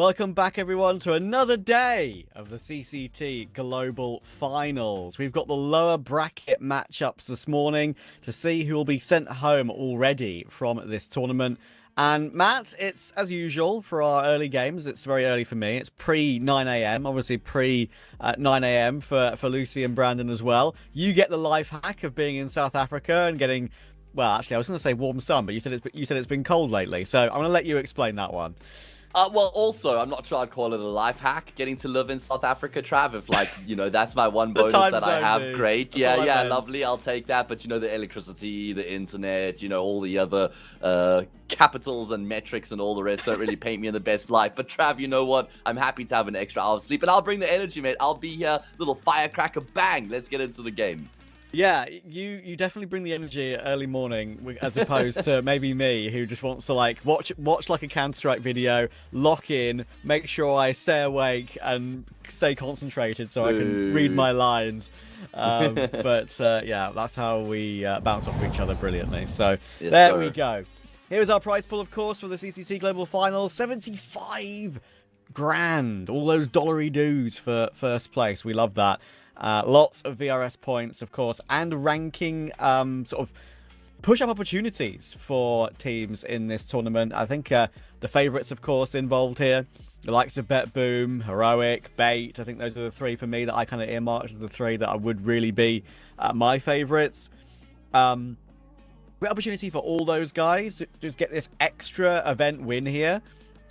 Welcome back, everyone, to another day of the CCT Global Finals. We've got the lower bracket matchups this morning to see who will be sent home already from this tournament. And Matt, it's as usual for our early games. It's very early for me. It's pre 9 a.m. Obviously pre 9 a.m. for Lucy and Brandon as well. You get the life hack of being in South Africa and getting, well, actually, I was going to say warm sun, but you said it's been cold lately. So I'm going to let you explain that one. Well, also, I'm not sure I'd call it a life hack, getting to live in South Africa, Trav. If, that's my one bonus that I have, dude. great. That's Yeah, lovely. I'll take that. But, the electricity, the internet, all the other capitals and metrics and all the rest don't really paint me in the best light. But, Trav, you know what? I'm happy to have an extra hour of sleep. And I'll bring the energy, mate. I'll be here, little firecracker, bang. Let's get into the game. Yeah, you definitely bring the energy early morning, as opposed to maybe me, who just wants to watch like a Counter-Strike video, lock in, make sure I stay awake and stay concentrated so I can read my lines. Yeah, that's how we bounce off each other brilliantly. So yes, there sir. we go. Here's our prize pool, of course, for the CCT Global Finals. 75 grand. All those dollary dues for first place. We love that. Lots of VRS points, of course, and ranking sort of push-up opportunities for teams in this tournament. I think the favourites, of course, involved here. The likes of BetBoom, Heroic, Bait. I think those are the three for me that I kind of earmarked as the three that I would really be my favourites. Great opportunity for all those guys to just get this extra event win here.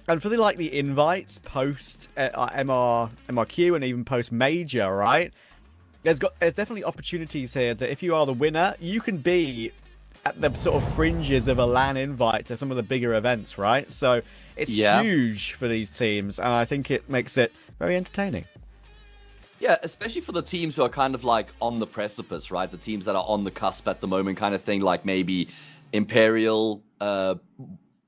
And for the invites post MRQ and even post Major, right? There's definitely opportunities here that if you are the winner, you can be at the sort of fringes of a LAN invite to some of the bigger events, right? So it's huge for these teams, and I think it makes it very entertaining. Yeah, especially for the teams who are kind of on the precipice, right? The teams that are on the cusp at the moment, kind of thing, like maybe Imperial,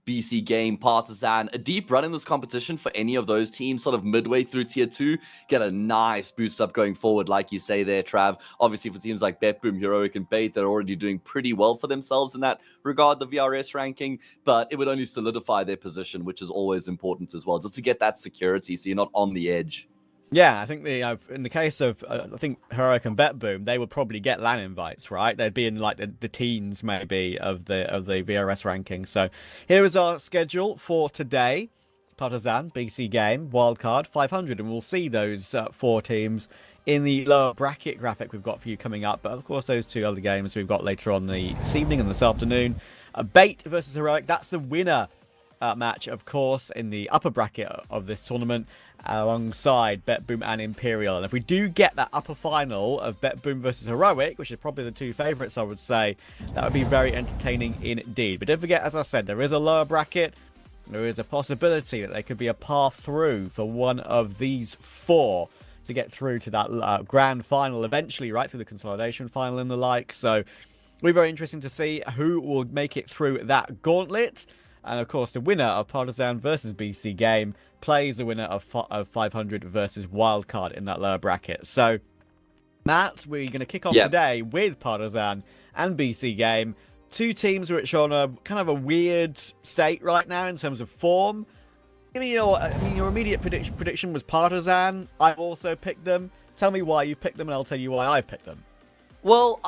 BC.Game, Partizan, a deep run in this competition for any of those teams sort of midway through Tier 2, get a nice boost up going forward, like you say there, Trav. Obviously, for teams like BetBoom, Heroic, and Bait, they're already doing pretty well for themselves in that regard, the VRS ranking, but it would only solidify their position, which is always important as well, just to get that security so you're not on the edge. Yeah, I think in the case of I think Heroic and BetBoom, they would probably get LAN invites, right? They'd be in the teens maybe of the VRS ranking. So here is our schedule for today: Partizan, BC.Game, Wildcard, 500, and we'll see those four teams in the lower bracket graphic we've got for you coming up. But of course, those two other games we've got later on this evening and this afternoon: Bait versus Heroic. That's the winner match, of course, in the upper bracket of this tournament, alongside BetBoom and Imperial. And if we do get that upper final of BetBoom versus Heroic, which is probably the two favourites, I would say, that would be very entertaining indeed. But don't forget, as I said, there is a lower bracket. There is a possibility that there could be a path through for one of these four to get through to that grand final eventually, right through the consolidation final and the like. So it'll be very interesting to see who will make it through that gauntlet. And of course, the winner of Partizan versus BC.Game plays the winner of 500 versus Wildcard in that lower bracket. So, Matt, we're going to kick off today with Partizan and BC.Game. Two teams which are on a kind of a weird state right now in terms of form. Give me your immediate prediction was Partizan. I've also picked them. Tell me why you picked them, and I'll tell you why I've picked them. Well,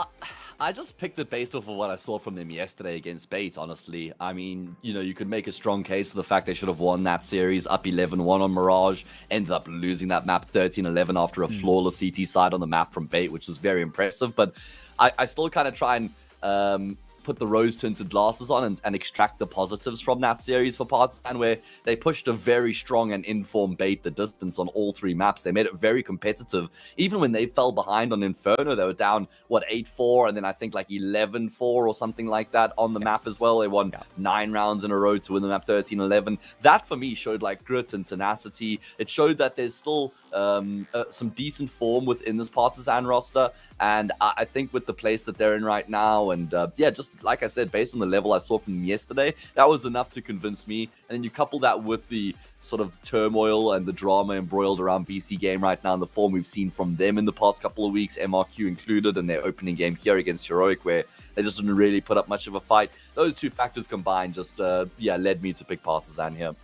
I just picked it based off of what I saw from them yesterday against Bait, honestly. I mean, you could make a strong case for the fact they should have won that series, up 11-1 on Mirage, ended up losing that map 13-11 after a flawless CT side on the map from Bait, which was very impressive. But I still kind of try and put the rose-tinted glasses on and extract the positives from that series for Partizan, where they pushed a very strong and informed Bait the distance on all three maps. They made it very competitive. Even when they fell behind on Inferno, they were down, 8-4, and then I think 11-4 or something like that on the map as well. They won 9 rounds in a row to win the map 13-11. That, for me, showed grit and tenacity. It showed that there's still some decent form within this Partizan roster, and I think with the place that they're in right now, and just like I said, based on the level I saw from them yesterday, that was enough to convince me. And then you couple that with the sort of turmoil and the drama embroiled around BC.Game right now, and the form we've seen from them in the past couple of weeks, MRQ included, and their opening game here against Heroic, where they just didn't really put up much of a fight. Those two factors combined just led me to pick Partizan here.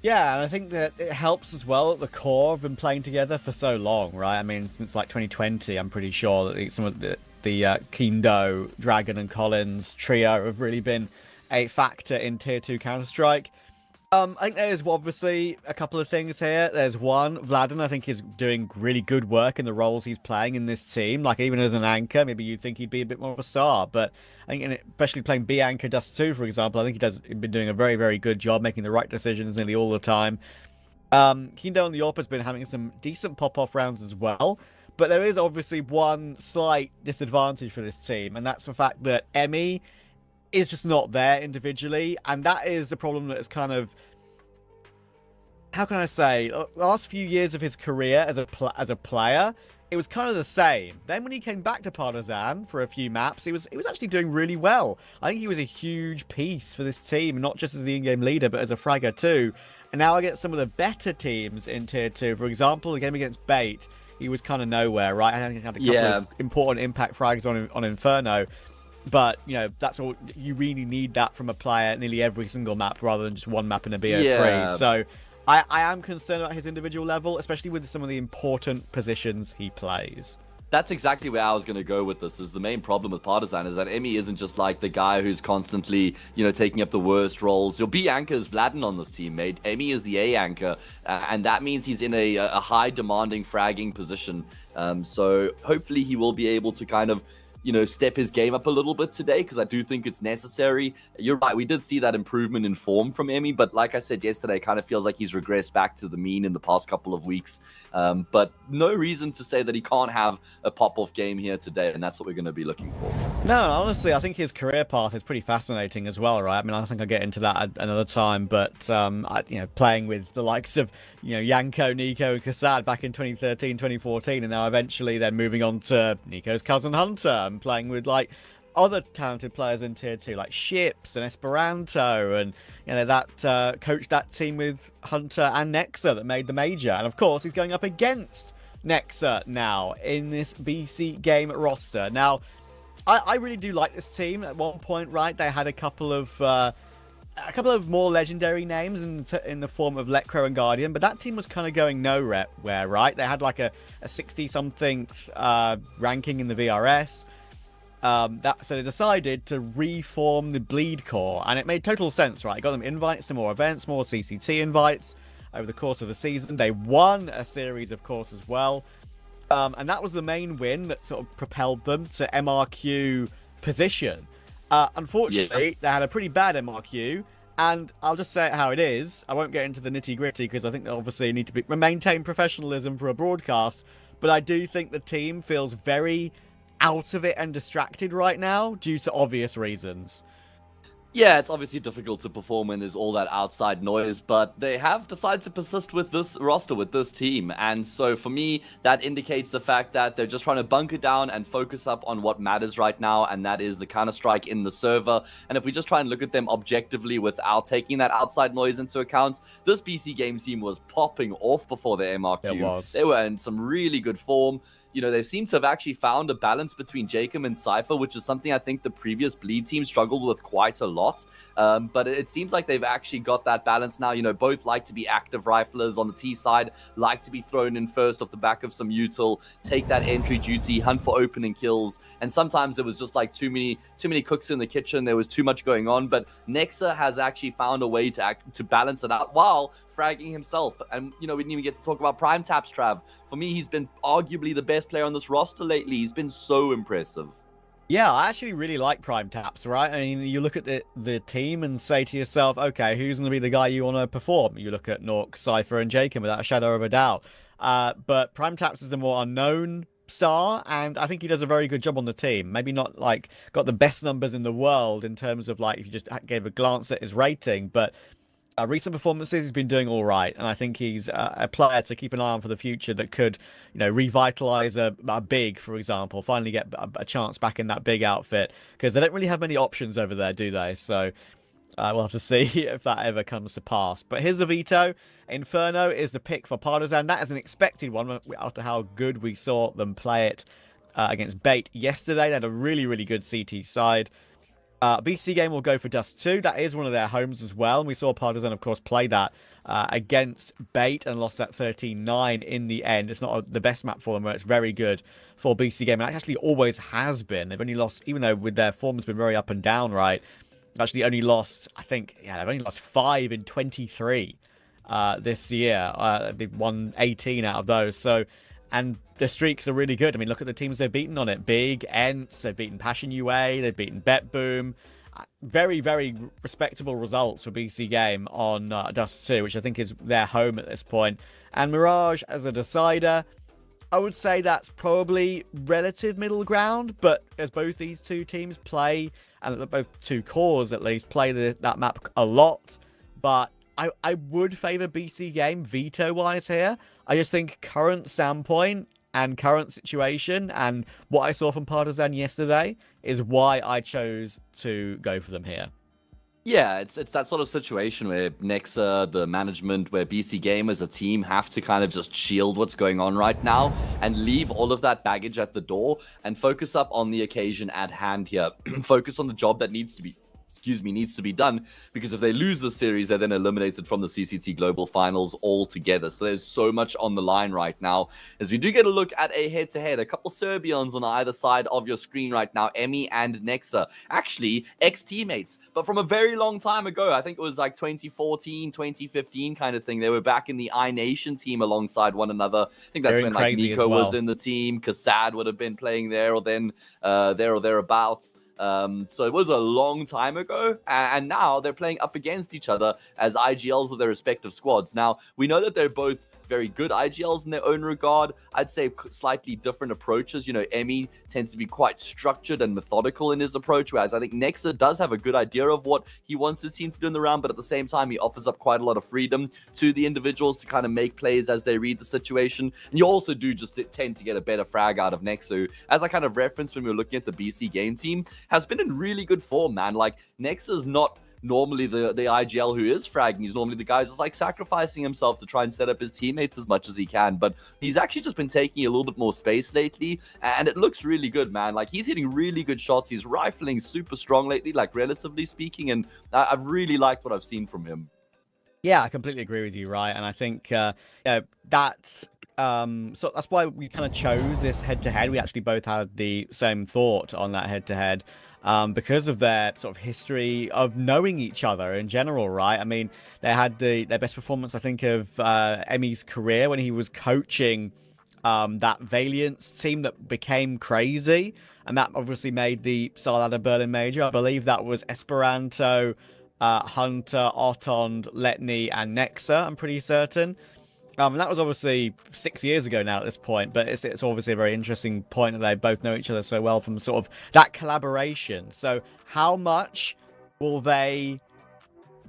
Yeah, and I think that it helps as well that the core have been playing together for so long, right? I mean, since like 2020, I'm pretty sure that some of the Kindo, Dragon, and Collins trio have really been a factor in Tier 2 Counter-Strike. I think there's obviously a couple of things here. There's one, Vladden, I think, is doing really good work in the roles he's playing in this team. Like, even as an anchor, maybe you'd think he'd be a bit more of a star. But I think, especially playing B anchor Dust 2, for example, I think he's been doing a very, very good job making the right decisions nearly all the time. Kindo on the AWP has been having some decent pop-off rounds as well. But there is obviously one slight disadvantage for this team, and that's the fact that Emmy is just not there individually, and that is a problem that is kind of, how can I say, last few years of his career as a player, it was kind of the same. Then when he came back to Partizan for a few maps, he was actually doing really well. I think he was a huge piece for this team, not just as the in-game leader, but as a fragger too. And now against some of the better teams in Tier 2, for example, the game against Bait, he was kind of nowhere, right? I think he had a couple of important impact frags on Inferno. But, you know, that's all. You really need that from a player nearly every single map rather than just one map in a BO3. Yeah. So I am concerned about his individual level, especially with some of the important positions he plays. That's exactly where I was going to go with this. Is the main problem with Partizan is that Emmy isn't just like the guy who's constantly, you know, taking up the worst roles. Your B anchor is Vladden on this team, mate. Emmy is the A anchor, and that means he's in a high demanding fragging position. So hopefully he will be able to kind of, you know, step his game up a little bit today, because I do think it's necessary. You're right, we did see that improvement in form from Emmy, but like I said yesterday, it kind of feels like he's regressed back to the mean in the past couple of weeks. But no reason to say that he can't have a pop-off game here today, and that's what we're going to be looking for. No, honestly, I think his career path is pretty fascinating as well, right? I mean, I think I'll get into that at another time, but, you know, playing with the likes of, you know, Yanko, Nico, and Kassad back in 2013, 2014, and now eventually then moving on to Nico's cousin Hunter, and playing with, like, other talented players in Tier 2, like Ships and Esperanto, and, you know, that coached that team with Hunter and Nexa that made the major. And, of course, he's going up against Nexa now in this BC.Game roster. Now, I really do like this team. At one point, right, they had a couple of more legendary names in the form of Lecro and Guardian, but that team was kind of going nowhere, right? They had like a 60-something ranking in the VRS. So they decided to reform the Bleed Core, and it made total sense, right? It got them invites to more events, more CCT invites over the course of the season. They won a series, of course, as well. And that was the main win that sort of propelled them to MRQ position. Unfortunately, they had a pretty bad MRQ, and I'll just say it how it is. I won't get into the nitty-gritty because I think they obviously need to maintain professionalism for a broadcast, but I do think the team feels very out of it and distracted right now due to obvious reasons. Yeah, it's obviously difficult to perform when there's all that outside noise, but they have decided to persist with this roster, with this team. And so for me, that indicates the fact that they're just trying to bunker down and focus up on what matters right now, and that is the Counter-Strike in the server. And if we just try and look at them objectively without taking that outside noise into account, this BC.Game team was popping off before the MRQ. It was. They were in some really good form. You know, they seem to have actually found a balance between Jacob and Cypher, which is something I think the previous Bleed team struggled with quite a lot. But it seems like they've actually got that balance now. You know, both like to be active riflers on the T side, like to be thrown in first off the back of some util, take that entry duty, hunt for opening kills. And sometimes there was just like too many cooks in the kitchen. There was too much going on. But Nexa has actually found a way to balance it out while fragging himself. And, you know, we didn't even get to talk about Prime Taps, Trav. For me, he's been arguably the best player on this roster lately. He's been so impressive. Yeah, I actually really like Prime Taps, right? I mean, you look at the team and say to yourself, okay, who's going to be the guy you want to perform? You look at Nork, Cypher, and Jacob without a shadow of a doubt. But Prime Taps is the more unknown star, and I think he does a very good job on the team. Maybe not, like, got the best numbers in the world in terms of, like, if you just gave a glance at his rating, but recent performances, he's been doing all right, and I think he's a player to keep an eye on for the future that could, you know, revitalize a big, for example, finally get a chance back in that big outfit, because they don't really have many options over there, do they? So we'll have to see if that ever comes to pass. But here's the veto. Inferno is the pick for Partizan. That is an expected one after how good we saw them play it against Bait yesterday. They had a really, really good CT side. BC.Game will go for Dust 2. That is one of their homes as well. And we saw Partizan, of course, play that against Bait and lost that 13-9 in the end. It's not the best map for them, but it's very good for BC.Game. And it actually always has been. They've only lost, even though with their form's been very up and down, right? Actually only lost, I think, they've only lost 5 in 23 this year. They've won 18 out of those. So, and the streaks are really good. I mean, look at the teams they've beaten on it. Big, Ents, they've beaten Passion UA, they've beaten BetBoom. Very, very respectable results for BC.Game on Dust 2, which I think is their home at this point. And Mirage as a decider, I would say that's probably relative middle ground, but as both these two teams play, and both two cores at least, play that map a lot, but I would favour BC.Game veto-wise here. I just think current standpoint and current situation and what I saw from Partizan yesterday is why I chose to go for them here. Yeah, it's that sort of situation where Nexa, the management, where BC.Game as a team have to kind of just shield what's going on right now and leave all of that baggage at the door and focus up on the occasion at hand here. Focus on the job that needs to be done, because if they lose the series, they're then eliminated from the CCT Global Finals altogether. So there's so much on the line right now. As we do get a look at a head-to-head, a couple Serbians on either side of your screen right now, Emmy and Nexa. Actually, ex-teammates, but from a very long time ago. I think it was like 2014, 2015 kind of thing. They were back in the iNation team alongside one another. I think that's when like Nico was in the team. Kassad would have been playing there or then there or thereabouts. So it was a long time ago, and now they're playing up against each other as IGLs of their respective squads. Now, we know that they're both very good IGLs in their own regard. I'd say slightly different approaches. You know, Emmy tends to be quite structured and methodical in his approach, whereas I think Nexa does have a good idea of what he wants his team to do in the round, but at the same time, he offers up quite a lot of freedom to the individuals to kind of make plays as they read the situation. And you also do just tend to get a better frag out of Nexa, who, as I kind of referenced when we were looking at the BC.Game team, has been in really good form, man. Like, Nexa's not normally the IGL who is fragging. He's normally the guy who's like sacrificing himself to try and set up his teammates as much as he can, but he's actually just been taking a little bit more space lately, and it looks really good, man. Like, he's hitting really good shots. He's rifling super strong lately, like relatively speaking, and I've really liked what I've seen from him. Yeah, I completely agree with you, right? And I think that's so that's why we kind of chose this head-to-head. We actually both had the same thought on that head-to-head. Because of their sort of history of knowing each other in general, right? I mean, they had their best performance, I think, of Emmy's career when he was coaching that Valiance team that became crazy, and that obviously made the Starladder Berlin Major. I believe that was Esperanto, Hunter, Otond, Letny, and Nexa, I'm pretty certain. And that was obviously 6 years ago now at this point, but it's obviously a very interesting point that they both know each other so well from sort of that collaboration. So how much will they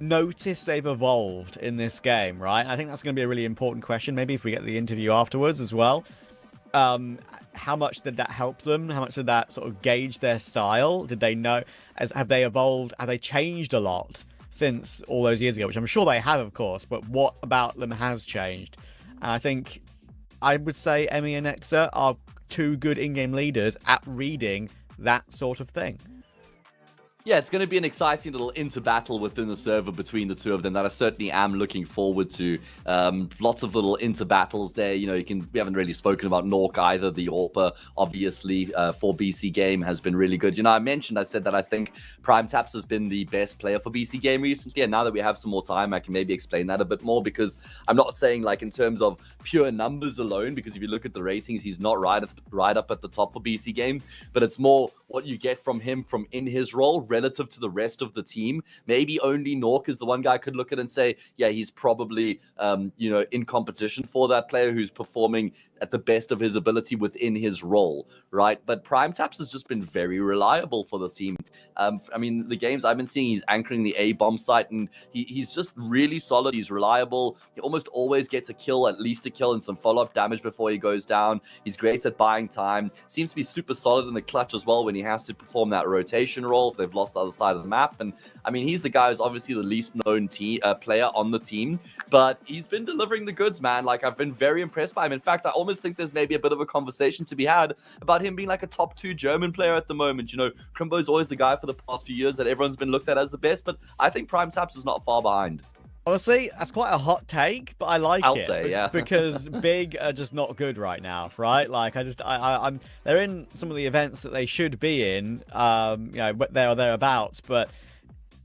notice they've evolved in this game, right? I think that's going to be a really important question, maybe if we get the interview afterwards as well. How much did that help them? How much did that sort of gauge their style? Did they know, have they evolved? Have they changed a lot since all those years ago, which I'm sure they have, of course, but what about them has changed? And I think I would say Emmy and Nexa are two good in-game leaders at reading that sort of thing. Yeah, it's going to be an exciting little inter-battle within the server between the two of them that I certainly am looking forward to. Lots of little inter-battles there. You know, we haven't really spoken about Nork either. The AWPer, obviously, for BC.Game has been really good. You know, I said that I think Prime Taps has been the best player for BC.Game recently, and now that we have some more time, I can maybe explain that a bit more, because I'm not saying like in terms of pure numbers alone, because if you look at the ratings, he's not right up at the top for BC.Game, but it's more what you get from him from in his role relative to the rest of the team. Maybe only Nork is the one guy I could look at and say, yeah, he's probably, in competition for that player who's performing at the best of his ability within his role, right? But Prime Taps has just been very reliable for the team. I mean, the games I've been seeing, he's anchoring the A bomb site, and he's just really solid. He's reliable. He almost always gets a kill, at least a kill, and some follow-up damage before he goes down. He's great at buying time. Seems to be super solid in the clutch as well when he has to perform that rotation role if they've lost the other side of the map. And I mean, he's the guy who's obviously the least known player on the team, but he's been delivering the goods, man. Like, I've been very impressed by him. In fact, I almost think there's maybe a bit of a conversation to be had about him being like a top 2 German player at the moment. You know, Crimbo's always the guy for the past few years that everyone's been looked at as the best, but I think Prime Taps is not far behind. Honestly, that's quite a hot take, but I like I'll it. say, yeah. Because Big are just not good right now, right? Like, I'm they're in some of the events that they should be in, you know, there or thereabouts. But,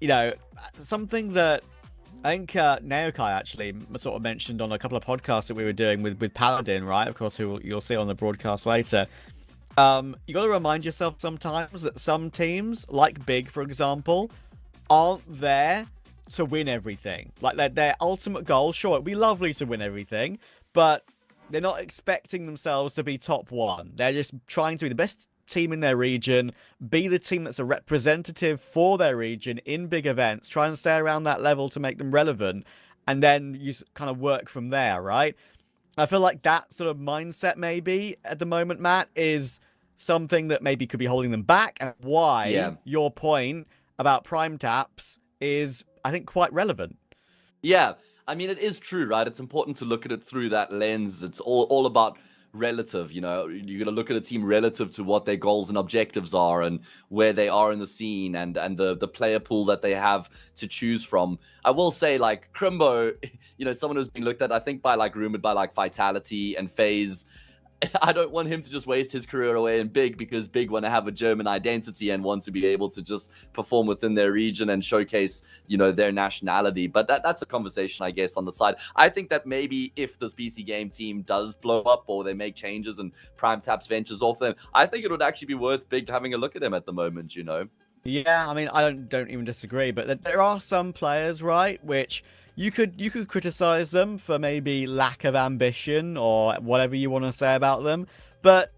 you know, something that I think Naokai actually sort of mentioned on a couple of podcasts that we were doing with Paladin, right? Of course, who you'll see on the broadcast later. You got to remind yourself sometimes that some teams, like Big, for example, aren't there to win everything. Like, their ultimate goal, sure, it'd be lovely to win everything, but they're not expecting themselves to be top 1. They're just trying to be the best team in their region, be the team that's a representative for their region in big events, try and stay around that level to make them relevant, and then you kind of work from there, right? I feel like that sort of mindset, maybe, at the moment, Matt, is something that maybe could be holding them back, and why your point about Prime Taps is, I think, quite relevant. Yeah, I mean, it is true, right? It's important to look at it through that lens. It's all about relative, you know. You're going to look at a team relative to what their goals and objectives are and where they are in the scene and the player pool that they have to choose from. I will say, like, Crimbo, you know, someone who's been looked at, I think, rumored by like Vitality and FaZe. I don't want him to just waste his career away in Big, because Big want to have a German identity and want to be able to just perform within their region and showcase, you know, their nationality. But that's a conversation, I guess, on the side. I think that maybe if this BC.Game team does blow up or they make changes and Prime Taps ventures off them, I think it would actually be worth Big having a look at them at the moment, you know? Yeah, I mean, I don't even disagree, but there are some players, right, which you could criticize them for maybe lack of ambition or whatever you want to say about them, but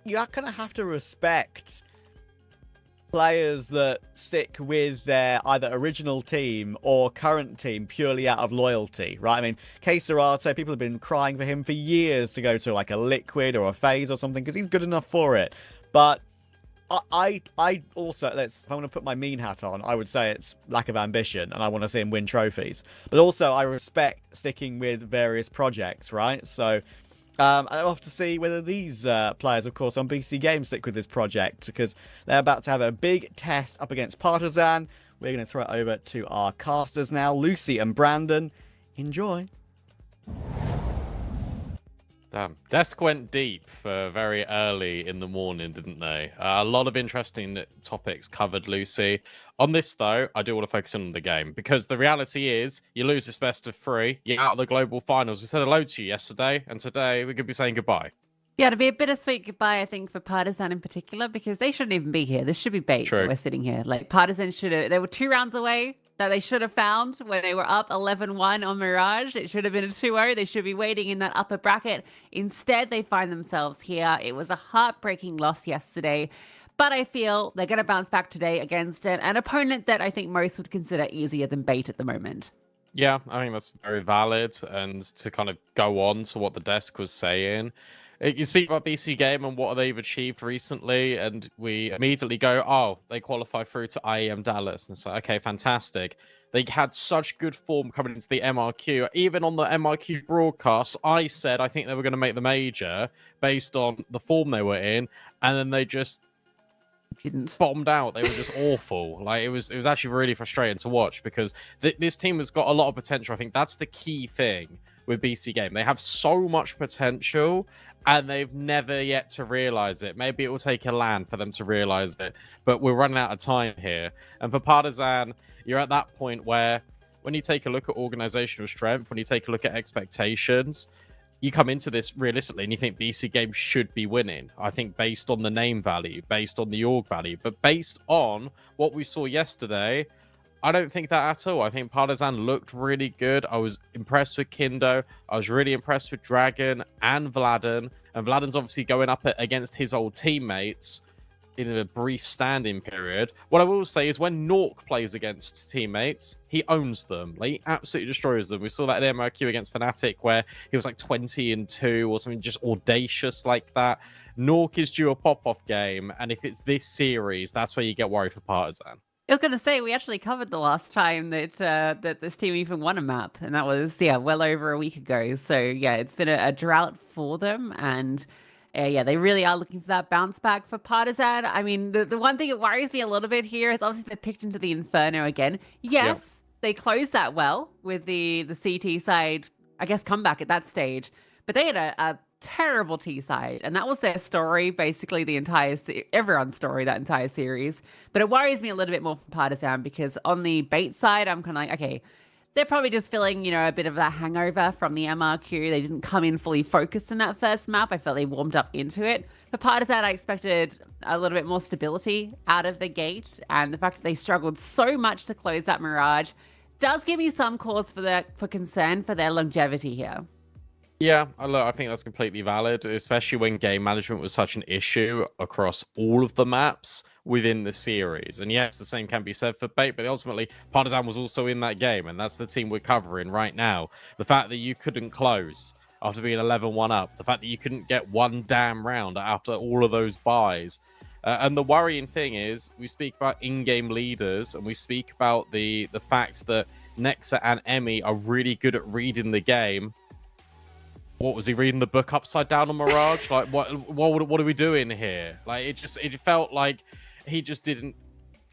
you kind of have to respect players that stick with their either original team or current team purely out of loyalty, right? I mean, Kesarate, people have been crying for him for years to go to like a Liquid or a FaZe or something because he's good enough for it, but I also, if I want to put my mean hat on, I would say it's lack of ambition, and I want to see him win trophies. But also, I respect sticking with various projects, right? So, I'll have to see whether these players, of course, on BC.Game stick with this project, because they're about to have a big test up against Partizan. We're going to throw it over to our casters now, Lucy and Brandon. Enjoy. Damn. Desk went deep for very early in the morning, didn't they? A lot of interesting topics covered, Lucy. On this, though, I do want to focus on the game, because the reality is you lose this best of 3, you're out of the global finals. We said hello to you yesterday, and today we could be saying goodbye. Yeah, it'd be a bittersweet goodbye, I think, for Partizan in particular, because they shouldn't even be here. This should be bait that we're sitting here. Like, Partizan should have... They were 2 rounds away that they should have found when they were up 11-1 on Mirage. It should have been a 2-0. They should be waiting in that upper bracket. Instead, they find themselves here. It was a heartbreaking loss yesterday, but I feel they're going to bounce back today against an opponent that I think most would consider easier than bait at the moment. Yeah, I think that's very valid. And to kind of go on to what the desk was saying, you speak about BC.Game and what they've achieved recently, and we immediately go, oh, they qualify through to IEM Dallas. And so, okay, fantastic. They had such good form coming into the MRQ. Even on the MRQ broadcast, I said I think they were going to make the major based on the form they were in, and then they just didn't. Bombed out. They were just awful. Like, it was actually really frustrating to watch, because this team has got a lot of potential. I think that's the key thing with BC.Game. They have so much potential, and they've never yet to realize it. Maybe it will take a LAN for them to realize it, but we're running out of time here. And for Partizan, you're at that point where when you take a look at organizational strength, when you take a look at expectations, you come into this realistically and you think BC.Game should be winning. I think based on the name value, based on the org value, but based on what we saw yesterday, I don't think that at all. I think Partizan looked really good. I was impressed with Kindo. I was really impressed with Dragon and Vladen. And Vladen's obviously going up against his old teammates in a brief standing period. What I will say is when Nork plays against teammates, he owns them. Like, he absolutely destroys them. We saw that at MRQ against Fnatic, where he was like 20-2 or something just audacious like that. Nork is due a pop-off game, and if it's this series, that's where you get worried for Partizan. I was going to say, we actually covered the last time that this team even won a map, and that was, well over a week ago. So, it's been a drought for them, and they really are looking for that bounce back for Partizan. I mean, the one thing that worries me a little bit here is obviously they're picked into the Inferno again. Yes, they closed that well with the CT side, I guess, comeback at that stage, but they had a terrible T side, and that was their story, basically the entire everyone's story that entire series. But it worries me a little bit more from Partizan, because on the bait side, I'm kind of like, okay, they're probably just feeling, a bit of that hangover from the MRQ. They didn't come in fully focused in that first map. I felt they warmed up into it. For Partizan, I expected a little bit more stability out of the gate, and the fact that they struggled so much to close that Mirage does give me some cause for concern for their longevity here. Yeah, look, I think that's completely valid, especially when game management was such an issue across all of the maps within the series. And yes, the same can be said for Bait, but ultimately, Partizan was also in that game, and that's the team we're covering right now. The fact that you couldn't close after being 11-1 up, the fact that you couldn't get one damn round after all of those buys. And the worrying thing is, we speak about in-game leaders, and we speak about the fact that Nexa and Emmy are really good at reading the game. What was he reading the book upside down on Mirage? Like, what are we doing here? Like, it felt like he just didn't.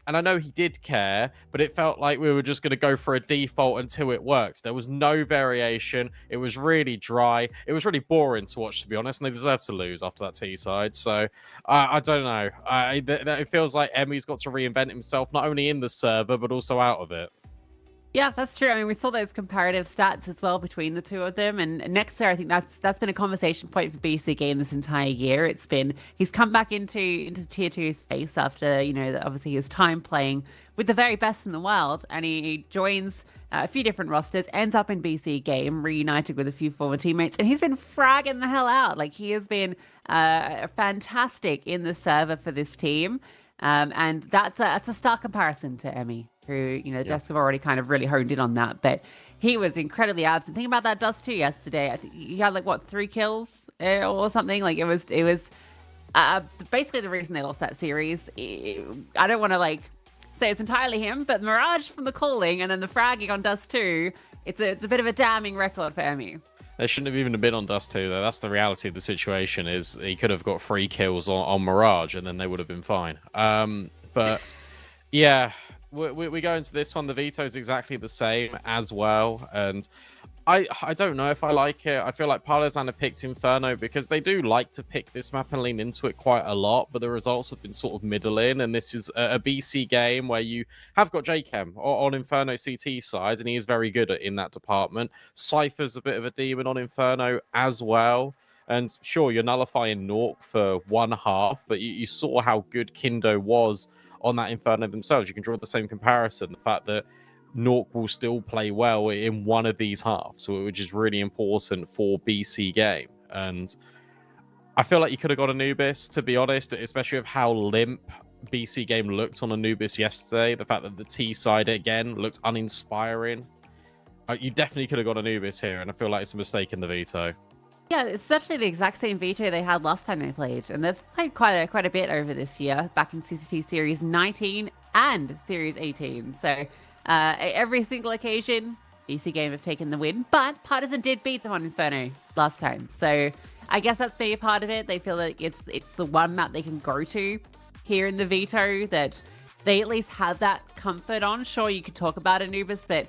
And I know he did care, but it felt like we were just going to go for a default until it works. There was no variation. It was really dry. It was really boring to watch, to be honest. And they deserved to lose after that T side. So I don't know. It feels like Emmy's got to reinvent himself, not only in the server but also out of it. Yeah, that's true. I mean, we saw those comparative stats as well between the two of them. And Nexa, I think that's been a conversation point for BC.Game this entire year. He's come back into tier 2 space after, obviously his time playing with the very best in the world. And he joins a few different rosters, ends up in BC.Game, reunited with a few former teammates. And he's been fragging the hell out. Like, he has been fantastic in the server for this team. And that's a stark comparison to Emmy, who, Desk have already kind of really honed in on that. But he was incredibly absent. Think about that Dust 2 yesterday. I think he had 3 kills or something. Like, it was basically the reason they lost that series. I don't want to say it's entirely him, but Mirage from the calling and then the fragging on Dust 2, it's a bit of a damning record for Emmy. They shouldn't have even been on Dust 2, though. That's the reality of the situation, is he could have got 3 kills on Mirage, and then they would have been fine. But, yeah, we go into this one. The veto is exactly the same as well, and I don't know if I like it. I feel like Partizan have picked Inferno because they do like to pick this map and lean into it quite a lot, but the results have been sort of middling, and this is a BC game where you have got JChem on Inferno CT side, and he is very good in that department. Cypher's a bit of a demon on Inferno as well, and sure, you're nullifying Nork for one half, but you saw how good Kindo was on that Inferno themselves. You can draw the same comparison, the fact that Nork will still play well in one of these halves, which is really important for BC.Game. And I feel like you could have got Anubis, to be honest, especially with how limp BC.Game looked on Anubis yesterday. The fact that the T side, again, looked uninspiring. You definitely could have got Anubis here, and I feel like it's a mistake in the veto. Yeah, it's essentially the exact same veto they had last time they played, and they've played quite a bit over this year, back in CCT Series 19 and Series 18. So every single occasion, BC.Game have taken the win, but Partizan did beat them on Inferno last time. So I guess that's being a part of it. They feel like it's the one map they can go to here in the veto that they at least have that comfort on. Sure, you could talk about Anubis, but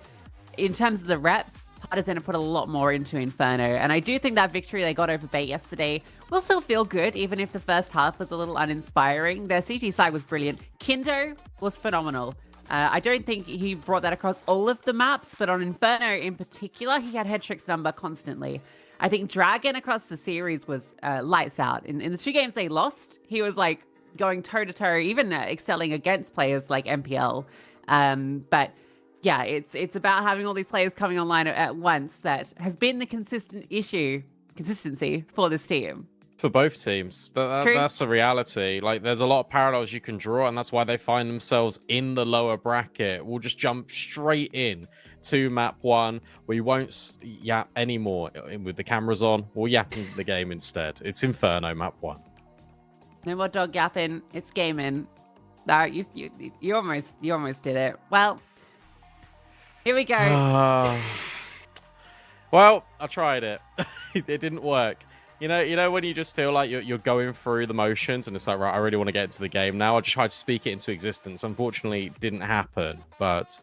in terms of the reps, Partizan have put a lot more into Inferno. And I do think that victory they got over Bait yesterday will still feel good, even if the first half was a little uninspiring. Their CT side was brilliant. Kindo was phenomenal. I don't think he brought that across all of the maps, but on Inferno in particular, he had Headtrick's number constantly. I think Dragon across the series was lights out. In the 2 games they lost, he was going toe-to-toe, even excelling against players like MPL. But yeah, it's about having all these players coming online at once that has been the consistency for this team. For both teams. That's the reality. There's a lot of parallels you can draw, and that's why they find themselves in the lower bracket. We'll just jump straight in to map 1. We won't yap anymore with the cameras on. We'll yap in the game instead. It's Inferno, map 1. No more dog yapping. It's gaming. No, you almost did it. Well, here we go. Well, I tried it. It didn't work. You know when you just feel like you're going through the motions and it's like, right, I really want to get into the game now. I just tried to speak it into existence. Unfortunately, it didn't happen. But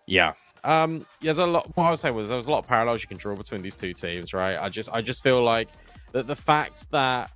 yeah. There's a lot. What I was saying was there's a lot of parallels you can draw between these two teams, right? I just feel like that the fact that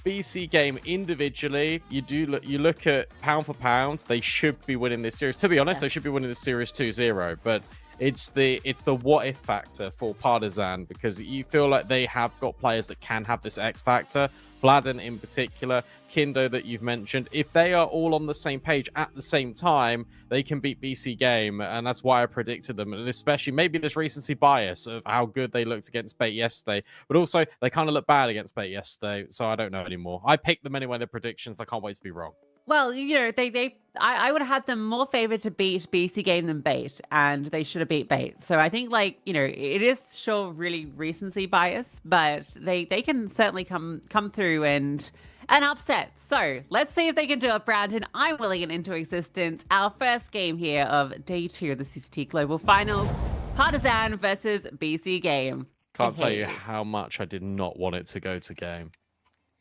BC.Game individually, you look at pound for pound, they should be winning this series. To be honest, they should be winning this series 2-0, but it's the what if factor for Partizan, because you feel like they have got players that can have this X factor. Vladen in particular, Kindo that you've mentioned. If they are all on the same page at the same time, they can beat BC.Game, and that's why I predicted them. And especially maybe this recency bias of how good they looked against Bait yesterday, but also they kind of looked bad against Bait yesterday, so I don't know anymore. I picked them anyway in the predictions. I can't wait to be wrong. Well, I would have had them more favored to beat BC.Game than Bait, and they should have beat Bait. So I think, like, it is sure really recency bias, but they can certainly come through and upset. So let's see if they can do it, Brandon. I'm willing it into existence. Our first game here of day 2 of the CCT Global Finals, Partizan versus BC.Game. Can't tell you how much I did not want it to go to game.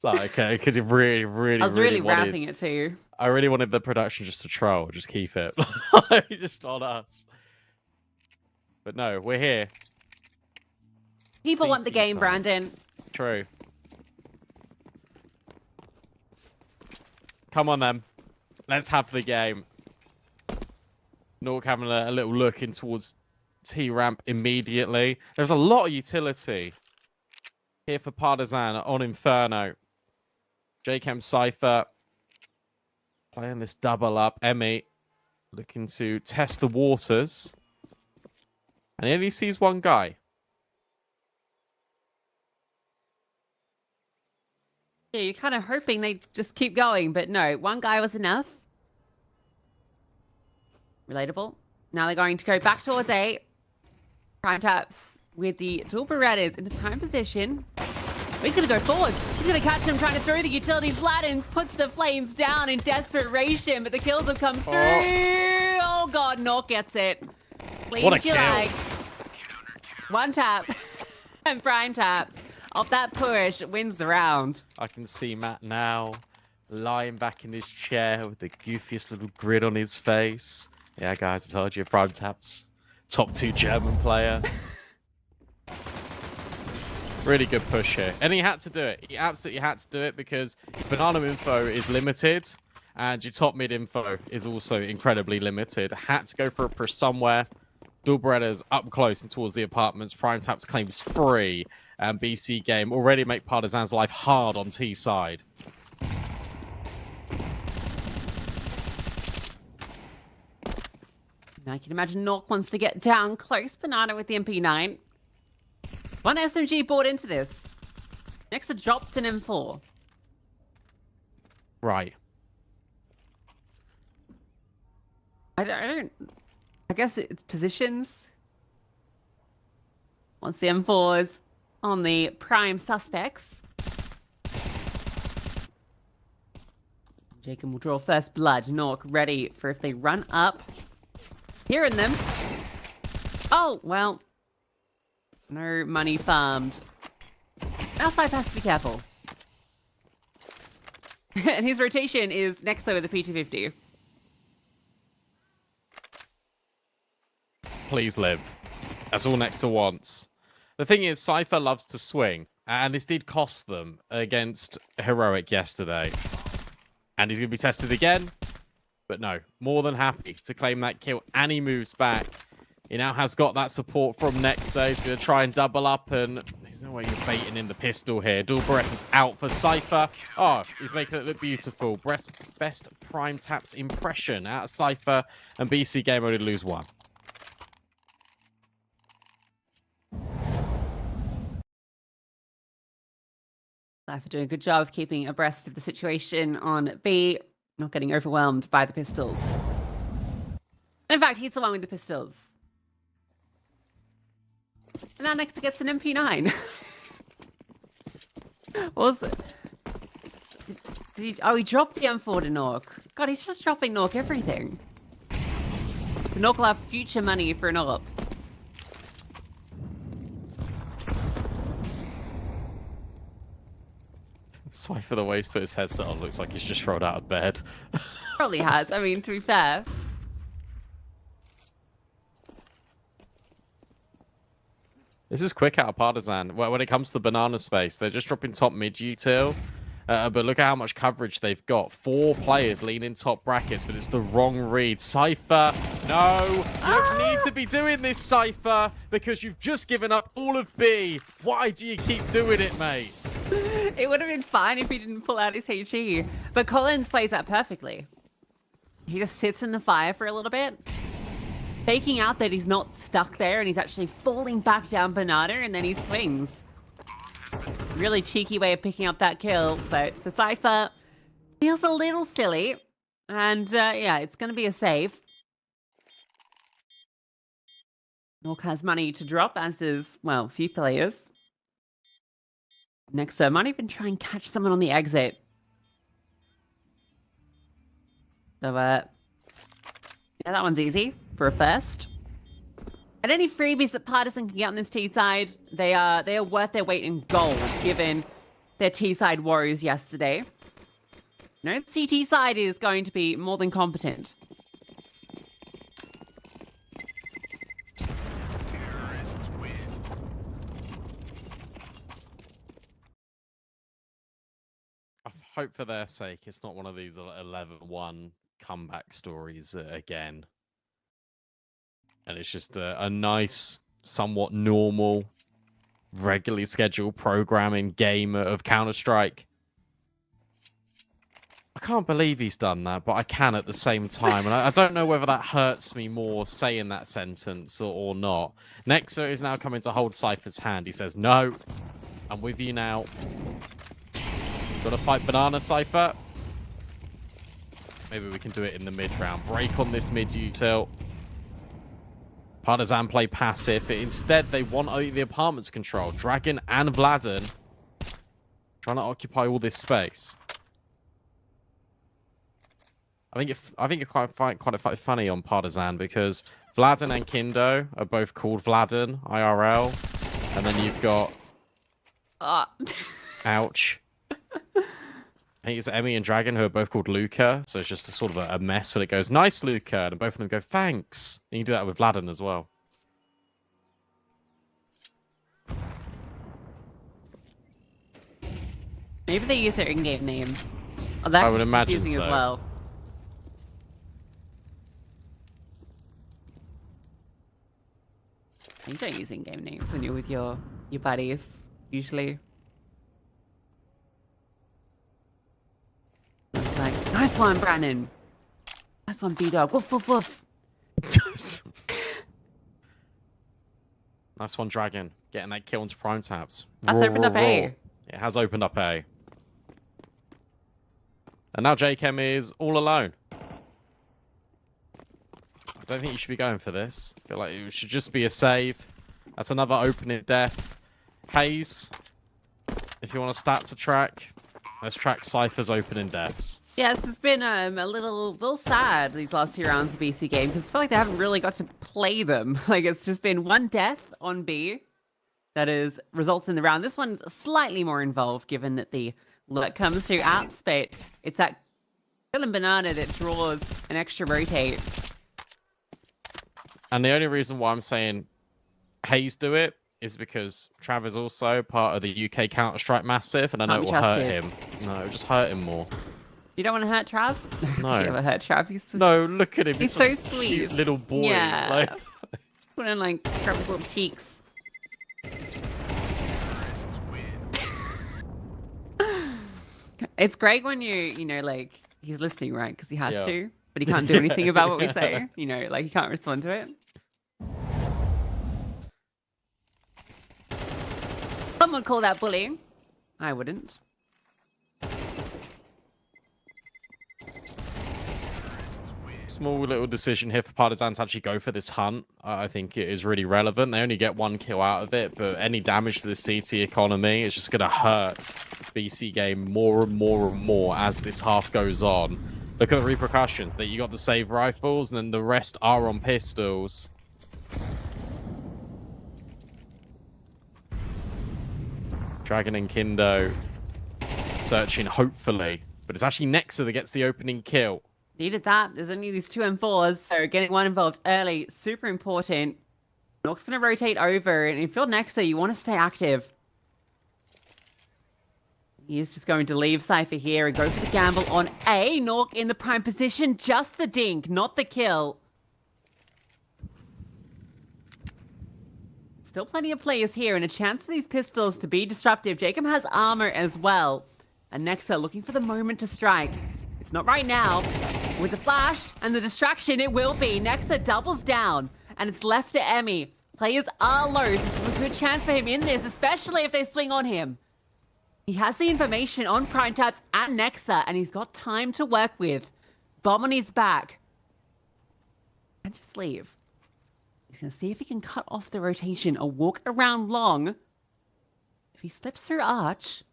Like, okay, because it really I was really ramping it too. I really wanted the production just to troll, just keep it. Just on us. But no, we're here. People want the game, Brandon. True. Come on, then. Let's have the game. Nork having a little look in towards T-Ramp immediately. There's a lot of utility here for Partizan on Inferno. JChem Cypher playing this double up. Emmy looking to test the waters. And he only sees one guy. Yeah, you're kind of hoping they just keep going, but no, one guy was enough. Relatable. Now they're going to go back towards A. Prime taps with the dual Berettas in the prime position. He's going to go forward. He's going to catch him trying to throw the utility. Vladen puts the flames down in desperation, but the kills have come through. Oh, God, Nork gets it. Please, what a kill. Like. One tap and prime taps. Off that push, wins the round. I can see Matt now lying back in his chair with the goofiest little grin on his face. Yeah, guys, I told you, prime taps. Top 2 German player. Really good push here. And he had to do it. He absolutely had to do it because banana info is limited and your top mid info is also incredibly limited. Had to go for a push somewhere. Dual Berettas up close and towards the apartments. Prime taps claims free. And BC.Game already make Partizan's life hard on T side. Now I can imagine Nork wants to get down close. Banana with the MP9. One SMG bought into this. Next to dropped an M4. Right. I guess it's positions. Once the M4s on the prime suspects. Jacob will draw first blood. Nork ready for if they run up. Hearing them. Oh, well. No money farmed. Outside has to be careful. And his rotation is next over the P250. Please live. That's all Nexa wants. The thing is, Cypher loves to swing. And this did cost them against Heroic yesterday. And he's going to be tested again. But no, more than happy to claim that kill. And he moves back. He now has got that support from Nexa. He's going to try and double up, and there's no way you're baiting in the pistol here. Dual Beretta's out for Cypher. Oh, he's making it look beautiful. Best prime taps impression out of Cypher, and BC.Game only lose one. Cypher doing a good job of keeping abreast of the situation on B, not getting overwhelmed by the pistols. In fact, he's the one with the pistols. And now Nexa gets an MP9. What was it? he dropped the M4 to Nork. God, he's just dropping Nork everything. The Nork will have future money for an AWP. Cypher, the way he's put his headset on, looks like he's just rolled out of bed. Probably has. I mean, to be fair. This is quick out of Partizan. When it comes to the banana space, they're just dropping top mid util. But look at how much coverage they've got. 4 players leaning top brackets, but it's the wrong read. Cypher, no! You don't need to be doing this, Cypher, because you've just given up all of B. Why do you keep doing it, mate? It would have been fine if he didn't pull out his HE. But Collins plays that perfectly. He just sits in the fire for a little bit, faking out that he's not stuck there and he's actually falling back down banana, and then he swings. Really cheeky way of picking up that kill, but for Cypher, feels a little silly. And yeah, it's going to be a save. Nork has money to drop, as does, well, a few players. Next, might even try and catch someone on the exit. So, yeah, that one's easy for a first. And any freebies that Partizan can get on this T-side, they are worth their weight in gold, given their T-side warriors yesterday. No, the CT side is going to be more than competent. I hope for their sake it's not one of these 11-1 comeback stories again. And it's just a nice, somewhat normal, regularly scheduled programming game of Counter-Strike. I can't believe he's done that, but I can at the same time. And I don't know whether that hurts me more saying that sentence or not. Nexa is now coming to hold Cypher's hand. He says, no, I'm with you now. Gotta fight Banana, Cypher. Maybe we can do it in the mid-round. Break on this mid-util. Partizan play passive. Instead, they want the apartments control. Dragon and Vladen trying to occupy all this space. I think it quite funny on Partizan because Vladen and Kindo are both called Vladen IRL, and then you've got ouch. I think it's Emmy and Dragon who are both called Luca, so it's just a sort of a mess when it goes, nice, Luca, and both of them go, thanks. And you can do that with Vladen as well. Maybe they use their in-game names. Oh, that I would imagine confusing so. as well. You don't use in-game names when you're with your buddies, usually. It's like, nice one, Brandon. Nice one, B-Dog. Woof, woof, woof. Nice one, Dragon. Getting that kill into prime tabs. That's opened up A. It has opened up A. And now JChem is all alone. I don't think you should be going for this. I feel like it should just be a save. That's another opening death. Hayes, if you want a stat to track, let's track Cypher's opening deaths. Yes, it's been a little sad these last 2 rounds of BC game because I feel like they haven't really got to play them. Like it's just been one death on B that is results in the round. This one's slightly more involved given that the look comes through apps, but it's that kill and banana that draws an extra rotate. And the only reason why I'm saying Hayes do it is because Trav is also part of the UK Counter-Strike Massive, and I know it will hurt him. No, it will just hurt him more. You don't want to hurt Trav? No. You ever hurt Trav? He's no, look at him. He's so sweet. Cute little boy. Yeah. Like... Just want to like grab his little cheeks. It's great when you know, like, he's listening, right? Because he has to, but he can't do anything about what we say. You know, like, he can't respond to it. Some would call that bullying. I wouldn't. small little decision here for Partizan to actually go for this hunt. I think it is really relevant. They only get 1 kill out of it, but any damage to the CT economy is just going to hurt BC.Game more and more and more as this half goes on. Look at the repercussions that you got the save rifles and then the rest are on pistols. Dragon and Kindo searching, hopefully. But it's actually Nexa that gets the opening kill. Needed that. There's only these 2 M4s, so getting one involved early, super important. Nork's going to rotate over, and if you're Nexa, you want to stay active. He's just going to leave Cypher here and go for the gamble on A. Nork in the prime position, just the dink, not the kill. Still plenty of players here, and a chance for these pistols to be disruptive. Jacob has armor as well. And Nexa looking for the moment to strike. It's not right now. With the flash and the distraction, it will be. Nexa doubles down, and it's left to Emmy. Players are low. This is a good chance for him in this, especially if they swing on him. He has the information on Prime Taps and Nexa, and he's got time to work with. Bomb on his back. And just leave. He's going to see if he can cut off the rotation or walk around long. If he slips through Arch,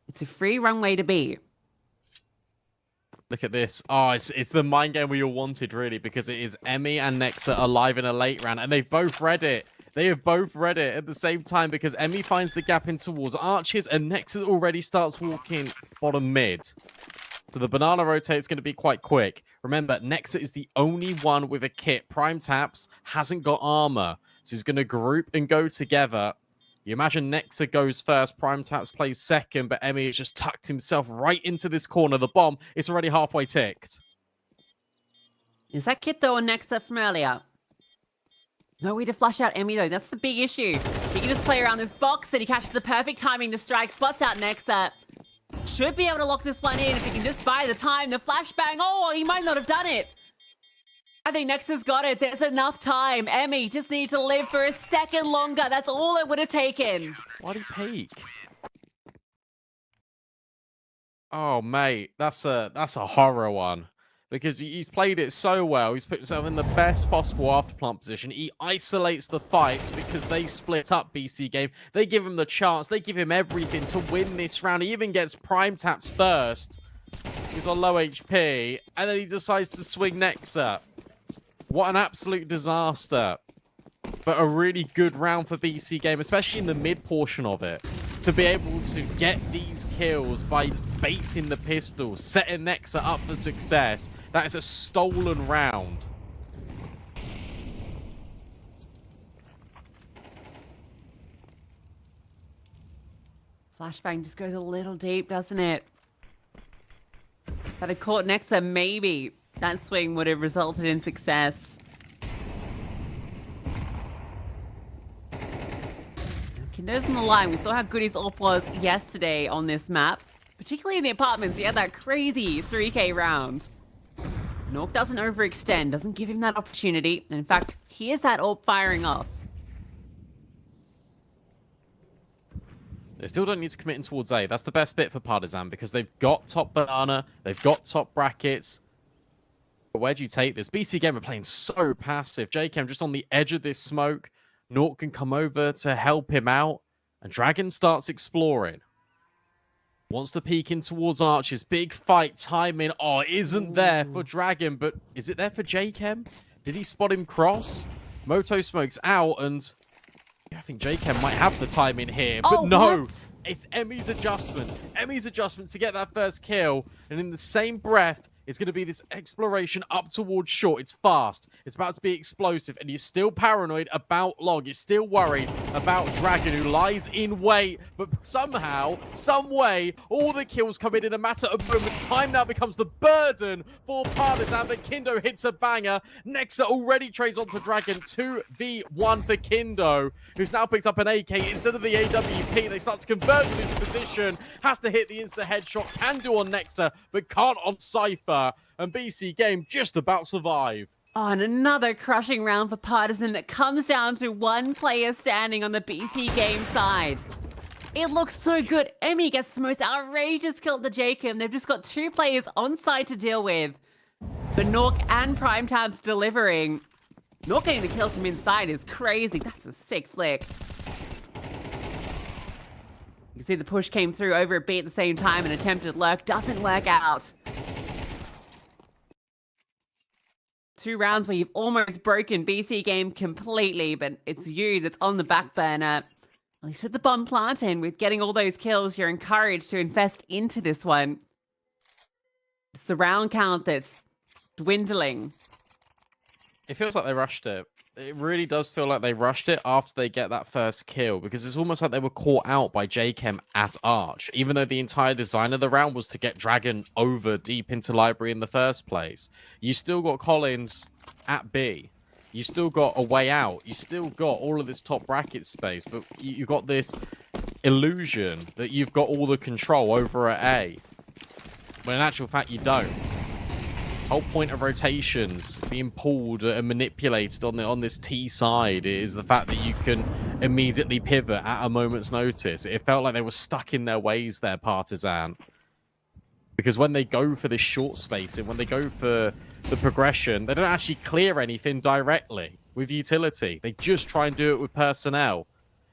it's a free runway to be. Look at this. Oh, it's the mind game we all wanted, really, because it is Emmy and Nexa alive in a late round, and they've both read it. They have both read it at the same time because Emmy finds the gap in towards Arches, and Nexa already starts walking bottom mid. So the banana rotate is going to be quite quick. Remember, Nexa is the only one with a kit. Prime Taps hasn't got armor, so he's going to group and go together. You imagine Nexa goes first, Prime Taps plays second, but Emmy has just tucked himself right into this corner. The bomb, it's already halfway ticked. Is that kit though on Nexa from earlier? No way to flush out Emmy though, that's the big issue. He can just play around this box and he catches the perfect timing to strike, spots out Nexa. Should be able to lock this one in if he can just buy the time. The flashbang, oh, he might not have done it. I think Nexa's got it. There's enough time. Emmy just needs to live for a second longer. That's all it would have taken. Why did he peek? Oh, mate, that's a horror one. Because he's played it so well. He's put himself in the best possible afterplant position. He isolates the fights because they split up BC.Game. They give him the chance. They give him everything to win this round. He even gets Prime Taps first. He's on low HP. And then he decides to swing Nexa. What an absolute disaster. But a really good round for BC.Game, especially in the mid portion of it. To be able to get these kills by baiting the pistols, setting Nexa up for success. That is a stolen round. Flashbang just goes a little deep, doesn't it? If that had caught Nexa, maybe that swing would have resulted in success. Kindo's on the line. We saw how good his AWP was yesterday on this map. Particularly in the apartments, he had that crazy 3K round. Nork doesn't overextend, doesn't give him that opportunity. And in fact, here's that AWP firing off. They still don't need to commit in towards A. That's the best bit for Partizan because they've got top banana, they've got top brackets. But where do you take this? BC.Game are playing so passive. JChem just on the edge of this smoke. Nork can come over to help him out. And Dragon starts exploring. Wants to peek in towards Arches. Big fight timing. Oh, it isn't there for Dragon, but is it there for JChem? Did he spot him cross? Moto smokes out, and I think JChem might have the timing here. But no, what? It's Emmy's adjustment. Emmy's adjustment to get that first kill. And in the same breath, it's going to be this exploration up towards short. It's fast. It's about to be explosive. And you're still paranoid about Log. You're still worried about Dragon, who lies in wait. But somehow, some way, all the kills come in a matter of moments. Time now becomes the burden for Partizan. But Kindo hits a banger. Nexa already trades onto Dragon. 2v1 for Kindo, who's now picked up an AK instead of the AWP. They start to convert to this position. Has to hit the insta headshot. Can do on Nexa, but can't on Cypher. And BC.Game just about survive. Oh, and another crushing round for Partizan that comes down to one player standing on the BC.Game side. It looks so good. Emmy gets the most outrageous kill at the Jacob. They've just got 2 players on side to deal with. But Nork and Prime Tabs delivering. Nork getting the kills from inside is crazy. That's a sick flick. You can see the push came through over at B at the same time. An attempted lurk doesn't work out. 2 rounds where you've almost broken BC Game completely, but it's you that's on the back burner. At least with the bomb plant and with getting all those kills, you're encouraged to invest into this one. It's the round count that's dwindling. It feels like they rushed it. It really does feel like they rushed it after they get that first kill, because it's almost like they were caught out by J-Chem at Arch, even though the entire design of the round was to get Dragon over deep into Library in the first place. You still got Collins at B. You still got a way out. You still got all of this top bracket space, but you got this illusion that you've got all the control over at A, when in actual fact you don't. Whole point of rotations being pulled and manipulated on this T side is the fact that you can immediately pivot at a moment's notice. It felt like they were stuck in their ways there, Partizan. Because when they go for this short spacing, when they go for the progression, they don't actually clear anything directly with utility. They just try and do it with personnel.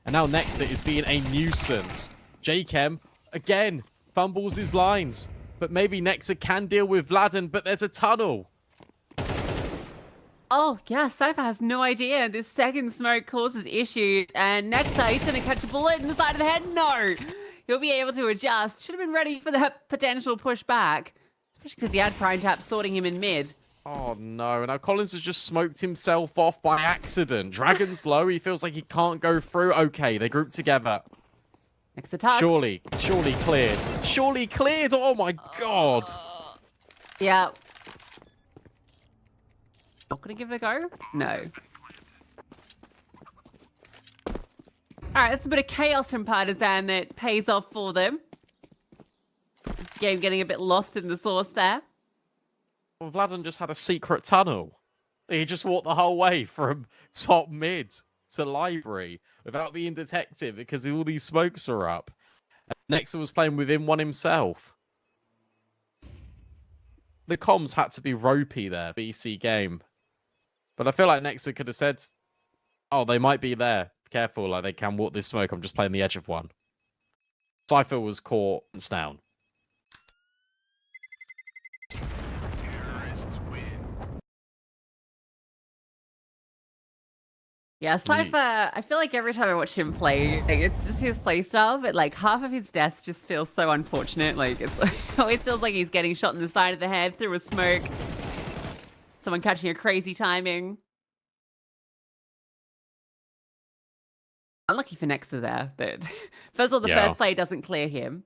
And now Nexa is being a nuisance. J-Chem, again, fumbles his lines. But maybe Nexa can deal with Vladen, but there's a tunnel. Oh, yeah, Cypher has no idea. This second smoke causes issues. And Nexa, he's going to catch a bullet in the side of the head. No. He'll be able to adjust. Should have been ready for that potential pushback. Especially because he had Prime Tap sorting him in mid. Oh, no. Now Collins has just smoked himself off by accident. Dragon's low. He feels like he can't go through. Okay, they group together. Next attack. Surely cleared. Surely cleared. Oh, my God. Yeah. Not going to give it a go? No. All right, that's a bit of chaos from Partizan that pays off for them. This game getting a bit lost in the sauce there. Well, Vladen just had a secret tunnel. He just walked the whole way from top mid to Library without being detected because all these smokes are up. And Nexa was playing within one himself. The comms had to be ropey there, BC Game. But I feel like Nexa could have said, oh, they might be there. Careful, like they can walk this smoke. I'm just playing the edge of one. Cypher was caught and down. Yeah, Cypher, I feel like every time I watch him play, like, it's just his playstyle, but like half of his deaths just feel so unfortunate. Like it always feels like he's getting shot in the side of the head through a smoke. Someone catching a crazy timing. Unlucky for Nexa there. But first of all, the first play doesn't clear him,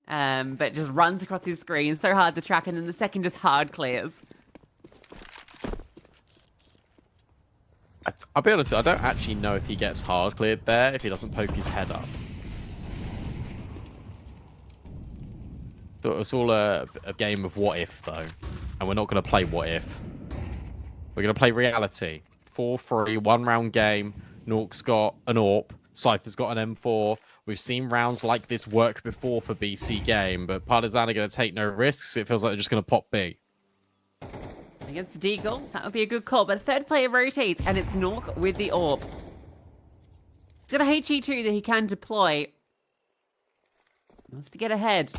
but just runs across his screen. So hard to track, and then the second just hard clears. I'll be honest, I don't actually know if he gets hard cleared there, if he doesn't poke his head up. So it's all a game of what if, though. And we're not going to play what if. We're going to play reality. 4-3, 1-round game. Nork's got an AWP. Cypher's got an M4. We've seen rounds like this work before for BC Game, but Partizan are going to take no risks. It feels like they're just going to pop B. Against the Deagle, that would be a good call. But third player rotates, and it's Nork with the AWP. He's got a HE2 that he can deploy. He wants to get ahead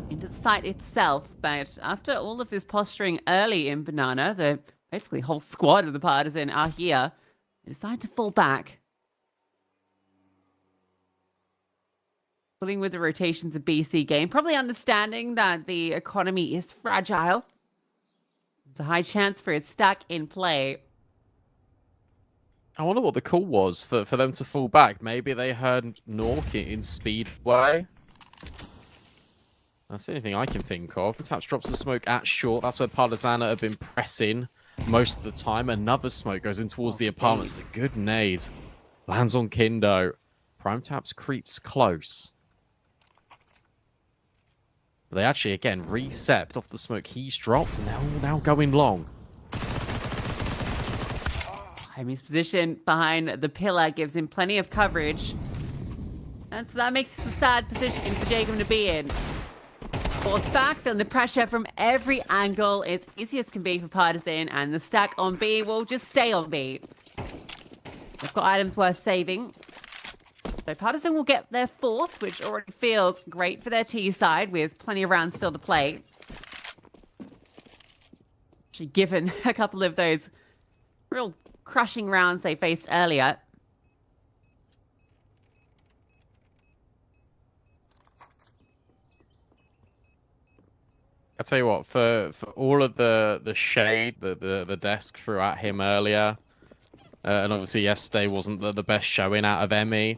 into the site itself, but after all of this posturing early in Banana, the basically whole squad of the Partizan are here. They decide to fall back. Pulling with the rotations of BC Game, probably understanding that the economy is fragile. It's a high chance for a stack in play. I wonder what the call was for them to fall back. Maybe they heard Nork in Speedway. That's the only thing I can think of. Taps drops the smoke at short. That's where Partizan have been pressing most of the time. Another smoke goes in towards the apartments. A good nade. Lands on Kindo. Prime Taps creeps close. But they actually, again, reset off the smoke he's dropped, and they're all now going long. His position behind the pillar gives him plenty of coverage. And so that makes it a sad position for Jacob to be in. Force back, feeling the pressure from every angle. It's easy as can be for Partizan, and the stack on B will just stay on B. They've got items worth saving. So Partizan will get their 4th, which already feels great for their T side, with plenty of rounds still to play. Actually, given a couple of those real crushing rounds they faced earlier. I tell you what, for all of the shade the desk threw at him earlier, and obviously yesterday wasn't the best showing out of Emmy,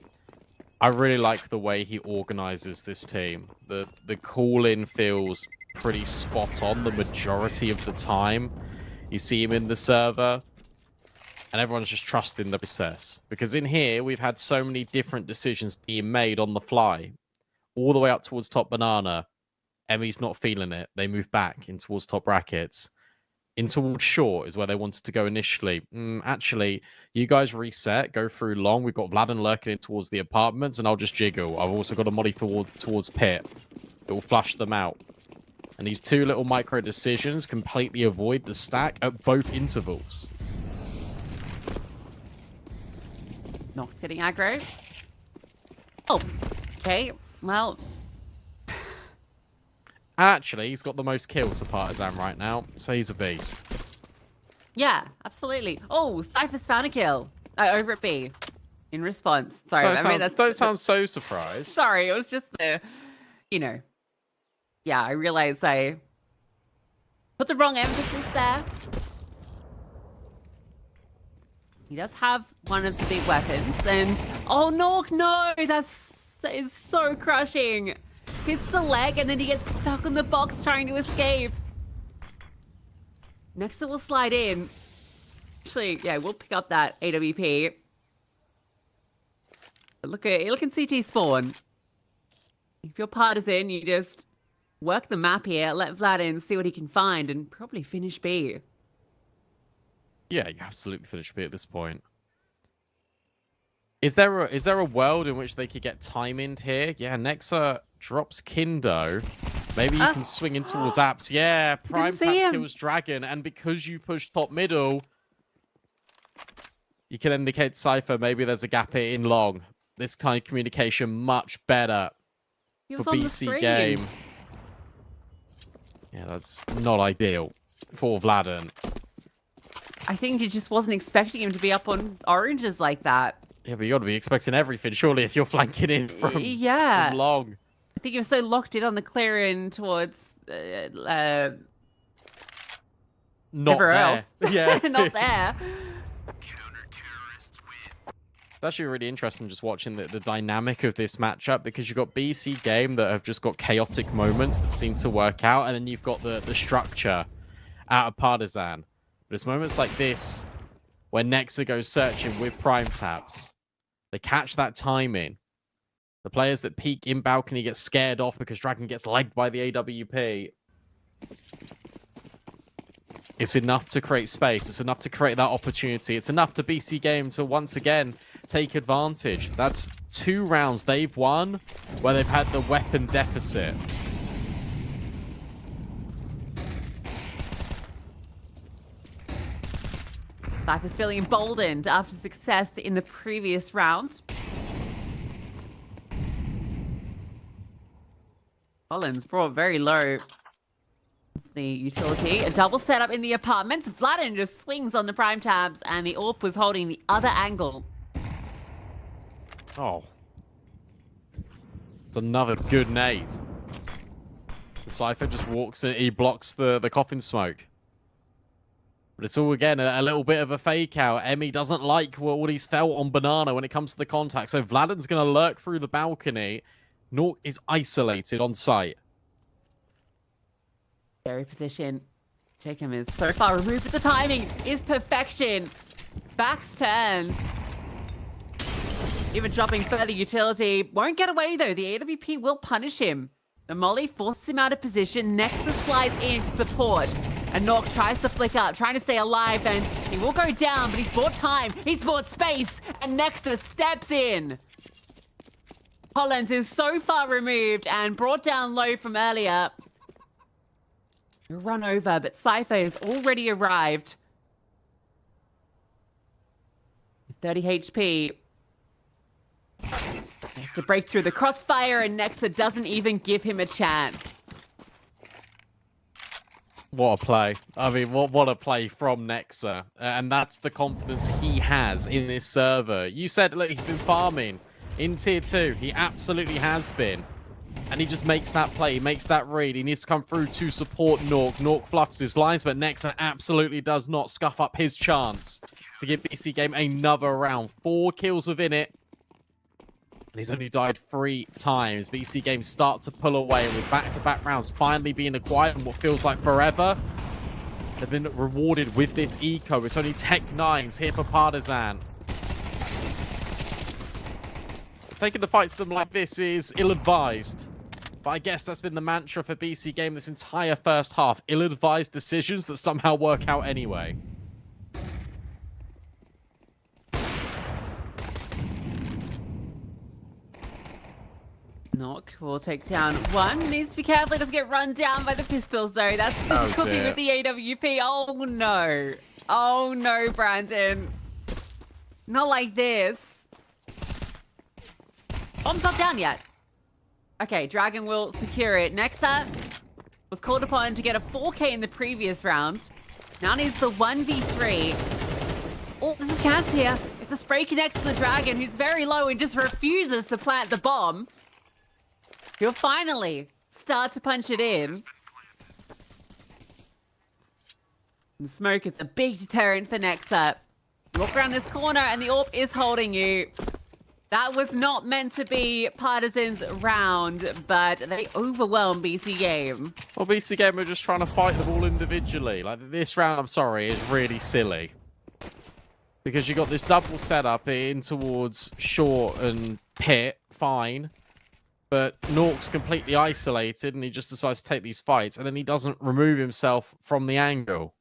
I really like the way he organizes this team. The call-in feels pretty spot on the majority of the time. You see him in the server, and everyone's just trusting the process. Because in here, we've had so many different decisions being made on the fly. All the way up towards top banana. Emmy's not feeling it. They move back in towards top brackets. In towards short is where they wanted to go initially. Actually, you guys reset, go through long. We've got Vladen lurking in towards the apartments, and I'll just jiggle. I've also got a molly towards pit. It will flush them out. And these 2 little micro decisions completely avoid the stack at both intervals. Nox getting aggro. Oh, okay. Well, actually, he's got the most kills for Partizan right now, so he's a beast. yeah, absolutely. Oh, Cypher's found a kill over at B in response. Sorry, Don't sound so surprised. Sorry, it was just the, yeah, I realized I put the wrong emphasis there. He does have one of the big weapons, and oh no, that is so crushing. Hits the leg, and then he gets stuck on the box trying to escape. Nexa will slide in. Actually, yeah, we'll pick up that AWP. But look in CT spawn. If you're Partizan, you just work the map here, let Vlad in, see what he can find, and probably finish B. Yeah, you absolutely finish B at this point. Is there a world in which they could get time in here? Yeah, Nexa drops Kindo. Maybe you can swing in towards apps. Yeah, Prime Taps kills Dragon, and because you push top middle, you can indicate Cypher maybe there's a gap here in long. This kind of communication much better for BC.Game. Yeah, that's not ideal for Vladen. I think he just wasn't expecting him to be up on oranges like that. Yeah, but you got to be expecting everything, surely, if you're flanking in from long. I think you're so locked in on the clear in towards not everywhere there. else. Yeah, not there. It's actually really interesting just watching the dynamic of this matchup, because you've got BC.Game that have just got chaotic moments that seem to work out, and then you've got the structure out of Partizan. But it's moments like this where Nexa goes searching with Prime Taps. They catch that timing. The players that peek in balcony get scared off because Dragon gets legged by the AWP. It's enough to create space. It's enough to create that opportunity. It's enough to BC.Game to once again take advantage. That's 2 rounds they've won where they've had the weapon deficit. Life is feeling emboldened after success in the previous round. Collins brought very low the utility. A double setup in the apartments. Vladen just swings on the Prime Tabs, and the AWP was holding the other angle. Oh. It's another good nade. The Cypher just walks in, he blocks the coffin smoke. But it's all, again, a little bit of a fake out. Emmy doesn't like what he's felt on Banana when it comes to the contact. So Vladen's going to lurk through the balcony. Nork is isolated on site. Very position. Jacob is so far removed, but the timing is perfection. Backs turned. Even dropping further utility. Won't get away, though. The AWP will punish him. The molly forces him out of position. Nexus slides in to support. And Nork tries to flick up, trying to stay alive, and he will go down, but he's bought time, he's bought space, and Nexus steps in. Collins is so far removed and brought down low from earlier. Run over, but Cypher has already arrived. 30 HP. Has to break through the crossfire, and Nexa doesn't even give him a chance. What a play. I mean, what a play from Nexa. And that's the confidence he has in this server. You said, look, he's been farming in Tier 2. He absolutely has been. And he just makes that play. He makes that read. He needs to come through to support Nork. Nork fluffs his lines, but Nexa absolutely does not scuff up his chance to give BC.Game another round. 4 kills within it. And he's only died 3 times. BC.Game start to pull away with back-to-back rounds finally being acquired in what feels like forever. They've been rewarded with this eco. It's only Tech 9s here for Partizan. Taking the fight to them like this is ill-advised. But I guess that's been the mantra for BC.Game this entire first half. Ill-advised decisions that somehow work out anyway. Nock will take down one. Needs to be careful. He doesn't get run down by the pistols, though. That's the difficulty with the AWP. Oh, no. Oh, no, Brandon. Not like this. Bomb's not down yet. Okay, Dragon will secure it. Nexa was called upon to get a 4K in the previous round. Now needs the 1v3. Oh, there's a chance here. If the spray connects to the Dragon, who's very low and just refuses to plant the bomb, he'll finally start to punch it in. The smoke is a big deterrent for Nexa. You walk around this corner and the AWP is holding you. That was not meant to be Partizan's round, but they overwhelm BC.Game. Well, BC.Game are just trying to fight them all individually. Like, this round, I'm sorry, is really silly. Because you got this double setup in towards Short and Pit, fine. But Nork's completely isolated and he just decides to take these fights. And then he doesn't remove himself from the angle.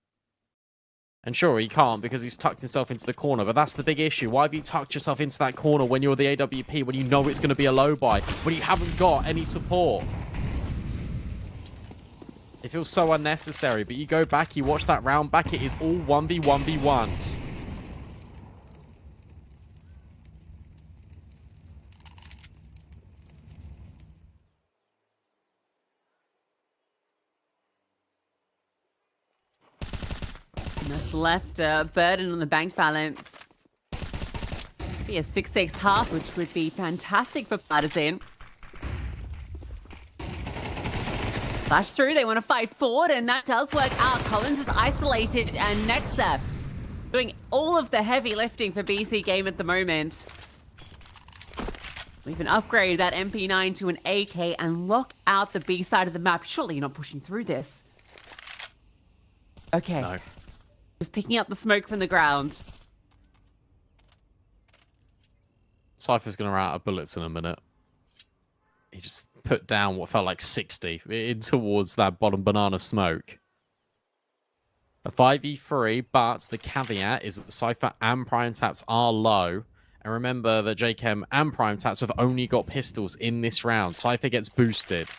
And sure, he can't because he's tucked himself into the corner. But that's the big issue. Why have you tucked yourself into that corner when you're the AWP, when you know it's going to be a low buy, when you haven't got any support? It feels so unnecessary. But you go back, you watch that round back, it is all 1v1v1s. And that's left a burden on the bank balance. Be a 6-6 half, which would be fantastic for Partizan. Flash through, they want to fight forward, and that does work out. Collins is isolated, and Nexa doing all of the heavy lifting for BC.Game at the moment. We even upgrade that MP9 to an AK and lock out the B side of the map. Surely you're not pushing through this. Okay. No. Just picking up the smoke from the ground. Cypher's going to run out of bullets in a minute. He just put down what felt like 60 in towards that bottom banana smoke. A 5v3, but the caveat is that the Cypher and Prime Taps are low. And remember that JChem and Prime Taps have only got pistols in this round. Cypher gets boosted.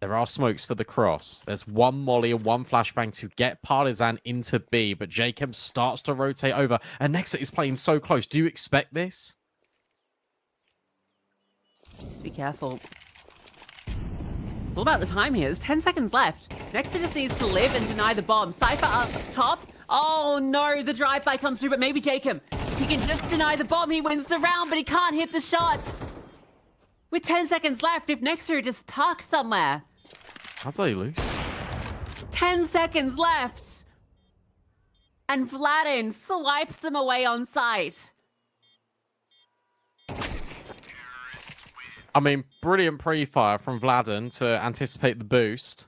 There are smokes for the cross. There's one molly and one flashbang to get Partizan into B, but JChem starts to rotate over. And Nexa is playing so close. Do you expect this? Just be careful. All about the time here. There's 10 seconds left. Nexa just needs to live and deny the bomb. Cypher up top. Oh no, the drive-by comes through, but maybe JChem. He can just deny the bomb. He wins the round, but he can't hit the shot. With 10 seconds left, if Nexa just tucked somewhere. How's he lose? 10 seconds left. And Vladin swipes them away on sight. I mean, brilliant pre-fire from Vladin to anticipate the boost.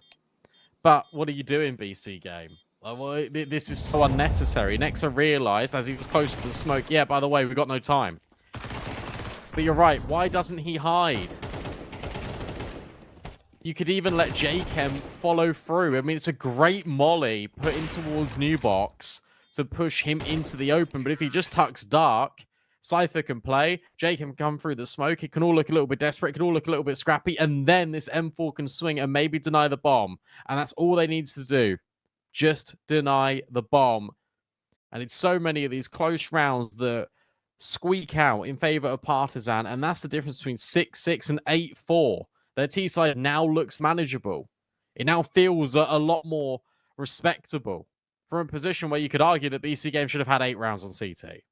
But what are you doing, BC.Game? Well, this is so unnecessary. Nexa realized as he was close to the smoke, yeah, by the way, we've got no time. But you're right, why doesn't he hide? You could even let JChem follow through. I mean, it's a great molly put in towards New Box to push him into the open. But if he just tucks dark, Cypher can play, Jake can come through the smoke, it can all look a little bit desperate, it can all look a little bit scrappy, and then this M4 can swing and maybe deny the bomb. And that's all they need to do. Just deny the bomb. And it's so many of these close rounds that squeak out in favor of Partizan, and that's the difference between 6-6 and 8-4. Their T side now looks manageable. It now feels a lot more respectable from a position where you could argue that BC.Game should have had 8 rounds on CT.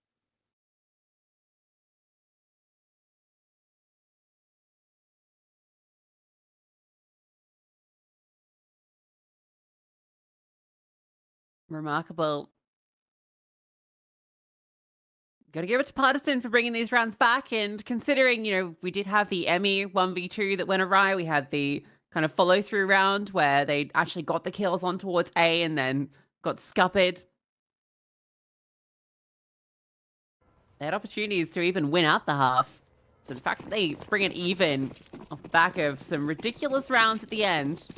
Remarkable. Got to give it to Partizan for bringing these rounds back, and considering, we did have the Emmy 1v2 that went awry. We had the kind of follow-through round where they actually got the kills on towards A and then got scuppered. They had opportunities to even win out the half. So the fact that they bring it even off the back of some ridiculous rounds at the end.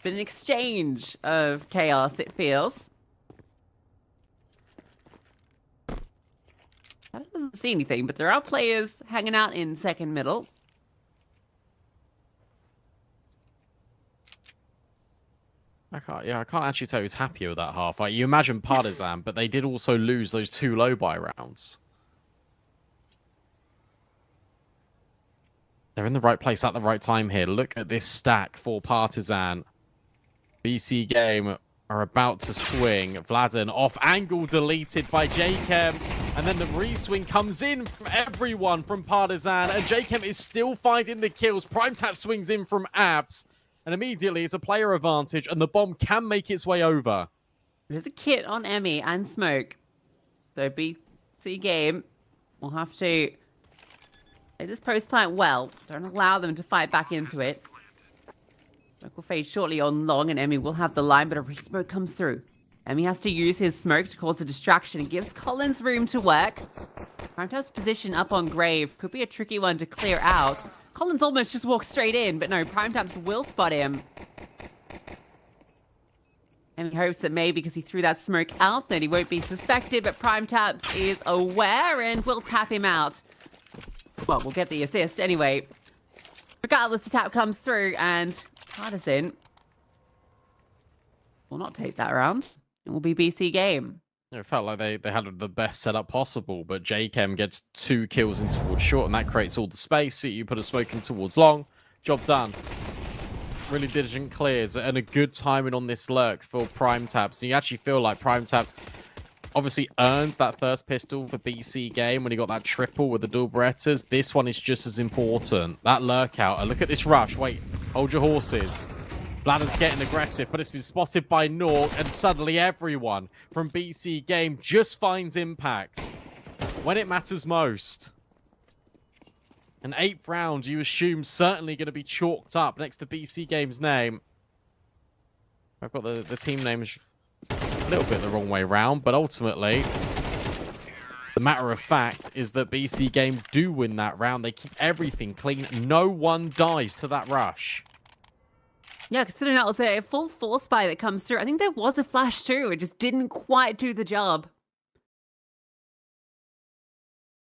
Been an exchange of chaos, it feels. I don't see anything, but there are players hanging out in second middle. I can't actually tell who's happier with that half. Like, you imagine Partizan, but they did also lose those 2 low-buy rounds. They're in the right place at the right time here. Look at this stack for Partizan. BC.Game are about to swing. Vladden off angle, deleted by J-Chem. And then the re-swing comes in from everyone from Partizan. And J-Chem is still finding the kills. PrimeTap swings in from Abs. And immediately it's a player advantage. And the bomb can make its way over. There's a kit on Emmy and Smoke. So BC.Game will have to play this post plant well. Don't allow them to fight back into it. Smoke will fade shortly on long, and Emmy will have the line, but a re-smoke comes through. Emmy has to use his smoke to cause a distraction and gives Collins room to work. PrimeTap's position up on Grave could be a tricky one to clear out. Collins almost just walks straight in, but no, PrimeTap's will spot him. Emmy hopes that maybe because he threw that smoke out, that he won't be suspected, but PrimeTap is aware and will tap him out. Well, we'll get the assist anyway. Regardless, the tap comes through, and Partizan will not take that round. It will be BC.Game. It felt like they had the best setup possible, but J-Chem gets 2 kills in towards short, and that creates all the space. So you put a smoke in towards long. Job done. Really diligent clears, and a good timing on this lurk for PrimeTap. So you actually feel like PrimeTap obviously earns that first pistol for BC.Game when he got that triple with the dual Berettas. This one is just as important. That lurk out. And look at this rush. Wait, hold your horses. Vladden's getting aggressive, but it's been spotted by Nork, and suddenly everyone from BC.Game just finds impact when it matters most. An 8th round, you assume, certainly going to be chalked up next to BC.Game's name. I've got the team names a little bit the wrong way around, but ultimately, the matter of fact is that BC.Game do win that round. They keep everything clean. No one dies to that rush. Yeah, considering that was a full force buy that comes through. I think there was a flash too. It just didn't quite do the job.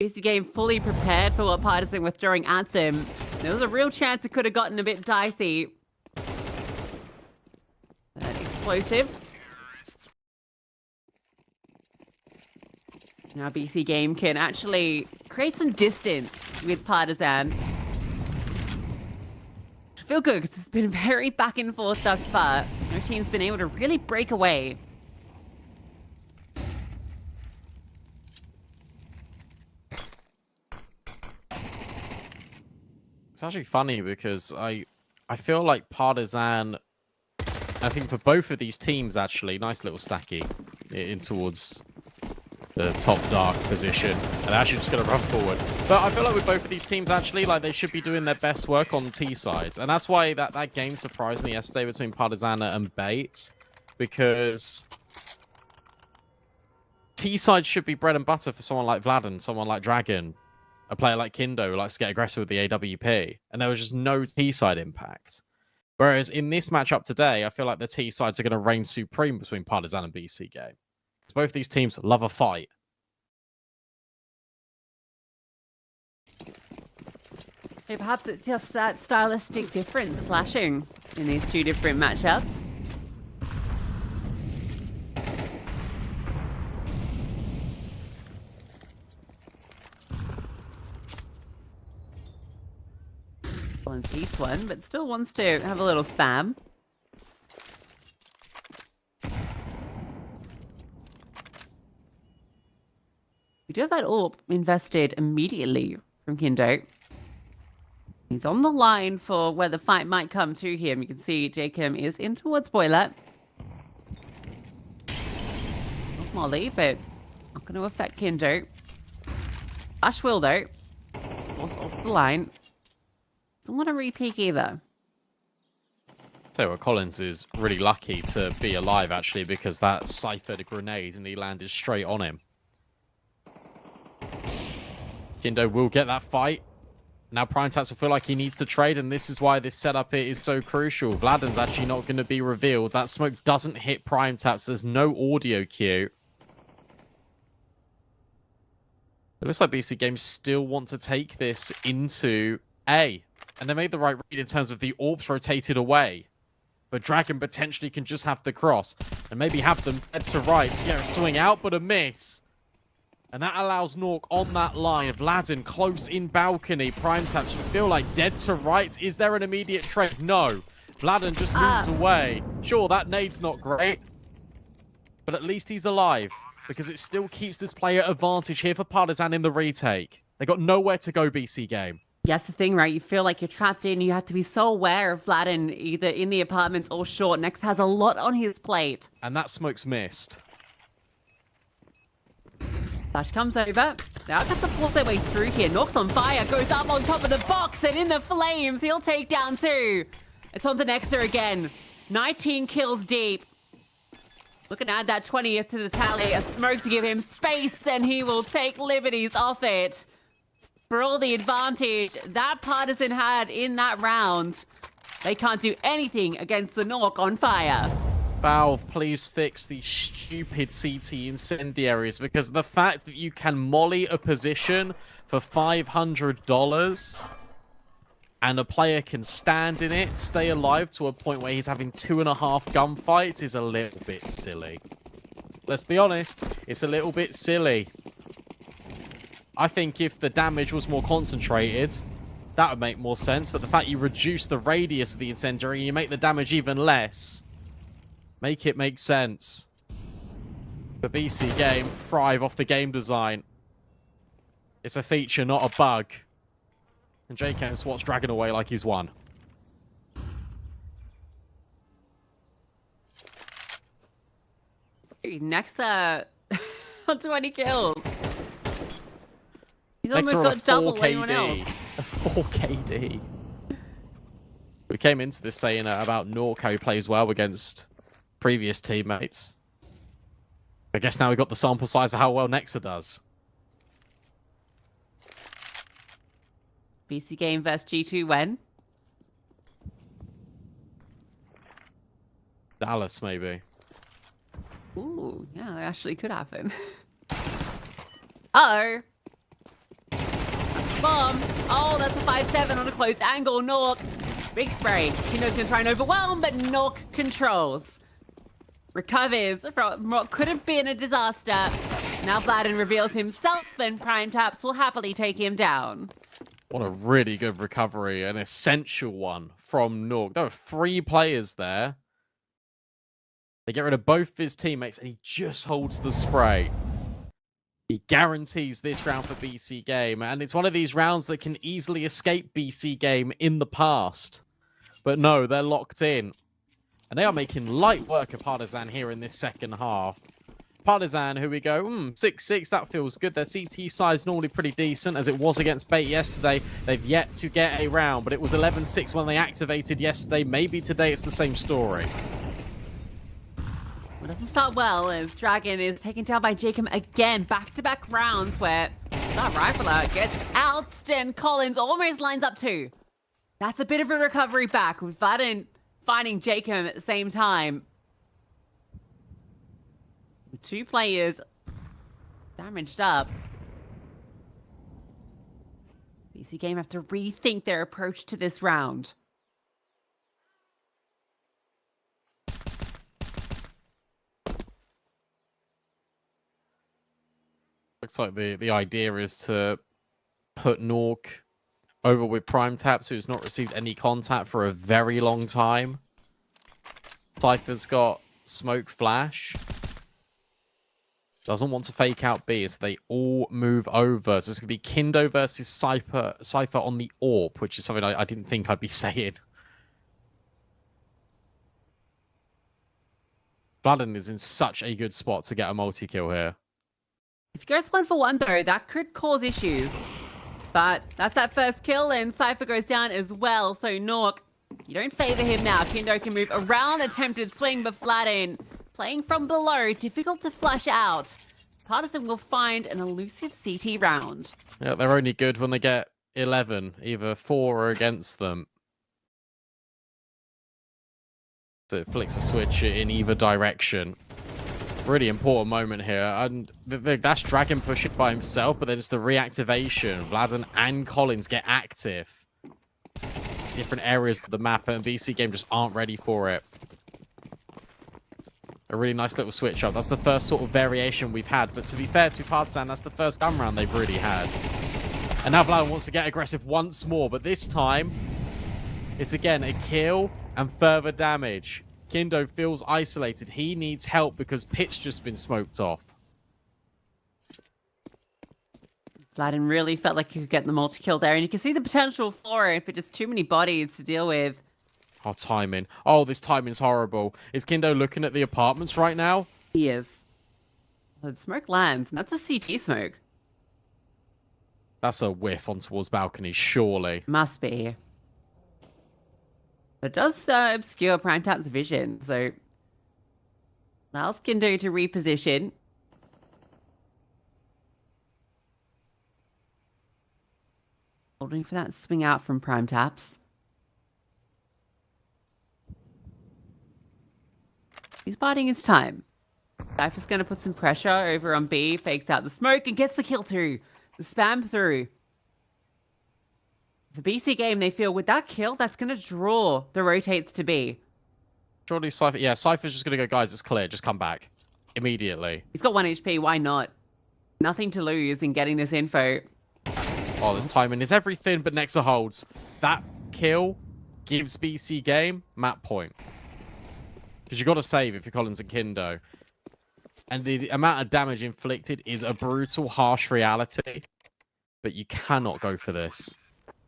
BC.Game fully prepared for what Partizan were throwing at them. There was a real chance it could have gotten a bit dicey. Explosive. Now BC.Game can actually create some distance with Partizan. Feel good because it's been very back and forth thus far. No team's been able to really break away. It's actually funny because I feel like Partizan, I think for both of these teams actually, nice little stacky in towards the top dark position, and actually just going to run forward. But I feel like with both of these teams, actually, like they should be doing their best work on T sides, and that's why that game surprised me yesterday between Partizan and Bait, because T side should be bread and butter for someone like Vladden, someone like Dragon, a player like Kindo who likes to get aggressive with the AWP, and there was just no T side impact. Whereas in this matchup today, I feel like the T sides are going to reign supreme between Partizan and BC.Game. both these teams love a fight. Hey, perhaps it's just that stylistic difference clashing in these two different matchups. Eats one, but still wants to have a little spam. We do have that AWP invested immediately from Kindo. He's on the line for where the fight might come to him. You can see Jacob is in towards Boiler. Not Molly, but not going to affect Kindo. Ash will, though. Force off the line. Don't want to re-peek either. Tell you what, Collins is really lucky to be alive, actually, because that ciphered a grenade and he landed straight on him. Kindo will get that fight. Now Primetaps will feel like he needs to trade, and this is why this setup here is so crucial. Vladden's actually not going to be revealed. That smoke doesn't hit Primetaps. There's no audio cue. It looks like BC.Game still want to take this into A. And they made the right read in terms of the AWPs rotated away. But Dragon potentially can just have the cross. And maybe have them head to right. Yeah, a swing out, but a miss. And that allows Nork on that line. Vladden close in balcony. Primetaps feel like dead to right. Is there an immediate trade? No. Vladden just moves away. Sure, that nade's not great. But at least he's alive. Because it still keeps this player advantage here for Partizan in the retake. They got nowhere to go, BC.Game. That's the thing, right? You feel like you're trapped in. You have to be so aware of Vladden either in the apartments or short. Next has a lot on his plate. And that smoke's missed. Flash comes over. Now have to force their way through here. Nork's on fire. Goes up on top of the box and in the flames. He'll take down 2. It's on to Nexter again. 19 kills deep. Looking to add that 20th to the tally. A smoke to give him space and he will take liberties off it. For all the advantage that Partizan had in that round, they can't do anything against the Nork on fire. Valve, please fix these stupid CT incendiaries, because the fact that you can molly a position for $500 and a player can stand in it, stay alive to a point where he's having 2.5 gunfights is a little bit silly. Let's be honest, it's a little bit silly. I think if the damage was more concentrated, that would make more sense. But the fact you reduce the radius of the incendiary and you make the damage even less, make it make sense. But BC.Game thrive off the game design. It's a feature, not a bug. And JK swats Dragon away like he's won. Next, 20 kills. He's Next almost got double 4 anyone else. A 4 KD. We came into this saying about Nork, how he plays well against previous teammates. I guess now we've got the sample size for how well Nexa does. BC.Game vs G2 when? Dallas, maybe. Ooh, yeah, that actually could happen. Uh-oh. Bomb. Oh, that's a 5-7 on a close angle. Nork. Big spray. Kindo's gonna try and overwhelm, but Nork controls. Recovers from what could have been a disaster. Now Vladden reveals himself, and Primetaps will happily take him down. What a really good recovery. An essential one from Nork. There were 3 players there. They get rid of both his teammates, and he just holds the spray. He guarantees this round for BC.Game, and it's one of these rounds that can easily escape BC.Game in the past. But no, they're locked in. And they are making light work of Partizan here in this second half. Partizan, who we go, 6-6, that feels good. Their CT size normally pretty decent, as it was against Bait yesterday. They've yet to get a round, but it was 11-6 when they activated yesterday. Maybe today it's the same story. Well, doesn't start well as Dragon is taken down by Jacob again. Back-to-back rounds where that rifler gets out and Collins almost lines up too. That's a bit of a recovery back with Vladden finding Jacob at the same time. 2 players damaged up. BC.Game have to rethink their approach to this round. Looks like the idea is to put Nork over with Prime Taps, who's not received any contact for a very long time. Cypher's got Smoke Flash. Doesn't want to fake out B, so they all move over. So it's going to be Kindo versus Cypher on the AWP, which is something I didn't think I'd be saying. Vladden is in such a good spot to get a multi-kill here. If he goes 1 for 1, though, that could cause issues. But that's that first kill, and Cypher goes down as well. So Nork, you don't favor him now. Kindo can move around, attempted swing, but Vladden playing from below, difficult to flush out. Partizan will find an elusive CT round. Yeah, they're only good when they get 11, either 4 or against them. So it flicks a switch in either direction. Really important moment here. And that's Dragon pushing by himself, but then it's the reactivation. Vladden and Collins get active. Different areas of the map, and BC.Game just aren't ready for it. A really nice little switch up. That's the first sort of variation we've had. But to be fair to Partizan, that's the first gun round they've really had. And now Vladden wants to get aggressive once more, but this time it's again a kill and further damage. Kindo feels isolated. He needs help because Pit's just been smoked off. Vladden really felt like he could get the multi-kill there, and you can see the potential for it, but just too many bodies to deal with. Oh, timing. Oh, this timing's horrible. Is Kindo looking at the apartments right now? He is. The smoke lands, and that's a CT smoke. That's a whiff on towards balcony, surely. Must be. It does obscure Prime Tap's vision, so allows Kindo to reposition. Holding for that swing out from Prime Taps. He's biding his time. Cypher's going to put some pressure over on B, fakes out the smoke, and gets the kill too. The spam through. For BC.Game, they feel with that kill, that's going to draw the rotates to B. Surely Cypher... Yeah, Cypher's just going to go, guys, it's clear. Just come back. Immediately. He's got 1 HP. Why not? Nothing to lose in getting this info. Oh, this timing is everything, but Nexa holds. That kill gives BC.Game map point. Because you got to save if you're Collins and Kindo. And the amount of damage inflicted is a brutal, harsh reality. But you cannot go for this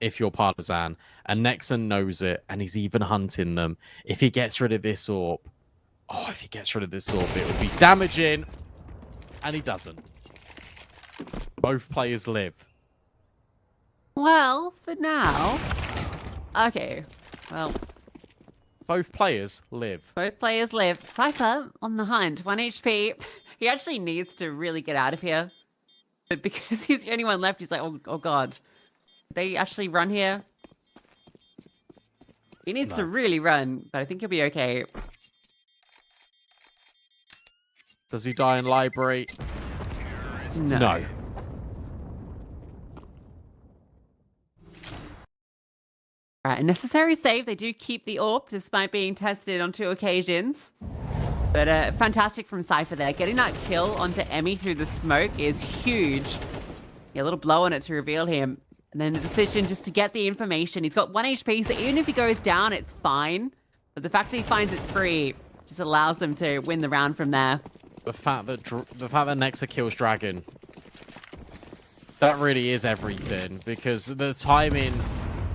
if you're Partizan. And Nexa knows it, and he's even hunting them. If he gets rid of this AWP... Oh, if he gets rid of this AWP, it would be damaging. And he doesn't. Both players live. Well, for now... Okay, well... Both players live. Both players live. Cypher on the hunt, 1 HP. He actually needs to really get out of here. But because he's the only one left, he's like, oh god. They actually run here? He needs to really run, but I think he'll be okay. Does he die in library? No. Right, a necessary save. They do keep the AWP despite being tested on 2 occasions. But fantastic from Cypher there. Getting that kill onto Emmy through the smoke is huge. Yeah, a little blow on it to reveal him. And then the decision just to get the information. He's got 1 HP, so even if he goes down, it's fine. But the fact that he finds it free just allows them to win the round from there. The fact that Nexa kills Dragon, that really is everything. Because the timing...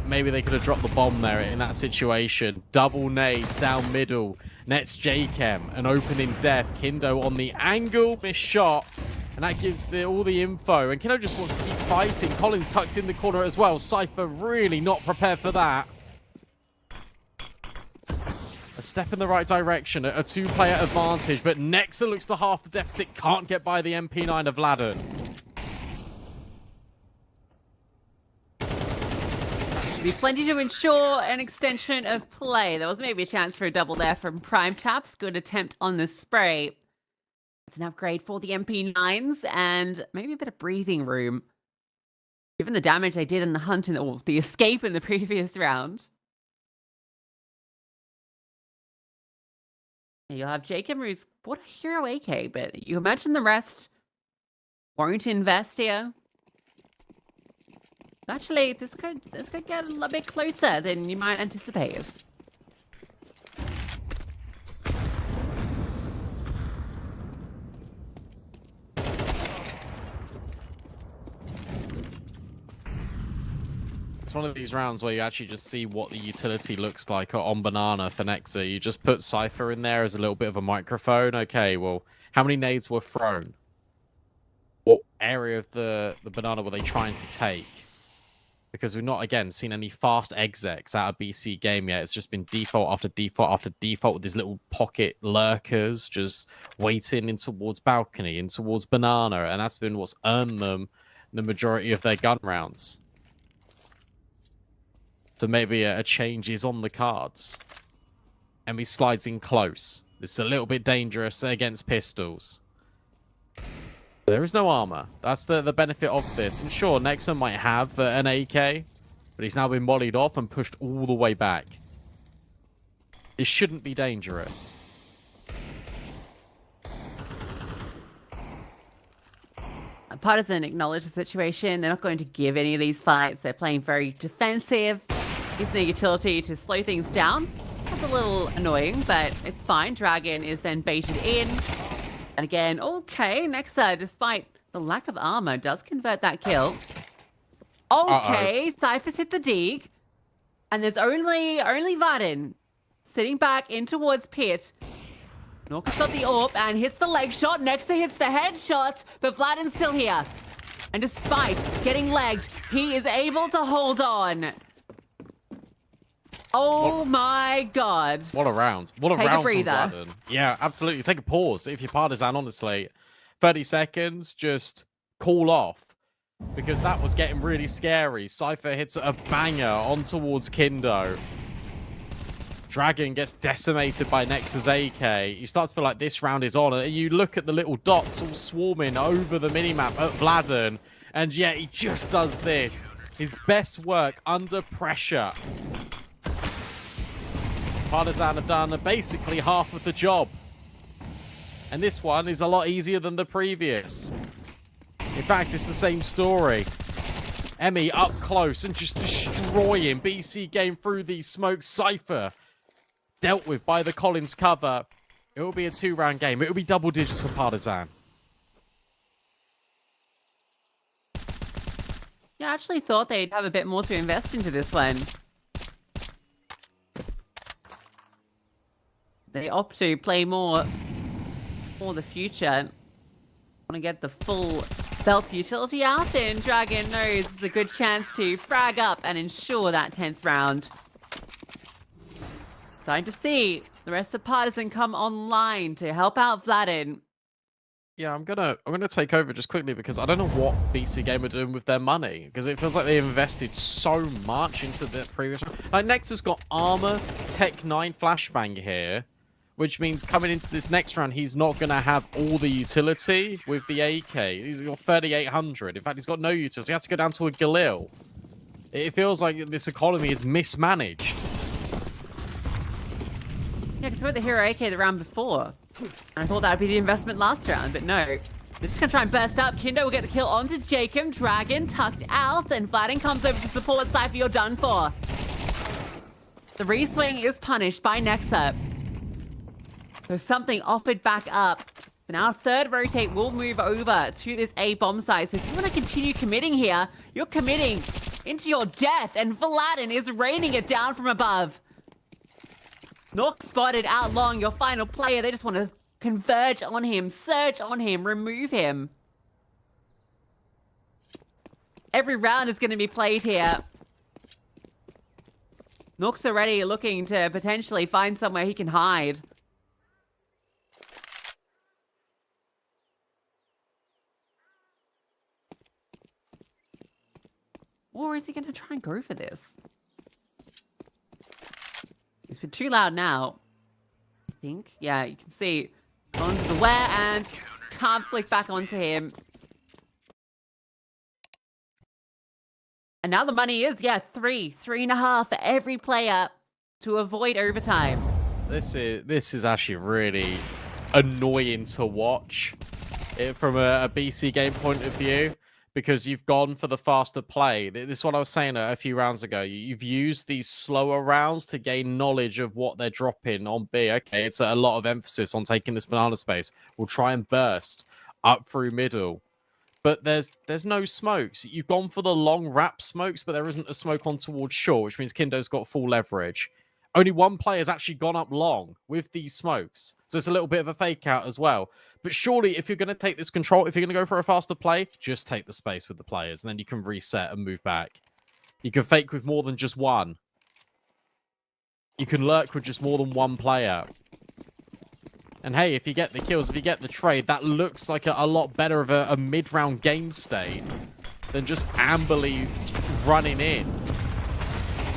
Maybe they could have dropped the bomb there in that situation. Double nades down middle. Nets J-Chem. An opening death. Kindo on the angle. Missed shot. And that gives all the info. And Kindo just wants to keep fighting. Collins tucked in the corner as well. Cypher really not prepared for that. A step in the right direction. A 2-player advantage. But Nexa looks to half the deficit. Can't get by the MP9 of Vladden. Be plenty to ensure an extension of play. There was maybe a chance for a double there from Prime Taps. Good attempt on the spray. It's an upgrade for the MP9s and maybe a bit of breathing room. Given the damage they did in the hunt or the escape in the previous round. You'll have Jacob who's bought a hero AK, but you imagine the rest won't invest here. Actually, this could get a little bit closer than you might anticipate. One of these rounds where you actually just see what the utility looks like on Banana for Nexa. You just put Cypher in there as a little bit of a microphone. Okay, well, how many nades were thrown? What area of the Banana were they trying to take? Because we've not, again, seen any fast execs out of BC.Game yet. It's just been default after default after default with these little pocket lurkers just waiting in towards balcony, in towards Banana. And that's been what's earned them the majority of their gun rounds. So maybe a change is on the cards. And he slides in close. This is a little bit dangerous against pistols. There is no armor. That's the benefit of this. And sure, Nexa might have an AK, but he's now been mollied off and pushed all the way back. It shouldn't be dangerous. Partizan acknowledge the situation. They're not going to give any of these fights. They're playing very defensive. Using the utility to slow things down. That's a little annoying, but it's fine. Dragon is then baited in. And again, okay, Nexa, despite the lack of armor, does convert that kill. Okay, Cypher's hit the dig. And there's only Varden sitting back in towards Pit. Norka's got the AWP and hits the leg shot. Nexa hits the headshots, but Vladden's still here. And despite getting legged, he is able to hold on. Oh my god. What a round. What a Take round a breather. from Vladden. Yeah, absolutely. Take a pause. If you're Partizan, honestly, 30 seconds, just cool off. Because that was getting really scary. Cypher hits a banger on towards Kindo. Dragon gets decimated by Nexa's AK. You start to feel like this round is on. And you look at the little dots all swarming over the minimap at Vladden. And yet he just does this. His best work under pressure. Partizan have done basically half of the job. And this one is a lot easier than the previous. In fact, it's the same story. Emmy up close and just destroying BC.Game through these smokes. Cypher dealt with by the Collins cover. It will be a 2-round game. It will be double digits for Partizan. Yeah, I actually thought they'd have a bit more to invest into this one. They opt to play more for the future. Want to get the full belt utility out, and Dragon knows it's a good chance to frag up and ensure that 10th round. Time to see the rest of Partizan come online to help out Vladden. Yeah, I'm gonna take over just quickly because I don't know what BC.Game are doing with their money, because it feels like they invested so much into the previous round. Like, Nexa's got armor, Tech 9 flashbang here, which means coming into this next round, he's not gonna have all the utility with the AK. He's got 3,800. In fact, he's got no utility. He has to go down to a Galil. It feels like this economy is mismanaged. Yeah, because we had the hero AK the round before. And I thought that would be the investment last round, but no. They're just going to try and burst up. Kindo will get the kill onto Jacob. Dragon tucked out, and Vladden comes over to support Cypher. You're done for. The reswing is punished by Nexa. There's something offered back up. But now third rotate will move over to this A bomb site. So if you want to continue committing here, you're committing into your death, and Vladden is raining it down from above. Nork spotted out long, your final player. They just want to converge on him, surge on him, remove him. Every round is going to be played here. Nook's already looking to potentially find somewhere he can hide. Or is he going to try and go for this? It's been too loud now, I think. Yeah, you can see Collins is aware, and can't flick back onto him. And now the money is, yeah, 3.5 for every player to avoid overtime. This is actually really annoying to watch from a BC game point of view, because you've gone for the faster play. This is what I was saying a few rounds ago. You've used these slower rounds to gain knowledge of what they're dropping on B. Okay, it's a lot of emphasis on taking this banana space. We'll try and burst up through middle. But there's no smokes. You've gone for the long wrap smokes, but there isn't a smoke on towards short, which means Kindo's got full leverage. Only one player's actually gone up long with these smokes. So it's a little bit of a fake out as well. But surely, if you're going to take this control, if you're going to go for a faster play, just take the space with the players, and then you can reset and move back. You can fake with more than just one. You can lurk with just more than one player. And hey, if you get the kills, if you get the trade, that looks like a lot better of a mid-round game state than just amberly running in.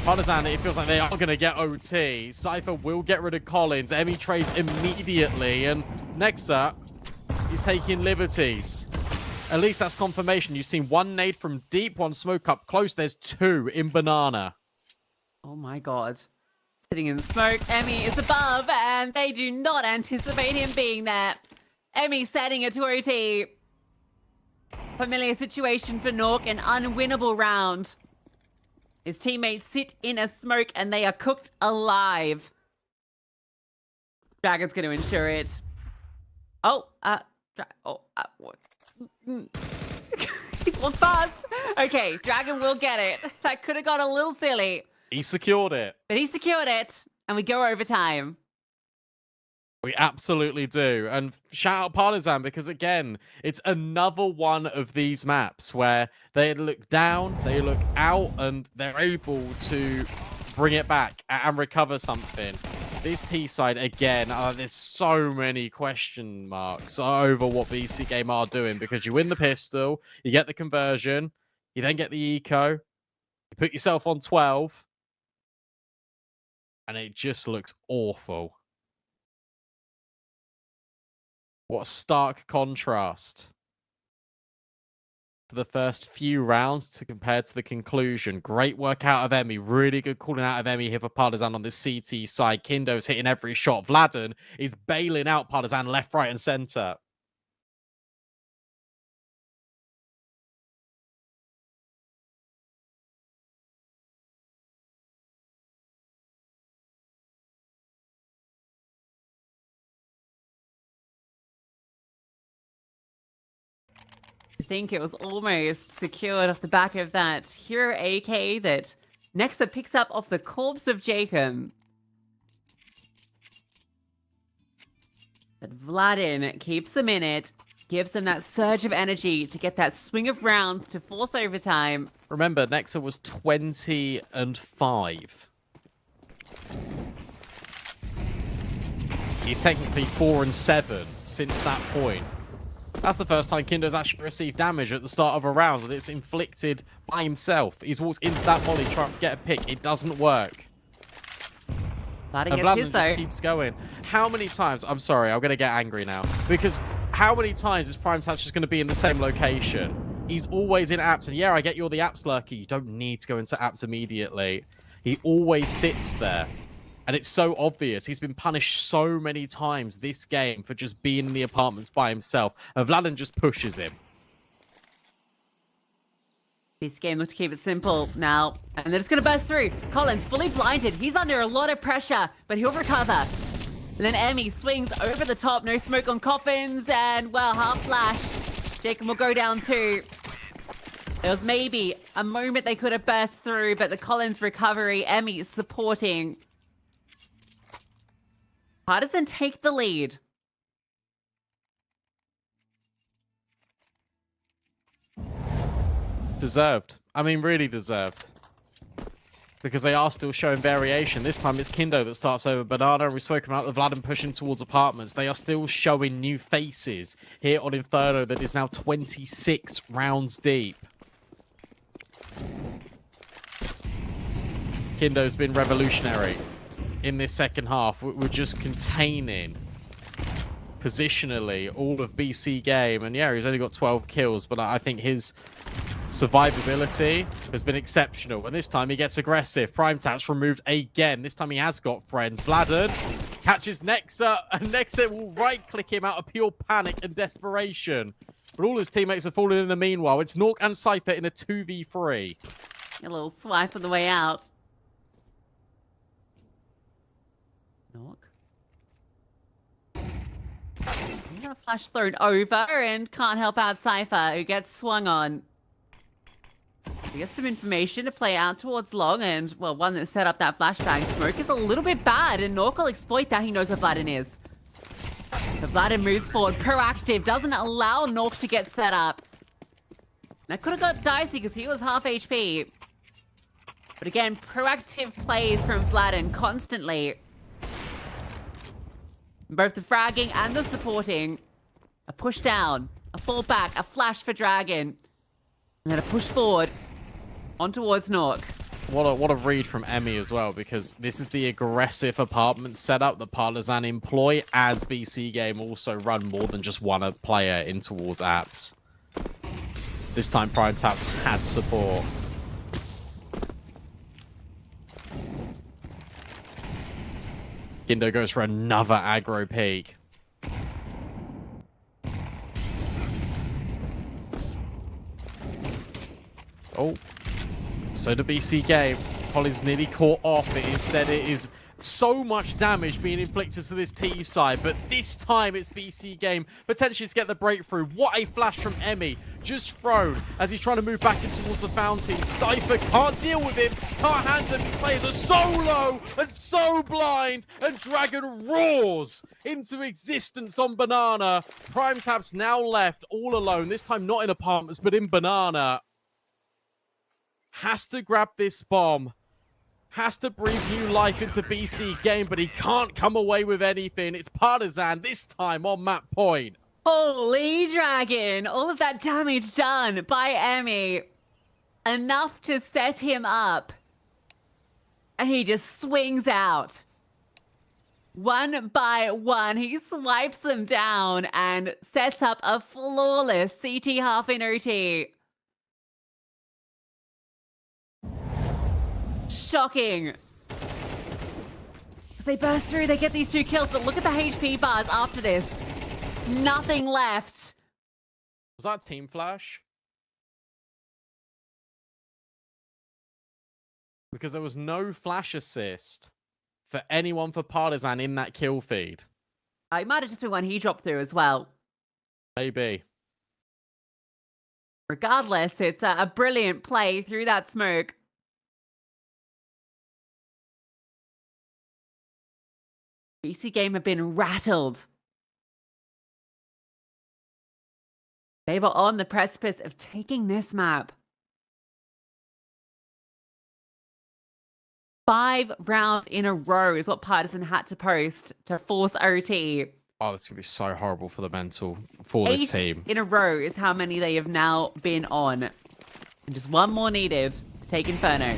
Partizan, it feels like they are going to get OT. Cypher will get rid of Collins. Emmy trades immediately. And next up, he's taking liberties. At least that's confirmation. You've seen one nade from deep, one smoke up close. There's two in banana. Oh my god. Sitting in the smoke. Emmy is above, and they do not anticipate him being there. Emmy setting it to OT. Familiar situation for Nork, an unwinnable round. His teammates sit in a smoke, and they are cooked alive. Dragon's going to ensure it. What? He's walked fast. Okay, Dragon will get it. That could have got a little silly. He secured it. But he secured it, and we go overtime. We absolutely do. And shout out Partizan, because again, it's another one of these maps where they look down, they look out, and they're able to bring it back and recover something. This T side, again, there's so many question marks over what BC.Game are doing, because you win the pistol, you get the conversion, you then get the eco, you put yourself on 12, and it just looks awful. What a stark contrast for the first few rounds to compare to the conclusion. Great work out of Emmy. Really good calling out of Emmy here for Partizan on this CT side. Kindo's hitting every shot. Vladen is bailing out Partizan left, right, and center. I think it was almost secured off the back of that hero AK that Nexa picks up off the corpse of Jacob. But Vladin keeps them in it, gives them that surge of energy to get that swing of rounds to force overtime. Remember, Nexa was 20-5. He's technically 4-7 since that point. That's the first time Kindo's actually received damage at the start of a round, and it's inflicted by himself. He's walked into that molly trying to get a pick. It doesn't work. And Vladimir just keeps going. How many times? I'm sorry, I'm going to get angry now. Because how many times is Prime Touch just going to be in the same location? He's always in apps. And yeah, I get you're the apps lurker. You don't need to go into apps immediately. He always sits there. And it's so obvious. He's been punished so many times this game for just being in the apartments by himself. And Vladin just pushes him. This game looked to keep it simple now. And they're just going to burst through. Collins fully blinded. He's under a lot of pressure, but he'll recover. And then Emmy swings over the top. No smoke on coffins. And, well, half flash. Jacob will go down too. There was maybe a moment they could have burst through, but the Collins recovery, Emmy supporting. Partizan take the lead. Deserved. I mean, really deserved. Because they are still showing variation. This time it's Kindo that starts over Banana, and we spoke about the Vladin pushing towards apartments. They are still showing new faces here on Inferno that is now 26 rounds deep. Kindo's been revolutionary in this second half. We're just containing positionally all of BC Game. And yeah, he's only got 12 kills, but I think his survivability has been exceptional. And this time he gets aggressive. Prime Tap's removed again. This time he has got friends. Vladen catches Nexa, and Nexa will right-click him out of pure panic and desperation. But all his teammates have fallen in the meanwhile. It's Nork and Cypher in a 2v3. A little swipe on the way out. Nork. Got a flash thrown over and can't help out Cypher, who gets swung on. We get some information to play out towards long, and, well, one that set up that flashbang smoke is a little bit bad, and Nork will exploit that. He knows where Vladen is. But Vladen moves forward, proactive, doesn't allow Nork to get set up. That could have got dicey because he was half HP. But again, proactive plays from Vladen constantly. Both the fragging and the supporting. A push down, a fall back, a flash for Dragon. And then a push forward on towards Nork. What a read from Emmy as well, because this is the aggressive apartment setup that Partizan employ, as BC Game also run more than just one player in towards apps. This time Prime Taps had support. Gindo goes for another aggro peek. Oh, so the BC Game. Colin's nearly caught off, but instead it is so much damage being inflicted to this T side. But this time it's BC Game potentially to get the breakthrough. What a flash from Emmy, just thrown as he's trying to move back in towards the fountain. Cypher can't deal with him, can't handle him. He plays are so low and so blind, and Dragon roars into existence on Banana. Prime Tap's now left all alone, this time not in apartments but in Banana. Has to grab this bomb. Has to breathe new life into BC Game, but he can't come away with anything. It's Partizan this time on map point. Holy Dragon! All of that damage done by Emmy. Enough to set him up. And he just swings out. One by one, he swipes them down and sets up a flawless CT half in OT. Shocking. As they burst through, they get these 2 kills, but look at the HP bars after this. Nothing left. Was that team flash? Because there was no flash assist for anyone for Partizan in that kill feed. It might have just been one he dropped through as well. Maybe. Regardless, it's a brilliant play through that smoke. BC Game have been rattled. They were on the precipice of taking this map. 5 rounds in a row is what Partizan had to post to force OT. Oh, this is going to be so horrible for the mental for this team. 8 in a row is how many they have now been on. And just one more needed to take Inferno.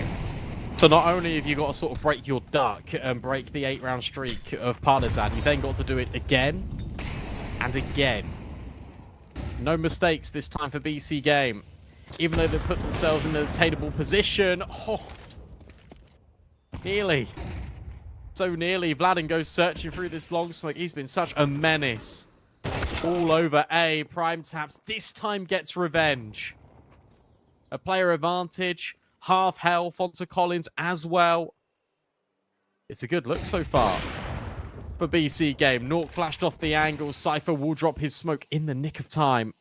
So not only have you got to sort of break your duck and break the 8-round streak of Partizan, you then got to do it again and again. No mistakes this time for BC Game. Even though they put themselves in an attainable position. Oh, nearly. So nearly. Vladen goes searching through this long smoke. He's been such a menace. All over A. Prime Taps this time gets revenge. A player advantage. Half health onto Collins as well. It's a good look so far for BC Game. Nork flashed off the angle. Cypher will drop his smoke in the nick of time.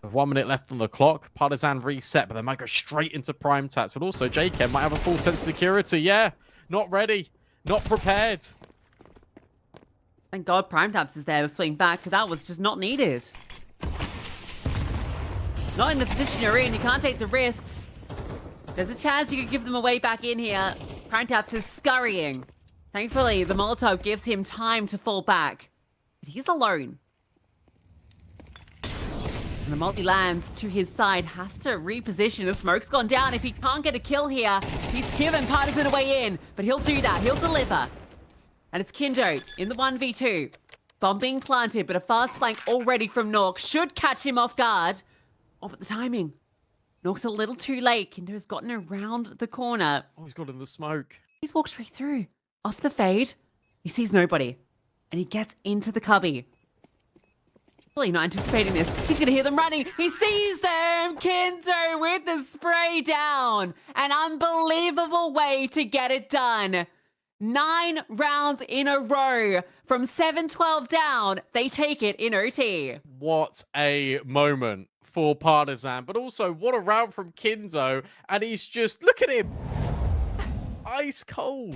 1 minute left on the clock. Partizan reset, but they might go straight into Prime Taps. But also, J-Chem might have a full sense of security. Yeah, not ready. Not prepared. Thank God Prime Taps is there to swing back, because that was just not needed. Not in the position you're in. You can't take the risks. There's a chance you could give them a way back in here. Prime Taps is scurrying. Thankfully, the Molotov gives him time to fall back. But he's alone. And the multi lands to his side, has to reposition. The smoke's gone down. If he can't get a kill here, he's given Partizan a way in. But he'll do that. He'll deliver. And it's Kindo in the 1v2. Bomb being planted, but a fast flank already from Nork should catch him off guard. Oh, but the timing. Nork's a little too late. Kindo's gotten around the corner. Oh, he's got in the smoke. He's walked straight through. Off the fade. He sees nobody. And he gets into the cubby. Really not anticipating this. He's going to hear them running. He sees them. Kindo with the spray down. An unbelievable way to get it done. 9 rounds in a row. From 7-12 down, they take it in OT. What a moment for Partizan, but also what a round from Kindo. And he's just, look at him. Ice cold.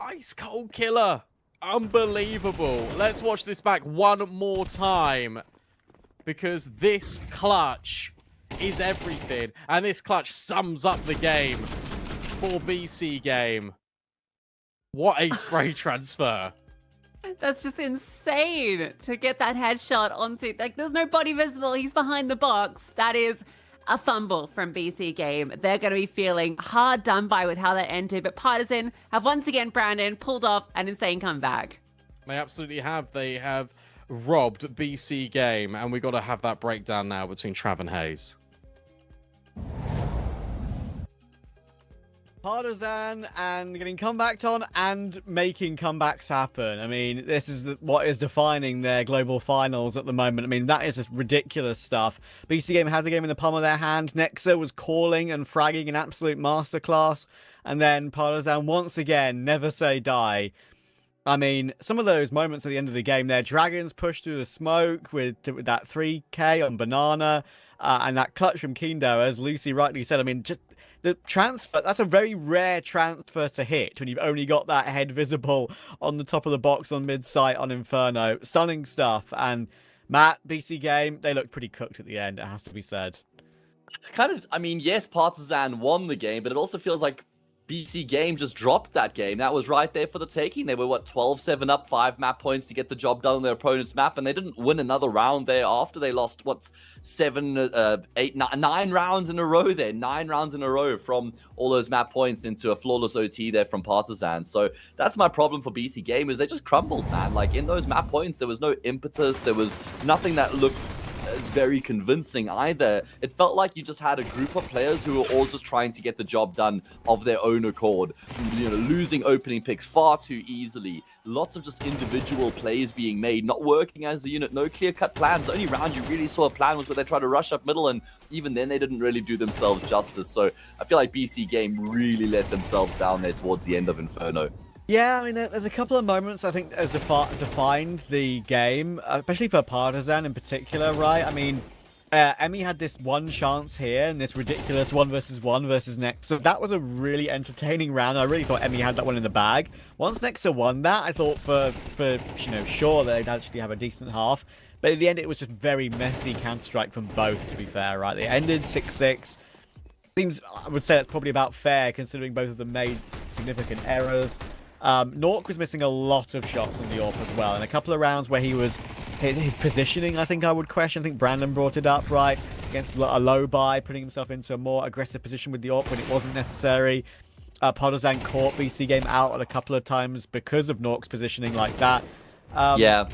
Ice cold killer. Unbelievable. Let's watch this back one more time, because this clutch is everything. And this clutch sums up the game for BC.Game. What a spray transfer. That's just insane to get that headshot onto. Like, there's no body visible. He's behind the box. That is a fumble from BC.Game. They're going to be feeling hard done by with how that ended. But Partizan have once again, Brandon, pulled off an insane comeback. They absolutely have. They have robbed BC.Game. And we got to have that breakdown now between Trav and Hayes. Partizan and getting comebacked on and making comebacks happen. I mean, this is what is defining their global finals at the moment. I mean, that is just ridiculous stuff. BC.Game had the game in the palm of their hand. Nexa was calling and fragging an absolute masterclass. And then Partizan once again, never say die. I mean, some of those moments at the end of the game there, Dragons pushed through the smoke with that 3K on Banana and that clutch from Kindo, as Lucy rightly said. I mean, just the transfer, that's a very rare transfer to hit when you've only got that head visible on the top of the box on mid-site on Inferno. Stunning stuff. And Matt, BC.Game, they looked pretty cooked at the end, it has to be said. I mean, yes, Partizan won the game, but it also feels like BC.Game just dropped that game. That was right there for the taking. They were, 12-7 up, 5 map points to get the job done on their opponent's map, and they didn't win another round there after they lost, 9 rounds in a row there. 9 rounds in a row from all those map points into a flawless OT there from Partizan. So that's my problem for BC.Game, is they just crumbled, man. Like, in those map points, there was no impetus. There was nothing that looked very convincing either. It felt like you just had a group of players who were all just trying to get the job done of their own accord, losing opening picks far too easily. Lots of just individual plays being made, not working as a unit, no clear-cut plans. The only round you really saw a plan was where they tried to rush up middle, and even then they didn't really do themselves justice. So I feel like BC.Game really let themselves down there towards the end of Inferno. Yeah, I mean, there's a couple of moments I think as defined the game, especially for Partizan in particular, right? I mean, Emmy had this one chance here and this ridiculous 1v1 versus Nexa. So that was a really entertaining round. I really thought Emmy had that one in the bag. Once Nexa won that, I thought for sure they'd actually have a decent half. But at the end, it was just very messy Counter-Strike from both, to be fair, right? They ended 6-6. Seems, I would say that's probably about fair, considering both of them made significant errors. Nork was missing a lot of shots on the AWP as well, and a couple of rounds where his positioning, I think I would question. I think Brandon brought it up, right, against a low buy, putting himself into a more aggressive position with the AWP when it wasn't necessary. Partizan caught BC.Game out at a couple of times because of Nork's positioning like that. Yeah.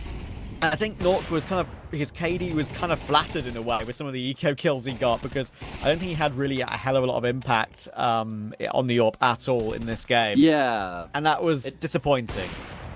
And I think Nork was his KD was kind of flattered in a way with some of the eco kills he got, because I don't think he had really a hell of a lot of impact on the AWP at all in this game. Yeah. And that was disappointing.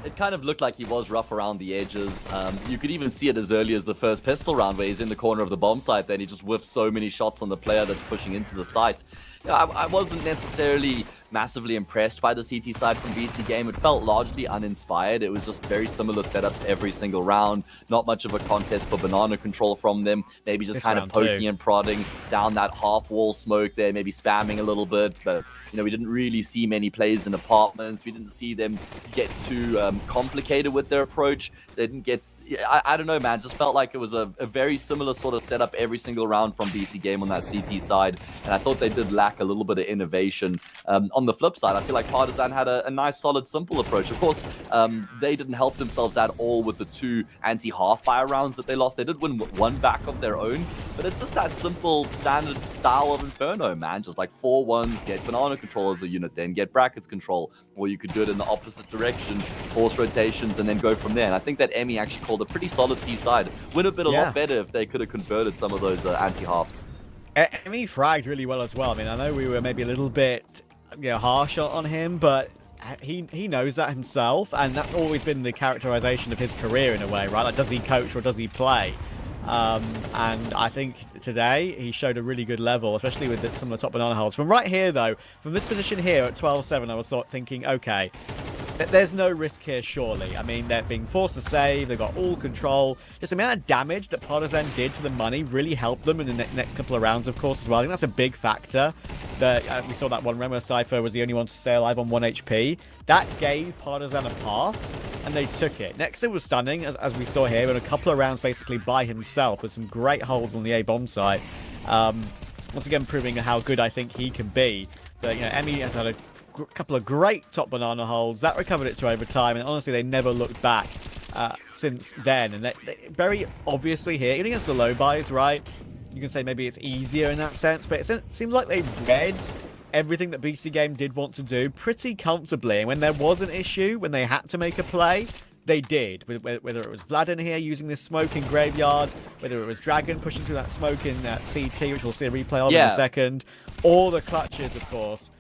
It kind of looked like he was rough around the edges. You could even see it as early as the first pistol round where he's in the corner of the bomb site. Then he just whiffs so many shots on the player that's pushing into the site. I wasn't necessarily massively impressed by the CT side from BC.Game. It felt largely uninspired. It was just very similar setups every single round. Not much of a contest for banana control from them. Maybe just kind of poking and prodding down that half wall smoke there, maybe spamming a little bit. But, we didn't really see many plays in apartments. We didn't see them get too complicated with their approach. They didn't get I don't know, man. Just felt like it was a very similar sort of setup every single round from BC.Game on that CT side. And I thought they did lack a little bit of innovation. On the flip side, I feel like Partizan had a nice, solid, simple approach. Of course, they didn't help themselves at all with the 2 anti-half fire rounds that they lost. They did win 1 back of their own, but it's just that simple, standard style of Inferno, man. Just like 4-1s, get banana control as a unit, then get brackets control. Or you could do it in the opposite direction, force rotations, and then go from there. And I think that Emmy actually called a pretty solid T side. Would have been a lot better if they could have converted some of those anti-halves. Emmy fragged really well as well. I mean, I know we were maybe a little bit, harsh on him, but he knows that himself, and that's always been the characterization of his career in a way, right? Like, does he coach or does he play? And I think today he showed a really good level, especially with some of the top banana holds. From right here, though, from this position here at 12-7, I was thinking, okay, there's no risk here, surely. I mean, they're being forced to save. They've got all control. Just the amount of damage that Partizan did to the money really helped them in the next couple of rounds, of course, as well. I think that's a big factor. That we saw that one Remo Cypher was the only one to stay alive on 1 HP. That gave Partizan a path, and they took it. Nexa was stunning, as we saw here, in a couple of rounds basically by himself with some great holds on the A-bomb site. Once again, proving how good I think he can be. But, Emmy has had a couple of great top banana holds that recovered it to overtime, and honestly they never looked back since then. And they very obviously here, even against the low buys, right, you can say maybe it's easier in that sense, but it seems like they read everything that BC.Game did want to do pretty comfortably, and when there was an issue, when they had to make a play, they did. Whether it was Vlad in here using this smoke in Graveyard, whether it was Dragon pushing through that smoke in CT, which we'll see a replay of in a second, or the clutches, of course.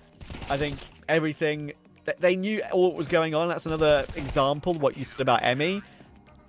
I think everything, they knew all what was going on. That's another example of what you said about Emmy.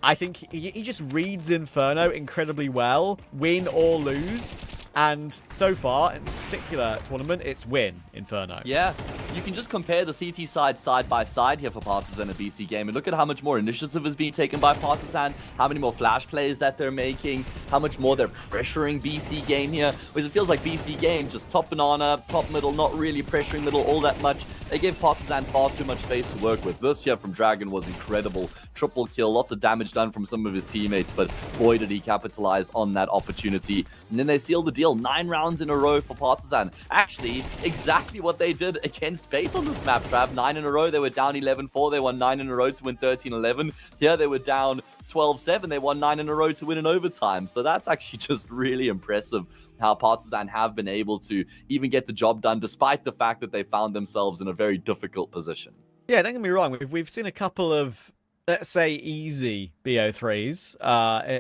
I think he just reads Inferno incredibly well, win or lose. And so far, in this particular tournament, it's win Inferno. Yeah, you can just compare the CT side by side here for Partizan and BC.Game, and look at how much more initiative is being taken by Partizan, how many more flash plays that they're making, how much more they're pressuring BC.Game here. Whereas it feels like BC.Game just top banana, top middle, not really pressuring middle all that much. They gave Partizan far too much space to work with. This here from Dragon was incredible. Triple kill, lots of damage done from some of his teammates, but boy did he capitalize on that opportunity. And then they sealed the deal. 9 rounds in a row for Partizan. Actually, exactly what they did against Bait on this map, Trav. 9 in a row. They were down 11-4. They won 9 in a row to win 13-11. Here they were down 12-7. They won 9 in a row to win in overtime. So that's actually just really impressive how Partizan have been able to even get the job done, despite the fact that they found themselves in a very difficult position. Yeah, don't get me wrong. We've seen a couple of, let's say, easy BO3s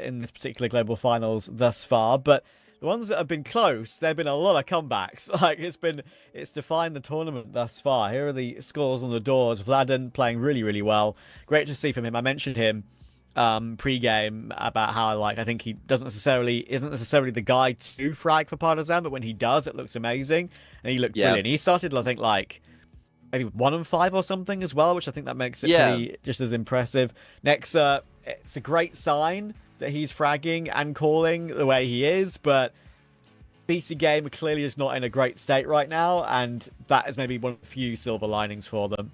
in this particular global finals thus far, but the ones that have been close, there have been a lot of comebacks. Like, it's defined the tournament thus far. Here are the scores on the doors. Vladen playing really, really well. Great to see from him. I mentioned him pre-game about how, like, I think he isn't necessarily the guy to frag for Partizan, but when he does, it looks amazing. And he looked brilliant. He started, I think, like, maybe 1-5 or something as well, which I think that makes it pretty just as impressive. Next, it's a great sign that he's fragging and calling the way he is, but BC.Game clearly is not in a great state right now, and that is maybe one of the few silver linings for them.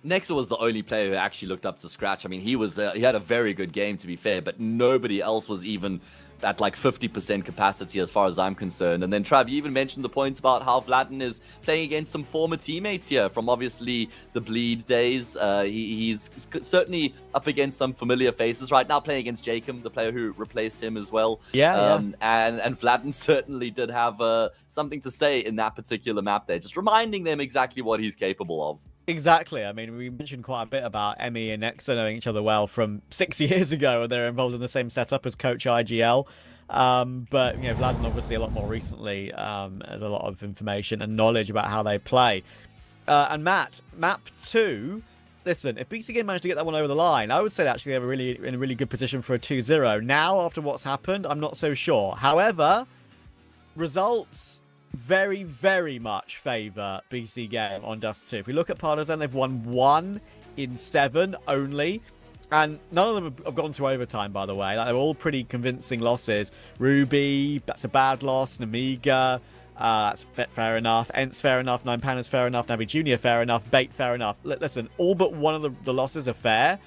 Nexa was the only player who actually looked up to scratch. I mean, he had a very good game, to be fair, but nobody else was even at like 50% capacity as far as I'm concerned. And then Trav, you even mentioned the points about how Vladen is playing against some former teammates here from obviously the Bleed days. He's certainly up against some familiar faces right now, playing against Jacob, the player who replaced him as well. And Vladen certainly did have something to say in that particular map there, just reminding them exactly what he's capable of. Exactly. I mean, we mentioned quite a bit about Emmy and Nexa knowing each other well from 6 years ago, and they're involved in the same setup as Coach IGL. But, Vladen obviously a lot more recently has a lot of information and knowledge about how they play. And Matt, map 2, listen, if BC.Game managed to get that one over the line, I would say actually they were in a really good position for a 2-0. Now, after what's happened, I'm not so sure. However, results very, very much favour BC.Game on Dust 2. If we look at Partizan, they've won 1 in 7 only. And none of them have gone to overtime, by the way. Like, they're all pretty convincing losses. Ruby, that's a bad loss. Namiga, that's fair enough. Ents, fair enough. Nine Pandas, fair enough. Navi Jr., fair enough. Bait, fair enough. Listen, all but one of the losses are fair.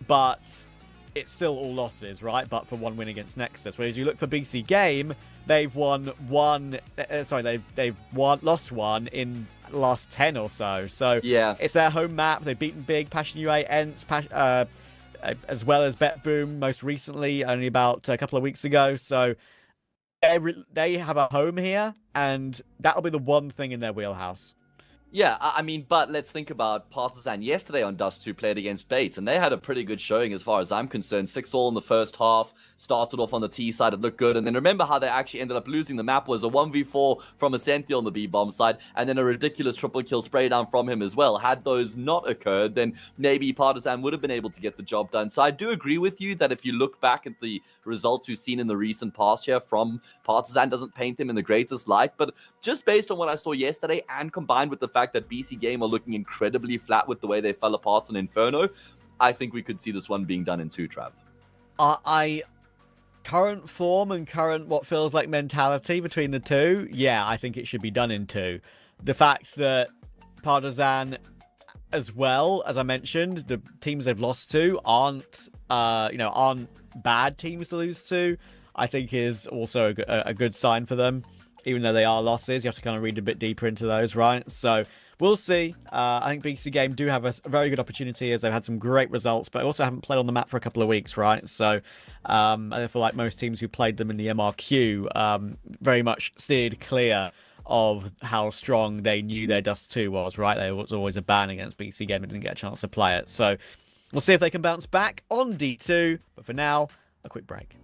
But it's still all losses, right? But for one win against Nexus. Whereas you look for BC.Game, they've won one. They've lost one in the last 10 or so. So yeah, it's their home map. They've beaten Big, Passion UA, Ents, as well as BetBoom most recently, only about a couple of weeks ago. So they have a home here, and that'll be the one thing in their wheelhouse. Yeah, I mean, but let's think about Partizan yesterday on Dust 2 played against Bates, and they had a pretty good showing as far as I'm concerned. 6-all in the first half, started off on the T side, it looked good, and then remember how they actually ended up losing. The map was a 1v4 from Ascenti on the B-bomb side, and then a ridiculous triple kill spray down from him as well. Had those not occurred, then maybe Partizan would have been able to get the job done. So I do agree with you that if you look back at the results we've seen in the recent past here from Partizan, doesn't paint them in the greatest light, but just based on what I saw yesterday and combined with the fact that BC.Game are looking incredibly flat with the way they fell apart on Inferno, I think we could see this one being done in 2, Trav. Current form and current what feels like mentality between the two, yeah, I think it should be done in 2. The fact that Partizan, as well, as I mentioned, the teams they've lost to aren't bad teams to lose to, I think is also a good sign for them. Even though they are losses, you have to kind of read a bit deeper into those, right? So we'll see. I think BC.Game do have a very good opportunity as they've had some great results, but also haven't played on the map for a couple of weeks, right? So I feel like most teams who played them in the MRQ very much steered clear of how strong they knew their Dust 2 was, right? There was always a ban against BC.Game and didn't get a chance to play it. So we'll see if they can bounce back on D2. But for now, a quick break.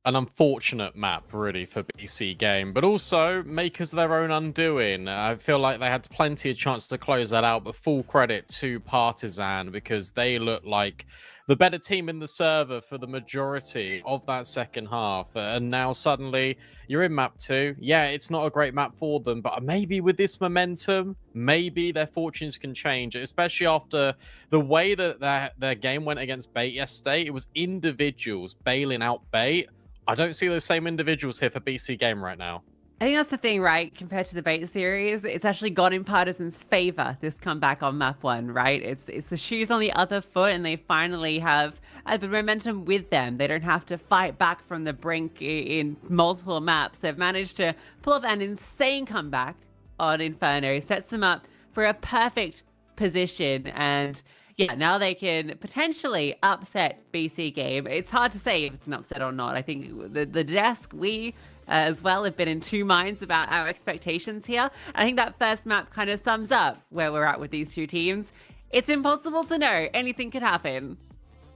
An unfortunate map, really, for BC.Game, but also makers of their own undoing. I feel like they had plenty of chance to close that out, but full credit to Partizan because they look like the better team in the server for the majority of that second half. And now suddenly you're in map 2. Yeah, it's not a great map for them, but maybe with this momentum, maybe their fortunes can change, especially after the way that their game went against Bait yesterday. It was individuals bailing out Bait. I don't see those same individuals here for BC.Game right now. I think that's the thing, right? Compared to the Bait series, it's actually gone in Partizan's favor, this comeback on map 1, right? It's the shoes on the other foot, and they finally have the momentum with them. They don't have to fight back from the brink in multiple maps. They've managed to pull off an insane comeback on Inferno. Sets them up for a perfect position, and yeah, now they can potentially upset BC.Game. It's hard to say if it's an upset or not. I think the desk, we as well have been in two minds about our expectations here. I think that first map kind of sums up where we're at with these two teams. It's impossible to know. Anything could happen.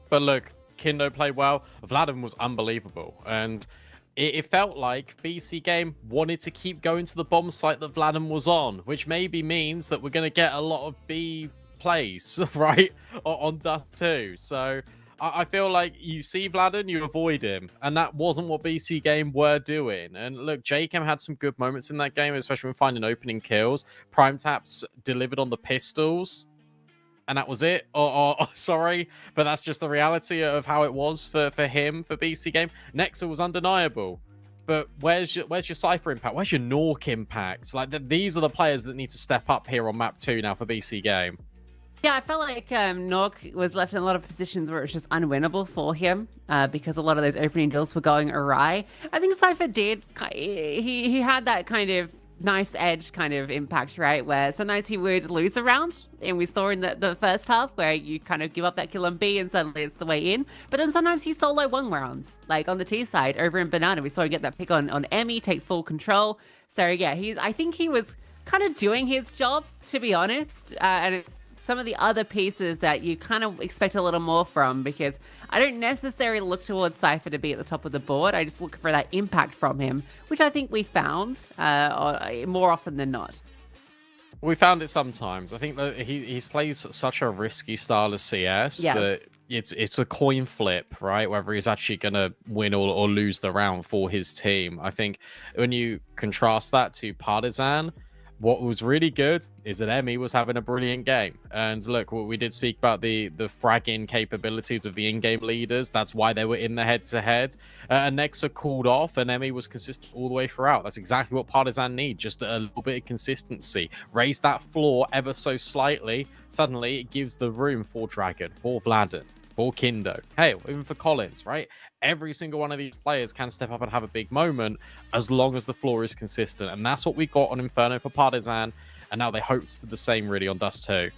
But look, Kindo played well. Vladimir was unbelievable. And it felt like BC.Game wanted to keep going to the bomb site that Vladimir was on, which maybe means that we're going to get a lot of B plays, right, on Dust 2. So I feel like you see Vladimir, you avoid him. And that wasn't what BC.Game were doing. And look, J-Chem had some good moments in that game, especially when finding opening kills. Prime Taps delivered on the pistols. And that was it. Sorry, but that's just the reality of how it was for him, for BC.Game. Nexa was undeniable. But where's your Cypher impact? Where's your Nork impact? Like, these are the players that need to step up here on map 2 now for BC.Game. Yeah, I felt like Nork was left in a lot of positions where it was just unwinnable for him because a lot of those opening drills were going awry. I think Cypher did. He had that kind of knife's edge kind of impact, right? Where sometimes he would lose a round, and we saw in the first half where you kind of give up that kill on B and suddenly it's the way in. But then sometimes he solo won rounds, like on the T side over in Banana. We saw him get that pick on Emmy, take full control. So yeah, I think he was kind of doing his job, to be honest. And it's some of the other pieces that you kind of expect a little more from, because I don't necessarily look towards Cypher to be at the top of the board. I just look for that impact from him, which I think we found more often than not. We found it sometimes. I think that he's plays such a risky style of CS that it's a coin flip, right? Whether he's actually going to win or lose the round for his team. I think when you contrast that to Partizan, what was really good is that Emmy was having a brilliant game. And look, we did speak about the fragging capabilities of the in-game leaders. That's why they were in the head-to-head. And Nexa cooled off, and Emmy was consistent all the way throughout. That's exactly what Partizan need, just a little bit of consistency. Raise that floor ever so slightly. Suddenly, it gives the room for Dragon, for Vladden, for Kindo. Hey, even for Collins, right? Every single one of these players can step up and have a big moment as long as the floor is consistent. And that's what we got on Inferno for Partizan. And now they hoped for the same really on Dust 2.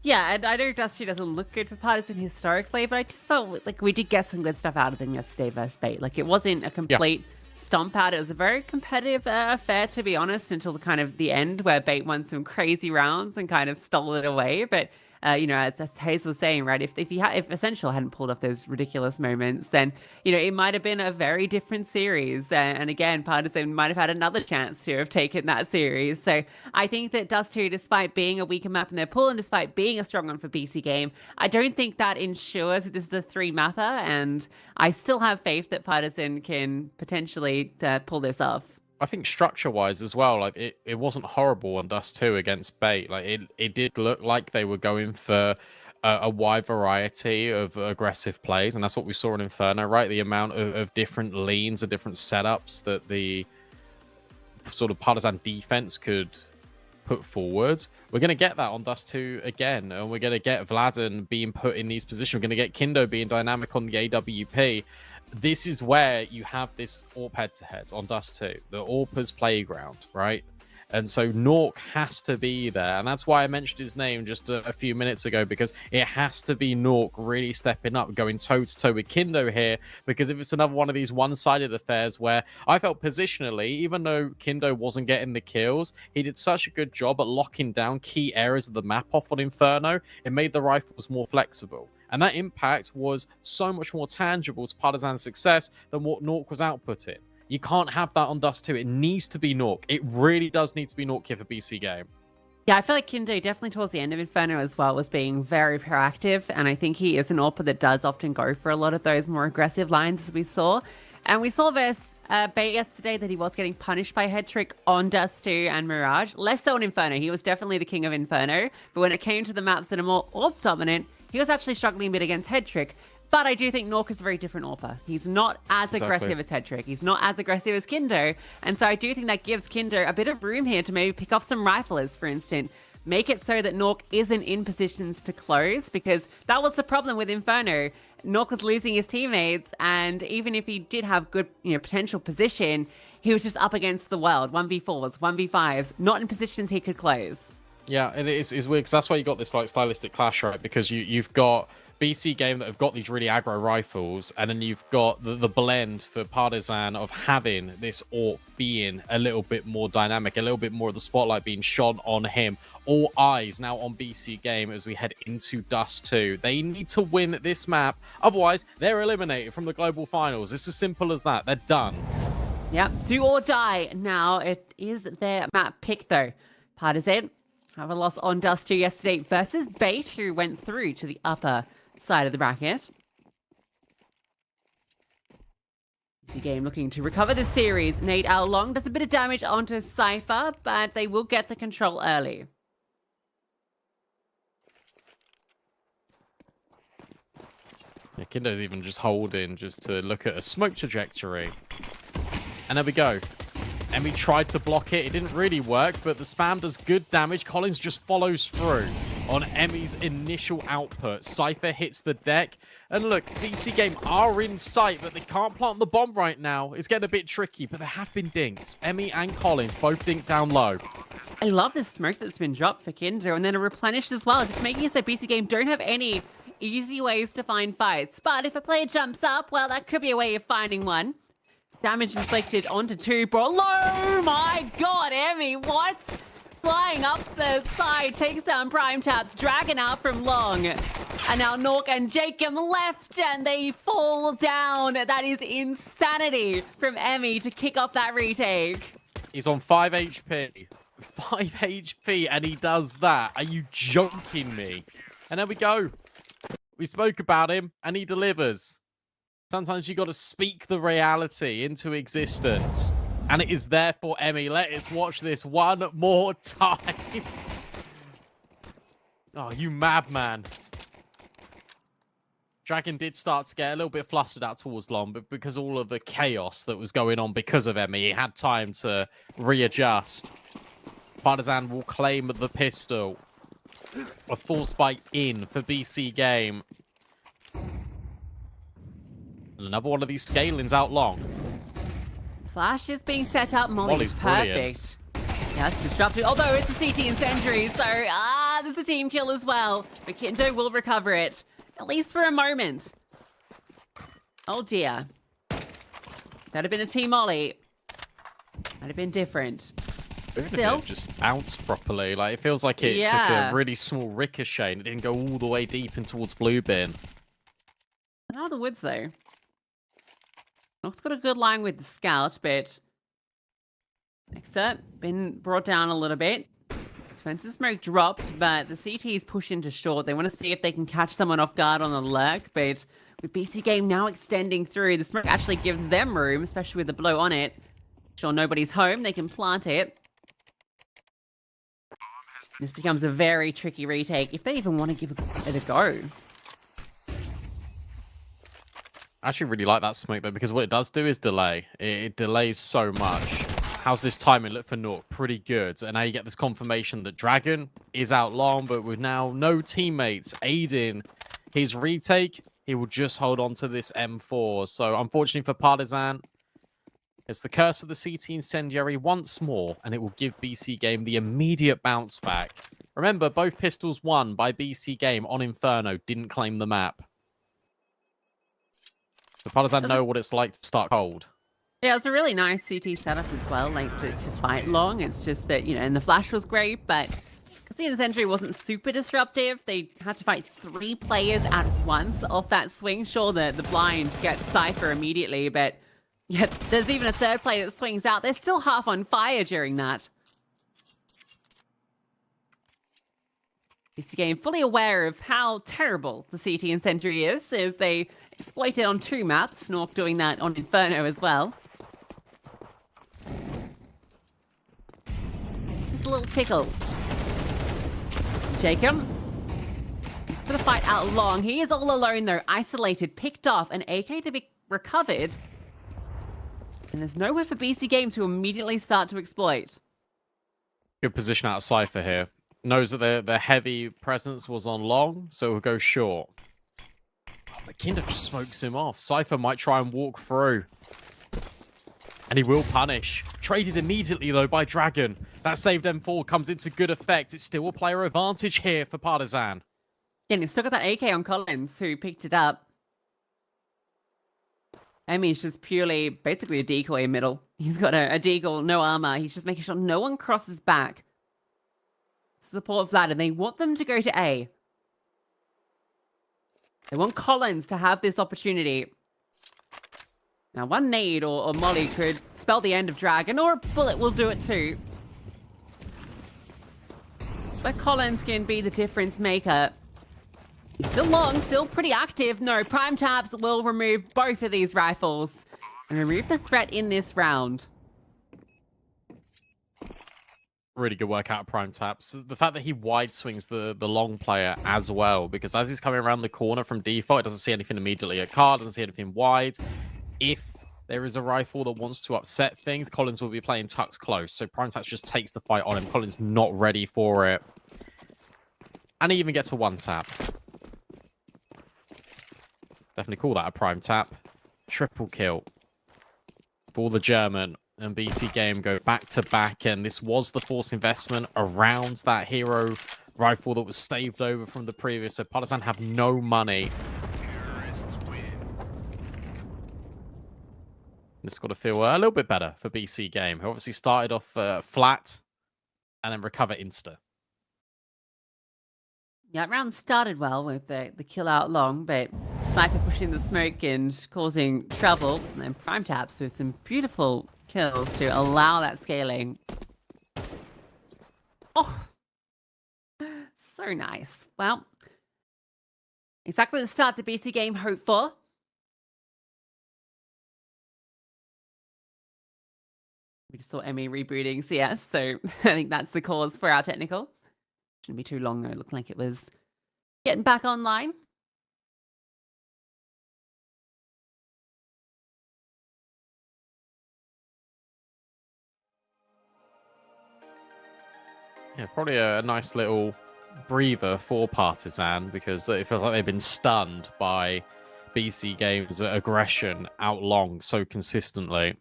Yeah, and I know Dust 2 doesn't look good for Partizan historically, but I felt like we did get some good stuff out of them yesterday versus Bait. Like, it wasn't a complete stomp out. It was a very competitive affair, to be honest, until kind of the end where Bait won some crazy rounds and kind of stole it away. But as Hayes was saying, right, if Essential hadn't pulled off those ridiculous moments, then, it might have been a very different series. And again, Partizan might have had another chance to have taken that series. So I think that Dust 2, despite being a weaker map in their pool and despite being a strong one for BC.Game, I don't think that ensures that this is a 3-mapper. And I still have faith that Partizan can potentially pull this off. I think structure-wise as well, like it wasn't horrible on Dust 2 against Bait. Like it did look like they were going for a wide variety of aggressive plays, and that's what we saw in Inferno, right? The amount of different leans and different setups that the sort of Partizan defense could put forward. We're going to get that on Dust 2 again, and we're going to get Vladden being put in these positions. We're going to get Kindo being dynamic on the AWP. This is where you have this AWP head-to-head on Dust 2, the AWPer's playground, right? And so Nork has to be there. And that's why I mentioned his name just a few minutes ago, because it has to be Nork really stepping up, going toe-to-toe with Kindo here. Because if it's another one of these one-sided affairs where I felt positionally, even though Kindo wasn't getting the kills, he did such a good job at locking down key areas of the map off on Inferno. It made the rifles more flexible. And that impact was so much more tangible to Partizan's success than what Nork was outputting. You can't have that on Dust 2. It needs to be Nork. It really does need to be Nork here for BC.Game. Yeah, I feel like Kindo definitely towards the end of Inferno as well was being very proactive. And I think he is an AWPer that does often go for a lot of those more aggressive lines as we saw. And we saw versus Bait yesterday that he was getting punished by Head Trick on Dust 2 and Mirage. Less so on Inferno. He was definitely the king of Inferno. But when it came to the maps that are more AWP dominant, he was actually struggling a bit against Head Trick. But I do think Nork is a very different AWPer. He's not as aggressive as Head Trick. He's not as aggressive as Kindo. And so I do think that gives Kindo a bit of room here to maybe pick off some riflers, for instance. Make it so that Nork isn't in positions to close, because that was the problem with Inferno. Nork was losing his teammates, and even if he did have good potential position, he was just up against the world. 1v4s, 1v5s, not in positions he could close. Yeah, and it's weird because that's why you got this like stylistic clash, right? Because you've got BC.Game that have got these really aggro rifles, and then you've got the blend for Partizan of having this AWP being a little bit more dynamic, a little bit more of the spotlight being shone on him. All eyes now on BC.Game as we head into Dust 2. They need to win this map, otherwise they're eliminated from the global finals. It's as simple as that. They're done. Yep, do or die now. It is their map pick though. Partizan have a loss on Dust 2 yesterday versus Bait, who went through to the upper side of the bracket. BC.Game looking to recover the series. Nate Out Long does a bit of damage onto Cypher, but they will get the control early. Yeah, Kindo's even just holding just to look at a smoke trajectory. And there we go. Emmy tried to block it. It didn't really work, but the spam does good damage. Collins just follows through on Emmy's initial output. Cypher hits the deck. And look, BC.Game are in sight, but they can't plant the bomb right now. It's getting a bit tricky, but there have been dinks. Emmy and Collins both dinked down low. I love the smoke that's been dropped for Kindo, and then a replenished as well, just making it so BC.Game don't have any easy ways to find fights. But if a player jumps up, well, that could be a way of finding one. Damage inflicted onto 2. Oh my god, Emmy, what? Flying up the side, takes down Prime Taps, dragging out from long. And now Nork and Jacob left, and they fall down. That is insanity from Emmy to kick off that retake. He's on 5 HP. 5 HP, and he does that. Are you joking me? And there we go. We spoke about him, and he delivers. Sometimes you got to speak the reality into existence. And it is there for Emmy. Let us watch this one more time. Oh, you madman. Dragon did start to get a little bit flustered out towards long, but because all of the chaos that was going on because of Emmy, he had time to readjust. Partizan will claim the pistol. A full spike in for BC.Game. Another one of these scalings out long. Flash is being set up. Molly's perfect. Yeah, it's disruptive. Although it's a CT incendiary, so there's a team kill as well. But Kindo will recover it, at least for a moment. Oh dear. That'd have been a team Molly. That'd have been different. Still, it just bounced properly. Like it feels like it took a really small ricochet and it didn't go all the way deep in towards blue bin. Out of the woods though. Nock's got a good line with the scout, but Nexa been brought down a little bit. Defensive smoke dropped, but the CT's push into short. They want to see if they can catch someone off guard on the lurk, but with BC.Game now extending through, the smoke actually gives them room, especially with the blow on it. Sure, nobody's home. They can plant it. This becomes a very tricky retake, if they even want to give it a go. I actually really like that smoke though, because what it does do is delay. It delays so much. How's this timing look for Nork? Pretty good. And now you get this confirmation that Dragon is out long, but with now no teammates aiding his retake, he will just hold on to this M4. So unfortunately for Partizan, it's the curse of the CT incendiary once more, and it will give BC.Game the immediate bounce back. Remember, both pistols won by BC.Game on Inferno didn't claim the map. The Partizan know what it's like to start cold. Yeah, it's a really nice CT setup as well, like to fight long. It's just that, you know, and the flash was great, but because the incendiary wasn't super disruptive, they had to fight 3 players at once off that swing. Sure, the blind gets Cypher immediately, but yeah, there's even a 3rd player that swings out. They're still half on fire during that. BC.Game fully aware of how terrible the CT incendiary is, as they exploit it on 2 maps. Nork doing that on Inferno as well. Just a little tickle. Jacob for the fight out long. He is all alone though, isolated, picked off, an AK to be recovered. And there's nowhere for BC.Game to immediately start to exploit. Good position out of Cypher here. Knows that their heavy presence was on long, so we'll go short. Oh, but Kinder just smokes him off. Cypher might try and walk through. And he will punish. Traded immediately, though, by Dragon. That saved M4 comes into good effect. It's still a player advantage here for Partizan. Yeah, you've still got that AK on Collins, who picked it up. Emmy's just purely, basically a decoy in middle. He's got a deagle, no armor. He's just making sure no one crosses back. Support Vlad, and they want them to go to A. They want Collins to have this opportunity. Now, one nade or molly could spell the end of Dragon, or a bullet will do it too. But Collins can be the difference maker. He's still long, still pretty active. No, prime taps will remove both of these rifles and remove the threat in this round. Really good work out of prime taps. The fact that he wide swings the long player as well, because as he's coming around the corner from default, it doesn't see anything immediately at car, doesn't see anything wide. If there is a rifle that wants to upset things, Collins will be playing tucks close. So prime taps just takes the fight on him. Collins not ready for it. And he even gets a one tap. Definitely call that a prime tap. Triple kill for the German. And BC.Game go back to back. And this was the forced investment around that hero rifle that was staved over from the previous. So Partizan have no money. It's got to feel a little bit better for BC.Game, who obviously started off flat and then recover insta. Yeah, round started well with the kill out long, but Sniper pushing the smoke and causing trouble. And then prime taps with some beautiful kills to allow that scaling. Oh, so nice. Well, exactly the start the BC.Game hoped for. We just saw Emmy rebooting CS, so I think that's the cause for our technical. Shouldn't be too long though. It looked like it was getting back online. Yeah, probably a nice little breather for Partizan, because it feels like they've been stunned by BC.Game's aggression out long so consistently.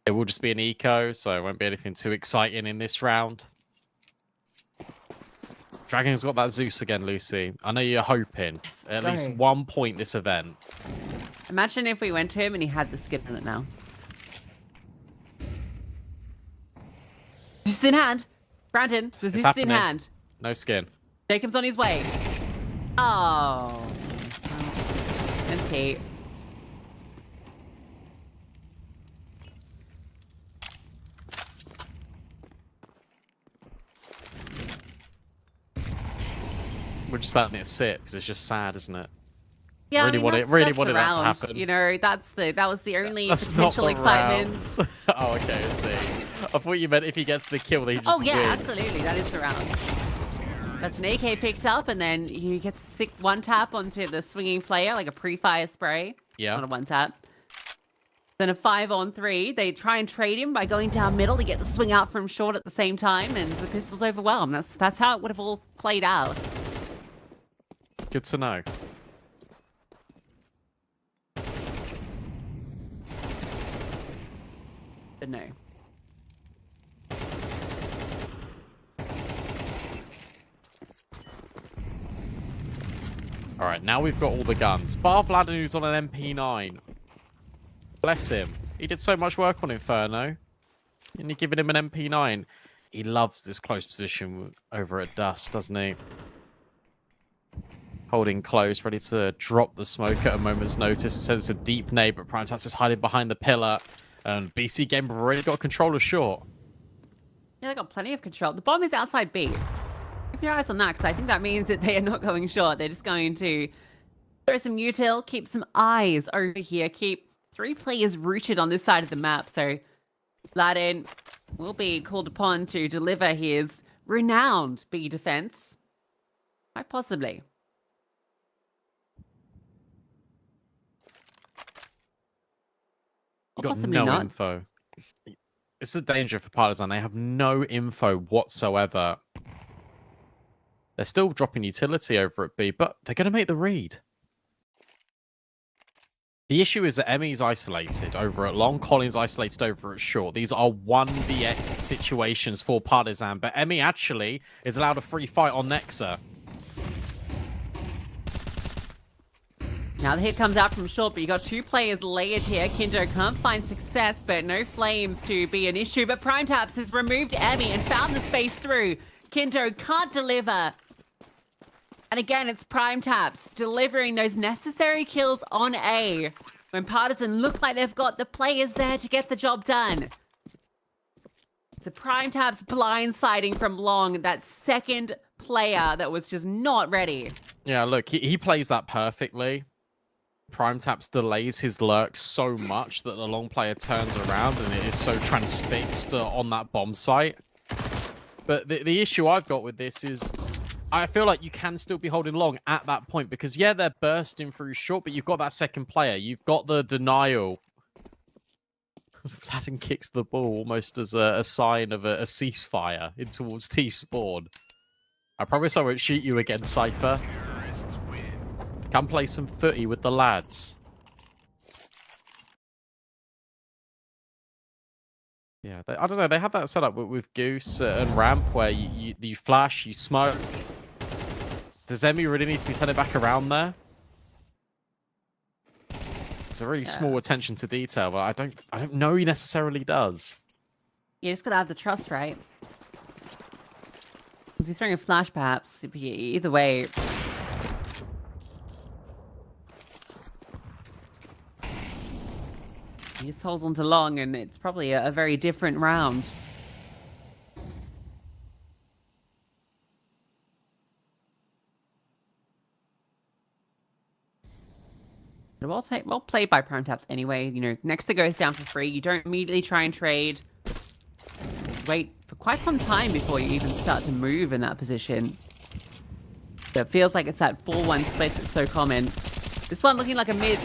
It will just be an eco, so it won't be anything too exciting in this round. Dragon's got that Zeus again, Lucy. I know you're hoping at least 1 point this event. Imagine if we went to him and he had the skin on it now. Zeus in hand. Brandon, the Zeus in hand. No skin. Jacob's on his way. Oh. Empty. We're just letting it sit because it's just sad, isn't it? Yeah, really wanted that to happen. You know, that was the only That's potential not the excitement. Oh, okay, I see. I thought you meant if he gets the kill, then he just yeah, win. absolutely. That is the round. That's an AK picked up, and then he gets a sick one tap onto the swinging player, like a pre-fire spray. Yeah. Not a one tap. Then a 5-on-3. They try and trade him by going down middle to get the swing out from short at the same time, and the pistol's overwhelmed. That's how it would have all played out. Good to know. But no. All right, now we've got all the guns. Bar Vladinu's on an MP9. Bless him. He did so much work on Inferno. And you're giving him an MP9. He loves this close position over at Dust, doesn't he? Holding close, ready to drop the smoke at a moment's notice. It says it's a deep nade, but Prime Taps is hiding behind the pillar. And BC.Game have already got control of short. Yeah, they got plenty of control. The bomb is outside B. Keep your eyes on that, because I think that means that they are not going short. They're just going to throw some util, keep some eyes over here, keep 3 players rooted on this side of the map. So Vladin will be called upon to deliver his renowned B defense. Quite possibly. You got no info. It's a danger for Partizan. They have no info whatsoever. They're still dropping utility over at B, but they're going to make the read. The issue is that Emmy's isolated over at long, Colin's isolated over at short. These are 1vx situations for Partizan, but Emmy actually is allowed a free fight on Nexa. Now the hit comes out from short, but you got 2 players layered here. Kindo can't find success, but no flames to be an issue. But PrimeTaps has removed Emmy and found the space through. Kindo can't deliver. And again, it's PrimeTaps delivering those necessary kills on A when Partizan look like they've got the players there to get the job done. It's a PrimeTaps blindsiding from long, that second player that was just not ready. Yeah, look, he plays that perfectly. PrimeTaps delays his lurk so much that the long player turns around and it is so transfixed on that bomb site. But the issue I've got with this is I feel like you can still be holding long at that point because, yeah, they're bursting through short, but you've got that second player. You've got the denial. Flatten kicks the ball almost as a sign of a ceasefire in towards T-spawn. I promise I won't shoot you again, Cypher. Come play some footy with the lads. Yeah, I don't know. They have that set up with Goose and Ramp where you flash, you smoke. Does Emmy really need to be turning back around there? It's a really small attention to detail, but I don't know he necessarily does. You just gotta have the trust, right? Because you're throwing a flash, perhaps. Either way. He just holds on to long, and it's probably a very different round. Well played by PrimeTaps anyway. You know, Nexa goes down for free. You don't immediately try and trade. Wait for quite some time before you even start to move in that position. So it feels like it's that 4-1 split that's so common. This one looking like a mid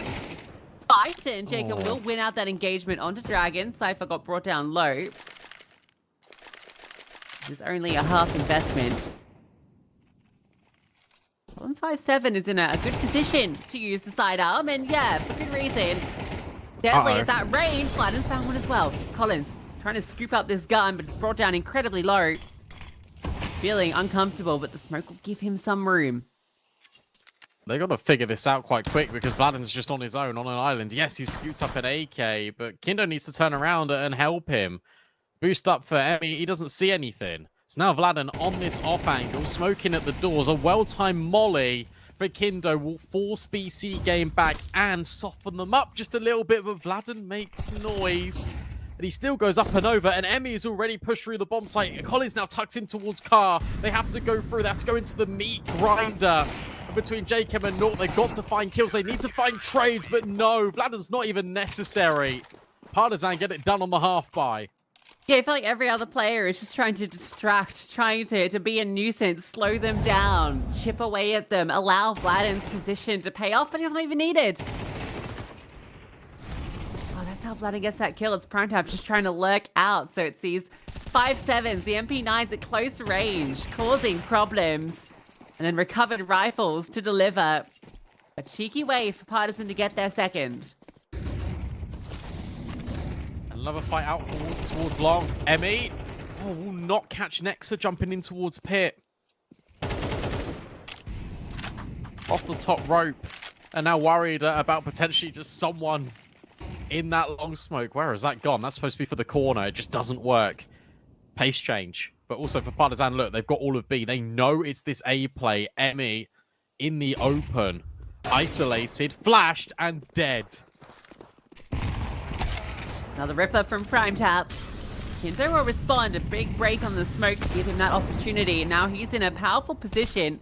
fight, and Jacob will win out that engagement onto Dragon. Cypher got brought down low. This is only a half investment. 157 is in a good position to use the sidearm, and yeah, for good reason. Deadly at that range. Flatten's found one as well. Collins trying to scoop up this gun, but it's brought down incredibly low. Feeling uncomfortable, but the smoke will give him some room. They got to figure this out quite quick because Vladim's just on his own on an island. Yes, he scoots up an AK, but Kindo needs to turn around and help him. Boost up for Emmy. He doesn't see anything. So now Vladin on this off angle, smoking at the doors. A well-timed molly for Kindo will force BC.Game back and soften them up just a little bit, but Vladin makes noise. And he still goes up and over, and Emmy is already pushed through the bomb site. Collins now tucks in towards Car. They have to go through. They have to go into the meat grinder. Between Jacob and Nort, they've got to find kills. They need to find trades, but no, Vladin's not even necessary. Partizan get it done on the half-by. Yeah, I feel like every other player is just trying to distract, trying to be a nuisance, slow them down, chip away at them, allow Vladin's position to pay off, but he's not even needed. Oh, that's how Vladin gets that kill. It's PrimeTaps just trying to lurk out. So it's these 5.7s, the MP9s at close range, causing problems. And then recovered rifles to deliver. A cheeky way for Partizan to get their second. Another fight out towards long. Emmy will not catch Nexa jumping in towards Pit. Off the top rope. And now worried about potentially just someone in that long smoke. Where has that gone? That's supposed to be for the corner. It just doesn't work. Pace change. But also for Partizan, look, they've got all of B. They know it's this A play. Emmy in the open. Isolated, flashed, and dead. Another ripper from PrimeTaps. Kindo will respond. A big break on the smoke to give him that opportunity. Now he's in a powerful position.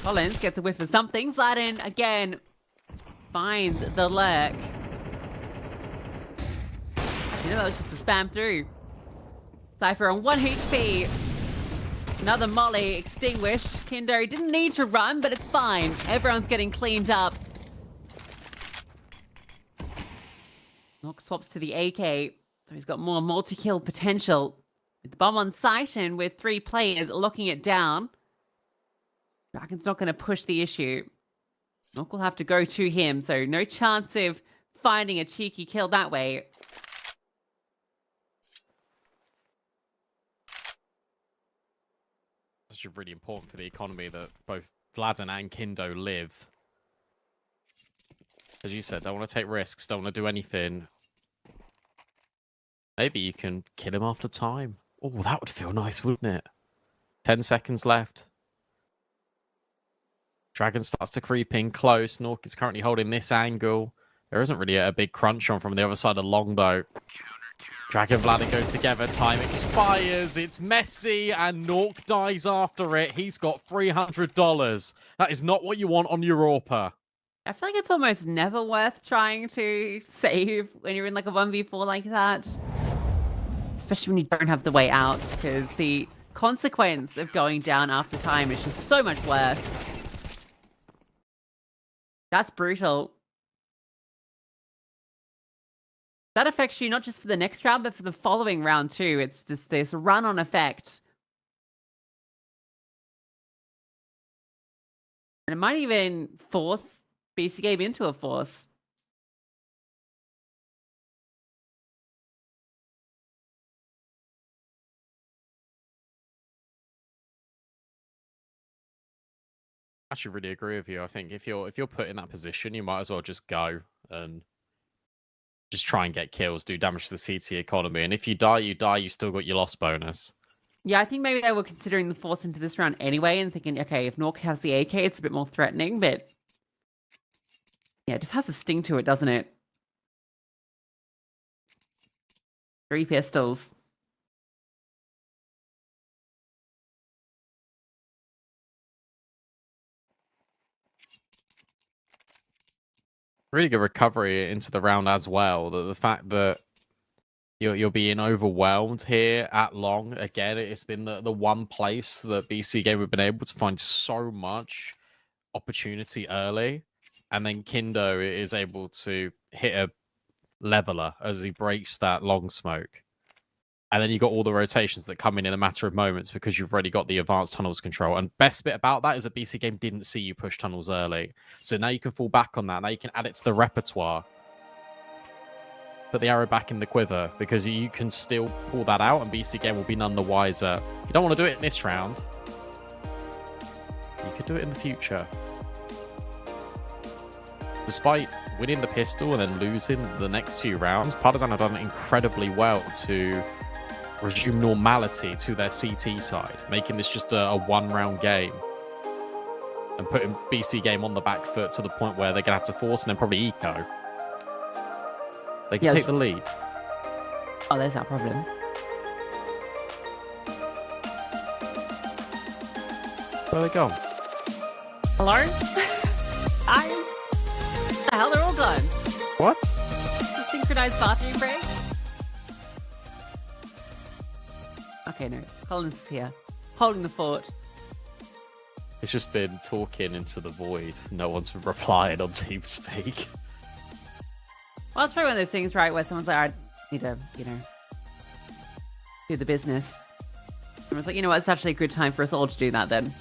Collins gets a whiff of something. Vladin, again, finds the lurk. You know, that was just a spam through. Cypher on 1 HP. Another molly extinguished. Kindo didn't need to run, but it's fine. Everyone's getting cleaned up. Nock swaps to the AK, so he's got more multi-kill potential. With the bomb on site and with 3 players locking it down, Dragon's not going to push the issue. Nook will have to go to him, so no chance of finding a cheeky kill that way. It's really important for the economy that both Vladden and Kindo live. As you said, don't want to take risks, don't want to do anything. Maybe you can kill him after time. Oh, that would feel nice, wouldn't it? 10 seconds left. Dragon starts to creep in close. Nork is currently holding this angle. There isn't really a big crunch on from the other side of long, though. Dragon and Vladden go together. Time expires. It's messy, and Nork dies after it. He's got $300. That is not what you want on Europa. I feel like it's almost never worth trying to save when you're in like a 1v4 like that. Especially when you don't have the way out, because the consequence of going down after time is just so much worse. That's brutal. That affects you not just for the next round, but for the following round too. It's this run-on effect. And it might even force BC.Game into a force. I actually really agree with you. I think if you're put in that position, you might as well just go and just try and get kills, do damage to the CT economy. And if you die, you die. You still got your loss bonus. Yeah, I think maybe they were considering the force into this round anyway and thinking, okay, if Nork has the AK, it's a bit more threatening, but yeah, it just has a sting to it, doesn't it? 3 pistols. Really good recovery into the round as well. The fact that you're being overwhelmed here at long. Again, it's been the one place that BC.Game have been able to find so much opportunity early. And then Kindo is able to hit a leveler as he breaks that long smoke. And then you got all the rotations that come in a matter of moments because you've already got the advanced tunnels control. And best bit about that is that BC.Game didn't see you push tunnels early. So now you can fall back on that. Now you can add it to the repertoire. Put the arrow back in the quiver because you can still pull that out and BC.Game will be none the wiser. You don't want to do it in this round. You could do it in the future. Despite winning the pistol and then losing the next few rounds, Partizan have done incredibly well to resume normality to their CT side, making this just a one-round game and putting BC.Game on the back foot to the point where they're going to have to force and then probably eco. They can take the lead. Oh, there's that problem. Where are they gone? Hello? Hi. What the hell? They're all gone. What? The synchronized bathroom break? Okay, no. Collins is here. Holding the fort. It's just been talking into the void. No one's replied on TeamSpeak. Well, it's probably one of those things, right, where someone's like, I need to, do the business. And it's like, you know what, it's actually a good time for us all to do that then.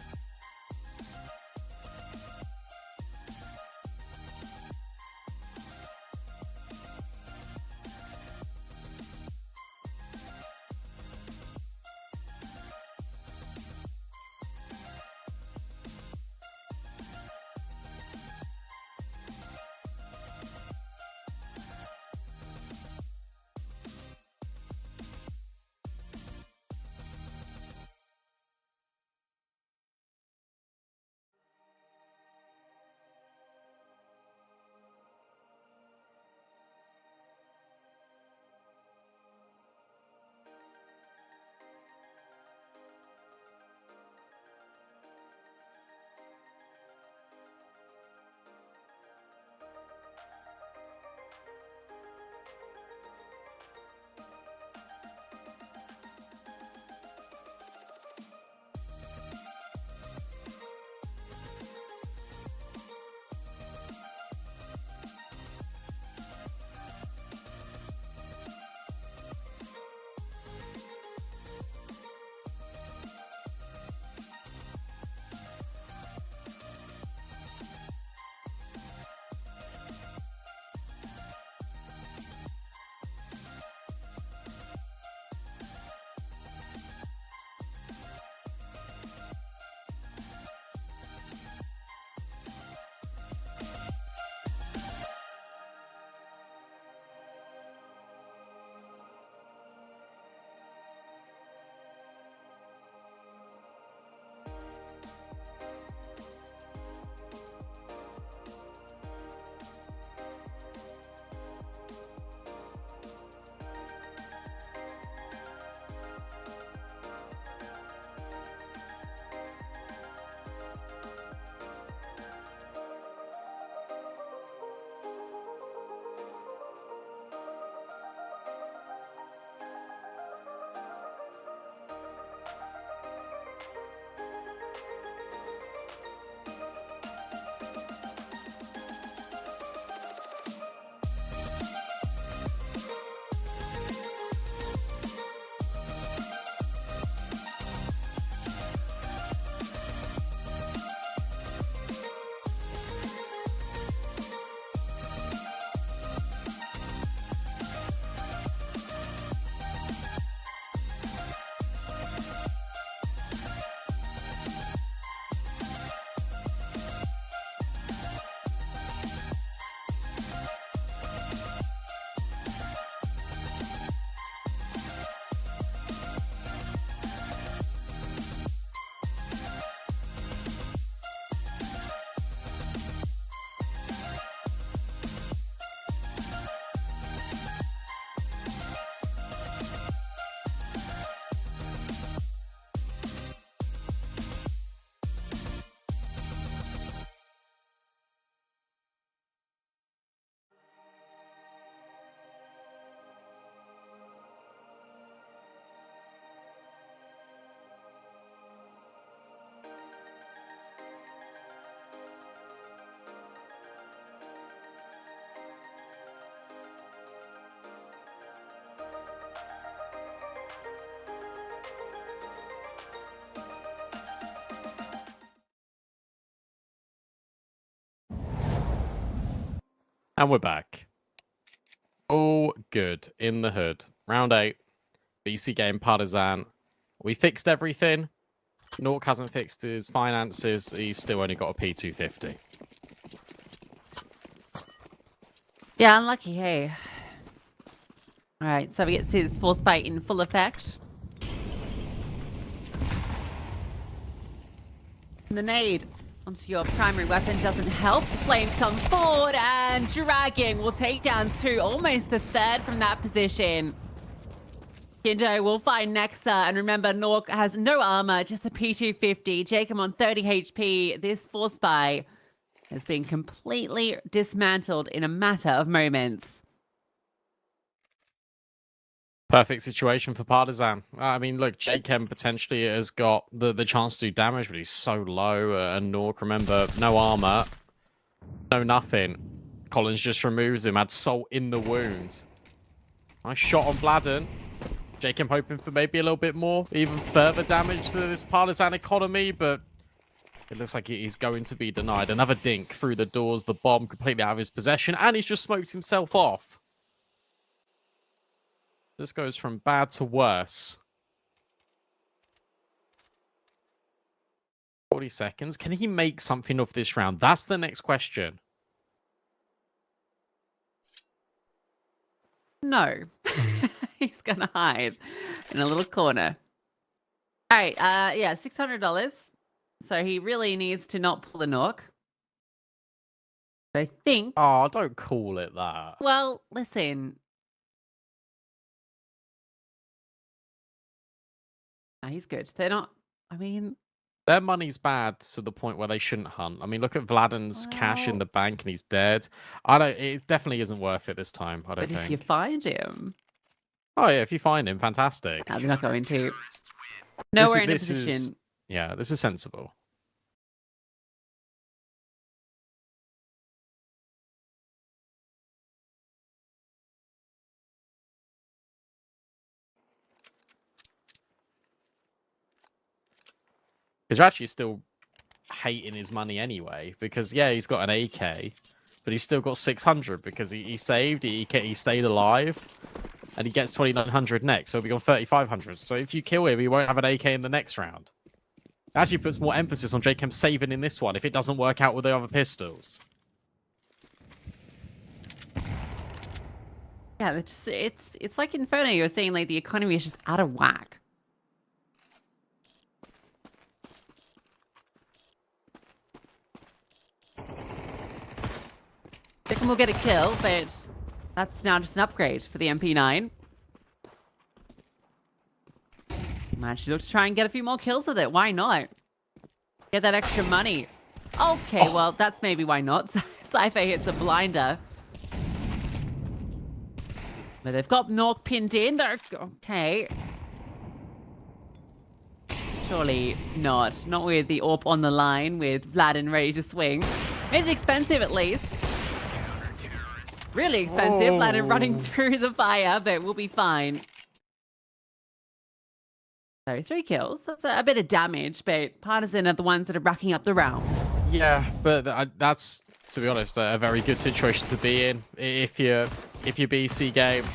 And we're back. All good in the hood. Round 8. BC Game Partizan. We fixed everything. Nork hasn't fixed his finances. He's still only got a P250. Yeah, unlucky, hey. Alright, so we get to see this force bite in full effect. The nade onto your primary weapon doesn't help. The flames comes forward and Dragging will take down 2, almost the 3rd from that position. Kindo will find Nexa, and remember, Nork has no armor, just a P250. Jacob on 30 HP. This force buy has been completely dismantled in a matter of moments. Perfect situation for Partizan. I mean, look, Jacob potentially has got the chance to do damage, but he's so low. And Nork, remember, no armor, no nothing. Collins just removes him, adds salt in the wound. Nice shot on Vladden. Jacob hoping for maybe a little bit more, even further damage to this Partizan economy, but it looks like he's going to be denied. Another dink through the doors, the bomb completely out of his possession, and he's just smoked himself off. This goes from bad to worse. 40 seconds. Can he make something of this round? That's the next question. No. He's gonna hide in a little corner. All right, yeah, $600. So he really needs to not pull the knock. But I think. Oh, don't call it that. Well, listen. No, he's good. They're not. I mean, their money's bad to the point where they shouldn't hunt. I mean, look at Vladden's cash in the bank, and he's dead. It definitely isn't worth it this time. I don't think. But if you find him. Oh yeah, if you find him, fantastic. No, they're not going to. Nowhere in a position. Yeah, this is sensible. Because you're actually still hating his money anyway. Because yeah, he's got an AK, but he's still got 600 because he saved, he stayed alive. And he gets 2,900 next, so he'll be on 3,500. So if you kill him, he won't have an AK in the next round. It actually puts more emphasis on Jacob saving in this one if it doesn't work out with the other pistols. Yeah, it's like Inferno. You were saying, like, the economy is just out of whack. Jacob will get a kill, but that's now just an upgrade for the MP9. Might actually look to try and get a few more kills with it. Why not? Get that extra money. Okay, well, that's maybe why not. Cypher hits a blinder. But they've got Nork pinned in. They're okay. Surely not. Not with the AWP on the line, with Vladden ready to swing. It's expensive at least. Really expensive. Vladden running through the fire, but we'll be fine. So 3 kills. That's a bit of damage, but Partizan are the ones that are racking up the rounds. Yeah, but that's, to be honest, a very good situation to be in if you're BC Game,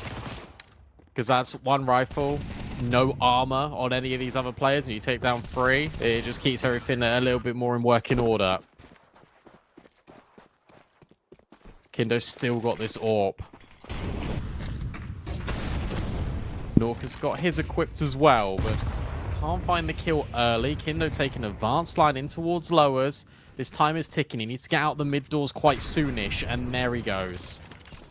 because that's 1 rifle, no armor on any of these other players, and you take down 3. It just keeps everything a little bit more in working order. Kindo's still got this AWP. Nork has got his equipped as well, but can't find the kill early. Kindo taking advanced line in towards lowers. This time is ticking. He needs to get out the mid doors quite soonish, and there he goes.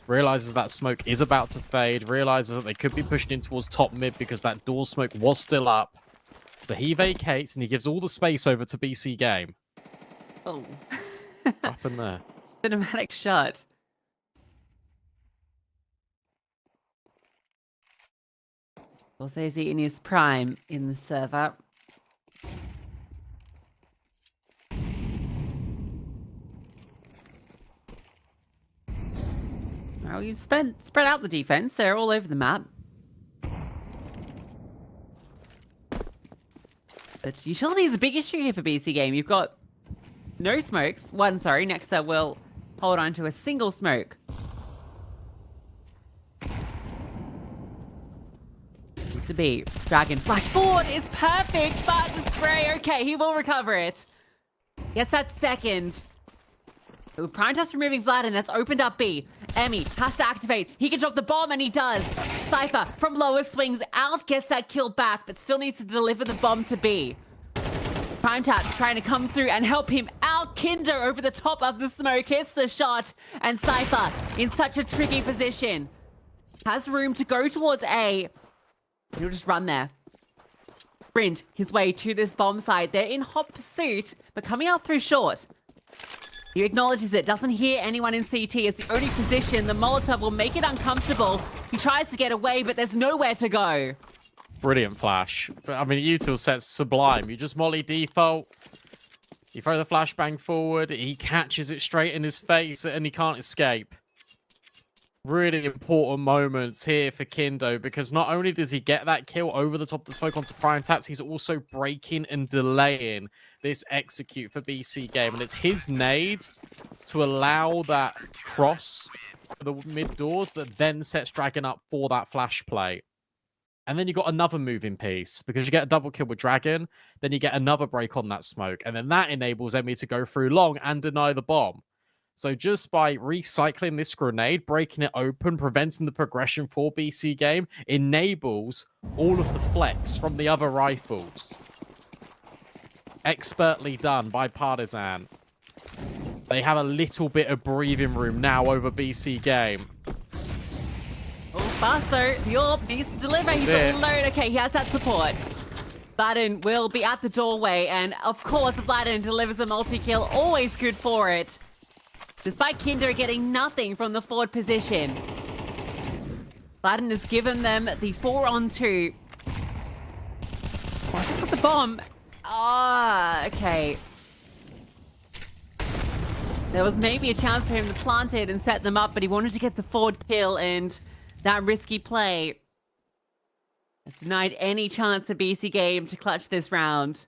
Realizes that smoke is about to fade. Realizes that they could be pushed in towards top mid because that door smoke was still up. So he vacates, and he gives all the space over to BC Game. Oh. Up in there. Cinematic shot. Scorsese in his prime in the server. Well, you've spread out the defense. They're all over the map. But utility is a big issue here for BC Game. You've got no smokes. Nexa will hold on to a single smoke to be. Dragon flash forward is perfect, but the spray, okay, he will recover it. Gets that second. Ooh, Primetas removing Vlad, and that's opened up B. Emmy has to activate. He can drop the bomb, and he does. Cypher from lower swings out, gets that kill back, but still needs to deliver the bomb to B. Primetas trying to come through and help him out. Kinder over the top of the smoke, hits the shot, and Cypher in such a tricky position. Has room to go towards A. He'll just run there. Sprint his way to this bomb site. They're in hot pursuit, but coming out through short. He acknowledges it, doesn't hear anyone in CT. It's the only position. The Molotov will make it uncomfortable. He tries to get away, but there's nowhere to go. Brilliant flash. I mean, util set's sublime. You just molly default. You throw the flashbang forward. He catches it straight in his face, and he can't escape. Really important moments here for Kindo, because not only does he get that kill over the top of the smoke onto Primetas, he's also breaking and delaying this execute for BC.Game, and it's his nade to allow that cross for the mid doors that then sets Dragon up for that flash play. And then you got another moving piece, because you get a double kill with Dragon, then you get another break on that smoke, and then that enables Emmy to go through long and deny the bomb. So just by recycling this grenade, breaking it open, preventing the progression for BC.Game, enables all of the flex from the other rifles. Expertly done by Partizan. They have a little bit of breathing room now over BC.Game. Oh, Basto, the orb needs to deliver. He's alone. Okay, he has that support. Vladin will be at the doorway, and of course, Vladin delivers a multi-kill. Always good for it. Despite Kinder getting nothing from the forward position. Vladin has given them the 4-on-2. Put the bomb. Ah, okay. There was maybe a chance for him to plant it and set them up, but he wanted to get the forward kill, and that risky play has denied any chance to BC.Game to clutch this round.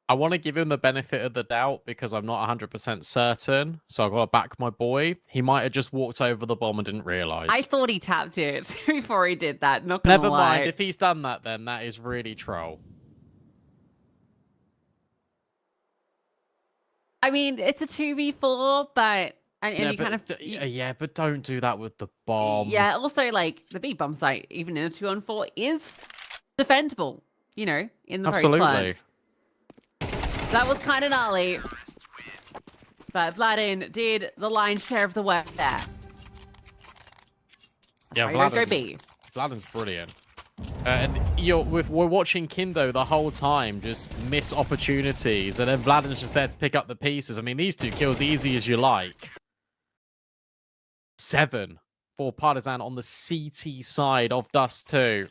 I want to give him the benefit of the doubt because I'm not 100% certain. So I've got to back my boy. He might have just walked over the bomb and didn't realize. I thought he tapped it before he did that. Not gonna Never lie. mind. If he's done that, then that is really troll. I mean, it's a 2v4, but... And yeah, you but, kind of... yeah, but don't do that with the bomb. Yeah, also, like, the B bomb site, even in a 2-on-4, is defendable, you know, in the Absolutely. post-plant. That was kind of gnarly. But Vladin did the lion's share of the work there. Yeah, Vladin's brilliant. And we're watching Kindo the whole time just miss opportunities, and then Vladin's just there to pick up the pieces. I mean, these two kills easy as you like. 7 for Partizan on the CT side of Dust 2.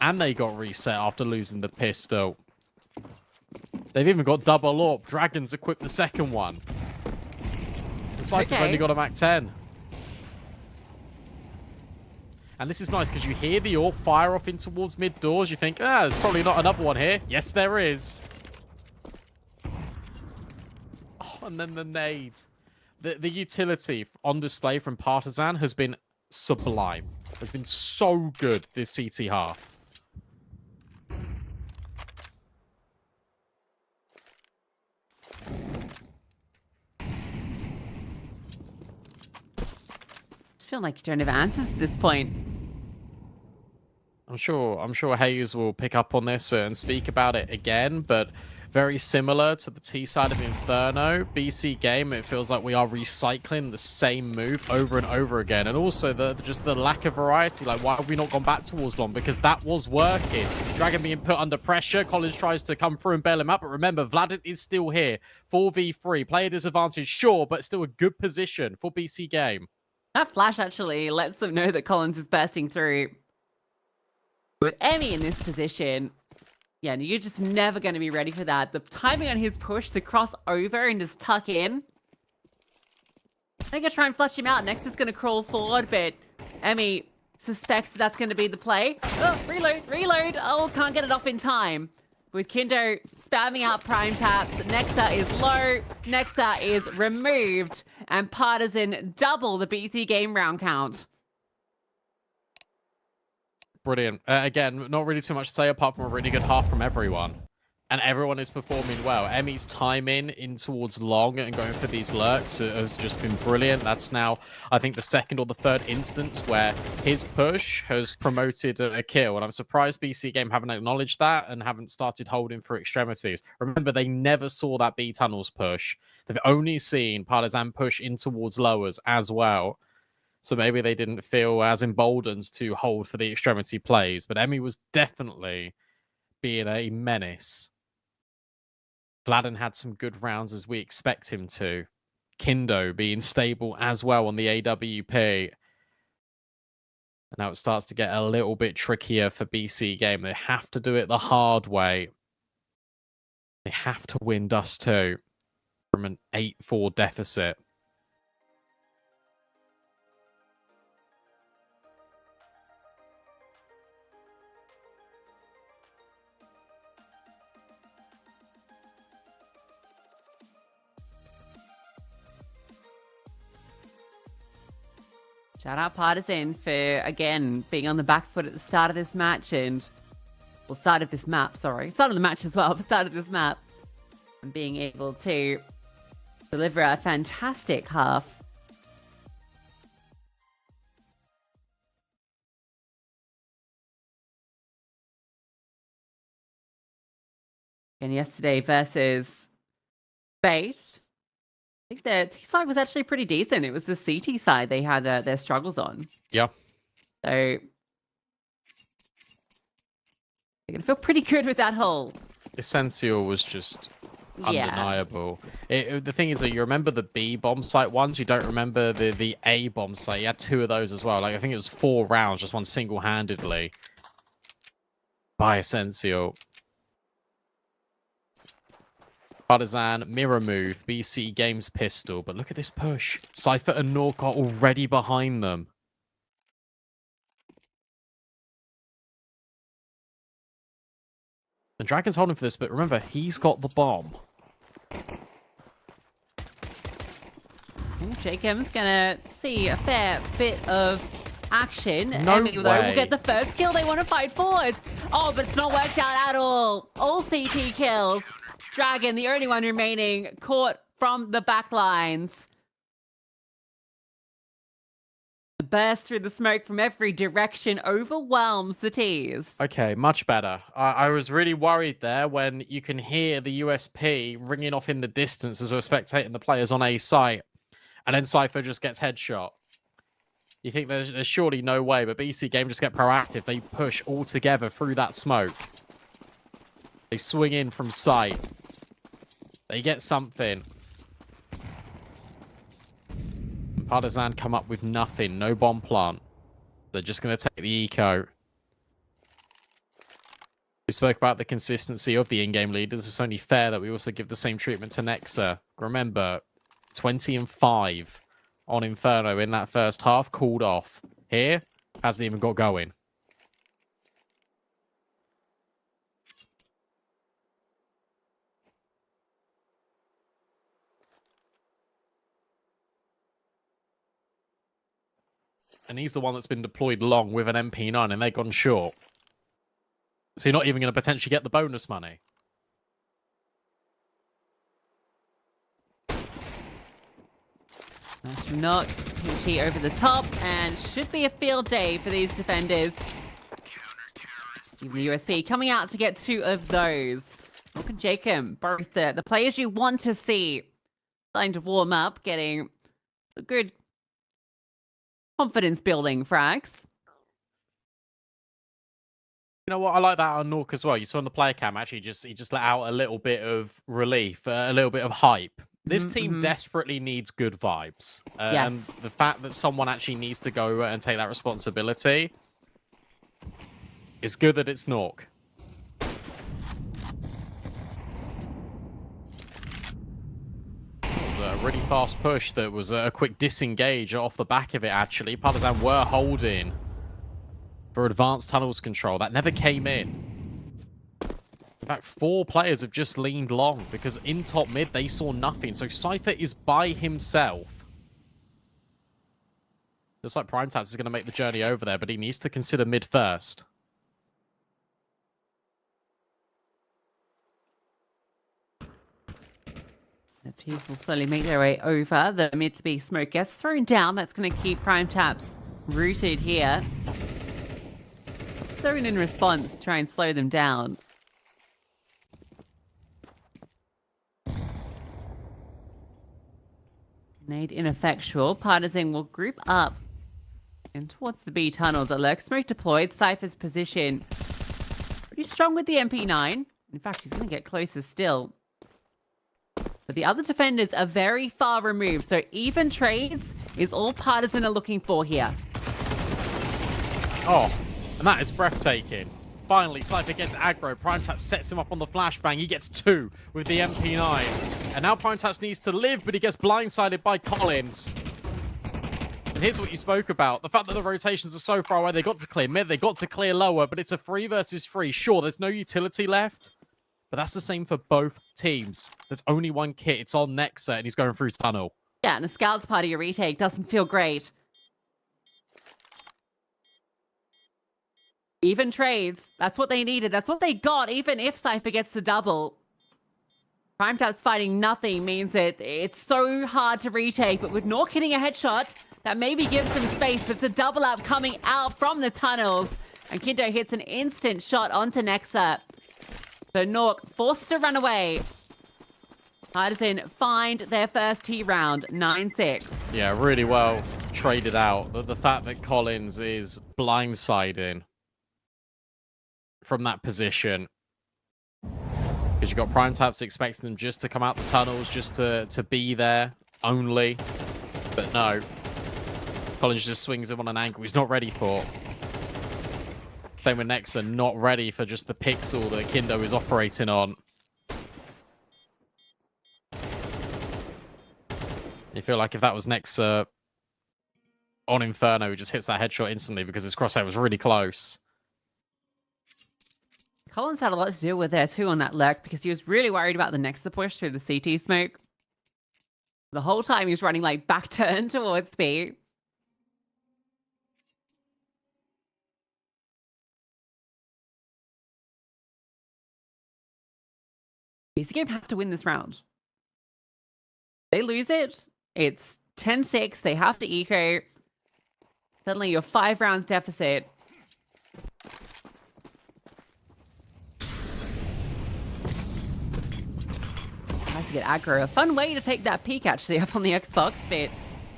And they got reset after losing the pistol. They've even got double AWP. Dragon's equipped the second one. The Cypher's only got a Mac 10. And this is nice because you hear the AWP fire off in towards mid doors. You think, there's probably not another one here. Yes, there is. Oh, and then the nade. The utility on display from Partizan has been sublime. Has been so good this CT half. I feel like you don't have answers at this point. I'm sure Hayes will pick up on this and speak about it again, but very similar to the T side of Inferno, BC.Game, it feels like we are recycling the same move over and over again. And also just the lack of variety. Like, why have we not gone back towards long? Because that was working. Dragon being put under pressure. Collins tries to come through and bail him out. But remember, Vladin is still here. 4v3. Player disadvantage, sure, but still a good position for BC.Game. That flash actually lets them know that Collins is bursting through. With Emmy in this position, yeah, you're just never going to be ready for that. The timing on his push to cross over and just tuck in. They're going to try and flush him out. Next is going to crawl forward, but Emmy suspects that's going to be the play. Oh, reload. Oh, can't get it off in time. With Kindo spamming out prime taps. Nexa is low. Nexa is removed. And Partizan double the BC.Game round count. brilliant. Again, not really too much to say apart from a really good half from everyone. And everyone is performing well. Emmy's timing in towards long and going for these lurks has just been brilliant. That's now, I think, the second or the third instance where his push has promoted a kill. And I'm surprised BC.Game haven't acknowledged that and haven't started holding for extremities. Remember, they never saw that B tunnels push. They've only seen Partizan push in towards lowers as well. So maybe they didn't feel as emboldened to hold for the extremity plays. But Emmy was definitely being a menace. Vladden had some good rounds as we expect him to. Kindo being stable as well on the AWP. And now it starts to get a little bit trickier for BC.Game. They have to do it the hard way. They have to win Dust 2 from an 8-4 deficit. Shout out Partizan for, again, being on the back foot at the start of this match and... Well, start of this map, sorry. Start of the match as well, but start of this map. And being able to deliver a fantastic half. And yesterday versus Bait... I think the T side was actually pretty decent. It was the CT side they had their struggles on. Yeah. So they're going to feel pretty good with that hole. Essential was just undeniable. The thing is that you remember the B bomb site ones, you don't remember the A bomb site. You had 2 of those as well. Like I think it was 4 rounds, just won single-handedly by Essential. Partizan, mirror move, BC.Game's pistol. But look at this push. Cypher and Nork are already behind them. And Dragon's holding for this, but remember, he's got the bomb. Jacob's going to see a fair bit of action. No Emmy, though, way. will get the first kill. They want to fight forwards. Oh, but it's not worked out at all. All CT kills. Dragon, the only one remaining, caught from the back lines. The burst through the smoke from every direction overwhelms the T's. Okay, much better. I was really worried there when you can hear the USP ringing off in the distance as we're spectating the players on A site, and then Cypher just gets headshot. You think there's surely no way, but BC.Game just get proactive. They push all together through that smoke. They swing in from sight. They get something. Partizan come up with nothing. No bomb plant. They're just going to take the eco. We spoke about the consistency of the in-game leaders. It's only fair that we also give the same treatment to Nexa. Remember, 20-5 on Inferno in that first half. Called off. Here, hasn't even got going. And he's the one that's been deployed long with an MP9 and they've gone short. So you're not even going to potentially get the bonus money. Nice from Nook. PT over the top, and should be a field day for these defenders. Even the USP coming out to get 2 of those. Nook and Jacob, both the players you want to see. Starting to warm up, getting a good confidence building frags. You know what? I like that on Nork as well. You saw on the player cam, actually, he just let out a little bit of relief, a little bit of hype. This team desperately needs good vibes. Yes. And the fact that someone actually needs to go and take that responsibility is good that it's Nork. It was a really fast push that was a quick disengage off the back of it, actually. Partizan were holding for advanced tunnels control. That never came in. In fact, 4 players have just leaned long because in top mid, they saw nothing. So Cypher is by himself. Looks like Prime Tabs is going to make the journey over there, but he needs to consider mid first. The T's will slowly make their way over. The mid-to-be smoke gets thrown down. That's going to keep Prime Taps rooted here. Thrown in response to try and slow them down. Nade ineffectual. Partizan will group up and towards the B tunnels. Alert smoke deployed. Cypher's position pretty strong with the MP9. In fact, he's going to get closer still. But the other defenders are very far removed, so even trades is all Partizan are looking for here. Oh, and that is breathtaking. Finally, Cypher gets aggro. PrimeTaps sets him up on the flashbang. He gets 2 with the MP9. And now PrimeTaps needs to live, but he gets blindsided by Collins. And here's what you spoke about. The fact that the rotations are so far away. They got to clear mid, they got to clear lower, but it's a 3 versus 3. Sure, there's no utility left, but that's the same for both teams. There's only one kit. It's on Nexa, and he's going through tunnel. Yeah, and a Scouts party retake doesn't feel great. Even trades. That's what they needed. That's what they got, even if Cypher gets the double. PrimeTaps fighting nothing means that it's so hard to retake, but with Nork hitting a headshot, that maybe gives them space, but it's a double up coming out from the tunnels. And Kindo hits an instant shot onto Nexa. So Nork forced to run away. Partizan find their first T round, 9-6. Yeah, really well traded out. The fact that Collins is blindsiding from that position, because you've got PrimeTaps expecting them just to come out the tunnels, just to be there only. But no, Collins just swings him on an angle he's not ready for. Same with Nexa, not ready for just the pixel that Kindo is operating on. You feel like if that was Nexa on Inferno, he just hits that headshot instantly because his crosshair was really close. Collins had a lot to do with there too on that lurk because he was really worried about the Nexa push through the CT smoke. The whole time he was running like back turn towards B. BC.Game have to win this round. They lose it, it's 10-6. They have to eco. Suddenly you're 5 rounds deficit. Nice to get aggro. A fun way to take that peek actually up on the Xbox, but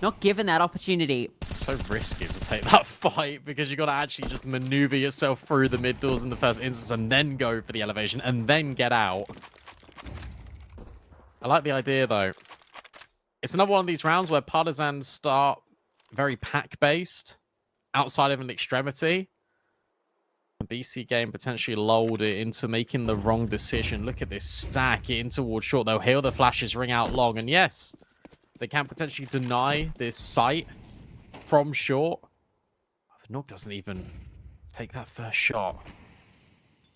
not given that opportunity. So risky to take that fight because you got to actually just maneuver yourself through the mid doors in the first instance and then go for the elevation and then get out. I like the idea though. It's another one of these rounds where Partizan start very pack-based outside of an extremity. The BC.Game potentially lulled it into making the wrong decision. Look at this stack in towards short. They'll hear the flashes ring out long. And yes, they can potentially deny this sight from short. Nook doesn't even take that first shot.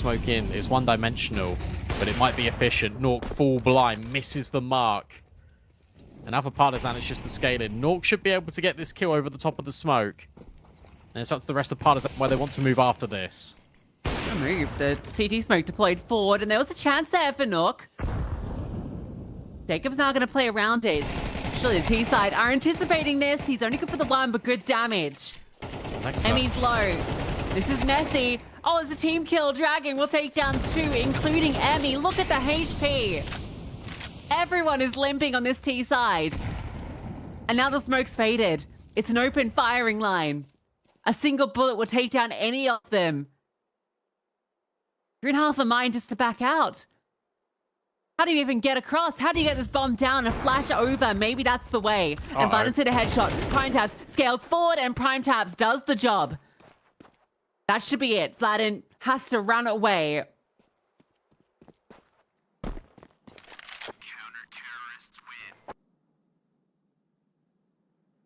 Smoke in is one-dimensional, but it might be efficient. Nork full blind, misses the mark. And now for Partizan, it's just to scale in. Nork should be able to get this kill over the top of the smoke. And it's up to the rest of Partizan where they want to move after this. Move. The CT smoke deployed forward, and there was a chance there for Nork. Jacob's now going to play around it. Surely the T side are anticipating this. He's only good for the 1, but good damage. Emmy's low. This is messy. Oh, it's a team kill. Dragon will take down 2, including Emmy. Look at the HP. Everyone is limping on this T side. And now the smoke's faded. It's an open firing line. A single bullet will take down any of them. You're in half a mind just to back out. How do you even get across? How do you get this bomb down and flash over? Maybe that's the way. And Vladden hit a headshot. PrimeTaps scales forward and PrimeTaps does the job. That should be it. Vladden has to run away.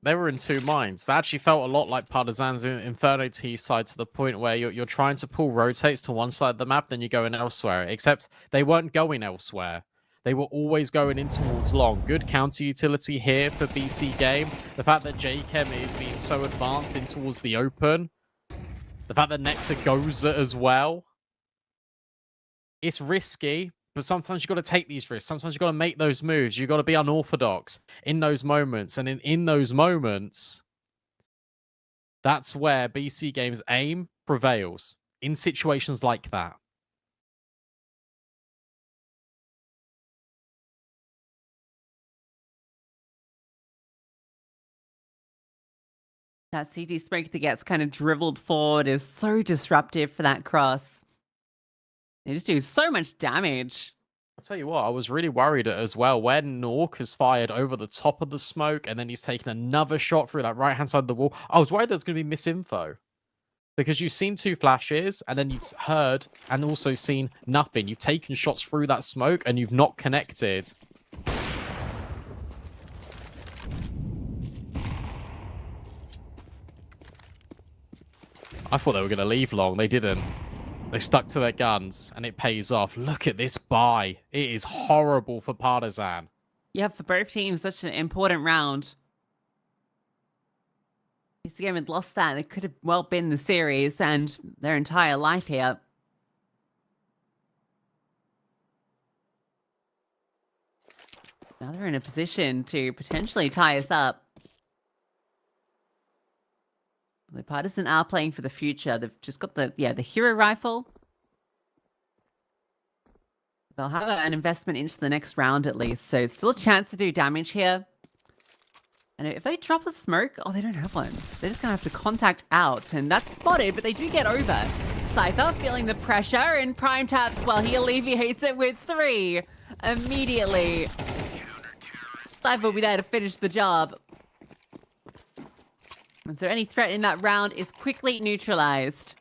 They were in 2 minds. They actually felt a lot like Partizan's Inferno T side to the point where you're trying to pull rotates to one side of the map, then you're going elsewhere. Except they weren't going elsewhere. They were always going in towards long. Good counter utility here for BC.Game. The fact that J-Chem is being so advanced in towards the open. The fact that Nexa goes as well. It's risky, But sometimes you got to take these risks. Sometimes you got to make those moves. You got to be unorthodox in those moments. And in those moments, that's where BC Game's aim prevails in situations like that. That CT smoke that gets kind of dribbled forward is so disruptive for that cross. They just do so much damage. I'll tell you what, I was really worried as well when Nork has fired over the top of the smoke and then he's taken another shot through that right-hand side of the wall. I was worried there's going to be misinfo. Because you've seen 2 flashes and then you've heard and also seen nothing. You've taken shots through that smoke and you've not connected. I thought they were going to leave long. They didn't. They stuck to their guns, and it pays off. Look at this buy. It is horrible for Partizan. Yeah, for both teams, such an important round. BC.Game had lost that. They could have well been the series and their entire life here. Now they're in a position to potentially tie us up. The Partizan are playing for the future. They've just got the hero rifle. They'll have an investment into the next round at least, so it's still a chance to do damage here. And if they drop a smoke, oh, they don't have one. They're just going to have to contact out, and that's spotted, but they do get over. Cypher feeling the pressure, and Prime Taps, well, he alleviates it with 3 immediately. Cypher will be there to finish the job. And so any threat in that round is quickly neutralized.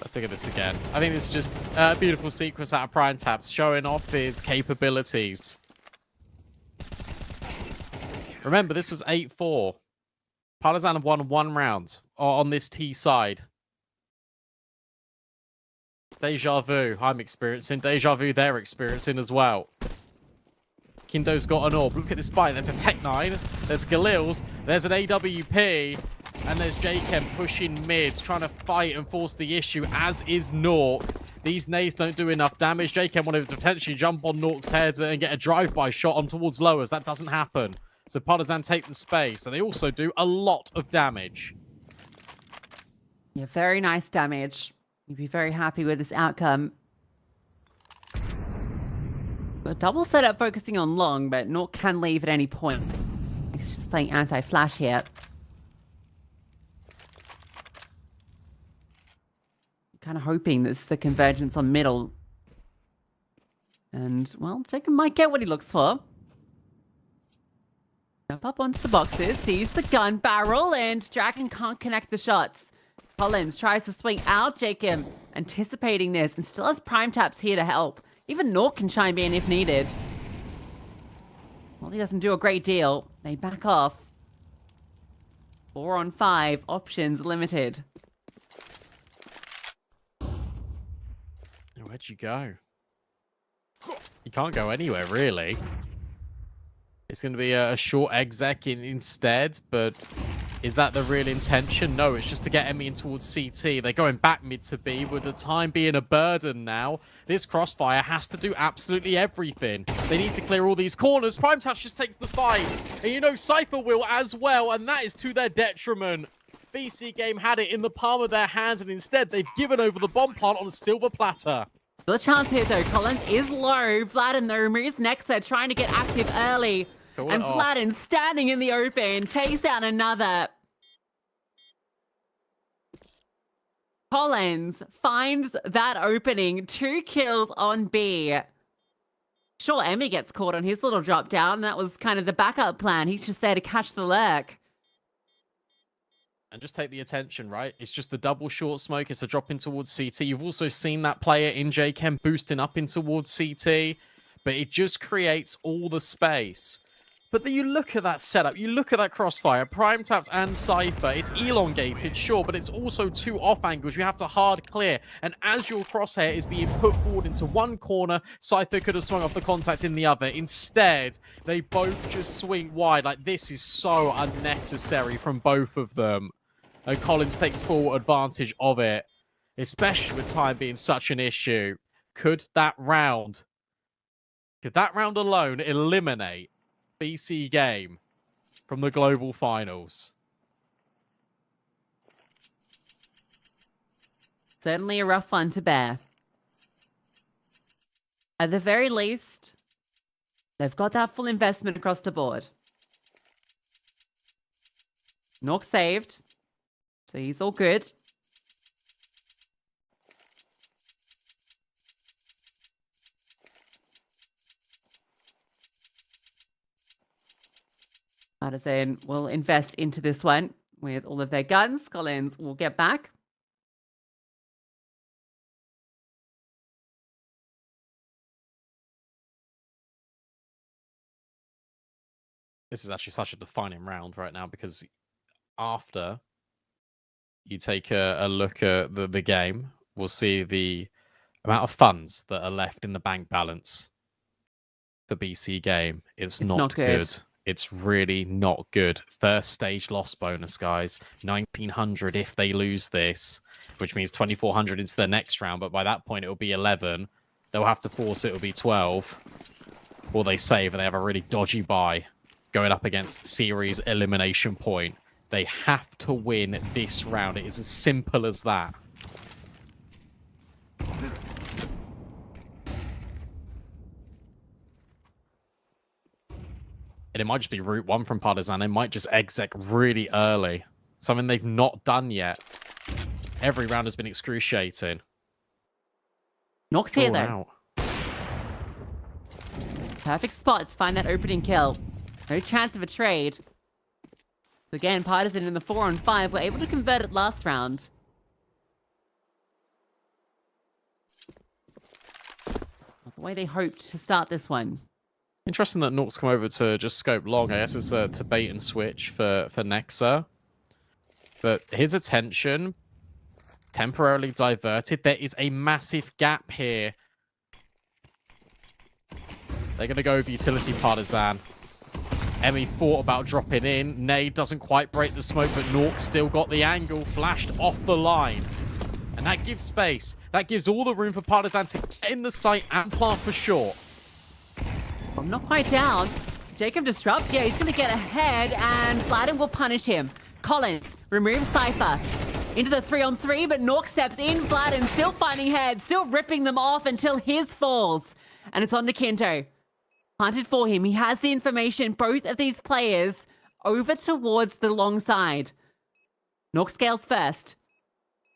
Let's look at this again. I think it's just a beautiful sequence out of Prime Taps, showing off his capabilities. Remember, this was 8-4. Partizan have won 1 round on this T side. Deja vu I'm experiencing. Deja vu they're experiencing as well. Kindo's got an orb. Look at this fight. There's a Tech 9. There's Galil's. There's an AWP. And there's J-Chem pushing mid, trying to fight and force the issue, as is Nork. These nades don't do enough damage. J-Chem wanted to potentially jump on Nork's head and get a drive-by shot on towards lowers. That doesn't happen. So Partizan take the space, and they also do a lot of damage. Yeah, very nice damage. You'd be very happy with this outcome. A double setup focusing on long, but Nork can leave at any point. He's just playing anti-flash here. Kind of hoping this is the convergence on middle. And, well, Jacob might get what he looks for. Jump up onto the boxes, sees the gun barrel, and Dragon can't connect the shots. Collins tries to swing out. Jacob anticipating this and still has Prime Taps here to help. Even Nork can chime in if needed. Well, he doesn't do a great deal. They back off. 4 on 5. Options limited. Where'd you go? You can't go anywhere, really. It's going to be a short exec instead, but is that the real intention? No, it's just to get Emmy in towards CT. They're going back mid to B, with the time being a burden now. This crossfire has to do absolutely everything. They need to clear all these corners. Prime Touch just takes the fight. And you know, Cypher will as well, and that is to their detriment. BC.Game had it in the palm of their hands, and instead they've given over the bomb plant on a silver platter. The chance here, though. Collins is low. Vladin, though, moves next. They're trying to get active early. And Vladin standing in the open. Takes out another. Collins finds that opening. 2 kills on B. Sure, Emmy gets caught on his little drop down. That was kind of the backup plan. He's just there to catch the lurk. And just take the attention, right? It's just the double short smoke. It's a drop in towards CT. You've also seen that player in J-Chem boosting up in towards CT. But it just creates all the space. But then you look at that setup. You look at that crossfire. Prime Taps and Cypher. It's elongated, sure, but it's also 2 off angles. You have to hard clear. And as your crosshair is being put forward into one corner, Cypher could have swung off the contact in the other. Instead, they both just swing wide. Like, this is so unnecessary from both of them. And Collins takes full advantage of it. especially with time being such an issue. Could that round alone eliminate BC.Game from the global finals? Certainly a rough one to bear. At the very least, they've got that full investment across the board. Nork saved, so he's all good. Partizan will invest into this one with all of their guns. Collins will get back. This is actually such a defining round right now, because after you take a look at the game, we'll see the amount of funds that are left in the bank balance for BC.Game. It's not good. It's really not good. First stage loss bonus, guys. 1,900 if they lose this, which means 2,400 into the next round. But by that point, it'll be 11. They'll have to force it. It'll be 12. Or they save and they have a really dodgy buy going up against series elimination point. They have to win this round. It is as simple as that. And it might just be route one from Partizan. They might just exec really early. Something they've not done yet. Every round has been excruciating. Nox here, though. Perfect spot to find that opening kill. No chance of a trade. Again, Partizan in the 4-on-5 were able to convert it last round. Not the way they hoped to start this one. Interesting that Nork's come over to just scope long. I guess it's to bait and switch for Nexa. But his attention temporarily diverted. There is a massive gap here. They're going to go with utility Partizan. Emmy thought about dropping in. Nade doesn't quite break the smoke, but Nork still got the angle flashed off the line. And that gives space. That gives all the room for Partizan to get in the site and plant for short. I'm not quite down. Jacob disrupts. Yeah, he's going to get ahead, and Vladin will punish him. Collins removes Cypher into the 3-on-3, but Nork steps in. Vladin still finding heads, still ripping them off until his falls. And it's on to Kinto. Planted for him. He has the information. Both of these players over towards the long side. Nork scales first.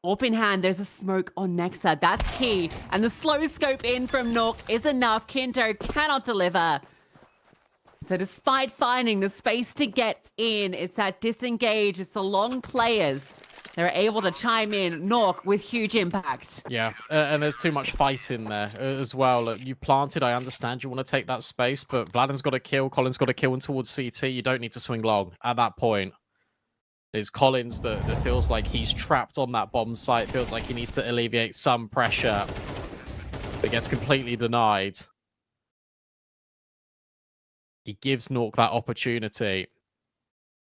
Orp in hand, there's a smoke on Nexa. That's key. And the slow scope in from Nork is enough. Kinto cannot deliver. So despite finding the space to get in, it's that disengage. It's the long players. They're able to chime in. Nork with huge impact. Yeah, and there's too much fight in there as well. Look, you planted, I understand you want to take that space, but Vladin's got to kill, Colin's got to kill in towards CT. You don't need to swing long at that point. It's Collins that feels like he's trapped on that bomb site, feels like he needs to alleviate some pressure, but gets completely denied. He gives Nork that opportunity.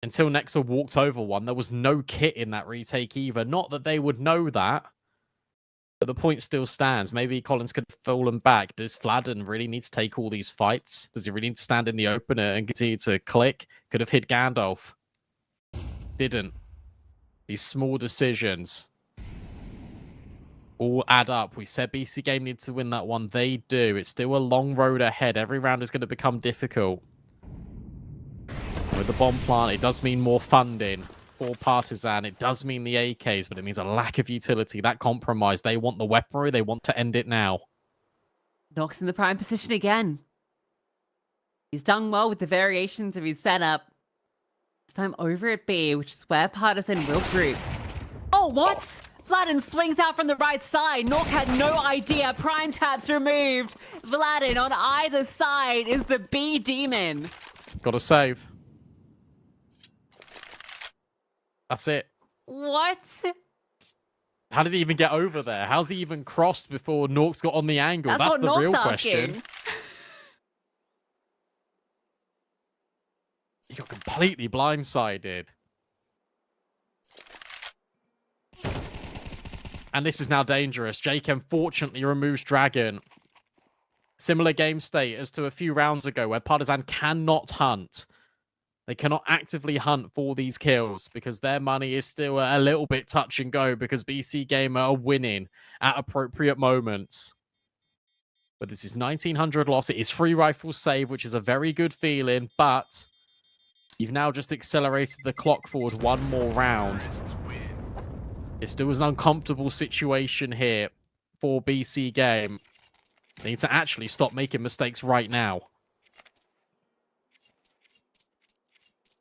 Until Nexa walked over one, there was no kit in that retake either. Not that they would know that, but the point still stands. Maybe Collins could have fallen back. Does Vladin really need to take all these fights? Does he really need to stand in the opener and continue to click? Could have hit Gandalf. Didn't. These small decisions all add up. We said BC.Game needs to win that one. They do. It's still a long road ahead. Every round is going to become difficult. With the bomb plant, it does mean more funding for Partizan. It does mean the AKs, but it means a lack of utility. That compromise. They want the weaponry. They want to end it now. Nox in the prime position again. He's done well with the variations of his setup. This time over at B, which is where Partizan will group. Oh, what? Vladin swings out from the right side. Nork had no idea. Prime taps removed. Vladin on either side is the B demon. Got to save. That's it. What? How did he even get over there? How's he even crossed before Nork's got on the angle? That's the real question. He got completely blindsided. And this is now dangerous. J.Game fortunately removes Dragon. Similar game state as to a few rounds ago where Partizan cannot hunt. They cannot actively hunt for these kills because their money is still a little bit touch and go because BC.Game are winning at appropriate moments. But this is 1900 loss. It is free rifle save, which is a very good feeling, but you've now just accelerated the clock forward one more round. It still is an uncomfortable situation here for BC.Game. They need to actually stop making mistakes right now.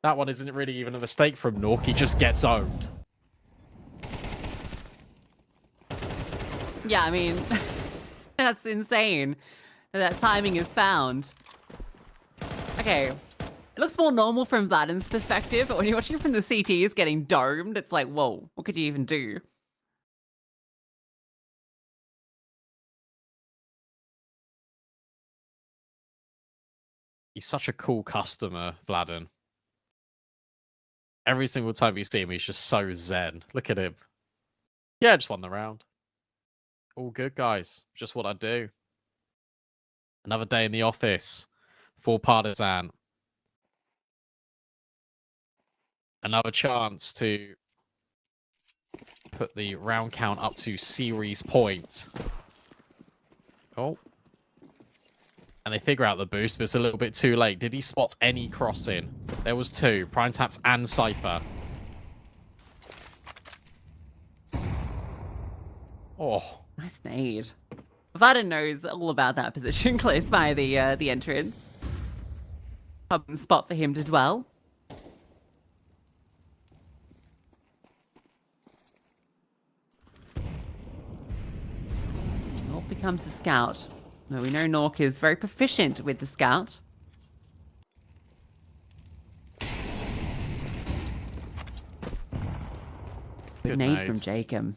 That one isn't really even a mistake from Nork. He just gets owned. Yeah, I mean, that's insane that timing is found. Okay, it looks more normal from Vladden's perspective, but when you're watching from the CTs getting domed, it's like, whoa, what could you even do? He's such a cool customer, Vladden. Every single time you see him, he's just so zen. Look at him. Yeah, I just won the round. All good, guys. Just what I do. Another day in the office for Partizan. Another chance to put the round count up to series point. Oh. And they figure out the boost, but it's a little bit too late. Did he spot any crossing? There was two. Prime Taps and Cypher. Oh. Nice nade. Vladden knows all about that position close by the entrance. Problem spot for him to dwell. Nork becomes a scout. Now we know Nork is very proficient with the scout. Good nade from J.Game.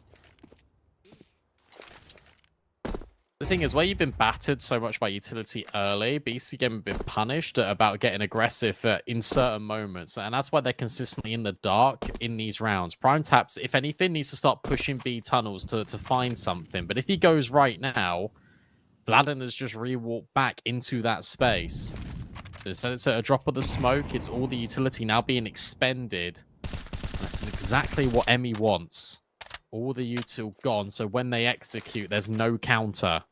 The thing is, where you've been battered so much by utility early, BC.Game have been punished about getting aggressive in certain moments. And that's why they're consistently in the dark in these rounds. Prime Taps, if anything, needs to start pushing B tunnels to find something. But if he goes right now, Vladden has just re-walked back into that space. Instead it's a drop of the smoke, it's all the utility now being expended. And this is exactly what Emmy wants. All the util gone, so when they execute, there's no counter.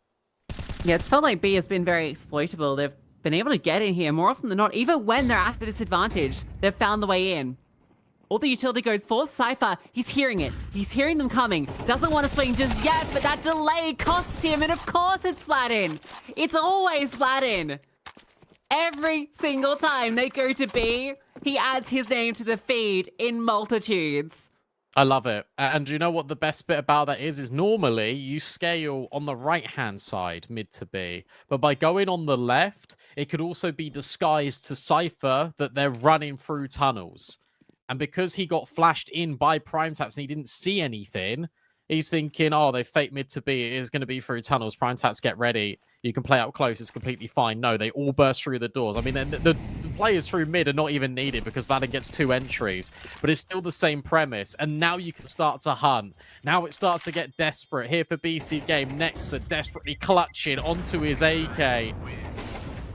Yeah, it's felt like B has been very exploitable. They've been able to get in here more often than not. Even when they're at this advantage, they've found the way in. All the utility goes forth. Cypher, he's hearing it. He's hearing them coming. Doesn't want to swing just yet, but that delay costs him. And of course it's Vladden. It's always Vladden. Every single time they go to B, he adds his name to the feed in multitudes. I love it. And do you know what the best bit about that is normally you scale on the right-hand side, mid to B. But by going on the left, it could also be disguised to Cypher that they're running through tunnels. And because he got flashed in by Prime Taps and he didn't see anything, he's thinking, oh, they fake mid to B. It is going to be through tunnels. Prime Taps, get ready. You can play out close. It's completely fine. No, they all burst through the doors. I mean, the players through mid are not even needed because Vladden gets 2 entries. But it's still the same premise. And now you can start to hunt. Now it starts to get desperate. Here for BC.Game, Nexa desperately clutching onto his AK.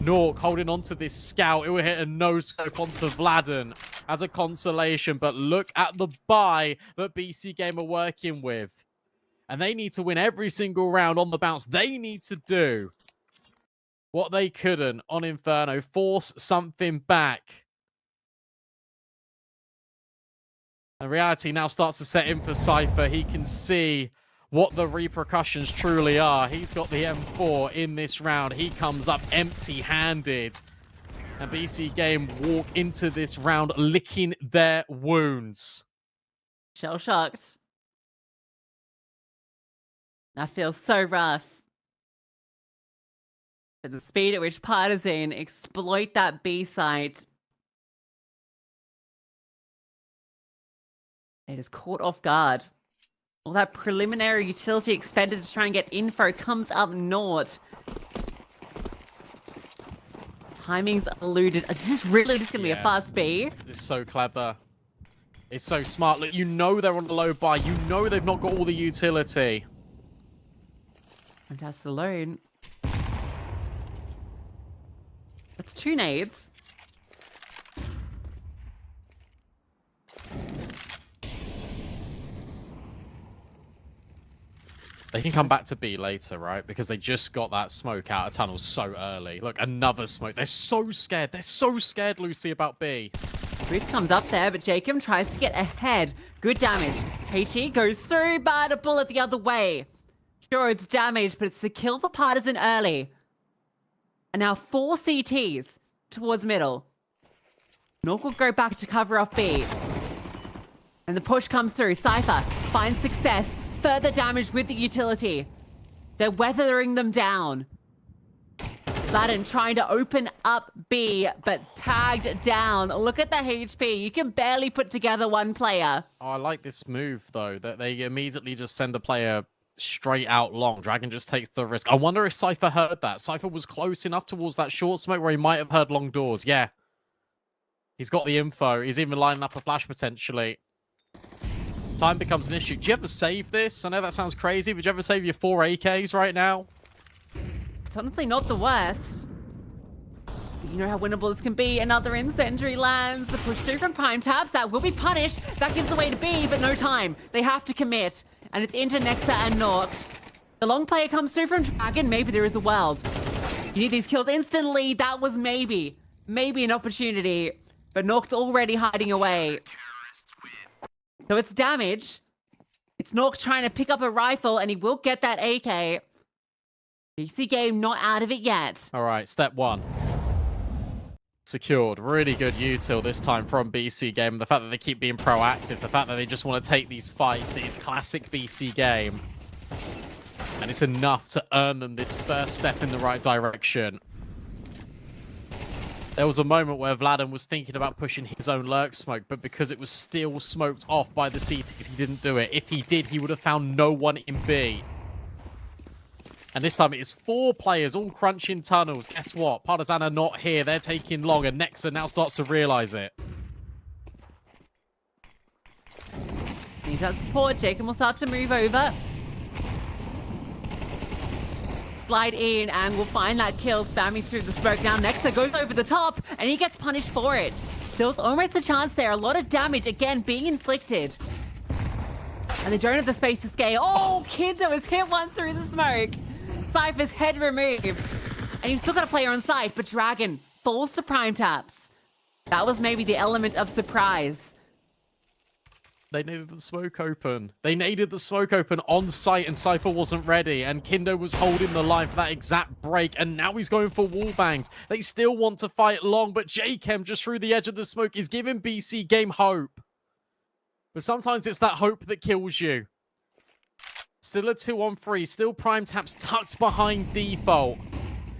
Nork holding onto this scout. It will hit a no-scope onto Vladden as a consolation. But look at the buy that BC.Game are working with. And they need to win every single round on the bounce. They need to do what they couldn't on Inferno. Force something back. And reality now starts to set in for Cypher. He can see what the repercussions truly are. He's got the M4 in this round. He comes up empty-handed. And BC.Game walk into this round licking their wounds. Shell-shocked. That feels so rough. But the speed at which Partizan exploit that B site. It is caught off guard. All that preliminary utility expended to try and get info comes up naught. Timing's eluded. This is really just going to be a fast B. This is so clever. It's so smart. Look, you know they're on the low buy. You know they've not got all the utility. And that's the loan. That's 2 nades. They can come back to B later, right? Because they just got that smoke out of tunnels so early. Look, another smoke. They're so scared. They're so scared, Lucy, about B. Bruce comes up there, but Jacob tries to get ahead. Good damage. HE goes through, but a bullet the other way. Sure, it's damage, but it's the kill for Partizan early. And now 4 CTs towards middle. Nork will go back to cover off B. And the push comes through. Cypher finds success. Further damage with the utility. They're weathering them down. Vladin trying to open up B, but tagged down. Look at the HP. You can barely put together one player. Oh, I like this move, though, that they immediately just send a player straight out long. Dragon just takes the risk. I wonder if Cypher heard that. Cypher was close enough towards that short smoke where he might have heard long doors. Yeah. He's got the info. He's even lining up a flash, potentially. Time becomes an issue. Do you ever save this? I know that sounds crazy, but do you ever save your 4 AKs right now? It's honestly not the worst. You know how winnable this can be. Another incendiary lands. The push through from Prime Taps. That will be punished. That gives away to B, but no time. They have to commit. And it's into Nexa and Nork. The long player comes through from Dragon. Maybe there is a world. You need these kills instantly. That was maybe an opportunity. But Nork's already hiding away. So it's damage. It's Nork trying to pick up a rifle, and he will get that AK. BC.Game not out of it yet. All right, step 1. Secured. Really good util this time from BC.Game. The fact that they keep being proactive, the fact that they just want to take these fights, is classic BC.Game. And it's enough to earn them this first step in the right direction. There was a moment where Vladin was thinking about pushing his own lurk smoke, but because it was still smoked off by the CTs, he didn't do it. If he did, he would have found no one in B. And this time it is 4 players all crunching tunnels. Guess what? Partizan are not here. They're taking long, and Nexa now starts to realize it. Needs that support. Jacob will start to move over. Slide in, and we'll find that kill spamming through the smoke. Now Nexa goes over the top, and he gets punished for it. There was almost a chance there. A lot of damage, again, being inflicted. And they don't have the space to scale. Oh, Kindo has hit one through the smoke. Cypher's head removed. And you've still got a player on site, but Dragon falls to Prime Taps. That was maybe the element of surprise. They needed the smoke open. They needed the smoke open on site, and Cypher wasn't ready. And Kindo was holding the line for that exact break, and now he's going for wall bangs. They still want to fight long, but J-Chem just through the edge of the smoke is giving BC.Game hope. But sometimes it's that hope that kills you. Still a 2-on-3. Still Prime Taps tucked behind default.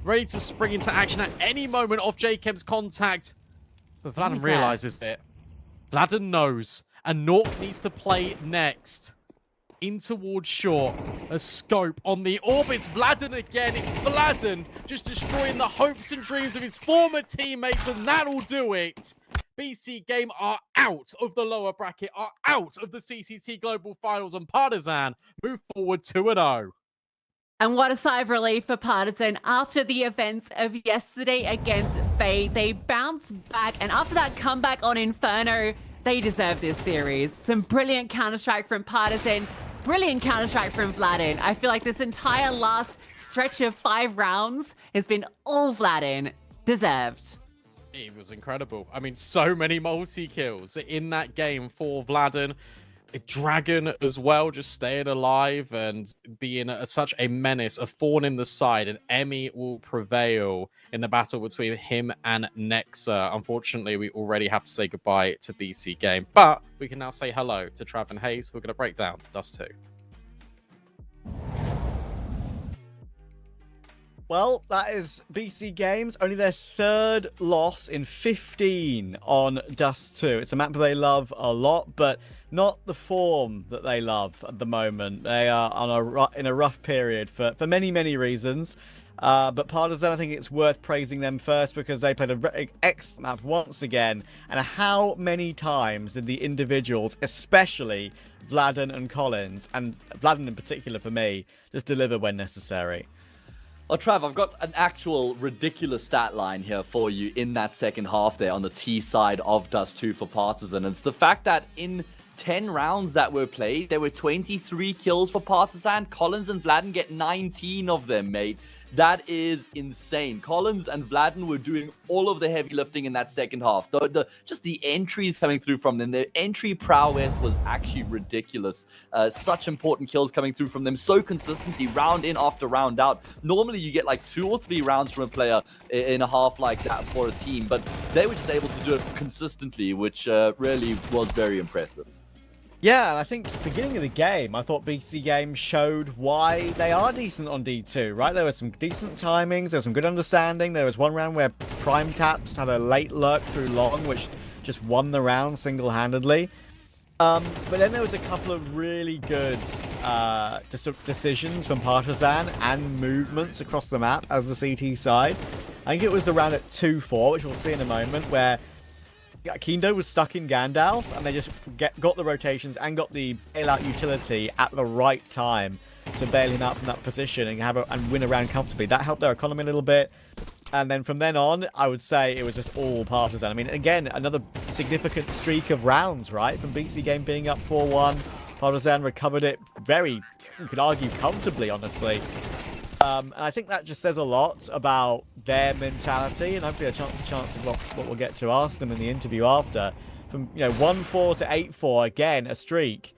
Ready to spring into action at any moment off J-Chem's contact. But Vladin realizes it. Vladin knows. And Nork needs to play next. In towards short. A scope on the orbits. Vladin again. It's Vladin just destroying the hopes and dreams of his former teammates. And that'll do it. BC.Game are out of the lower bracket, are out of the CCT Global Finals, and Partizan move forward 2-0. And what a sigh of relief for Partizan after the events of yesterday against Fate. They bounced back, and after that comeback on Inferno, they deserve this series. Some brilliant Counter-Strike from Partizan, brilliant Counter-Strike from Vladin. I feel like this entire last stretch of 5 rounds has been all Vladin. Deserved. It was incredible. I mean, so many multi-kills in that game for Vladin. Dragon as well, just staying alive and being such a menace, a thorn in the side, and Emmy will prevail in the battle between him and Nexa. Unfortunately, we already have to say goodbye to BC.Game, but we can now say hello to Trav and Hayes, who are going to break down Dust 2. Well, that is BC.Game's only their 3rd loss in 15 on Dust 2. It's a map they love a lot, but not the form that they love at the moment. They are on in a rough period for many, many reasons. But Partizan, I think it's worth praising them first because they played a very excellent map once again. And how many times did the individuals, especially Vladen and Collins, and Vladen in particular for me, just deliver when necessary? Well, Trav, I've got an actual ridiculous stat line here for you in that second half there on the T side of Dust 2 for Partizan. It's the fact that in 10 rounds that were played, there were 23 kills for Partizan. Collins and Vladen get 19 of them, mate. That is insane. Collins and Vladen were doing all of the heavy lifting in that second half. Just the entries coming through from them, their entry prowess was actually ridiculous. Such important kills coming through from them so consistently, round in after round out. Normally you get like 2 or 3 rounds from a player in a half like that for a team, but they were just able to do it consistently, which really was very impressive. Yeah, and I think beginning of the game, I thought BC.Game showed why they are decent on D2, right? There were some decent timings, there was some good understanding. There was one round where Prime Taps had a late lurk through long, which just won the round single-handedly. But then there was a couple of really good decisions from Partizan and movements across the map as the CT side. I think it was the round at 2-4, which we'll see in a moment, where Kindo was stuck in Gandalf, and they just got the rotations and got the bailout utility at the right time to bail him out from that position and win a round comfortably. That helped their economy a little bit. And then from then on, I would say it was just all Partizan. I mean, again, another significant streak of rounds, right? From BC.Game being up 4-1, Partizan recovered it very, you could argue, comfortably, honestly. And I think that just says a lot about their mentality, and hopefully a chance of what we'll get to ask them in the interview after. From 1-4 to 8-4, again, a streak.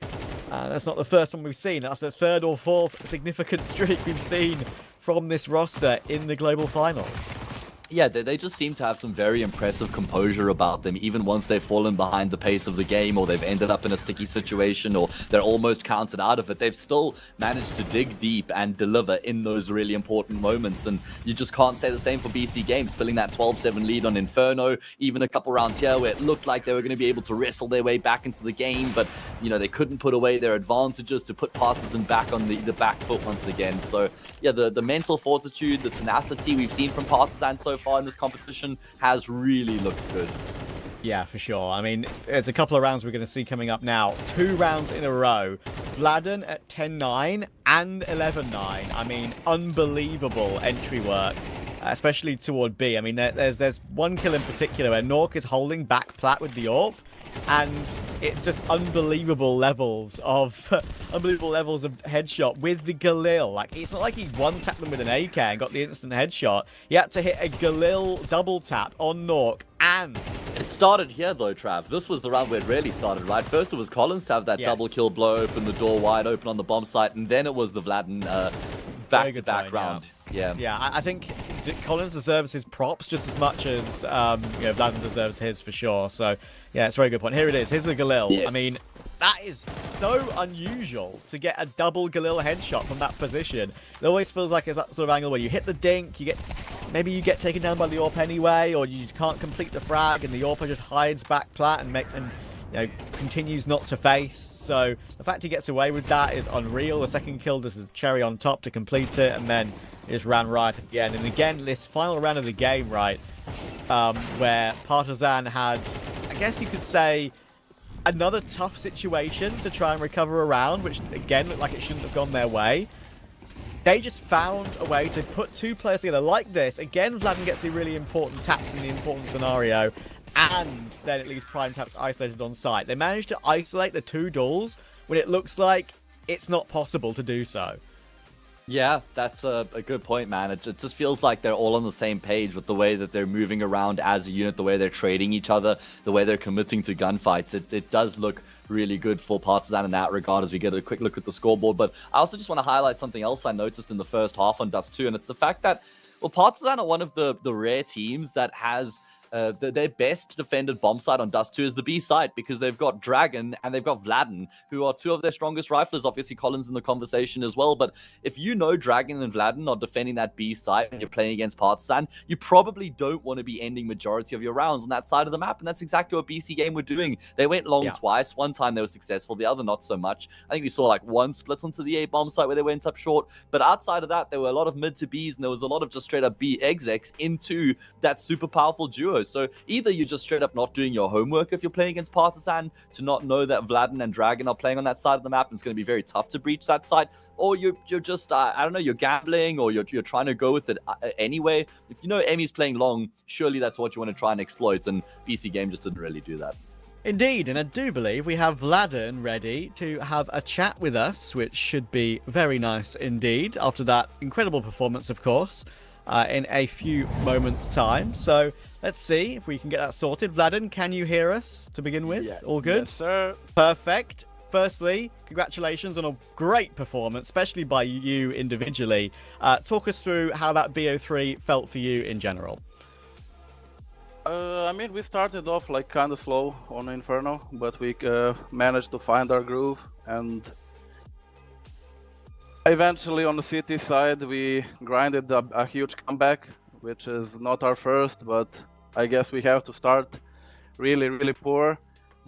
That's not the first one we've seen. That's the third or fourth significant streak we've seen from this roster in the global finals. Yeah, they just seem to have some very impressive composure about them, even once they've fallen behind the pace of the game, or they've ended up in a sticky situation, or they're almost counted out of it. They've still managed to dig deep and deliver in those really important moments, and you just can't say the same for BC.Game, spilling that 12-7 lead on Inferno, even a couple rounds here where it looked like they were going to be able to wrestle their way back into the game, but, they couldn't put away their advantages to put Partizan back on the back foot once again. So, yeah, the mental fortitude, the tenacity we've seen from Partizan so far in this competition has really looked good. Yeah, for sure. I mean, there's a couple of rounds we're going to see coming up now. 2 rounds in a row. Vladen at 10-9 and 11-9. I mean, unbelievable entry work, especially toward B. I mean, there's one kill in particular where Nork is holding back plat with the AWP, and it's just unbelievable levels of headshot with the Galil. Like, it's not like he one-tapped them with an AK and got the instant headshot. He had to hit a Galil double tap on Nork, and it started here though, Trav. This was the round where it really started, right? First it was Collins to have that double kill blow open the door wide open on the bomb site, and then it was the Vladen back-to-back round. Yeah, I think Collins deserves his props just as much as Vladen deserves his, for sure. So yeah, it's a very good point. Here it is. Here's the Galil. Yes. I mean, that is so unusual to get a double Galil headshot from that position. It always feels like it's that sort of angle where you hit the dink, maybe you get taken down by the AWP anyway, or you can't complete the frag, and the AWP just hides back plat and continues not to face. So the fact he gets away with that is unreal. The second kill just is cherry on top to complete it, and then he just ran right again. And again, this final round of the game, right, where Partizan had, I guess you could say, another tough situation to try and recover a round, which again looked like it shouldn't have gone their way. They just found a way to put 2 players together like this. Again, Vladen gets the really important taps in the important scenario, and then it leaves Prime Taps isolated on site. They managed to isolate the 2 duels when it looks like it's not possible to do so. Yeah, that's a good point, man. It just feels like they're all on the same page with the way that they're moving around as a unit, the way they're trading each other, the way they're committing to gunfights. It does look really good for Partizan in that regard as we get a quick look at the scoreboard. But I also just want to highlight something else I noticed in the first half on Dust 2, and it's the fact that, well, Partizan are one of the rare teams that has their best defended bomb site on Dust 2 is the B site, because they've got Dragon and they've got Vladden, who are two of their strongest riflers. Obviously, Colin's in the conversation as well. But if you know Dragon and Vladden are defending that B site and you're playing against Partizan, you probably don't want to be ending majority of your rounds on that side of the map. And that's exactly what BC.Game were doing. They went long twice. One time they were successful, the other not so much. I think we saw like one split onto the A bomb site where they went up short. But outside of that, there were a lot of mid to Bs, and there was a lot of just straight up B execs into that super powerful duo. So either you're just straight up not doing your homework if you're playing against Partizan to not know that Vladden and Dragon are playing on that side of the map, and it's going to be very tough to breach that side, or you're just I don't know, you're gambling, or you're trying to go with it anyway. If you know Emmy's playing long, surely that's what you want to try and exploit, and BC.Game just didn't really do that. Indeed, and I do believe we have Vladden ready to have a chat with us, which should be very nice indeed, after that incredible performance, of course, in a few moments' time. So let's see if we can get that sorted. Vladden, can you hear us to begin with? Yeah. All good? Yes, sir. Perfect. Firstly, congratulations on a great performance, especially by you individually. Talk us through how that BO3 felt for you in general. I mean, we started off like kind of slow on Inferno, but we managed to find our groove, and eventually on the CT side we grinded a huge comeback, which is not our first, but I guess we have to start really poor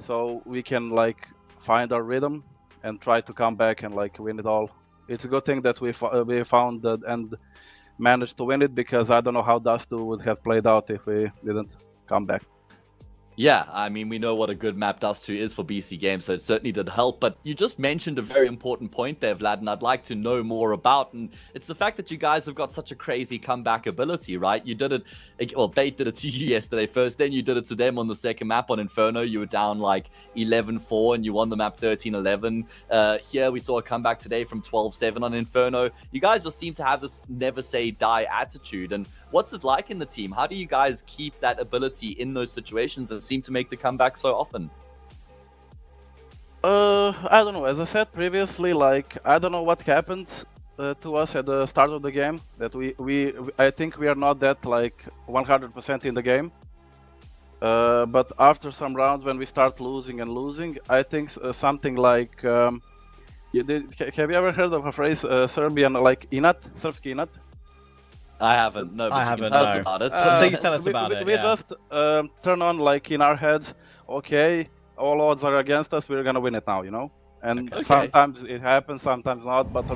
so we can like find our rhythm and try to come back and like win it all. It's a good thing that we found that and managed to win it, because I don't know how Dust 2 would have played out if we didn't come back. Yeah, I mean, we know what a good map Dust 2 is for BC.Game, so it certainly did help. But you just mentioned a very important point there, Vlad, and I'd like to know more about. And it's the fact that you guys have got such a crazy comeback ability, right? You did it, well, Bait did it to you yesterday first, then you did it to them on the second map on Inferno. You were down like 11-4 and you won the map 13-11. Here we saw a comeback today from 12-7 on Inferno. You guys just seem to have this never say die attitude. And what's it like in the team? How do you guys keep that ability in those situations and seem to make the comeback so often? I don't know. As I said previously, like, I don't know what happened to us at the start of the game. That I think we are not that like 100% in the game. But after some rounds, when we start losing, I think something like have you ever heard of a phrase Serbian like inat, Srpski inat? I haven't. No, but I you haven't. can tell us No. about it. Please tell us about it. We just turn on like in our heads. Okay, all odds are against us. We're gonna win it now, you know. And Okay. sometimes it happens, sometimes not. But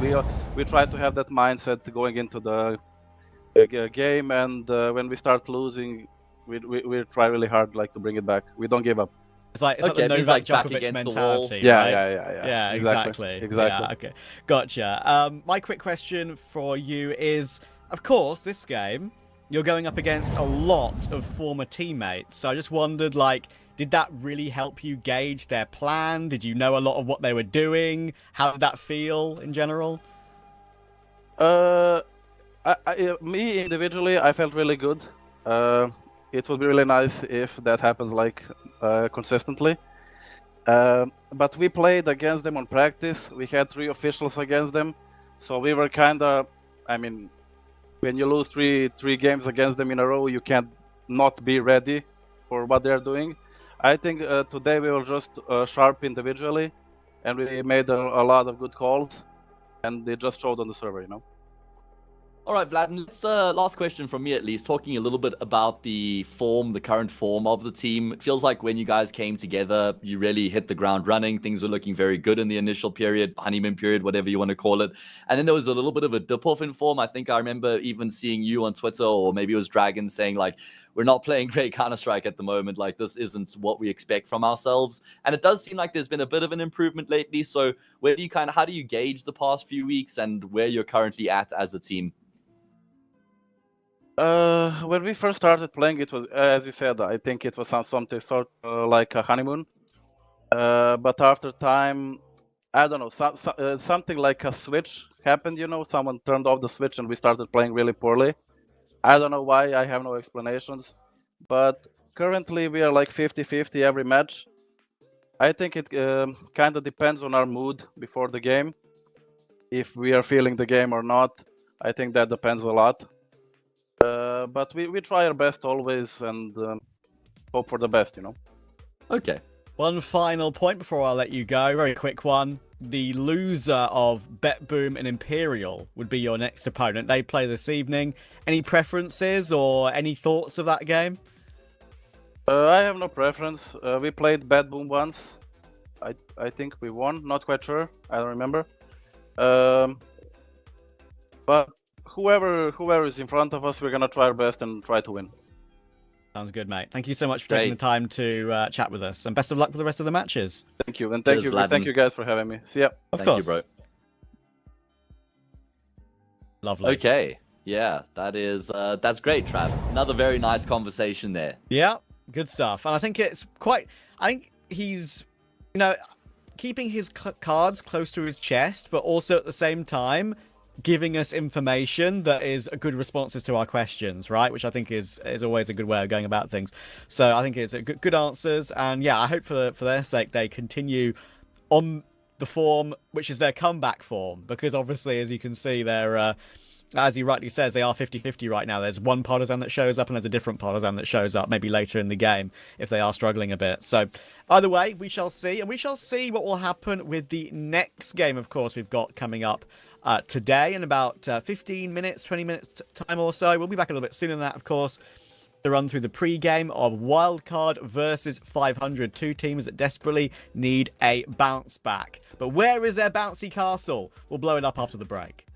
we try to have that mindset going into the game. And when we start losing, we try really hard like to bring it back. We don't give up. It's like Okay, the it's Novak like back Djokovic against the mentality, wall. right? Yeah, Exactly. Exactly. Yeah, okay, gotcha. My quick question for you is, of course, this game you're going up against a lot of former teammates. So I just wondered, like, did that really help you gauge their plan? Did you know a lot of what they were doing? How did that feel in general? Me individually, I felt really good. It would be really nice if that happens like consistently. But we played against them on practice. We had 3 officials against them, so we were kind of, I mean, when you lose three games against them in a row, you can't not be ready for what they're doing. I think today we were just sharp individually, and we made a lot of good calls, and they just showed on the server, you know. All right, Vlad, and let's, last question from me at least, talking a little bit about the current form of the team. It feels like when you guys came together, you really hit the ground running. Things were looking very good in the initial period, honeymoon period, whatever you want to call it. And then there was a little bit of a dip-off in form. I think I remember even seeing you on Twitter, or maybe it was Dragon, saying like, we're not playing great Counter-Strike at the moment. Like, this isn't what we expect from ourselves. And it does seem like there's been a bit of an improvement lately. So how do you gauge the past few weeks and where you're currently at as a team? When we first started playing, it was, as you said, I think it was something sort of like a honeymoon. But after time, I don't know, something like a switch happened, you know, someone turned off the switch and we started playing really poorly. I don't know why, I have no explanations. But currently we are like 50-50 every match. I think it kind of depends on our mood before the game. If we are feeling the game or not, I think that depends a lot. But we try our best always, and hope for the best, Okay. One final point before I let you go. Very quick one. The loser of BetBoom and Imperial would be your next opponent. They play this evening. Any preferences or any thoughts of that game? I have no preference. We played BetBoom once. I think we won. Not quite sure. I don't remember. But whoever is in front of us, we're gonna try our best and try to win. Sounds good, mate. Thank you so much for taking the time to chat with us, and best of luck for the rest of the matches. Thank you, and thank you guys for having me. See ya. Of course. Thank you, bro. Lovely. Okay. Yeah, that's great, Trav. Another very nice conversation there. Yeah, good stuff. And I think he's, keeping his cards close to his chest, but also at the same time giving us information that is a good responses to our questions, right? Which I think is always a good way of going about things. So I think it's a good answers, and yeah, I hope for their sake they continue on the form, which is their comeback form, because obviously, as you can see, they're as he rightly says, they are 50-50 right now. There's one Partizan that shows up and there's a different Partizan that shows up maybe later in the game if they are struggling a bit. So either way, we shall see. And we shall see what will happen with the next game, of course, we've got coming up today in about 15 minutes, 20 minutes time or so. We'll be back a little bit sooner than that, of course, to run through the pre-game of Wildcard versus 500. Two teams that desperately need a bounce back. But where is their bouncy castle? We'll blow it up after the break.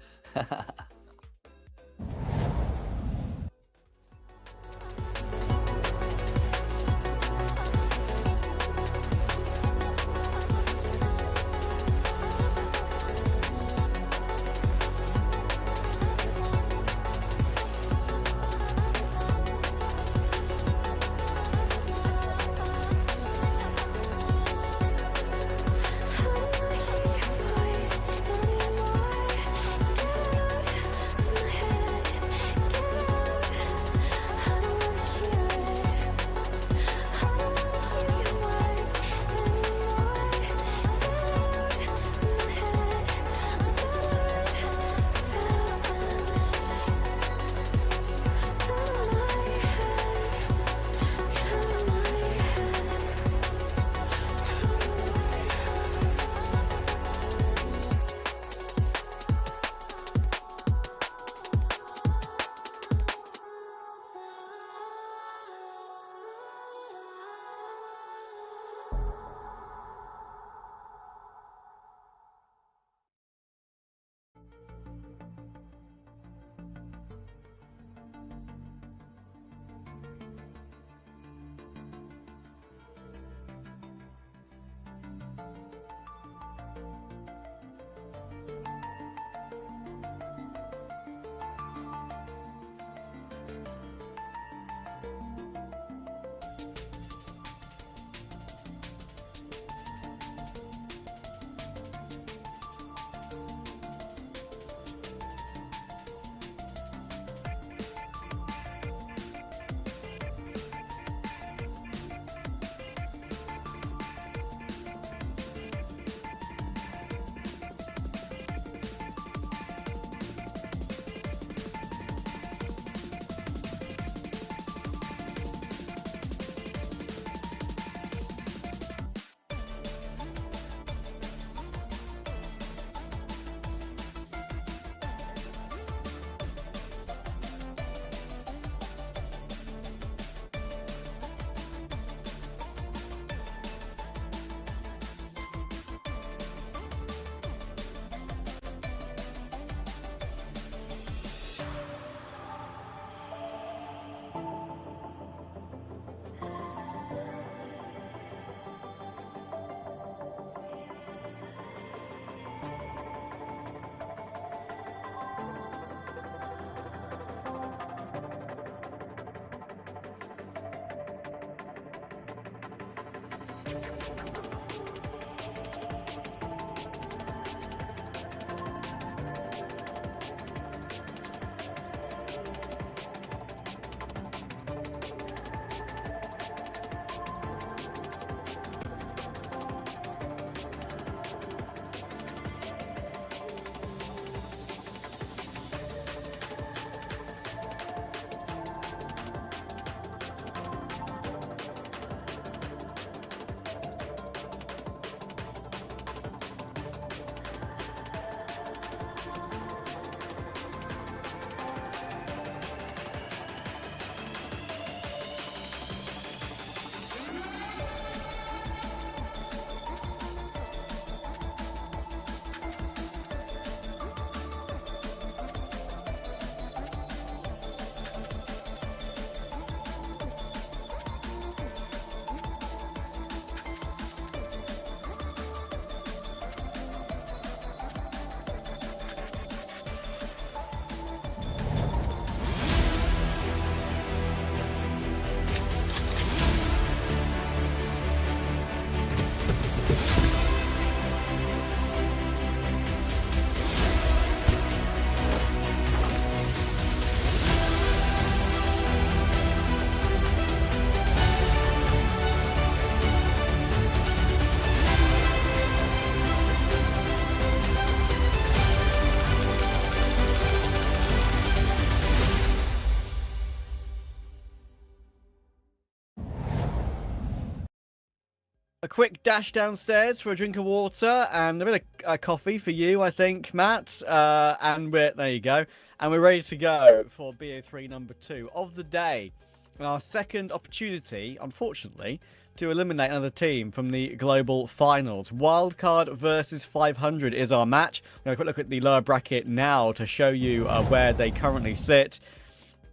a quick dash downstairs for a drink of water and a bit of coffee for you, I think, Matt. And there you go. And we're ready to go for BO3 number 2 of the day. And our second opportunity, unfortunately, to eliminate another team from the global finals. Wildcard versus 500 is our match. We're going to quick look at the lower bracket now to show you where they currently sit.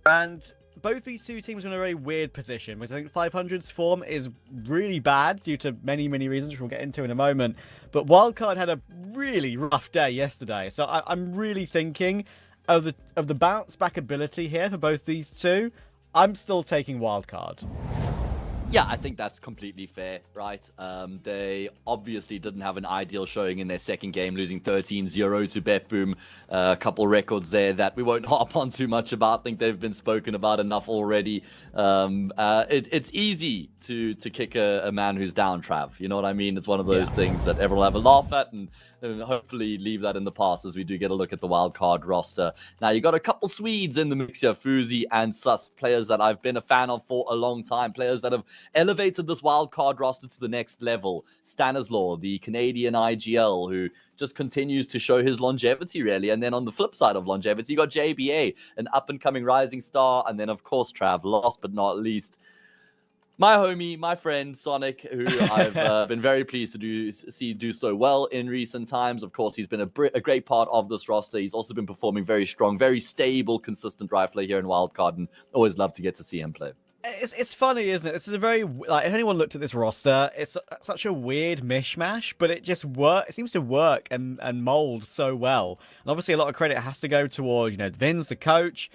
And both these two teams are in a very weird position, because I think 500's form is really bad due to many, many reasons, which we'll get into in a moment. But Wildcard had a really rough day yesterday. So I'm really thinking of the bounce back ability here for both these two. I'm still taking Wildcard. Yeah, I think that's completely fair, right? They obviously didn't have an ideal showing in their second game, losing 13-0 to BetBoom. A couple records there that we won't harp on too much about. I think they've been spoken about enough already. It's easy to kick a man who's down, Trav. You know what I mean? It's one of those things that everyone will have a laugh at and hopefully leave that in the past as we do get a look at the wildcard roster. Now, you got a couple Swedes in the mix here, Fuzi and Sus, players that I've been a fan of for a long time, players that have elevated this wildcard roster to the next level. Stanislaw, the Canadian IGL, who just continues to show his longevity, really. And then on the flip side of longevity, you got JBA, an up-and-coming rising star. And then, of course, Trav, last but not least, my homie, my friend, Sonic, who I've been very pleased to see do so well in recent times. Of course, he's been a great part of this roster. He's also been performing very strong, very stable, consistent rifler here in Wildcard, and always love to get to see him play. It's funny, isn't it? This is a very, like, if anyone looked at this roster, it's such a weird mishmash, but it just it seems to work and mold so well. And obviously a lot of credit has to go toward, Vince, the coach,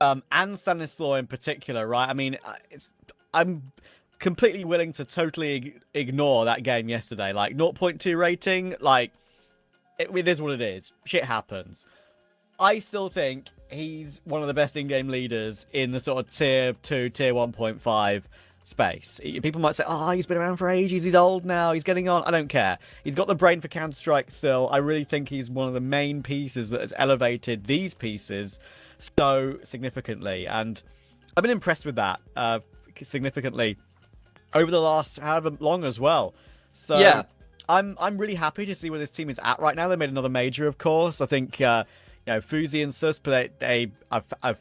and Stanislaw in particular, right? I mean, I'm completely willing to totally ignore that game yesterday. Like, 0.2 rating, like, it is what it is. Shit happens. I still think he's one of the best in-game leaders in the sort of tier 2, tier 1.5 space. People might say, he's been around for ages, he's old now, he's getting on. I don't care. He's got the brain for Counter-Strike still. I really think he's one of the main pieces that has elevated these pieces so significantly. And I've been impressed with that significantly over the last however long as well. So yeah, I'm really happy to see where this team is at right now. They made another major, of course. I think Fuzi and Sus, they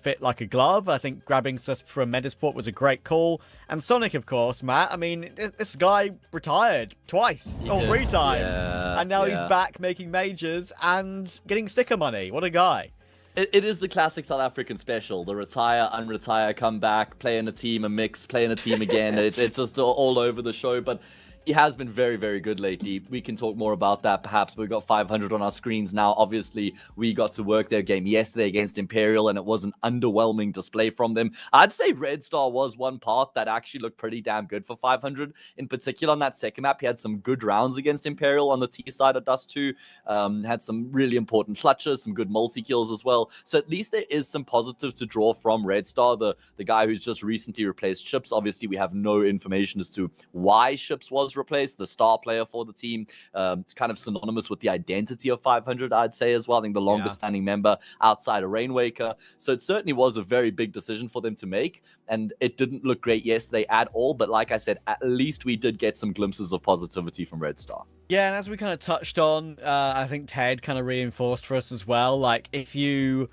fit like a glove. I think grabbing Sus from Medisport was a great call. And Sonic, of course, Matt. I mean, this guy retired twice or 3 times, and now he's back making majors and getting sticker money. What a guy! It is the classic South African special. The retire, unretire, come back, play in a team, a mix, play in a team again. It's just all over the show. But he has been very, very good lately. We can talk more about that, perhaps. We've got 500 on our screens now. Obviously, we got to work their game yesterday against Imperial, and it was an underwhelming display from them. I'd say Red Star was one part that actually looked pretty damn good for 500. In particular, on that second map, he had some good rounds against Imperial on the T side of Dust 2. Had some really important clutches, some good multi-kills as well. So at least there is some positives to draw from Red Star, the guy who's just recently replaced Chips. Obviously, we have no information as to why Chips was replaced, the star player for the team. It's kind of synonymous with the identity of 500, I'd say, as well. I think the longest standing member outside of Rainwaker. So it certainly was a very big decision for them to make, and it didn't look great yesterday at all. But like I said, at least we did get some glimpses of positivity from Red Star. Yeah, and as we kind of touched on, I think Ted kind of reinforced for us as well, like, if you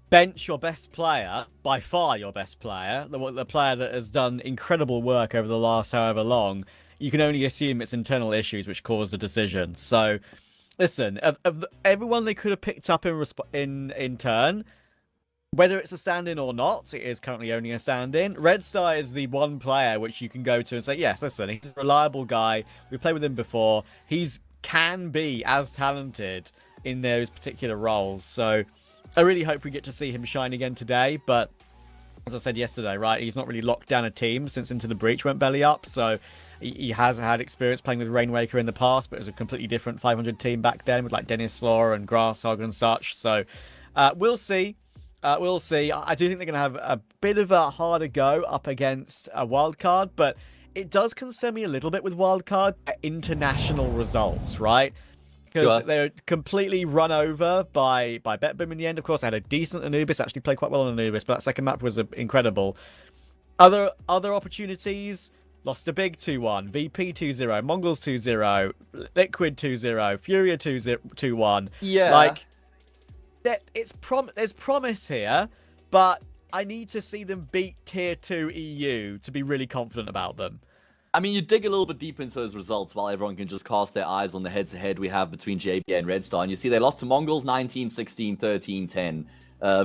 bench your best player, by far your best player, the player that has done incredible work over the last however long, you can only assume it's internal issues which caused the decision. So, listen, of everyone they could have picked up in turn, whether it's a stand-in or not, it is currently only a stand-in. Red Star is the one player which you can go to and say, yes, listen, he's a reliable guy. We played with him before. Can be as talented in those particular roles. So I really hope we get to see him shine again today. But as I said yesterday, right, he's not really locked down a team since Into the Breach went belly up. So he has had experience playing with Rainwaker in the past, but it was a completely different 500 team back then with like Dennis Slaw and Grasshog and such. So we'll see. We'll see. I do think they're going to have a bit of a harder go up against a Wildcard, but it does concern me a little bit with Wildcard international results, right? Because they're completely run over by BetBoom in the end. Of course, they had a decent Anubis, actually played quite well on Anubis, but that second map was incredible. Other opportunities, lost to Big 2-1, VP 2-0, Mongols 2-0, Liquid 2-0, Furia 2-1. Yeah. Like, there's promise here, but I need to see them beat Tier 2 EU to be really confident about them. I mean, you dig a little bit deep into those results while everyone can just cast their eyes on the head-to-head we have between JBA and Red Star. And you see they lost to Mongols 19-16, 13-10.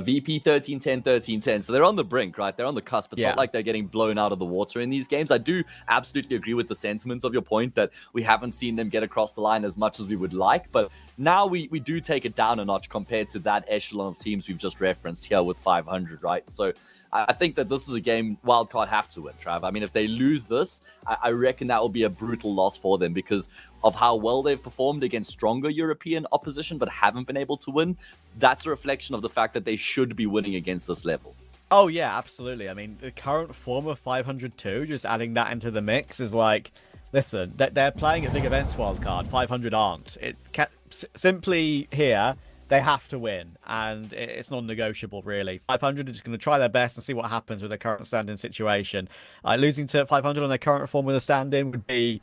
VP 13-10, 13-10. So they're on the brink, right? They're on the cusp. It's not like they're getting blown out of the water in these games. I do absolutely agree with the sentiments of your point that we haven't seen them get across the line as much as we would like. But now we do take it down a notch compared to that echelon of teams we've just referenced here with 500, right? So I think that this is a game Wildcard have to win, Trav. I mean, if they lose this, I reckon that will be a brutal loss for them because of how well they've performed against stronger European opposition but haven't been able to win. That's a reflection of the fact that they should be winning against this level. Oh, yeah, absolutely. I mean, the current form of 502, just adding that into the mix is like, listen, they're playing at big events Wildcard. 500 aren't. Simply here, they have to win, and it's non-negotiable, really. 500 are just going to try their best and see what happens with their current stand-in situation. Losing to 500 on their current form with a stand-in would be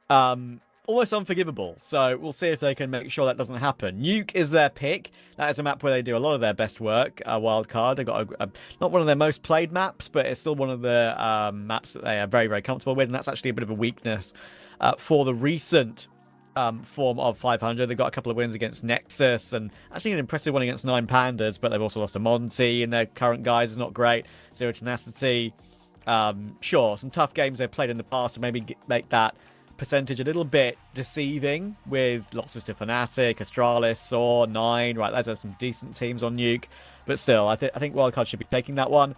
almost unforgivable. So we'll see if they can make sure that doesn't happen. Nuke is their pick. That is a map where they do a lot of their best work. Wildcard, they've got not one of their most played maps, but it's still one of the maps that they are very, very comfortable with, and that's actually a bit of a weakness for the recent form of 500. They've got a couple of wins against Nexus and actually an impressive one against 9 Pandas, but they've also lost to Monty, and their current guys is not great. Zero Tenacity. Sure, some tough games they've played in the past to maybe make that percentage a little bit deceiving with losses to Fnatic, Astralis, Saw, 9. Right, those are some decent teams on Nuke, but still, I think Wildcard should be taking that one.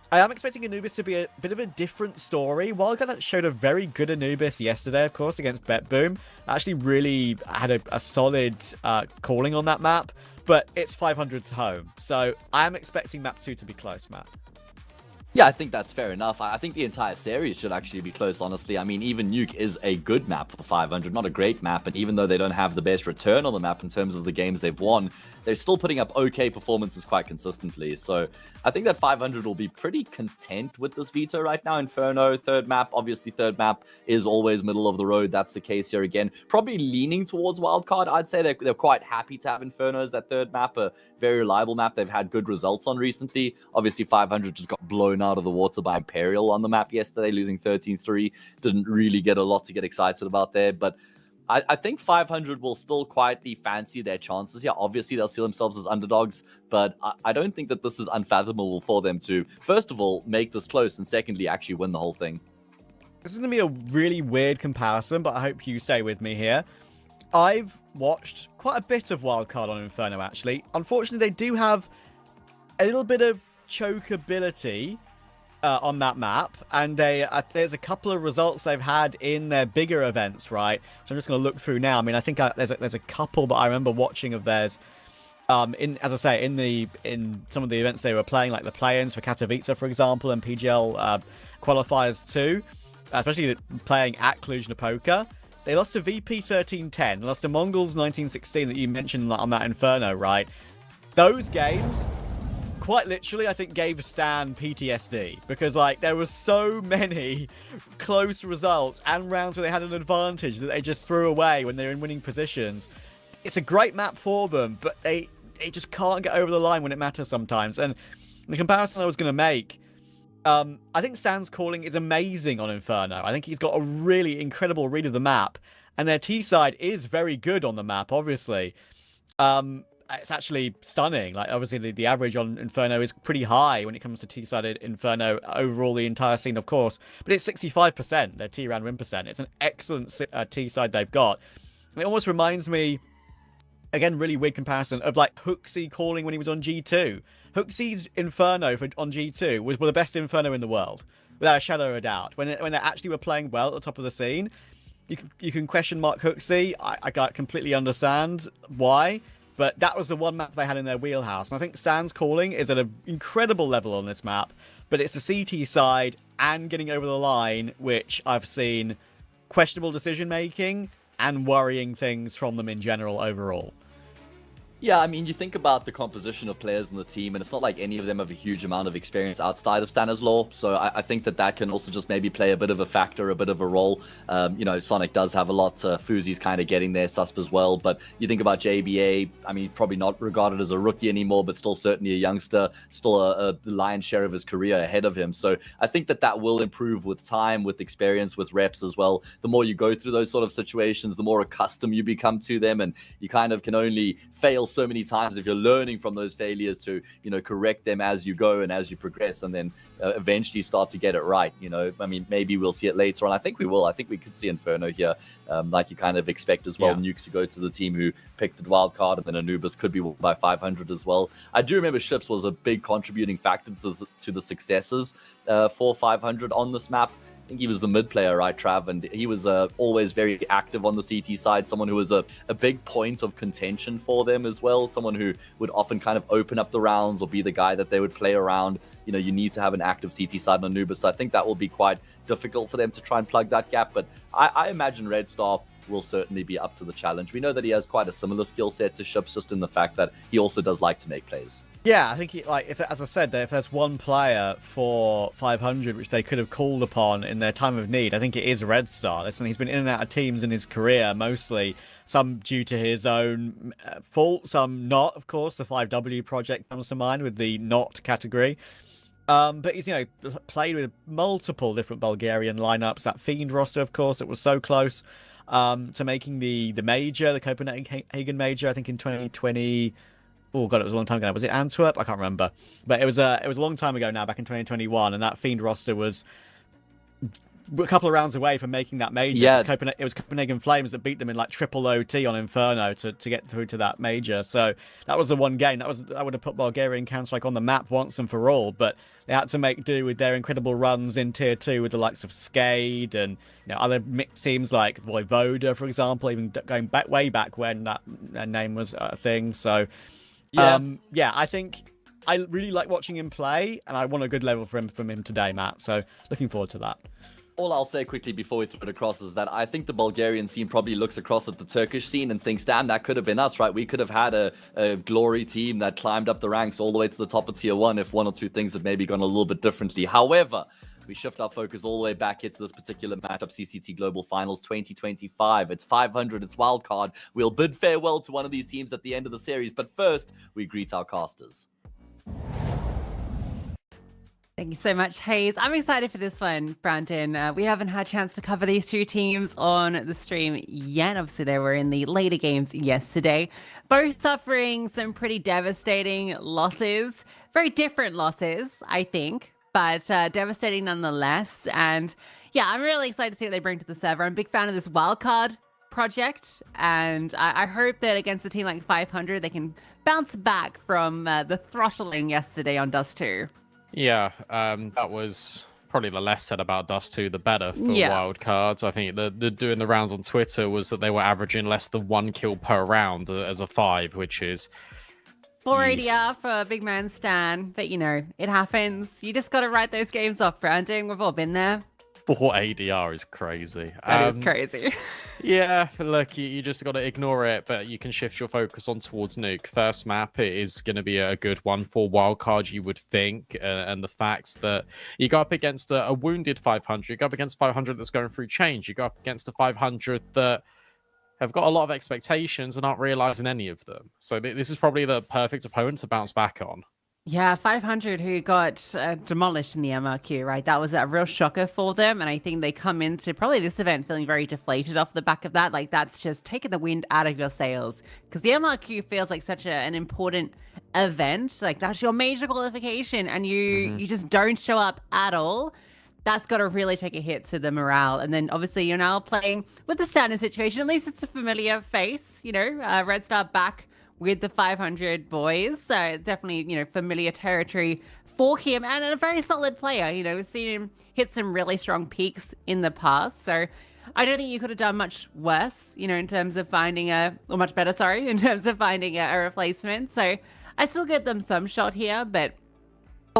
I am expecting Anubis to be a bit of a different story. Wildcard showed a very good Anubis yesterday, of course, against BetBoom. Actually really had a solid calling on that map, but it's 500's home. So I am expecting map 2 to be close, Matt. Yeah, I think that's fair enough. I think the entire series should actually be close, honestly. I mean, even Nuke is a good map for 500, not a great map. And even though they don't have the best return on the map in terms of the games they've won, they're still putting up okay performances quite consistently. So I think that 500 will be pretty content with this veto right now. Inferno, third map. Obviously, third map is always middle of the road. That's the case here again. Probably leaning towards Wildcard. I'd say they're quite happy to have Inferno as that third map, a very reliable map they've had good results on recently. Obviously, 500 just got blown out of the water by Imperial on the map yesterday, losing 13-3. Didn't really get a lot to get excited about there, but I think 500 will still quietly fancy their chances here. Obviously, they'll see themselves as underdogs, but I don't think that this is unfathomable for them to, first of all, make this close, and secondly, actually win the whole thing. This is going to be a really weird comparison, but I hope you stay with me here. I've watched quite a bit of Wildcard on Inferno, actually. Unfortunately, they do have a little bit of chokeability on that map, and there's a couple of results they've had in their bigger events, right? So I'm just going to look through now. I mean, I think there's a couple that I remember watching of theirs. In some of the events they were playing, like the play-ins for Katowice, for example, and PGL qualifiers too, especially playing at Cluj-Napoca. They lost to VP 13-10, they lost to Mongols 19-16 that you mentioned on that Inferno, right? Those games, quite literally, I think gave Stan PTSD, because like there were so many close results and rounds where they had an advantage that they just threw away when they're in winning positions. It's a great map for them, but they just can't get over the line when it matters sometimes. And the comparison I was going to make, I think Stan's calling is amazing on Inferno. I think he's got a really incredible read of the map, and their T side is very good on the map, obviously. It's actually stunning. Like, obviously, the average on Inferno is pretty high when it comes to T-sided Inferno overall, the entire scene, of course. But it's 65%, their T-round win percent. It's an excellent T-side they've got. And it almost reminds me, again, really weird comparison, of like Hooksy calling when he was on G2. Hooksy's Inferno on G2 was the best Inferno in the world, without a shadow of a doubt. When they actually were playing well at the top of the scene, you can question Mark Hooksy. I completely understand why. But that was the one map they had in their wheelhouse. And I think Stan's calling is at an incredible level on this map. But it's the CT side and getting over the line, which I've seen questionable decision-making and worrying things from them in general overall. Yeah, I mean, you think about the composition of players in the team, and it's not like any of them have a huge amount of experience outside of Stanislaw. So I think that can also just maybe play a bit of a factor, a bit of a role. Sonic does have a lot. Fuzi's kind of getting there, Susp as well. But you think about JBA, I mean, probably not regarded as a rookie anymore, but still certainly a youngster, still the lion's share of his career ahead of him. So I think that will improve with time, with experience, with reps as well. The more you go through those sort of situations, the more accustomed you become to them, and you kind of can only fail so many times if you're learning from those failures to correct them as you go and as you progress, and then eventually start to get it right. I mean, maybe we'll see it later on. I think we will. I think we could see Inferno here, like you kind of expect as well. Yeah. Nukes to go to the team who picked at Wildcard, and then Anubis could be by 500 as well. I do remember Ships was a big contributing factor to the successes for 500 on this map. I think he was the mid player, right, Trav? And he was always very active on the CT side, someone who was a big point of contention for them as well, someone who would often kind of open up the rounds or be the guy that they would play around. You need to have an active CT side on Anubis, so I think that will be quite difficult for them to try and plug that gap, but I imagine Red Star will certainly be up to the challenge. We know that he has quite a similar skill set to Ships, just in the fact that he also does like to make plays. Yeah, I think as I said, if there's one player for 500 which they could have called upon in their time of need, I think it is Red Star. Listen, he's been in and out of teams in his career, mostly some due to his own fault, some not. Of course, the 5W project comes to mind with the not category. But he's played with multiple different Bulgarian lineups. That Fiend roster, of course, it was so close to making the major, the Copenhagen major, I think in 2020. Oh god, it was a long time ago. Was it Antwerp? I can't remember. But it was a long time ago now, back in 2021, and that Fiend roster was a couple of rounds away from making that major. Yeah. It was Copenhagen Flames that beat them in like triple OT on Inferno to get through to that major. So that was the one game that would have put Bulgarian Counter-Strike on the map once and for all. But they had to make do with their incredible runs in Tier 2 with the likes of Skade and other mixed teams like Voivoda, for example, even going way back when that name was a thing. So I think I really like watching him play, and I want a good level from him today, Matt. So looking forward to that. All I'll say quickly before we throw it across is that I think the Bulgarian scene probably looks across at the Turkish scene and thinks, damn, that could have been us, right? We could have had a glory team that climbed up the ranks all the way to the top of Tier 1 if one or two things had maybe gone a little bit differently. However, we shift our focus all the way back into this particular matchup, CCT Global Finals 2025. It's 500, it's Wildcard. We'll bid farewell to one of these teams at the end of the series, but first, we greet our casters. Thank you so much, Hayes. I'm excited for this one, Brandon. We haven't had a chance to cover these two teams on the stream yet. Obviously, they were in the later games yesterday. Both suffering some pretty devastating losses. Very different losses, I think, but devastating nonetheless. And yeah, I'm really excited to see what they bring to the server. I'm a big fan of this Wildcard project, and I hope that against a team like 500, they can bounce back from the throttling yesterday on Dust 2. Yeah, that was probably the less said about Dust 2, the better for Wildcards. I think the doing the rounds on Twitter was that they were averaging less than 1 kill per round as a 5, which is 4 ADR for a big man Stan, but it happens. You just got to write those games off, Brandon. We've all been there. 4 ADR is crazy. That is crazy. Yeah, look, you just got to ignore it, but you can shift your focus on towards Nuke. First map, it is going to be a good one for Wildcard, you would think, and the facts that you go up against a wounded 500, you go up against 500 that's going through change, you go up against a 500 that have got a lot of expectations and aren't realizing any of them. So this is probably the perfect opponent to bounce back on. Yeah, 500 who got demolished in the MRQ, right? That was a real shocker for them. And I think they come into probably this event feeling very deflated off the back of that. Like, that's just taking the wind out of your sails. Because the MRQ feels like such an important event. Like, that's your major qualification. And you just don't show up at all. That's got to really take a hit to the morale. And then obviously you're now playing with the standard situation. At least it's a familiar face, Red Star back with the 500 boys. So definitely, familiar territory for him and a very solid player. We've seen him hit some really strong peaks in the past. So I don't think you could have done much worse, in terms of finding much better, sorry, in terms of finding a replacement. So I still give them some shot here, but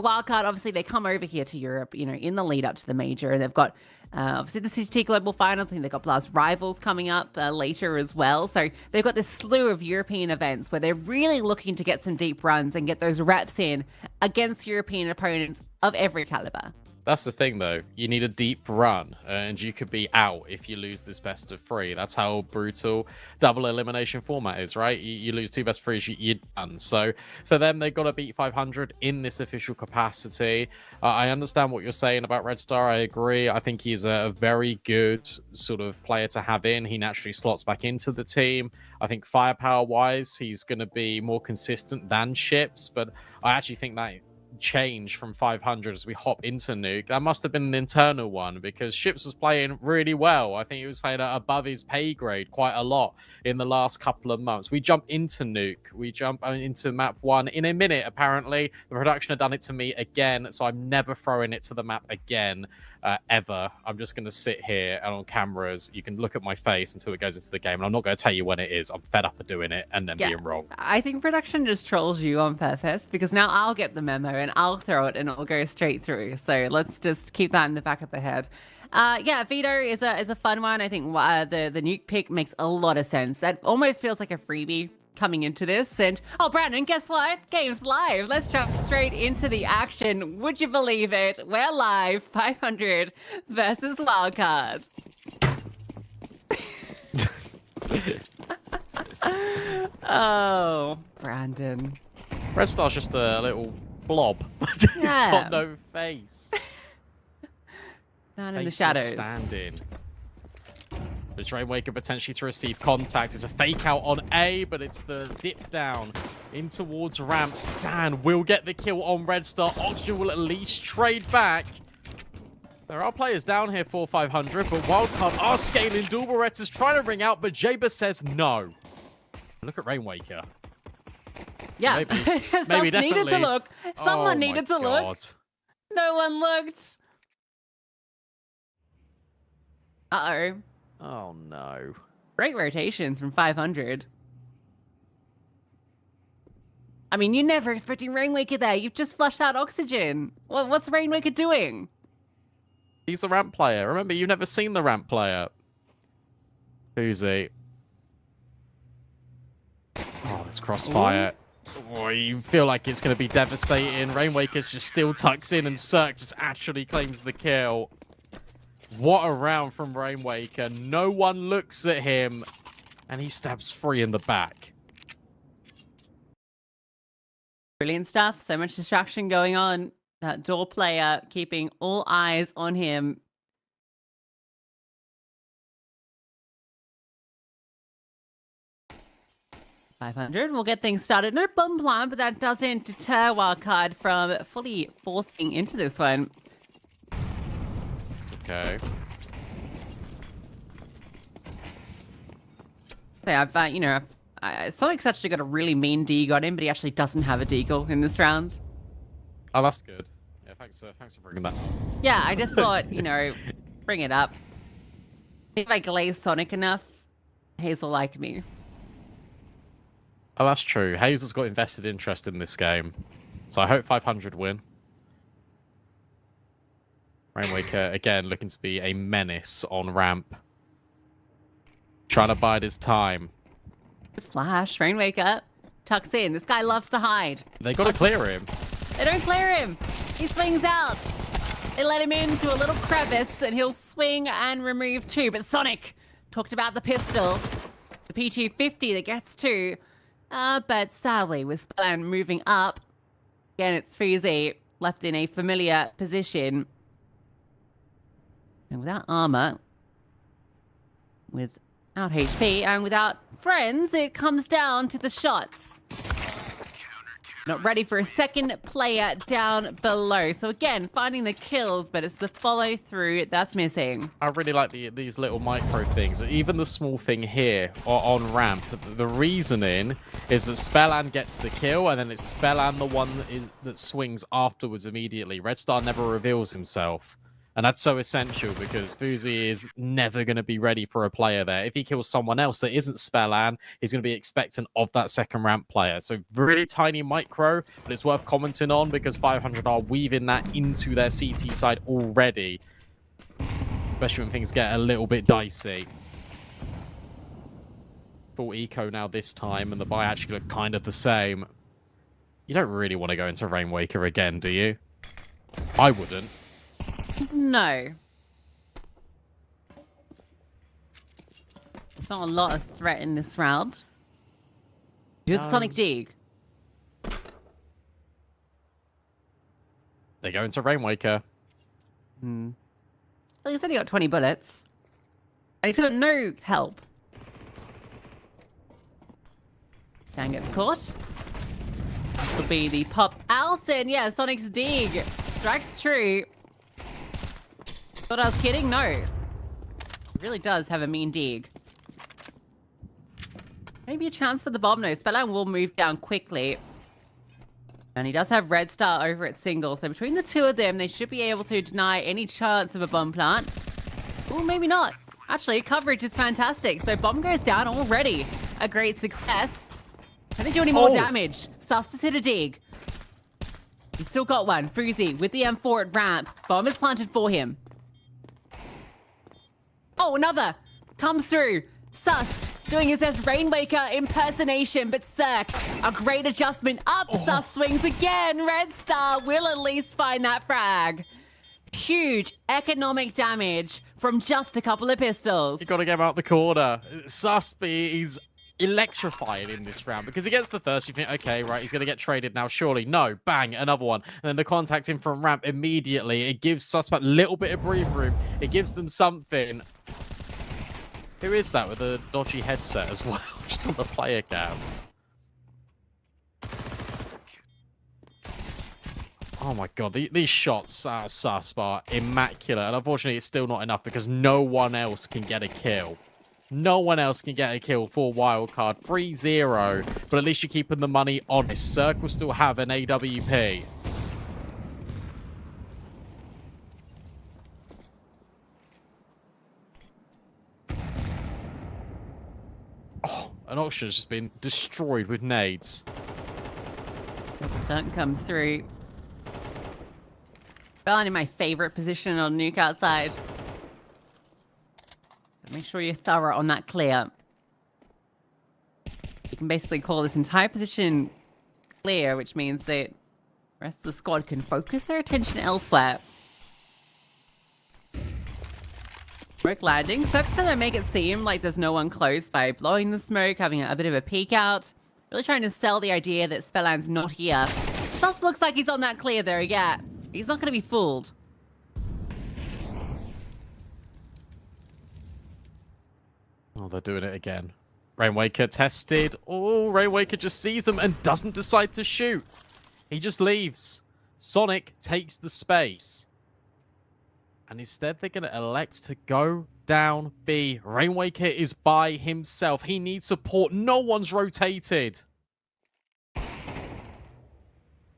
Wildcard, obviously, they come over here to Europe, in the lead up to the major, and they've got obviously the CCT Global Finals. I think they've got Blast Rivals coming up later as well. So they've got this slew of European events where they're really looking to get some deep runs and get those reps in against European opponents of every caliber. That's the thing, though. You need a deep run, and you could be out if you lose this best of 3. That's how brutal double elimination format is, right? You lose 2 best of 3s, you're done. So for them, they've got to beat 500 in this official capacity. I understand what you're saying about Red Star. I agree. I think he's a very good sort of player to have in. He naturally slots back into the team. I think firepower-wise, he's going to be more consistent than Ships, but I actually think that change from 500 as we hop into Nuke, that must have been an internal one, because Ships was playing really well. I think he was playing above his pay grade quite a lot in the last couple of months. We jump into Nuke, we jump into map 1 in a minute. Apparently the production had done it to me again, so I'm never throwing it to the map again, ever. I'm just going to sit here, and on cameras you can look at my face until it goes into the game, and I'm not going to tell you when it is. I'm fed up of doing it and then being wrong. I think production just trolls you on purpose, because now I'll get the memo and I'll throw it and it'll go straight through. So let's just keep that in the back of the head. Yeah, Veto is a fun one. I think the Nuke pick makes a lot of sense. That almost feels like a freebie coming into this. And oh, Brandon, guess what? Game's live. Let's jump straight into the action. Would you believe it? We're live. 500 versus Wildcard. Oh, Brandon. Red Star's just a little blob. He's got no face. Down in the shadows. Standing. But Rainwaker potentially to receive contact. It's a fake out on A, but it's the dip down in towards ramp. Stan will get the kill on Red Star. Oxygen will at least trade back. There are players down here for 500, but Wildcard are scaling. Dulberetta's trying to ring out, but Jaber says no. Look at Rainwaker. Yeah, maybe needed to look. Someone needed to look. No one looked. Uh-oh. Oh, no. Great rotations from 500. I mean, you're never expecting Rainwaker there. You've just flushed out Oxygen. What's Rainwaker doing? He's the ramp player. Remember, you've never seen the ramp player. Who's he? Oh, this crossfire. Oh, you feel like it's going to be devastating. Rainwaker's just still tucks in, and Cirque just actually claims the kill. What a round from Rainwaker. No one looks at him, and he stabs 3 in the back. Brilliant stuff. So much distraction going on. That door player keeping all eyes on him. $500. We'll get things started. No bomb plan, but that doesn't deter Wildcard from fully forcing into this one. Okay. So Sonic's actually got a really mean deagle on him, but he actually doesn't have a deagle in this round. Oh, that's good. Yeah, thanks for bringing that up. Yeah, I just thought, bring it up. If I glaze Sonic enough, Hazel like me. Oh, that's true. Hazel's got invested interest in this game. So I hope 500 win. Rainwaker, again, looking to be a menace on ramp. Trying to bide his time. Good flash. Rainwaker tucks in. This guy loves to hide. They got to clear him. They don't clear him. He swings out. They let him into a little crevice, and he'll swing and remove 2. But Sonic talked about the pistol. It's the P250 that gets 2. But sadly, with Spellan moving up, again, it's Freezy left in a familiar position. And without armor, without HP, and without friends, it comes down to the shots. Not ready for a second player down below. So again, finding the kills, but it's the follow through that's missing. I really like these little micro things. Even the small thing here on ramp. The reasoning is that Spellan gets the kill, and then it's Spellan the one that swings afterwards immediately. Red Star never reveals himself. And that's so essential because Fuzi is never going to be ready for a player there. If he kills someone else that isn't Spellan, he's going to be expectant of that second ramp player. So really tiny micro, but it's worth commenting on because 500 are weaving that into their CT side already. Especially when things get a little bit dicey. Full eco now this time, and the buy actually looks kind of the same. You don't really want to go into Rainwaker again, do you? I wouldn't. No. There's not a lot of threat in this round. Good Sonic Dig. They go into Rainwaker. Well, he's only got 20 bullets. And he's got no help. Dan gets caught. This will be the pop. Alcin, yeah, Sonic's Dig. Strikes true. Thought I was kidding? No. He really does have a mean dig. Maybe a chance for the bomb. No, Spellan will move down quickly. And he does have Red Star over at single. So between the two of them, they should be able to deny any chance of a bomb plant. Or maybe not. Actually, coverage is fantastic. So bomb goes down already. A great success. Can they do any more damage? Susp's hit a dig. He's still got one. Fuzi with the M4 at ramp. Bomb is planted for him. Oh, another comes through. Sus doing his best Rainwaker impersonation, but Cirque, a great adjustment up. Sus swings again. Red Star will at least find that frag. Huge economic damage from just a couple of pistols. You got to get him out the corner. Sus, he's electrifying in this round because he gets the first. You think, okay, right, he's going to get traded now. Surely, no, bang, another one. And then the contact in from ramp immediately. It gives Suspect a little bit of breathing room. It gives them something. Who is that with a dodgy headset as well? Just on the player cams. Oh my god, these shots are Susp are immaculate. And unfortunately, it's still not enough because no one else can get a kill. No one else can get a kill for Wildcard. 3-0, but at least you're keeping the money honest. Cirque will still have an AWP. Oh, and Oxford's just been destroyed with nades. Dunk comes through. Spellan in my favorite position on nuke outside. Make sure you're thorough on that clear. You can basically call this entire position clear, which means that the rest of the squad can focus their attention elsewhere. Smoke landing. Cirque's going to make it seem like there's no one close by blowing the smoke, having a bit of a peek out. Really trying to sell the idea that Spellan's not here. Sus looks like he's on that clear there, yeah. He's not going to be fooled. Oh, they're doing it again. Rainwaker tested. Oh, Rainwaker just sees them and doesn't decide to shoot. He just leaves. Sonic takes the space. And instead, they're going to elect to go down B. Rainwaker is by himself. He needs support. No one's rotated.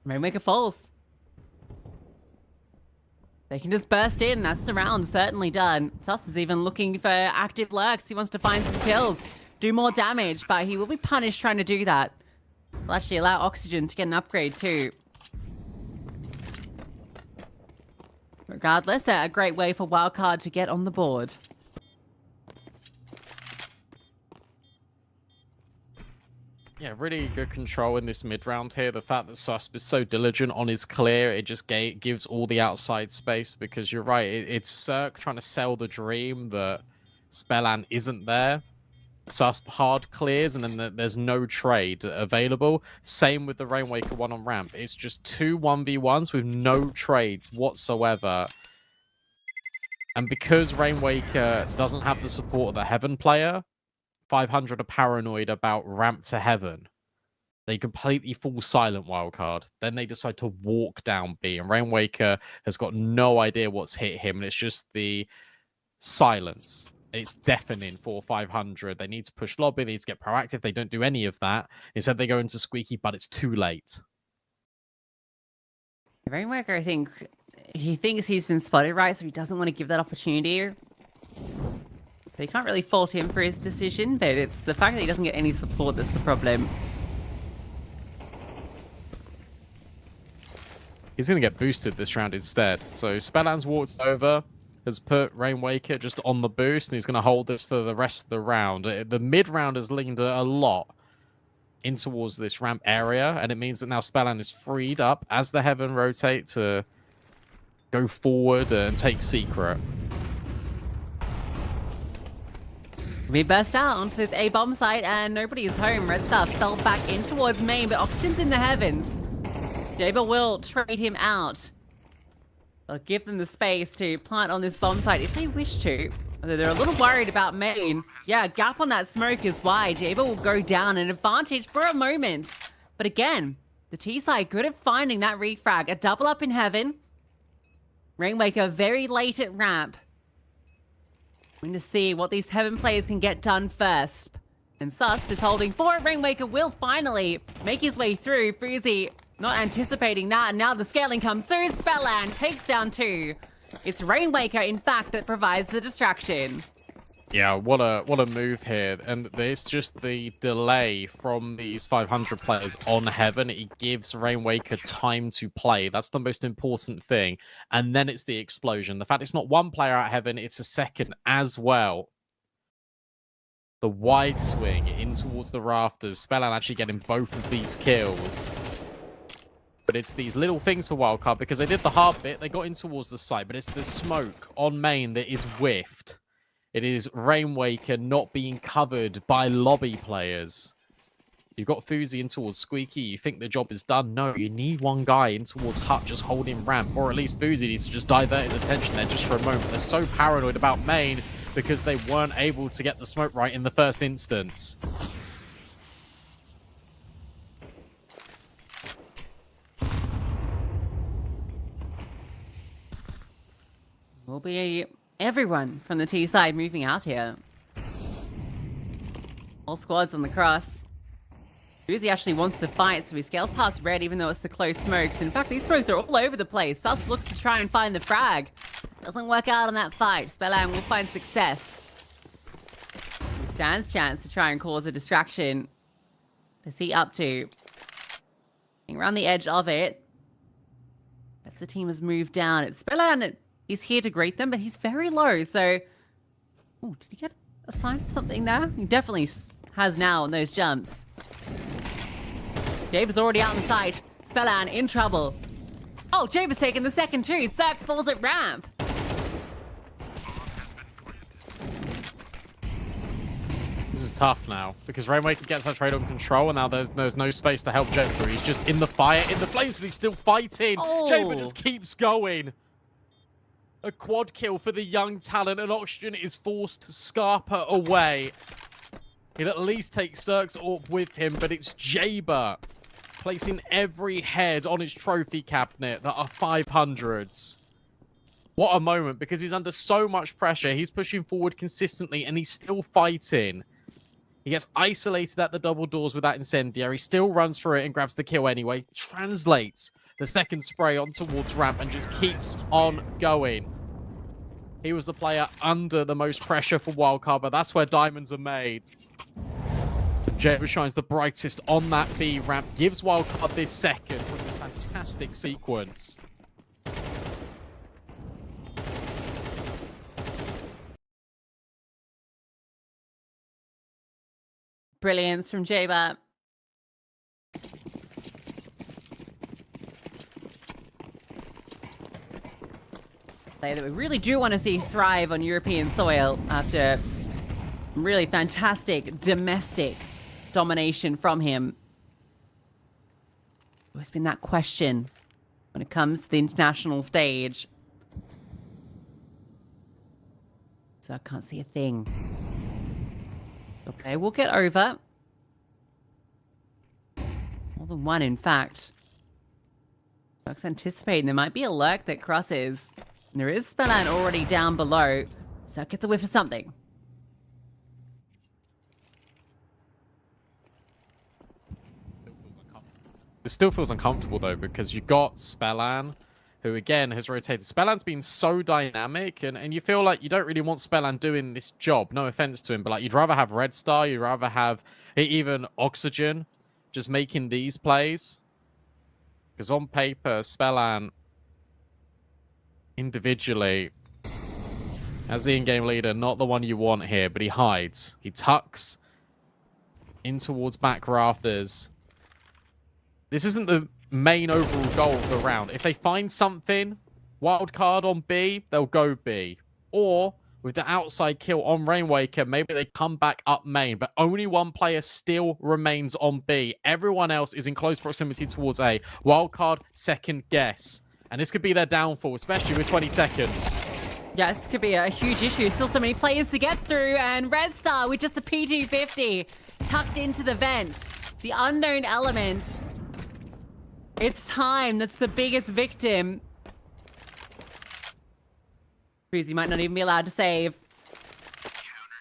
Rainwaker falls. They can just burst in. That's the round certainly done. Sus was even looking for active lurks. He wants to find some kills, do more damage, but he will be punished trying to do that. Will actually allow Oxygen to get an upgrade too. Regardless, a great way for Wildcard to get on the board. Yeah, really good control in this mid-round here. The fact that Susp is so diligent on his clear, it just gives all the outside space because you're right, it's Cirque trying to sell the dream that Spellan isn't there. Susp hard clears and then there's no trade available. Same with the Rainwaker one on ramp. It's just 2 1v1s with no trades whatsoever. And because Rainwaker doesn't have the support of the Heaven player, 500 are paranoid about ramp to heaven. They completely fall silent, Wildcard. Then they decide to walk down B. And Rainwaker has got no idea what's hit him. And it's just the silence. It's deafening for 500. They need to push lobby. They need to get proactive. They don't do any of that. Instead, they go into Squeaky, but it's too late. Rainwaker, I think, he thinks he's been spotted, right? So he doesn't want to give that opportunity. But you can't really fault him for his decision, but it's the fact that he doesn't get any support that's the problem. He's going to get boosted this round instead. So Spellan's walked over, has put Rainwaker just on the boost, and he's going to hold this for the rest of the round. The mid-round has leaned a lot in towards this ramp area, and it means that now Spellan is freed up as the Heaven rotate to go forward and take Secret. We burst out onto this A-bomb site and nobody is home. Red Star fell back in towards main, but Oxygen's in the heavens. Jaber will trade him out. They'll give them the space to plant on this bomb site if they wish to. Although they're a little worried about main. Yeah, gap on that smoke is wide. Jaber will go down, an advantage for a moment. But again, the T side good at finding that refrag. A double up in heaven. Rainwaker very late at ramp. Going to see what these Heaven players can get done first. And Susp is holding for it. Rainwaker will finally make his way through. Freezy not anticipating that. And now the scaling comes through. Spellan takes down 2. It's Rainwaker, in fact, that provides the distraction. Yeah, what a move here. And it's just the delay from these 500 players on Heaven. It gives Rainwaker time to play. That's the most important thing. And then it's the explosion. The fact it's not one player at Heaven, it's a second as well. The wide swing in towards the rafters. Spellan actually getting both of these kills. But it's these little things for Wildcard because they did the hard bit. They got in towards the site, but it's the smoke on main that is whiffed. It is Rainwaker not being covered by lobby players. You've got Fuzi in towards Squeaky. You think the job is done? No, you need one guy in towards Hut just holding ramp. Or at least Fuzi needs to just divert his attention there just for a moment. They're so paranoid about main because they weren't able to get the smoke right in the first instance. Will be everyone from the T side moving out here. All squads on the cross. Uzi actually wants to fight, so he scales past red even though it's the close smokes. In fact, these smokes are all over the place. Sus looks to try and find the frag. Doesn't work out on that fight. Spellan will find success. He stands chance to try and cause a distraction. What's he up to? Around the edge of it. As the team has moved down, it's Spellan. He's here to greet them, but he's very low, so... Oh, did he get a sign or something there? He definitely has now on those jumps. Jabe's already out on site. Spellan in trouble. Oh, Jabe's taking the second too. Cirque falls at ramp. This is tough now, because Rainwaker gets that trade on control, and now there's no space to help Jaber. He's just in the fire, in the flames, but he's still fighting. Oh. Jaber just keeps going. A quad kill for the young talent, and Oxygen is forced to scarper away. He'll at least take Cirque's AWP with him, but it's Jaber placing every head on his trophy cabinet that are 500s. What a moment, because he's under so much pressure. He's pushing forward consistently, and he's still fighting. He gets isolated at the double doors with that incendiary, still runs for it and grabs the kill anyway, translates the second spray on towards ramp and just keeps on going. He was the player under the most pressure for Wildcard, but that's where diamonds are made. Jaber shines the brightest on that B ramp, gives Wildcard this second with this fantastic sequence. Brilliance from Jaber. Player that we really do want to see thrive on European soil after really fantastic domestic domination from him. Always been that question when it comes to the international stage. So I can't see a thing. Okay, we'll get over. More than one, in fact. Folks anticipating there might be a lurk that crosses. And there is Spellan already down below. So it gets a whiff of something. It still feels uncomfortable though, because you got Spellan, who again has rotated. Spelland's been so dynamic, and you feel like you don't really want Spelland doing this job. No offense to him, but like you'd rather have Red Star, you'd rather have even Oxygen just making these plays. Because on paper, Spelland individually, as the in-game leader, not the one you want here, but he hides. He tucks in towards back rafters. This isn't the main overall goal of the round. If they find something, wildcard on B, they'll go B. Or, with the outside kill on Rainwaker, maybe they come back up main. But only one player still remains on B. Everyone else is in close proximity towards A. Wildcard, second guess. And this could be their downfall, especially with 20 seconds. Yeah, this could be a huge issue. Still so many players to get through. And Red Star with just a P250 tucked into the vent. The unknown element. It's time. That's the biggest victim. Breezy might not even be allowed to save.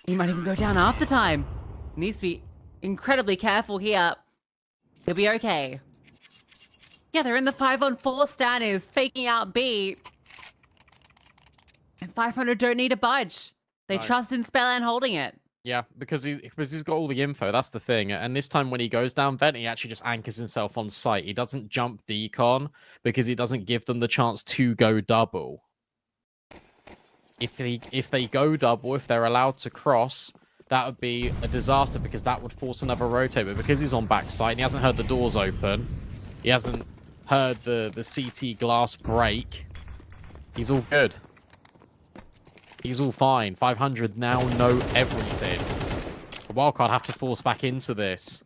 He might even go down half the time. Needs to be incredibly careful here. He'll be okay. Yeah, they're in the 5-on-4. Stan is faking out B. And 500 don't need a budge. They trust in Spelland holding it. Yeah, because he's got all the info. That's the thing. And this time when he goes down vent, he actually just anchors himself on site. He doesn't jump decon because he doesn't give them the chance to go double. If they go double, if they're allowed to cross, that would be a disaster because that would force another rotate. But because he's on backside and he hasn't heard the doors open, he hasn't heard the CT glass break, he's all good. He's all fine. 500 now know everything. The Wildcard have to force back into this.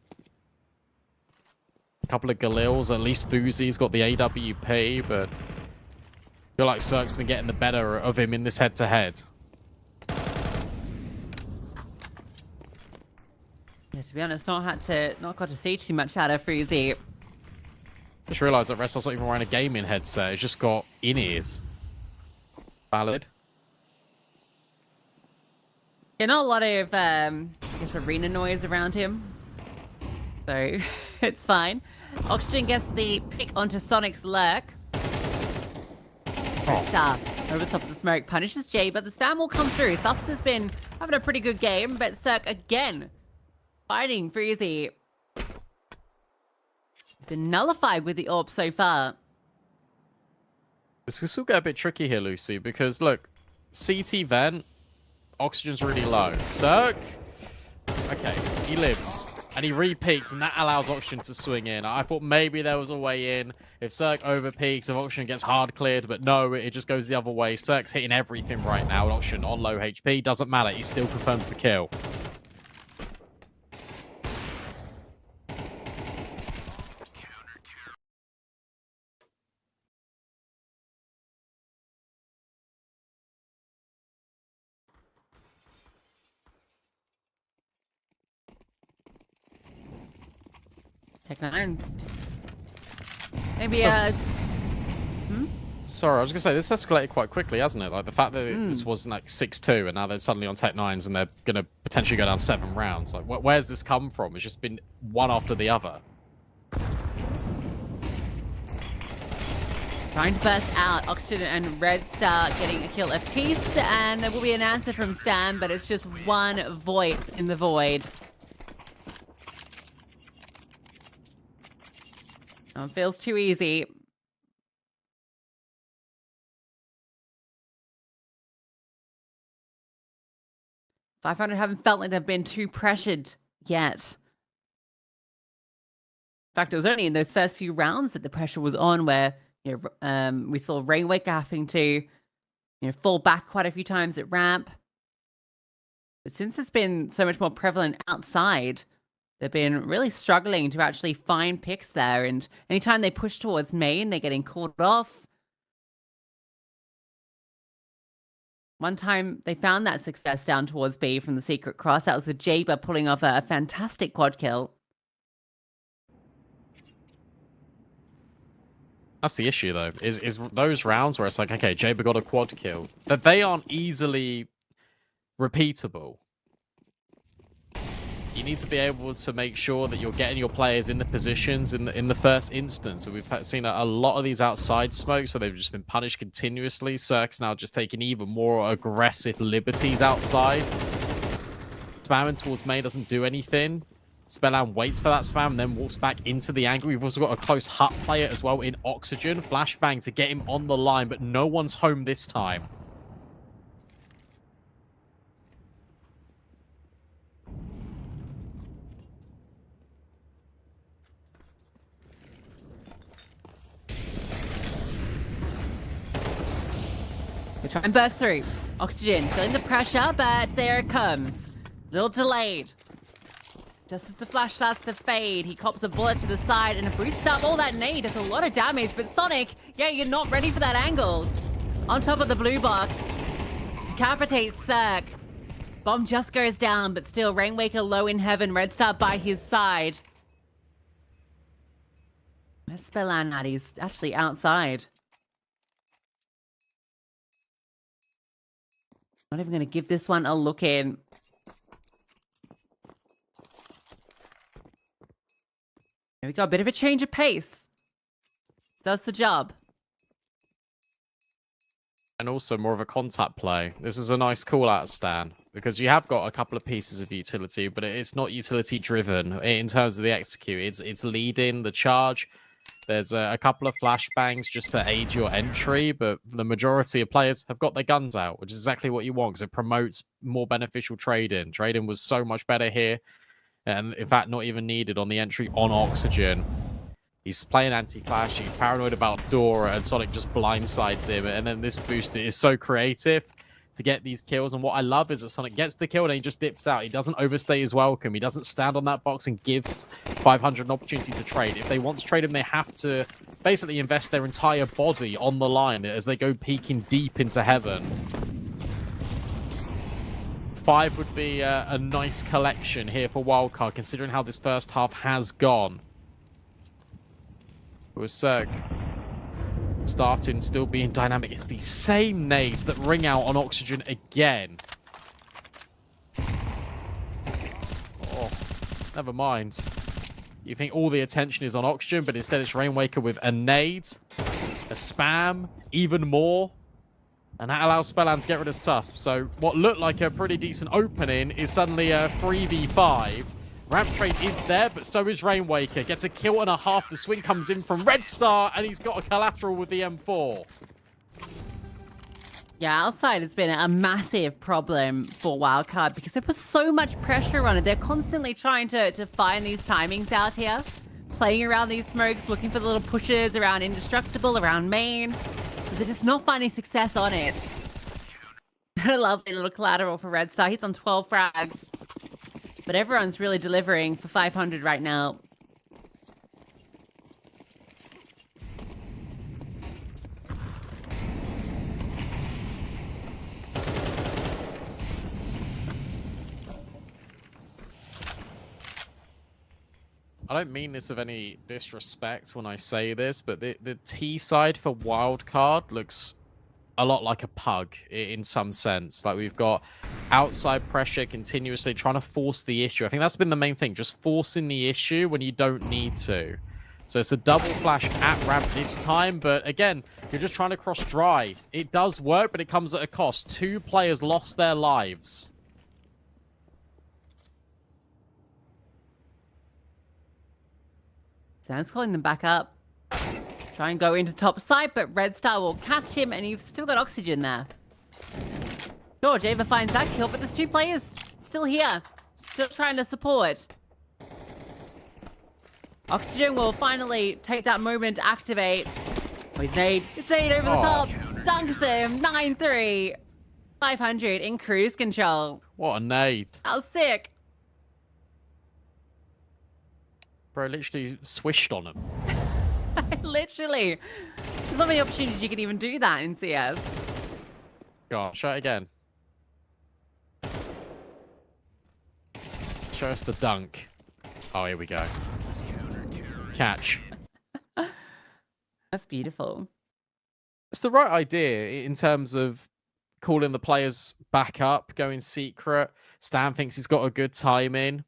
A couple of Galils, at least Fuzi's got the AWP, but I feel like Cirque's been getting the better of him in this head-to-head. Yeah, to be honest, not got to see too much out of Fuzi. Just realised that Restar's not even wearing a gaming headset. It's just got in-ears. Valid. Yeah, not a lot of, I guess, arena noise around him. So, it's fine. Oxygen gets the pick onto Sonic's lurk. Red Star over the top of the smoke punishes Jay, but the spam will come through. Susp has been having a pretty good game, but Cirque again fighting Freezy. He's been nullified with the AWP so far. This will still get a bit tricky here, Lucy, because look, CT vent, Oxygen's really low. Cirque, okay, he lives. And he re-peaks, and that allows Oxygen to swing in. I thought maybe there was a way in. If Cirque over-peaks, if Oxygen gets hard-cleared, but no, it just goes the other way. Cirque's hitting everything right now, and Oxygen on low HP. Doesn't matter, he still confirms the kill. Tech9s. Maybe, Sorry, I was going to say, this escalated quite quickly, hasn't it? Like, the fact that this was like 6-2, and now they're suddenly on Tech9s, and they're going to potentially go down 7 rounds. Like, where's this come from? It's just been one after the other. Trying to burst out. Oxygen and Red Star getting a kill apiece, and there will be an answer from Stan, but it's just one voice in the void. Oh, it feels too easy. .500 haven't felt like they've been too pressured yet. In fact, it was only in those first few rounds that the pressure was on, where we saw Rainwaker having to fall back quite a few times at ramp. But since it's been so much more prevalent outside, they've been really struggling to actually find picks there, and anytime they push towards main, they're getting called off. One time they found that success down towards B from the secret cross. That was with Jaber pulling off a fantastic quad kill. That's the issue, though, is those rounds where it's like, okay, Jaber got a quad kill, that they aren't easily repeatable. You need to be able to make sure that you're getting your players in the positions in the first instance. So we've seen a lot of these outside smokes where they've just been punished continuously. Cirque's now just taking even more aggressive liberties outside. Spamming towards main doesn't do anything. Spellan waits for that spam and then walks back into the angle. We've also got a close hut player as well in Oxygen. Flashbang to get him on the line, but no one's home this time. We try and burst through. Oxygen, feeling the pressure, but there it comes. Little delayed. Just as the flash starts to fade, he cops a bullet to the side and a boost up. All that nade does a lot of damage, but Sonic, yeah, you're not ready for that angle. On top of the blue box, decapitates Cirque. Bomb just goes down, but still, Rainwaker low in heaven, Red Star by his side. Where's Spellan at? He's actually outside. Not even going to give this one a look in. Here we go, a bit of a change of pace. Does the job. And also more of a contact play. This is a nice call out, Stan, because you have got a couple of pieces of utility, but it's not utility driven in terms of the execute. It's leading the charge. There's a couple of flashbangs just to aid your entry, but the majority of players have got their guns out, which is exactly what you want because it promotes more beneficial trade-in. Trade-in was so much better here. And in fact, not even needed on the entry on Oxygen. He's playing anti-flash, he's paranoid about Dora, and Sonic just blindsides him. And then this booster is so creative to get these kills. And what I love is that Sonic gets the kill and he just dips out. He doesn't overstay his welcome. He doesn't stand on that box and gives 500 an opportunity to trade. If they want to trade him, they have to basically invest their entire body on the line as they go peeking deep into heaven. 5 would be a nice collection here for Wildcard, considering how this first half has gone. With Cirque starting, still being dynamic. It's the same nades that ring out on Oxygen again. Oh, never mind. You think all the attention is on Oxygen, but instead it's Rainwaker with a nade, a spam, even more. And that allows Spellan to get rid of Susp. So what looked like a pretty decent opening is suddenly a 3v5. Ramp trade is there, but so is Rainwaker. Gets a kill and a half. The swing comes in from Red Star, and he's got a collateral with the M4. Yeah, outside has been a massive problem for Wildcard because they put so much pressure on it. They're constantly trying to find these timings out here. Playing around these smokes, looking for the little pushes around Indestructible, around main. But they're just not finding success on it. A lovely little collateral for Red Star. He's on 12 frags. But everyone's really delivering for 500 right now. I don't mean this with any disrespect when I say this, but the T side for Wildcard looks a lot like a pug in some sense. Like we've got outside pressure continuously trying to force the issue. I think that's been the main thing, just forcing the issue when you don't need to. So it's a double flash at ramp this time, but again, you're just trying to cross dry. It does work, but it comes at a cost. 2 players lost their lives. Sam's calling them back up. Try and go into top side, but Red Star will catch him, and you've still got Oxygen there. George Ava finds that kill, but there's 2 players still here. Still trying to support. Oxygen will finally take that moment to activate. Oh, it's Nade over the top. Dunks him. 9-3. 500 in cruise control. What a nade. How sick. Bro, literally swished on him. Literally. There's not many opportunities you can even do that in CS. Go on, show it again. Show us the dunk. Oh, here we go. Catch. That's beautiful. It's the right idea in terms of calling the players back up, going secret. Stan thinks he's got a good timing.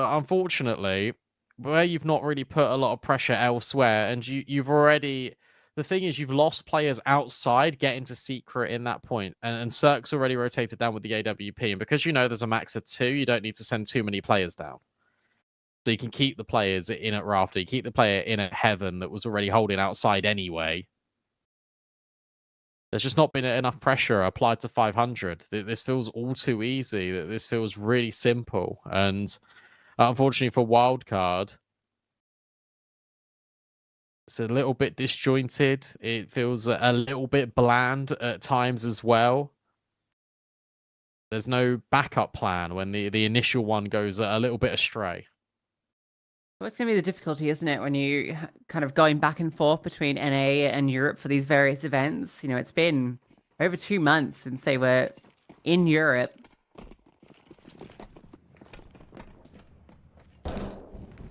unfortunately, where you've not really put a lot of pressure elsewhere, and you've already... The thing is, you've lost players outside getting to secret in that point, and Cirque's already rotated down with the AWP, and because you know there's a max of 2, you don't need to send too many players down. So you can keep the players in at Rafter, you keep the player in at Heaven that was already holding outside anyway. There's just not been enough pressure applied to 500. This feels all too easy. This feels really simple, and unfortunately for Wildcard, it's a little bit disjointed. It feels a little bit bland at times as well. There's no backup plan when the initial one goes a little bit astray. What's going to be the difficulty, isn't it, when you kind of going back and forth between NA and Europe for these various events? You know, it's been over 2 months since they were in Europe.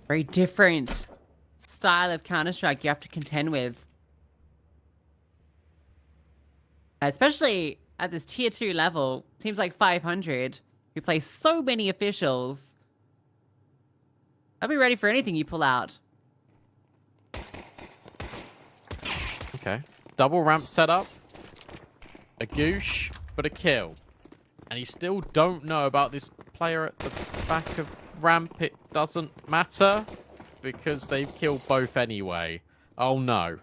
Very different style of Counter-Strike you have to contend with. Especially at this tier 2 level, teams like 500, who play so many officials, I'll be ready for anything you pull out. Okay. Double ramp setup. A goosh, but a kill. And you still don't know about this player at the back of ramp. It doesn't matter, because they've killed both anyway. Oh no.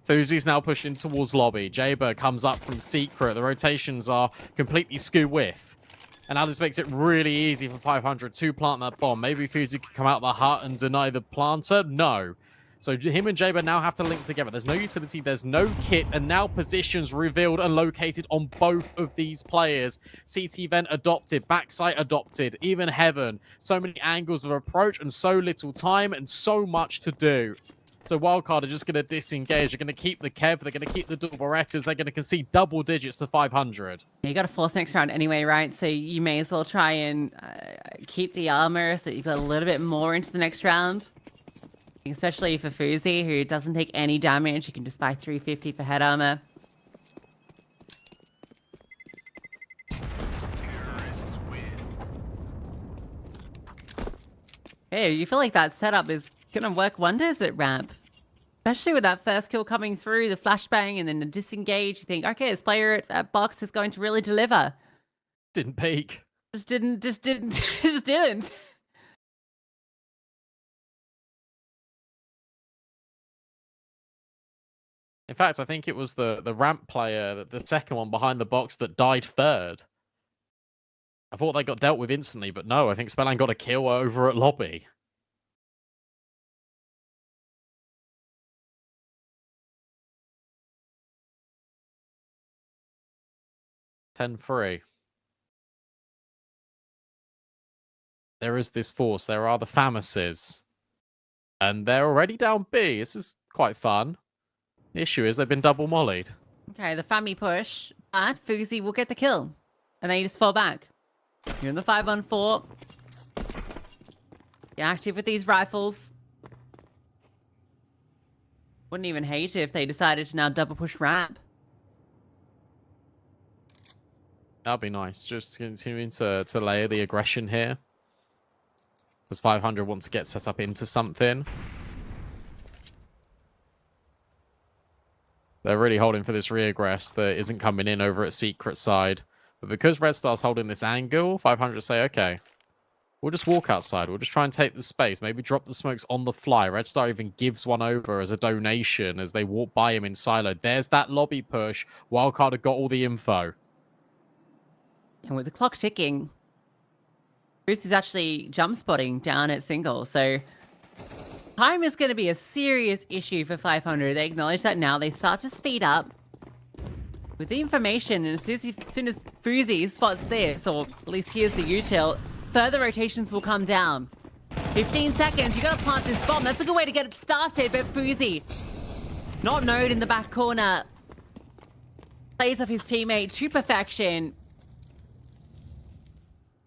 Fuzi's now pushing towards lobby. Jaber comes up from secret. The rotations are completely skew with. And now this makes it really easy for 500 to plant that bomb. Maybe Fuzi could come out the hut and deny the planter? No. So him and Jaber now have to link together. There's no utility, there's no kit, and now positions revealed and located on both of these players. CT vent adopted, backside adopted, even Heaven. So many angles of approach and so little time and so much to do. So Wildcard are just going to disengage. They're going to keep the Kev. They're going to keep the double Berettas. They're going to concede double digits to 500. You got to force next round anyway, right? So you may as well try and keep the armor so that you've got a little bit more into the next round. Especially for Fuzi, who doesn't take any damage. You can just buy 350 for head armor. Hey, you feel like that setup is going to work wonders at ramp. Especially with that first kill coming through, the flashbang, and then the disengage. You think, okay, this player at box is going to really deliver. Didn't peek. Just didn't. just didn't. In fact, I think it was the ramp player, the second one behind the box, that died third. I thought they got dealt with instantly, but no, I think Spellang got a kill over at lobby. (10-3). There is this force. There are the Famases. And they're already down B. This is quite fun. The issue is they've been double mollied. Okay, the Fami push, but Fuzi will get the kill. And then you just fall back. You're in the 5-on-4. You're active with these rifles. Wouldn't even hate it if they decided to now double push ramp. That'd be nice. Just continuing to layer the aggression here. Because 500 want to get set up into something. They're really holding for this re-aggress that isn't coming in over at secret side. But because Red Star's holding this angle, 500 say, okay, we'll just walk outside. We'll just try and take the space. Maybe drop the smokes on the fly. Red Star even gives one over as a donation as they walk by him in silo. There's that lobby push. Wildcard have got all the info. And with the clock ticking, Bruce is actually jump spotting down at single. So time is going to be a serious issue for 500. They acknowledge that now. They start to speed up with the information. And as soon as Fuzi spots this, or at least hears the util, further rotations will come down. 15 seconds. You got to plant this bomb. That's a good way to get it started. But Fuzi, not Node in the back corner, plays off his teammate to perfection.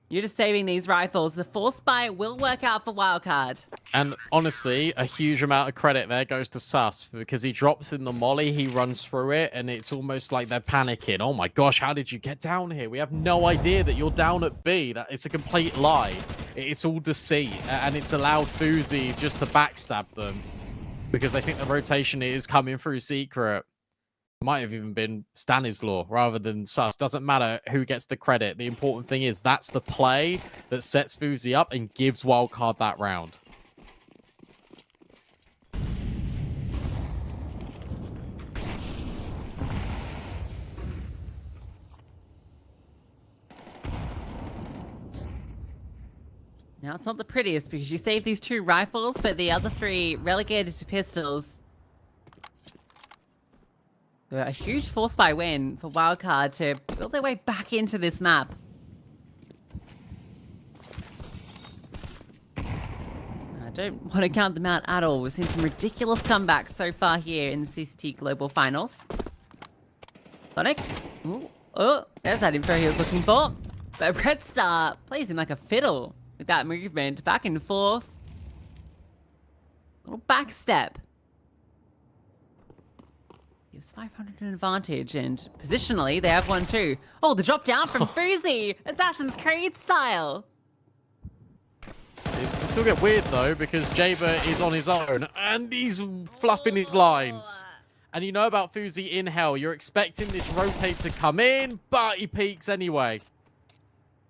You're just saving these rifles. The force buy will work out for Wildcard. And honestly, a huge amount of credit there goes to Sus, because he drops in the molly, he runs through it, and it's almost like they're panicking. Oh my gosh, how did you get down here? We have no idea that you're down at B. It's a complete lie. It's all deceit, and it's allowed Fuzi just to backstab them because they think the rotation is coming through secret. It might have even been Stanislaw rather than Sus. Doesn't matter who gets the credit. The important thing is that's the play that sets Fuzi up and gives Wildcard that round. Now, it's not the prettiest because you save these 2 rifles, but the other 3 relegated to pistols. A huge force buy win for Wildcard to build their way back into this map. I don't want to count them out at all. We've seen some ridiculous comebacks so far here in the CCT Global Finals. Sonic. Ooh. Oh, there's that info he was looking for. But Red Star plays him like a fiddle. With that movement, back and forth. Little back step. Gives 500 an advantage, and positionally, they have one too. Oh, the drop down from Fuzi! Assassin's Creed style! It still get weird though, because Jaber is on his own, and he's fluffing his lines. And you know about Fuzi in hell, you're expecting this rotate to come in, but he peeks anyway.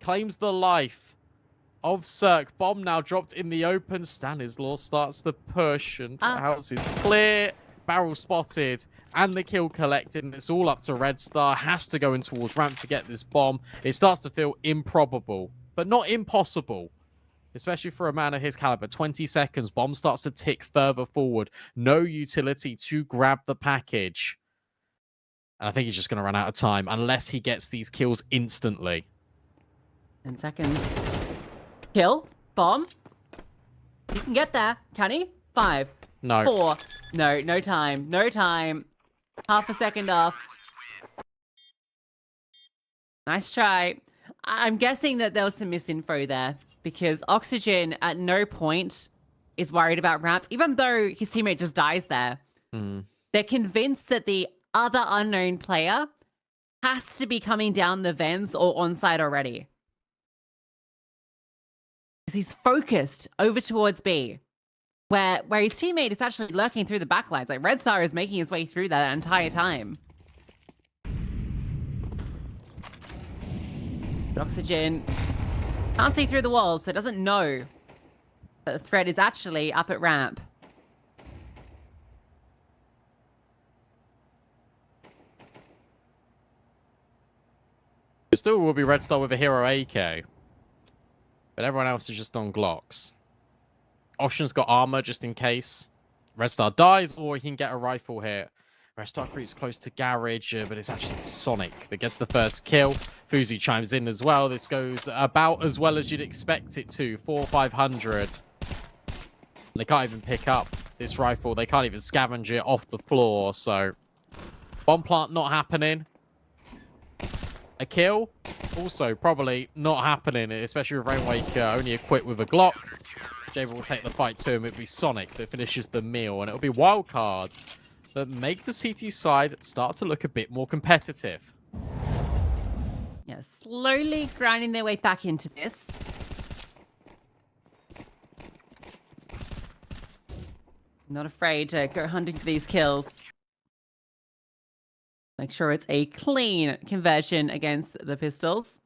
Claims the life of Cirque. Bomb now dropped in the open. Stanislaw starts to push, and the house is clear. Barrel spotted, and the kill collected, and it's all up to Red Star. Has to go in towards ramp to get this bomb. It starts to feel improbable, but not impossible, especially for a man of his caliber. 20 seconds, bomb starts to tick further forward. No utility to grab the package. And I think he's just going to run out of time unless he gets these kills instantly. 10 seconds. Kill. Bomb. He can get there. Can he? 5. No. 4. No, no time. No time. Half a second off. Nice try. I'm guessing that there was some misinfo there because Oxygen at no point is worried about ramp, even though his teammate just dies there. They're convinced that the other unknown player has to be coming down the vents or on site already. Because he's focused over towards B, where his teammate is actually lurking through the backlines. Like, Red Star is making his way through that entire time. Oxygen can't see through the walls, so doesn't know that the threat is actually up at ramp. It still will be Red Star with a hero AK. But everyone else is just on Glocks. Ocean's got armor just in case Red Star dies, or he can get a rifle hit. Red Star creeps close to Garage, but it's actually Sonic that gets the first kill. Fuzi chimes in as well. This goes about as well as you'd expect it to. 400-500. They can't even pick up this rifle. They can't even scavenge it off the floor, so bomb plant not happening. A kill, also probably not happening, especially with Rainwaker only equipped with a Glock. Jaber will take the fight to him. It'll be Sonic that finishes the meal, and it'll be Wildcard that make the CT side start to look a bit more competitive. Yeah, slowly grinding their way back into this. Not afraid to go hunting for these kills. Make sure it's a clean conversion against the pistols.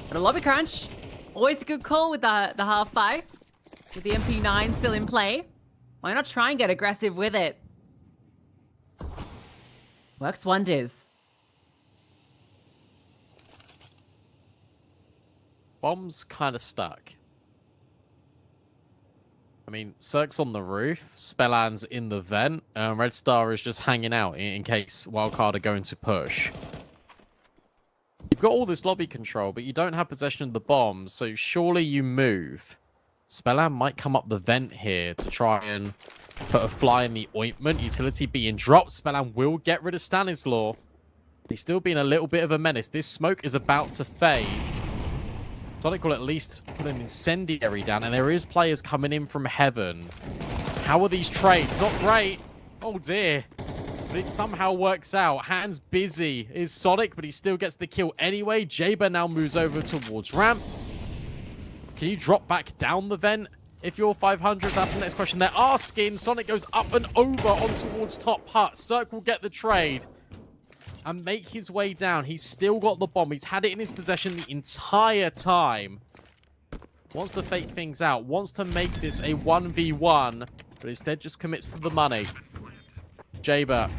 But a lobby crunch. Always a good call with the half buy. With the MP9 still in play. Why not try and get aggressive with it? Works wonders. Bomb's kind of stuck. I mean, Cirque's on the roof, Spelland's in the vent, and Red Star is just hanging out in case Wildcard are going to push. You've got all this lobby control, but you don't have possession of the bombs, so surely you move. Spelland might come up the vent here to try and put a fly in the ointment. Utility being dropped. Spelland will get rid of Stanislaw. He's still being a little bit of a menace. This smoke is about to fade. Sonic will at least put an incendiary down, and there is players coming in from heaven. How are these trades? Not great. Oh dear. But it somehow works out. Hands busy is Sonic, but he still gets the kill anyway. Jaber now moves over towards ramp. Can you drop back down the vent if you're 500? That's the next question they're asking. Sonic goes up and over on towards top hut. Cirque will get the trade and make his way down. He's still got the bomb. He's had it in his possession the entire time. Wants to fake things out. Wants to make this a 1v1, but instead just commits to the money. Jaber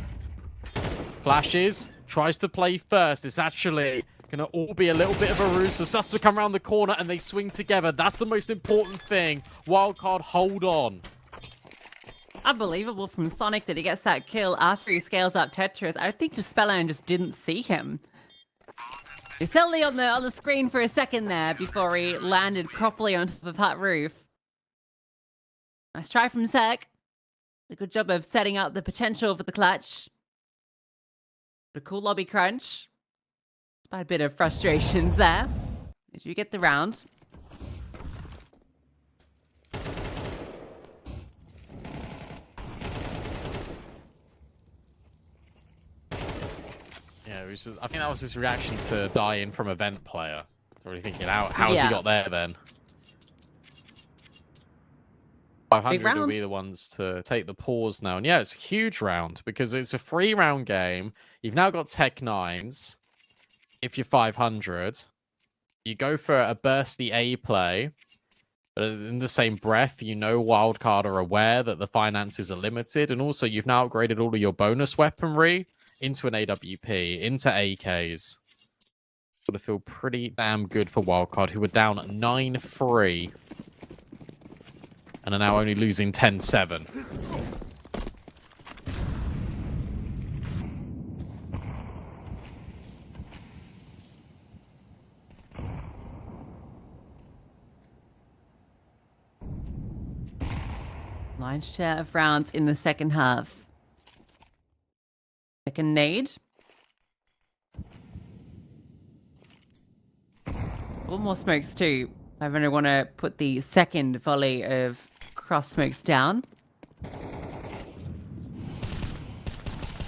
flashes, tries to play first. It's actually going to all be a little bit of a ruse. So Sus will come around the corner and they swing together. That's the most important thing. Wildcard, hold on. Unbelievable from Sonic that he gets that kill after he scales up Tetris. I think the Spellman just didn't see him. He's certainly on the screen for a second there before he landed properly onto the hut roof. Nice try from Cirque. A good job of setting up the potential for the clutch. A cool lobby crunch. Despite a bit of frustrations there. Did you get the round? Yeah, it was just, I think that was his reaction to dying from a vent player. He's already thinking, how's he got there then? 500 will be the ones to take the pause now. And yeah, it's a huge round because it's a 3-round game. You've now got Tech 9s. If you're 500, you go for a bursty A play. But in the same breath, you know Wildcard are aware that the finances are limited. And also, you've now upgraded all of your bonus weaponry into an AWP, into AKs. Would feel pretty damn good for Wildcard, who were down 9-3. And are now only losing 10-7. Line share of rounds in the second half. Second nade. One more smokes too. I really want to put the second volley of cross smokes down.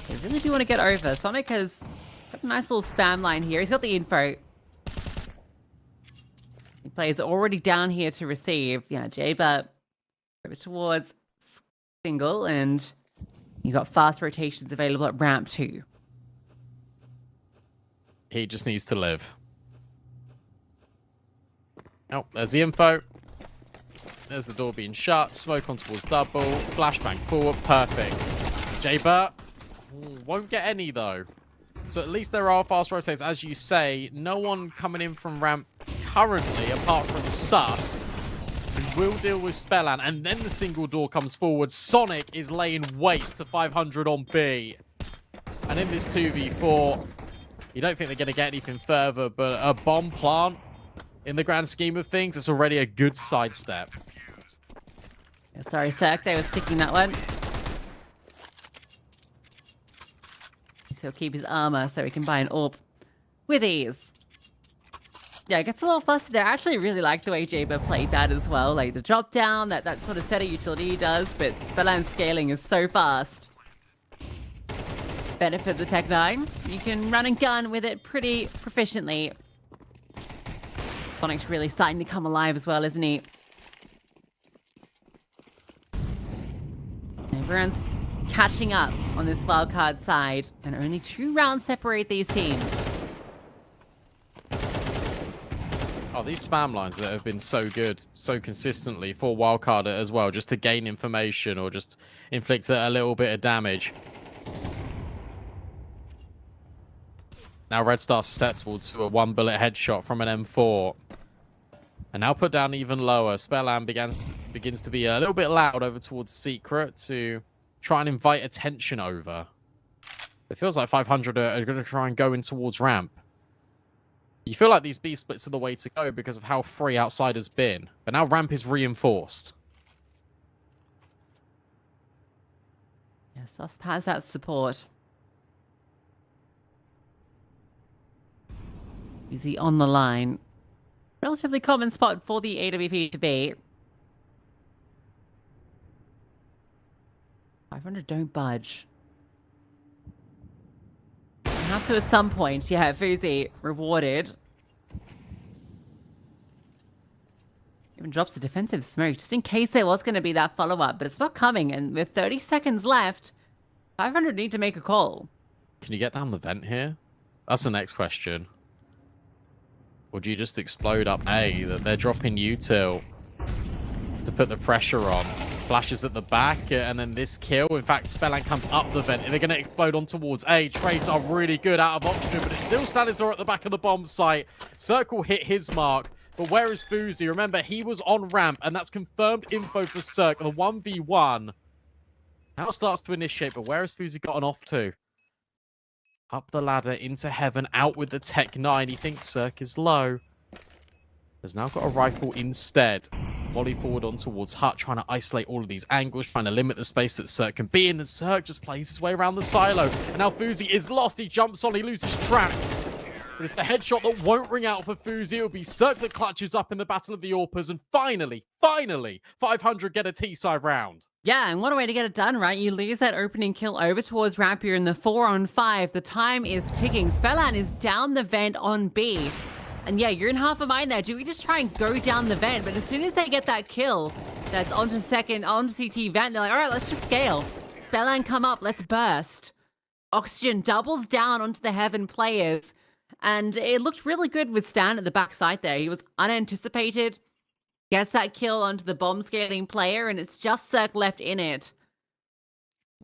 They really do want to get over. Sonic has got a nice little spam line here. He's got the info. The players are already down here to receive. Yeah, Jaber over towards single, and you got fast rotations available at ramp 2. He just needs to live. Oh, there's the info. There's the door being shut. Smoke on towards double. Flashbang forward. Perfect. Jaber won't get any, though. So at least there are fast rotates. As you say, no one coming in from ramp currently, apart from Sus, who will deal with Spellan. And then the single door comes forward. Sonic is laying waste to 500 on B. And in this 2v4, you don't think they're going to get anything further, but a bomb plant, in the grand scheme of things, it's already a good sidestep. Yeah, sorry, Cirque, they were sticking that one. He'll keep his armor so he can buy an AWP with ease. Yeah, it gets a little fussy there. I actually really like the way Jaber played that as well. Like the drop down, that sort of set of utility he does, but Spellan's scaling is so fast. Benefit the Tech 9. You can run and gun with it pretty proficiently. Sonic's really starting to come alive as well, isn't he? Everyone's catching up on this wildcard side, and only 2 rounds separate these teams. Oh, these spam lines that have been so good, so consistently for wildcard as well, just to gain information or just inflict a little bit of damage. Now Red Star susceptible to a 1-bullet headshot from an M4. And now put down even lower. Spellan begins to be a little bit loud over towards Secret to try and invite attention over. It feels like 500 are going to try and go in towards ramp. You feel like these B splits are the way to go because of how free outside has been. But now ramp is reinforced. Yes, Susp has that support. Is he on the line? Relatively common spot for the AWP to be. 500 don't budge. You have to at some point. Yeah, Fuzi rewarded. Even drops a defensive smoke just in case there was going to be that follow-up, but it's not coming. And with 30 seconds left, 500 need to make a call. Can you get down the vent here? That's the next question. Or do you just explode up A? That they're dropping util to put the pressure on. Flashes at the back, and then this kill. In fact, Spellan comes up the vent, and they're going to explode on towards A. Trades are really good out of option, but it's still Stanislaw at the back of the bomb site. Circle hit his mark, but where is Fuzi? Remember, he was on ramp, and that's confirmed info for Cirque. The 1v1 now starts to initiate, but where has Fuzi gotten off to? Up the ladder, into heaven, out with the Tech 9. He thinks Cirque is low. Has now got a rifle instead. Volley forward on towards Hut, trying to isolate all of these angles, trying to limit the space that Cirque can be in, and Cirque just plays his way around the silo. And now Fuzi is lost. He jumps on, he loses track. But it's the headshot that won't ring out for Fuzi. It'll be Cirque that clutches up in the Battle of the Orpas, and finally, 500 get a T-side round. Yeah, and what a way to get it done, right? You lose that opening kill over towards Rapier in the 4-on-5. The time is ticking. Spellan is down the vent on B. And yeah, you're in half a mind there. Do we just try and go down the vent? But as soon as they get that kill, that's onto CT vent, they're like, all right, let's just scale. Spellan come up, let's burst. Oxygen doubles down onto the Heaven players. And it looked really good with Stan at the backside there. He was unanticipated. Gets that kill onto the bomb scaling player, and it's just Cirque left in it.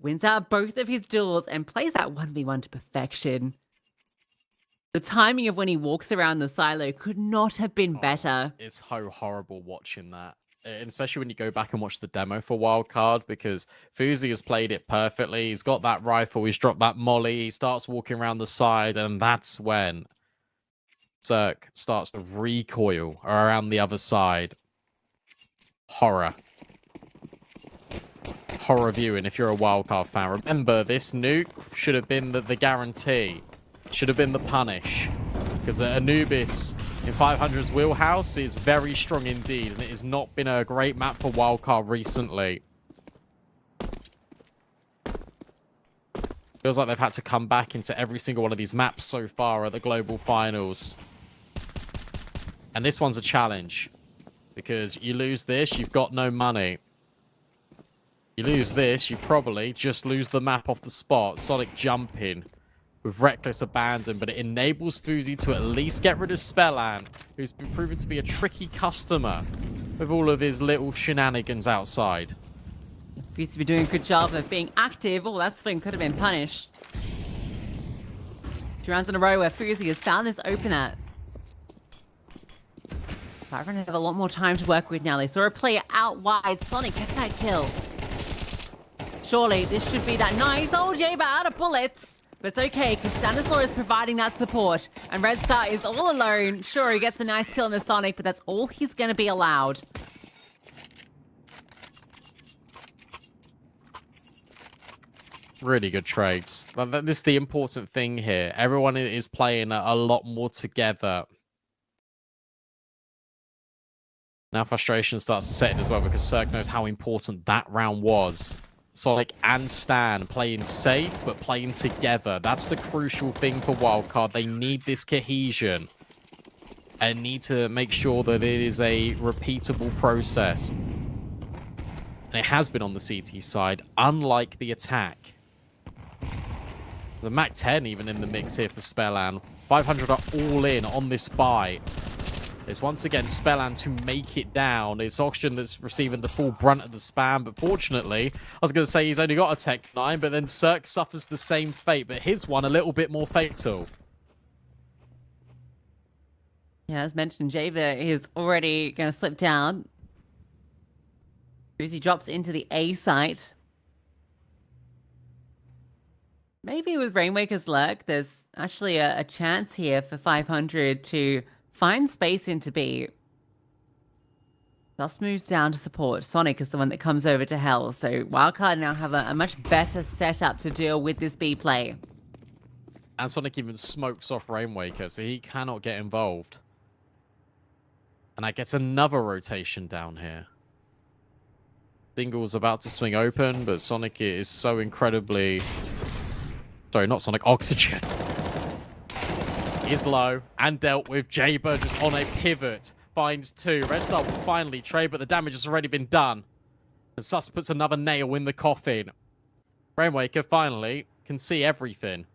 Wins out both of his duels and plays that 1v1 to perfection. The timing of when he walks around the silo could not have been better. It's so horrible watching that. And especially when you go back and watch the demo for Wildcard, because Fuzi has played it perfectly. He's got that rifle, he's dropped that molly, he starts walking around the side, and that's when Cirque starts to recoil around the other side. Horror. Horror viewing if you're a Wildcard fan. Remember, this nuke should have been the guarantee. Should have been the punish. Because Anubis in 500's wheelhouse is very strong indeed, and it has not been a great map for Wildcard recently. Feels like they've had to come back into every single one of these maps so far at the global finals. And this one's a challenge. Because you lose this, you've got no money. You lose this, you probably just lose the map off the spot. Sonic jumping with reckless abandon, but it enables Fuzi to at least get rid of Spellan, who's been proven to be a tricky customer with all of his little shenanigans outside. Fuzi be doing a good job of being active. Oh, that swing could have been punished. 2 rounds in a row where Fuzi has found this opener. 500 have a lot more time to work with now. They saw a player out wide. Sonic gets that kill. Surely this should be that nice. Oh, Jaber out of bullets. But it's okay, because Stanislaw is providing that support. And Red Star is all alone. Sure, he gets a nice kill in the Sonic, but that's all he's going to be allowed. Really good trades. This is the important thing here. Everyone is playing a lot more together. Now frustration starts to set in as well, because Cirque knows how important that round was. Sonic and Stan playing safe, but playing together. That's the crucial thing for Wildcard. They need this cohesion. And need to make sure that it is a repeatable process. And it has been on the CT side, unlike the attack. The Mac 10 even in the mix here for Spellan. 500 are all in on this buy. It's once again Spellan to make it down. It's Oxygen that's receiving the full brunt of the spam, but fortunately, I was going to say he's only got a Tech 9, but then Cirque suffers the same fate, but his one a little bit more fatal. Yeah, as mentioned, Jaber is already going to slip down. Fuzi drops into the A site. Maybe with Rainwaker's luck, there's actually a chance here for 500 to find space into B. Dust moves down to support. Sonic is the one that comes over to Hell. So Wildcard now have a much better setup to deal with this B play. And Sonic even smokes off Rainwaker, so he cannot get involved. And that gets another rotation down here. Single's about to swing open, but Sonic is so incredibly... Sorry, not Sonic, Oxygen. Is low and dealt with. Jaber just on a pivot. Finds 2. Red Star will finally trade, but the damage has already been done. And Sus puts another nail in the coffin. Rainwaker finally can see everything.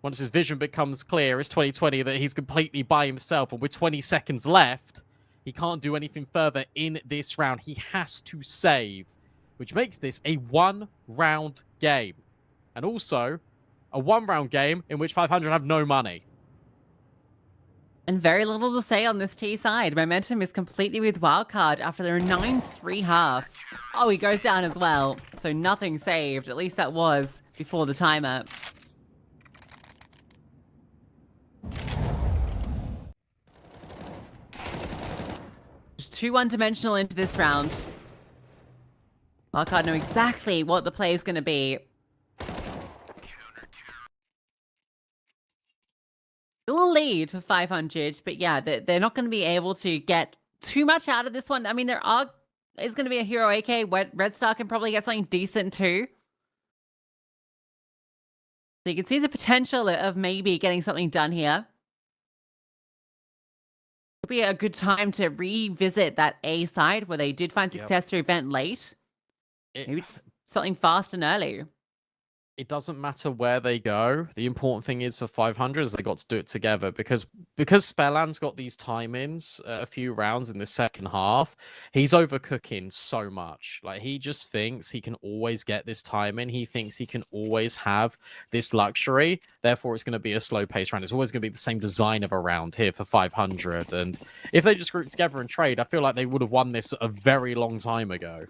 Once his vision becomes clear, it's 2020 that he's completely by himself. And with 20 seconds left, he can't do anything further in this round. He has to save, which makes this a 1-round game. And also, a 1-round game in which 500 have no money. And very little to say on this T side. Momentum is completely with Wildcard after their 9-3 half. Oh, he goes down as well. So nothing saved. At least that was before the timer. Just too one-dimensional into this round. Wildcard know exactly what the play is going to be. Still a lead for 500, but yeah, they're not going to be able to get too much out of this one. I mean, is going to be a hero AK. Red Star can probably get something decent too. So you can see the potential of maybe getting something done here. Could be a good time to revisit that A side where they did find success through event late. Maybe something fast and early. It doesn't matter where they go. The important thing is for 500 is they got to do it together because Spellan's got these time-ins a few rounds in the second half. He's overcooking so much. Like, he just thinks he can always get this time in. He thinks he can always have this luxury. Therefore, it's going to be a slow-paced round. It's always going to be the same design of a round here for 500. And if they just group together and trade, I feel like they would have won this a very long time ago.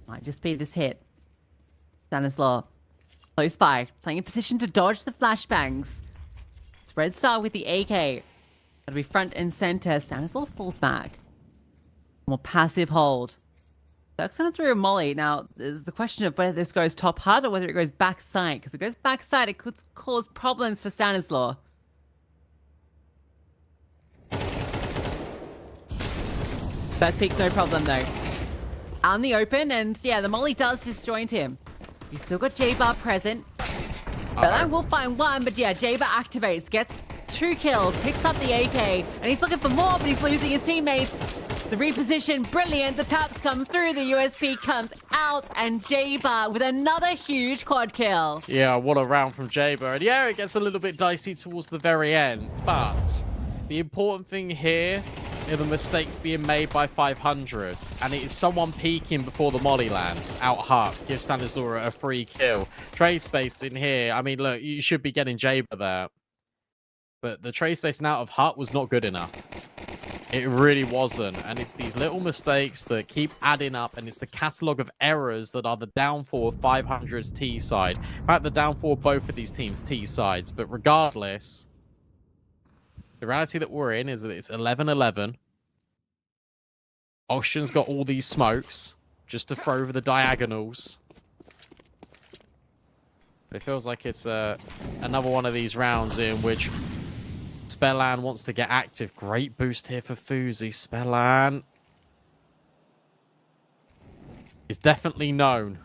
Might just be this hit. Stanislaw, close by, playing in position to dodge the flashbangs. It's Red Star with the AK. That'll be front and center. Stanislaw falls back. More passive hold. That's going to throw a molly. Now, there's the question of whether this goes top hard or whether it goes backside. Because if it goes backside, it could cause problems for Stanislaw. First peek's no problem, though. Out in the open, and yeah, the molly does disjoint him. He's still got J-Bar present. Spellan will find one, but yeah, J-Bar activates, gets 2 kills, picks up the AK, and he's looking for more, but he's losing his teammates. The reposition, brilliant. The taps come through, the USP comes out, and J-Bar with another huge quad kill. Yeah, what a round from J-Bar. And yeah, it gets a little bit dicey towards the very end, but the important thing here are the mistakes being made by 500, and it is someone peeking before the molly lands. Out Hut, gives Stanislaw a free kill. Trade space in here. I mean, look, you should be getting Jaber there. But the trade space out of Hut was not good enough. It really wasn't. And it's these little mistakes that keep adding up, and it's the catalogue of errors that are the downfall of 500's T side. In fact, the downfall of both of these teams' T sides. But regardless, the reality that we're in is that it's 11-11. Ocean's got all these smokes just to throw over the diagonals. But it feels like it's another one of these rounds in which Spellan wants to get active. Great boost here for Fuzi. Spellan is definitely known,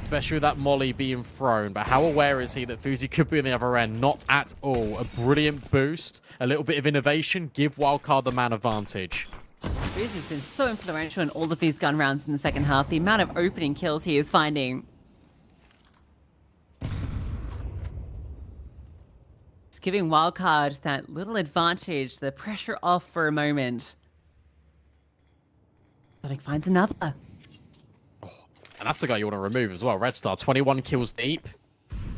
especially with that molly being thrown. But how aware is he that Fuzi could be on the other end? Not at all. A brilliant boost, a little bit of innovation. Give Wildcard the man advantage. Fuzi's been so influential in all of these gun rounds in the second half. The amount of opening kills he is finding. It's giving Wildcard that little advantage, the pressure off for a moment. Sonic finds another. And that's the guy you want to remove as well. Red Star, 21 kills deep.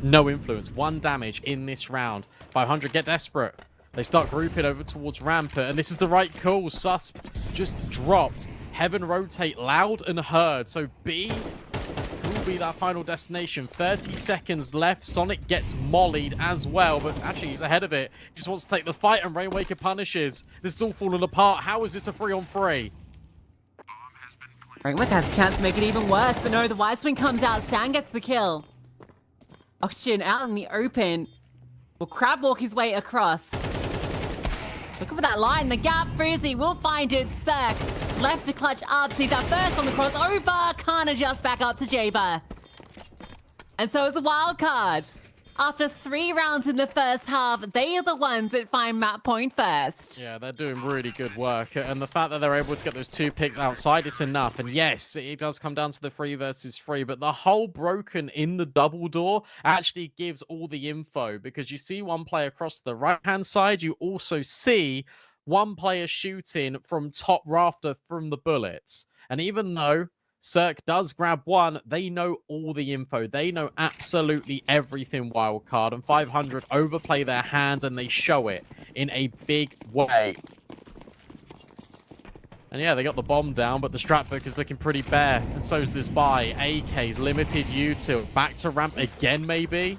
No influence. 1 damage in this round. 500 get desperate. They start grouping over towards Rampart, and this is the right call. Susp just dropped. Heaven rotate loud and heard. So B will be that final destination. 30 seconds left. Sonic gets mollied as well, but actually he's ahead of it. He just wants to take the fight, and Rainwaker punishes. This is all falling apart. How is this a 3-on-3? Rainwaker has a chance to make it even worse, but no, the wide swing comes out. Stan gets the kill. Oxygen out in the open. Will crab walk his way across. Looking for that line. The gap. Freezy will find it. Cirque left to clutch up. Sees that first on the crossover. Can't adjust back up to Jaber. And so it's a wild card. After 3 rounds in the first half, they are the ones that find map point first. Yeah, they're doing really good work. And the fact that they're able to get those 2 picks outside, it's enough. And yes, it does come down to the 3 versus 3. But the hole broken in the double door actually gives all the info. Because you see one player across the right-hand side. You also see one player shooting from top rafter from the bullets. And even though Cirque does grab one, they know all the info. They know absolutely everything Wildcard, and 500 overplay their hands, and they show it in a big way. And yeah, they got the bomb down, but the strat book is looking pretty bare, and so is this buy. AK's limited util. Back to ramp again, maybe?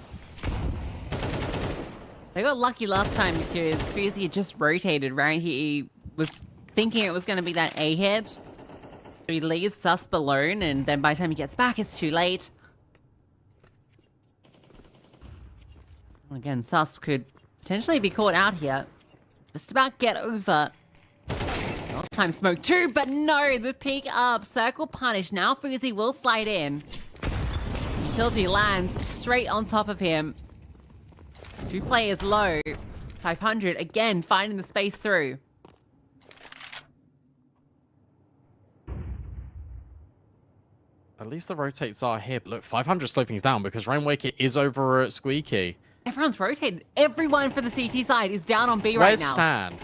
They got lucky last time because Freezy had just rotated, right? He was thinking it was going to be that A hit. He leaves Susp alone, and then by the time he gets back, it's too late. Again, Susp could potentially be caught out here. Just about get over. Time smoke too, but no, the peek up. Circle punish. Now Freezy will slide in. Utility lands straight on top of him. 2 players low. 500 again finding the space through. At least the rotates are here. But look, 500 slow things down because Rainwaker is over at Squeaky. Everyone's rotated. Everyone for the CT side is down on B right Where's now. Stan?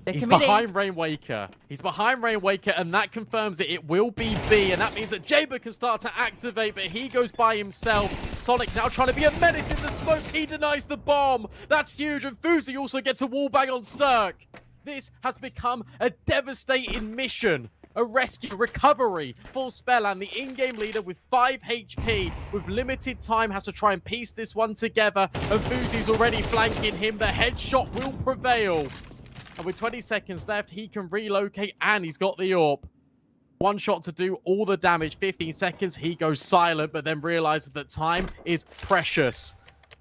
They're He's committing. behind Rainwaker. He's behind Rainwaker, and that confirms it. It will be B, and that means that Jaber can start to activate, but he goes by himself. Sonic now trying to be a menace in the smokes. He denies the bomb. That's huge, and Fuzi also gets a wall bang on Cirque. This has become a devastating mission. A rescue recovery for Spellan, the in-game leader with 5 HP, with limited time, has to try and piece this one together, and Fuzi's already flanking him. The headshot will prevail. And with 20 seconds left, he can relocate, and he's got the AWP. 1 shot to do all the damage. 15 seconds, he goes silent, but then realizes that time is precious.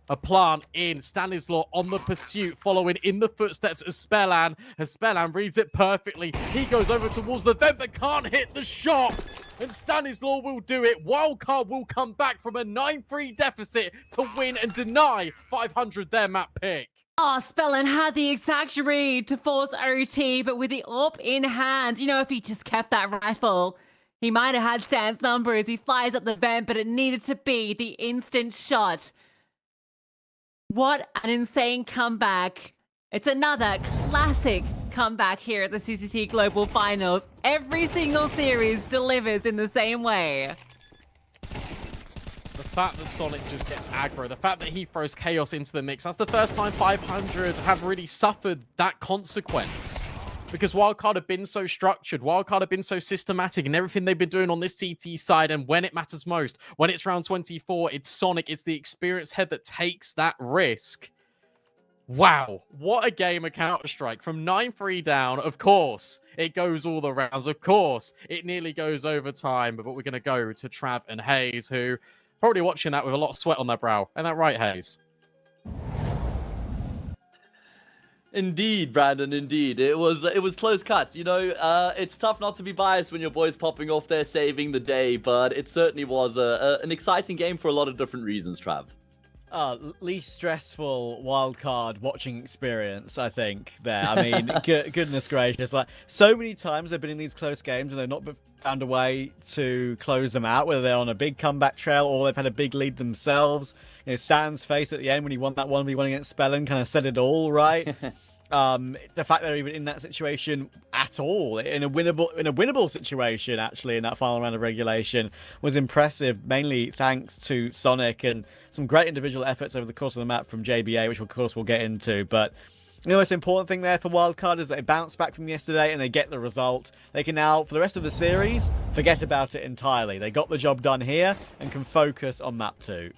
A plant in. Stanislaw on the pursuit, following in the footsteps of Spellan. And Spellan reads it perfectly. He goes over towards the vent, but can't hit the shot. And Stanislaw will do it. Wildcard will come back from a 9-3 deficit to win and deny 500 their map pick. Oh, Spellan had the exact read to force OT, but with the AWP in hand, you know, if he just kept that rifle, he might have had Stan's number as he flies up the vent, but it needed to be the instant shot. What an insane comeback. It's another classic comeback here at the CCT Global Finals. Every single series delivers in the same way. The fact that Sonic just gets aggro, the fact that he throws chaos into the mix, that's the first time 500 have really suffered that consequence. Because Wildcard have been so structured, Wildcard have been so systematic in everything they've been doing on this CT side, and when it matters most, when it's round 24, it's Sonic, it's the experienced head that takes that risk. Wow, what a game of Counter-Strike. From 9-3 down, of course, it goes all the rounds, of course, it nearly goes overtime, but we're going to go to Trav and Hayes, who probably watching that with a lot of sweat on their brow. Isn't that right, Hayes? Indeed, Brandon, indeed. It was close cuts. You know, it's tough not to be biased when your boy's popping off there saving the day, but it certainly was an exciting game for a lot of different reasons, Trav. Least stressful wildcard watching experience, I think, there. I mean, goodness gracious. Like, so many times they've been in these close games and they've not found a way to close them out, whether they're on a big comeback trail or they've had a big lead themselves. You know, Stan's face at the end when he won that 1v1 against Spellan kind of said it all, right? The fact they're even in that situation at all, in a winnable situation, actually, in that final round of regulation, was impressive, mainly thanks to Sonic and some great individual efforts over the course of the map from JBA, which of course we'll get into. But The most important thing there for Wildcard is that they bounce back from yesterday and they get the result. They can now, for the rest of the series, forget about it entirely. They got the job done here and can focus on map 2.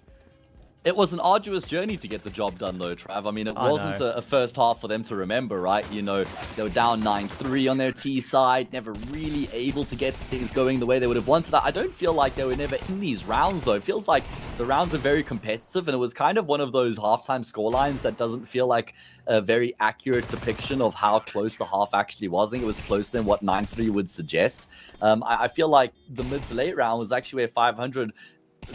It was an arduous journey to get the job done, though, Trav. I mean, it wasn't a first half for them to remember, right? You know, they were down 9-3 on their T side, never really able to get things going the way they would have wanted. I don't feel like they were never in these rounds, though. It feels like the rounds are very competitive, and it was kind of one of those halftime scorelines that doesn't feel like a very accurate depiction of how close the half actually was. I think it was closer than what 9-3 would suggest. I feel like the mid to late round was actually where 500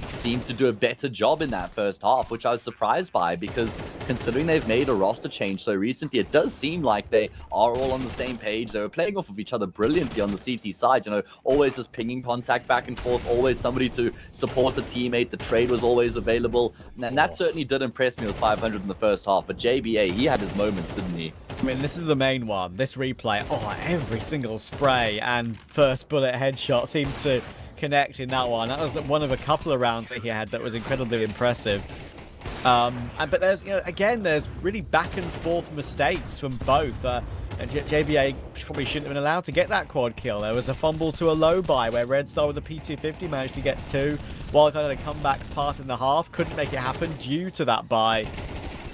seemed to do a better job in that first half, which I was surprised by, because considering they've made a roster change so recently, it does seem like they are all on the same page. They were playing off of each other brilliantly on the CT side, you know, always just pinging contact back and forth, always somebody to support a teammate. The trade was always available, and that certainly did impress me with 500 in the first half. But JBA, he had his moments, didn't he? I mean, this is the main one. This replay, every single spray and first bullet headshot seemed to connect in that one. That was one of a couple of rounds that he had that was incredibly impressive. But there's, again, there's really back and forth mistakes from both. And JBA probably shouldn't have been allowed to get that quad kill. There was a fumble to a low buy where Red Star with the P250 managed to get 2. Wildcard had a comeback path in the half, couldn't make it happen due to that buy.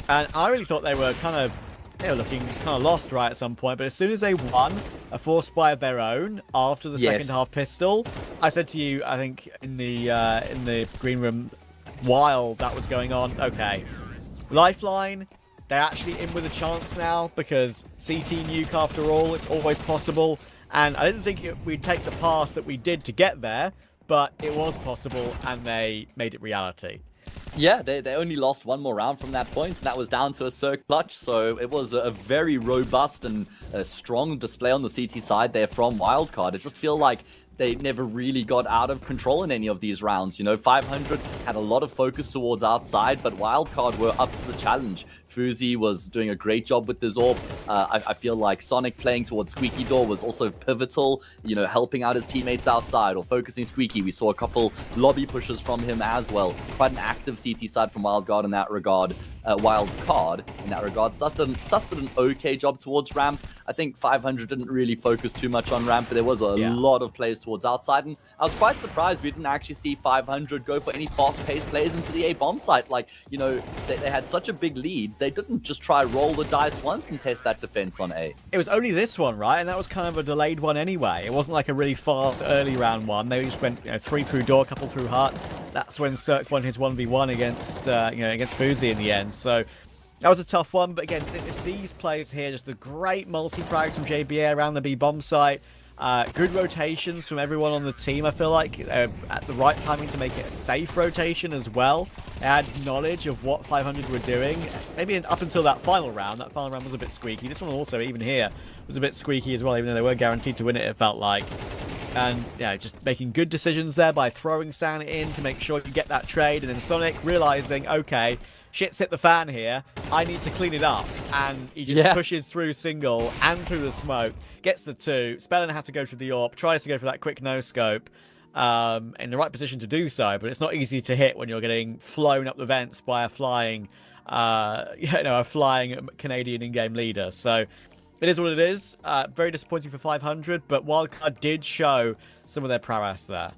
And I really thought they were looking kind of lost right at some point, but as soon as they won a forced buy of their own after the second half pistol, I said to you, I think in the green room while that was going on, okay, Lifeline, they're actually in with a chance now because CT nuke after all, it's always possible, and I didn't think we'd take the path that we did to get there, but it was possible and they made it reality. Yeah, they only lost one more round from that point, and that was down to a Cirque clutch, so it was a very robust and strong display on the CT side there from Wildcard. It just feels like they never really got out of control in any of these rounds. You know, 500 had a lot of focus towards outside, but Wildcard were up to the challenge. Fuzi was doing a great job with this AWP. I feel like Sonic playing towards Squeaky Door was also pivotal, you know, helping out his teammates outside or focusing Squeaky. We saw a couple lobby pushes from him as well. Quite an active CT side from Wildcard in that regard. Wildcard in that regard. Sus did an okay job towards ramp. I think 500 didn't really focus too much on ramp, but there was a lot of plays towards outside, and I was quite surprised we didn't actually see 500 go for any fast-paced plays into the A bomb site. Like, you know, they had such a big lead. They didn't just try roll the dice once and test that defense on A. It was only this one, right? And that was kind of a delayed one anyway. It wasn't like a really fast early round one. They just went 3 through door, couple through hut. That's when Cirque won his 1v1 against against Fuzi in the end. So that was a tough one. But again, it's these plays here, just the great multi-frags from JBA around the B bomb site. Good rotations from everyone on the team. I feel like at the right timing to make it a safe rotation as well. They had knowledge of what 500 were doing. Maybe up until that final round. That final round was a bit squeaky. This one also, even here, was a bit squeaky as well, even though they were guaranteed to win it felt like. And just making good decisions there by throwing San in to make sure you get that trade. And then Sonic realizing, okay, shit's hit the fan here. I need to clean it up. And he just pushes through single and through the smoke. Gets the 2. Spellin had to go to the AWP. Tries to go for that quick no-scope. In the right position to do so. But it's not easy to hit when you're getting flown up the vents by a flying, a flying Canadian in-game leader. So it is what it is. Very disappointing for 500. But Wildcard did show some of their prowess there.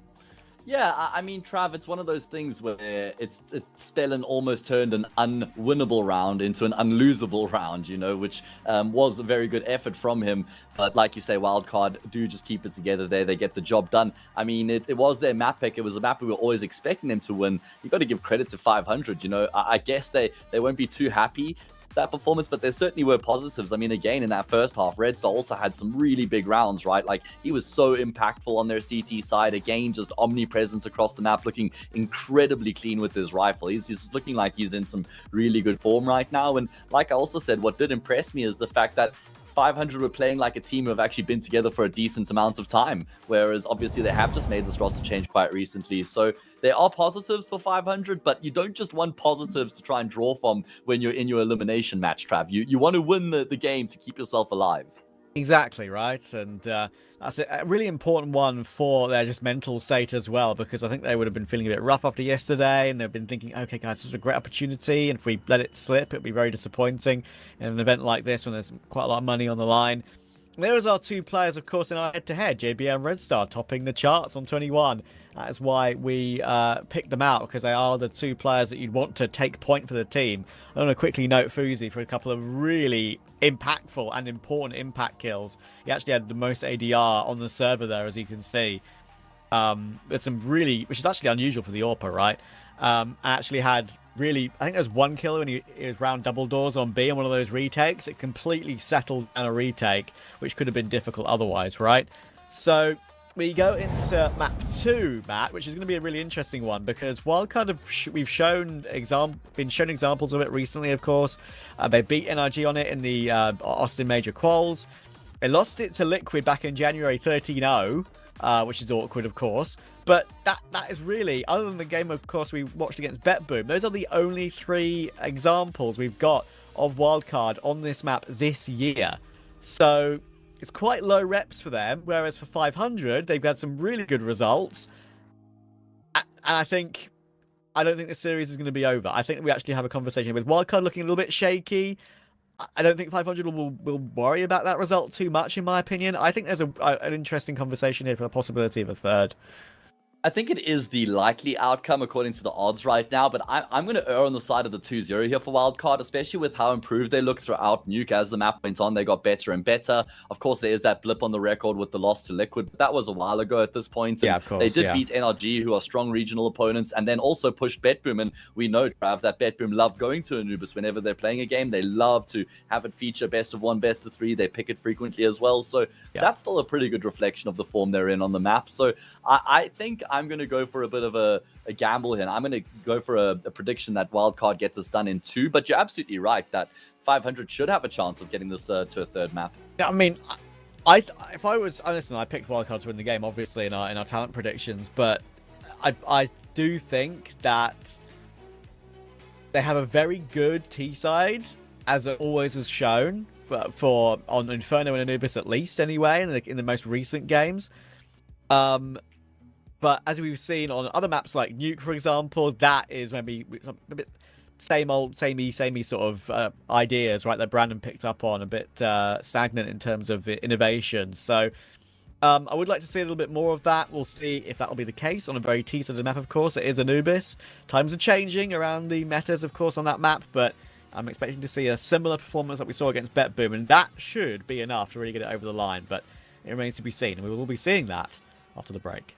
Yeah, I mean, Trav, it's one of those things where it's Spellin almost turned an unwinnable round into an unlosable round, you know, which was a very good effort from him. But like you say, Wildcard do just keep it together there. They get the job done. I mean, it was their map pick. It was a map we were always expecting them to win. You got to give credit to 500, you know. I guess they won't be too happy that performance, but there certainly were positives. I mean, again, in that first half, Red Star also had some really big rounds, right? Like, he was so impactful on their CT side. Again, just omnipresence across the map, looking incredibly clean with his rifle. He's looking like he's in some really good form right now. And like I also said, what did impress me is the fact that 500 were playing like a team who have actually been together for a decent amount of time, whereas obviously they have just made this roster change quite recently. So there are positives for 500, but you don't just want positives to try and draw from when you're in your elimination match, Trav. You want to win the game to keep yourself alive. Exactly, right? And that's a really important one for their just mental state as well, because I think they would have been feeling a bit rough after yesterday, and they've been thinking, okay, guys, this is a great opportunity, and if we let it slip, it'll be very disappointing in an event like this when there's quite a lot of money on the line. There was our two players, of course, in our head-to-head, JBL and Red Star, topping the charts on 21. That is why we picked them out, because they are the two players that you'd want to take point for the team. I want to quickly note Fuzi for a couple of really impactful and important impact kills. He actually had the most ADR on the server there, as you can see. There's some really, which is actually unusual for the AWPer, right? Actually had really, I think there was one kill when he was round double doors on B on one of those retakes. It completely settled down a retake, which could have been difficult otherwise, right? So we go into map 2, Matt, which is going to be a really interesting one, because Wildcard we've been shown examples of it recently, of course. They beat NRG on it in the Austin Major Quals. They lost it to Liquid back in January 13-0. Which is awkward, of course. But that is really, other than the game, of course, we watched against BetBoom, those are the only 3 examples we've got of Wildcard on this map this year. So it's quite low reps for them, whereas for 500, they've had some really good results. And I don't think the series is going to be over. I think we actually have a conversation with Wildcard looking a little bit shaky. I don't think 500 will worry about that result too much, in my opinion. I think there's an interesting conversation here for the possibility of a third. I think it is the likely outcome according to the odds right now, but I'm going to err on the side of the 2-0 here for Wildcard, especially with how improved they look throughout Nuke. As the map went on, they got better and better. Of course, there is that blip on the record with the loss to Liquid, but that was a while ago at this point. And yeah, of course. They did beat NRG, who are strong regional opponents, and then also pushed BetBoom. And we know, Trav, that BetBoom love going to Anubis whenever they're playing a game. They love to have it feature best of 1, best of 3. They pick it frequently as well. So that's still a pretty good reflection of the form they're in on the map. So I think I'm going to go for a bit of a gamble here. And I'm going to go for a prediction that Wildcard get this done in 2. But you're absolutely right that 500 should have a chance of getting this to a third map. Yeah, I mean, if I was, listen, I picked Wildcard to win the game, obviously, in our talent predictions, but I do think that they have a very good T side, as it always has shown for on Inferno and Anubis, at least anyway, in the most recent games. But as we've seen on other maps like Nuke, for example, that is maybe a bit samey sort of ideas, right, that Brandon picked up on, a bit stagnant in terms of innovation. So I would like to see a little bit more of that. We'll see if that will be the case on a very T-sided map, of course. It is Anubis. Times are changing around the metas, of course, on that map, but I'm expecting to see a similar performance that we saw against BetBoom, and that should be enough to really get it over the line, but it remains to be seen, and we will be seeing that after the break.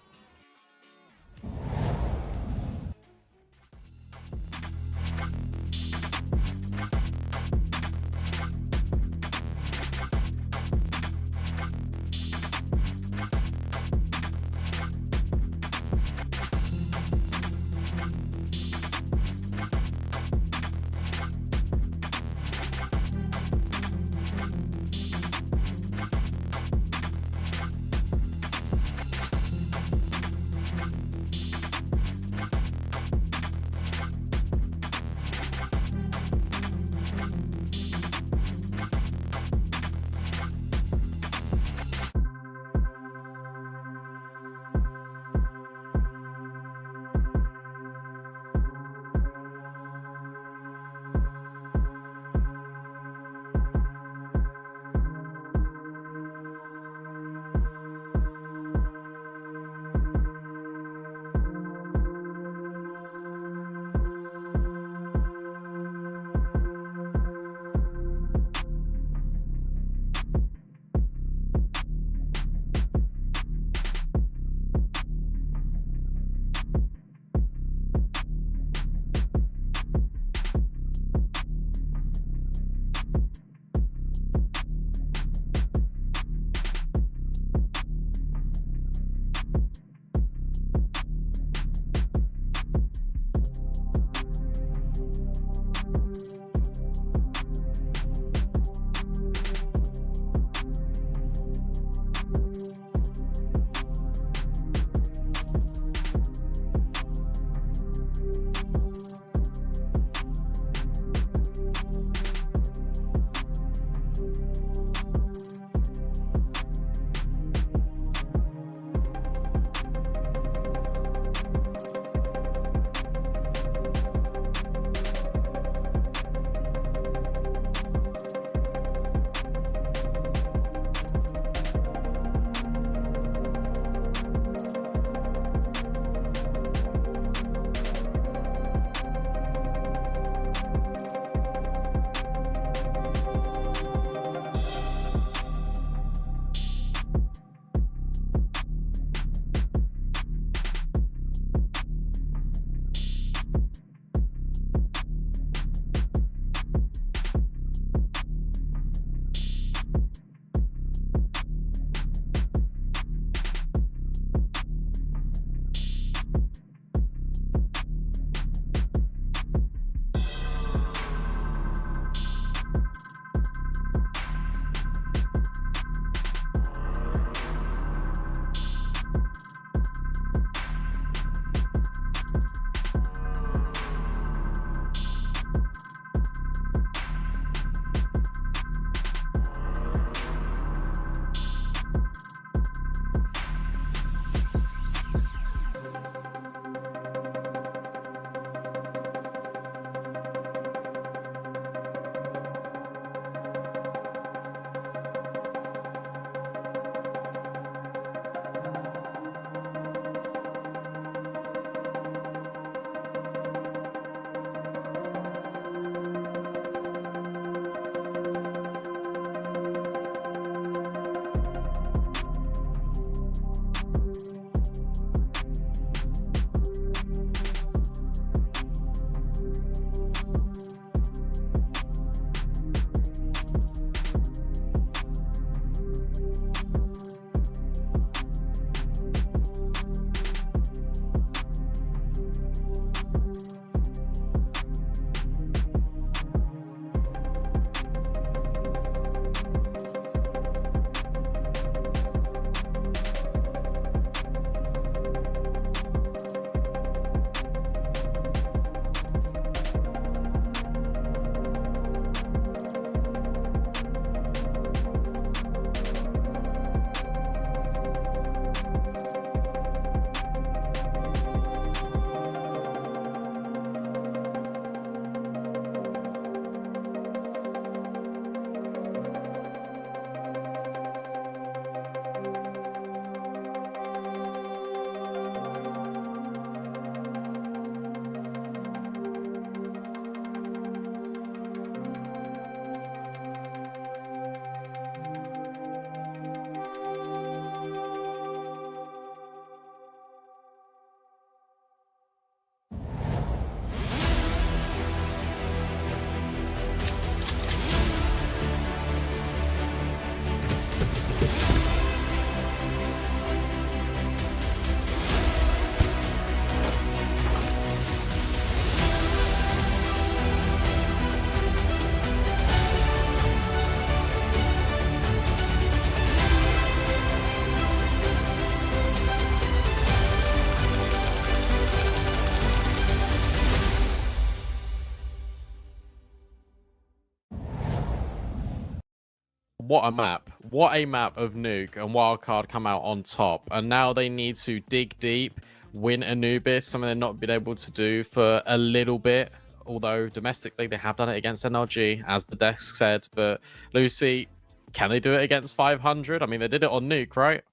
what a map. What a map of Nuke and Wildcard come out on top. And now they need to dig deep, win Anubis, something they've not been able to do for a little bit. Although domestically they have done it against NRG, as the desk said. But Lucy, can they do it against 500? I mean, they did it on Nuke, right?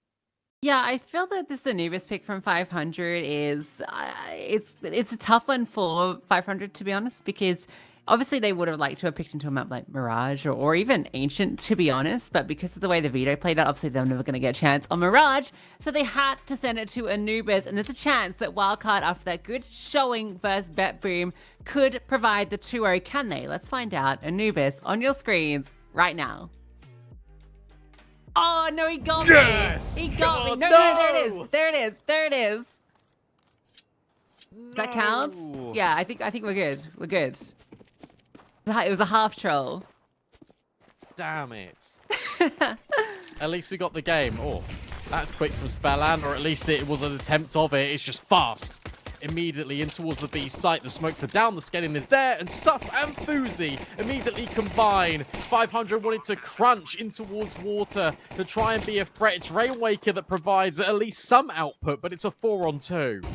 Yeah, I feel that this Anubis pick from 500 is it's a tough one for 500, to be honest, because obviously they would have liked to have picked into a map like Mirage or even Ancient, to be honest, but because of the way the veto played out, obviously they're never going to get a chance on Mirage, so they had to send it to Anubis, and there's a chance that Wildcard, after that good showing versus BetBoom, could provide the 2-0. Can they? Let's find out. Anubis on your screens right now. Oh, no, he got Yes! me. He got me. No, there it is. There it is. There it is. Does that count? Yeah, I think we're good. We're good. It was a half troll. Damn it. At least we got the game. Oh, that's quick from Spellan, or at least it was an attempt of it. It's just fast. Immediately in towards the B site. The smokes are down. The scaling is there. And Susp and Fuzi immediately combine. 500 wanted to crunch in towards water to try and be a threat. It's Rainwaker that provides at least some output, but it's a 4-on-2.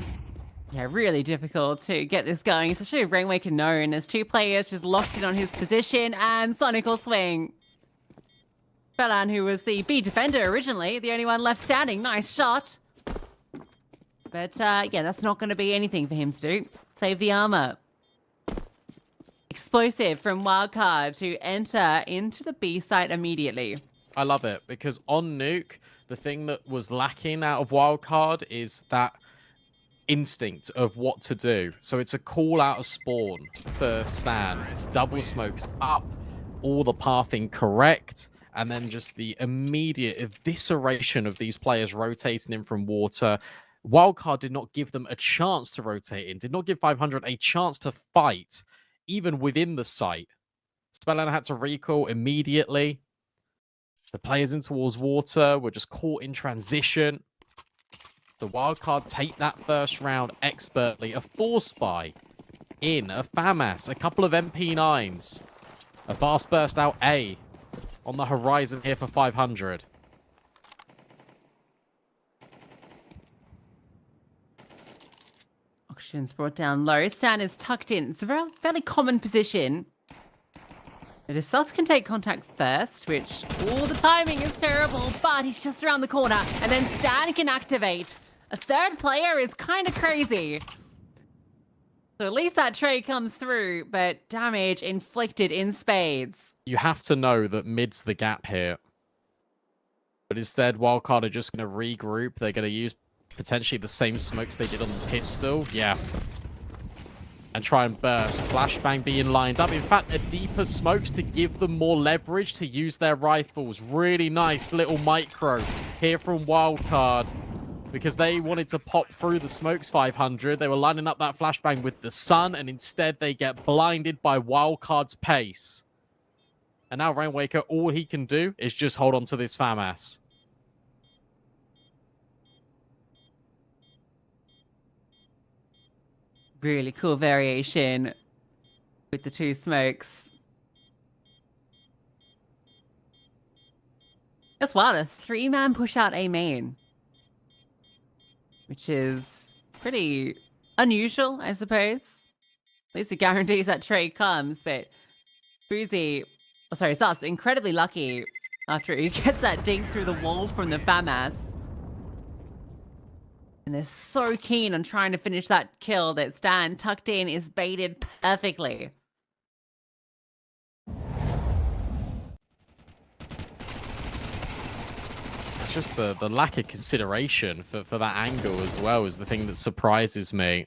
Yeah, really difficult to get this going, especially with Rainwaker known as 2 players just locked in on his position, and Sonic will swing. Spellan, who was the B defender originally, the only one left standing. Nice shot. But yeah, that's not going to be anything for him to do. Save the armor. Explosive from Wildcard to enter into the B site immediately. I love it, because on Nuke, the thing that was lacking out of Wildcard is that instinct of what to do. So it's a call out of spawn for Stan. Double smokes up, all the pathing correct, and then just the immediate evisceration of these players rotating in from water. Wildcard did not give them a chance to rotate in, did not give 500 a chance to fight, even within the site. Spellan had to recall immediately. The players in towards water were just caught in transition. The Wildcard take that first round expertly. A 4-spy in, a FAMAS, a couple of MP9s. A fast burst out A on the horizon here for 500. Auctions brought down low. Stan is tucked in. It's a fairly common position. But if Sus can take contact first, which all the timing is terrible, but he's just around the corner, and then Stan can activate. A third player is kind of crazy. So at least that trade comes through, but damage inflicted in spades. You have to know that mid's the gap here. But instead, Wildcard are just going to regroup. They're going to use potentially the same smokes they did on the pistol. Yeah. And try and burst. Flashbang being lined up. In fact, a deeper smokes to give them more leverage to use their rifles. Really nice little micro here from Wildcard, because they wanted to pop through the smokes 500. They were lining up that flashbang with the sun, and instead they get blinded by Wildcard's pace. And now Rainwaker, all he can do is just hold on to this FAMAS. Really cool variation with the 2 smokes. That's wild, a 3-man push out A main, which is pretty unusual, I suppose. At least it guarantees that trade comes, but Fuzi, oh sorry, Sus, incredibly lucky after he gets that dink through the wall from the FAMAS. And they're so keen on trying to finish that kill that Stan, tucked in, is baited perfectly. It's just the lack of consideration for that angle as well is the thing that surprises me.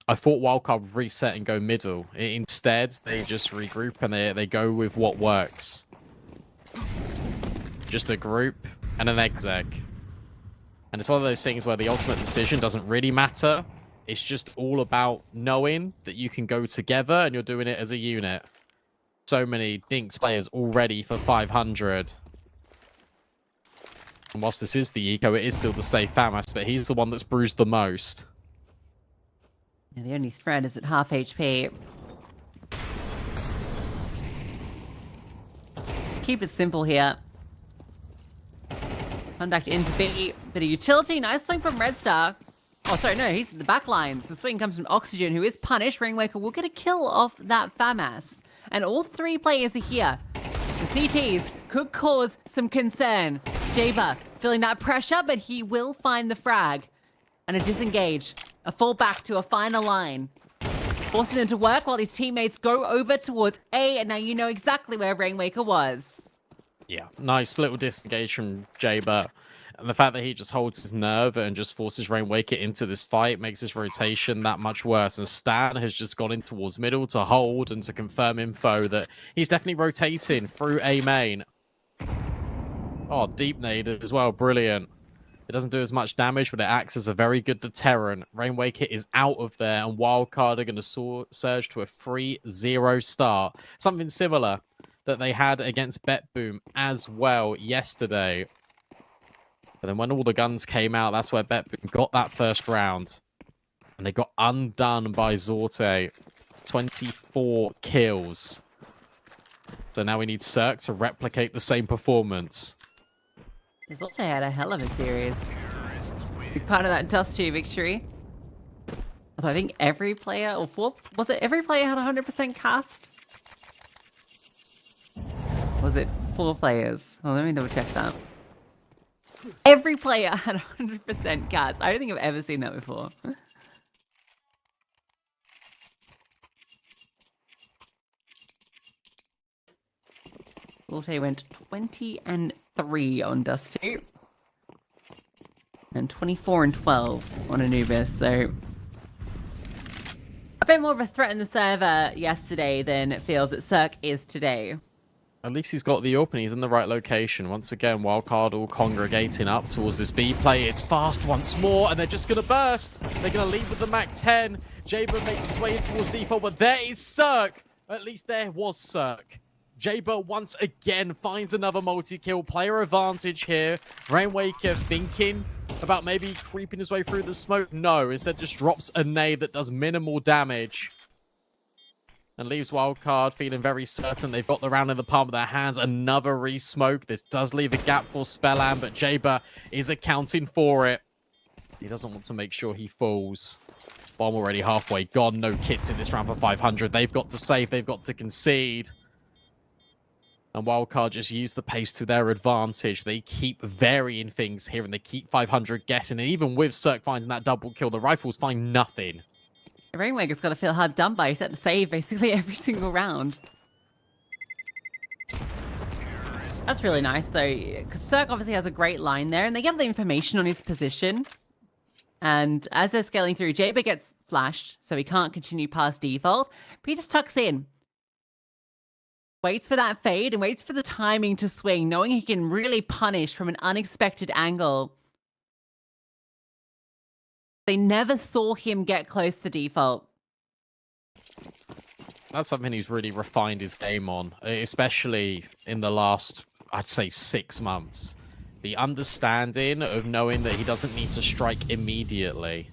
I thought Wildcard would reset and go middle. Instead, they just regroup and they go with what works. Just a group and an exec. And it's one of those things where the ultimate decision doesn't really matter. It's just all about knowing that you can go together and you're doing it as a unit. So many Dinks players already for 500. And whilst this is the eco, it is still the safe FAMAS, but he's the one that's bruised the most. Yeah, the only threat is at half HP. keep it simple here. Conduct into B. Bit of utility. Nice swing from Red Star. Oh, sorry, no, he's in the back lines. The swing comes from Oxygen, who is punished. Rainwaker will get a kill off that FAMAS. And all three players are here. The CTs could cause some concern. Jaber feeling that pressure, but he will find the frag. And a disengage. A fall back to a final line. Forcing him to work while his teammates go over towards A. And now you know exactly where Rainwaker was. Yeah, nice little disengage from Jaber. And the fact that he just holds his nerve and just forces Rainwaker into this fight makes his rotation that much worse. And Stan has just gone in towards middle to hold and to confirm info that he's definitely rotating through A main. Oh, deep nade as well. Brilliant. It doesn't do as much damage, but it acts as a very good deterrent. Rainwaker is out of there, and Wildcard are going to surge to a 3-0 start. Something similar that they had against BetBoom as well yesterday. But then when all the guns came out, that's where BetBoom got that first round. And they got undone by Zorte. 24 kills. So now we need Cirque to replicate the same performance. Zorte had a hell of a series. Big part of that Dust 2 victory. Although I think every player, was it every player had 100% cast? Was it 4 players? Oh, let me double check that. Every player had 100% cast. I don't think I've ever seen that before. Zorte went 20-3 on Dust 2. And 24-12 on Anubis, so a bit more of a threat in the server yesterday than it feels that Cirque is today. At least he's got the open. He's in the right location. Once again, Wildcard all congregating up towards this B play. It's fast once more, and they're just going to burst. They're going to lead with the MAC-10. Jaber makes his way in towards default, but there is Cirque. At least there was Cirque. Jaber once again finds another multi-kill. Player advantage here. Rainwaker thinking about maybe creeping his way through the smoke. No, instead just drops a nade that does minimal damage. And leaves Wildcard feeling very certain they've got the round in the palm of their hands. Another re-smoke. This does leave a gap for Spellam, but Jaber is accounting for it. He doesn't want to make sure he falls. Bomb already halfway gone. No kits in this round for 500. They've got to save. They've got to concede. And Wildcard just use the pace to their advantage. They keep varying things here, and they keep 500 guessing. And even with Cirque finding that double kill, the rifles find nothing. Rainwaker's got to feel hard done by. He's had to save basically every single round. That's really nice, though, because Cirque obviously has a great line there, and they get the information on his position. And as they're scaling through, Jaber gets flashed, so he can't continue past default. But he just tucks in. Waits for that fade and waits for the timing to swing, knowing he can really punish from an unexpected angle. They never saw him get close to default. That's something he's really refined his game on, especially in the last, I'd say, 6 months. The understanding of knowing that he doesn't need to strike immediately.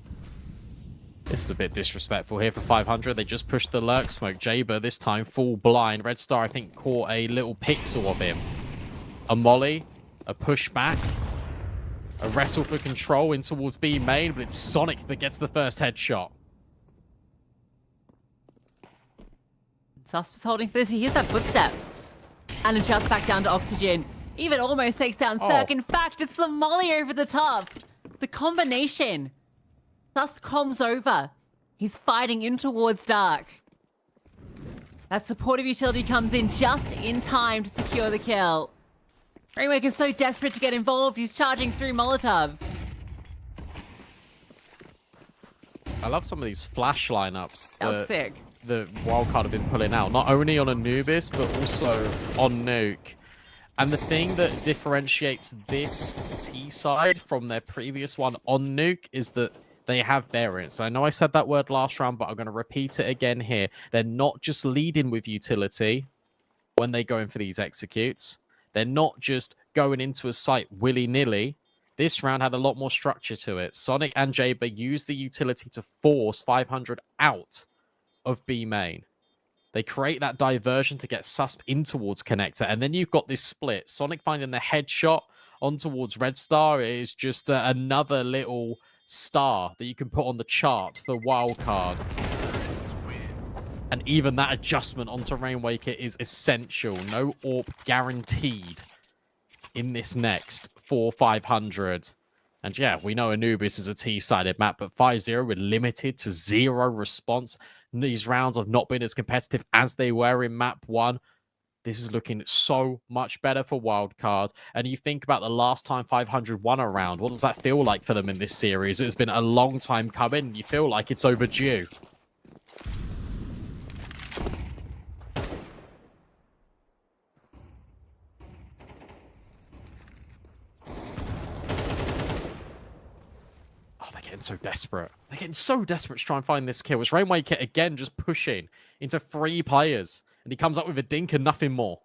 This is a bit disrespectful here for 500. They just pushed the lurk smoke. Jaber, this time, full blind. Red Star, I think, caught a little pixel of him. A molly, a pushback, a wrestle for control in towards B main, but it's Sonic that gets the first headshot. Susp is holding for this. He hears that footstep. And adjusts back down to Oxygen. Even almost takes down Cirque. In fact, it's the molly over the top. The combination. Sus comms over. He's fighting in towards Dark. That supportive utility comes in just in time to secure the kill. Rainwaker's so desperate to get involved, he's charging through Molotovs. I love some of these flash lineups. That was sick. The Wildcard have been pulling out, not only on Anubis, but also on Nuke. And the thing that differentiates this T side from their previous one on Nuke is that they have variants. I know I said that word last round, but I'm going to repeat it again here. They're not just leading with utility when they go in for these executes. They're not just going into a site willy-nilly. This round had a lot more structure to it. Sonic and Jaber used the utility to force 500 out of B main. They create that diversion to get Susp in towards Connector, and then you've got this split. Sonic finding the headshot on towards Red Star is just another little star that you can put on the chart for Wildcard. And even that adjustment onto Rainwaker is essential. No AWP guaranteed in this next 4-500. And yeah, we know Anubis is a T-sided map, but 5-0 with limited to 0 response. These rounds have not been as competitive as they were in map 1. This is looking so much better for Wildcard. And you think about the last time 500 won a round. What does that feel like for them in this series? It's been a long time coming. You feel like it's overdue. So desperate. They're getting so desperate to try and find this kill. It's Rainwaker again just pushing into 3 players. And he comes up with a dink and nothing more.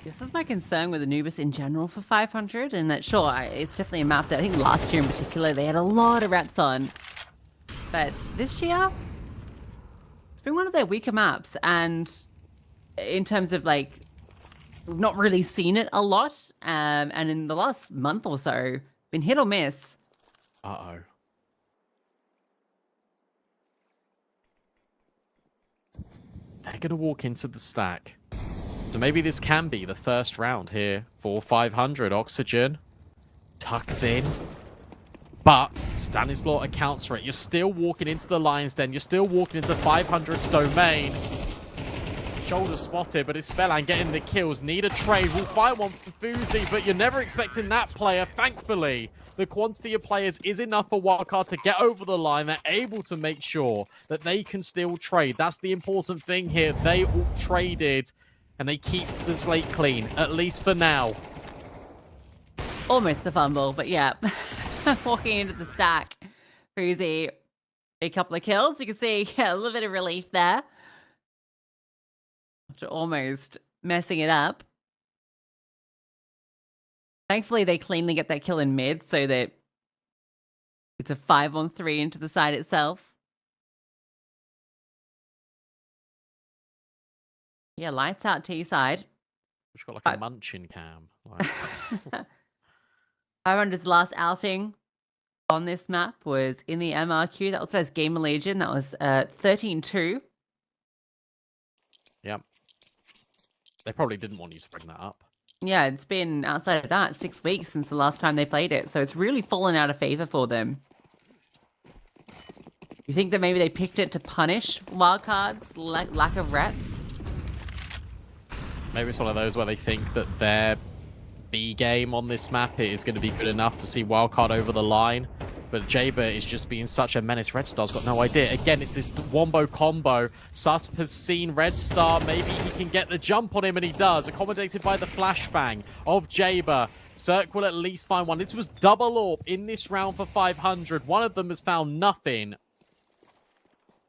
This is my concern with Anubis in general for 500. And that, sure, it's definitely a map that I think last year in particular, they had a lot of rats on. But this year, it's been one of their weaker maps. And in terms of, like, we've not really seen it a lot. And in the last month or so, been hit or miss. Uh-oh. They're going to walk into the stack. So maybe this can be the first round here for 500. Oxygen tucked in. But Stanislaw accounts for it. You're still walking into the Lion's Den. You're still walking into 500's domain. Shoulder spotted, but it's Spellan getting the kills. Need a trade. We'll find one for Fuzi, but you're never expecting that player. Thankfully, the quantity of players is enough for Wildcard to get over the line. They're able to make sure that they can still trade. That's the important thing here. They all traded, and they keep the slate clean, at least for now. Almost the fumble, but yeah. Walking into the stack. Fuzi, a couple of kills. You can see a little bit of relief there. After almost messing it up. Thankfully, they cleanly get that kill in mid so that it's a 5-on-3 into the side itself. Yeah, lights out T side. Which got like a munching cam. Like... 500's last outing on this map was in the MRQ. That was first Gamer Legion. That was 13-2. Yep. They probably didn't want you to bring that up. Yeah, it's been, outside of that, 6 weeks since the last time they played it. So it's really fallen out of favor for them. You think that maybe they picked it to punish Wildcard's lack of reps? Maybe it's one of those where they think that their B-game on this map is going to be good enough to see Wildcard over the line. But Jaber is just being such a menace. Red Star's got no idea. Again, it's this wombo combo. Susp has seen Red Star. Maybe he can get the jump on him, and he does. Accommodated by the flashbang of Jaber. Cirque will at least find one. This was double AWP in this round for 500. One of them has found nothing.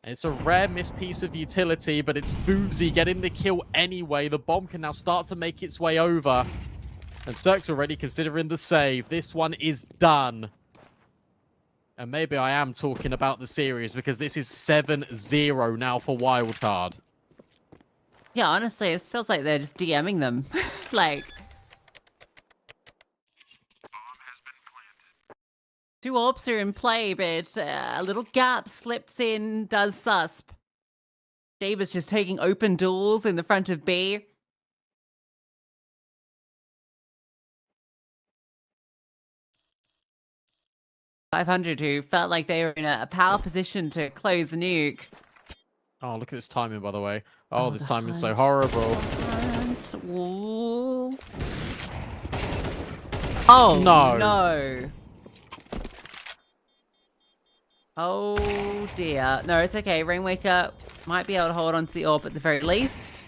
It's a rare missed piece of utility, but it's Fuzi getting the kill anyway. The bomb can now start to make its way over. And Cirque's already considering the save. This one is done. And maybe I am talking about the series because this is 7-0 now for Wildcard. Yeah, honestly, it feels like they're just DMing them. Like... 2 AWPs are in play, but a little gap slips in, does Susp. Jaber's just taking open duels in the front of B. .500 who felt like they were in a power position to close the nuke. Oh, look at this timing, by the way. Oh, this timing is so horrible. Oh, no. No. Oh, dear. No, it's okay. Rainwaker might be able to hold on to the AWP at the very least.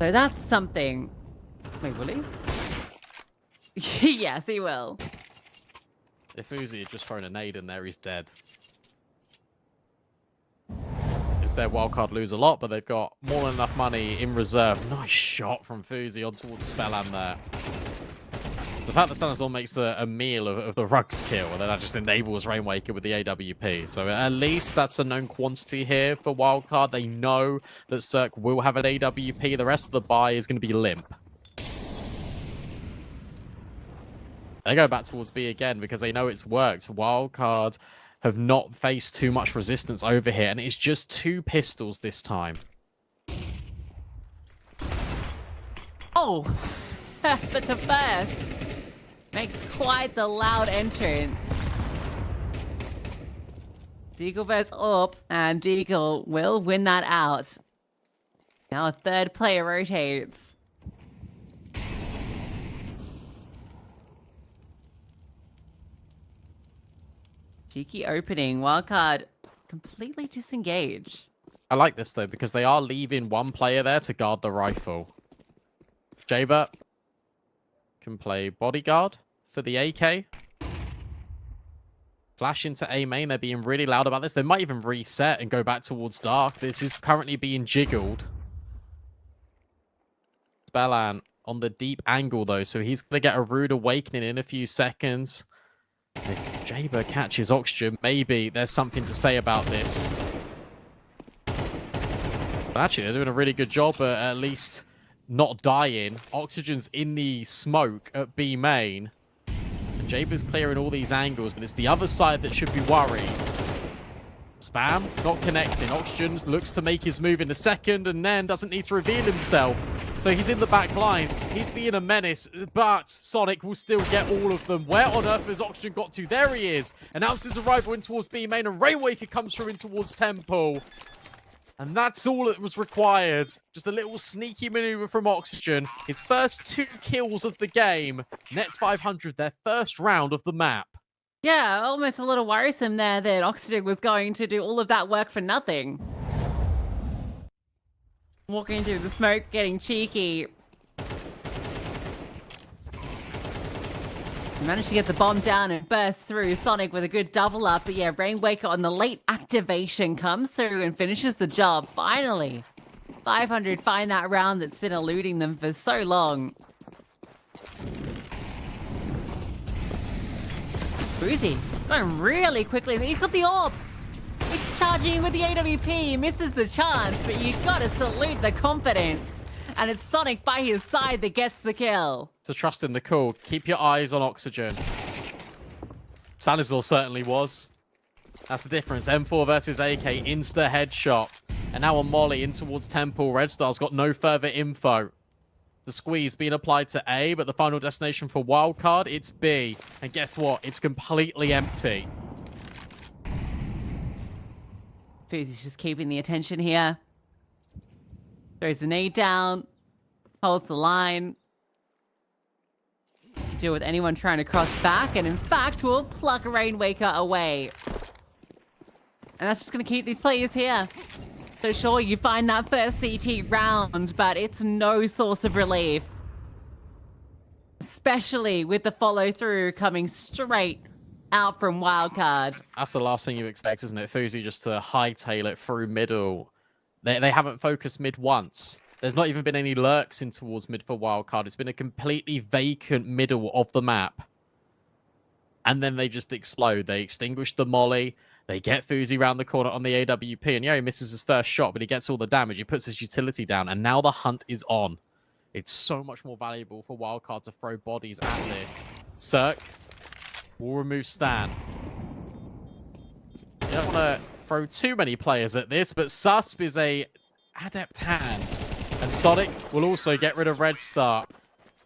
So that's something. Wait, will he? Yes, he will. If Uzi had just thrown a nade in there, he's dead. It's their wildcard lose a lot, but they've got more than enough money in reserve. Nice shot from Fuzi on towards Spellan there. The fact that Stanislaw makes a meal of the Rugs kill, and then that just enables Rainwaker with the AWP. So at least that's a known quantity here for Wildcard. They know that Cirque will have an AWP. The rest of the buy is going to be limp. They go back towards B again because they know it's worked. Wildcard have not faced too much resistance over here, and it's just 2 pistols this time. Oh, but the first makes quite the loud entrance. Deagle versus up, and Deagle will win that out. Now a third player rotates. Cheeky opening. Wildcard completely disengaged. I like this, though, because they are leaving one player there to guard the rifle. Jaber can play bodyguard for the AK. Flash into A main. They're being really loud about this. They might even reset and go back towards dark. This is currently being jiggled. Spellan on the deep angle, though, so he's going to get a rude awakening in a few seconds. If Jaber catches Oxygen, maybe there's something to say about this. But actually, they're doing a really good job at least not dying. Oxygen's in the smoke at B main. And Jaber's clearing all these angles, but it's the other side that should be worried. Spam, not connecting. Oxygen looks to make his move in a second and then doesn't need to reveal himself. So he's in the back lines. He's being a menace, but Sonic will still get all of them. Where on earth has Oxygen got to? There he is. Announces his arrival in towards B main, and Rainwaker comes through in towards Temple. And that's all that was required. Just a little sneaky maneuver from Oxygen. His first 2 kills of the game. Nets 500, their first round of the map. Yeah, almost a little worrisome there that Oxygen was going to do all of that work for nothing. Walking through the smoke, getting cheeky. Managed to get the bomb down and burst through. Sonic with a good double up. But yeah, Rainwaker on the late activation comes through and finishes the job. Finally. 500 find that round that's been eluding them for so long. Boozy going really quickly. He's got the orb. He's charging with the AWP. Misses the chance, but you gotta salute the confidence. And it's Sonic by his side that gets the kill. So trust in the call. Keep your eyes on Oxygen. Stanislaw certainly was. That's the difference. M4 versus AK. Insta headshot. And now on Molly in towards Temple. Red Star's got no further info. The squeeze being applied to A, but the final destination for Wildcard, it's B. And guess what? It's completely empty. Fuzi's just keeping the attention here. Throws the nade down. Holds the line. Deal with anyone trying to cross back. And in fact, will pluck Rainwaker away. And that's just going to keep these players here. So sure, you find that first CT round, but it's no source of relief. Especially with the follow-through coming straight out from Wildcard. That's the last thing you expect, isn't it? Fuzi just to hightail it through middle. They haven't focused mid once. There's not even been any lurks in towards mid for Wildcard. It's been a completely vacant middle of the map. And then they just explode. They extinguish the molly. They get Fuzi round the corner on the AWP. And yeah, he misses his first shot, but he gets all the damage. He puts his utility down. And now the hunt is on. It's so much more valuable for Wildcard to throw bodies at this. Cirque will remove Stan. You don't want to throw too many players at this, but Susp is a adept hand. And Sonic will also get rid of Red Star.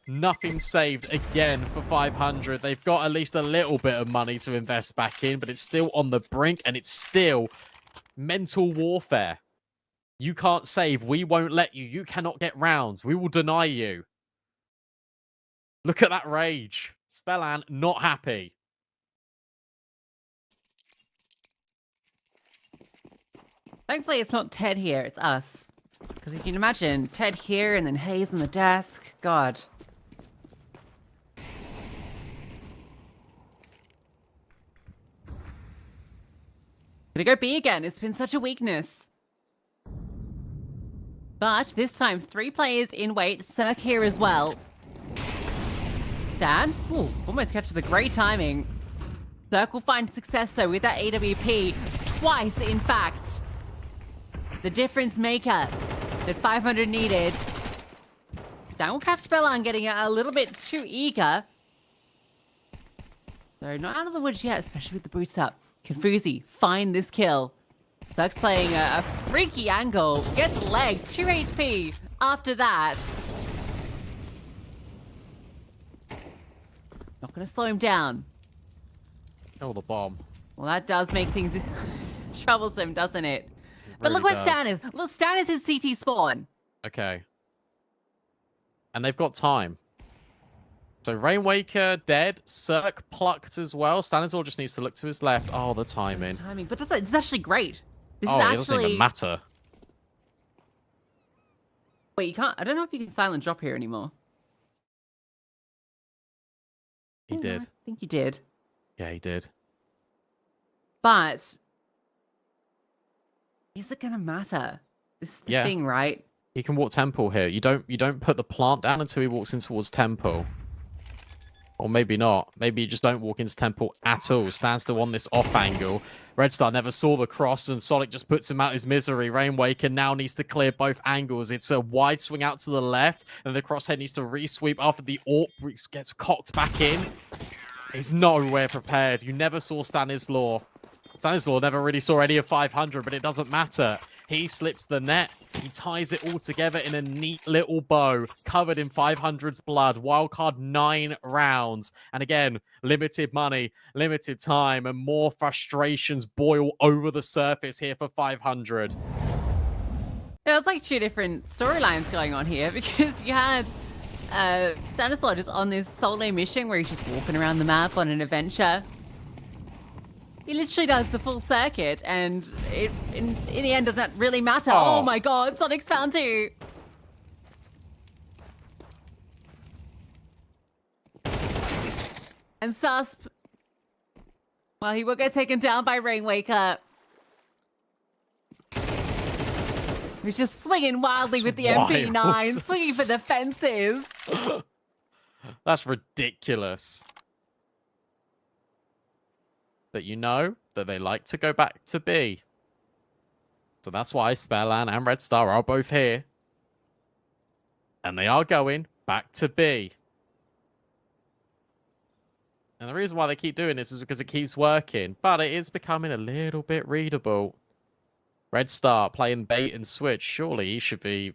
Nothing saved again for 500. They've got at least a little bit of money to invest back in, but it's still on the brink, and it's still mental warfare. You can't save. We won't let you. You cannot get rounds. We will deny you. Look at that rage. Spellan not happy. Thankfully, it's not Ted here. It's us. Because you can imagine Ted here and then Hayes on the desk. God. Gonna go B again. It's been such a weakness. But this time, 3 players in wait. Cirque here as well. Stan, almost catches a great timing. Circle finds success though with that AWP. Twice, in fact. The difference maker. The 500 needed. Stan will catch Spellan getting a little bit too eager. So not out of the woods yet, especially with the boots up. Confuzi, find this kill. Zerg's playing a freaky angle. Gets legged, 2 HP after that. Not going to slow him down. Oh, the bomb. Well, that does make things troublesome, doesn't it? But Really look where does. Stan is. Look, Stan is in CT spawn. Okay. And they've got time. So Rainwaker dead, Cirque plucked as well. Stanislaw just needs to look to his left. Oh, the timing. But this is actually great. This is It actually... doesn't even matter. Wait, you can't... I don't know if you can silent drop here anymore. He did. I think he did. Yeah, he did. But... is it going to matter? This is the thing, right? He can walk Temple here. You don't put the plant down until he walks in towards Temple. Or maybe not. Maybe you just don't walk into Temple at all. Stands still on this off angle. Red Star never saw the cross, and Sonic just puts him out his misery. Rainwaker now needs to clear both angles. It's a wide swing out to the left, and the crosshead needs to re-sweep after the AWP gets cocked back in. He's nowhere prepared. You never saw Stanislaw. Stanislaw never really saw any of 500, but it doesn't matter. He slips the net. He ties it all together in a neat little bow, covered in 500's blood. Wildcard 9 rounds. And again, limited money, limited time, and more frustrations boil over the surface here for 500. Yeah, it's like 2 different storylines going on here, because you had Stanislaw just on this solo mission where he's just walking around the map on an adventure. He literally does the full circuit, and it in the end doesn't really matter. Oh my god, Sonic's found 2. And Susp, well, he will get taken down by Rainwaker. He's just swinging wildly with the MP9, swinging for the fences. That's ridiculous. But you know that they like to go back to B. So that's why Spellan and Red Star are both here. And they are going back to B. And the reason why they keep doing this is because it keeps working. But it is becoming a little bit readable. Red Star playing bait and switch. Surely he should be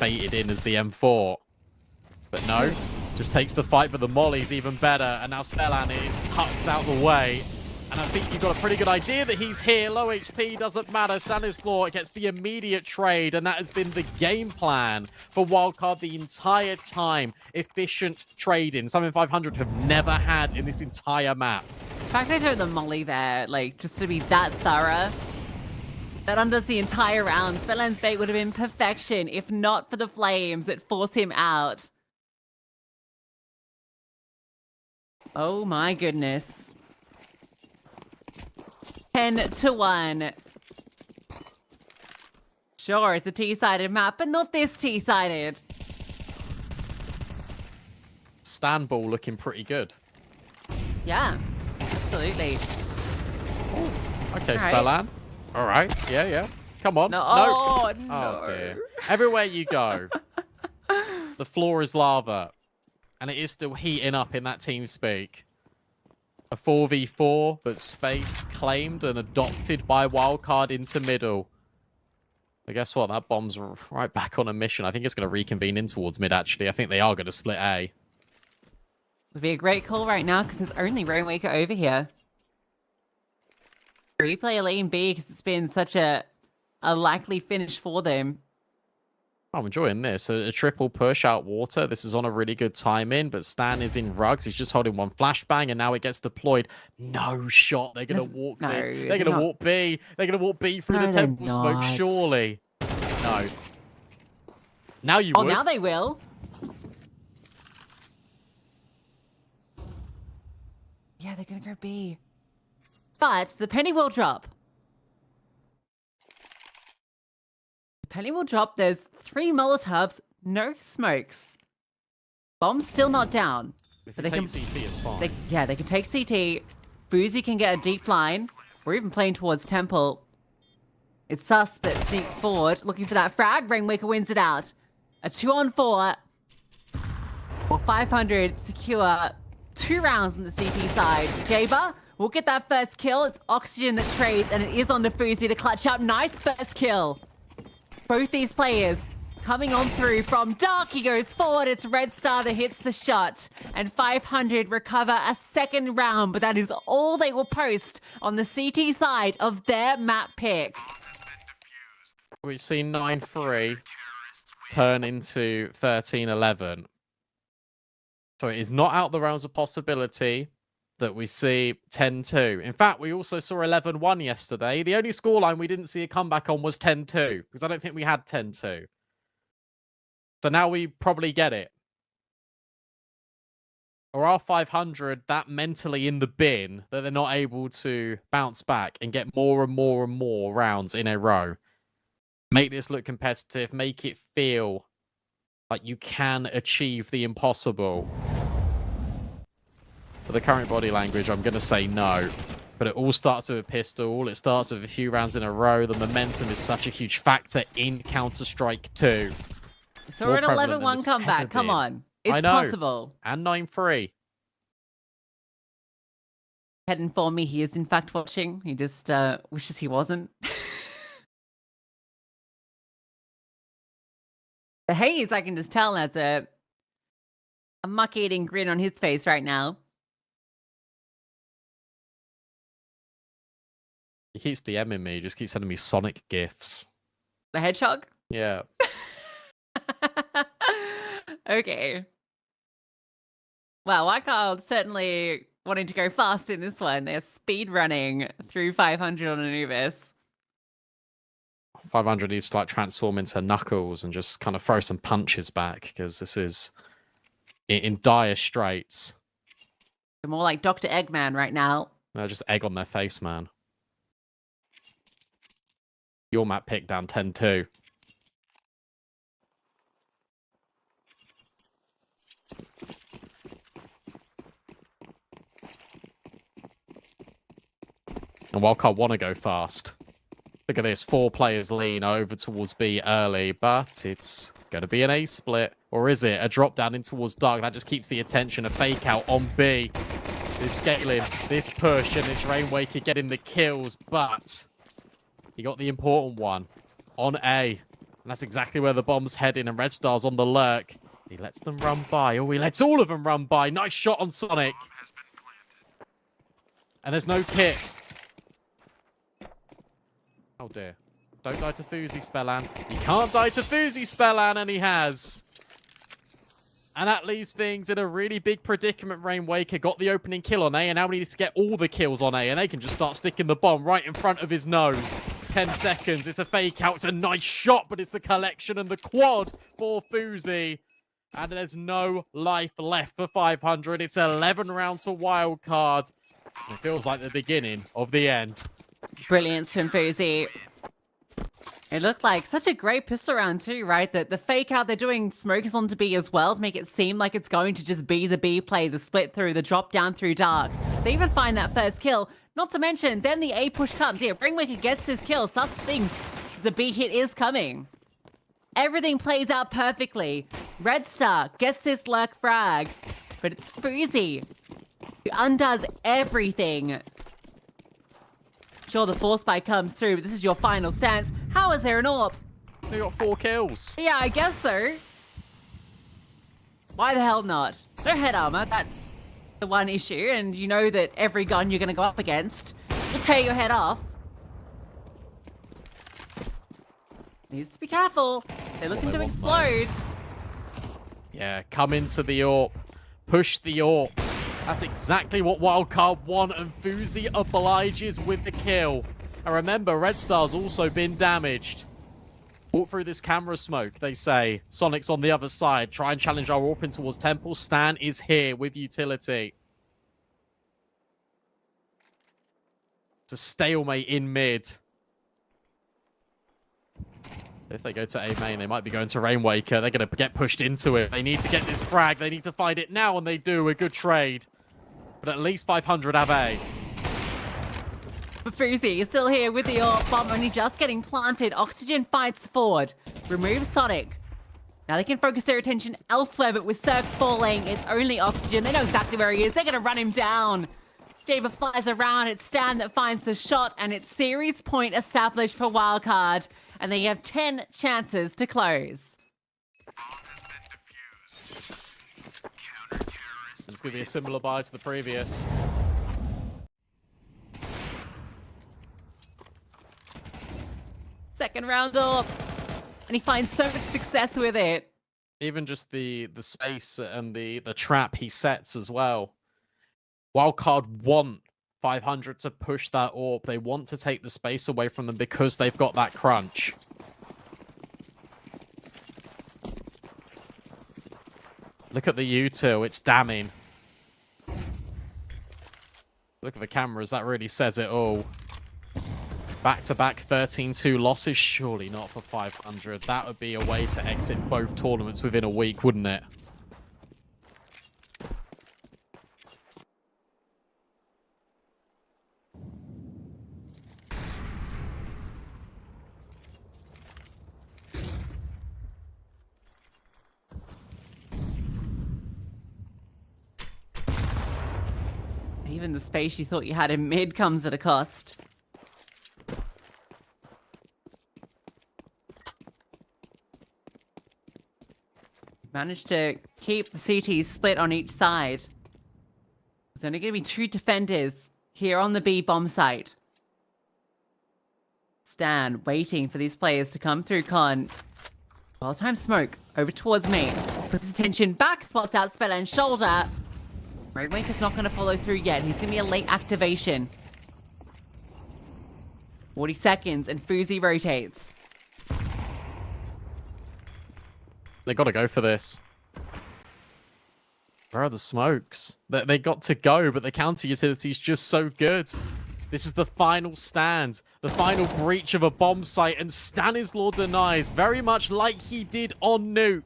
baited in as the M4. But no. Just takes the fight for the mollies even better. And now Spellan is tucked out the way. And I think you've got a pretty good idea that he's here. Low HP, doesn't matter. Stanislaw gets the immediate trade, and that has been the game plan for Wildcard the entire time. Efficient trading, something 500 have never had in this entire map. The fact they throw the molly there, like, just to be that thorough, that undoes the entire round. Spellan's bait would have been perfection, if not for the flames that force him out. Oh my goodness. 10-1. Sure, it's a T-sided map, but not this T-sided. Stanball looking pretty good. Yeah, absolutely. Ooh, okay, All Spellan. right. All right, yeah. Come on. No. No. No. Oh, dear. Everywhere you go, the floor is lava. And it is still heating up in that team speak. A 4v4, but space claimed and adopted by Wildcard into middle. But guess what? That bomb's right back on a mission. I think it's going to reconvene in towards mid, actually. I think they are going to split A. Would be a great call right now, because there's only Rainwaker over here. Replay a lane B, because it's been such a likely finish for them. I'm enjoying this. A triple push out water. This is on a really good timing, but Stan is in rugs. He's just holding one flashbang, and now it gets deployed. No shot. They're going to walk this. They're going to walk B. They're going to walk B through the temple smoke, surely. No. Now you would. Oh, now they will. Yeah, they're going to go B. But the penny will drop. Penny will drop. There's 3 Molotovs, no smokes. Bomb's still not down. If But you they take can- CT, it's fine. They can take CT. Boozy can get a deep line. We're even playing towards Temple. It's sus, but sneaks forward, looking for that frag. Rainmaker wins it out. A 2-on-4. Or 500 secure 2 rounds on the CT side. Jaber will get that first kill. It's Oxygen that trades, and it is on to Fuzi to clutch up. Nice first kill. Both these players coming on through from Dark. He goes forward. It's Red Star that hits the shot. And 500 recover a second round, but that is all they will post on the CT side of their map pick. We've seen 9-3 turn into 13-11. So it is not out the realms of possibility that we see 10-2. In fact, we also saw 11-1 yesterday. The only scoreline we didn't see a comeback on was 10-2, because I don't think we had 10-2. So now we probably get it. Or are 500 that mentally in the bin that they're not able to bounce back and get more and more and more rounds in a row? Make this look competitive, make it feel like you can achieve the impossible. For the current body language, I'm going to say no. But it all starts with a pistol. It starts with a few rounds in a row. The momentum is such a huge factor in Counter-Strike 2. So we're at 11-1 comeback. Come on. It's possible. And 9-3. Had informed me he is in fact watching. He just wishes he wasn't. The haze, I can just tell, has a muck-eating grin on his face right now. He keeps DMing me. He just keeps sending me Sonic GIFs. The hedgehog? Yeah. Okay. Well, Wildcard certainly wanting to go fast in this one. They're speed running through 500 on Anubis. 500 needs to like transform into Knuckles and just kind of throw some punches back, because this is in dire straits. They're more like Dr. Eggman right now. They're just egg on their face, man. Your map pick down 10-2. And Wildcard want to go fast. Look at this, 4 players lean over towards B early, but it's going to be an A split. Or is it? A drop down in towards Dark. That just keeps the attention. A fake out on B. This scaling, this push, and this Rainwaker getting the kills, but he got the important one on A. And that's exactly where the bomb's heading, and Red Star's on the lurk. He lets them run by. Oh, he lets all of them run by. Nice shot on Sonic. And there's no kit. Oh dear. Don't die to Fuzi, Spellan. You can't die to Fuzi, Spellan, and he has. And that leaves things in a really big predicament. Rainwaker got the opening kill on A, and now we need to get all the kills on A, and they can just start sticking the bomb right in front of his nose. 10 seconds. It's a fake out. It's a nice shot, but it's the collection and the quad for Fuzi. And there's no life left for 500. It's 11 rounds for Wildcard. It feels like the beginning of the end. Brilliant from Fuzi. It looked like such a great pistol round too, right? The fake out, they're doing smokers onto B as well to make it seem like it's going to just be the B play, the split through, the drop down through Dark. They even find that first kill. Not to mention, then the A push comes. Yeah, Rainwaker gets this kill. Sus thinks the B hit is coming. Everything plays out perfectly. Red Star gets this lurk frag, but it's Fuzi who undoes everything. Sure, the force spike comes through, but this is your final stance. How is there an AWP? They got 4 kills. Yeah, I guess so. Why the hell not? No head armor, that's the one issue, and you know that every gun you're going to go up against will tear your head off. Needs to be careful. They're looking to explode. Yeah, come into the AWP. Push the AWP. That's exactly what Wildcard want, and Fuzi obliges with the kill. And remember, Red Star's also been damaged. Walk through this camera smoke, they say. Sonic's on the other side. Try and challenge our AWP in towards Temple. Stan is here with utility. It's a stalemate in mid. If they go to A main, they might be going to Rainwaker. They're going to get pushed into it. They need to get this frag. They need to find it now, and they do. A good trade. But at least 500 have A. Fuzi is still here with the AWP. Bomb only just getting planted. Oxygen fights forward. Removes Sonic. Now they can focus their attention elsewhere, but with Cirque falling, it's only Oxygen. They know exactly where he is. They're going to run him down. Java flies around. It's Stan that finds the shot, and it's series point established for Wildcard. And they have 10 chances to close. It's going to be a similar buy to the previous. Second round up. And he finds so much success with it. Even just the space and the trap he sets as well. Wildcard want 500 to push that AWP. They want to take the space away from them because they've got that crunch. Look at the util. It's damning. Look at the cameras. That really says it all. Back-to-back 13-2 losses. Surely not for 500. That would be a way to exit both tournaments within a week, wouldn't it? Even the space you thought you had in mid comes at a cost. Managed to keep the CTs split on each side. There's only going to be 2 defenders here on the B bomb site. Stan waiting for these players to come through con. Well-timed smoke over towards main. Puts his attention back, spots out Spell and shoulder. Rainwaker's not going to follow through yet. He's going to be a late activation. 40 seconds and Fuzi rotates. They got to go for this. Where are the smokes? They got to go, but the counter utility is just so good. This is the final stand, the final breach of a bomb site, and Stanislaw denies, very much like he did on Nuke,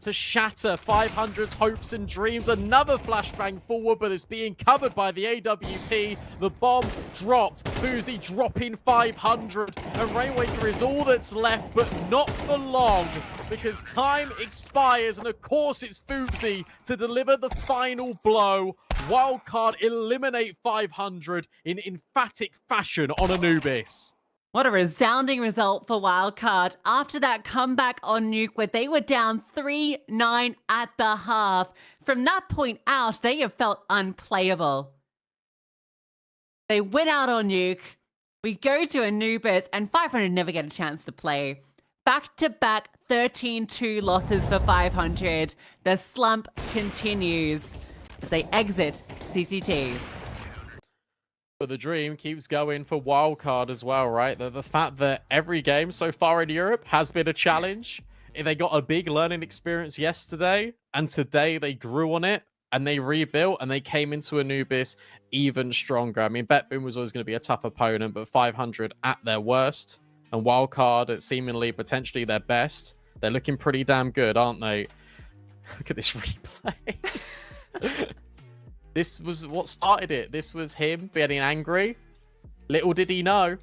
to shatter 500's hopes and dreams. Another flashbang forward, but it's being covered by the AWP. The bomb dropped. Fuzi dropping 500. And Rainwaker is all that's left, but not for long, because time expires. And of course, it's Fuzi to deliver the final blow. Wildcard eliminate 500 in emphatic fashion on Anubis. What a resounding result for Wildcard after that comeback on Nuke where they were down 3-9 at the half. From that point out, they have felt unplayable. They win out on Nuke. We go to Anubis and 500 never get a chance to play. Back-to-back 13-2 losses for 500. The slump continues as they exit CCT. But the dream keeps going for Wildcard as well, right? The fact that every game so far in Europe has been a challenge. They got a big learning experience yesterday, and today they grew on it, and they rebuilt, and they came into Anubis even stronger. I mean, BetBoom was always going to be a tough opponent, but 500 at their worst, and Wildcard at seemingly potentially their best. They're looking pretty damn good, aren't they? Look at this replay. This was what started it. This was him getting angry. Little did he know,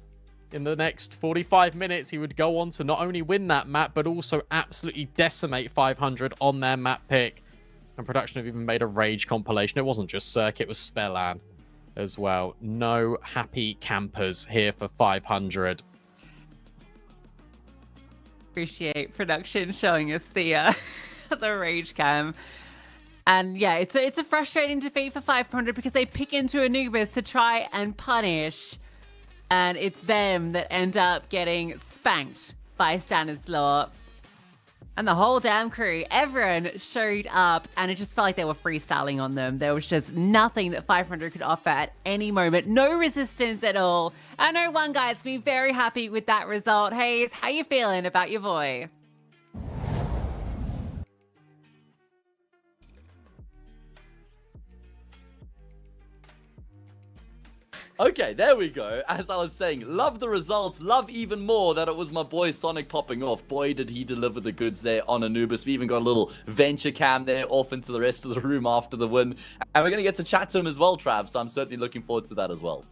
in the next 45 minutes, he would go on to not only win that map, but also absolutely decimate 500 on their map pick. And production have even made a Rage compilation. It wasn't just Circuit, it was Spellan as well. No happy campers here for 500. Appreciate production showing us the the Rage cam. And yeah, it's a frustrating defeat for 500 because they pick into Anubis to try and punish. And it's them that end up getting spanked by Stanislaw. And the whole damn crew, everyone showed up and it just felt like they were freestyling on them. There was just nothing that 500 could offer at any moment. No resistance at all. I know one guy's been very happy with that result. Hayes, how you feeling about your boy? Okay, there we go. As I was saying, love the results. Love even more that it was my boy Sonic popping off. Boy, did he deliver the goods there on Anubis. We even got a little venture cam there off into the rest of the room after the win. And we're going to get to chat to him as well, Trav. So I'm certainly looking forward to that as well.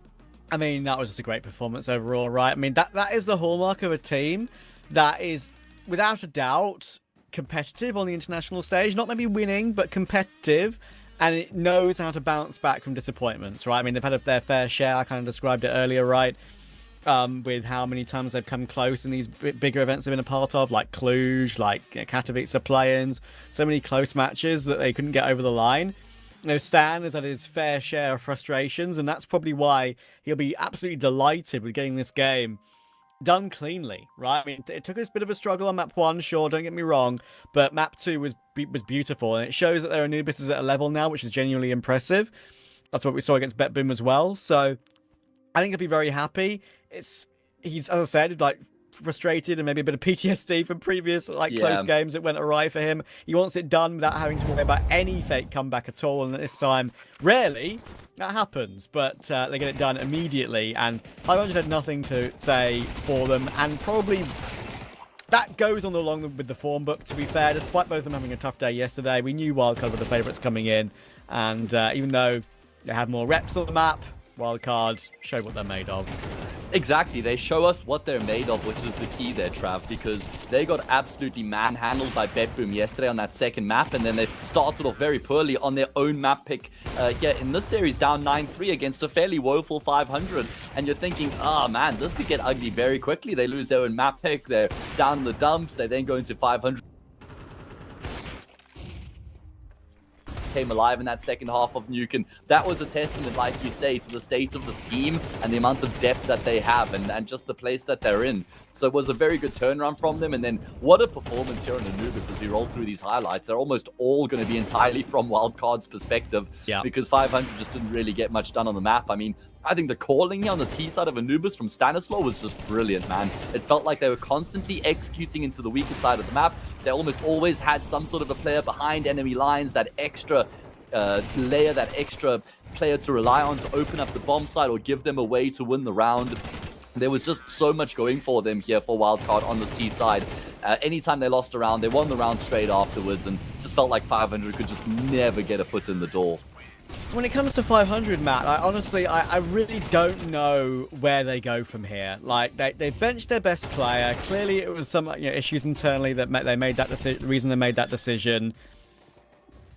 I mean, that was just a great performance overall, right? I mean, that is the hallmark of a team that is, without a doubt, competitive on the international stage. Not maybe winning, but competitive. And it knows how to bounce back from disappointments, right? I mean, they've had their fair share. I kind of described it earlier, right? With how many times they've come close in these bigger events they've been a part of, like Cluj, like Katowice play-ins. So many close matches that they couldn't get over the line. You know, Stan has had his fair share of frustrations, and that's probably why he'll be absolutely delighted with getting this game done cleanly, right? I mean, it took us a bit of a struggle on map 1, sure, don't get me wrong, but map 2 was beautiful, and it shows that their Anubis is at a level now which is genuinely impressive. That's what we saw against BetBoom as well, so I think he'll be very happy. He's, as I said, like, frustrated and maybe a bit of PTSD from previous close games that went awry for him. He wants it done without having to worry about any fake comeback at all, and this time, rarely that happens, but they get it done immediately, and 500 had nothing to say for them, and probably that goes on along with the form book, to be fair. Despite both of them having a tough day yesterday, we knew Wildcard were the favourites coming in, and even though they had more reps on the map, Wildcard showed what they're made of. Exactly, they show us what they're made of, which is the key there, Trav, because they got absolutely manhandled by BetBoom yesterday on that second map, and then they started off very poorly on their own map pick here in this series, down 9-3 against a fairly woeful 500, and you're thinking, oh man, this could get ugly very quickly. They lose their own map pick, they're down in the dumps, they then go into 500. Came alive in that second half of Nuke, and that was a testament, like you say, to the state of this team and the amount of depth that they have, and just the place that they're in. So it was a very good turnaround from them, and then what a performance here on Anubis as we roll through these highlights. They're almost all going to be entirely from Wildcard's perspective, because 500 just didn't really get much done on the map. I mean, I think the calling on the T side of Anubis from Stanislaw was just brilliant, man. It felt like they were constantly executing into the weaker side of the map. They almost always had some sort of a player behind enemy lines, that extra layer, that extra player to rely on to open up the bomb side or give them a way to win the round. There was just so much going for them here for Wildcard on this T side. Anytime they lost a round, they won the round straight afterwards, and just felt like 500 could just never get a foot in the door. When it comes to 500, Matt, I really don't know where they go from here. Like, they benched their best player. Clearly, it was some issues internally that they made that decision. The reason they made that decision.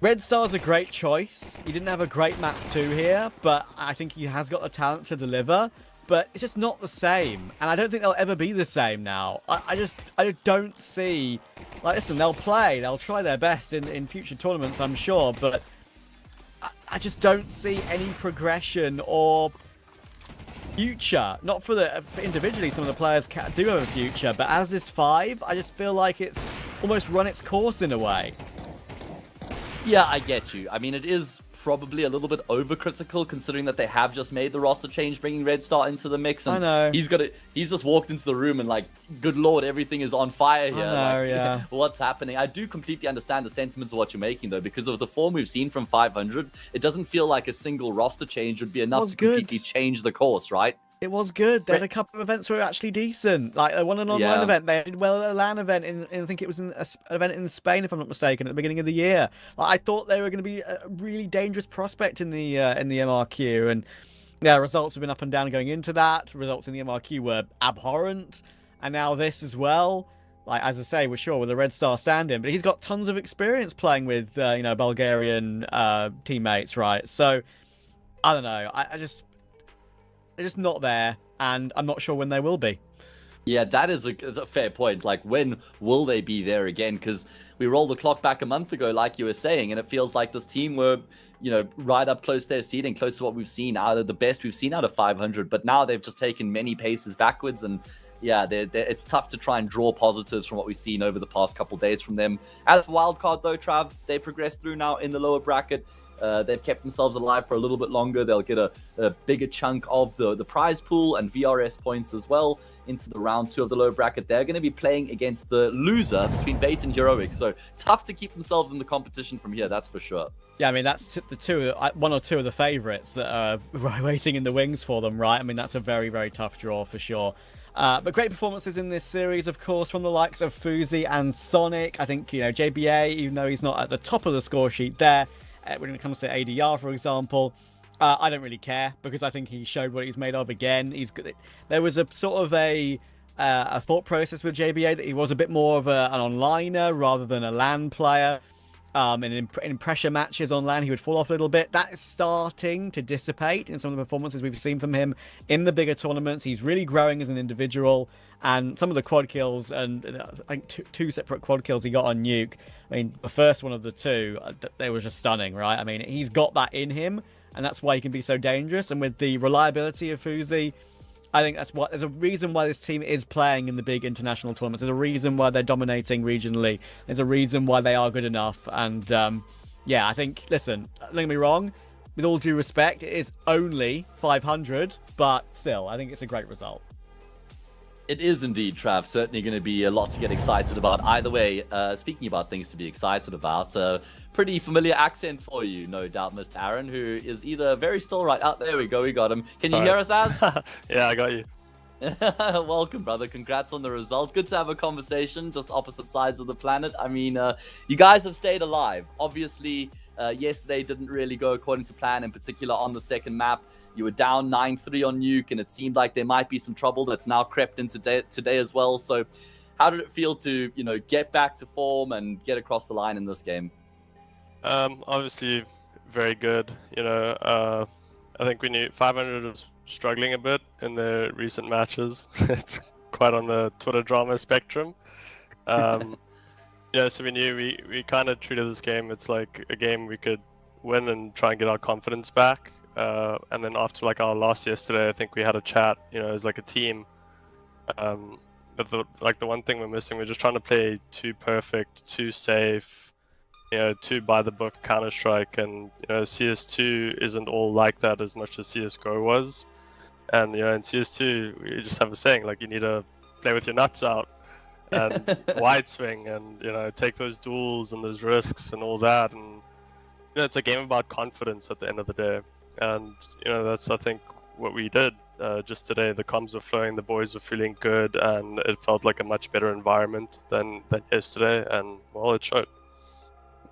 Red Star's a great choice. He didn't have a great map 2 here, but I think he has got the talent to deliver. But it's just not the same, and I don't think they'll ever be the same now. I just don't see. Like, listen, they'll play, they'll try their best in future tournaments, I'm sure, but I just don't see any progression or future. Not for individually, some of the players do have a future, but as this 5, I just feel like it's almost run its course in a way. Yeah, I get you. I mean, it is probably a little bit overcritical considering that they have just made the roster change, bringing Red Star into the mix. And I know. He's just walked into the room and like, good lord, everything is on fire here. I know, like, yeah. What's happening? I do completely understand the sentiments of what you're making though, because of the form we've seen from 500. It doesn't feel like a single roster change would be enough to completely change the course, right? It was good. They had a couple of events where were actually decent. Like, they won an online event. They did well at a LAN event. I think it was an event in Spain, if I'm not mistaken, at the beginning of the year. Like, I thought they were going to be a really dangerous prospect in the MRQ. And yeah, results have been up and down going into that. Results in the MRQ were abhorrent. And now this as well. Like, as I say, we're sure with a Red Star stand-in. But he's got tons of experience playing with, Bulgarian teammates, right? So, I don't know. They're just not there, and I'm not sure when they will be. Yeah, that is a fair point. Like, when will they be there again? Because we rolled the clock back a month ago, like you were saying, and it feels like this team were, right up close to their seeding, close to what we've seen out of the best we've seen out of 500. But now they've just taken many paces backwards, and yeah, it's tough to try and draw positives from what we've seen over the past couple days from them. As for Wildcard, though, Trav, they progressed through now in the lower bracket. They've kept themselves alive for a little bit longer. They'll get a bigger chunk of the prize pool and VRS points as well. into the round 2 of the lower bracket. They're going to be playing against the loser between Bait and Heroic. So tough to keep themselves in the competition from here, that's for sure. Yeah, I mean, that's one or two of the favourites that are waiting in the wings for them, right? I mean, that's a very, very tough draw for sure. But great performances in this series, of course, from the likes of Fuzi and Sonic. I think, JBA, even though he's not at the top of the score sheet there, when it comes to ADR, for example, I don't really care, because I think he showed what he's made of again. There was a sort of a thought process with JBA that he was a bit more of an onliner rather than a LAN player. And in pressure matches on LAN, he would fall off a little bit. That is starting to dissipate in some of the performances we've seen from him in the bigger tournaments. He's really growing as an individual, and some of the quad kills, and I think two separate quad kills he got on Nuke. I mean, the first one of the two, they were just stunning, right? I mean, he's got that in him, and that's why he can be so dangerous. And with the reliability of Fuzi, I think there's a reason why this team is playing in the big international tournaments. There's a reason why they're dominating regionally. There's a reason why they are good enough. And yeah, I think, listen, don't get me wrong, with all due respect, it is only 500, but still, I think it's a great result. It is indeed, Trav. Certainly going to be a lot to get excited about. Either way, speaking about things to be excited about, pretty familiar accent for you, no doubt, Mr. Aaron, who is either very still right. Oh, there we go. We got him. Can you hear us, Az? Yeah, I got you. Welcome, brother. Congrats on the result. Good to have a conversation, just opposite sides of the planet. I mean, you guys have stayed alive. Obviously, yesterday didn't really go according to plan, in particular on the second map. You were down 9-3 on Nuke, and it seemed like there might be some trouble that's now crept into today as well. So how did it feel to, get back to form and get across the line in this game? Obviously very good. I think we knew 500 was struggling a bit in the recent matches. It's quite on the Twitter drama spectrum. So we knew we kind of treated this game, it's like a game we could win and try and get our confidence back. And then after our loss yesterday, I think we had a chat, as like a team. But the one thing we're missing, we're just trying to play too perfect, too safe, too by the book Counter-Strike, and CS2 isn't all like that as much as CSGO was. And in CS2, we just have a saying, you need to play with your nuts out and wide swing and take those duels and those risks and all that. And it's a game about confidence at the end of the day. And that's, I think, what we did just today. The comms were flowing, the boys were feeling good, and it felt like a much better environment than yesterday. And well, it showed.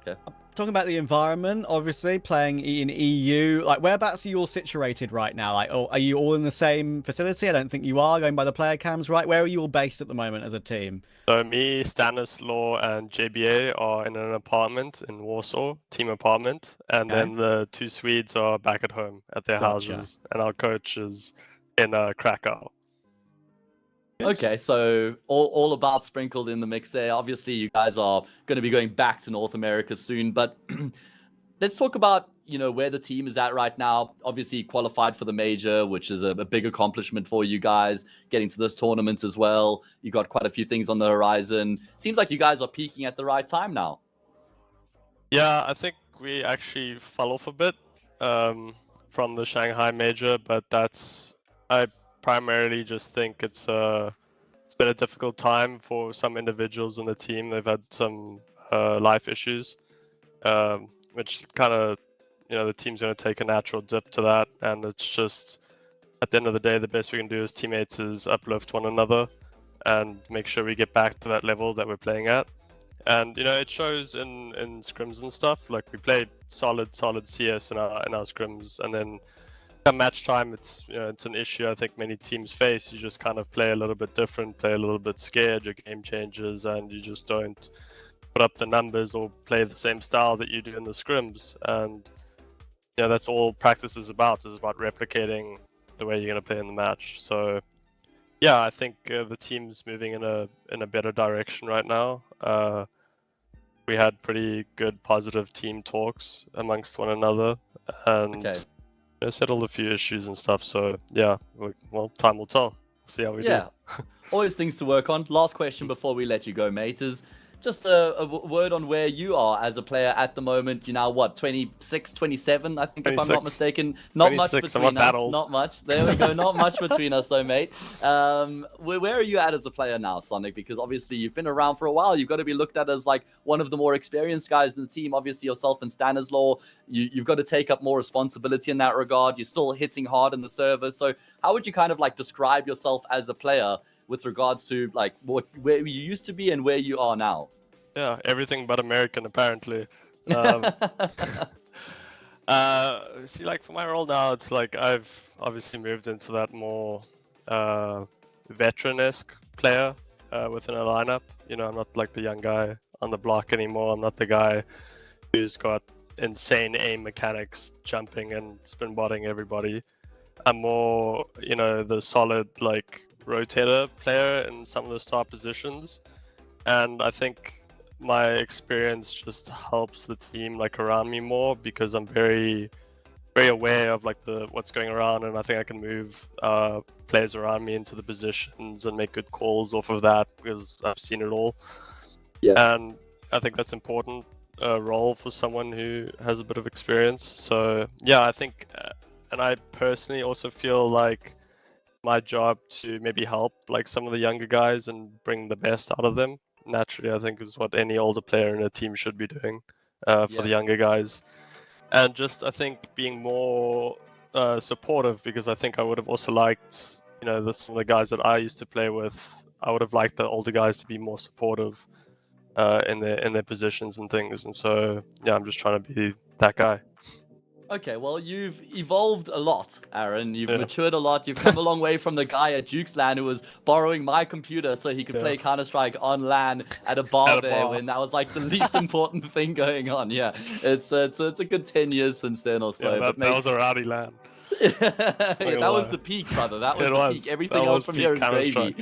Okay. Talking about the environment, obviously playing in EU, whereabouts are you all situated right now? Are you all in the same facility? I don't think you are, going by the player cams, right? Where are you all based at the moment as a team? So me, Stannis, Law, and JBA are in an apartment in Warsaw, team apartment, and then the two Swedes are back at home at their houses, and our coach is in Krakow. Okay, so all about sprinkled in the mix there. Obviously, you guys are going to be going back to North America soon, but let's talk about, where the team is at right now. Obviously, you qualified for the major, which is a big accomplishment for you guys, getting to this tournament as well. You got quite a few things on the horizon. Seems like you guys are peaking at the right time now. Yeah, I think we actually fell off a bit from the Shanghai major, but I primarily just think it's been a difficult time for some individuals in the team. They've had some life issues, which kind of, the team's going to take a natural dip to that. And it's just, at the end of the day, the best we can do as teammates is uplift one another and make sure we get back to that level that we're playing at. And, it shows in scrims and stuff. We played solid CS in our scrims, and then come match time, it's an issue I think many teams face. You just kind of play a little bit different, play a little bit scared, your game changes, and you just don't put up the numbers or play the same style that you do in the scrims. And that's all practice is about replicating the way you're going to play in the match. So yeah, I think the team's moving in a better direction right now. We had pretty good positive team talks amongst one another, and settled a few issues and stuff. So yeah, well, time will tell. See how we do. Always things to work on. Last question before we let you go, mate, is just a word on where you are as a player at the moment. You're now, what, 26, 27, I think, 26. If I'm not mistaken. Not much between us. Not much. There we go. Not much between us, though, mate. Where are you at as a player now, Sonic? Because obviously you've been around for a while. You've got to be looked at as like one of the more experienced guys in the team. Obviously, yourself and Stanislaw, you've got to take up more responsibility in that regard. You're still hitting hard in the server. So how would you kind of like describe yourself as a player with regards to like where you used to be and where you are now? Yeah, everything but American, apparently. See, like for my role now, it's like I've obviously moved into that more veteran-esque player within a lineup. You know, I'm not like the young guy on the block anymore. I'm not the guy who's got insane aim mechanics, jumping and spin botting everybody. I'm more, you know, the solid like rotator player in some of the star positions, and I think my experience just helps the team like around me more because I'm very aware of like what's going around, and I think I can move players around me into the positions and make good calls off of that because I've seen it all. Yeah, and I think that's important role for someone who has a bit of experience. So yeah, I think and I personally also feel like my job to maybe help like some of the younger guys and bring the best out of them. Naturally, I think is what any older player in a team should be doing for the younger guys. And just, I think, being more supportive, because I think I would have also liked, you know, some of the guys that I used to play with, I would have liked the older guys to be more supportive in their positions and things. And so, yeah, I'm just trying to be that guy. Okay, well, you've evolved a lot, Aaron. You've matured a lot. You've come a long way from the guy at Duke's LAN who was borrowing my computer so he could play Counter-Strike on LAN at a bar there when that was like the least important thing going on. Yeah, it's a good 10 years since then or so. Yeah, that was a rowdy LAN. That was the peak, brother. That was the peak. Everything else from here is gravy.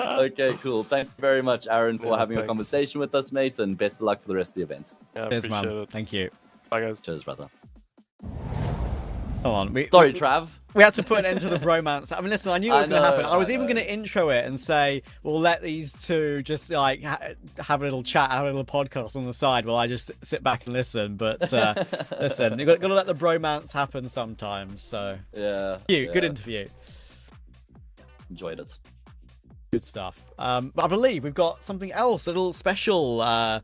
Okay, cool. Thanks very much, Aaron, for having a conversation with us, mates, and best of luck for the rest of the event. Yeah, cheers, man. It. Thank you. Bye, guys. Cheers, brother. Come on. Sorry, Trav. We had to put an end to the bromance. I mean, listen, I knew it was going to happen. I was even going to intro it and say, we'll let these two just like have a little chat, have a little podcast on the side while I just sit back and listen. But listen, you've got to let the bromance happen sometimes. So yeah, good interview. Enjoyed it. Good stuff. But I believe we've got something else, a little special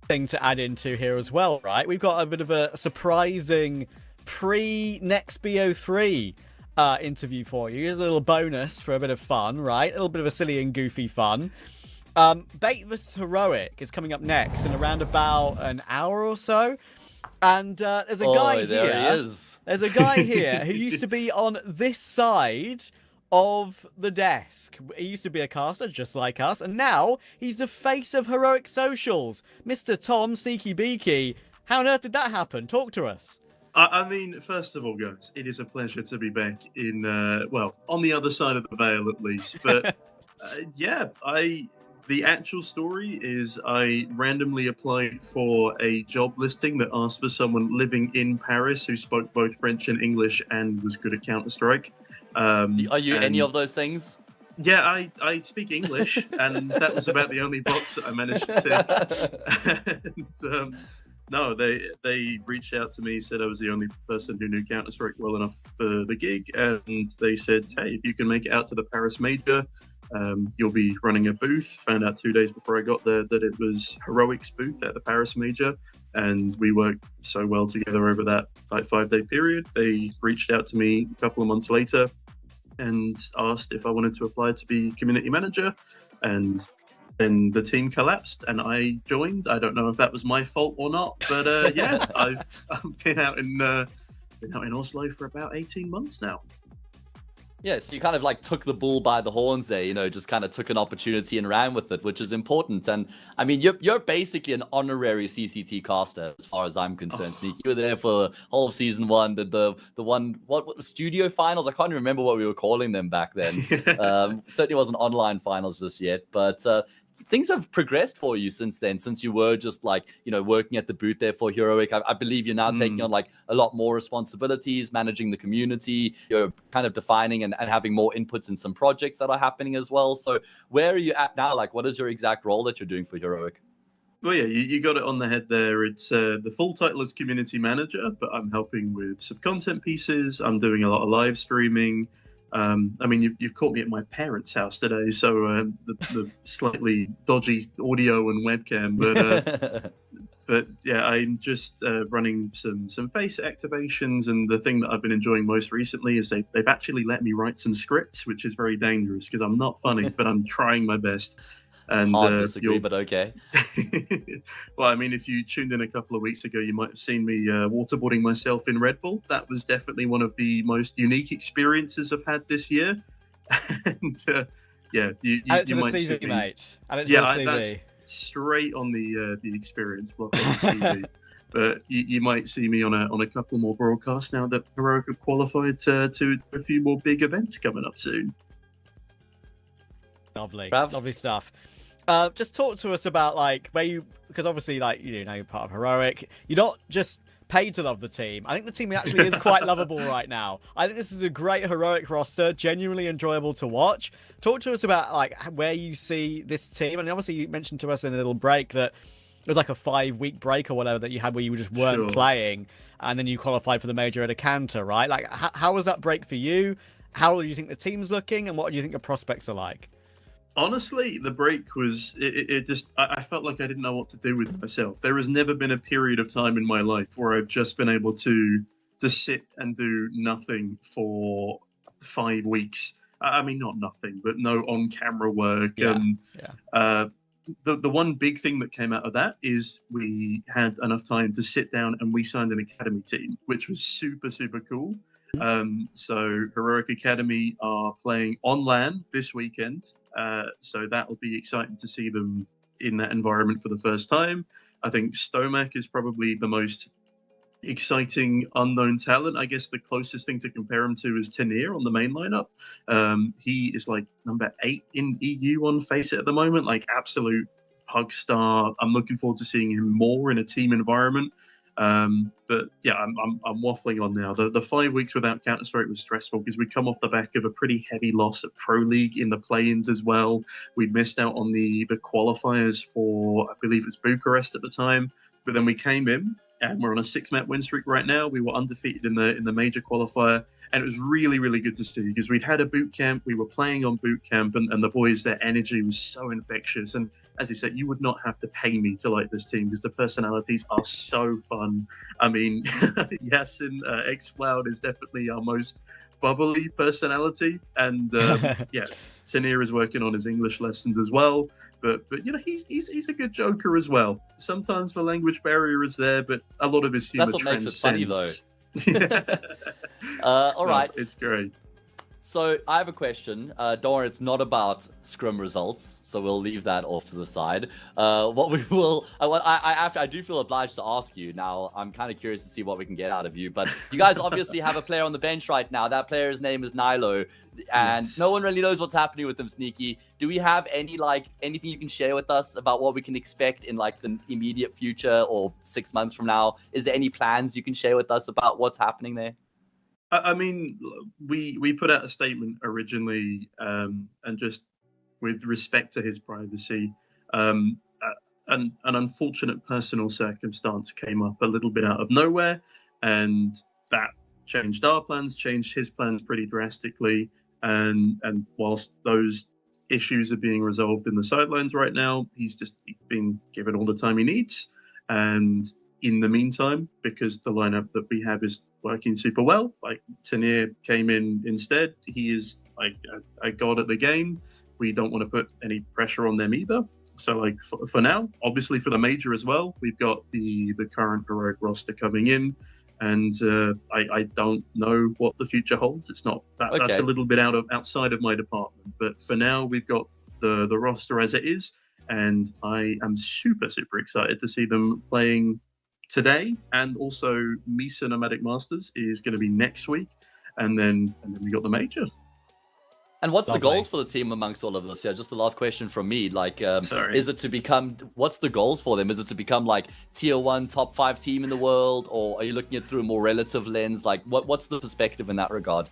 thing to add into here as well, right? We've got a bit of a surprising pre-next BO3 interview for you. Here's a little bonus for a bit of fun, right? A little bit of a silly and goofy fun. Bait vs Heroic is coming up next in around about an hour or so. And there's a guy here. There he is. There's a guy here who used to be on this side of the desk. He used to be a caster just like us, and now he's the face of Heroic Socials. Mr. Tom Sneaky Beaky. How on earth did that happen? Talk to us. I mean, first of all, guys, it is a pleasure to be back in, well, on the other side of the veil at least. But the actual story is I randomly applied for a job listing that asked for someone living in Paris who spoke both French and English and was good at Counter-Strike. Are you any of those things? Yeah, I speak English, and that was about the only box that I managed to tick. And, no, they reached out to me, said I was the only person who knew Counter-Strike well enough for the gig, and they said, hey, if you can make it out to the Paris Major, you'll be running a booth. Found out 2 days before I got there that it was Heroic's booth at the Paris Major, and we worked so well together over that 5-day period. They reached out to me a couple of months later and asked if I wanted to apply to be community manager, and then the team collapsed and I joined. I don't know if that was my fault or not, but I've been out in Oslo for about 18 months now. Yeah, so you kind of like took the bull by the horns there, you know, just kind of took an opportunity and ran with it, which is important. And I mean, you're basically an honorary CCT caster as far as I'm concerned. Sneak, you were there for the whole of season one, did the one, what was studio finals? I can't even remember what we were calling them back then. Certainly wasn't online finals just yet, but things have progressed for you since then, since you were just like, working at the booth there for Heroic. I believe you're now taking on like a lot more responsibilities, managing the community, you're kind of defining and having more inputs in some projects that are happening as well. So where are you at now? Like, what is your exact role that you're doing for Heroic? Well, yeah, you got it on the head there. It's the full title is community manager, but I'm helping with some content pieces. I'm doing a lot of live streaming. I mean, you've caught me at my parents' house today, so the slightly dodgy audio and webcam, but yeah, I'm just running some face activations, and the thing that I've been enjoying most recently is they've actually let me write some scripts, which is very dangerous because I'm not funny, but I'm trying my best. And hard disagree, but okay. Well, I mean, if you tuned in a couple of weeks ago, you might have seen me waterboarding myself in Red Bull. That was definitely one of the most unique experiences I've had this year. And yeah, you add it to the might CV, see me, mate. Add it to the CV. That's straight on the experience block on the CV. But you might see me on a couple more broadcasts now that Heroic have qualified to a few more big events coming up soon. Lovely, Rav? lovely stuff. Just talk to us about like because obviously like now you're part of Heroic. You're not just paid to love the team. I think the team actually is quite lovable right now. I think this is a great Heroic roster, genuinely enjoyable to watch. Talk to us about like where you see this team, and obviously you mentioned to us in a little break that it was like a 5-week break or whatever that you had where you just weren't playing, and then you qualified for the major at a canter, right? Like how was that break for you? How do you think the team's looking, and what do you think the prospects are like? Honestly, the break was, it just, I felt like I didn't know what to do with myself. There has never been a period of time in my life where I've just been able to sit and do nothing for 5 weeks. I mean, not nothing, but no on-camera work. The one big thing that came out of that is we had enough time to sit down and we signed an academy team, which was super, super cool. So Heroic Academy are playing on LAN this weekend. So that'll be exciting to see them in that environment for the first time. I think Stomac is probably the most exciting unknown talent. I guess the closest thing to compare him to is Tanir on the main lineup. He is like number 8 in EU on Faceit at the moment, like absolute pug star. I'm looking forward to seeing him more in a team environment. But yeah, I'm waffling on now. The 5 weeks without Counter-Strike was stressful because we'd come off the back of a pretty heavy loss at Pro League in the play-ins as well. We'd missed out on the qualifiers for, I believe it was Bucharest at the time, but then we came in and we're on a 6-map win streak right now. We were undefeated in the major qualifier, and it was really, really good to see because we'd had a boot camp, we were playing on boot camp, and the boys, their energy was so infectious. And as you said, you would not have to pay me to like this team because the personalities are so fun. I mean, Yasin X-Cloud is definitely our most bubbly personality, and yeah, Tanir is working on his English lessons as well. But he's a good joker as well. Sometimes the language barrier is there, but a lot of his humor That's what makes it funny, though. All right, it's great. So I have a question. Don't worry, it's not about scrim results, so we'll leave that off to the side. What we will, I do feel obliged to ask you. Now, I'm kind of curious to see what we can get out of you. But you guys obviously have a player on the bench right now. That player's name is Nilo, and no one really knows what's happening with him, Sneaky. Do we have anything you can share with us about what we can expect in like the immediate future or 6 months from now? Is there any plans you can share with us about what's happening there? I mean, we put out a statement originally, and just with respect to his privacy, an unfortunate personal circumstance came up a little bit out of nowhere, and that changed our plans, changed his plans pretty drastically. And whilst those issues are being resolved in the sidelines right now, he's been given all the time he needs. And in the meantime, because the lineup that we have is working super well, like Tanir came in instead. He is like a god at the game. We don't want to put any pressure on them either. So like for now, obviously for the major as well, we've got the current Heroic roster coming in, and I don't know what the future holds. It's not that that's a little bit outside of my department. But for now, we've got the roster as it is, and I am super excited to see them playing today. And also Misa Nomadic Masters is going to be next week, and then we got the major. And what's the Lovely. goals for the team amongst all of this? Yeah, just the last question from me. Like, Sorry. is it to become? What's the goals for them? Is it to become like tier 1, top 5 team in the world, or are you looking at it through a more relative lens? Like, what's the perspective in that regard?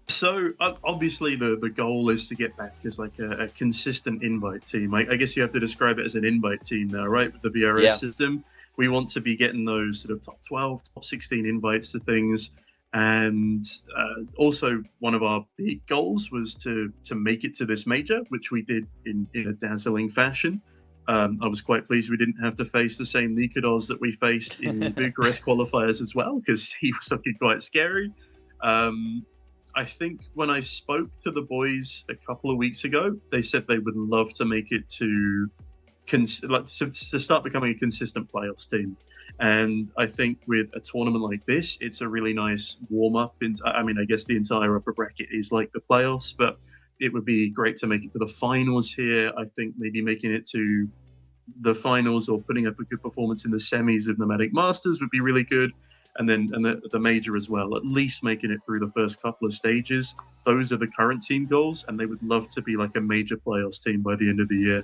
So obviously the goal is to get back as like a consistent invite team. I guess you have to describe it as an invite team now, right? With the VRS system, we want to be getting those sort of top 12, top 16 invites to things. And also one of our big goals was to make it to this major, which we did in a dazzling fashion. I was quite pleased we didn't have to face the same Nikodos that we faced in the Bucharest qualifiers as well, because he was looking quite scary. I think when I spoke to the boys a couple of weeks ago, they said they would love to make it to start becoming a consistent playoffs team. And I think with a tournament like this, it's a really nice warm-up. I mean, I guess the entire upper bracket is like the playoffs, but it would be great to make it to the finals here. I think maybe making it to the finals or putting up a good performance in the semis of Nomadic Masters would be really good. And then the major as well, at least making it through the first couple of stages. Those are the current team goals, and they would love to be like a major playoffs team by the end of the year.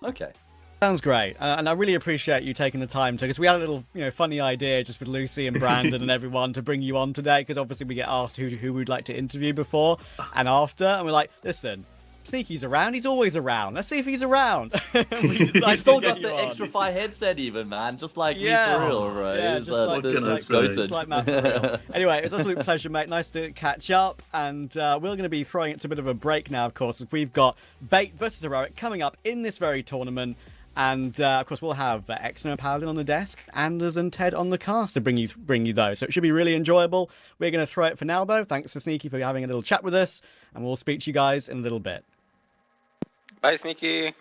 Okay. Sounds great, and I really appreciate you taking the time to, because we had a little, funny idea just with Lucy and Brandon and everyone to bring you on today, because obviously we get asked who we'd like to interview before and after, and we're like, listen, Sneaky's around. He's always around. Let's see if he's around. He's still got the extra Fi headset, even, man. Just like me for real, bro. Yeah, just like Matt for real. Anyway, it's an absolute pleasure, mate. Nice to catch up. And we're going to be throwing it to a bit of a break now, of course, as we've got Bait versus Heroic coming up in this very tournament. And, of course, we'll have Exner and Paladin on the desk, Anders and Ted on the cast to bring you those. So it should be really enjoyable. We're going to throw it for now, though. Thanks to Sneaky for having a little chat with us. And we'll speak to you guys in a little bit. Bye, Sneaky.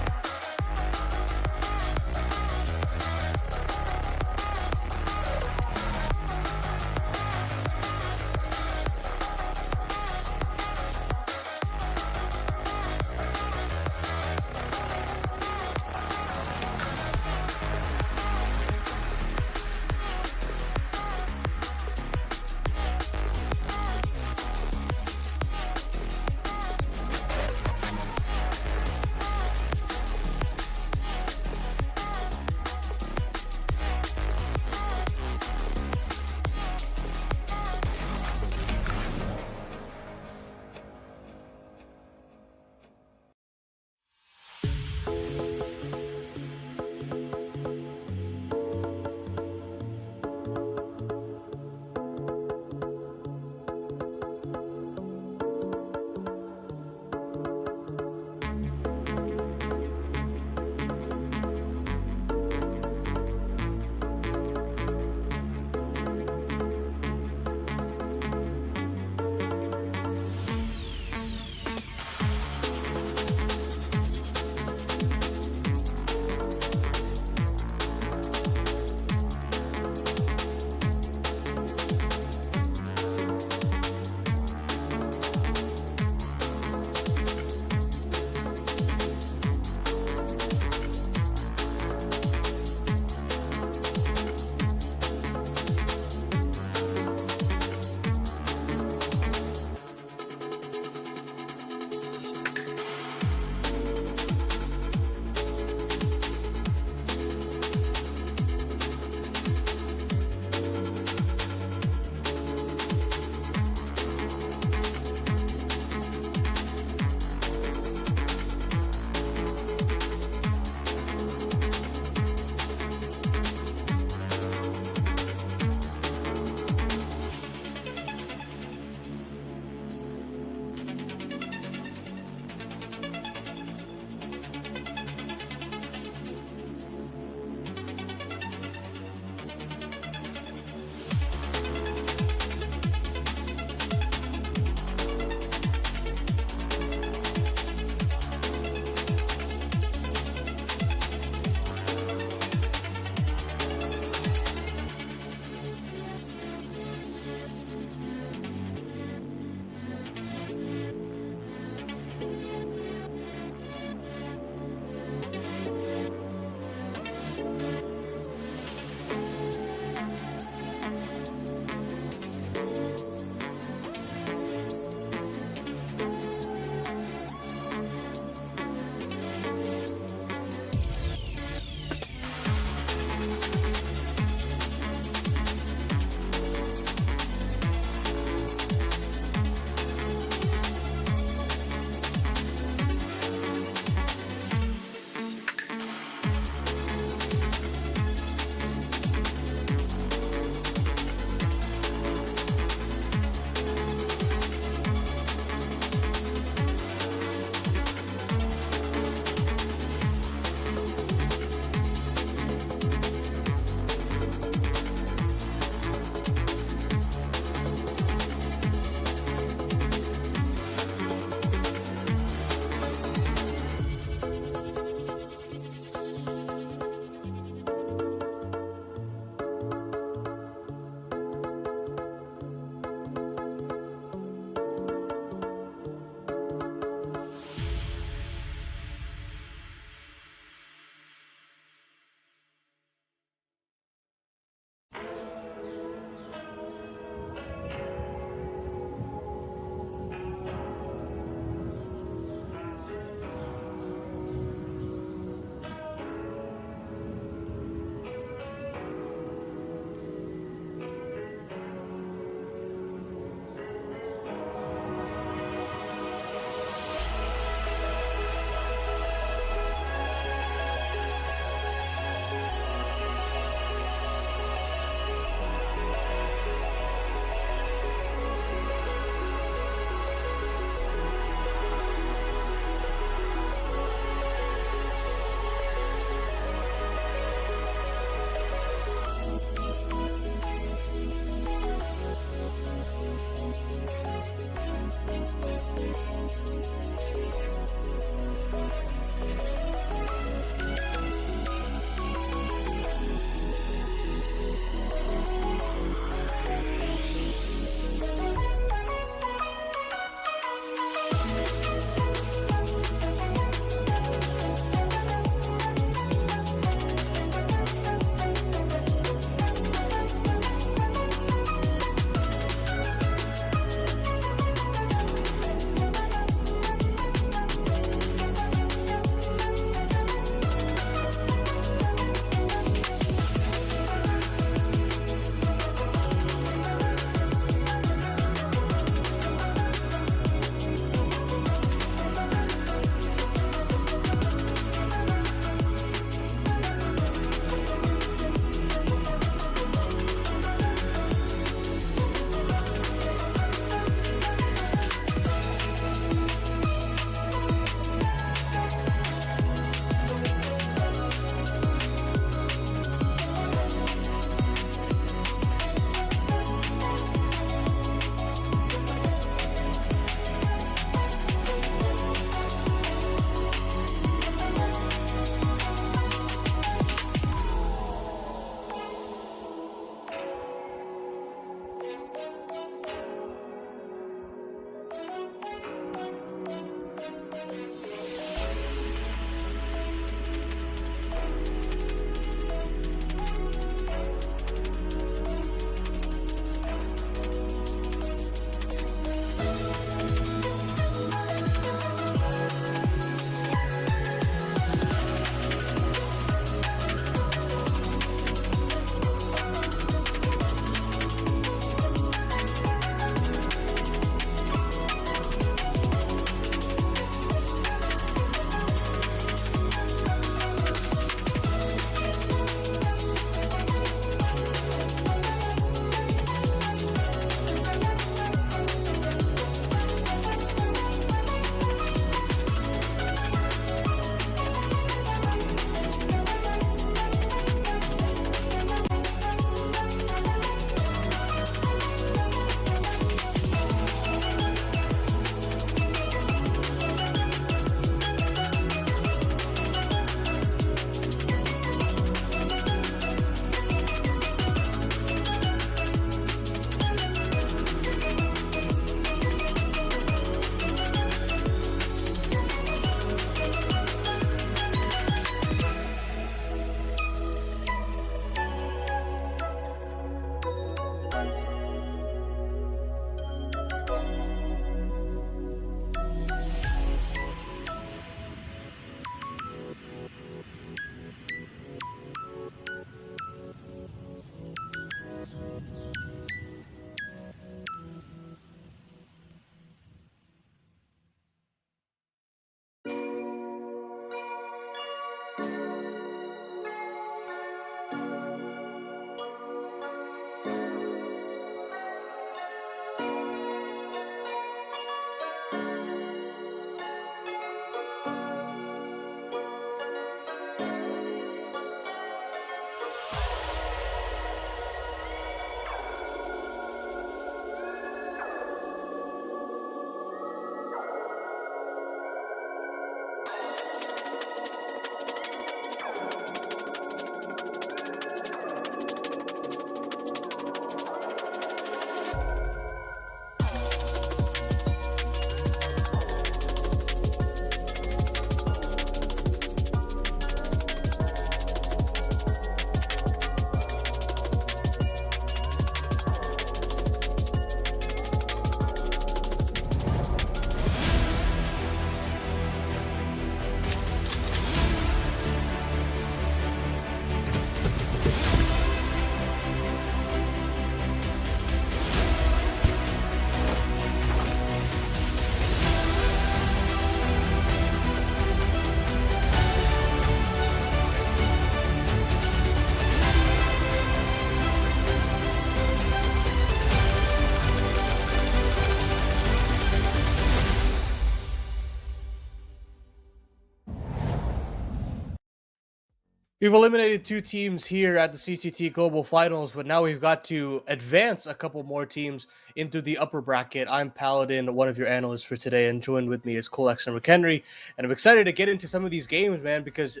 We've eliminated 2 teams here at the CCT Global Finals, but now we've got to advance a couple more teams into the upper bracket. I'm Paladin, one of your analysts for today, and joined with me is Colex and McHenry. And I'm excited to get into some of these games, man, because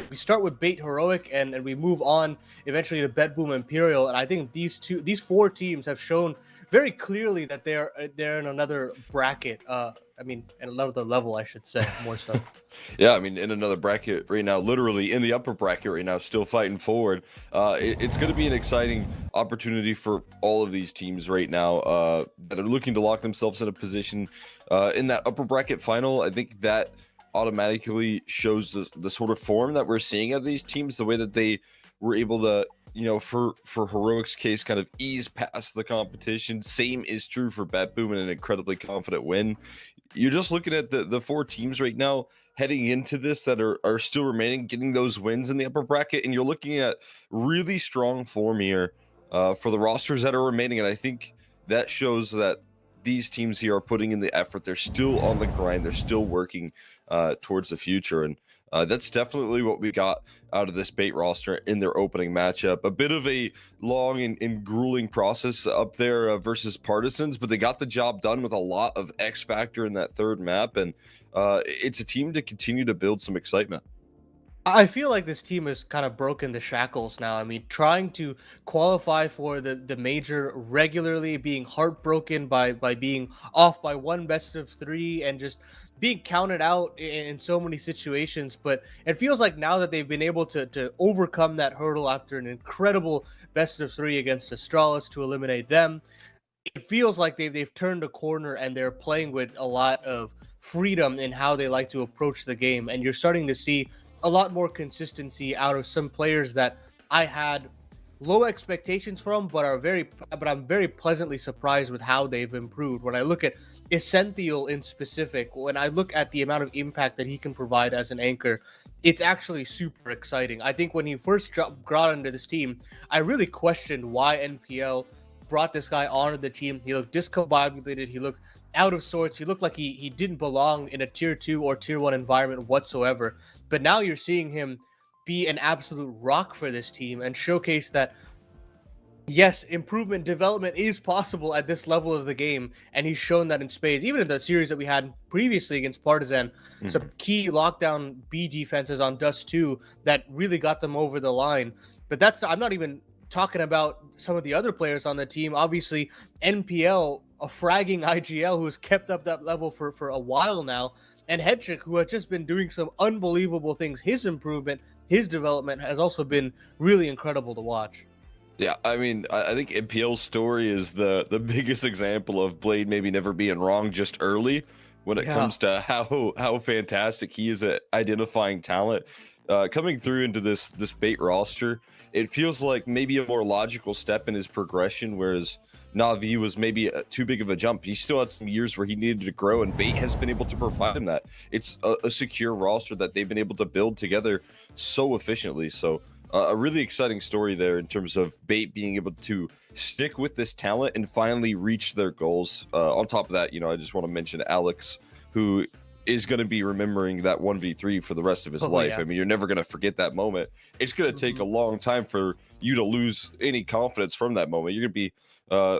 we start with Bait Heroic and we move on eventually to BetBoom Imperial. And I think these 4 teams have shown very clearly that they're in another bracket. In another level, I should say, more so. Yeah, I mean, in another bracket right now, literally in the upper bracket right now, still fighting forward. It's going to be an exciting opportunity for all of these teams right now that are looking to lock themselves in a position in that upper bracket final. I think that automatically shows the sort of form that we're seeing out of these teams, the way that they were able to, for Heroic's case, kind of ease past the competition. Same is true for BetBoom and an incredibly confident win. You're just looking at the 4 teams right now heading into this that are still remaining, getting those wins in the upper bracket, and you're looking at really strong form here for the rosters that are remaining. And I think that shows that these teams here are putting in the effort. They're still on the grind. They're still working towards the future. And that's definitely what we got out of this Bait roster in their opening matchup. A bit of a long and grueling process up there versus Partisans, but they got the job done with a lot of X factor in that third map. And it's a team to continue to build some excitement. I feel like this team has kind of broken the shackles now. I mean, trying to qualify for the major regularly, being heartbroken by being off by 1 best of 3 and just being counted out in so many situations. But it feels like now that they've been able to overcome that hurdle after an incredible best of 3 against Astralis to eliminate them, it feels like they've turned a corner and they're playing with a lot of freedom in how they like to approach the game. And you're starting to see a lot more consistency out of some players that I had low expectations from, but I'm very pleasantly surprised with how they've improved. When I look at Essential in specific, when I look at the amount of impact that he can provide as an anchor, it's actually super exciting. I think when he first got into this team, I really questioned why NPL brought this guy onto the team. He looked discombobulated. He looked out of sorts. He looked like he didn't belong in a tier 2 or tier 1 environment whatsoever. But now you're seeing him be an absolute rock for this team and showcase that, yes, improvement, development is possible at this level of the game. And he's shown that in spades. Even in the series that we had previously against Partizan, some key lockdown B defenses on Dust 2 that really got them over the line. But I'm not even talking about some of the other players on the team. Obviously, NPL, a fragging IGL who has kept up that level for a while now, and Hedrick, who has just been doing some unbelievable things. His improvement, his development has also been really incredible to watch. Yeah, I mean, I think NPL's story is the biggest example of Blade maybe never being wrong just early when it comes to how fantastic he is at identifying talent. Coming through into this Bait roster, it feels like maybe a more logical step in his progression, whereas Na'Vi was maybe too big of a jump. He still had some years where he needed to grow, and Bait has been able to provide him that. It's a secure roster that they've been able to build together so efficiently. So a really exciting story there in terms of Bait being able to stick with this talent and finally reach their goals. On top of that, I just want to mention Alex, who is going to be remembering that 1v3 for the rest of his life. Yeah. I mean, you're never going to forget that moment. It's going to take a long time for you to lose any confidence from that moment. You're going to be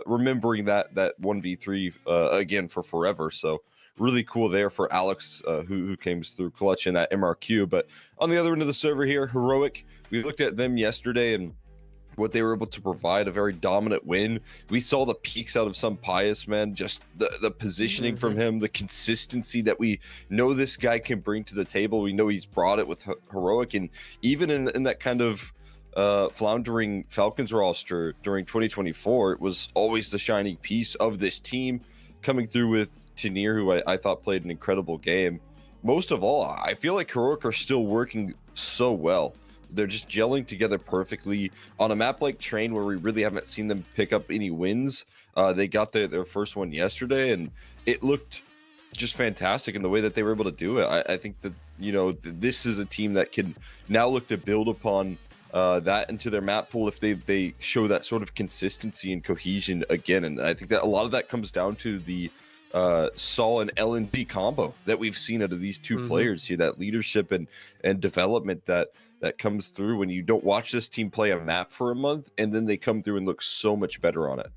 remembering that 1v3 again for forever. So really cool there for Alex, who came through clutch in that MRQ. But on the other end of the server here, Heroic, we looked at them yesterday and what they were able to provide, a very dominant win. We saw the peaks out of some Pious, man, just the positioning from him, the consistency that we know this guy can bring to the table. We know he's brought it with Heroic, and even in that kind of floundering Falcons roster during 2024, it was always the shining piece of this team, coming through with Tanir, who I thought played an incredible game. Most of all, I feel like Heroic are still working so well. They're just gelling together perfectly on a map like Train, where we really haven't seen them pick up any wins. They got their first one yesterday, and it looked just fantastic in the way that they were able to do it. I think that, this is a team that can now look to build upon that into their map pool if they show that sort of consistency and cohesion again. And I think that a lot of that comes down to the saw an LNG combo that we've seen out of these two players here, that leadership and development that comes through when you don't watch this team play a map for a month and then they come through and look so much better on it.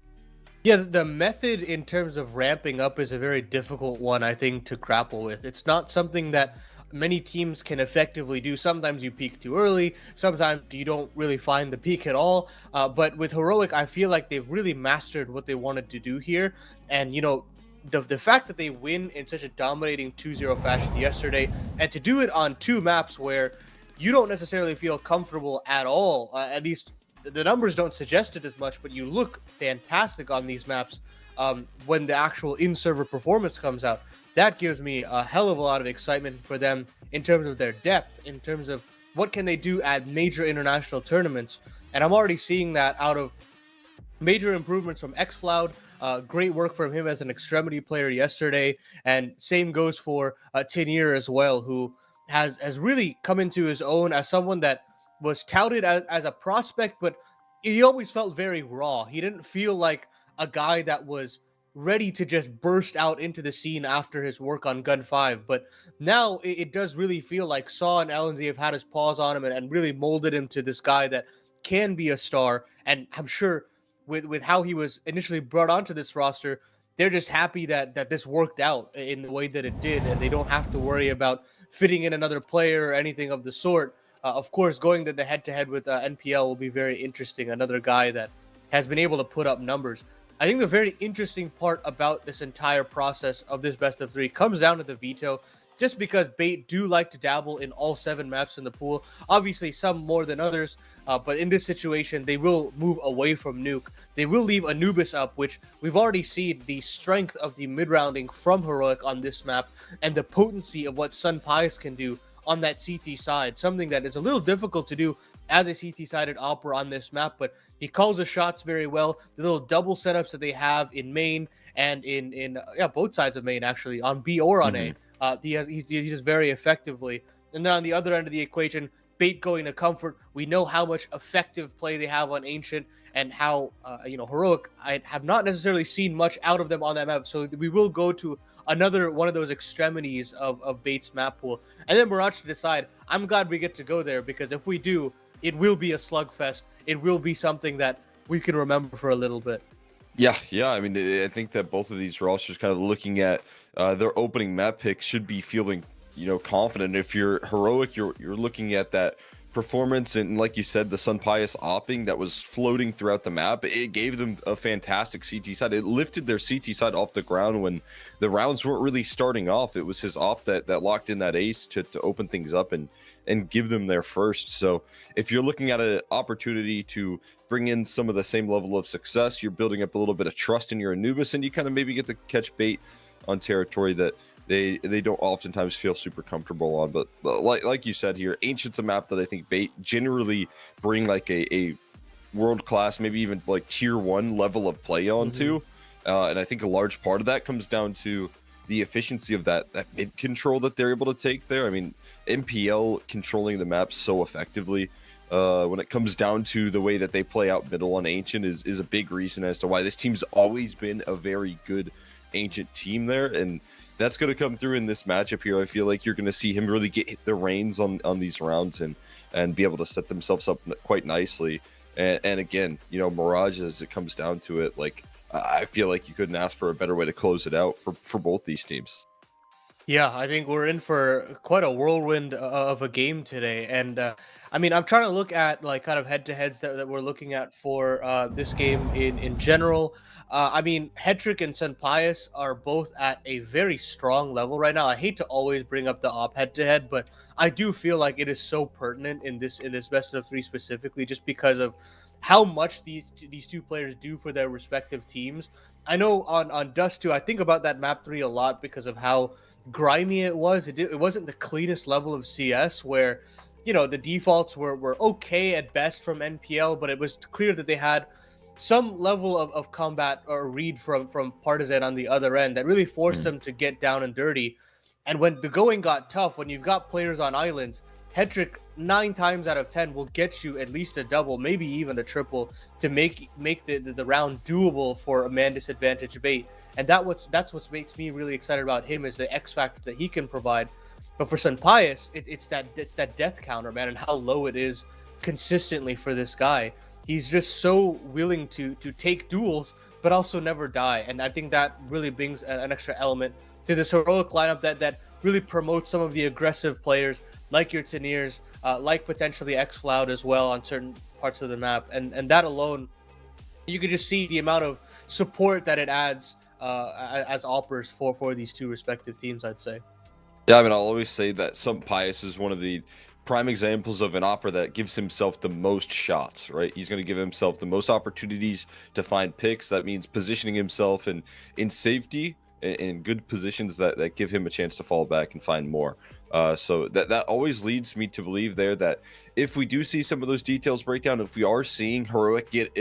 Yeah, the method in terms of ramping up is a very difficult one, I think, to grapple with. It's not something that many teams can effectively do. Sometimes you peak too early, sometimes you don't really find the peak at all. But with Heroic, I feel like they've really mastered what they wanted to do here. And, you know, the fact that they win in such a dominating 2-0 fashion yesterday, and to do it on two maps where you don't necessarily feel comfortable at all, at least the numbers don't suggest it as much, but you look fantastic on these maps when the actual in-server performance comes out. That gives me a hell of a lot of excitement for them in terms of their depth, in terms of what can they do at major international tournaments. And I'm already seeing that out of major improvements from xFloud. Great work from him as an extremity player yesterday. And same goes for Tenier as well, who has really come into his own as someone that was touted as a prospect, but he always felt very raw. He didn't feel like a guy that was ready to just burst out into the scene after his work on Gun 5. But now it does really feel like Saw and LNZ have had his paws on him and really molded him to this guy that can be a star. And I'm sure with how he was initially brought onto this roster, they're just happy that this worked out in the way that it did, and they don't have to worry about fitting in another player or anything of the sort. Of course, going to the head-to-head with NPL will be very interesting. Another guy that has been able to put up numbers. I think the very interesting part about this entire process of this best of three comes down to the veto, just because Bait do like to dabble in all 7 maps in the pool. Obviously, some more than others, but in this situation, they will move away from Nuke. They will leave Anubis up, which we've already seen the strength of the mid-rounding from Heroic on this map and the potency of what Sun Pius can do on that CT side, something that is a little difficult to do as a CT-sided Opera on this map, but he calls the shots very well. The little double setups that they have in main and in both sides of main, actually, on B or on A, he does very effectively. And then on the other end of the equation, Bait going to Comfort. We know how much effective play they have on Ancient and how, Heroic, I have not necessarily seen much out of them on that map, so we will go to another one of those extremities of Bait's map pool. And then Mirage to decide. I'm glad we get to go there, because if we do, it will be a slugfest. It will be something that we can remember for a little bit. Yeah. I mean, I think that both of these rosters kind of looking at their opening map picks should be feeling, confident. If you're Heroic, you're looking at that performance, and like you said, the Sun Pius opping that was floating throughout the map, it gave them a fantastic CT side. It lifted their CT side off the ground when the rounds weren't really starting off. It was his op that locked in that ace to open things up and give them their first. So if you're looking at an opportunity to bring in some of the same level of success, you're building up a little bit of trust in your Anubis, and you kind of maybe get to catch Bait on territory that they don't oftentimes feel super comfortable on. But like you said here, Ancient's a map that I think Bait generally bring like a world-class, maybe even like tier 1 level of play onto. And I think a large part of that comes down to the efficiency of that mid control that they're able to take there. I mean, MPL controlling the map so effectively when it comes down to the way that they play out middle on Ancient is a big reason as to why this team's always been a very good Ancient team there. And that's going to come through in this matchup here. I feel like you're going to see him really get the reins on these rounds and be able to set themselves up quite nicely. And again, Mirage, as it comes down to it, like, I feel like you couldn't ask for a better way to close it out for both these teams. Yeah, I think we're in for quite a whirlwind of a game today. And I'm trying to look at like kind of head-to-heads that we're looking at for this game in general. Hetrick and Sun Pius are both at a very strong level right now. I hate to always bring up the op head-to-head, but I do feel like it is so pertinent in this best of 3 specifically, just because of how much these two players do for their respective teams. I know on Dust 2, I think about that map 3 a lot because of how grimy it was. It wasn't the cleanest level of CS where, the defaults were okay at best from NPL, but it was clear that they had some level of combat or read from Partizan on the other end that really forced them to get down and dirty. And when the going got tough, when you've got players on islands, Hetrick 9 times out of 10 will get you at least a double, maybe even a triple, to make the round doable for a man disadvantaged Bait. and that's what makes me really excited about him, is the X factor that he can provide. But for Senpaius, it's that death counter, man, and how low it is consistently for this guy. He's just so willing to take duels, but also never die. And I think that really brings an extra element to this heroic lineup that really promotes some of the aggressive players, like your Teniers, like potentially X-Cloud as well on certain parts of the map. And that alone, you could just see the amount of support that it adds as operas for these two respective teams, I'd say. Yeah, I mean, I'll always say that Senpaius is one of the prime examples of an opera that gives himself the most shots, right? He's going to give himself the most opportunities to find picks. That means positioning himself in safety, in good positions that give him a chance to fall back and find more. So that always leads me to believe there that if we do see some of those details break down, if we are seeing Heroic get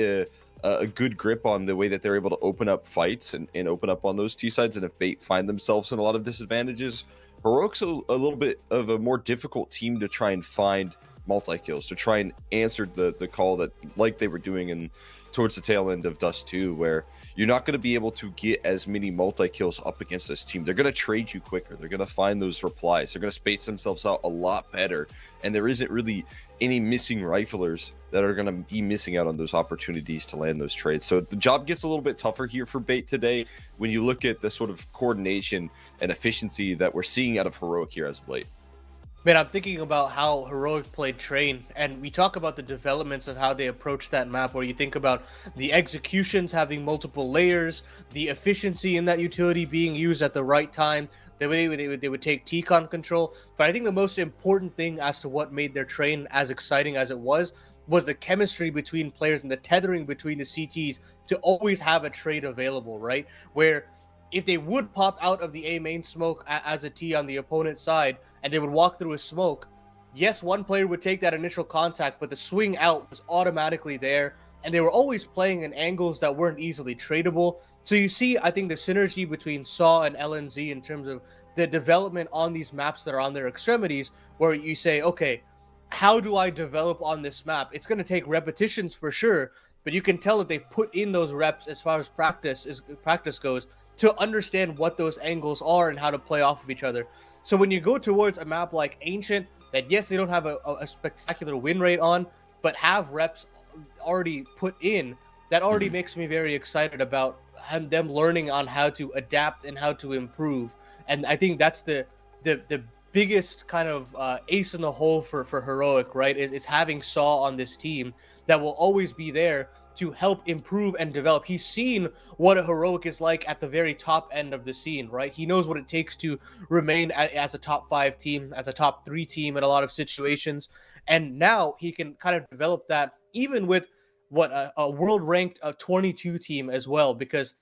a good grip on the way that they're able to open up fights and open up on those T sides, and if Bait find themselves in a lot of disadvantages, Heroic's a little bit of a more difficult team to try and find multi-kills, to try and answer the call that, like they were doing towards the tail end of Dust 2, where you're not going to be able to get as many multi-kills up against this team. They're going to trade you quicker. They're going to find those replies. They're going to space themselves out a lot better. And there isn't really any missing riflers that are going to be missing out on those opportunities to land those trades. So the job gets a little bit tougher here for Bait today when you look at the sort of coordination and efficiency that we're seeing out of Heroic here as of late. Man, I'm thinking about how Heroic played Train, and we talk about the developments of how they approach that map, where you think about the executions having multiple layers, the efficiency in that utility being used at the right time, the way they would take T-Con control. But I think the most important thing as to what made their Train as exciting as it was the chemistry between players and the tethering between the CTs to always have a trade available, right? Where if they would pop out of the A main smoke as a T on the opponent's side, and they would walk through a smoke, yes, one player would take that initial contact, but the swing out was automatically there, and they were always playing in angles that weren't easily tradable. So you see, I think, the synergy between SAW and LNZ in terms of the development on these maps that are on their extremities, where you say, okay, how do I develop on this map? It's going to take repetitions for sure, but you can tell that they've put in those reps as far as practice goes to understand what those angles are and how to play off of each other. So when you go towards a map like Ancient, that yes, they don't have a spectacular win rate on, but have reps already put in, that already makes me very excited about them learning on how to adapt and how to improve. And I think that's the biggest kind of ace in the hole for Heroic, right? Is having SAW on this team that will always be there to help improve and develop. He's seen what a Heroic is like at the very top end of the scene, right? He knows what it takes to remain as a top 5 team, as a top 3 team in a lot of situations. And now he can kind of develop that even with a world ranked 22 team as well, because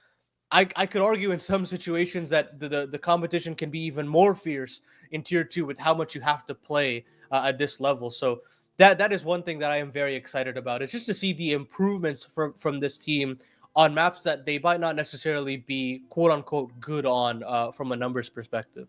I could argue in some situations that the competition can be even more fierce in tier 2 with how much you have to play at this level. So that is one thing that I am very excited about. It's just to see the improvements from this team on maps that they might not necessarily be quote unquote good on from a numbers perspective.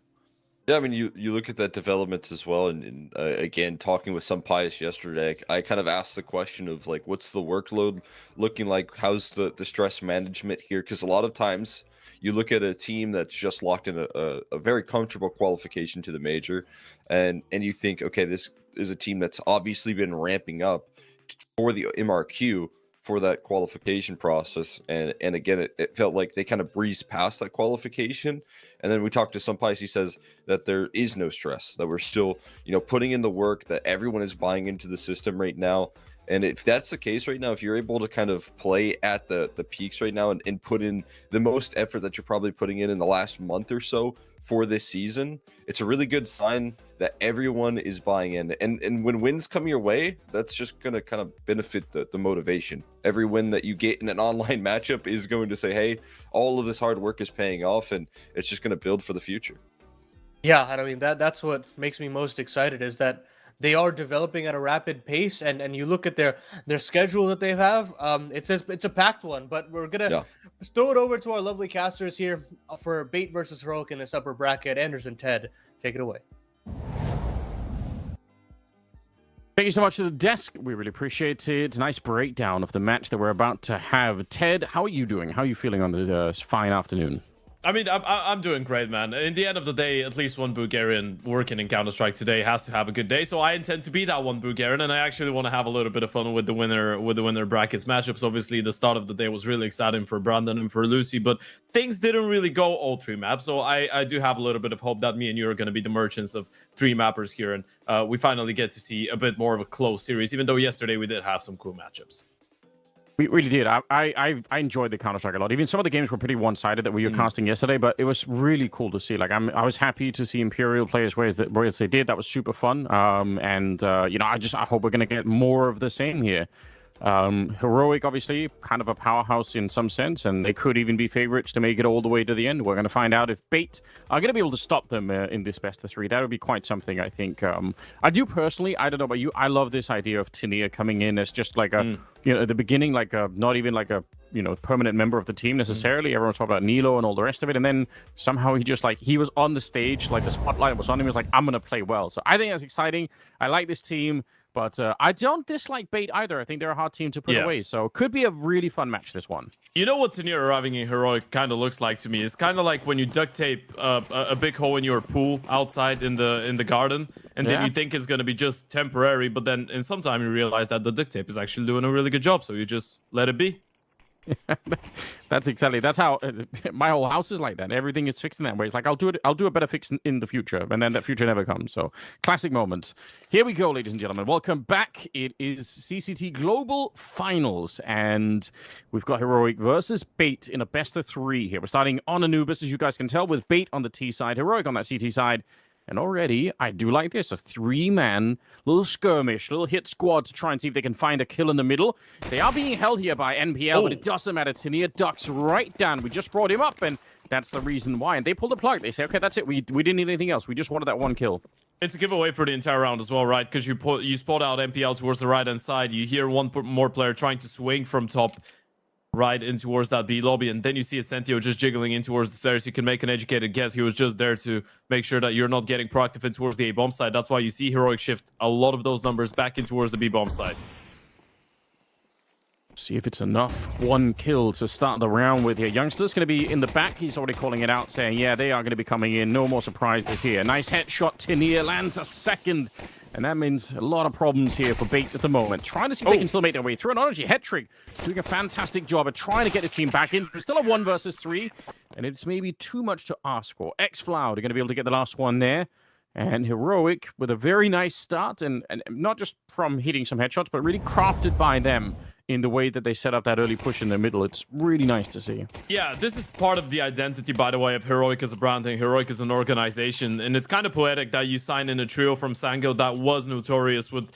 Yeah, I mean, you look at that development as well, and again, talking with Senpaius yesterday, I kind of asked the question of like, what's the workload looking like? How's the stress management here? Because a lot of times you look at a team that's just locked in a very comfortable qualification to the major, and you think, okay, this is a team that's obviously been ramping up for the MRQ for that qualification process, and again, it felt like they kind of breezed past that qualification. And then we talked to Senpaius, he says that there is no stress, that we're still, putting in the work, that everyone is buying into the system right now. And if that's the case right now, if you're able to kind of play at the peaks right now and put in the most effort that you're probably putting in the last month or so for this season, it's a really good sign that everyone is buying in. And when wins come your way, that's just going to kind of benefit the motivation. Every win that you get in an online matchup is going to say, hey, all of this hard work is paying off, and it's just going to build for the future. Yeah, and I mean, that's what makes me most excited, is that they are developing at a rapid pace, and you look at their schedule that they have. It's a packed one, but we're gonna throw it over to our lovely casters here for Bait versus Heroic in this upper bracket. Anders and Ted, take it away. Thank you so much to the desk. We really appreciate it. It's a nice breakdown of the match that we're about to have. Ted, how are you doing? How are you feeling on this fine afternoon? I mean, I'm doing great, man. In the end of the day, at least one Bulgarian working in Counter-Strike today has to have a good day. So I intend to be that one Bulgarian, and I actually want to have a little bit of fun with the winner brackets matchups. Obviously, the start of the day was really exciting for Brandon and for Lucy, but things didn't really go all 3 maps. So I do have a little bit of hope that me and you are going to be the merchants of 3 mappers here, and we finally get to see a bit more of a close series. Even though yesterday we did have some cool matchups. We really did. I enjoyed the Counter-Strike a lot. Even some of the games were pretty one-sided that we were casting yesterday, but it was really cool to see. Like I was happy to see Imperial play as well as they did. That was super fun. You know, I hope we're gonna get more of the same here. Heroic, obviously, kind of a powerhouse in some sense, and they could even be favorites to make it all the way to the end. We're going to find out if Bait are going to be able to stop them in this best of 3. That would be quite something, I think. I do personally, I don't know about you, I love this idea of Tania coming in as just like a, you know, at the beginning, like a, not even like a, you know, permanent member of the team necessarily. Everyone's talking about Nilo and all the rest of it, and then somehow he just like, he was on the stage, like the spotlight was on him, he was like, I'm going to play well. So I think that's exciting. I like this team. But I don't dislike Bait either. I think they're a hard team to put away. So could be a really fun match, this one. You know what Tania arriving in Heroic kind of looks like to me? It's kind of like when you duct tape a big hole in your pool outside in the garden. And then you think it's going to be just temporary. But then in some time you realize that the duct tape is actually doing a really good job. So you just let it be. That's exactly, that's how my whole house is like that. Everything is fixed in that way. It's like I'll do a better fix in the future, and then that future never comes. So classic moments. Here we go, ladies and gentlemen. Welcome back. It is CCT Global Finals, and we've got Heroic versus Bait in a best of 3 here. We're starting on Anubis, as you guys can tell, with Bait on the T side, Heroic on that CT side. And already, I do like this. A 3-man little skirmish, little hit squad to try and see if they can find a kill in the middle. They are being held here by NPL, but it doesn't matter. Tania ducks right down. We just brought him up, and that's the reason why. And they pull the plug. They say, okay, that's it. We didn't need anything else. We just wanted that 1 kill. It's a giveaway for the entire round as well, right? Because you spot out NPL towards the right-hand side. You hear one more player trying to swing from top right in towards that B lobby, and then you see Ascentio just jiggling in towards the stairs. You can make an educated guess. He was just there to make sure that you're not getting proactive in towards the A bomb side. That's why you see Heroic shift a lot of those numbers back in towards the B bomb side. See if it's enough. 1 kill to start the round with here. Youngster's going to be in the back. He's already calling it out, saying, yeah, they are going to be coming in. No more surprises here. Nice headshot. Tania lands a second. And that means a lot of problems here for Bait at the moment. Trying to see if they can still make their way through. And honestly, Hetrick doing a fantastic job of trying to get his team back in. There's still a 1 versus 3. And it's maybe too much to ask for. X-Floud are going to be able to get the last one there. And Heroic with a very nice start. And not just from hitting some headshots, but really crafted by them in the way that they set up that early push in the middle. It's really nice to see. Yeah, this is part of the identity, by the way, of Heroic as a brand and Heroic as an organization. And it's kind of poetic that you sign in a trio from Sango that was notorious with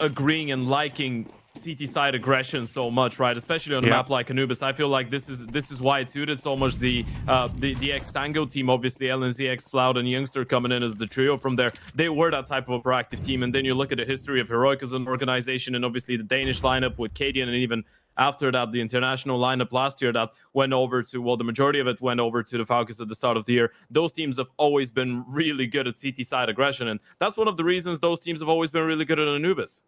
agreeing and liking CT side aggression so much, right? Especially on a map like Anubis. I feel like this is why it suited so much the ex-Sango team. Obviously, LNZ, X-Floud, and Youngster coming in as the trio from there. They were that type of a proactive team. And then you look at the history of Heroic as an organization, and obviously the Danish lineup with Cadian, and even after that, the international lineup last year that went over to, well, the majority of it went over to the Falcons at the start of the year. Those teams have always been really good at CT side aggression. And that's one of the reasons those teams have always been really good at Anubis.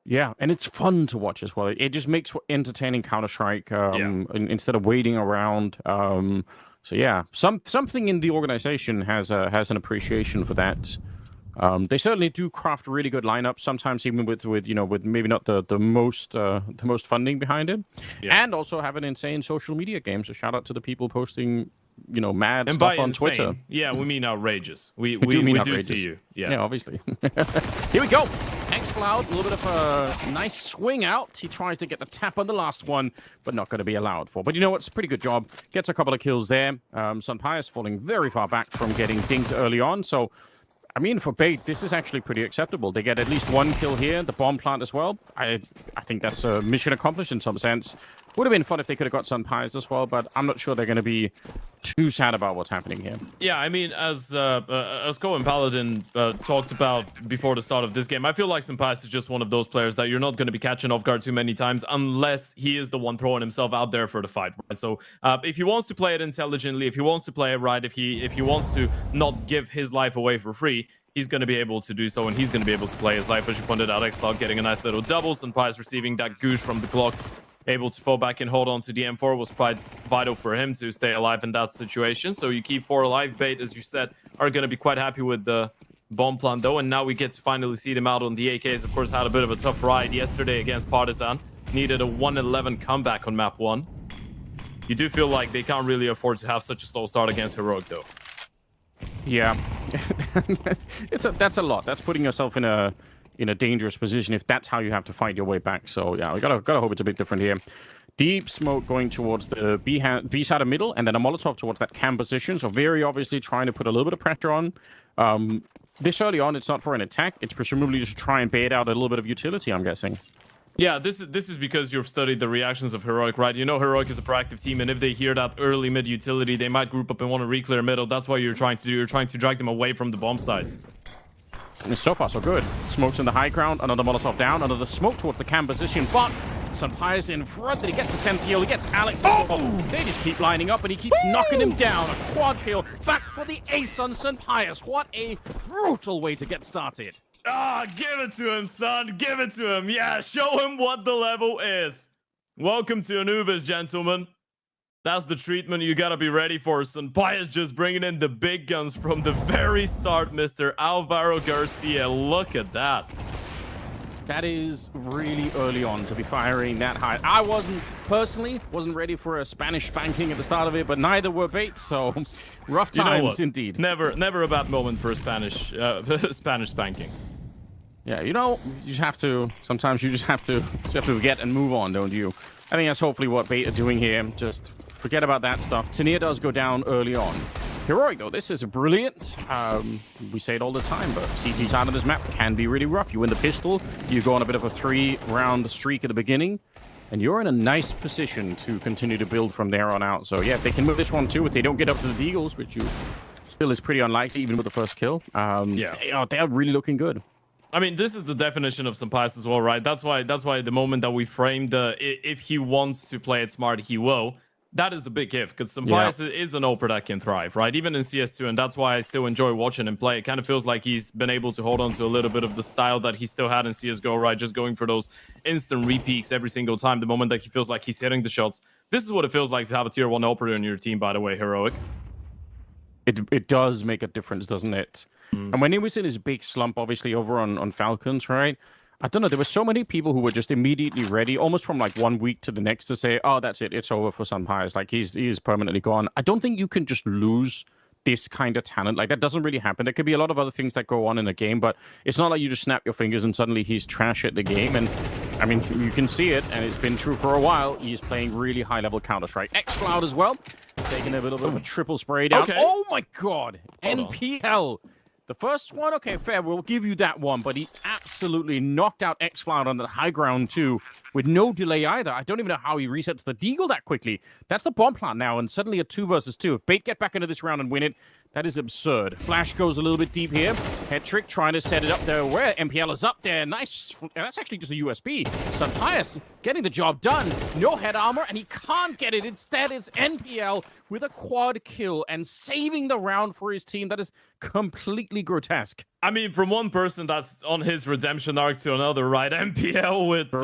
Yeah, and it's fun to watch as well. It just makes for entertaining Counter-Strike instead of waiting around. So yeah, something in the organization has an appreciation for that. They certainly do craft really good lineups. Sometimes even with maybe not the most funding behind it, and also have an insane social media game. So shout out to the people posting mad and stuff on insane, Twitter. Yeah, we mean outrageous. We do see you. Yeah, obviously. Here we go. X-Cloud, a little bit of a nice swing out. He tries to get the tap on the last one, but not going to be allowed for. But you know what? It's a pretty good job. Gets a couple of kills there. Sunpius falling very far back from getting dinged early on. So, I mean, for Bait, this is actually pretty acceptable. They get at least 1 kill here, the bomb plant as well. I think that's a mission accomplished in some sense. Would have been fun if they could have got Sunpius as well, but I'm not sure they're going to be too sad about what's happening here. Yeah, I mean, as Ko and Paladin talked about before the start of this game, I feel like Sunpius is just one of those players that you're not going to be catching off guard too many times unless he is the one throwing himself out there for the fight. Right? So if he wants to play it intelligently, if he wants to play it right, if he wants to not give his life away for free, he's going to be able to do so, and he's going to be able to play his life. As you pointed out, X-Cloud getting a nice little double. Sunpius receiving that goosh from the clock able to fall back and hold on to the M4 was quite vital for him to stay alive in that situation. So you keep 4 alive. Bait, as you said, are going to be quite happy with the bomb plan though, and now we get to finally see them out on the AKs. Of course, had a bit of a tough ride yesterday against Partizan. Needed a 1-11 comeback on map 1. You do feel like they can't really afford to have such a slow start against Heroic though. Yeah, that's a lot. That's putting yourself in a dangerous position if that's how you have to fight your way back. So yeah, we gotta hope it's a bit different here. Deep smoke going towards the B side of middle, and then a Molotov towards that cam position. So very obviously trying to put a little bit of pressure on. This early on, it's not for an attack. It's presumably just to try and bait out a little bit of utility, I'm guessing. Yeah, this is because you've studied the reactions of Heroic, right? You know Heroic is a proactive team, and if they hear that early mid utility, they might group up and want to re-clear middle. That's what you're trying to do. You're trying to drag them away from the bomb sites. And so far, so good. Smokes in the high ground, another Molotov down, another smoke towards the cam position, but Sunpire's in front, and he gets the Sentiel, he gets Alex. Oh! They just keep lining up, and he keeps knocking him down. A quad kill, back for the ace on Sunpire's. What a brutal way to get started. Ah, give it to him, son. Give it to him. Yeah, show him what the level is. Welcome to Anubis, gentlemen. That's the treatment you gotta be ready for. Sunpire's just bringing in the big guns from the very start, Mr. Alvaro Garcia. Look at that. That is really early on to be firing that high. I personally wasn't ready for a Spanish spanking at the start of it, but neither were Bait, so rough times indeed. Never a bad moment for a Spanish spanking. Yeah, you just have to. Sometimes you just have to forget and move on, don't you? I think that's hopefully what Bait are doing here. Just forget about that stuff. Tania does go down early on. Heroic, though, this is brilliant. We say it all the time, but CT side of this map can be really rough. You win the pistol, you go on a bit of a 3-round streak at the beginning, and you're in a nice position to continue to build from there on out. So yeah, if they can move this one too, if they don't get up to the Deagles, which still is pretty unlikely, even with the first kill, yeah, they are really looking good. I mean, this is the definition of Sunpire's as well, right? That's why the moment that we framed the if he wants to play it smart, he will. That is a big if, because Sunpire's is an opener that can thrive, right? Even in CS2, and that's why I still enjoy watching him play. It kind of feels like he's been able to hold on to a little bit of the style that he still had in CSGO, right? Just going for those instant repeats every single time, the moment that he feels like he's hitting the shots. This is what it feels like to have a tier 1 operator in your team, by the way, Heroic. It does make a difference, doesn't it? And when he was in his big slump, obviously, over on Falcons, right? I don't know, there were so many people who were just immediately ready, almost from like 1 week to the next, to say, oh, that's it, it's over for Sunpire's. Like, he's permanently gone. I don't think you can just lose this kind of talent. Like, that doesn't really happen. There could be a lot of other things that go on in a game, but it's not like you just snap your fingers and suddenly he's trash at the game. And I mean, you can see it, and it's been true for a while. He's playing really high-level Counter-Strike. X-Cloud as well, taking a little bit of a triple spray down. Okay. Oh my god, NPL. The first one, okay, fair, we'll give you that one, but he absolutely knocked out X-Cloud on the high ground too, with no delay either. I don't even know how he resets the Deagle that quickly. That's the bomb plant now, and suddenly a 2 versus 2. If Bait get back into this round and win it, that is absurd. Flash goes a little bit deep here. Head trick trying to set it up there where MPL is up there. Nice. That's actually just a USB. Sunpire's getting the job done. No head armor, and he can't get it. Instead, it's NPL with a quad kill and saving the round for his team. That is completely grotesque. I mean, from one person that's on his redemption arc to another, right? MPL with,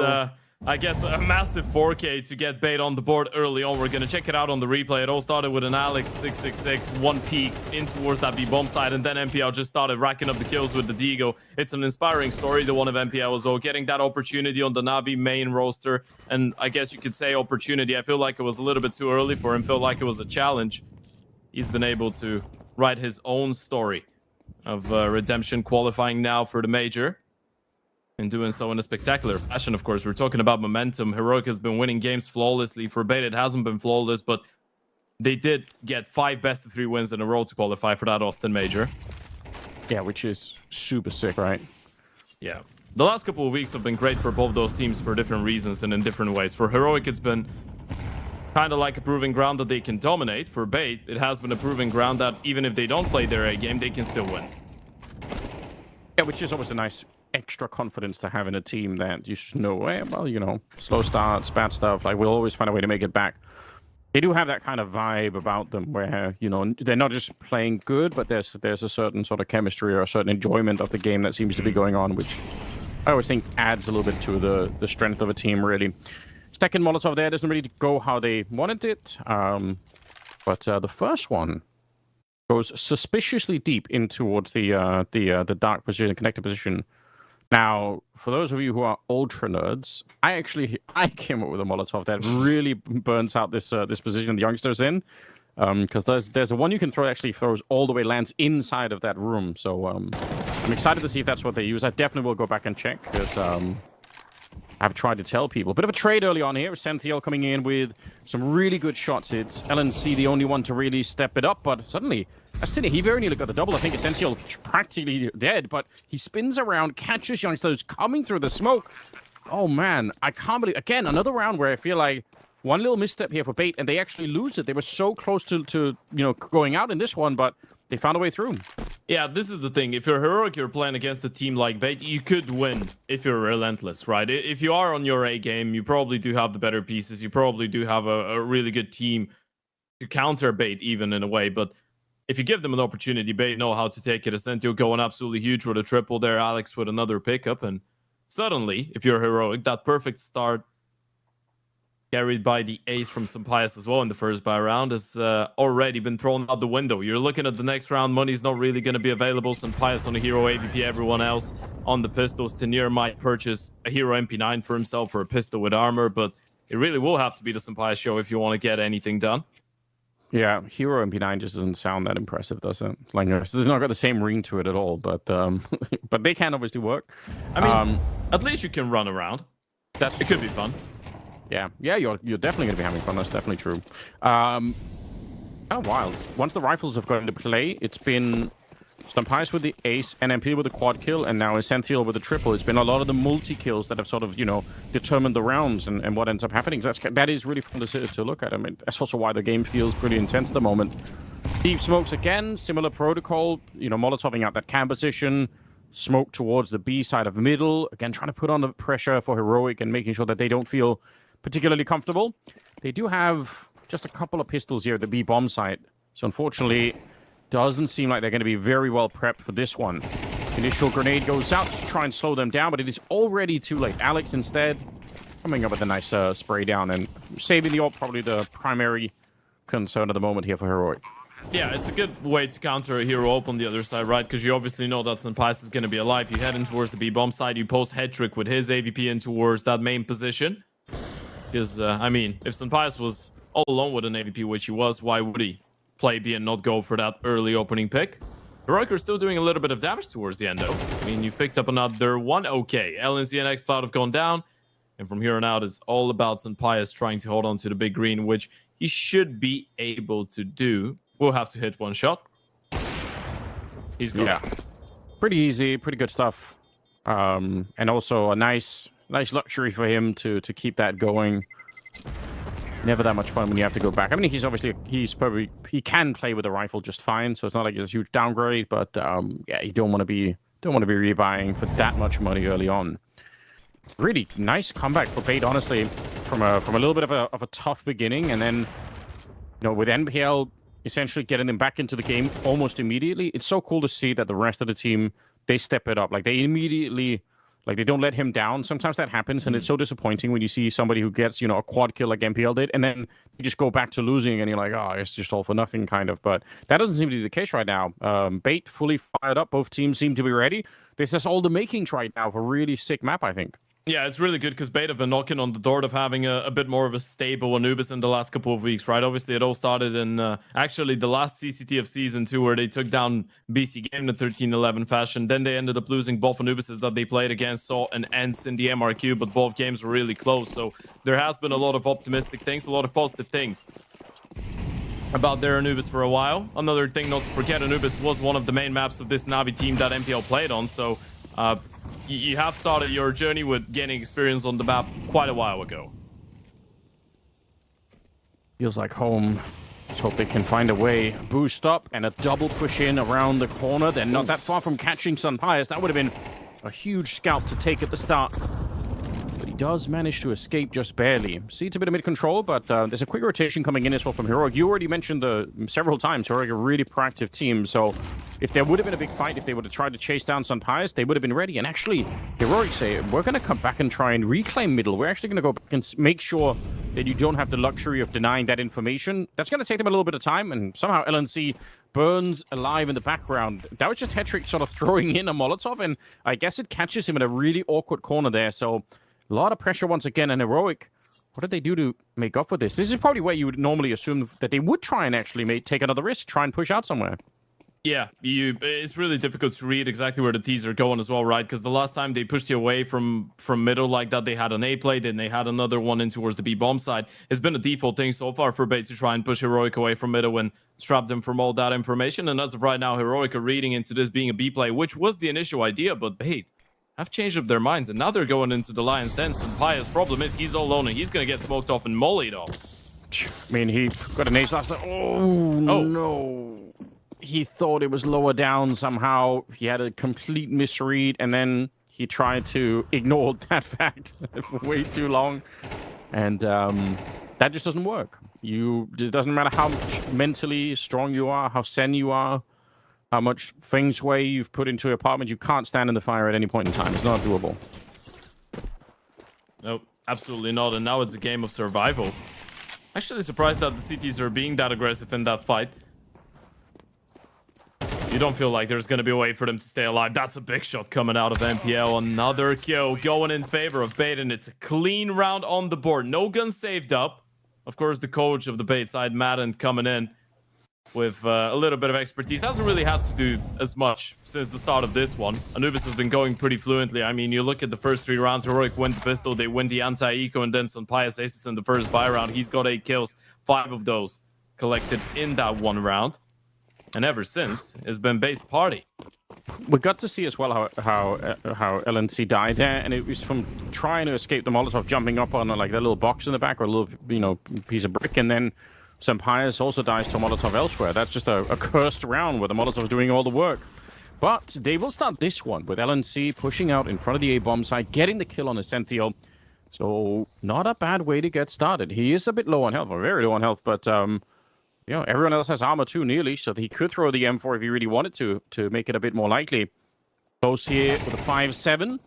I guess, a massive 4K to get Bait on the board early on. We're going to check it out on the replay. It all started with an Alex 666, 1 peek in towards that B-bomb side, and then MPL just started racking up the kills with the Deagle. It's an inspiring story, the one of MPL as well, getting that opportunity on the Na'Vi main roster, and I guess you could say opportunity. I feel like it was a little bit too early for him, felt like it was a challenge. He's been able to write his own story of redemption, qualifying now for the major. And doing so in a spectacular fashion, of course. We're talking about momentum. Heroic has been winning games flawlessly. For Bait, it hasn't been flawless, but they did get 5 best-of-3 wins in a row to qualify for that Austin Major. Yeah, which is super sick, right? Yeah. The last couple of weeks have been great for both those teams for different reasons and in different ways. For Heroic, it's been kind of like a proving ground that they can dominate. For Bait, it has been a proving ground that even if they don't play their A game, they can still win. Yeah, which is always a nice extra confidence to have in a team that you should know, well, you know, slow starts, bad stuff, like we'll always find a way to make it back. They do have that kind of vibe about them where, you know, they're not just playing good, but there's a certain sort of chemistry or a certain enjoyment of the game that seems to be going on, which I always think adds a little bit to the strength of a team, really. Second Molotov there doesn't really go how they wanted it. But the first one goes suspiciously deep in towards the dark position, connected position. Now, for those of you who are ultra nerds, I came up with a Molotov that really burns out this position the youngsters in. Because there's a one you can throw that actually throws all the way, lands inside of that room. So I'm excited to see if that's what they use. I definitely will go back and check because I've tried to tell people. Bit of a trade early on here. Senthiel coming in with some really good shots. It's LNC the only one to really step it up, but suddenly, he very nearly got the double. I think Essential practically dead, but he spins around, catches youngsters coming through the smoke. Oh man, I can't believe, again, another round where I feel like one little misstep here for Bait, and they actually lose it. They were so close to going out in this one, but they found a way through. Yeah, this is the thing. If you're heroic, you're playing against a team like Bait, you could win if you're relentless, right? If you are on your A game, you probably do have the better pieces. You probably do have a really good team to counter Bait even in a way. But if you give them an opportunity, Bait know how to take it. Essential going absolutely huge with a triple there. Alex with another pickup. And suddenly, if you're heroic, that perfect start carried by the ace from Sampayas as well in the first buy round has already been thrown out the window. You're looking at the next round. Money's not really going to be available. Sampayas on the hero AVP, everyone else on the pistols. Tanir might purchase a hero MP9 for himself or a pistol with armor, but it really will have to be the Sampayas show if you want to get anything done. Yeah, hero MP9 just doesn't sound that impressive, does it? It's like it's not got the same ring to it at all, but but they can obviously work. I mean, at least you can run around. It could be fun. Yeah, you're definitely going to be having fun. That's definitely true. Kind of wild. Once the rifles have got into play, it's been Stampais with the ace, NMP with the quad kill, and now Essential with the triple. It's been a lot of the multi-kills that have sort of, determined the rounds and what ends up happening. That is really fun to look at. I mean, that's also why the game feels pretty intense at the moment. Deep smokes again, similar protocol, Molotoving out that cam position, smoke towards the B side of middle. Again, trying to put on the pressure for Heroic and making sure that they don't feel particularly comfortable. They do have just a couple of pistols here at the B bomb site. So unfortunately, doesn't seem like they're going to be very well prepped for this one. Initial grenade goes out to try and slow them down, but it is already too late. Alex instead coming up with a nice spray down and saving the ult, probably the primary concern at the moment here for Heroic. Yeah, it's a good way to counter a hero up on the other side, right? Because you obviously know that Sampais is going to be alive. You head in towards the B bomb side. You post head trick with his AVP in towards that main position. Because, I mean, if Sampais was all alone with an AVP, which he was, why would he play B and not go for that early opening pick? Heroic are still doing a little bit of damage towards the end, though. I mean, you've picked up another one. Okay, LNC and X-Cloud have gone down. And from here on out, it's all about Sampais trying to hold on to the big green, which he should be able to do. We'll have to hit one shot. He's good. Yeah. Pretty easy, pretty good stuff. And also a nice luxury for him to keep that going. Never that much fun when you have to go back. I mean, he can play with a rifle just fine, so it's not like it's a huge downgrade. But yeah, you don't want to be rebuying for that much money early on. Really nice comeback for Bait, honestly, from a little bit of a tough beginning, and then with NPL essentially getting them back into the game almost immediately. It's so cool to see that the rest of the team, they step it up. Like they immediately. Like, they don't let him down. Sometimes that happens, and it's so disappointing when you see somebody who gets, a quad kill like MPL did, and then you just go back to losing, and you're like, oh, it's just all for nothing, kind of. But that doesn't seem to be the case right now. Bait fully fired up. Both teams seem to be ready. This has all the makings right now for a really sick map, I think. Yeah, it's really good because Bait have been knocking on the door of having a bit more of a stable Anubis in the last couple of weeks, right? Obviously, it all started in actually the last CCT of Season 2 where they took down BC.Game in a 13-11 fashion. Then they ended up losing both Anubises that they played against, saw an ENCE in the MRQ, but both games were really close. So there has been a lot of optimistic things, a lot of positive things about their Anubis for a while. Another thing not to forget, Anubis was one of the main maps of this Navi team that MPL played on, so you have started your journey with gaining experience on the map quite a while ago. Feels like home. Let's hope they can find a way. Boost up and a double push in around the corner. They're not that far from catching Sampais. That would have been a huge scalp to take at the start. But he does manage to escape just barely. See, it's a bit of mid-control, but there's a quick rotation coming in as well from Heroic. You already mentioned several times, Heroic, a really proactive team, so if there would have been a big fight, if they would have tried to chase down Sunpias, they would have been ready. And actually, Heroic say, we're going to come back and try and reclaim middle. We're actually going to go back and make sure that you don't have the luxury of denying that information. That's going to take them a little bit of time, and somehow LNC burns alive in the background. That was just Hetrick sort of throwing in a Molotov, and I guess it catches him in a really awkward corner there. So a lot of pressure once again, and Heroic, what did they do to make up for this? This is probably where you would normally assume that they would try and actually take another risk, try and push out somewhere. Yeah, it's really difficult to read exactly where the T's are going as well, right? Because the last time they pushed you away from middle like that, they had an A play, then they had another one in towards the B bomb side. It's been a default thing so far for Bait to try and push Heroic away from middle and strap them from all that information. And as of right now, Heroic are reading into this being a B play, which was the initial idea, but Bait have changed up their minds, and now they're going into the Lion's Den. And Pia's problem is he's all alone, and he's going to get smoked off and mollied off. I mean, he got an ace last time. Oh, no. He thought it was lower down somehow. He had a complete misread, and then he tried to ignore that fact for way too long. And that just doesn't work. It doesn't matter how mentally strong you are, how zen you are, how much feng shui you've put into your apartment. You can't stand in the fire at any point in time. It's not doable. Nope, absolutely not. And now it's a game of survival. Actually surprised that the CTs are being that aggressive in that fight. You don't feel like there's going to be a way for them to stay alive. That's a big shot coming out of MPL. Another kill going in favor of Bait, and it's a clean round on the board. No guns saved up. Of course, the coach of the Bait side, Madden, coming in with a little bit of expertise. Hasn't really had to do as much since the start of this one. Anubis has been going pretty fluently. I mean, you look at the first 3 rounds, Heroic win the pistol, they win the anti-eco, and then some Pius aces in the first buy round. He's got 8 kills, 5 of those collected in that one round. And ever since, it's been Bait's party. We got to see as well how LNC died there, and it was from trying to escape the Molotov, jumping up on like that little box in the back or a little piece of brick, and then Sampias also dies to a Molotov elsewhere. That's just a cursed round where the Molotov's doing all the work. But they will start this one with LNC pushing out in front of the A-bomb side, getting the kill on Essential. So not a bad way to get started. He is a bit low on health, or very low on health, but everyone else has armor too nearly, so he could throw the M4 if he really wanted to make it a bit more likely. Close here with a 5-7.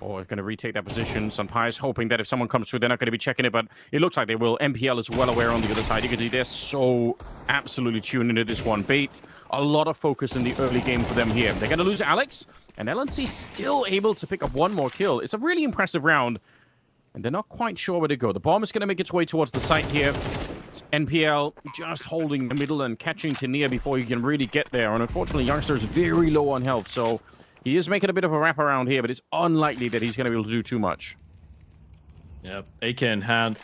Or going to retake that position. Sunpias hoping that if someone comes through, they're not going to be checking it, but it looks like they will. MPL is well aware on the other side. You can see they're so absolutely tuned into this one. Bait, a lot of focus in the early game for them here. They're going to lose Alex, and LNC still able to pick up one more kill. It's a really impressive round, and they're not quite sure where to go. The bomb is going to make its way towards the site here. NPL just holding the middle and catching Tania before you can really get there. And unfortunately, Youngster is very low on health, so he is making a bit of a wraparound here, but it's unlikely that he's going to be able to do too much. Yep, AK in hand.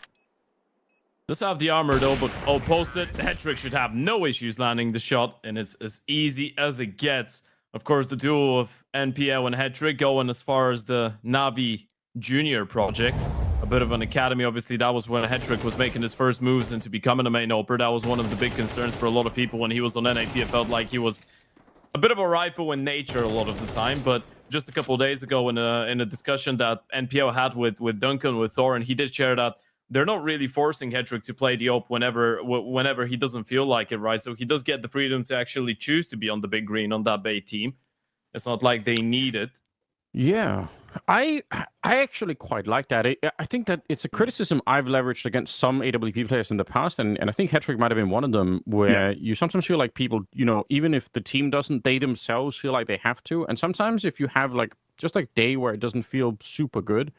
Does have the armor though, but posted. Hetrick should have no issues landing the shot, and it's as easy as it gets. Of course, the duo of NPL and Hetrick going as far as the Navi Junior project. A bit of an academy. Obviously, that was when Hetrick was making his first moves into becoming a main oper. That was one of the big concerns for a lot of people when he was on NAP. It felt like he was a bit of a rifle in nature a lot of the time. But just a couple of days ago in a discussion that NPL had with Duncan, with Thor, and he did share that they're not really forcing Hetrick to play the op whenever he doesn't feel like it, right? So he does get the freedom to actually choose to be on the big green on that Bait team. It's not like they need it. Yeah, I actually quite like that. I think that it's a criticism I've leveraged against some AWP players in the past, and I think Hetrick might have been one of them, where you sometimes feel like people, even if the team doesn't, they themselves feel like they have to. And sometimes if you have just a day where it doesn't feel super good,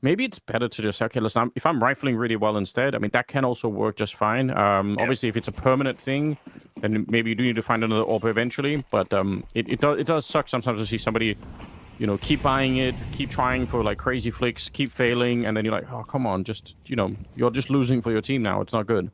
maybe it's better to just say, okay, listen, if I'm rifling really well instead, I mean, that can also work just fine. Obviously, if it's a permanent thing, then maybe you do need to find another AWP eventually. But it does suck sometimes to see somebody keep buying it, keep trying for crazy flicks, keep failing, and then you're like, oh, come on, just, you're just losing for your team now. It's not good.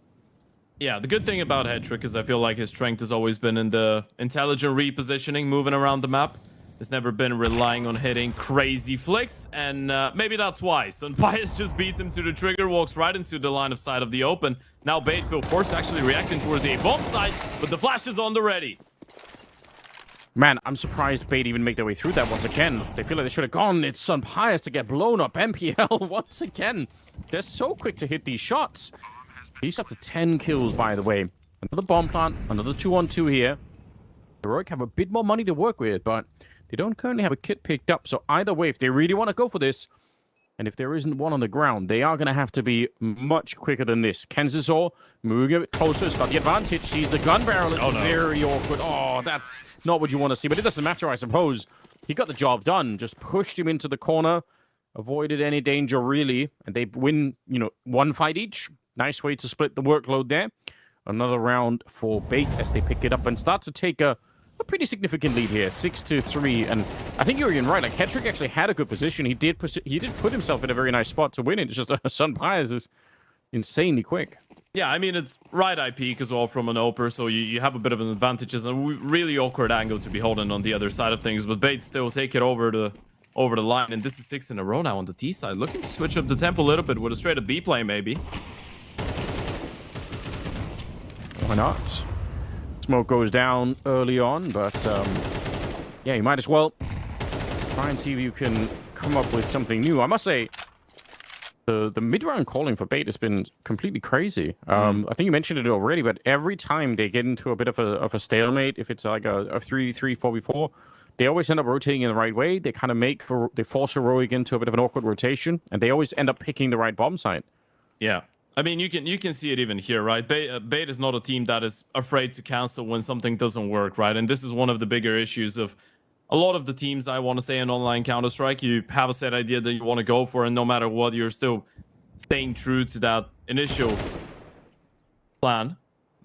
Yeah, the good thing about Hetrick is I feel like his strength has always been in the intelligent repositioning, moving around the map. It's never been relying on hitting crazy flicks, and maybe that's why. Sunpias just beats him to the trigger, walks right into the line of sight of the open. Now Bait feel forced to actually reacting towards the A-bomb side, but the flash is on the ready. Man, I'm surprised Bait even make their way through that once again. They feel like they should have gone. It's Sunpias to get blown up. MPL once again. They're so quick to hit these shots. He's up to 10 kills, by the way. Another bomb plant, another 2-on-2 here. Heroic have a bit more money to work with, but they don't currently have a kit picked up. So either way, if they really want to go for this, and if there isn't one on the ground, they are going to have to be much quicker than this. Kenzazor moving a bit closer. It's got the advantage. Sees the gun barrel. It's very awkward. Oh, that's not what you want to see. But it doesn't matter, I suppose. He got the job done. Just pushed him into the corner. Avoided any danger, really. And they win, one fight each. Nice way to split the workload there. Another round for Bait as they pick it up and start to take a pretty significant lead here, 6-3, and I think you're right. Like Hetrick actually had a good position. He did put himself in a very nice spot to win it. It's just Sun Pies is insanely quick. Yeah, I mean it's right eye peak as well from an oper, so you have a bit of an advantage. It's a really awkward angle to be holding on the other side of things, but Bait still take it over the line, and this is 6 in a row now on the T side. Looking to switch up the tempo a little bit with a straight up B play maybe. Why not? Smoke goes down early on, but yeah, you might as well try and see if you can come up with something new. I must say, the mid-round calling for Bait has been completely crazy. I think you mentioned it already, but every time they get into a bit of a stalemate, if it's like a 3-4v4, they always end up rotating in the right way. They kind of they force Heroic into a bit of an awkward rotation, and they always end up picking the right bomb site. Yeah. I mean, you can see it even here, right? Bait is not a team that is afraid to cancel when something doesn't work, right? And this is one of the bigger issues of a lot of the teams, I want to say, in online Counter-Strike. You have a set idea that you want to go for, and no matter what, you're still staying true to that initial plan.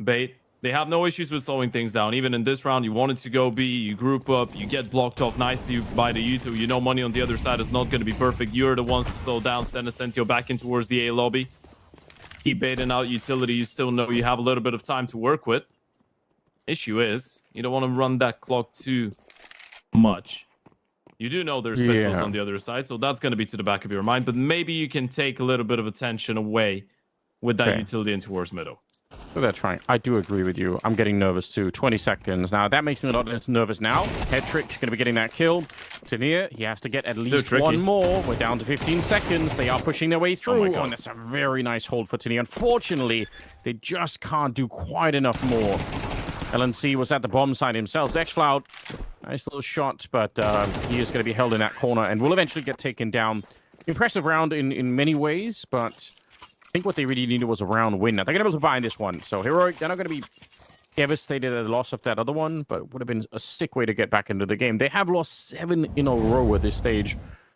Bait, they have no issues with slowing things down. Even in this round, you wanted to go B, you group up, you get blocked off nicely by the U2. You know money on the other side is not going to be perfect. You're the ones to slow down, send Essentio back in towards the A lobby. Keep baiting out utility. You still know you have a little bit of time to work with. Issue is, you don't want to run that clock too much. You do know there's pistols on the other side, so that's going to be to the back of your mind. But maybe you can take a little bit of attention away with that utility in towards middle. So they're trying. I do agree with you. I'm getting nervous too. 20 seconds. Now, that makes me a lot less nervous now. Hetrick going to be getting that kill. Tania, he has to get at least one more. We're down to 15 seconds. They are pushing their way through. Oh, and that's a very nice hold for Tania. Unfortunately, they just can't do quite enough more. LNC was at the bomb side himself. Xflout, nice little shot, but he is going to be held in that corner and will eventually get taken down. Impressive round in many ways, but I think what they really needed was a round win. Now, they're going to be able to buy this one. So Heroic, they're not going to be devastated at the loss of that other one, but it would have been a sick way to get back into the game. They have lost 7 in a row at this stage,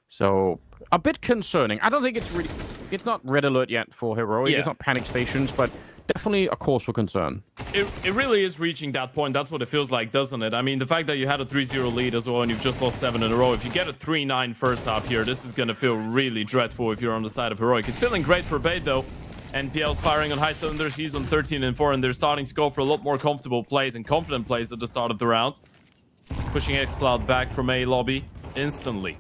so a bit concerning. I don't think it's not red alert yet for Heroic. It's not panic stations, but definitely a cause for concern. It really is reaching that point. That's what it feels like, doesn't it? I mean, the fact that you had a 3-0 lead as well and you've just lost 7 in a row. If you get a 3-9 first half here, this is going to feel really dreadful if you're on the side of Heroic. It's feeling great for Bait, though. NPL's firing on high cylinders. He's on 13-4, and they're starting to go for a lot more comfortable plays and confident plays at the start of the round. Pushing Xcloud back from A lobby instantly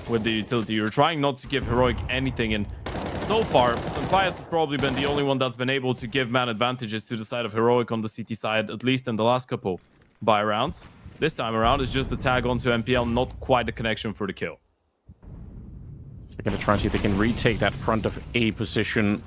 with the utility. You're trying not to give Heroic anything, and so far, Sampias has probably been the only one that's been able to give man advantages to the side of Heroic on the CT side, at least in the last couple buy rounds. This time around, it's just the tag onto MPL, not quite the connection for the kill. They're going to try and see if they can retake that front of A position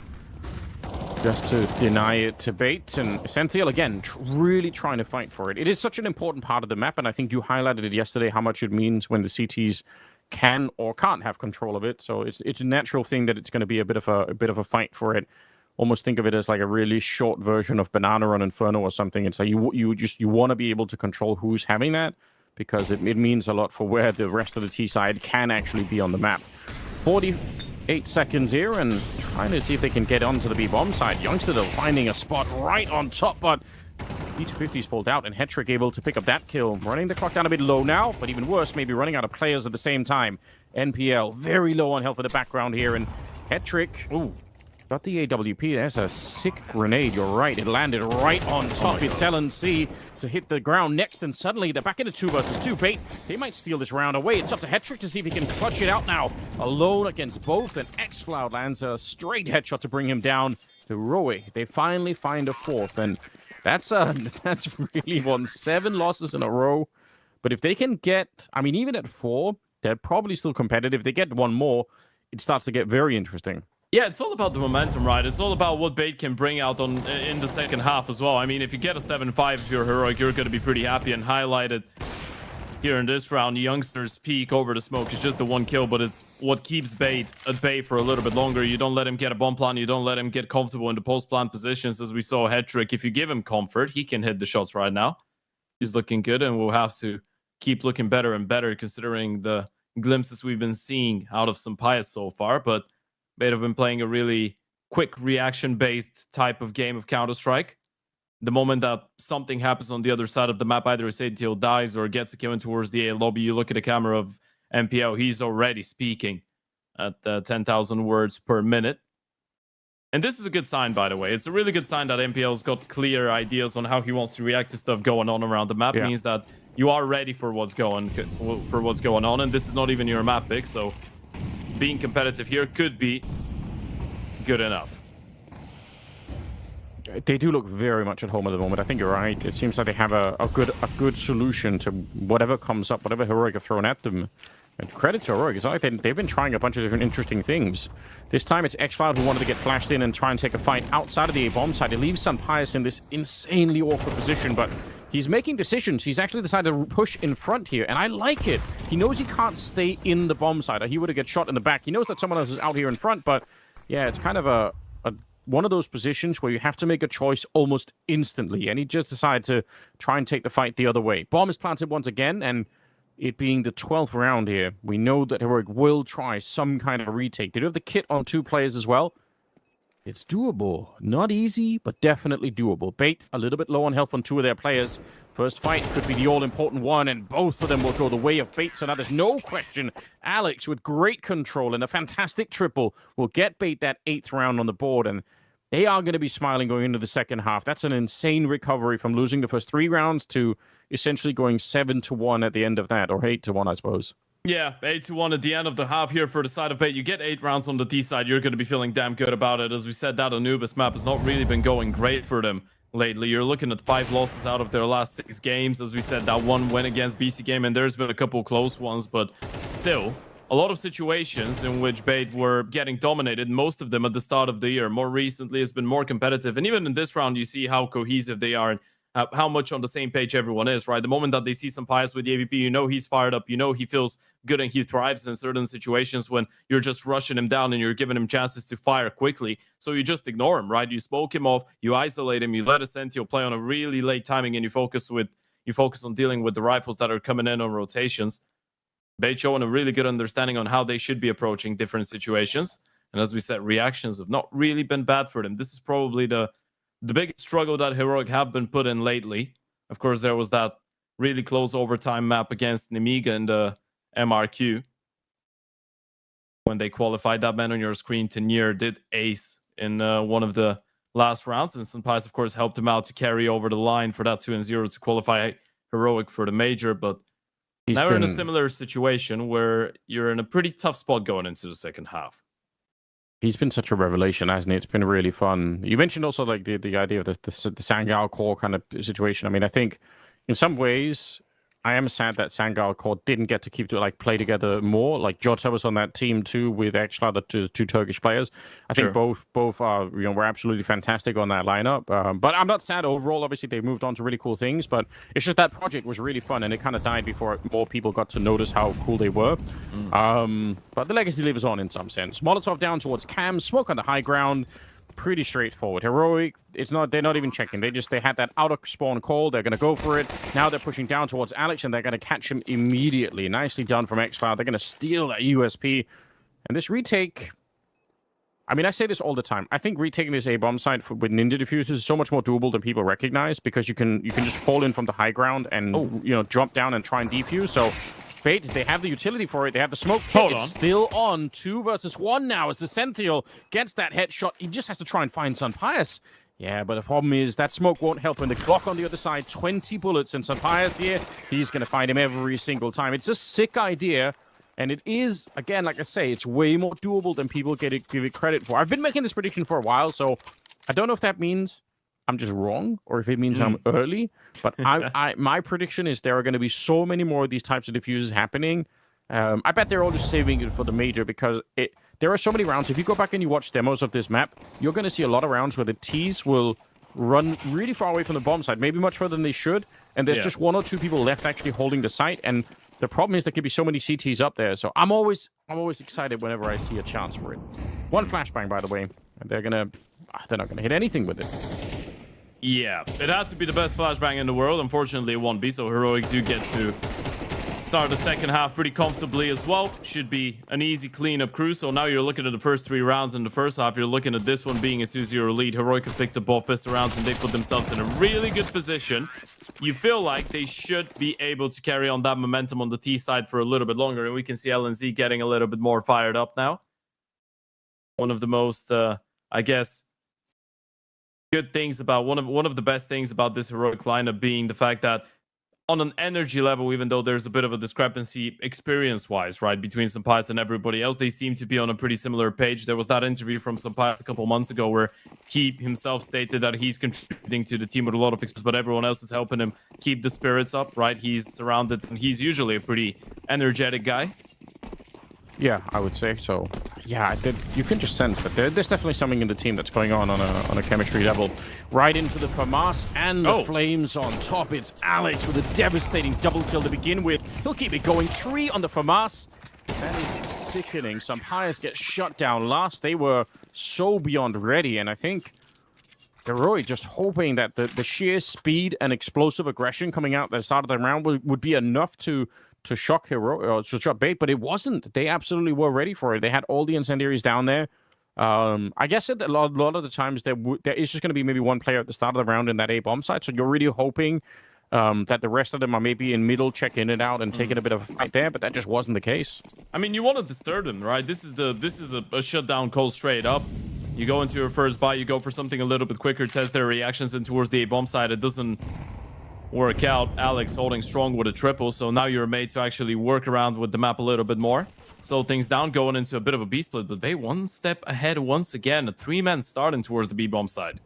just to deny it to Bait. And Essential, again, really trying to fight for it. It is such an important part of the map, and I think you highlighted it yesterday, how much it means when the CTs can or can't have control of it. So it's a natural thing that it's going to be a bit of a fight for it. Almost think of it as like a really short version of Banana Run Inferno or something. It's like you want to be able to control who's having that, because it means a lot for where the rest of the T side can actually be on the map. 48 seconds here, and trying to see if they can get onto the B bomb side. Youngster finding a spot right on top, but B250's pulled out, and Hetrick able to pick up that kill. Running the clock down a bit low now, but even worse, maybe running out of players at the same time. NPL very low on health in the background here, and Hetrick, got the AWP. There's a sick grenade. You're right. It landed right on top. It's LNC to hit the ground next, and suddenly they're back into 2 versus 2. Bait, they might steal this round away. It's up to Hetrick to see if he can clutch it out now. Alone against both, and Xfloud lands a straight headshot to bring him down. Heroic, they finally find a 4th, and that's really won 7 losses in a row. But if they can get, I mean, even at 4, they're probably still competitive. If they get 1 more, it starts to get very interesting. Yeah, it's all about the momentum, right? It's all about what Bait can bring out in the second half as well. I mean, if you get a 7-5, if you're Heroic, you're going to be pretty happy. And highlighted here in this round, the youngsters peek over the smoke. It's just the one kill, but it's what keeps Bait at bay for a little bit longer. You don't let him get a bomb plant. You don't let him get comfortable in the post-plant positions, as we saw Hetrick. If you give him comfort, he can hit the shots right now. He's looking good, and we'll have to keep looking better and better considering the glimpses we've been seeing out of Sampaio so far. But Bait have been playing a really quick reaction-based type of game of Counter-Strike. The moment that something happens on the other side of the map, either CCT dies or gets a kill in towards the A lobby, you look at the camera of MPL, he's already speaking at 10,000 words per minute. And this is a good sign, by the way. It's a really good sign that MPL's got clear ideas on how he wants to react to stuff going on around the map. It means that you are ready for what's going on, and this is not even your map pick, so being competitive here could be good enough. They do look very much at home at the moment. I think you're right. It seems like they have a good solution to whatever comes up, whatever Heroic have thrown at them. And credit to Heroic. It's not like they've been trying a bunch of different interesting things. This time it's xCloud who wanted to get flashed in and try and take a fight outside of the A-bomb side. It leaves Sampaio in this insanely awkward position, but he's making decisions. He's actually decided to push in front here, and I like it. He knows he can't stay in the bomb side, or he would have get shot in the back. He knows that someone else is out here in front, but yeah, it's kind of one of those positions where you have to make a choice almost instantly, and he just decided to try and take the fight the other way. Bomb is planted once again, and it being the 12th round here, we know that Heroic will try some kind of retake. They do have the kit on 2 players as well. It's doable. Not easy, but definitely doable. Bait a little bit low on health on 2 of their players. First fight could be the all-important one, and both of them will go the way of Bait. So now there's no question. Alex, with great control and a fantastic triple, will get Bait that 8th round on the board, and they are going to be smiling going into the second half. That's an insane recovery from losing the first 3 rounds to essentially going 7-1 at the end of that, or 8-1, I suppose. Yeah, 8-1 at the end of the half here for the side of Bait. You get 8 rounds on the D side, you're going to be feeling damn good about it. As we said, that Anubis map has not really been going great for them lately. You're looking at 5 losses out of their last 6 games. As we said, that 1 win against BC.Game, and there's been a couple close ones, but still, a lot of situations in which Bait were getting dominated, most of them at the start of the year. More recently, it's been more competitive. And even in this round, you see how cohesive they are and how much on the same page everyone is, right? The moment that they see Sampaio with the AVP, you know he's fired up, you know he feels good and he thrives in certain situations when you're just rushing him down and you're giving him chances to fire quickly. So you just ignore him, right? You smoke him off, you isolate him, you let a Sentinel play on a really late timing, and you focus on dealing with the rifles that are coming in on rotations. Bait showing a really good understanding on how they should be approaching different situations. And as we said, reactions have not really been bad for them. This is probably the biggest struggle that Heroic have been put in lately. Of course, there was that really close overtime map against Nemiga in the MRQ. When they qualified, that man on your screen, Tenier, did ace in one of the last rounds. And Sampaio, of course, helped him out to carry over the line for that 2-0 to qualify Heroic for the major. But now we're in a similar situation where you're in a pretty tough spot going into the second half. He's been such a revelation, hasn't he? It's been really fun. You mentioned also like the idea of the Sangal core kind of situation. I mean, I think in some ways, I am sad that Sangal core didn't get to play together more. Like Jota was on that team too with xCloud, the 2 Turkish players. I think both are were absolutely fantastic on that lineup. But I'm not sad overall. Obviously, they moved on to really cool things. But it's just that project was really fun, and it kind of died before more people got to notice how cool they were. But the legacy lives on in some sense. Molotov down towards Cam, smoke on the high ground. Pretty straightforward. Heroic, they're not even checking. They had that out of spawn call. They're going to go for it. Now they're pushing down towards Alex, and they're going to catch him immediately. Nicely done from xCloud. They're going to steal that USP. And this retake, I mean, I say this all the time. I think retaking this A-bomb site with Ninja Diffusers is so much more doable than people recognize, because you can just fall in from the high ground and jump down and try and defuse. So Bait, they have the utility for it. They have the smoke kit. It's still on. 2 versus 1 now as the Sentinel gets that headshot. He just has to try and find Sampaio. Yeah, but the problem is that smoke won't help when the Glock on the other side, 20 bullets, and Sampaio here, he's going to find him every single time. It's a sick idea, and it is, again, like I say, it's way more doable than people give it credit for. I've been making this prediction for a while, so I don't know if that means I'm just wrong or if it means I'm early, but my prediction is there are going to be so many more of these types of diffusers happening. I bet they're all just saving it for the major, because there are so many rounds. If you go back and you watch demos of this map, you're going to see a lot of rounds where the T's will run really far away from the bomb site, maybe much further than they should, and there's just 1 or 2 people left actually holding the site, and the problem is there could be so many CTs up there. So I'm always excited whenever I see a chance for it. 1 flashbang, by the way, and they're not gonna hit anything with it. Yeah, it had to be the best flashbang in the world. Unfortunately, it won't be, so Heroic do get to start the second half pretty comfortably as well. Should be an easy cleanup crew. So now you're looking at the first 3 rounds in the first half. You're looking at this one being a 2-0 lead. Heroic have picked up both pistol rounds and they put themselves in a really good position. You feel like they should be able to carry on that momentum on the T side for a little bit longer. And we can see LNZ getting a little bit more fired up now. One of the most, I guess, good things about one of the best things about this Heroic lineup being the fact that on an energy level, even though there's a bit of a discrepancy experience-wise, right, between Sampais and everybody else, they seem to be on a pretty similar page. There was that interview from Sampais a couple months ago where he himself stated that he's contributing to the team with a lot of experience, but everyone else is helping him keep the spirits up, right? He's surrounded, and he's usually a pretty energetic guy. Yeah, I would say so. Yeah, you can just sense that there's definitely something in the team that's going on a chemistry level. Right into the FAMAS and the Flames on top. It's Alex with a devastating double kill to begin with. He'll keep it going. 3 on the FAMAS. That is sickening. Sampais get shut down last. They were so beyond ready, and I think Heroic just hoping that the sheer speed and explosive aggression coming out the start of the round would be enough to shock Heroic, or to shock Bait, but it wasn't. They absolutely were ready for it. They had all the incendiaries down there. I guess a lot of the times there is just going to be maybe 1 player at the start of the round in that A bomb site, so you're really hoping that the rest of them are maybe in middle, check in and out, and taking a bit of a fight there, but that just wasn't the case. I mean, you want to disturb them, right? This is a shutdown call straight up. You go into your first buy, you go for something a little bit quicker, test their reactions, and towards the A bomb site, it doesn't work out. Alex holding strong with a triple, so now you're made to actually work around with the map a little bit more. Slow things down, going into a bit of a B split, but they 1 step ahead once again. A 3-man starting towards the B bomb side.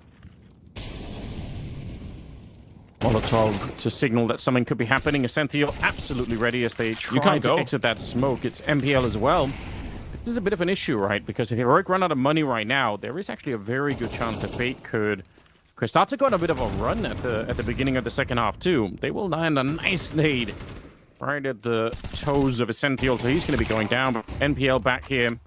Molotov to signal that something could be happening. Essential absolutely ready as they try to exit that smoke. It's MPL as well. This is a bit of an issue, right? Because if Heroic run out of money right now, there is actually a very good chance that Bait could start to go on a bit of a run at the beginning of the second half too. They will land a nice nade right at the toes of Essential, so he's going to be going down. But NPL back here,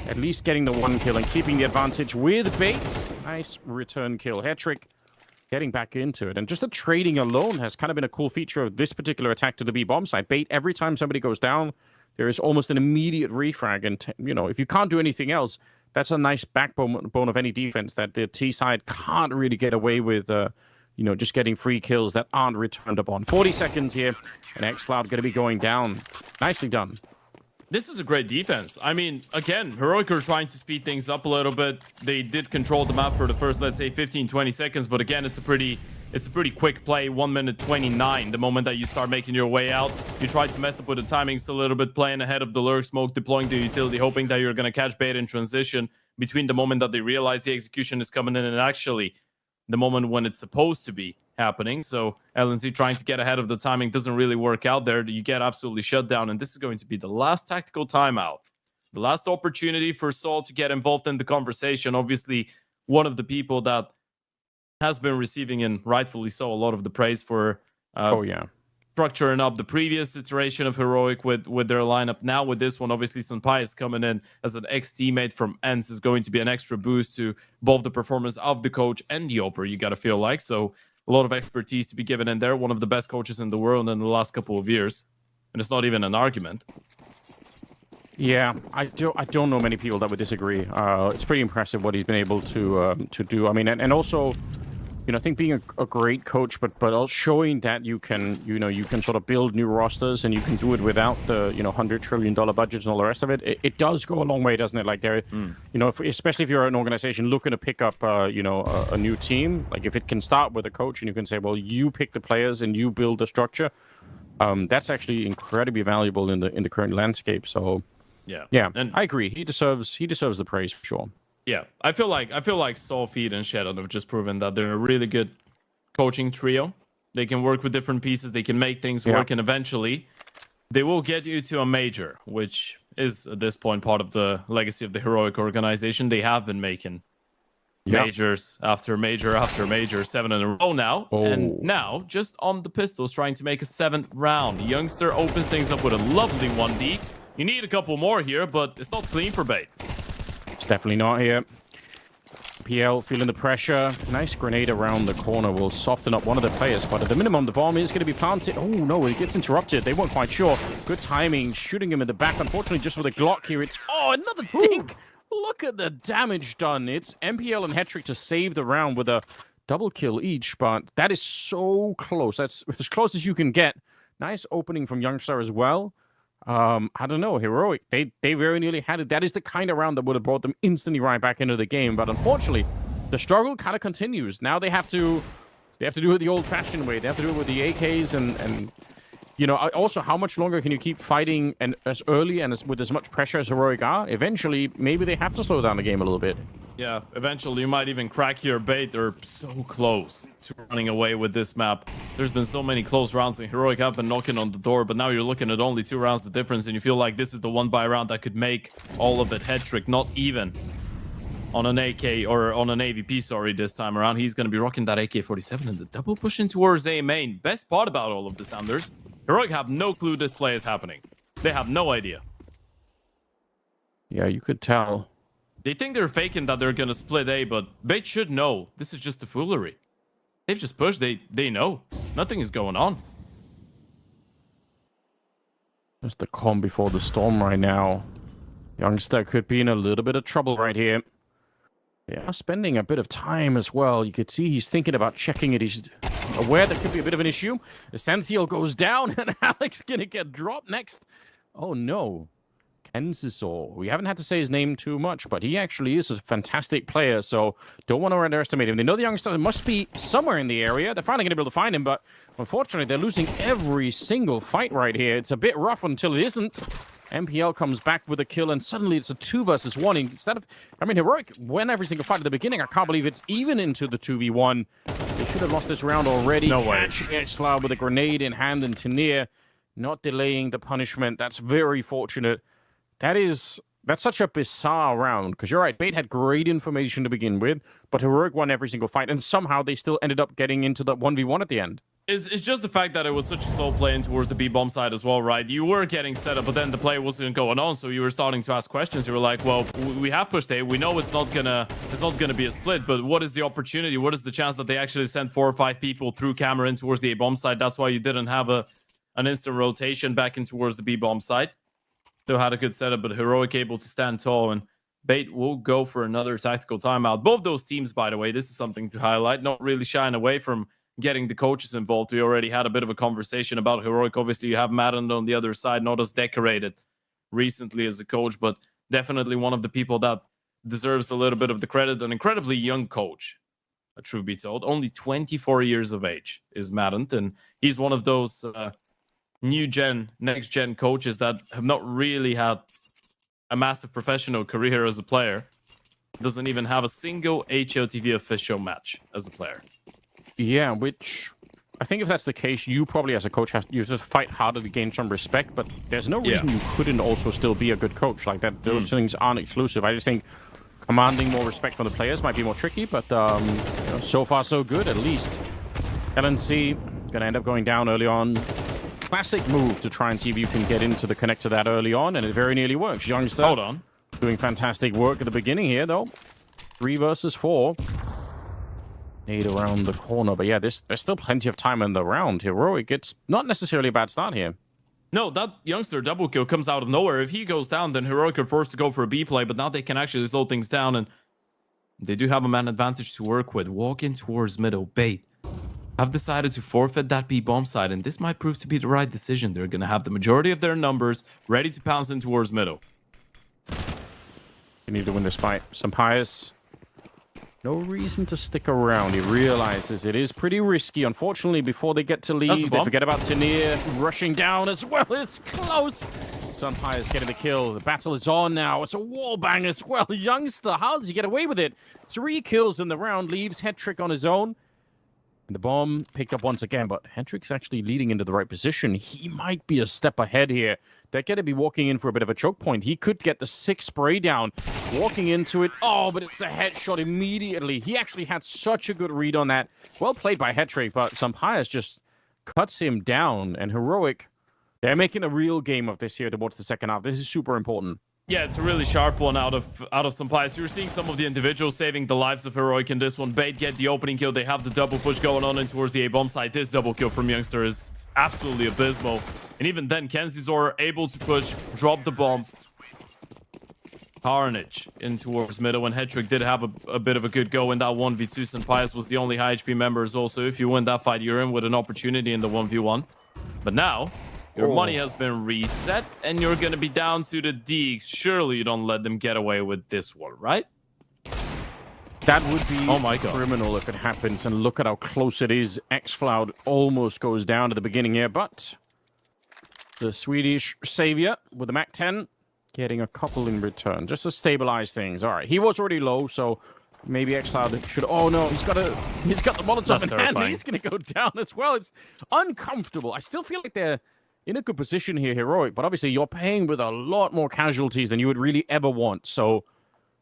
at least getting the 1 kill and keeping the advantage with Bates. Nice return kill. Hetrick getting back into it. And just the trading alone has kind of been a cool feature of this particular attack to the B bomb site. Bait, every time somebody goes down, there is almost an immediate refrag. And, if you can't do anything else, that's a nice backbone of any defense that the T side can't really get away with, just getting free kills that aren't returned upon. 40 seconds here, and xCloud going to be going down. Nicely done. This is a great defense. I mean, again, Heroic are trying to speed things up a little bit. They did control the map for the first, let's say, 15, 20 seconds. But again, it's a pretty quick play. 1 minute 29. The moment that you start making your way out, you try to mess up with the timings a little bit, playing ahead of the lurk smoke, deploying the utility, hoping that you're going to catch Bait in transition between the moment that they realize the execution is coming in and actually the moment when it's supposed to be happening. So LNZ trying to get ahead of the timing doesn't really work out there. You get absolutely shut down, and this is going to be the last tactical timeout. The last opportunity for Saul to get involved in the conversation. Obviously, one of the people that has been receiving, and rightfully so, a lot of the praise for structuring up the previous iteration of Heroic with their lineup. Now with this one, obviously Sampais coming in as an ex-teammate from ENCE is going to be an extra boost to both the performance of the coach and the Oper, you got to feel like. So a lot of expertise to be given in there. One of the best coaches in the world in the last couple of years. And it's not even an argument. Yeah, I don't know many people that would disagree. It's pretty impressive what he's been able to do. I mean, and also, I think being a great coach, but also showing that you can sort of build new rosters and you can do it without the $100 trillion budgets and all the rest of it. It does go a long way, doesn't it? Like especially if you're an organization looking to pick up a new team, like if it can start with a coach and you can say, well, you pick the players and you build the structure. That's actually incredibly valuable in the current landscape. So yeah, and I agree. He deserves the praise for sure. Yeah, I feel like Saul, Feed, and Shadow have just proven that they're a really good coaching trio. They can work with different pieces. They can make things work, and eventually they will get you to a major, which is at this point part of the legacy of the Heroic organization. They have been making majors after major after major, 7 in a row now. And now, just on the pistols, trying to make a 7th round. Youngster opens things up with a lovely 1D. You need a couple more here, but it's not clean for Bait. It's definitely not here. PL feeling the pressure. Nice grenade around the corner will soften up one of the players, but at the minimum, the bomb is going to be planted. Oh, no, it gets interrupted. They weren't quite sure. Good timing, shooting him in the back. Unfortunately, just with a Glock here, it's... Oh, another dink! Look at the damage done. It's MPL and Hetrick to save the round with a double kill each, but that is so close. That's as close as you can get. Nice opening from Youngster as well. I don't know, Heroic. They very nearly had it. That is the kind of round that would have brought them instantly right back into the game. But unfortunately, the struggle kind of continues. Now they have to do it the old-fashioned way. They have to do it with the AKs and you know, also, how much longer can you keep fighting and as early and with as much pressure as Heroic are? Eventually, maybe they have to slow down the game a little bit. Yeah, eventually you might even crack your Bait. They're so close to running away with this map. There's been so many close rounds, and Heroic have been knocking on the door, but now you're looking at only 2 rounds the difference, and you feel like this is the one buy round that could make all of it. Hetrick, not even on an AK or on an AVP, sorry, this time around. He's going to be rocking that AK-47 and the double pushing towards A main. Best part about all of this, Anders, Heroic have no clue this play is happening. They have no idea. Yeah, you could tell. They think they're faking that they're going to split A, but Bait should know. This is just a foolery. They've just pushed. They know. Nothing is going on. Just the calm before the storm right now. Youngster could be in a little bit of trouble right here. They are spending a bit of time as well. You could see he's thinking about checking it. He's aware there could be a bit of an issue. The Santhiel goes down, and Alex going to get dropped next. Oh, no. Kensisor. We haven't had to say his name too much, but he actually is a fantastic player, so don't want to underestimate him. They know the youngster must be somewhere in the area. They're finally going to be able to find him, but unfortunately, they're losing every single fight right here. It's a bit rough until it isn't. MPL comes back with a kill, and suddenly it's a 2 versus 1. Instead of, I mean, Heroic won every single fight at the beginning. I can't believe it's even into the 2v1. They should have lost this round already. No way. Edgeslav with a grenade in hand, and Tanir not delaying the punishment. That's very fortunate. That's such a bizarre round, because you're right, Bait had great information to begin with, but Heroic won every single fight, and somehow they still ended up getting into the 1v1 at the end. It's just the fact that it was such a slow play in towards the B-bomb side as well, right? You were getting set up, but then the play wasn't going on, so you were starting to ask questions. You were like, well, we have pushed A. We know it's not gonna be a split, but what is the opportunity? What is the chance that they actually send 4 or 5 people through camera in towards the A-bomb side? That's why you didn't have an instant rotation back in towards the B-bomb side. Still had a good setup, but Heroic able to stand tall, and Bait will go for another tactical timeout. Both those teams, by the way, this is something to highlight, not really shying away from getting the coaches involved. We already had a bit of a conversation about Heroic. Obviously, you have Madden on the other side, not as decorated recently as a coach, but definitely one of the people that deserves a little bit of the credit. An incredibly young coach, truth be told. Only 24 years of age is Madden, and he's one of those next-gen coaches that have not really had a massive professional career as a player. Doesn't even have a single HLTV official match as a player. Yeah, which I think if that's the case, you probably as a coach you just fight harder to gain some respect, but there's no reason you couldn't also still be a good coach. Like that, those things aren't exclusive. I just think commanding more respect from the players might be more tricky, but so far so good at least. LNC gonna end up going down early on. Classic move to try and see if you can get into the connector that early on, and it very nearly works. Youngster hold on, doing fantastic work at the beginning here though. 3 versus 4. Nade around the corner, but yeah, there's still plenty of time in the round. Heroic, it's not necessarily a bad start here. No, that youngster double kill comes out of nowhere. If he goes down, then Heroic are forced to go for a B play, but now they can actually slow things down, and they do have a man advantage to work with. Walking towards middle. Bait have decided to forfeit that B bomb side, and this might prove to be the right decision. They're going to have the majority of their numbers ready to pounce in towards middle. You need to win this fight. Sampaius, no reason to stick around. He realizes it is pretty risky. Unfortunately, before they get to leave, they forget about Tanir rushing down as well. It's close. Sampaius getting the kill. The battle is on now. It's a wallbang as well. Youngster, how does he get away with it? 3 kills in the round, leaves Hetrick on his own. The bomb picked up once again, but Hendrik's actually leading into the right position. He might be a step ahead here. They're going to be walking in for a bit of a choke point. He could get the 6 spray down, walking into it. Oh, but it's a headshot immediately. He actually had such a good read on that. Well played by Hendrik, but Sampayas just cuts him down. And Heroic, they're making a real game of this here towards the second half. This is super important. Yeah, it's a really sharp one out of Sampayas. You're seeing some of the individuals saving the lives of Heroic in this one. Bait get the opening kill. They have the double push going on in towards the A-bomb side. This double kill from Youngster is absolutely abysmal. And even then, Kenzizor able to push, drop the bomb. Carnage in towards middle, and Hedrick did have a bit of a good go in that 1v2. Sampayas was the only high HP members also. If you win that fight, you're in with an opportunity in the 1v1. But now, your money has been reset, and you're going to be down to the Deeks. Surely you don't let them get away with this one, right? That would be criminal if it happens. And look at how close it is. Xfloud almost goes down to the beginning here, but the Swedish savior with the MAC-10 getting a couple in return, just to stabilize things. All right, he was already low, so maybe Xcloud should... Oh no, he's got the Molotov in hand. He's going to go down as well. It's uncomfortable. I still feel like they're in a good position here, Heroic, but obviously you're paying with a lot more casualties than you would really ever want. So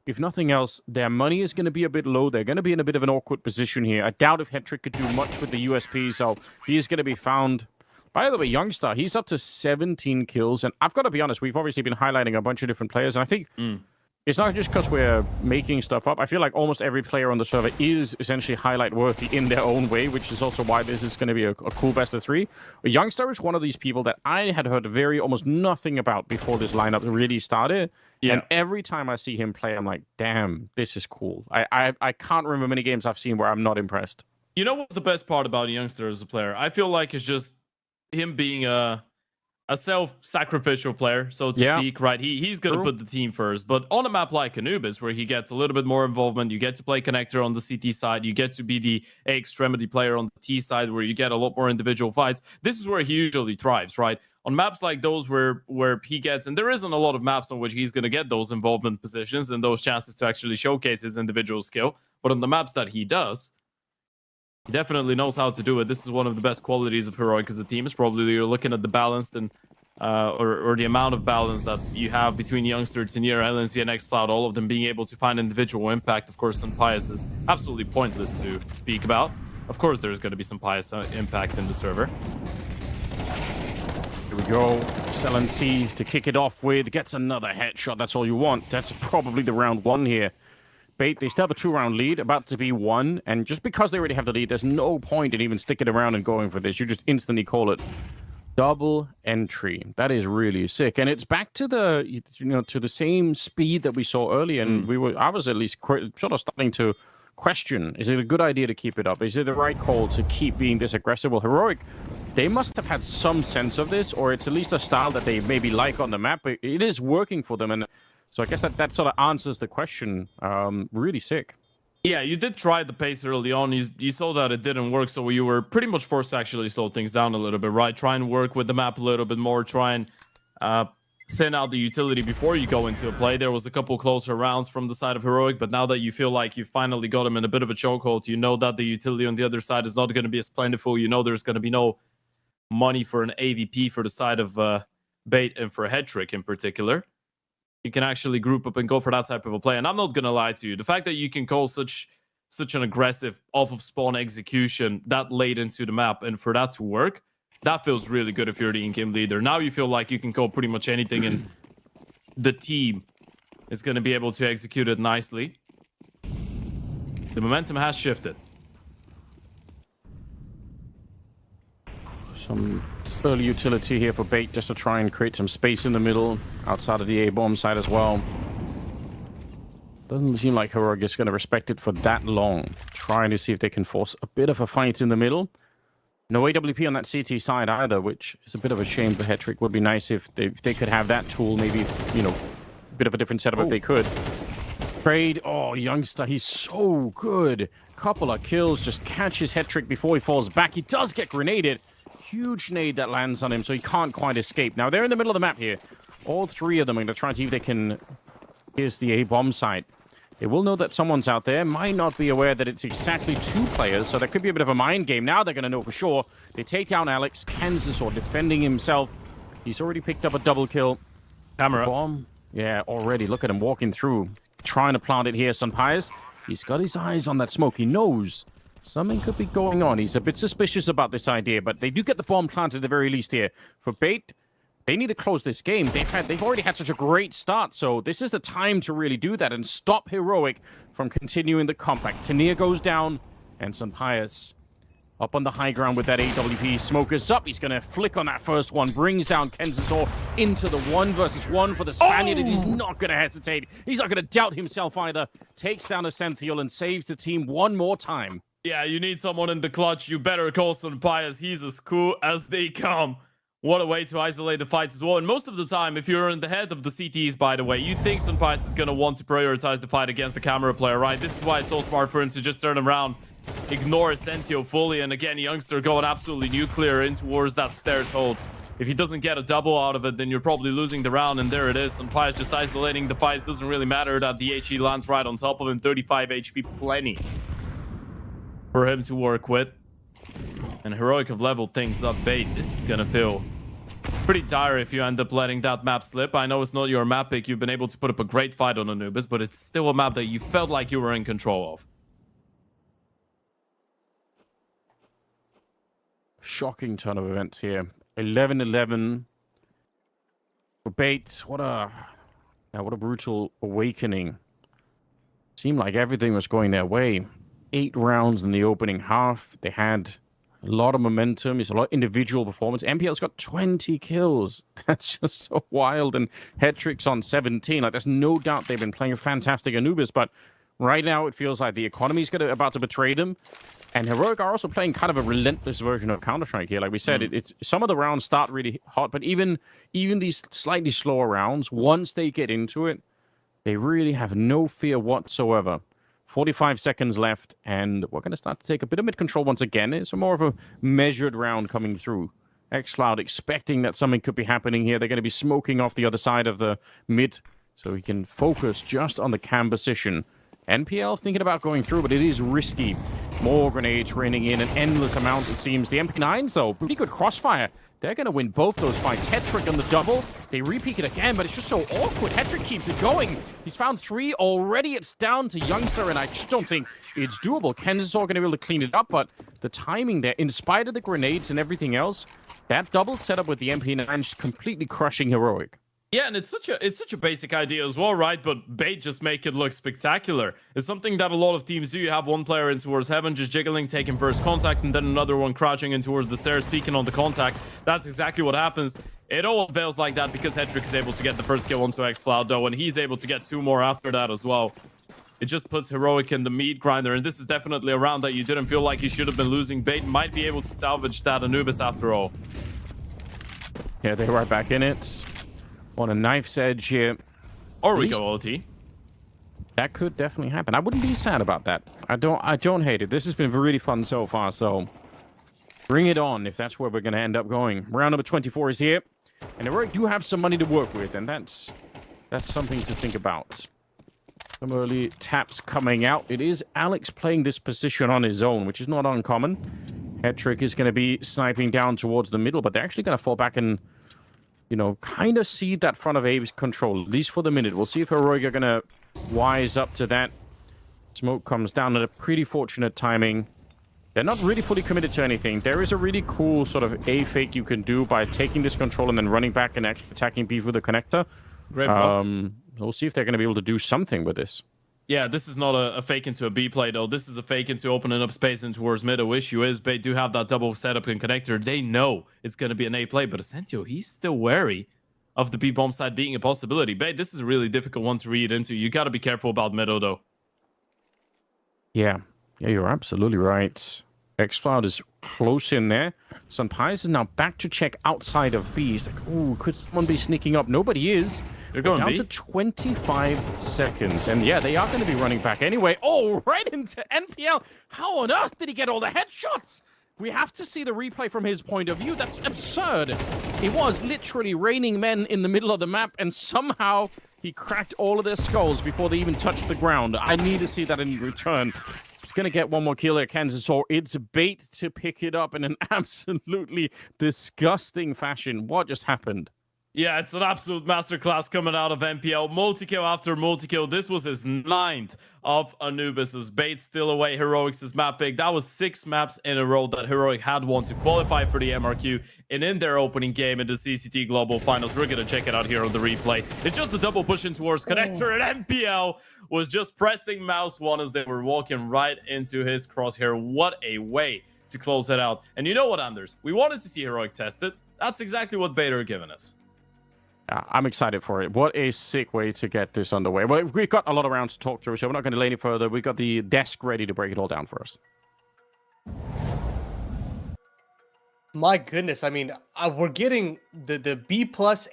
if nothing else, their money is going to be a bit low. They're going to be in a bit of an awkward position here. I doubt if Hedrick could do much with the USP, so he's going to be found. By the way, Youngstar, he's up to 17 kills, and I've got to be honest, we've obviously been highlighting a bunch of different players, and I think it's not just because we're making stuff up. I feel like almost every player on the server is essentially highlight-worthy in their own way, which is also why this is going to be a cool best of 3. But Youngstar is one of these people that I had heard almost nothing about before this lineup really started. Yeah. And every time I see him play, I'm like, damn, this is cool. I can't remember many games I've seen where I'm not impressed. You know what's the best part about Youngster as a player? I feel like it's just him being a self-sacrificial player, so to speak, right? He's going to put the team first. But on a map like Anubis, where he gets a little bit more involvement, you get to play connector on the CT side, you get to be the extremity player on the T side, where you get a lot more individual fights. This is where he usually thrives, right? On maps like those where he gets, and there isn't a lot of maps on which he's going to get those involvement positions and those chances to actually showcase his individual skill. But on the maps that he does, he definitely knows how to do it. This is one of the best qualities of Heroic as a team. Is probably you're looking at the balanced and or the amount of balance that you have between Youngster, Tenier, LNC, and Xcloud, all of them being able to find individual impact. Of course, Sampayas is absolutely pointless to speak about. Of course, there's going to be some Pious impact in the server. Here we go. LNC to kick it off with. Gets another headshot. That's all you want. That's probably the round 1 here. Bait, they still have a 2-round lead, about to be 1, and just because they already have the lead, there's no point in even sticking around and going for this. You just instantly call it double entry. That is really sick, and it's back to the to the same speed that we saw earlier. And I was at least sort of starting to question: is it a good idea to keep it up? Is it the right call to keep being this aggressive? Well, Heroic, they must have had some sense of this, or it's at least a style that they maybe like on the map. But it is working for them, and so I guess that sort of answers the question. Really sick. Yeah, you did try the pace early on. You saw that it didn't work, so you were pretty much forced to actually slow things down a little bit, right? Try and work with the map a little bit more. Try and thin out the utility before you go into a play. There was a couple closer rounds from the side of Heroic, but now that you feel like you finally got him in a bit of a chokehold, you know that the utility on the other side is not going to be as plentiful. You know there's going to be no money for an AVP for the side of Bait and for Hedrick in particular. You can actually group up and go for that type of a play. And I'm not going to lie to you. The fact that you can call such an aggressive off-of-spawn execution that late into the map, and for that to work, that feels really good if you're the in-game leader. Now you feel like you can call pretty much anything, and the team is going to be able to execute it nicely. The momentum has shifted. Some early utility here for Bait just to try and create some space in the middle, outside of the A-bomb side as well. Doesn't seem like Heroic is going to respect it for that long. Trying to see if they can force a bit of a fight in the middle. No AWP on that CT side either, which is a bit of a shame for Hedrick. Would be nice if they could have that tool, maybe, a bit of a different setup if they could. Trade. Oh, Youngster, he's so good. Couple of kills, just catches Hedrick before he falls back. He does get grenaded. Huge nade that lands on him, so he can't quite escape. Now, they're in the middle of the map here. All 3 of them are going to try and see if they can pierce the A-bomb site. They will know that someone's out there, might not be aware that it's exactly 2 players, so that could be a bit of a mind game. Now they're going to know for sure. They take down Alex. Kansas defending himself. He's already picked up a double kill. Camera. Bomb. Yeah, already. Look at him walking through. Trying to plant it here, Sunpires. He's got his eyes on that smoke. He knows something could be going on. He's a bit suspicious about this idea, but they do get the bomb planted at the very least here. For Bait, they need to close this game. They've already had such a great start, so this is the time to really do that and stop Heroic from continuing the comeback. Tania goes down, and Sunpires up on the high ground with that AWP. Smoker's up. He's going to flick on that first one. Brings down Kenzasor into the 1v1 for the Spaniard, and he's not going to hesitate. He's not going to doubt himself either. Takes down Essential and saves the team one more time. Yeah, you need someone in the clutch. You better call Sunpires. He's as cool as they come. What a way to isolate the fights as well. And most of the time, if you're in the head of the CTs, by the way, you'd think Sunpires is going to want to prioritize the fight against the camera player, right? This is why it's so smart for him to just turn around, ignore Essentio fully. And again, Youngster going absolutely nuclear in towards that stairs hold. If he doesn't get a double out of it, then you're probably losing the round. And there it is. Sunpires just isolating the fights. Doesn't really matter that the HE lands right on top of him. 35 HP, plenty for him to work with. And Heroic have leveled things up. Bait, this is going to feel pretty dire if you end up letting that map slip. I know it's not your map pick. You've been able to put up a great fight on Anubis, but it's still a map that you felt like you were in control of. Shocking turn of events here. 11-11. For Bait, what a brutal awakening. Seemed like everything was going their way. 8 rounds in the opening half. They had a lot of momentum. It's a lot of individual performance. MPL's got 20 kills. That's just so wild. And Hetrix on 17. Like, there's no doubt they've been playing a fantastic Anubis, but right now it feels like the economy's about to betray them. And Heroic are also playing kind of a relentless version of Counter-Strike here. Like we said, it's some of the rounds start really hot, but even these slightly slower rounds, once they get into it, they really have no fear whatsoever. 45 seconds left, and we're going to start to take a bit of mid-control once again. It's more of a measured round coming through. xCloud expecting that something could be happening here. They're going to be smoking off the other side of the mid, so he can focus just on the cam position. NPL thinking about going through, but it is risky. More grenades raining in, an endless amount, it seems. The MP9s, though, pretty good crossfire. They're going to win both those fights. Hetrick on the double. They repeat it again, but it's just so awkward. Hetrick keeps it going. He's found 3 already. It's down to Youngster, and I just don't think it's doable. Kansas are going to be able to clean it up, but the timing there, in spite of the grenades and everything else, that double setup with the MP9 is completely crushing Heroic. Yeah, and it's such a basic idea as well, right? But Bait just make it look spectacular. It's something that a lot of teams do. You have one player in towards heaven, just jiggling, taking first contact, and then another one crouching in towards the stairs, peeking on the contact. That's exactly what happens. It all fails like that because Hetrick is able to get the first kill onto xCloud, though, and he's able to get 2 more after that as well. It just puts Heroic in the meat grinder, and this is definitely a round that you didn't feel like you should have been losing. Bait might be able to salvage that Anubis after all. Yeah, they're right back in it. On a knife's edge here. Or we go OT. That could definitely happen. I wouldn't be sad about that. I don't hate it. This has been really fun so far, so bring it on if that's where we're going to end up going. Round number 24 is here. And Heroic do have some money to work with, and that's something to think about. Some early taps coming out. It is Alex playing this position on his own, which is not uncommon. Hetrick is going to be sniping down towards the middle, but they're actually going to fall back and, you know, kind of cede that front of A control, at least for the minute. We'll see if Heroic are going to wise up to that. Smoke comes down at a pretty fortunate timing. They're not really fully committed to anything. There is a really cool sort of A fake you can do by taking this control and then running back and actually attacking B with a connector. Great block. We'll see if they're going to be able to do something with this. Yeah, this is not a fake into a B play, though. This is a fake into opening up space in towards mid. The issue is they do have that double setup and connector. They know it's going to be an A play, but Essentio, he's still wary of the B bomb side being a possibility. Bait, this is a really difficult one to read into. You got to be careful about middle, though. Yeah, you're absolutely right. xCloud is close in there. Sunpires is now back to check outside of B. He's like, ooh, could someone be sneaking up? Nobody is. They're going down B. to 25 seconds. And yeah, they are going to be running back anyway. Oh, right into NPL. How on earth did he get all the headshots? We have to see the replay from his point of view. That's absurd. It was literally raining men in the middle of the map, and somehow He cracked all of their skulls before they even touched the ground. I need to see that in return. He's going to get one more kill at Kansas, or it's bait to pick it up in an absolutely disgusting fashion. What just happened? Yeah, it's an absolute masterclass coming out of MPL. Multi-kill after multi-kill. This was his 9th of Anubis's. Bait still away. Heroics' map pick. That was 6 maps in a row that Heroic had won to qualify for the MRQ. And in their opening game in the CCT Global Finals, we're going to check it out here on the replay. It's just a double push in towards Connector, and MPL was just pressing mouse 1 as they were walking right into his crosshair. What a way to close it out. And you know what, Anders? We wanted to see Heroic test it. That's exactly what Bait are giving us. I'm excited for it. What a sick way to get this underway. Well, we've got a lot of rounds to talk through, so we're not going to delay any further. We've got the desk ready to break it all down for us. My goodness, I mean, we're getting the B+,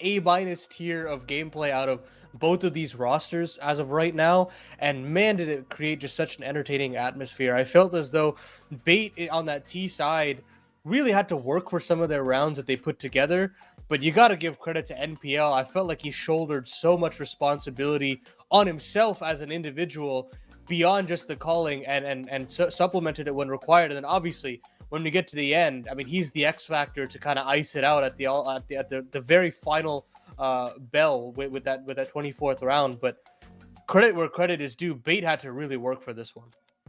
A- tier of gameplay out of both of these rosters as of right now, and man, did it create just such an entertaining atmosphere. I felt as though Bait on that T side really had to work for some of their rounds that they put together. But you got to give credit to NPL. I felt like he shouldered so much responsibility on himself as an individual beyond just the calling, and supplemented it when required. And then obviously when we get to the end, I mean, he's the X factor to kind of ice it out at the very final bell with that 24th round. But credit where credit is due. Bait had to really work for this one.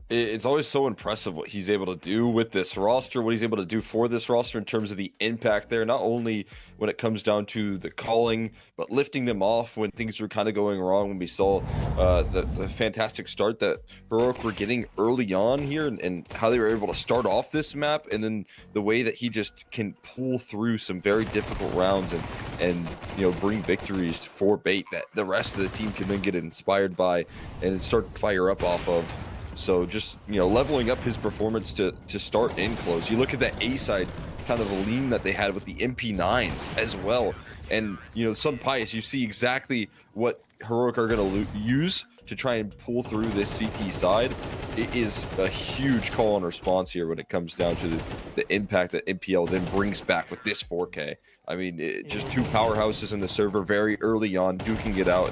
It's always so impressive what he's able to do with this roster, what he's able to do for this roster in terms of the impact there, not only when it comes down to the calling, but lifting them off when things were kind of going wrong, when we saw the fantastic start that Heroic were getting early on here, and how they were able to start off this map, and then the way that he just can pull through some very difficult rounds and you know, bring victories for Bait that the rest of the team can then get inspired by and start to fire up off of. So just, you know, leveling up his performance to start in close. You look at that A side, kind of the lean that they had with the MP9s as well. And, you know, some Pius, you see exactly what Heroic are going to use to try and pull through this CT side. It is a huge call and response here when it comes down to the impact that MPL then brings back with this 4K. I mean, just 2 powerhouses in the server very early on, duking it out.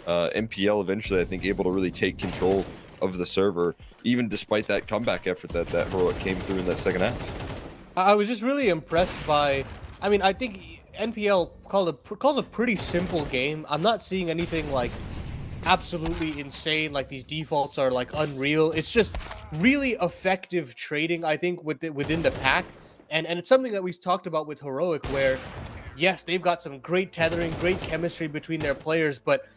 And MPL eventually, I think, able to really take control of the server, even despite that comeback effort that Heroic came through in that second half. I was just really impressed by, I mean, I think NPL calls a pretty simple game. I'm not seeing anything like absolutely insane, like these defaults are like unreal. It's just really effective trading, I think, within the pack. And it's something that we've talked about with Heroic, where yes, they've got some great tethering, great chemistry between their players, but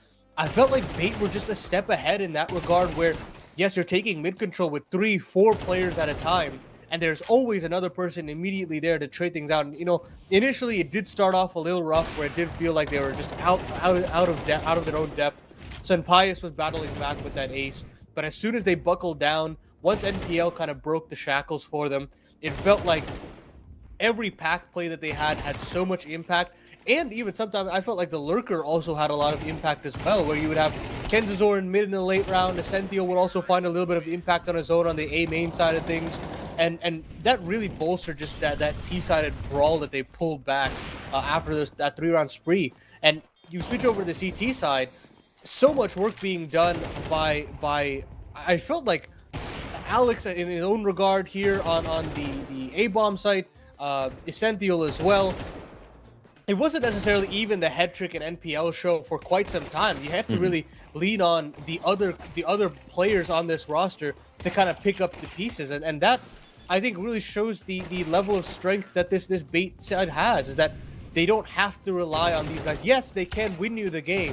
I felt like Bait were just a step ahead in that regard, where yes, you're taking mid control with 3-4 players at a time, and there's always another person immediately there to trade things out. And you know, initially it did start off a little rough, where it did feel like they were just out of their own depth. So Pius was battling back with that ace, but as soon as they buckled down, once NPL kind of broke the shackles for them, it felt like every pack play that they had so much impact. And even sometimes I felt like the Lurker also had a lot of impact as well, where you would have Kenzazor in mid in the late round. Ascentio would also find a little bit of impact on his own on the A main side of things. And that really bolstered just that T-sided brawl that they pulled back after that 3-round spree. And you switch over to the CT side, so much work being done by I felt like Alex in his own regard here on the A-bomb site, Essential as well. It wasn't necessarily even the head trick and NPL show for quite some time. You have to really lean on the other players on this roster to kind of pick up the pieces, and that I think really shows the level of strength that this Bait side has, is that they don't have to rely on these guys. Yes, they can win you the game,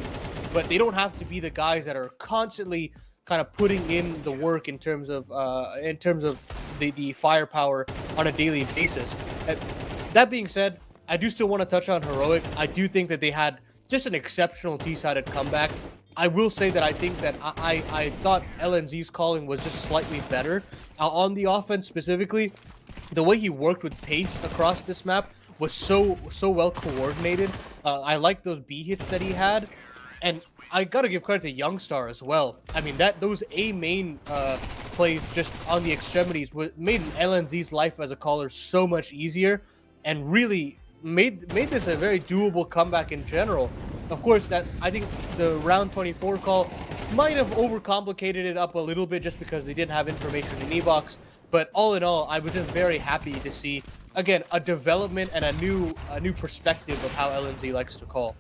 but they don't have to be the guys that are constantly kind of putting in the work in terms of the firepower on a daily basis. And that being said, I do still want to touch on Heroic. I do think that they had just an exceptional T-sided comeback. I will say that I think that I thought LNZ's calling was just slightly better. On the offense specifically, the way he worked with pace across this map was so well coordinated. I like those B hits that he had. And I gotta give credit to Youngstar as well. I mean, those A main plays just on the extremities made LNZ's life as a caller so much easier, and really made this a very doable comeback in general. of course, that I think the round 24 call might have overcomplicated it up a little bit just because they didn't have information in E-Box. But all in all, I was just very happy to see, again, a development and a new perspective of how LNZ likes to call.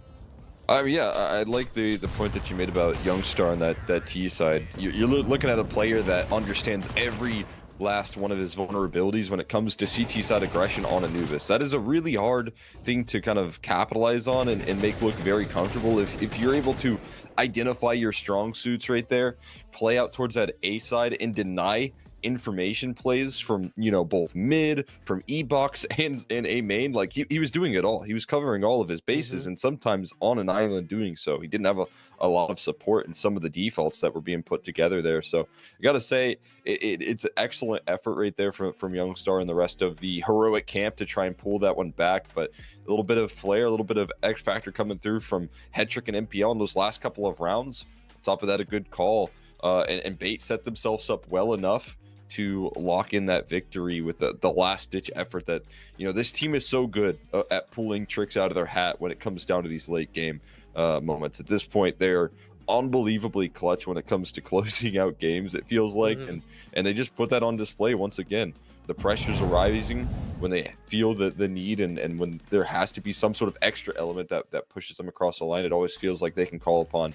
Yeah, I like the point that you made about Youngstar on that T side. You're looking at a player that understands every last one of his vulnerabilities when it comes to CT side aggression on Anubis. That is a really hard thing to kind of capitalize on and make look very comfortable. If you're able to identify your strong suits right there, play out towards that A side and deny information plays from, you know, both mid, from E-Box and A main, like he was doing it all. He was covering all of his bases and sometimes on an island doing so. He didn't have a lot of support in some of the defaults that were being put together there. So I gotta say it's an excellent effort right there from Youngstar and the rest of the heroic camp to try and pull that one back. But a little bit of flair, a little bit of X factor coming through from Hetrick and MPL in those last couple of rounds. On top of that, a good call, and Bait set themselves up well enough to lock in that victory with the last ditch effort that, you know, this team is so good at pulling tricks out of their hat when it comes down to these late game moments. At this point, they're unbelievably clutch when it comes to closing out games, it feels like, and they just put that on display once again. The pressures are rising when they feel the need, and when there has to be some sort of extra element that pushes them across the line. It always feels like they can call upon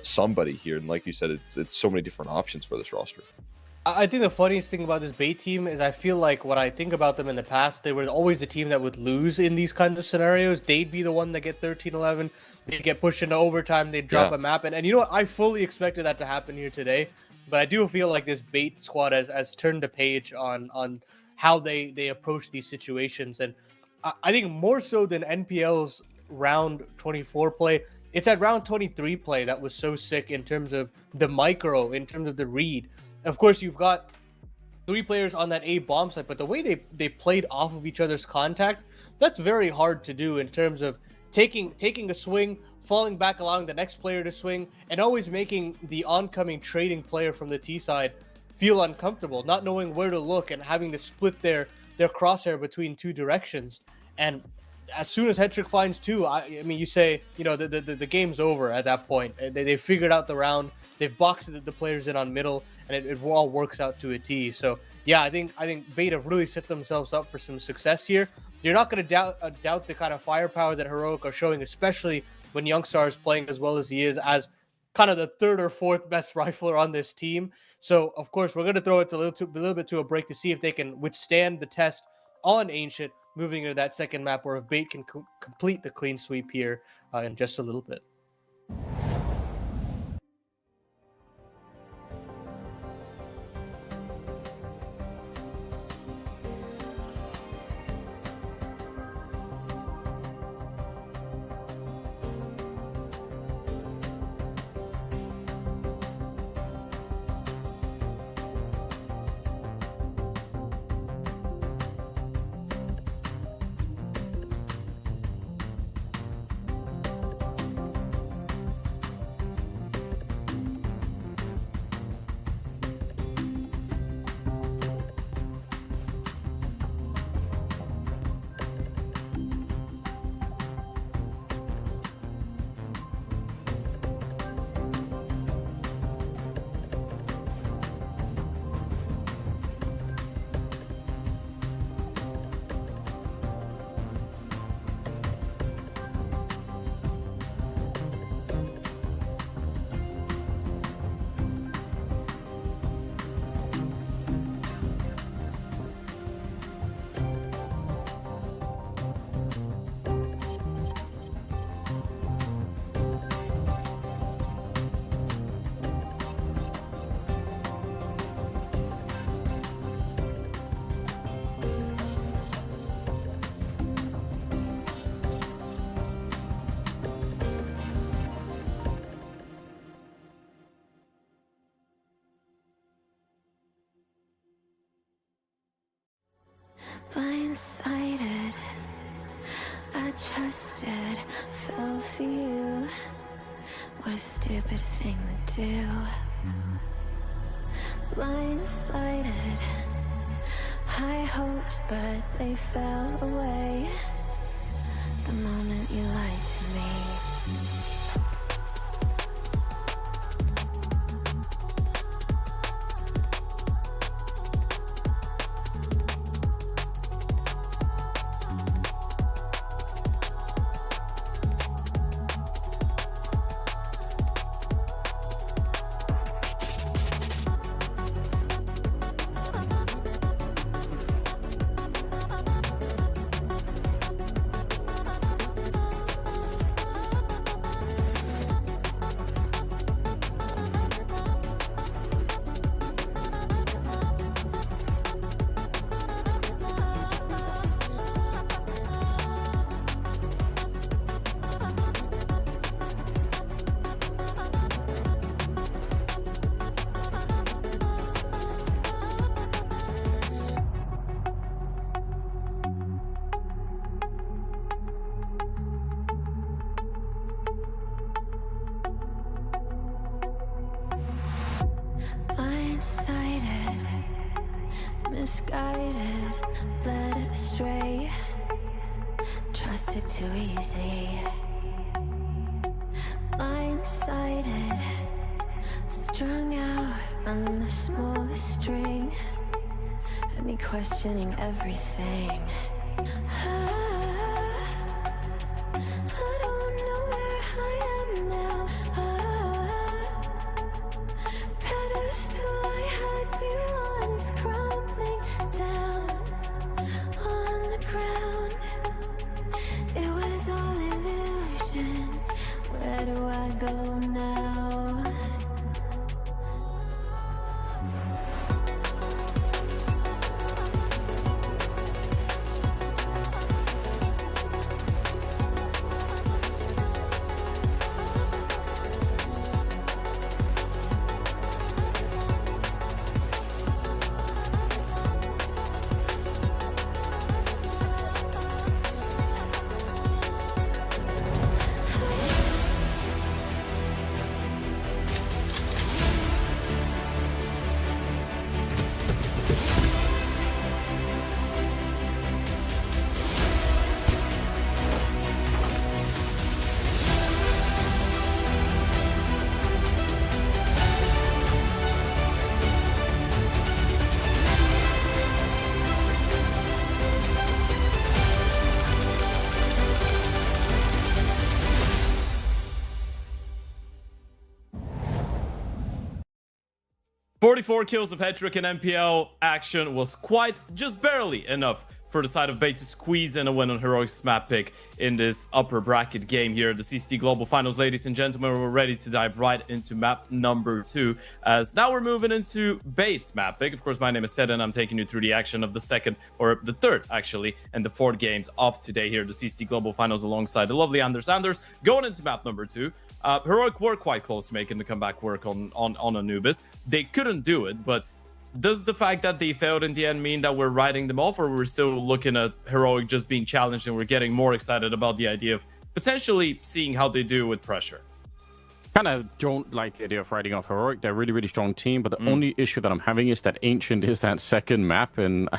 somebody here, and like you said, it's so many different options for this roster. I think the funniest thing about this Bait team is I feel like when I think about them in the past, they were always the team that would lose in these kinds of scenarios. They'd be the one that get 13-11. They'd get pushed into overtime. They'd drop a map. And you know what? I fully expected that to happen here today. But I do feel like this Bait squad has turned the page on how they approach these situations. And I think more so than NPL's round 24 play, it's that round 23 play that was so sick in terms of the micro, in terms of the read. Of course, you've got 3 players on that A bomb site, but the way they played off of each other's contact, that's very hard to do in terms of taking a swing, falling back, allowing the next player to swing, and always making the oncoming trading player from the T side feel uncomfortable, not knowing where to look and having to split their crosshair between 2 directions. And as soon as Hetrick finds 2, I mean, you say, you know, the game's over at that point. They figured out the round. They've boxed the players in on middle, and it all works out to a T. So yeah, I think Bait have really set themselves up for some success here. You're not going to doubt the kind of firepower that Heroic are showing, especially when Youngstar is playing as well as he is, as kind of the 3rd or 4th best rifler on this team. So of course we're going to throw it a little bit to a break to see if they can withstand the test on Ancient, moving into that second map, or if Bait can complete the clean sweep here in just a little bit. Blindsided, I trusted, fell for you. What a stupid thing to do. Blindsided, high hopes but they fell away. the moment you lied to me. Blindsided, misguided, led astray, trusted too easy. Blindsided, strung out on the smallest string, had me questioning everything. I don't know where I am now. Pedestal I had you on is crumbling down on the ground. It was all illusion. Where do I go now? "44 kills of Hedrick in MPL action was quite just barely enough for the side of BC to squeeze in a win on Heroic's map pick in this upper bracket game here at the CCT Global Finals. Ladies and gentlemen, we're ready to dive right into map number 2, as now we're moving into BC's map pick. Of course, my name is Ted, and I'm taking you through the action of the second, or the third actually, and the fourth games of today here at the CCT Global Finals alongside the lovely Anders. Going into map number 2, Heroic were quite close to making the comeback work on Anubis. They couldn't do it, but does the fact that they failed in the end mean that we're writing them off, or we're still looking at Heroic just being challenged and we're getting more excited about the idea of potentially seeing how they do with pressure? Kind of don't like the idea of writing off Heroic. They're a really, really strong team, but the only issue that I'm having is that Ancient is that second map, and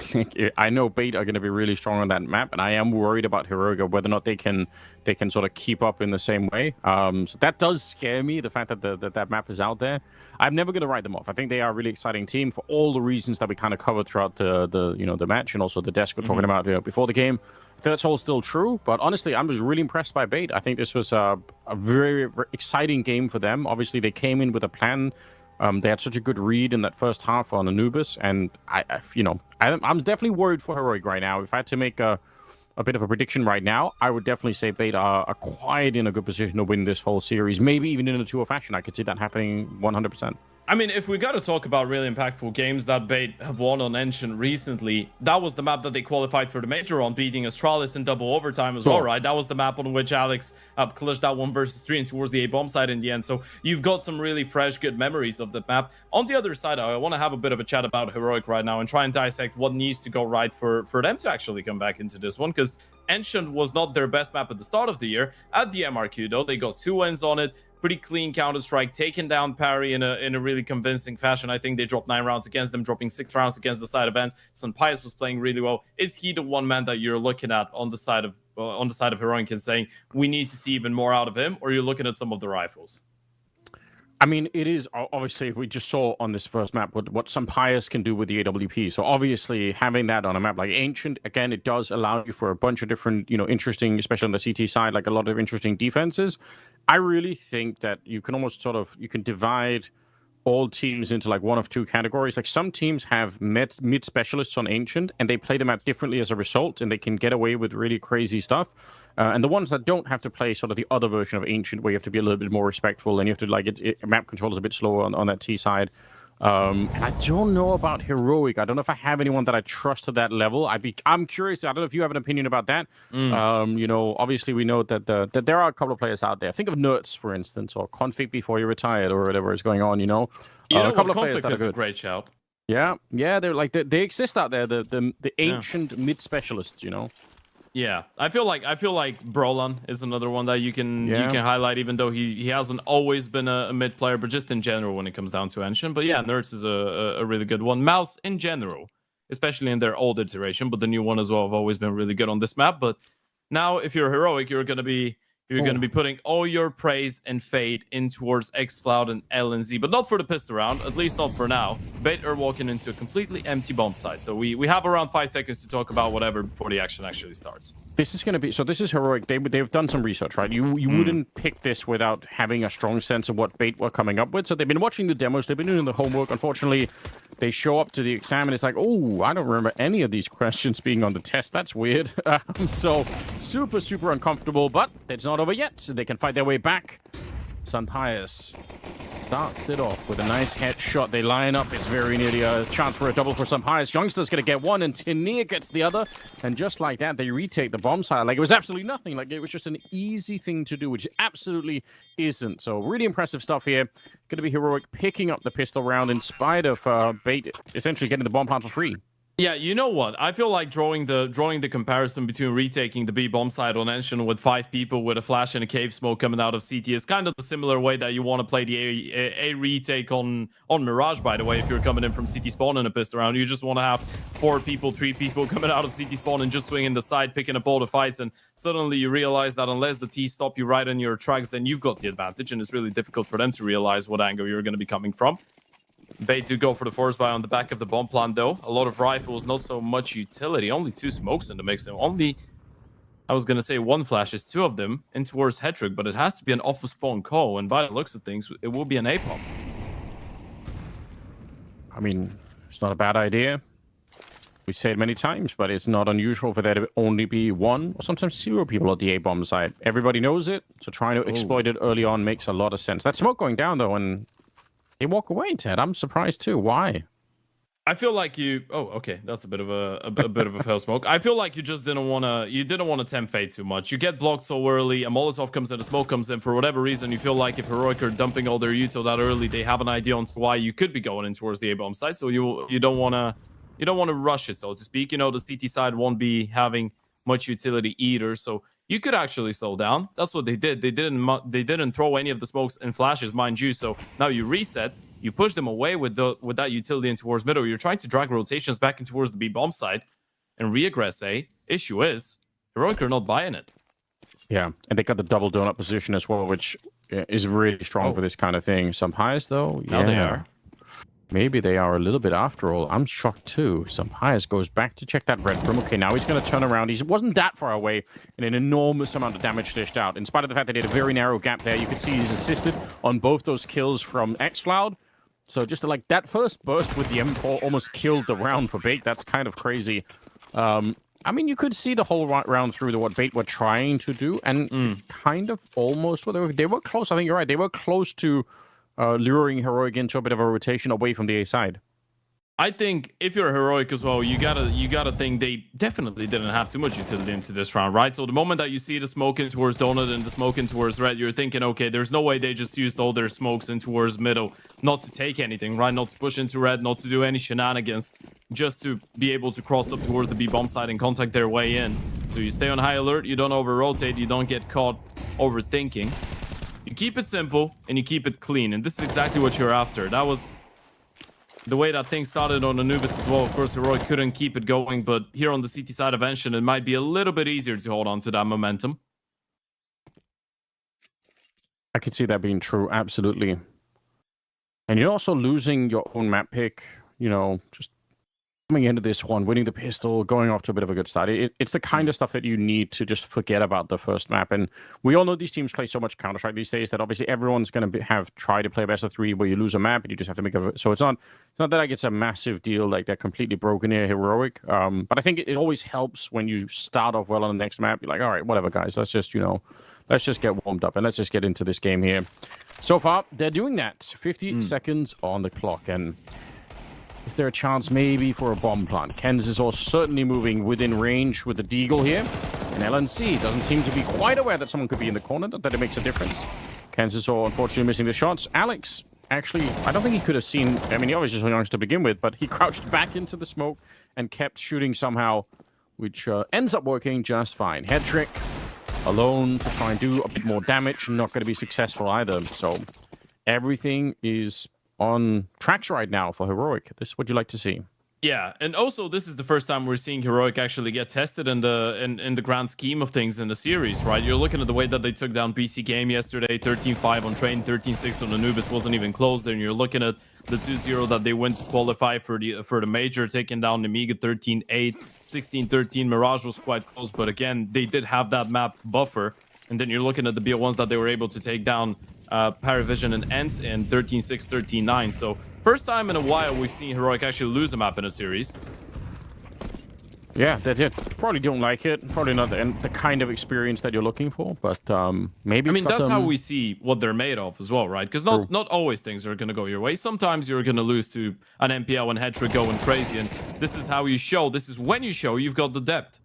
I know Bait are going to be really strong on that map, and I am worried about Heroic, whether or not they can sort of keep up in the same way. So that does scare me, the fact that that map is out there. I'm never going to write them off. I think they are a really exciting team for all the reasons that we kind of covered throughout the match, and also the desk we're talking about before the game. That's all still true, but honestly, I'm just really impressed by Bait. I think this was a very, very exciting game for them. Obviously, they came in with a plan. They had such a good read in that first half on Anubis, and I'm definitely worried for Heroic right now. If I had to make a bit of a prediction right now, I would definitely say Bait are quite in a good position to win this whole series, maybe even in a 2-0 fashion. I could see that happening 100%. I mean, if we got to talk about really impactful games that Bait have won on Ancient recently, that was the map that they qualified for the major on, beating Astralis in double overtime as well, right? That was the map on which Alex clutched that 1-3 and towards the A-bomb side in the end. So you've got some really fresh, good memories of the map. On the other side, I want to have a bit of a chat about Heroic right now and try and dissect what needs to go right for them to actually come back into this one, because Ancient was not their best map at the start of the year. At the MRQ, though, they got 2 wins on it. Pretty clean Counter-Strike, taking down Parry in a really convincing fashion. I think they dropped 9 rounds against them, dropping 6 rounds against the side of Vance. Sunpius was playing really well. Is he the one man that you're looking at on the side of Heroic and saying we need to see even more out of him, or you're looking at some of the rifles? I mean, it is obviously we just saw on this first map what Sunpius can do with the AWP. So obviously having that on a map like Ancient, again, it does allow you for a bunch of different, interesting, especially on the CT side, like a lot of interesting defenses. I really think that you can almost you can divide all teams into like one of 2 categories. Like some teams have mid specialists on Ancient and they play them out differently as a result, and they can get away with really crazy stuff. And the ones that don't have to play sort of the other version of Ancient, where you have to be a little bit more respectful and you have to map control is a bit slower on that T side. And I don't know about Heroic. I don't know if I have anyone that I trust at that level. I'm curious. I don't know if you have an opinion about that. Obviously we know that there are a couple of players out there. Think of Nerds, for instance, or Config before you retired, or whatever is going on. A couple of players that are good. A great shout. Yeah, they're like they exist out there. The Ancient mid specialists. Yeah, I feel like Brolan is another one that you can highlight, even though he hasn't always been a mid player, but just in general when it comes down to Ancient. But yeah, Nerds is a really good one. Mouse in general, especially in their old iteration, but the new one as well have always been really good on this map. But now, if you're Heroic, you're gonna be putting all your praise and fate in towards xCloud and LNZ, but not for the pistol round, at least not for now. Bait are walking into a completely empty bomb site, so we have around 5 seconds to talk about whatever before the action actually starts. This is going to be this is Heroic. They've done some research, right? You wouldn't pick this without having a strong sense of what Bait were coming up with. So they've been watching the demos, they've been doing the homework. Unfortunately, they show up to the exam and it's like, oh, I don't remember any of these questions being on the test. That's weird. So super uncomfortable, but it's not over yet. So they can fight their way back. Sunpius starts it off with a nice headshot. They line up. It's very nearly a chance for a double for Sunpius. Youngster's going to get one, and Tinea gets the other. And just like that, they retake the bomb site. Like, it was absolutely nothing. Like, it was just an easy thing to do, which it absolutely isn't. So, really impressive stuff here. Going to be Heroic picking up the pistol round in spite of Bait essentially getting the bomb plant for free. Yeah, you know what? I feel like drawing the comparison between retaking the B bomb site on Ancient with 5 people with a flash and a cave smoke coming out of CT is kind of the similar way that you want to play the A retake on Mirage, by the way. If you're coming in from CT spawn in a pistol round, you just want to have 4 people, 3 people coming out of CT spawn and just swinging the side, picking up all the fights, and suddenly you realize that unless the T stop you right on your tracks, then you've got the advantage, and it's really difficult for them to realize what angle you're going to be coming from. Bait do go for the force buy on the back of the bomb plant, though. A lot of rifles, not so much utility. Only 2 smokes in the mix. And only, I was going to say 1 flash is 2 of them in towards Hedrick, but it has to be an off-spawn call. And by the looks of things, it will be an A-pop. I mean, it's not a bad idea. We say it many times, but it's not unusual for there to only be 1 or sometimes 0 people at the A-bomb site. Everybody knows it, so trying to exploit it early on makes a lot of sense. That smoke going down, though, and they walk away, Ted. I'm surprised too. Why? I feel like you. Oh, okay. That's a bit of a bit of a fail smoke. I feel like you just didn't want to. You didn't want to tempt fate too much. You get blocked so early. A Molotov comes in, a smoke comes in. For whatever reason, you feel like if Heroic are dumping all their util that early, they have an idea on why you could be going in towards the A-bomb site. So you don't want to rush it, so to speak. The CT side won't be having much utility either. So you could actually slow down. That's what they did. They didn't throw any of the smokes and flashes, mind you. So now you reset. You push them away with that utility in towards middle. You're trying to drag rotations back in towards the B bomb side and re-aggress A. Issue is, Heroic are not buying it. Yeah, and they got the double donut position as well, which is really strong for this kind of thing. Some highs, though, now they are. Maybe they are a little bit after all. I'm shocked too. Some highs goes back to check that red room. Okay, now he's going to turn around. He wasn't that far away, and an enormous amount of damage dished out. In spite of the fact that he had a very narrow gap there, you could see he's assisted on both those kills from xCloud. So just like that first burst with the M4 almost killed the round for Bait. That's kind of crazy. I mean, you could see the whole round through what Bait were trying to do, and kind of almost, well, they were close. I think you're right. They were close to luring Heroic into a bit of a rotation away from the A side. I think if you're a Heroic as well, you gotta think they definitely didn't have too much utility into this round, right? So the moment that you see the smoke in towards Donut and the smoke in towards Red, you're thinking, okay, there's no way they just used all their smokes in towards middle, not to take anything, right? Not to push into Red, not to do any shenanigans, just to be able to cross up towards the B bomb side and contact their way in. So you stay on high alert, you don't over rotate, you don't get caught overthinking. You keep it simple and you keep it clean, and this is exactly what you're after. That was the way that things started on Anubis as well. Of course, Heroic couldn't keep it going, but here on the CT side of Ancient, it might be a little bit easier to hold on to that momentum. I could see that being true, absolutely. And you're also losing your own map pick, you know, just coming into this one, winning the pistol, going off to a bit of a good start. It's the kind of stuff that you need to just forget about the first map. And we all know these teams play so much Counter-Strike these days that obviously everyone's going to have tried to play a best of 3 where you lose a map and you just have to make a... So it's not that like it's a massive deal, like they're completely broken here, Heroic. But I think it always helps when you start off well on the next map. You're like, all right, whatever, guys. Let's just, let's just get warmed up and let's just get into this game here. So far, they're doing that. 50 seconds on the clock. And is there a chance maybe for a bomb plant? Kens is also certainly moving within range with the Deagle here. And LNC doesn't seem to be quite aware that someone could be in the corner, that it makes a difference. Kens is all unfortunately missing the shots. Alex, actually, I don't think he could have seen... I mean, he obviously saw young to begin with, but he crouched back into the smoke and kept shooting somehow, which ends up working just fine. Head trick, alone to try and do a bit more damage. Not going to be successful either. So everything is on tracks right now for Heroic. This is what you like to see. Yeah, and also this is the first time we're seeing Heroic actually get tested in the grand scheme of things in the series, right? You're looking at the way that they took down BC.Game yesterday, 13-5 on Train, 13-6 on Anubis, wasn't even close there. And you're looking at the 2-0 that they went to qualify for the major, taking down Nemiga 13-8, 16-13. Mirage was quite close, but again, they did have that map buffer. And then you're looking at the BO1s that they were able to take down Paravision and Ents in 13-6, 13-9. So first time in a while we've seen Heroic actually lose a map in a series. Yeah, they did. Probably don't like it. Probably not the kind of experience that you're looking for, but maybe... I mean, that's how we see what they're made of as well, right? Because not always things are going to go your way. Sometimes you're going to lose to an MPL and Headtrick going crazy, and this is how you show. This is when you show you've got the depth.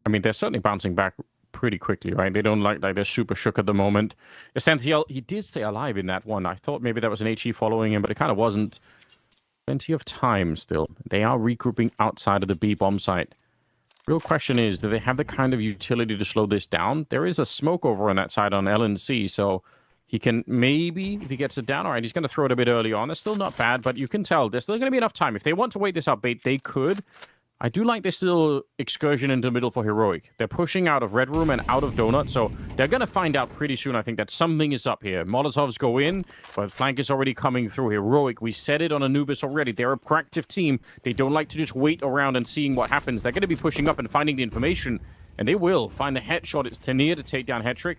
I mean, they're certainly bouncing back pretty quickly, right? They don't like they're super shook at the moment. Essential, he did stay alive in that one. I thought maybe that was an HE following him, but it kind of wasn't. Plenty of time still. They are regrouping outside of the B bomb site. Real question is, do they have the kind of utility to slow this down? There is a smoke over on that side on LNC, so he can maybe, if he gets it down, all right, he's going to throw it a bit early on. It's still not bad, but you can tell there's still going to be enough time. If they want to wait this out, Bait, they could. I do like this little excursion into the middle for Heroic. They're pushing out of Red Room and out of Donut, so they're going to find out pretty soon, I think, that something is up here. Molotovs go in, but flank is already coming through. Heroic, we said it on Anubis already. They're a proactive team. They don't like to just wait around and seeing what happens. They're going to be pushing up and finding the information, and they will find the headshot. It's Tania to take down Hetrick.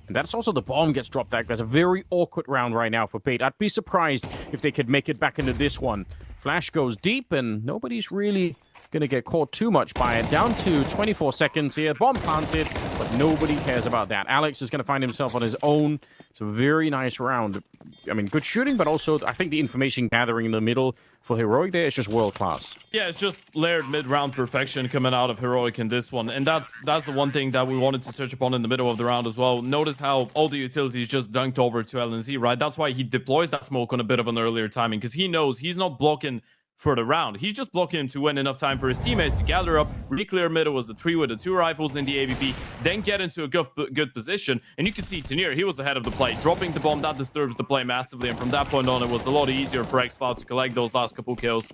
And that's also the bomb gets dropped back. That's a very awkward round right now for Bait. I'd be surprised if they could make it back into this one. Flash goes deep, and nobody's really going to get caught too much by it. Down to 24 seconds here. Bomb planted, but nobody cares about that. Alex is going to find himself on his own. It's a very nice round. I mean, good shooting, but also I think the information gathering in the middle for Heroic there is just world class. Yeah, it's just layered mid-round perfection coming out of Heroic in this one. And that's the one thing that we wanted to touch upon in the middle of the round as well. Notice how all the utilities just dunked over to LNZ, right? That's why he deploys that smoke on a bit of an earlier timing, because he knows he's not blocking for the round. He's just blocking him to win enough time for his teammates to gather up, re-clear middle was the 3 with the 2 rifles in the AVP, then get into a good position. And you can see Tanier, he was ahead of the play, dropping the bomb. That disturbs the play massively. And from that point on, it was a lot easier for X-Cloud to collect those last couple kills.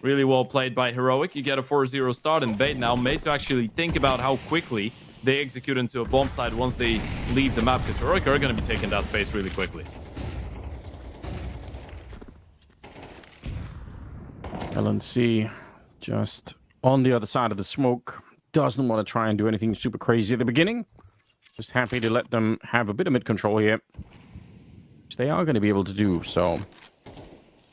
Really well played by Heroic. You get a 4-0 start, and Bait now made to actually think about how quickly they execute into a bomb site once they leave the map, because Heroic are going to be taking that space really quickly. LNC just on the other side of the smoke. Doesn't want to try and do anything super crazy at the beginning. Just happy to let them have a bit of mid control here, which they are going to be able to do. So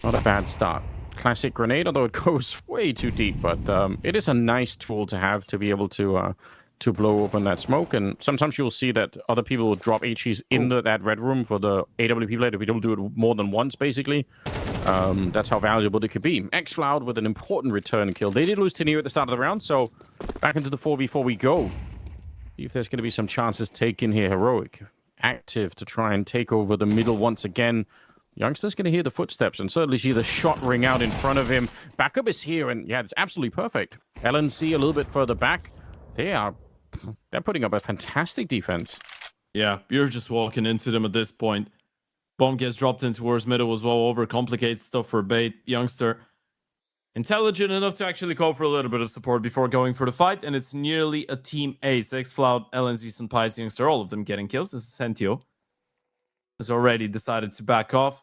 not a bad start. Classic grenade, although it goes way too deep, but it is a nice tool to have to be able to to blow open that smoke. And sometimes you'll see that other people will drop HEs in that red room for the AWP player. If we don't do it more than once, basically, that's how valuable it could be. xCloud with an important return kill. They did lose to Neo at the start of the round, so back into the 4v4 we go. See if there's going to be some chances taken here. Heroic active to try and take over the middle once again. Youngster's going to hear the footsteps and certainly see the shot ring out in front of him. Backup is here, and yeah, it's absolutely perfect. LNC a little bit further back. They're putting up a fantastic defense. Yeah, you're just walking into them at this point. Bomb gets dropped in towards middle as well, overcomplicates stuff for Bait. Youngster intelligent enough to actually call for a little bit of support before going for the fight, and it's nearly a team ace. xCloud, LNZ, and Pies, Youngster, all of them getting kills. This is Sentio has already decided to back off.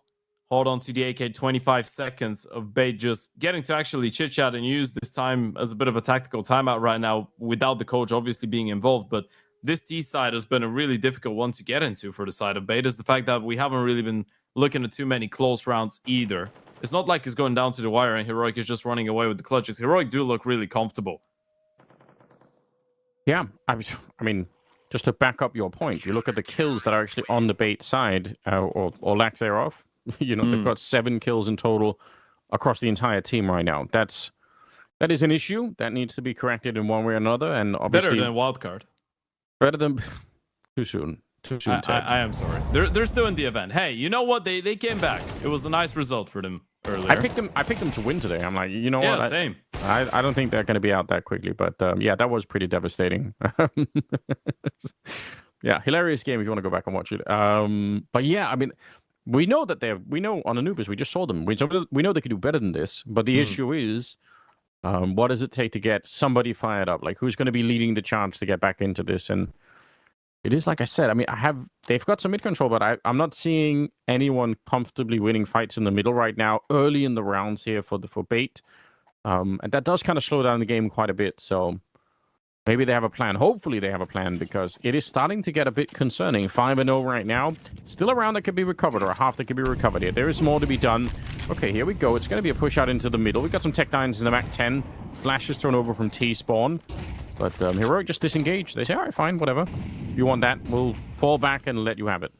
Hold on to the AK. 25 seconds of Bait just getting to actually chit-chat and use this time as a bit of a tactical timeout right now without the coach obviously being involved. But this D side has been a really difficult one to get into for the side of Bait, is the fact that we haven't really been looking at too many close rounds either. It's not like it's going down to the wire and Heroic is just running away with the clutches. Heroic do look really comfortable. Yeah, I mean, just to back up your point, you look at the kills that are actually on the Bait side, or lack thereof. You know, they've got 7 kills in total across the entire team right now. That is an issue that needs to be corrected in one way or another. And obviously, better than Wildcard. Better than too soon. Too soon, Ted. I am sorry. They're still in the event. Hey, you know what? They came back. It was a nice result for them earlier. I picked them to win today. I'm like, you know what? Yeah, same. I don't think they're going to be out that quickly. But yeah, that was pretty devastating. Yeah, hilarious game if you want to go back and watch it. But yeah, I mean, we know on Anubis, we just saw them. We know they can do better than this. But the issue is, what does it take to get somebody fired up? Like, who's going to be leading the charge to get back into this? And it is like I said. I mean, they've got some mid control, but I'm not seeing anyone comfortably winning fights in the middle right now. Early in the rounds here for Bait, and that does kind of slow down the game quite a bit. So maybe they have a plan. Hopefully they have a plan, because it is starting to get a bit concerning. 5-0 right now. Still a round that can be recovered, or a half that can be recovered here. There is more to be done. Okay, here we go. It's going to be a push out into the middle. We've got some Tech 9s in the back 10. Flashes thrown over from T-Spawn. But Heroic just disengaged. They say, all right, fine, whatever. If you want that, we'll fall back and let you have it.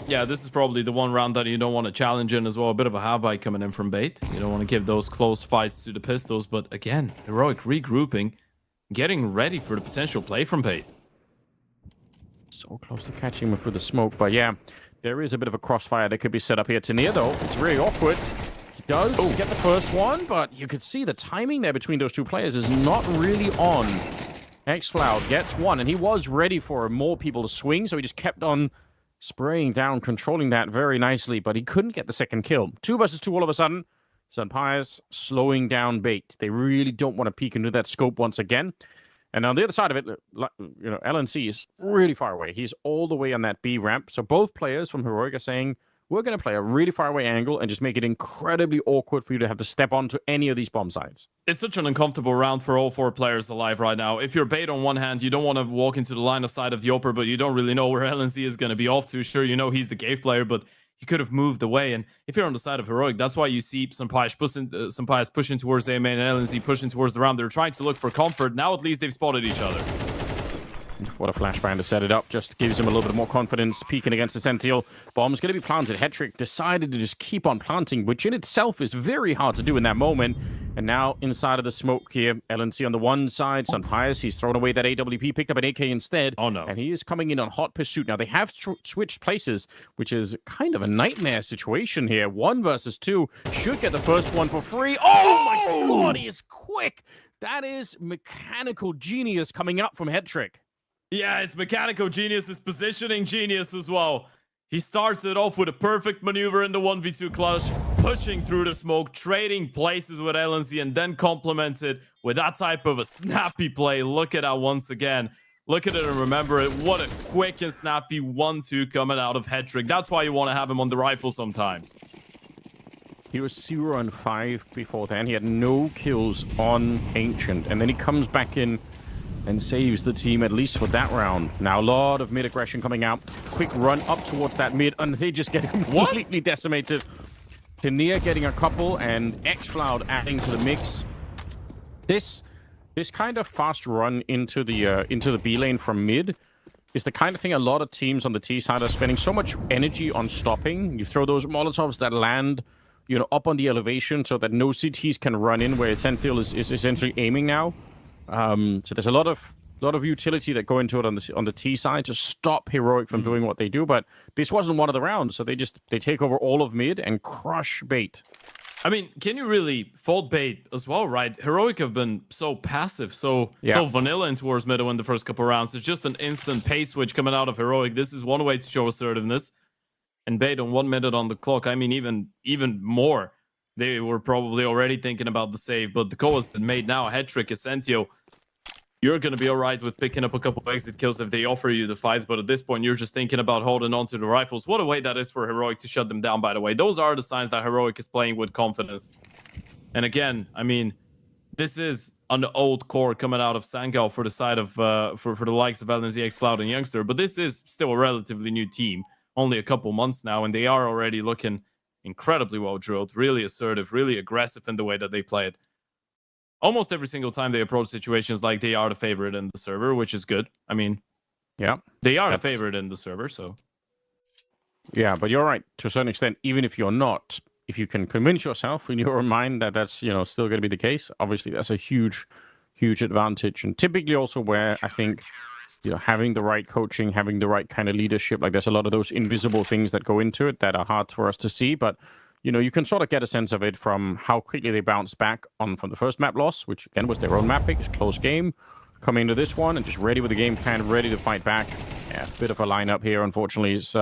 Yeah, this is probably the one round that you don't want to challenge in as well. A bit of a half-bite coming in from Bait. You don't want to give those close fights to the Pistols. But again, Heroic regrouping, getting ready for the potential play from Bait. So close to catching him through the smoke. But yeah, there is a bit of a crossfire that could be set up here. Tania, though, it's very awkward. He does get the first one, but you could see the timing there between those two players is not really on. xCloud gets one, and he was ready for more people to swing, so he just kept on spraying down, controlling that very nicely, but he couldn't get the second kill. 2 versus 2 all of a sudden. Pies slowing down Bait. They really don't want to peek into that scope once again. And on the other side of it, you know, LNC is really far away. He's all the way on that B ramp. So both players from Heroic are saying, we're going to play a really far away angle and just make it incredibly awkward for you to have to step onto any of these bomb sites. It's such an uncomfortable round for all 4 players alive right now. If you're Bait on one hand, you don't want to walk into the line of sight of the upper, but you don't really know where LNC is going to be off to. Sure, you know he's the Cave player, but he could have moved away. And if you're on the side of Heroic, that's why you see some Pies pushing towards A main and LNC pushing towards the round. They're trying to look for comfort. Now at least they've spotted each other. What a flashbang to set it up. Just gives him a little bit more confidence. Peeking against the Sentinel. Bomb's going to be planted. Hetrick decided to just keep on planting, which in itself is very hard to do in that moment. And now inside of the smoke here, LNC on the one side. Sunpius, he's thrown away that AWP, picked up an AK instead. Oh no. And he is coming in on hot pursuit. Now they have switched places, which is kind of a nightmare situation here. 1 versus 2. Should get the first one for free. Oh my god, he is quick. That is mechanical genius coming up from Hetrick. Yeah, it's mechanical genius, it's positioning genius as well. He starts it off with a perfect maneuver in the 1v2 clutch, pushing through the smoke, trading places with LNC, and then complements it with that type of a snappy play. Look at that once again. Look at it and remember it. What a quick and snappy 1-2 coming out of Hetrick. That's why you want to have him on the rifle sometimes. He was 0-5 before then. He had no kills on Ancient, and then he comes back in and saves the team, at least for that round. Now, a lot of mid-aggression coming out. Quick run up towards that mid, and they just get completely decimated. Tania getting a couple, and xCloud adding to the mix. This this kind of fast run into the B lane from mid is the kind of thing a lot of teams on the T side are spending so much energy on stopping. You throw those Molotovs that land, up on the elevation so that no CTs can run in where Sentinel is essentially aiming now. So there's a lot of utility that go into it on the T side to stop Heroic from doing what they do. But this wasn't one of the rounds, so they take over all of mid and crush Bait. I mean, can you really fault Bait as well, right? Heroic have been so passive, so vanilla in towards middle in the first couple rounds. It's just an instant pace switch coming out of Heroic. This is one way to show assertiveness. And Bait on 1 minute on the clock, I mean, even more. They were probably already thinking about the save, but the call has been made now. A head trick, Essentio. You're going to be all right with picking up a couple of exit kills if they offer you the fights, but at this point, you're just thinking about holding on to the rifles. What a way that is for Heroic to shut them down, by the way. Those are the signs that Heroic is playing with confidence. And again, I mean, this is an old core coming out of Sangal for the side of, for the likes of LNZX, Cloud, and Youngster, but this is still a relatively new team, only a couple months now, and they are already looking incredibly well drilled, really assertive, really aggressive in the way that they play it. Almost every single time they approach situations like they are the favorite in the server, which is good. I mean, they are the favorite in the server, so. Yeah, but you're right to a certain extent. Even if you're not, if you can convince yourself in your own mind that that's still going to be the case, obviously that's a huge advantage. And typically also where I think having the right coaching, having the right kind of leadership, like there's a lot of those invisible things that go into it that are hard for us to see, but. You can sort of get a sense of it from how quickly they bounce back from the first map loss, which again was their own map pick. It's a close game. Coming into this one and just ready with the game plan, ready to fight back. Yeah, a bit of a lineup here, unfortunately. It's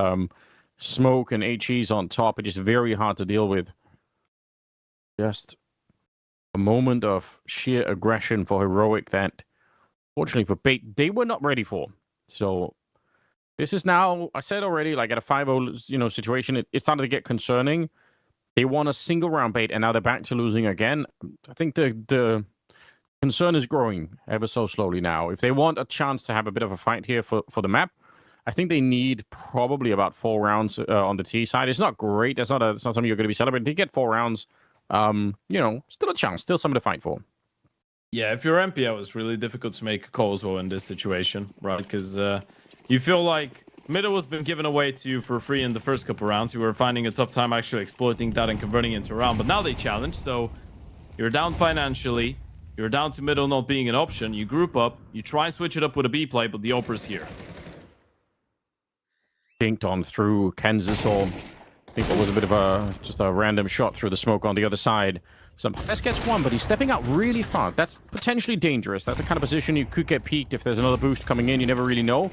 Smoke and HE's on top. It is very hard to deal with. Just a moment of sheer aggression for Heroic that, fortunately for Bait, they were not ready for. So this is now, I said already, like at a 5-0 situation, it started to get concerning. They won a single round Bait, and now they're back to losing again. I think the concern is growing ever so slowly now. If they want a chance to have a bit of a fight here for the map, I think they need probably about 4 rounds on the T side. It's not great. It's not something you're going to be celebrating. They get 4 rounds, still a chance, still something to fight for. Yeah, if you're MPL, it's really difficult to make a call as well in this situation, right? Because you feel like middle has been given away to you for free in the first couple rounds. You were finding a tough time actually exploiting that and converting it into a round, but now they challenge, so you're down financially, you're down to middle not being an option, you group up, you try and switch it up with a B play, but the Oprah's here. Dinked on through Kansas, or I think it was a bit of just a random shot through the smoke on the other side. Sampayas gets one, but he's stepping out really far. That's potentially dangerous. That's the kind of position you could get peaked if there's another boost coming in. You never really know.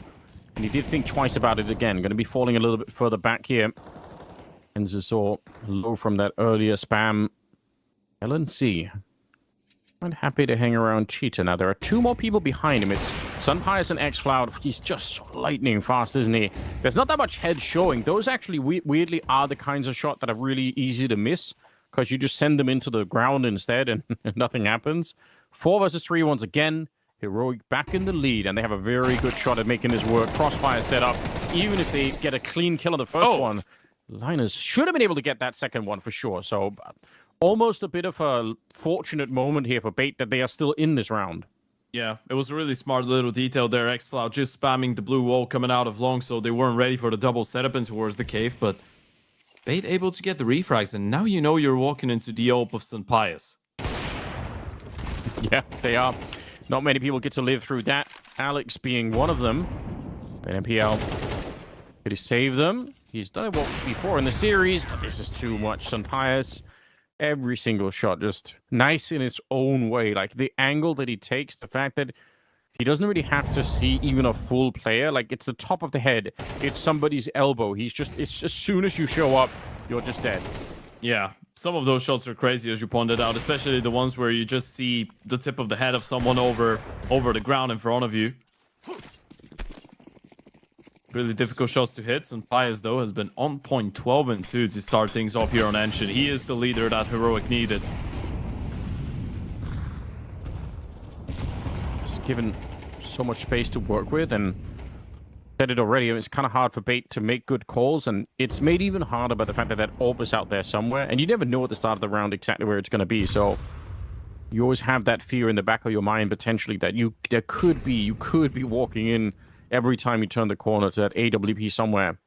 And he did think twice about it again. Going to be falling a little bit further back here. And Zizor low from that earlier spam. LNC. I'm happy to hang around Cheetah. Now, there are 2 more people behind him. It's Sunpius and X-Cloud. He's just so lightning fast, isn't he? There's not that much head showing. Those actually weirdly are the kinds of shot that are really easy to miss. Because you just send them into the ground instead and nothing happens. 4 versus 3 once again. Heroic back in the lead, and they have a very good shot at making this work. Crossfire set up. Even if they get a clean kill on the first one, Linus should have been able to get that second one for sure. So almost a bit of a fortunate moment here for Bait that they are still in this round. Yeah, it was a really smart little detail there. X-Cloud just spamming the blue wall coming out of long, so they weren't ready for the double setup in towards the cave, but Bait able to get the refrags, and now you know you're walking into the Alp of St. Pius. Yeah, they are. Not many people get to live through that. Alex being one of them. But MPL, did he save them? He's done it before in the series, but this is too much. Sunpius, every single shot just nice in its own way. Like the angle that he takes, the fact that he doesn't really have to see even a full player. Like it's the top of the head. It's somebody's elbow. It's as soon as you show up, you're just dead. Yeah. Some of those shots are crazy, as you pointed out, especially the ones where you just see the tip of the head of someone over the ground in front of you. Really difficult shots to hit. And Pius, though, has been on point 12 and 2 to start things off here on Ancient. He is the leader that Heroic needed. Just given so much space to work with, and said it already, it's kind of hard for Bait to make good calls, and it's made even harder by the fact that Orb is out there somewhere, and you never know at the start of the round exactly where it's going to be. So you always have that fear in the back of your mind potentially that you could be walking in every time you turn the corner to that AWP somewhere.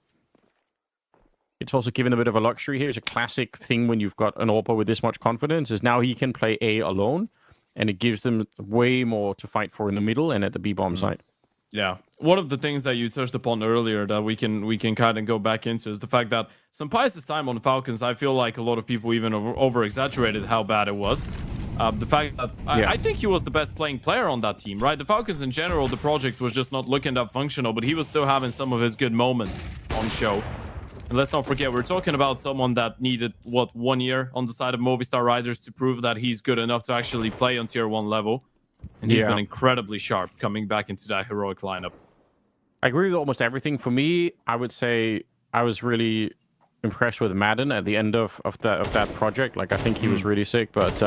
It's also given a bit of a luxury here. It's a classic thing when you've got an AWPer with this much confidence, is now he can play A alone, and it gives them way more to fight for in the middle and at the B-bomb side. Yeah. One of the things that you touched upon earlier that we can kind of go back into is the fact that Senpai's time on Falcons, I feel like a lot of people even over-exaggerated how bad it was. The fact that I think he was the best playing player on that team, right? The Falcons in general, the project was just not looking that functional, but he was still having some of his good moments on show. And let's not forget, we're talking about someone that needed, 1 year on the side of Movistar Riders to prove that he's good enough to actually play on tier 1 level. And he's been incredibly sharp coming back into that heroic lineup. I agree with almost everything. For me, I would say I was really impressed with Madden at the end of that project. Like, I think he was really sick, but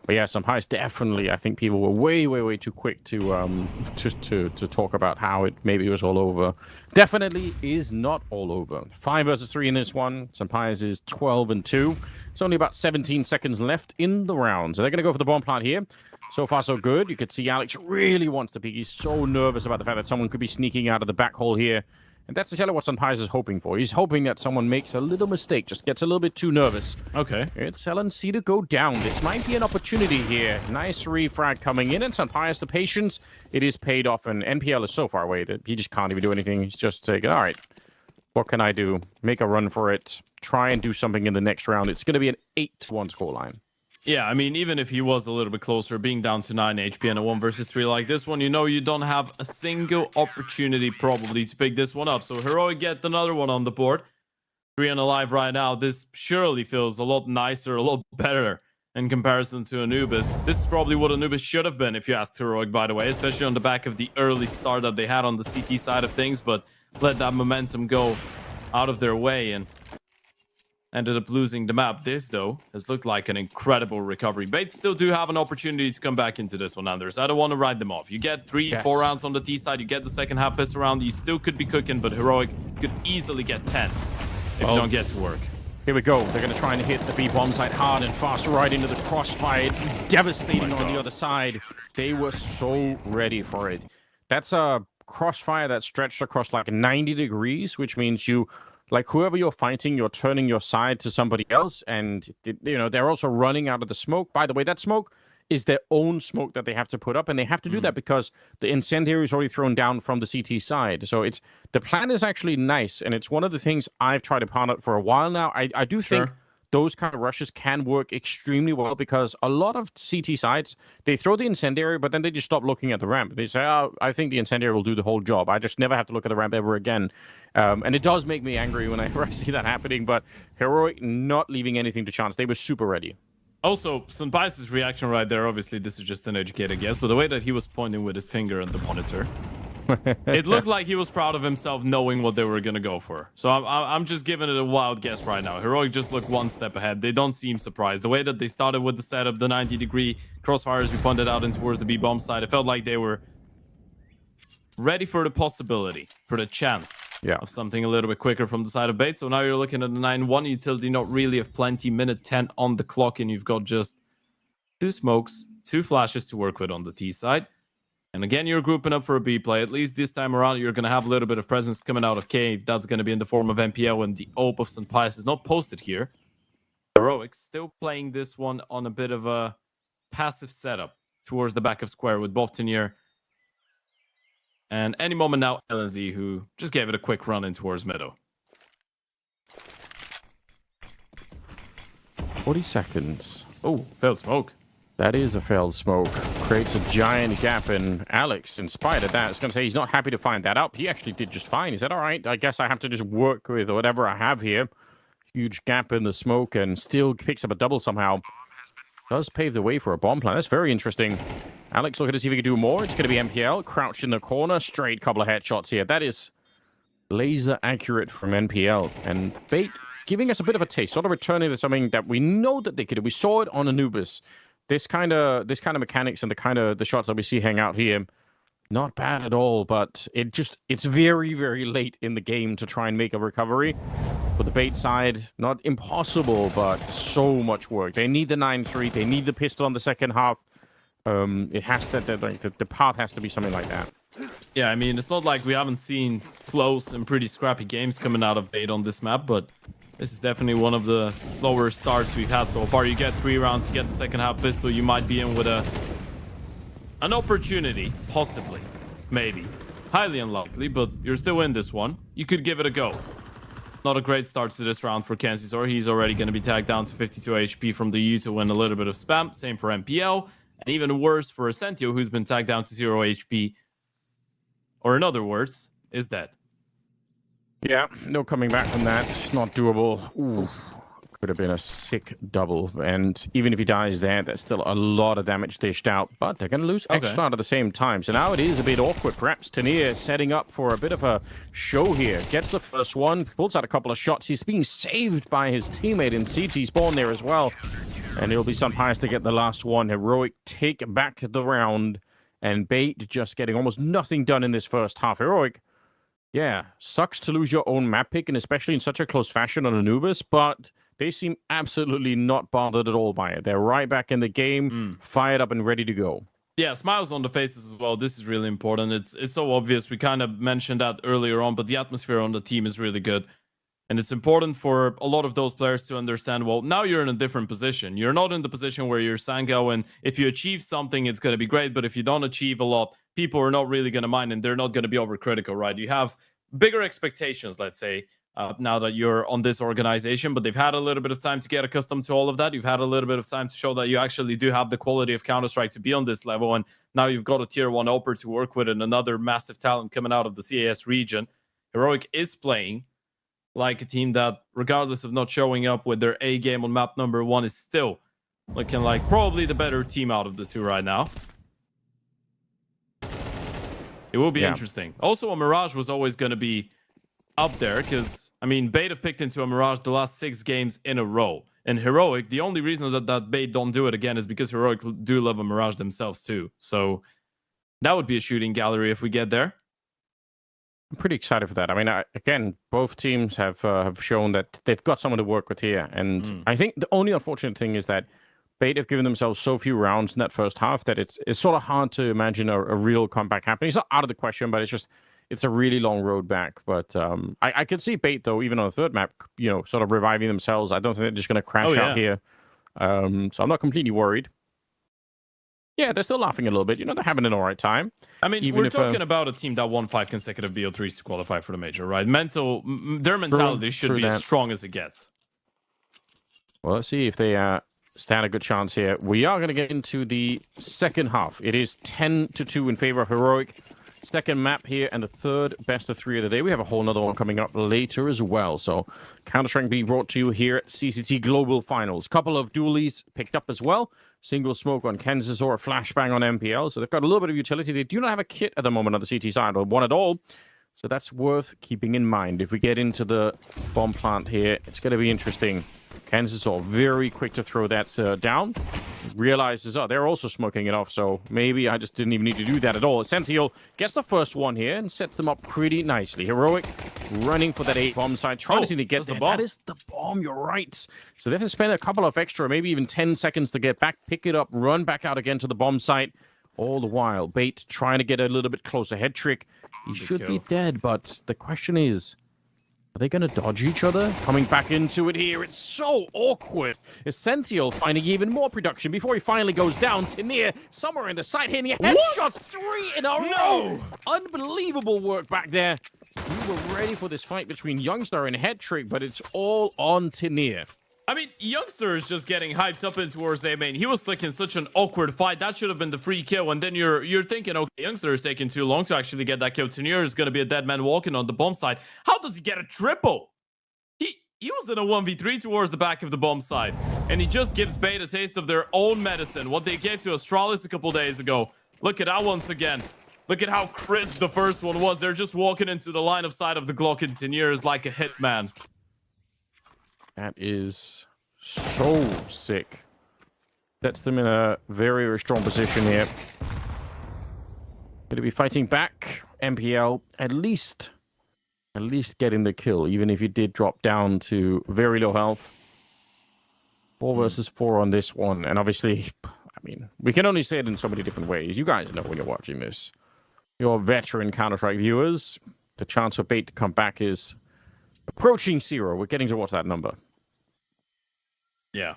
yeah, Senpai's definitely. I think people were way too quick to talk about how it maybe was all over. Definitely is not all over. 5 versus 3 in this one. Senpai's is 12-2. It's only about 17 seconds left in the round, so they're going to go for the bomb plant here. So far, so good. You could see Alex really wants to peek. He's so nervous about the fact that someone could be sneaking out of the back hole here. And that's exactly what Senpai's is hoping for. He's hoping that someone makes a little mistake, just gets a little bit too nervous. Okay. It's LNC to go down. This might be an opportunity here. Nice refrag coming in, and Senpai's the patience. It is paid off, and NPL is so far away that he just can't even do anything. He's just taking, all right, what can I do? Make a run for it. Try and do something in the next round. It's going to be an 8-1 scoreline. Yeah, I mean, even if he was a little bit closer, being down to 9 HP and a 1 versus 3 like this one, you know you don't have a single opportunity probably to pick this one up. So Heroic get another one on the board. 3 and alive right now. This surely feels a lot nicer, a lot better in comparison to Anubis. This is probably what Anubis should have been if you asked Heroic, by the way, especially on the back of the early start that they had on the CT side of things, but let that momentum go out of their way and ended up losing the map. This, though, has looked like an incredible recovery. Bates still do have an opportunity to come back into this one, Anders. I don't want to write them off. You get 3-4 rounds on the T side. You get the second half pissed around. You still could be cooking, but Heroic could easily get 10 if you don't get to work. Here we go. They're going to try and hit the B-bomb site hard and fast right into the crossfire. It's devastating on the other side. They were so ready for it. That's a crossfire that stretched across like 90 degrees, which means you... Like, whoever you're fighting, you're turning your side to somebody else, and, you know, they're also running out of the smoke. By the way, that smoke is their own smoke that they have to put up, and they have to do that because the incendiary is already thrown down from the CT side. So it's the plan is actually nice, and it's one of the things I've tried to pound out for a while now. I do think those kind of rushes can work extremely well because a lot of CT sides, they throw the incendiary, but then they just stop looking at the ramp. They say, oh, I think the incendiary will do the whole job. I just never have to look at the ramp ever again. And it does make me angry whenever I see that happening, but Heroic not leaving anything to chance. They were super ready. Also, Senpai's reaction right there, obviously this is just an educated guess, but the way that he was pointing with his finger on the monitor, it looked like he was proud of himself knowing what they were going to go for. So I'm just giving it a wild guess right now. Heroic just looked one step ahead. They don't seem surprised. The way that they started with the setup, the 90-degree crossfires you pointed out in towards the B-bomb side, it felt like they were ready for the possibility, for the chance of something a little bit quicker from the side of Bates. So now you're looking at the 9-1 utility, not really have plenty, minute 10 on the clock, and you've got just 2 smokes, 2 flashes to work with on the T side. And again, you're grouping up for a B play. At least this time around, you're going to have a little bit of presence coming out of Cave. That's going to be in the form of NPL, and the AWP of Senpai's is not posted here. Heroic still playing this one on a bit of a passive setup towards the back of square with Boftinier. And any moment now, LNZ, who just gave it a quick run in towards middle. 40 seconds. Oh, failed smoke. That is a failed smoke. Creates a giant gap, and Alex, in spite of that, I was going to say he's not happy to find that out. He actually did just fine. He said, all right, I guess I have to just work with whatever I have here. Huge gap in the smoke, and still picks up a double somehow. Does pave the way for a bomb plan. That's very interesting. Alex looking to see if he can do more. It's going to be NPL. Crouched in the corner. Straight couple of headshots here. That is laser accurate from NPL. And Bait giving us a bit of a taste. Sort of returning to something that we know that they could do. We saw it on Anubis. This kind of mechanics and the shots that we see hang out here, Not bad at all, but it's very, very late in the game to try and make a recovery. For the Bait side, not impossible, but so much work. They need the 9-3, they need the pistol on the second half. It has to, the path has to be something like that. Yeah, I mean, it's not like we haven't seen close and pretty scrappy games coming out of Bait on this map, but this is definitely one of the slower starts we've had so far. You get 3 rounds, you get the second half pistol, you might be in with an opportunity, possibly, maybe. Highly unlikely, but you're still in this one. You could give it a go. Not a great start to this round for Kenzisor. He's already going to be tagged down to 52 HP from the U to win a little bit of spam. Same for MPL. And even worse for Ascentio, who's been tagged down to 0 HP. Or in other words, is dead. Yeah, no coming back from that. It's not doable. Ooh, could have been a sick double. And even if he dies there, there's still a lot of damage dished out. But they're going to lose extra at the same time. So now it is a bit awkward. Perhaps Tania setting up for a bit of a show here. Gets the first one, pulls out a couple of shots. He's being saved by his teammate in CT spawn there as well. And it'll be Sunpies to get the last one. Heroic take back the round. And Bait just getting almost nothing done in this first half. Heroic, yeah, sucks to lose your own map pick, and especially in such a close fashion on Anubis, but they seem absolutely not bothered at all by it. They're right back in the game, fired up and ready to go. Yeah, smiles on the faces as well. This is really important. It's so obvious. We kind of mentioned that earlier on, but the atmosphere on the team is really good. And it's important for a lot of those players to understand, well, now you're in a different position. You're not in the position where you're Sango, and if you achieve something, it's going to be great. But if you don't achieve a lot, people are not really going to mind, and they're not going to be overcritical, right? You have bigger expectations, let's say, now that you're on this organization, but they've had a little bit of time to get accustomed to all of that. You've had a little bit of time to show that you actually do have the quality of Counter-Strike to be on this level, and now you've got a tier 1 Oper to work with and another massive talent coming out of the CAS region. Heroic is playing like a team that, regardless of not showing up with their A game on map number 1, is still looking like probably the better team out of the two right now. It will be interesting. Also, a Mirage was always going to be up there because, I mean, Bait have picked into a Mirage the last 6 games in a row. And Heroic, the only reason that Bait don't do it again is because Heroic do love a Mirage themselves too. So that would be a shooting gallery if we get there. I'm pretty excited for that. I mean, again, both teams have shown that they've got someone to work with here. And I think the only unfortunate thing is that Bait have given themselves so few rounds in that first half that it's sort of hard to imagine a real comeback happening. It's not out of the question, but it's a really long road back. But I could see Bait, though, even on the third map, sort of reviving themselves. I don't think they're just going to crash out here. So I'm not completely worried. Yeah, they're still laughing a little bit. They're having an all right time. I mean, we're talking about a team that won 5 consecutive BO3s to qualify for the major, right? Their mentality should be as strong as it gets. Well, let's see if they stand a good chance here. We are going to get into the second half. It is 10-2 in favor of Heroic. Second map here and the third best of 3 of the day. We have a whole nother one coming up later as well. So Counter-Strike being brought to you here at CCT Global Finals. Couple of dualies picked up as well. Single smoke on Kansas or a flashbang on MPL. So they've got a little bit of utility. They do not have a kit at the moment on the CT side, or one at all. So that's worth keeping in mind. If we get into the bomb plant here, it's going to be interesting. Kansas are very quick to throw that down. Realizes, they're also smoking it off, so maybe I just didn't even need to do that at all. Essential gets the first one here and sets them up pretty nicely. Heroic running for that A bomb side, trying to see if they get there. That is the bomb, you're right. So they have to spend a couple of extra, maybe even 10 seconds to get back, pick it up, run back out again to the bomb site. All the while, Bait trying to get a little bit closer. Head trick. He should be dead, but the question is, are they going to dodge each other? Coming back into it here. It's so awkward. Essential finding even more production before he finally goes down. Tania somewhere in the side here. And he headshots 3 in a row. Unbelievable work back there. We were ready for this fight between Youngster and Head Trick, but it's all on Tania. I mean, Youngster is just getting hyped up in towards A main. He was in such an awkward fight. That should have been the free kill. And then you're thinking, okay, Youngster is taking too long to actually get that kill. Tania is going to be a dead man walking on the bomb side. How does he get a triple? He was in a 1v3 towards the back of the bomb side. And he just gives Bait a taste of their own medicine. What they gave to Astralis a couple days ago. Look at that once again. Look at how crisp the first one was. They're just walking into the line of sight of the Glock, and Tania is like a hitman. That is so sick. Sets them in a very, very strong position here. Going to be fighting back. MPL at least getting the kill, even if he did drop down to very low health. 4 versus 4 on this one. And obviously, I mean, we can only say it in so many different ways. You guys know when you're watching this. You're veteran Counter-Strike viewers. The chance for Bait to come back is approaching 0. We're getting towards that number. Yeah.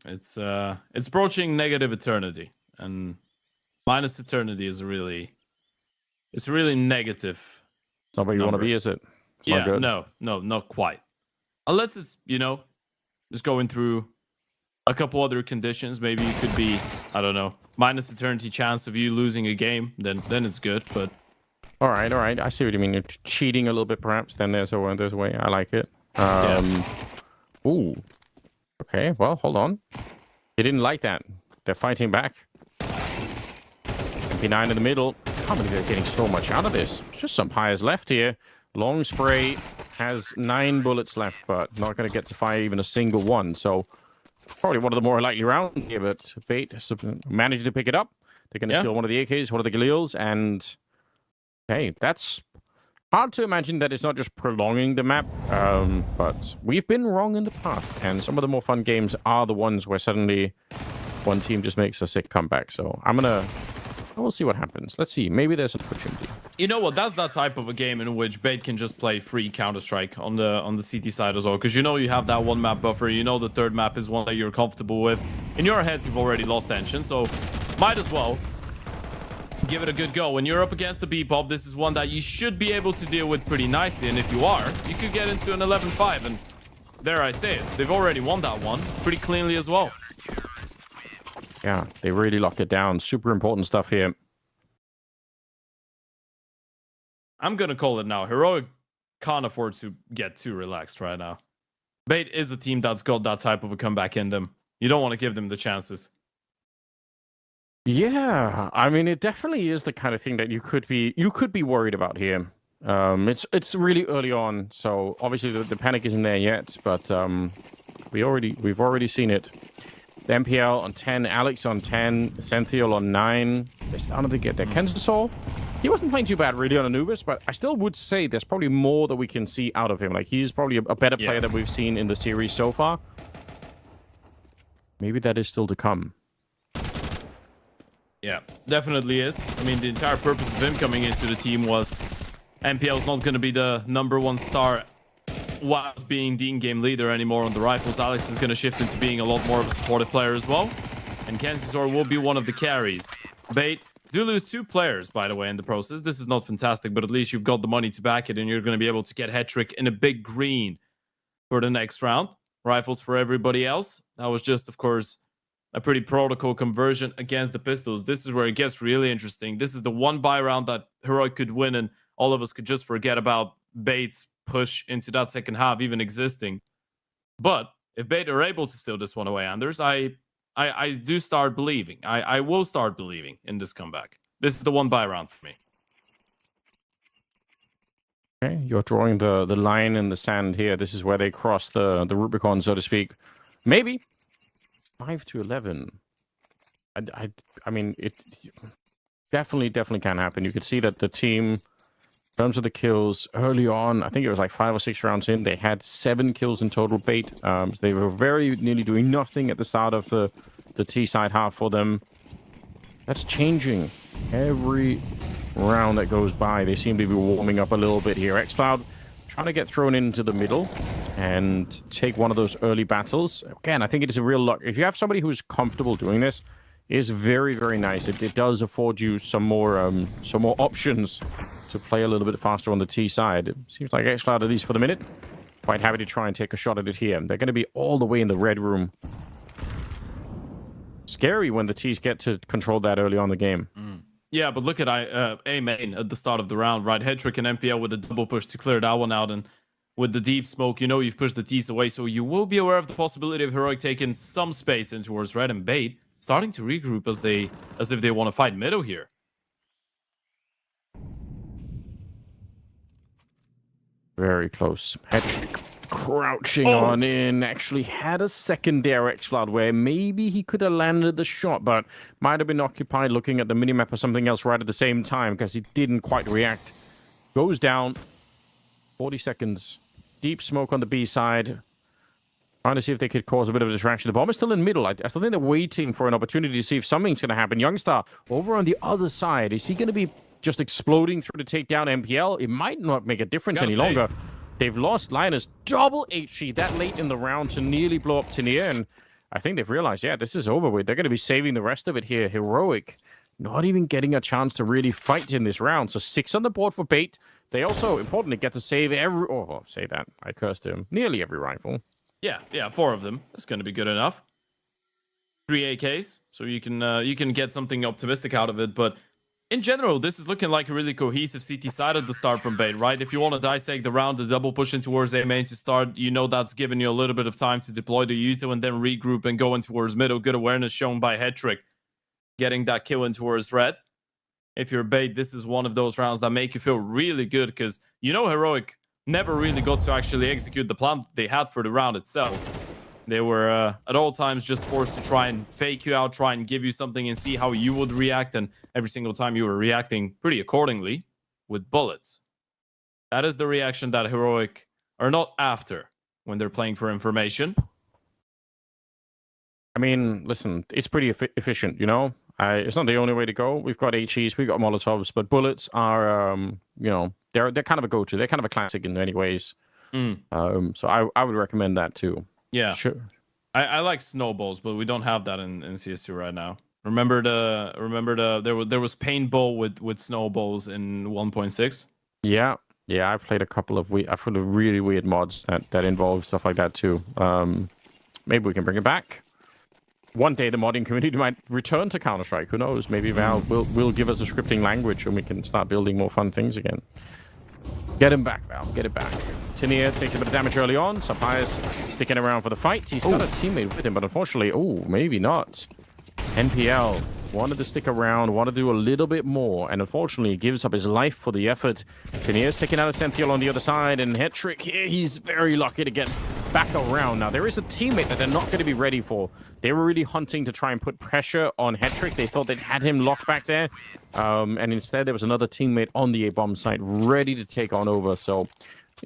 It's approaching negative eternity. And minus eternity is really negative. It's not where you want to be, is it? It's not good. No, not quite. Unless it's, just going through a couple other conditions. Maybe you could be, I don't know, minus eternity chance of you losing a game. Then it's good. But all right. I see what you mean. You're cheating a little bit, perhaps. Then there's a way. I like it. Ooh. Okay. Well, hold on. They didn't like that. They're fighting back. MP9 in the middle. I can't believe they're getting so much out of this. Just some hires left here. Long spray has 9 bullets left, but not going to get to fire even a single one. So probably one of the more likely round here, but Bait managed to pick it up. They're going to steal one of the AKs, one of the Galils, and hey, that's hard to imagine that it's not just prolonging the map, but we've been wrong in the past, and some of the more fun games are the ones where suddenly one team just makes a sick comeback. So we'll see what happens. Let's see. Maybe there's an opportunity. You know what? That's that type of a game in which Bait can just play free Counter-Strike on the CT side as well. Because you have that 1 map buffer. The third map is one that you're comfortable with. In your heads, you've already lost tension. So might as well give it a good go. When you're up against the B-Pop, this is one that you should be able to deal with pretty nicely. And if you are, you could get into an 11-5. And there I say it. They've already won that one pretty cleanly as well. Yeah, they really locked it down. Super important stuff here. I'm going to call it now. Heroic can't afford to get too relaxed right now. Bait is a team that's got that type of a comeback in them. You don't want to give them the chances. Yeah, I mean, it definitely is the kind of thing that you could be worried about here. It's really early on, so obviously the panic isn't there yet, but we've already seen it. The MPL on 10, Alex on 10, Senthiel on 9. They're starting to get their Kensasaw. He wasn't playing too bad really on Anubis, but I still would say there's probably more that we can see out of him. Like, he's probably a better player than we've seen in the series so far. Maybe that is still to come. Yeah, definitely is. I mean, the entire purpose of him coming into the team was MPL's not going to be the #1 star whilst being BC.Game leader anymore on the rifles. Alex is going to shift into being a lot more of a supportive player as well. And Kensasaw will be one of the carries. Bait do lose 2 players, by the way, in the process. This is not fantastic, but at least you've got the money to back it, and you're going to be able to get hat-trick in a big green for the next round. Rifles for everybody else. That was just, of course, a pretty protocol conversion against the pistols. This is where it gets really interesting. This is the 1 buy round that Heroic could win, and all of us could just forget about Bait's push into that second half even existing. But if Bait are able to steal this one away, Anders, I do start believing. I will start believing in this comeback. This is the 1 buy round for me. Okay, you're drawing the line in the sand here. This is where they cross the Rubicon, so to speak. Maybe 5-11. I mean, it definitely can happen. You could see that the team, in terms of the kills early on, I think it was like 5 or 6 rounds in, they had 7 kills in total. Bait. So they were very nearly doing nothing at the start of the T side half for them. That's changing every round that goes by. They seem to be warming up a little bit here. xCloud trying to get thrown into the middle and take one of those early battles. Again, I think it is a real luck. If you have somebody who's comfortable doing this, it is very, very nice. It does afford you some more options to play a little bit faster on the T side. It seems like xCloud, at least for the minute, quite happy to try and take a shot at it here. They're going to be all the way in the red room. Scary when the T's get to control that early on the game. Yeah, but look at A main at the start of the round, right? Headtrick and MPL with a double push to clear that one out, and with the deep smoke, you've pushed the T's away, so you will be aware of the possibility of Heroic taking some space in towards red, and Bait starting to regroup as if they want to fight middle here. Very close. Headtrick crouching on in. Actually had a second direct flood where maybe he could have landed the shot, but might have been occupied looking at the minimap or something else right at the same time because he didn't quite react. Goes down. 40 seconds. Deep smoke on the B side. Trying to see if they could cause a bit of a distraction. The bomb is still in the middle. I still think they're waiting for an opportunity to see if something's going to happen. Youngstar over on the other side. Is he going to be just exploding through to take down MPL? It might not make a difference any longer. They've lost Linus double HE that late in the round to nearly blow up Tania, and I think they've realized, yeah, this is over with. They're going to be saving the rest of it here. Heroic, not even getting a chance to really fight in this round. So 6 on the board for Bait. They also, importantly, get to save every... Oh, say that. I cursed him. Nearly every rifle. Yeah, 4 of them. That's going to be good enough. 3 AKs, so you can get something optimistic out of it, but in general, this is looking like a really cohesive CT side at the start from Bait, right? If you want to dissect the round, the double push in towards A main to start, you know that's giving you a little bit of time to deploy the Yuto and then regroup and go in towards middle. Good awareness shown by Hetrick, getting that kill in towards red. If you're Bait, this is one of those rounds that make you feel really good because you know Heroic never really got to actually execute the plan they had for the round itself. They were at all times just forced to try and fake you out, try and give you something and see how you would react. And every single time you were reacting pretty accordingly with bullets. That is the reaction that Heroic are not after when they're playing for information. I mean, listen, it's pretty efficient, you know? It's not the only way to go. We've got HEs, we've got Molotovs, but bullets are, you know, they're kind of a go-to. They're kind of a classic in many ways. So I would recommend that too. Yeah, sure. I like snowballs, but we don't have that in CS2 right now. Remember there was paintball with snowballs in 1.6. Yeah, I played a couple of really weird mods that involve stuff like that too. Maybe we can bring it back. One day the modding community might return to Counter-Strike. Who knows? Maybe Valve will give us a scripting language and we can start building more fun things again. Get him back, Valve. Get it back. Tania takes a bit of damage early on. Sapire's sticking around for the fight. He's got a teammate with him, but unfortunately, maybe not. NPL wanted to stick around, wanted to do a little bit more, and unfortunately gives up his life for the effort. Tania's taking out a Senthiel on the other side, and Hetrick here, he's very lucky to get back around. Now, there is a teammate that they're not going to be ready for. They were really hunting to try and put pressure on Hetrick. They thought they'd had him locked back there, and instead there was another teammate on the A-bomb site ready to take on over. So,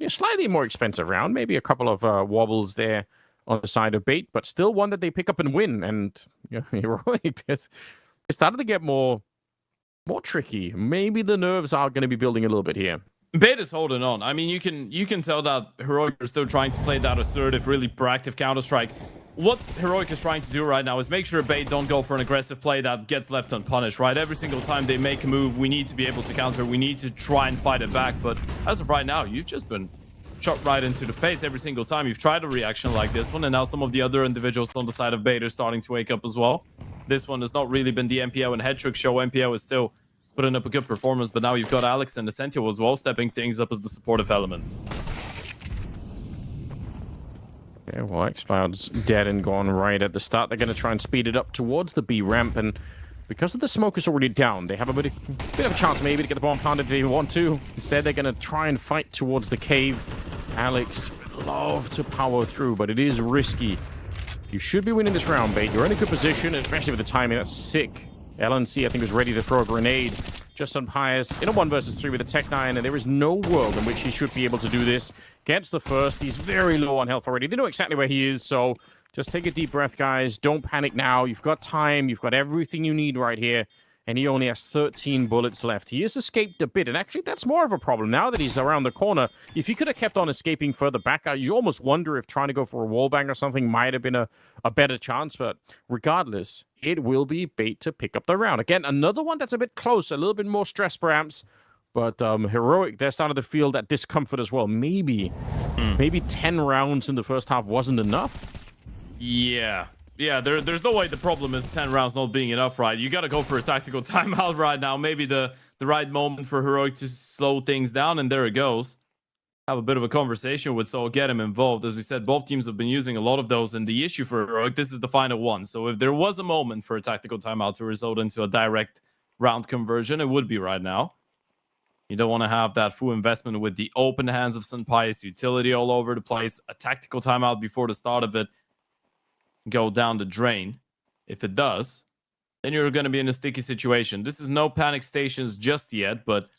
slightly more expensive round, maybe a couple of wobbles there on the side of Bait, but still one that they pick up and win. And Heroic, it started to get more tricky. Maybe the nerves are going to be building a little bit here. Bait is holding on. I mean, you can tell that Heroic are still trying to play that assertive, really proactive Counter-Strike. What Heroic is trying to do right now is make sure Bait don't go for an aggressive play that gets left unpunished, right? Every single time they make a move, we need to be able to counter. We need to try and fight it back. But as of right now, you've just been shot right into the face every single time you've tried a reaction like this one. And now some of the other individuals on the side of Bait are starting to wake up as well. This one has not really been the MPO and Hetrick show. MPO is still putting up a good performance, but now you've got Alex and the Sentio as well, stepping things up as the supportive elements. Okay, well, X-Cloud's dead and gone right at the start. They're going to try and speed it up towards the B ramp, and because of the smoke is already down, they have a bit of a chance maybe to get the bomb planted if they want to. Instead, they're going to try and fight towards the cave. Alex would love to power through, but it is risky. You should be winning this round, Bait. You're in a good position, especially with the timing. That's sick. LNC, I think, was ready to throw a grenade just on Pius in a 1 versus 3 with a Tech 9, and there is no world in which he should be able to do this. Gets the first. He's very low on health already. They know exactly where he is, so just take a deep breath, guys. Don't panic now. You've got time. You've got everything you need right here, and he only has 13 bullets left. He has escaped a bit, and actually that's more of a problem now that he's around the corner. If he could have kept on escaping further back, you almost wonder if trying to go for a wallbang or something might have been a better chance, but regardless, it will be Bait to pick up the round. Again, another one that's a bit close, a little bit more stress perhaps, but Heroic, they're starting to feel that discomfort as well. Maybe 10 rounds in the first half wasn't enough. Yeah, there's no way the problem is 10 rounds not being enough, right? You got to go for a tactical timeout right now. Maybe the right moment for Heroic to slow things down, and there it goes. Have a bit of a conversation with Sol, get him involved. As we said, both teams have been using a lot of those, and the issue for Heroic, this is the final one. So if there was a moment for a tactical timeout to result into a direct round conversion, it would be right now. You don't want to have that full investment with the open hands of Senpai's utility all over the place. A tactical timeout before the start of it go down the drain. If it does, then you're going to be in a sticky situation. This is no panic stations just yet, but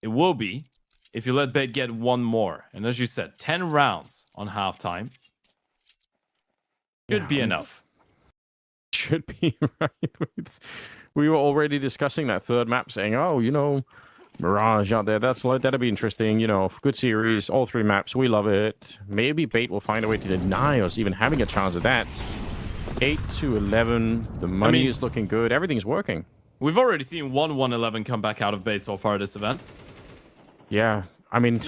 it will be if you let Bait get one more. And as you said, 10 rounds on halftime should be enough. Should be, right? We were already discussing that third map, saying, oh, you know, Mirage out there, that'll be interesting, you know, good series, all 3 maps, we love it. Maybe Bait will find a way to deny us even having a chance at that. 8-11, the money is looking good, everything's working. We've already seen 1-1-11 come back out of Bait so far this event. Yeah, I mean,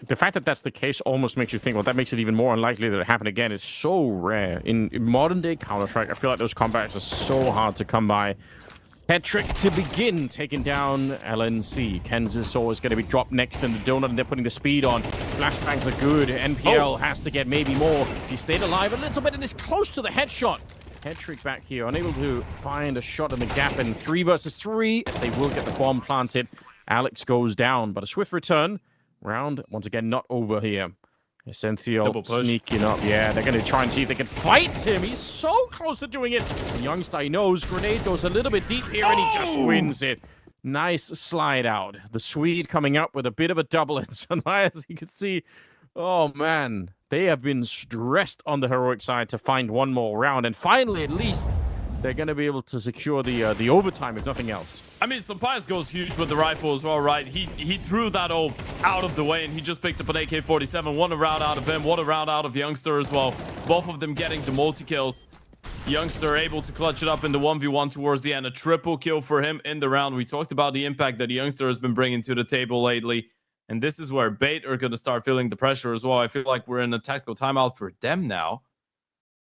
the fact that that's the case almost makes you think, well, that makes it even more unlikely that it happen again. It's so rare. In modern-day Counter-Strike, I feel like those comebacks are so hard to come by. Hat-trick to begin, taking down LNC. Kenzisaw is going to be dropped next in the donut, and they're putting the speed on. Flashbangs are good. NPL has to get maybe more. He stayed alive a little bit and is close to the headshot. Hat-trick back here, unable to find a shot in the gap, and 3 versus 3, as they will get the bomb planted. Alex goes down, but a swift return. Round, once again, not over here. Essential sneaking up. Yeah, they're going to try and see if they can fight him. He's so close to doing it. Youngster, he knows. Grenade goes a little bit deep here, and he just wins it. Nice slide out. The Swede coming up with a bit of a double in Sunrise. As you can see, oh, man. They have been stressed on the heroic side to find one more round. And finally, at least, they're going to be able to secure the overtime, if nothing else. I mean, Senpai's goes huge with the rifle as well, right? He threw that all out of the way, and he just picked up an AK-47. What a round out of him. What a round out of Youngster as well. Both of them getting the multi-kills. Youngster able to clutch it up in the 1v1 towards the end. A triple kill for him in the round. We talked about the impact that Youngster has been bringing to the table lately. And this is where Bait are going to start feeling the pressure as well. I feel like we're in a tactical timeout for them now,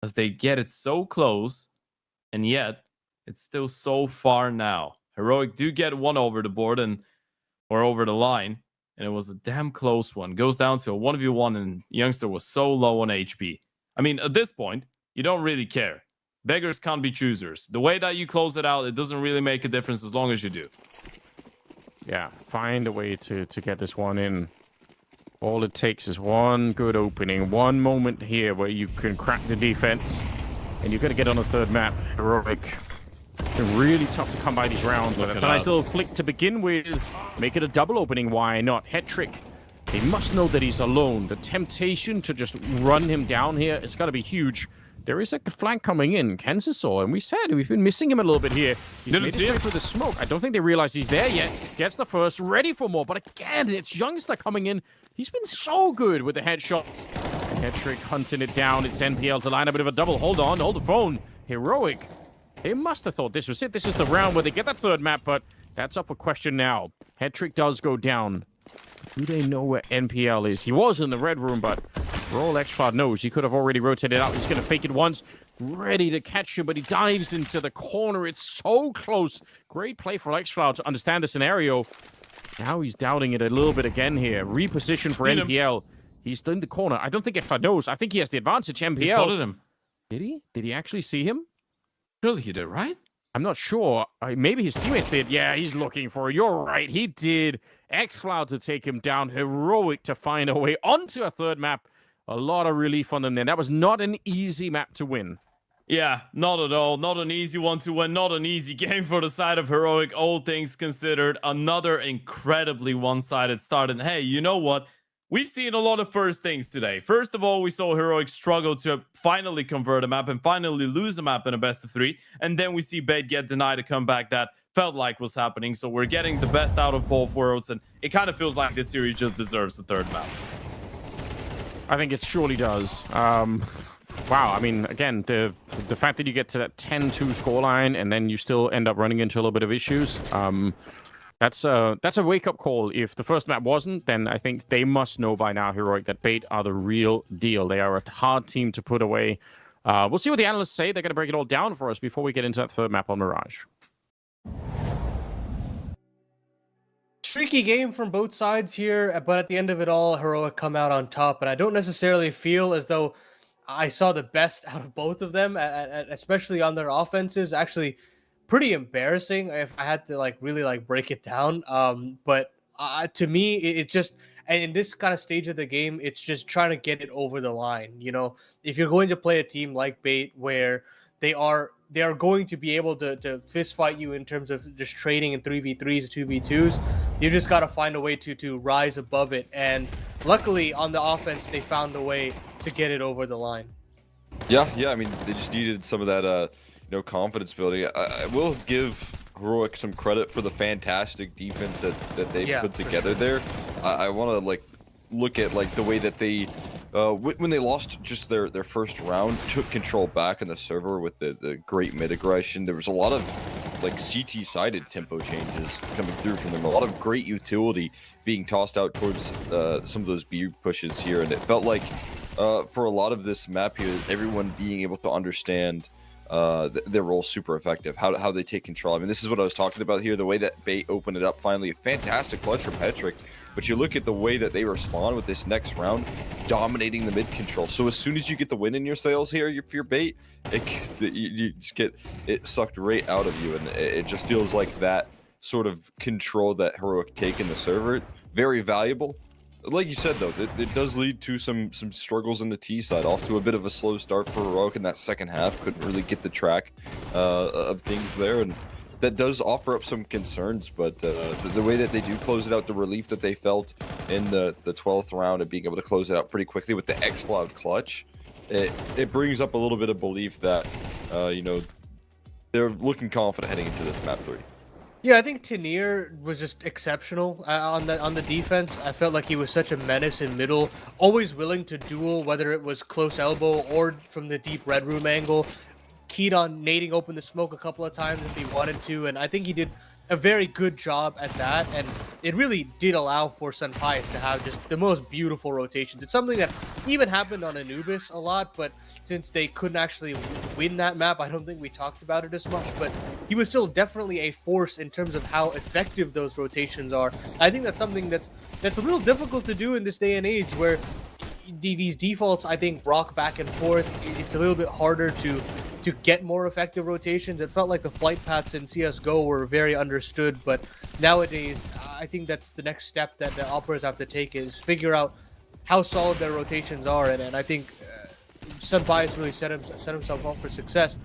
as they get it so close. And yet, it's still so far now. Heroic do get one over the board or over the line. And it was a damn close one. Goes down to a 1v1, and Youngster was so low on HP. I mean, at this point, you don't really care. Beggars can't be choosers. The way that you close it out, it doesn't really make a difference as long as you do. Yeah, find a way to get this one in. All it takes is one good opening. One moment here where you can crack the defense. And you've got to get on a third map. Heroic. It's really tough to come by these rounds, but that's a nice little flick to begin with. Make it a double opening, why not? Hat-trick. They must know that he's alone. The temptation to just run him down here, it's got to be huge. There is a flank coming in. Kenzisaw, and we said we've been missing him a little bit here. He's made his way through the smoke. I don't think they realize he's there yet. Gets the first, ready for more. But again, it's Youngster coming in. He's been so good with the headshots. Hat-trick hunting it down. It's NPL to line a bit of a double. Hold on, hold the phone. Heroic. They must have thought this was it. This is the round where they get that third map, but that's up for question now. Hat-trick does go down. Do they know where NPL is? He was in the red room, but for all xCloud knows, he could have already rotated out. He's going to fake it once. Ready to catch him, but he dives into the corner. It's so close. Great play for xCloud to understand the scenario. Now he's doubting it a little bit again here. Reposition for NPL. He's in the corner. I don't think xCloud knows. I think he has the advantage. NPL. He spotted him. Did he? Did he actually see him? Surely he did, right? I'm not sure. Maybe his teammates did. Yeah, he's looking for it. You're right. He did. xCloud to take him down. Heroic to find a way onto a third map. A lot of relief on them there. That was not an easy map to win. Yeah, not at all. Not an easy one to win. Not an easy game for the side of Heroic, all things considered. Another incredibly one-sided start. And hey, you know what? We've seen a lot of first things today. First of all, we saw Heroic struggle to finally convert a map and finally lose a map in a best of 3. And then we see Bait get denied a comeback that felt like was happening. So we're getting the best out of both worlds. And it kind of feels like this series just deserves the third map. I think it surely does. Wow, I mean, again, the fact that you get to that 10-2 scoreline and then you still end up running into a little bit of issues, that's a wake-up call. If the first map wasn't, then I think they must know by now, Heroic, that Bait are the real deal. They are a hard team to put away. We'll see what the analysts say. They're going to break it all down for us before we get into that third map on Mirage. Tricky game from both sides here, but at the end of it all, Heroic come out on top. And I don't necessarily feel as though I saw the best out of both of them, especially on their offenses. Actually, pretty embarrassing if I had to like really like break it down. But to me, it just, and in this kind of stage of the game, it's just trying to get it over the line. You know, if you're going to play a team like Bait where they are going to be able to fist fight you in terms of just trading in 3v3s, 2v2s, you just got to find a way to rise above it. And luckily on the offense, they found a way to get it over the line. Yeah. I mean, they just needed some of that, confidence building. I will give Heroic some credit for the fantastic defense that they put together there. I want to like look at like the way that they when they lost just their first round, took control back in the server with the great mid aggression. There was a lot of like CT sided tempo changes coming through from them, a lot of great utility being tossed out towards some of those B pushes here, and it felt like for a lot of this map here, everyone being able to understand their role super effective, how they take control. I mean, this is what I was talking about here, the way that Bait opened it up finally, a fantastic clutch from Petrick, but you look at the way that they respond with this next round, dominating the mid control. So as soon as you get the win in your sails here, if you're Bait, you just get it sucked right out of you, and it just feels like that sort of control that Heroic take in the server, very valuable. Like you said, though, it does lead to some struggles in the T side. Off to a bit of a slow start for Heroic in that second half. Couldn't really get the track of things there, and that does offer up some concerns. But the way that they do close it out, the relief that they felt in the 12th round of being able to close it out pretty quickly with the X-Cloud clutch, it brings up a little bit of belief that they're looking confident heading into this map 3. Yeah, I think Tenier was just exceptional on the defense. I felt like he was such a menace in middle, always willing to duel, whether it was close elbow or from the deep red room angle. Keyed on nading open the smoke a couple of times if he wanted to, and I think he did a very good job at that, and it really did allow for Sunpius to have just the most beautiful rotations. It's something that even happened on Anubis a lot, but since they couldn't actually win that map, I don't think we talked about it as much, but he was still definitely a force in terms of how effective those rotations are. I think that's something that's a little difficult to do in this day and age where these defaults, I think, rock back and forth. It's a little bit harder to get more effective rotations. It felt like the flight paths in CSGO were very understood, but nowadays, I think that's the next step that the operators have to take, is figure out how solid their rotations are, and I think Sunbias really set himself up for success.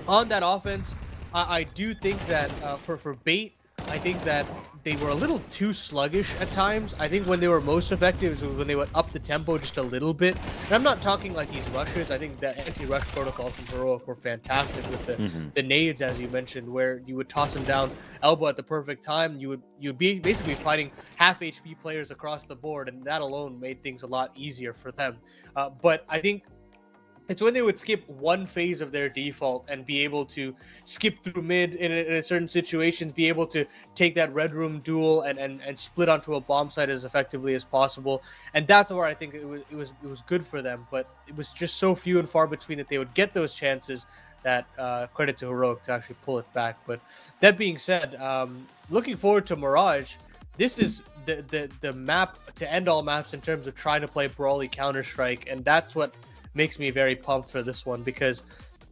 On that offense, I do think that for Bait, I think that they were a little too sluggish at times. I think when they were most effective was when they went up the tempo just a little bit. And I'm not talking like these rushes. I think the anti-rush protocols from Heroic were fantastic with the nades, as you mentioned, where you would toss them down elbow at the perfect time. You'd be basically fighting half HP players across the board, and that alone made things a lot easier for them. But I think it's when they would skip one phase of their default and be able to skip through mid in a certain situations, be able to take that red room duel and split onto a bomb site as effectively as possible. And that's where I think it was good for them. But it was just so few and far between that they would get those chances that credit to Heroic to actually pull it back. But that being said, looking forward to Mirage. This is the map to end all maps in terms of trying to play brawly Counter-Strike, and that's what makes me very pumped for this one, because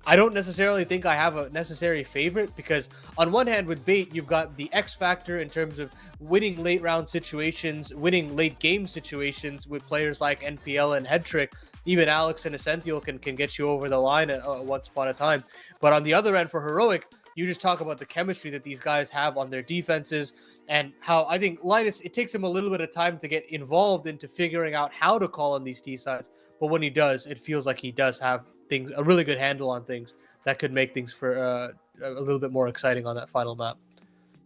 I don't necessarily think I have a necessary favorite, because on one hand with Bait, you've got the X factor in terms of winning late round situations, winning late game situations with players like NPL and Headtrick. Even Alex and Essential can get you over the line at once upon a time. But on the other end for Heroic, you just talk about the chemistry that these guys have on their defenses, and how I think Linus, it takes him a little bit of time to get involved into figuring out how to call on these T sides. But when he does, it feels like he does have a really good handle on things that could make things for a little bit more exciting on that final map.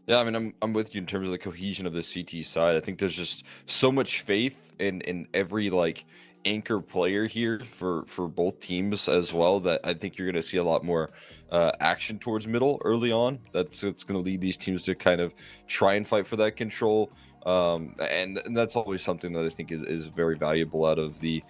Yeah, I mean, I'm with you in terms of the cohesion of the CT side. I think there's just so much faith in every anchor player here for both teams as well, that I think you're going to see a lot more action towards middle early on. It's going to lead these teams to kind of try and fight for that control. And that's always something that I think is very valuable out of the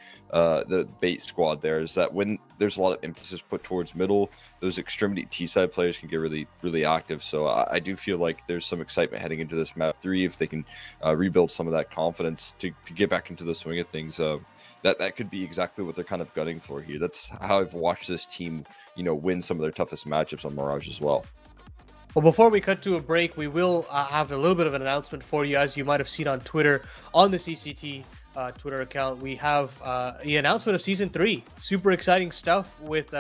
Bait squad there, is that when there's a lot of emphasis put towards middle, those extremity T-side players can get really, really active. So I do feel like there's some excitement heading into this map 3 if they can rebuild some of that confidence to get back into the swing of things. That could be exactly what they're kind of gunning for here. That's how I've watched this team, win some of their toughest matchups on Mirage as well. Well, before we cut to a break, we will have a little bit of an announcement for you, as you might have seen on Twitter, on the CCT Twitter account. We have the announcement of Season 3. Super exciting stuff with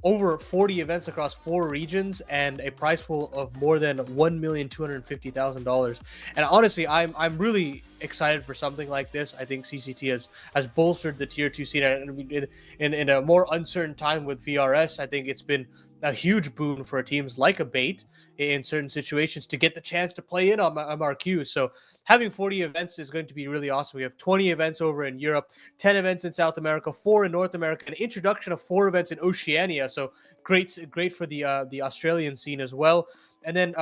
over 40 events across 4 regions and a prize pool of more than $1,250,000. And honestly, I'm really excited for something like this. I think CCT has bolstered the Tier 2 scene, and in a more uncertain time with VRS, I think it's been a huge boon for teams like a Bait in certain situations to get the chance to play in on MRQ. So having 40 events is going to be really awesome. We have 20 events over in Europe, 10 events in South America, 4 in North America, an introduction of 4 events in Oceania. So great for the Australian scene as well. And then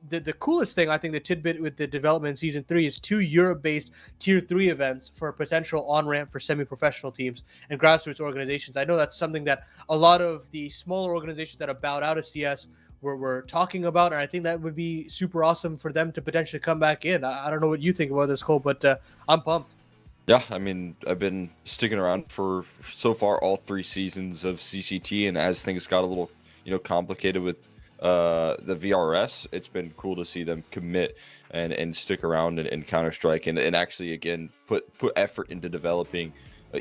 the coolest thing, I think, the tidbit with the development in Season 3 is 2 Europe-based Tier 3 events for a potential on-ramp for semi-professional teams and grassroots organizations. I know that's something that a lot of the smaller organizations that are bowed out of CS were talking about, and I think that would be super awesome for them to potentially come back in. I don't know what you think about this, Cole, but I'm pumped. Yeah, I mean, I've been sticking around for so far all 3 seasons of CCT, and as things got a little, complicated with the VRS, it's been cool to see them commit and stick around in Counter-Strike and actually, again, put effort into developing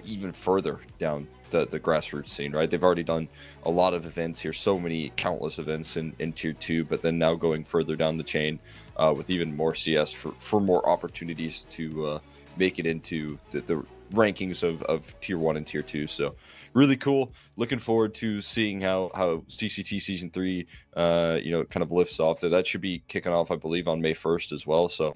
even further down the grassroots scene, right? They've already done a lot of events here, so many countless events in Tier 2, but then now going further down the chain with even more CS for more opportunities to make it into the rankings of Tier 1 and Tier 2. So really cool. Looking forward to seeing how CCT Season 3 kind of lifts off there. That should be kicking off, I believe, on May 1st as well. So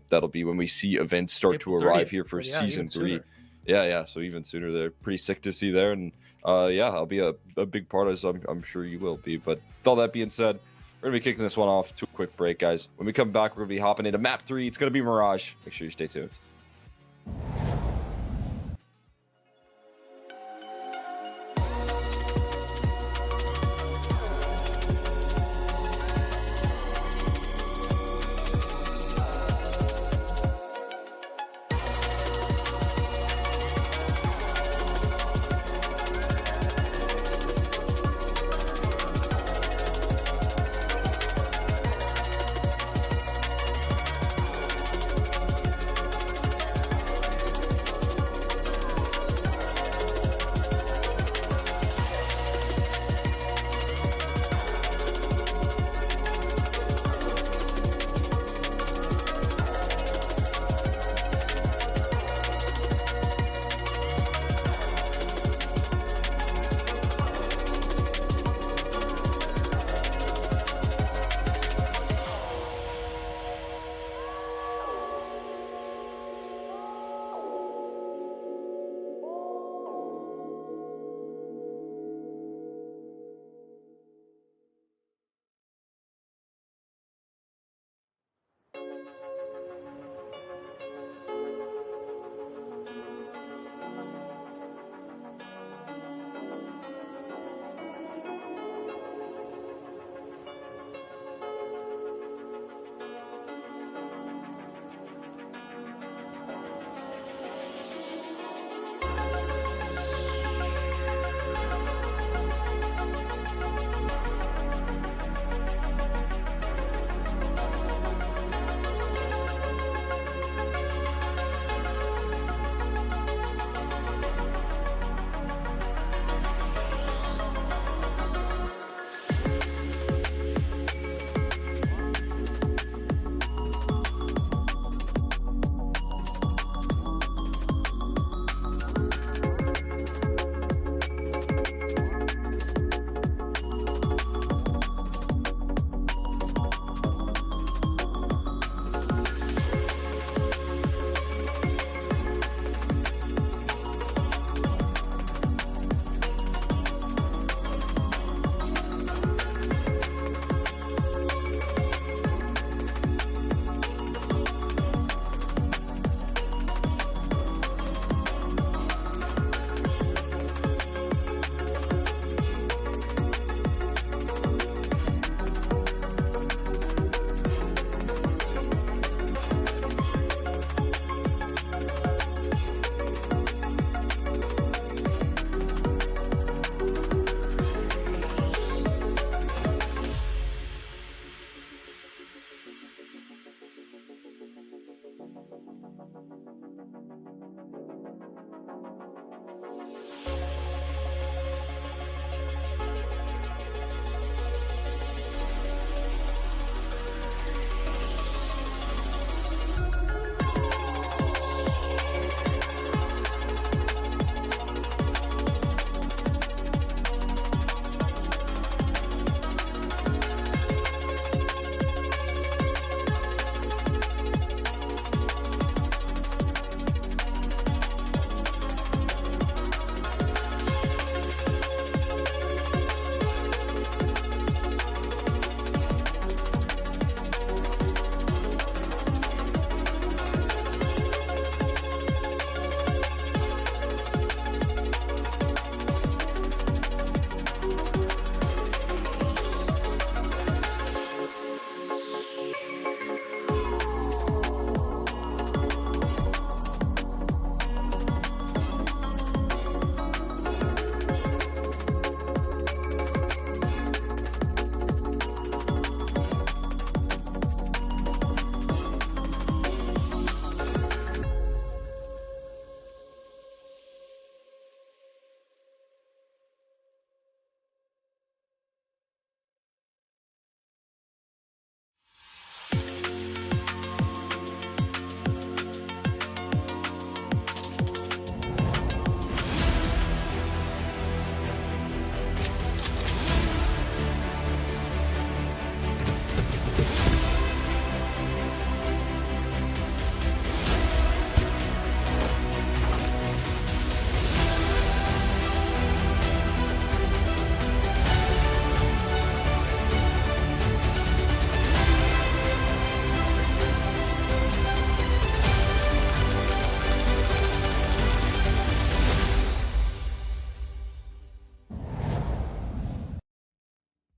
that'll be when we see events start April to arrive 30th. here for Yeah, Season even 3. sooner. Yeah, so even sooner. They're pretty sick to see there, and I'll be a big part, as I'm sure you will be. But with all that being said, we're gonna be kicking this one off to a quick break, guys. When we come back, we're gonna be hopping into Map 3. It's gonna be Mirage. Make sure you stay tuned.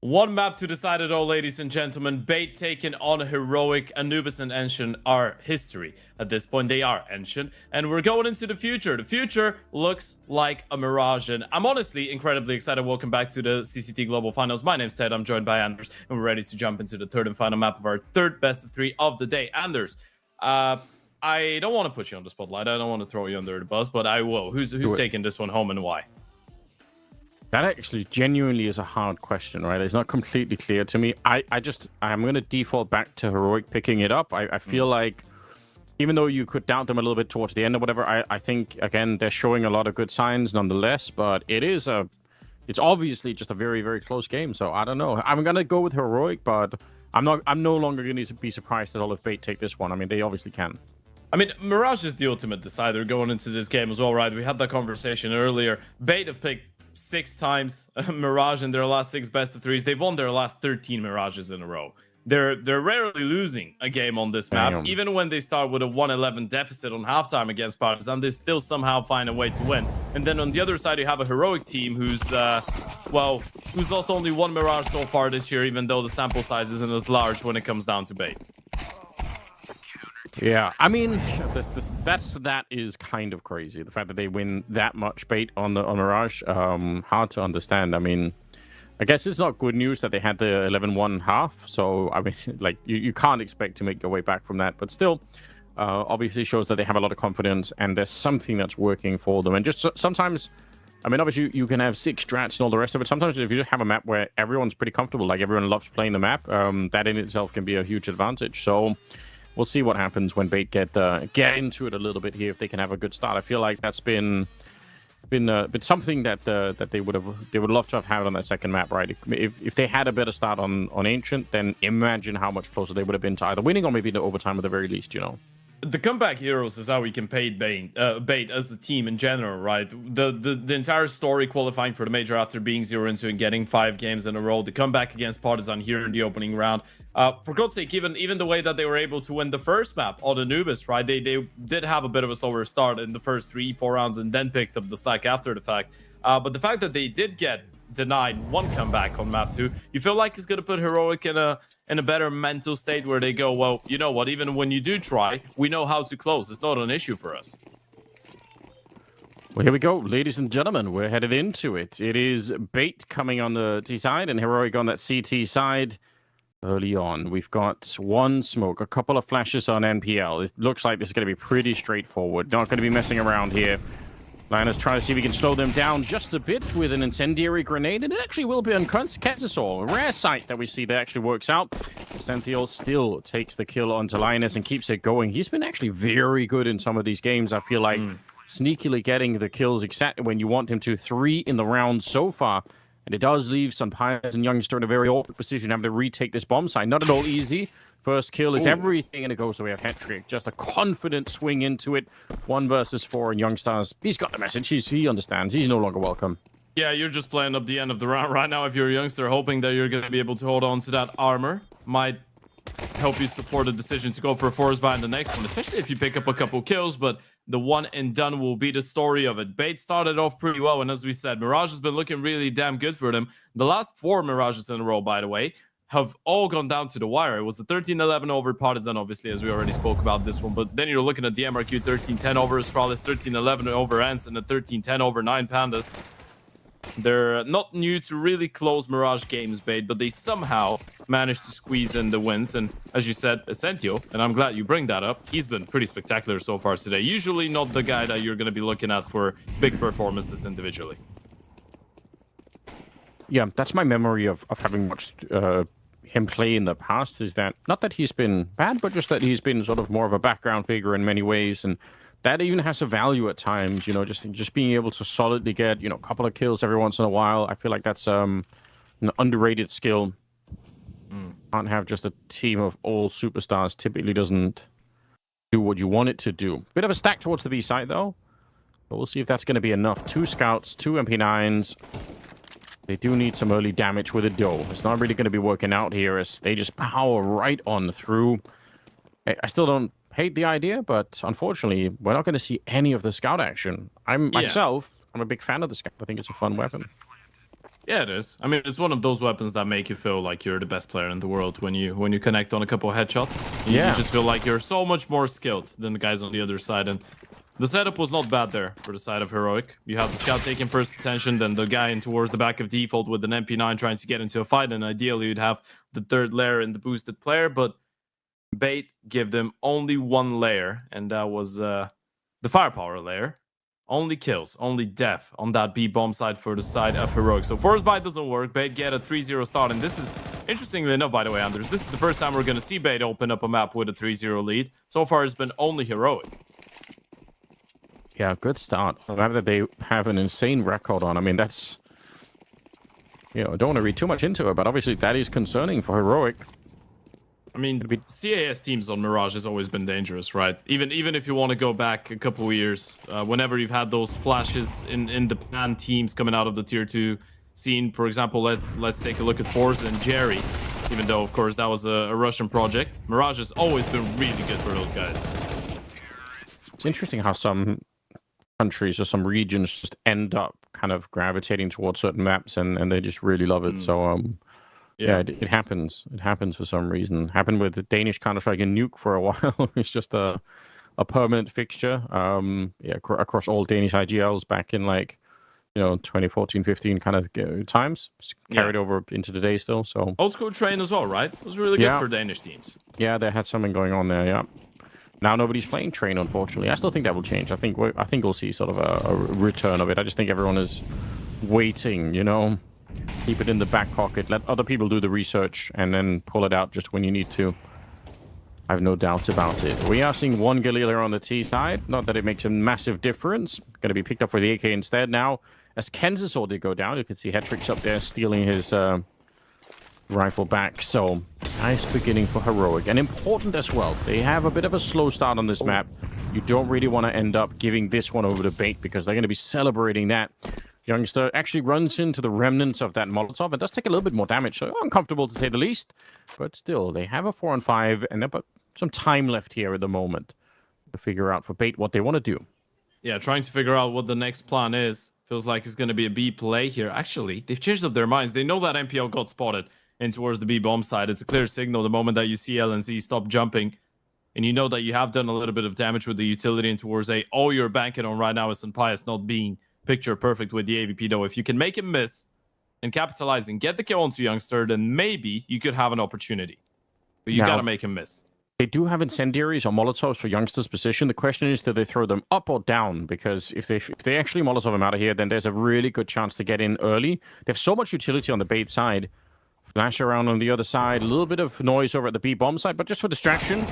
One map to decide it all, ladies and gentlemen. Bait taken on Heroic. Anubis and Ancient are history. At this point, they are Ancient. And we're going into the future. The future looks like a mirage. And I'm honestly incredibly excited. Welcome back to the CCT Global Finals. My name's Ted. I'm joined by Anders. And we're ready to jump into the third and final map of our third best of 3 of the day. Anders, I don't want to put you on the spotlight. I don't want to throw you under the bus, but I will. Who's taking this one home and why? That actually genuinely is a hard question, right? It's not completely clear to me. I'm going to default back to Heroic picking it up. I feel like, even though you could doubt them a little bit towards the end or whatever, I think, again, they're showing a lot of good signs nonetheless, but it's obviously just a very, very close game, so I don't know. I'm going to go with Heroic, but I'm no longer going to be surprised at all if Bait take this one. I mean, they obviously can. I mean, Mirage is the ultimate decider going into this game as well, right? We had that conversation earlier. Bait have picked 6 times Mirage in their last 6 best of 3s. They've won their last 13 Mirages in a row. They're rarely losing a game on this map. Damn. Even when they start with a 1-11 deficit on halftime against Partizan, they still somehow find a way to win. And then on the other side, you have a Heroic team who's lost only 1 Mirage so far this year, even though the sample size isn't as large when it comes down to Bait. Yeah, I mean, that is kind of crazy. The fact that they win that much Bait on Mirage, hard to understand. I mean, I guess it's not good news that they had the 11-1 half. So, I mean, like, you can't expect to make your way back from that. But still, obviously shows that they have a lot of confidence and there's something that's working for them. And just sometimes, I mean, obviously you can have 6 strats and all the rest of it. Sometimes if you just have a map where everyone's pretty comfortable, like everyone loves playing the map, that in itself can be a huge advantage. So we'll see what happens when Bait get into it a little bit here, if they can have a good start. I feel like that's been something that they would love to have had on that second map, right? If they had a better start on Ancient, then imagine how much closer they would have been to either winning or maybe the overtime at the very least, you know. The comeback heroes is how we can pay Bait as a team in general, right? The entire story qualifying for the major after being 0-2 and getting 5 games in a row. The comeback against Partizan here in the opening round. For God's sake, even the way that they were able to win the first map on Anubis, right? They did have a bit of a slower start in the first 3-4 rounds and then picked up the slack after the fact. But the fact that they did get denied 1 comeback on map 2, you feel like it's going to put Heroic in a better mental state where they go, well, you know what, even when you do try, we know how to close. It's not an issue for us. Well, here we go, ladies and gentlemen. We're headed into it. It is Bait coming on the T side and Heroic on that CT side. Early on, we've got 1 smoke, a couple of flashes on NPL. It looks like this is going to be pretty straightforward. Not going to be messing around here. Linus trying to see if he can slow them down just a bit with an incendiary grenade, and it actually will be on Kazasaur. A rare sight that we see that actually works out. Centhiol still takes the kill onto Linus and keeps it going. He's been actually very good in some of these games. I feel like sneakily getting the kills exactly when you want him to. 3 in the round so far. And it does leave some Partizan youngster in a very awkward position, having to retake this bomb site. Not at all easy. First kill is everything, and it goes away at hat-trick. Just a confident swing into it. 1 versus 4, and Youngstars, he's got the message. He understands. He's no longer welcome. Yeah, you're just playing up the end of the round right now if you're a youngster, hoping that you're going to be able to hold on to that armor. Might help you support the decision to go for a forest buy in the next one, especially if you pick up a couple kills, but the one and done will be the story of it. Bait started off pretty well, and as we said, Mirage has been looking really damn good for them. The last 4 Mirages in a row, by the way, have all gone down to the wire. It was the 13-11 over Partizan, obviously, as we already spoke about this one, but then you're looking at the MRQ 13-10 over Astralis, 13-11 over Ants, and the 13-10 over 9 Pandas. They're not new to really close Mirage games, Bait, but they somehow managed to squeeze in the wins. And as you said, Essentio, and I'm glad you bring that up, he's been pretty spectacular so far today. Usually not the guy that you're going to be looking at for big performances individually. Yeah, that's my memory of having watched him play in the past, is that not that he's been bad, but just that he's been sort of more of a background figure in many ways. And that even has a value at times, you know, just being able to solidly get, you know, a couple of kills every once in a while. I feel like that's an underrated skill. Can't have just a team of all superstars. Typically doesn't do what you want it to do. Bit of a stack towards the B side, though. But we'll see if that's going to be enough. 2 scouts, 2 MP9s. They do need some early damage with it, though. It's not really going to be working out here as they just power right on through. I still don't hate the idea, but unfortunately, we're not going to see any of the scout action. Myself, I'm a big fan of the scout. I think it's a fun weapon. Yeah, it is. I mean, it's one of those weapons that make you feel like you're the best player in the world when you connect on a couple of headshots. You just feel like you're so much more skilled than the guys on the other side. And the setup was not bad there for the side of Heroic. You have the scout taking first attention, then the guy in towards the back of default with an MP9 trying to get into a fight, and ideally you'd have the third layer in the boosted player, but Bait give them only one layer, and that was the firepower layer. Only kills, only death on that B bomb side for the side of Heroic. So force buy doesn't work. Bait get a 3-0 start, and this is, interestingly enough, by the way, Anders, this is the first time we're going to see Bait open up a map with a 3-0 lead. So far, it's been only Heroic. Yeah, good start. Glad that they have an insane record on. I mean, that's... You know, I don't want to read too much into it, but obviously that is concerning for Heroic. I mean, CAS teams on Mirage has always been dangerous, right? Even if you want to go back a couple of years, whenever you've had those flashes in the pan teams coming out of the tier 2 scene, for example, let's take a look at Forza and Jerry. Even though, of course, that was a Russian project, Mirage has always been really good for those guys. It's interesting how some countries or some regions just end up kind of gravitating towards certain maps, and they just really love it. So yeah, it happens. It happens for some reason. Happened with the Danish Counter-Strike and Nuke for a while. It's just a permanent fixture. Yeah, across all Danish IGLs back in 2014, 15 kind of times. Carried over into today still. So old school train as well, right? It was really good for Danish teams. Yeah, they had something going on there. Yeah. Now nobody's playing train, unfortunately. I still think that will change. I think we'll see sort of a return of it. I just think everyone is waiting. Keep it in the back pocket. Let other people do the research and then pull it out just when you need to. I have no doubts about it. We are seeing one Galila on the T side. Not that it makes a massive difference. Going to be picked up for the AK instead now. As Kansas did go down, you can see Hetrick's up there stealing his rifle back. So nice beginning for Heroic. And important as well. They have a bit of a slow start on this map. You don't really want to end up giving this one over to Bait because they're going to be celebrating that. Youngster actually runs into the remnants of that Molotov and does take a little bit more damage, so uncomfortable to say the least. But still, they have a 4-on-5, and they've got some time left here at the moment to figure out for Bait what they want to do. Yeah, trying to figure out what the next plan is. Feels like it's going to be a B play here. Actually, they've changed up their minds. They know that MPL got spotted in towards the B bomb side. It's a clear signal the moment that you see LNZ stop jumping. And you know that you have done a little bit of damage with the utility in towards A. All you're banking on right now is Pius not being picture perfect with the AVP, though. If you can make him miss and capitalize and get the kill onto Youngster, then maybe you could have an opportunity. But you got to make him miss. They do have incendiaries or Molotovs for Youngster's position. The question is, do they throw them up or down? Because if they actually Molotov him out of here, then there's a really good chance to get in early. They have so much utility on the Bait side. Flash around on the other side. A little bit of noise over at the B bomb side, but just for distraction.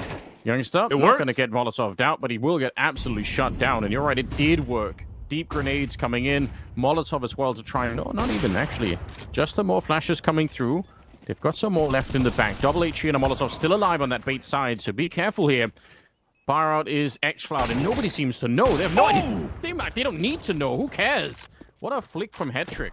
Youngster not going to get Molotoved out, but he will get absolutely shut down. And you're right, it did work. Deep grenades coming in. Molotov as well to try and... No, not even, actually. Just the more flashes coming through. They've got some more left in the back. Double HE and a Molotov still alive on that Bait side, so be careful here. Fire out is X-Cloud, and nobody seems to know. They have no idea. They don't need to know. Who cares? What a flick from Hetrick.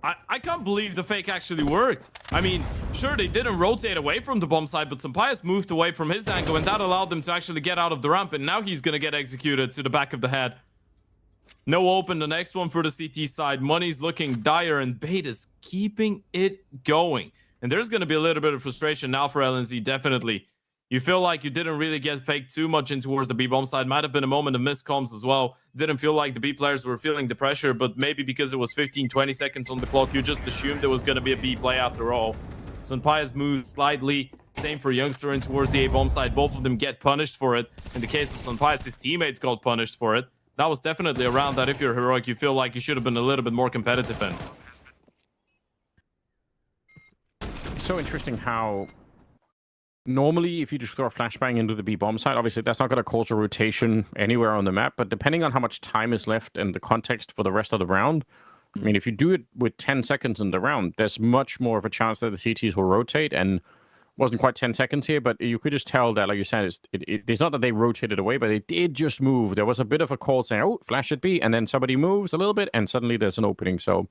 I can't believe the fake actually worked. I mean, sure, they didn't rotate away from the bomb side, but Sampai's moved away from his angle, and that allowed them to actually get out of the ramp, and now he's going to get executed to the back of the head. No open, the next one for the CT side. Money's looking dire, and Bait is keeping it going. And there's going to be a little bit of frustration now for LNZ, definitely. You feel like you didn't really get faked too much in towards the B bomb side. Might have been a moment of miscoms as well. Didn't feel like the B players were feeling the pressure, but maybe because it was 15-20 seconds on the clock, you just assumed there was going to be a B play after all. Senpai has moved slightly. Same for Youngster in towards the A bomb side. Both of them get punished for it. In the case of Senpai, his teammates got punished for it. That was definitely a round that if you're Heroic, you feel like you should have been a little bit more competitive in. It's so interesting how... Normally, if you just throw a flashbang into the B bomb side, obviously that's not going to cause a rotation anywhere on the map. But depending on how much time is left and the context for the rest of the round, I mean, if you do it with 10 seconds in the round, there's much more of a chance that the CTs will rotate. And it wasn't quite 10 seconds here, but you could just tell that, like you said, it's not that they rotated away, but they did just move. There was a bit of a call saying, oh, flash at B, and then somebody moves a little bit, and suddenly there's an opening. So...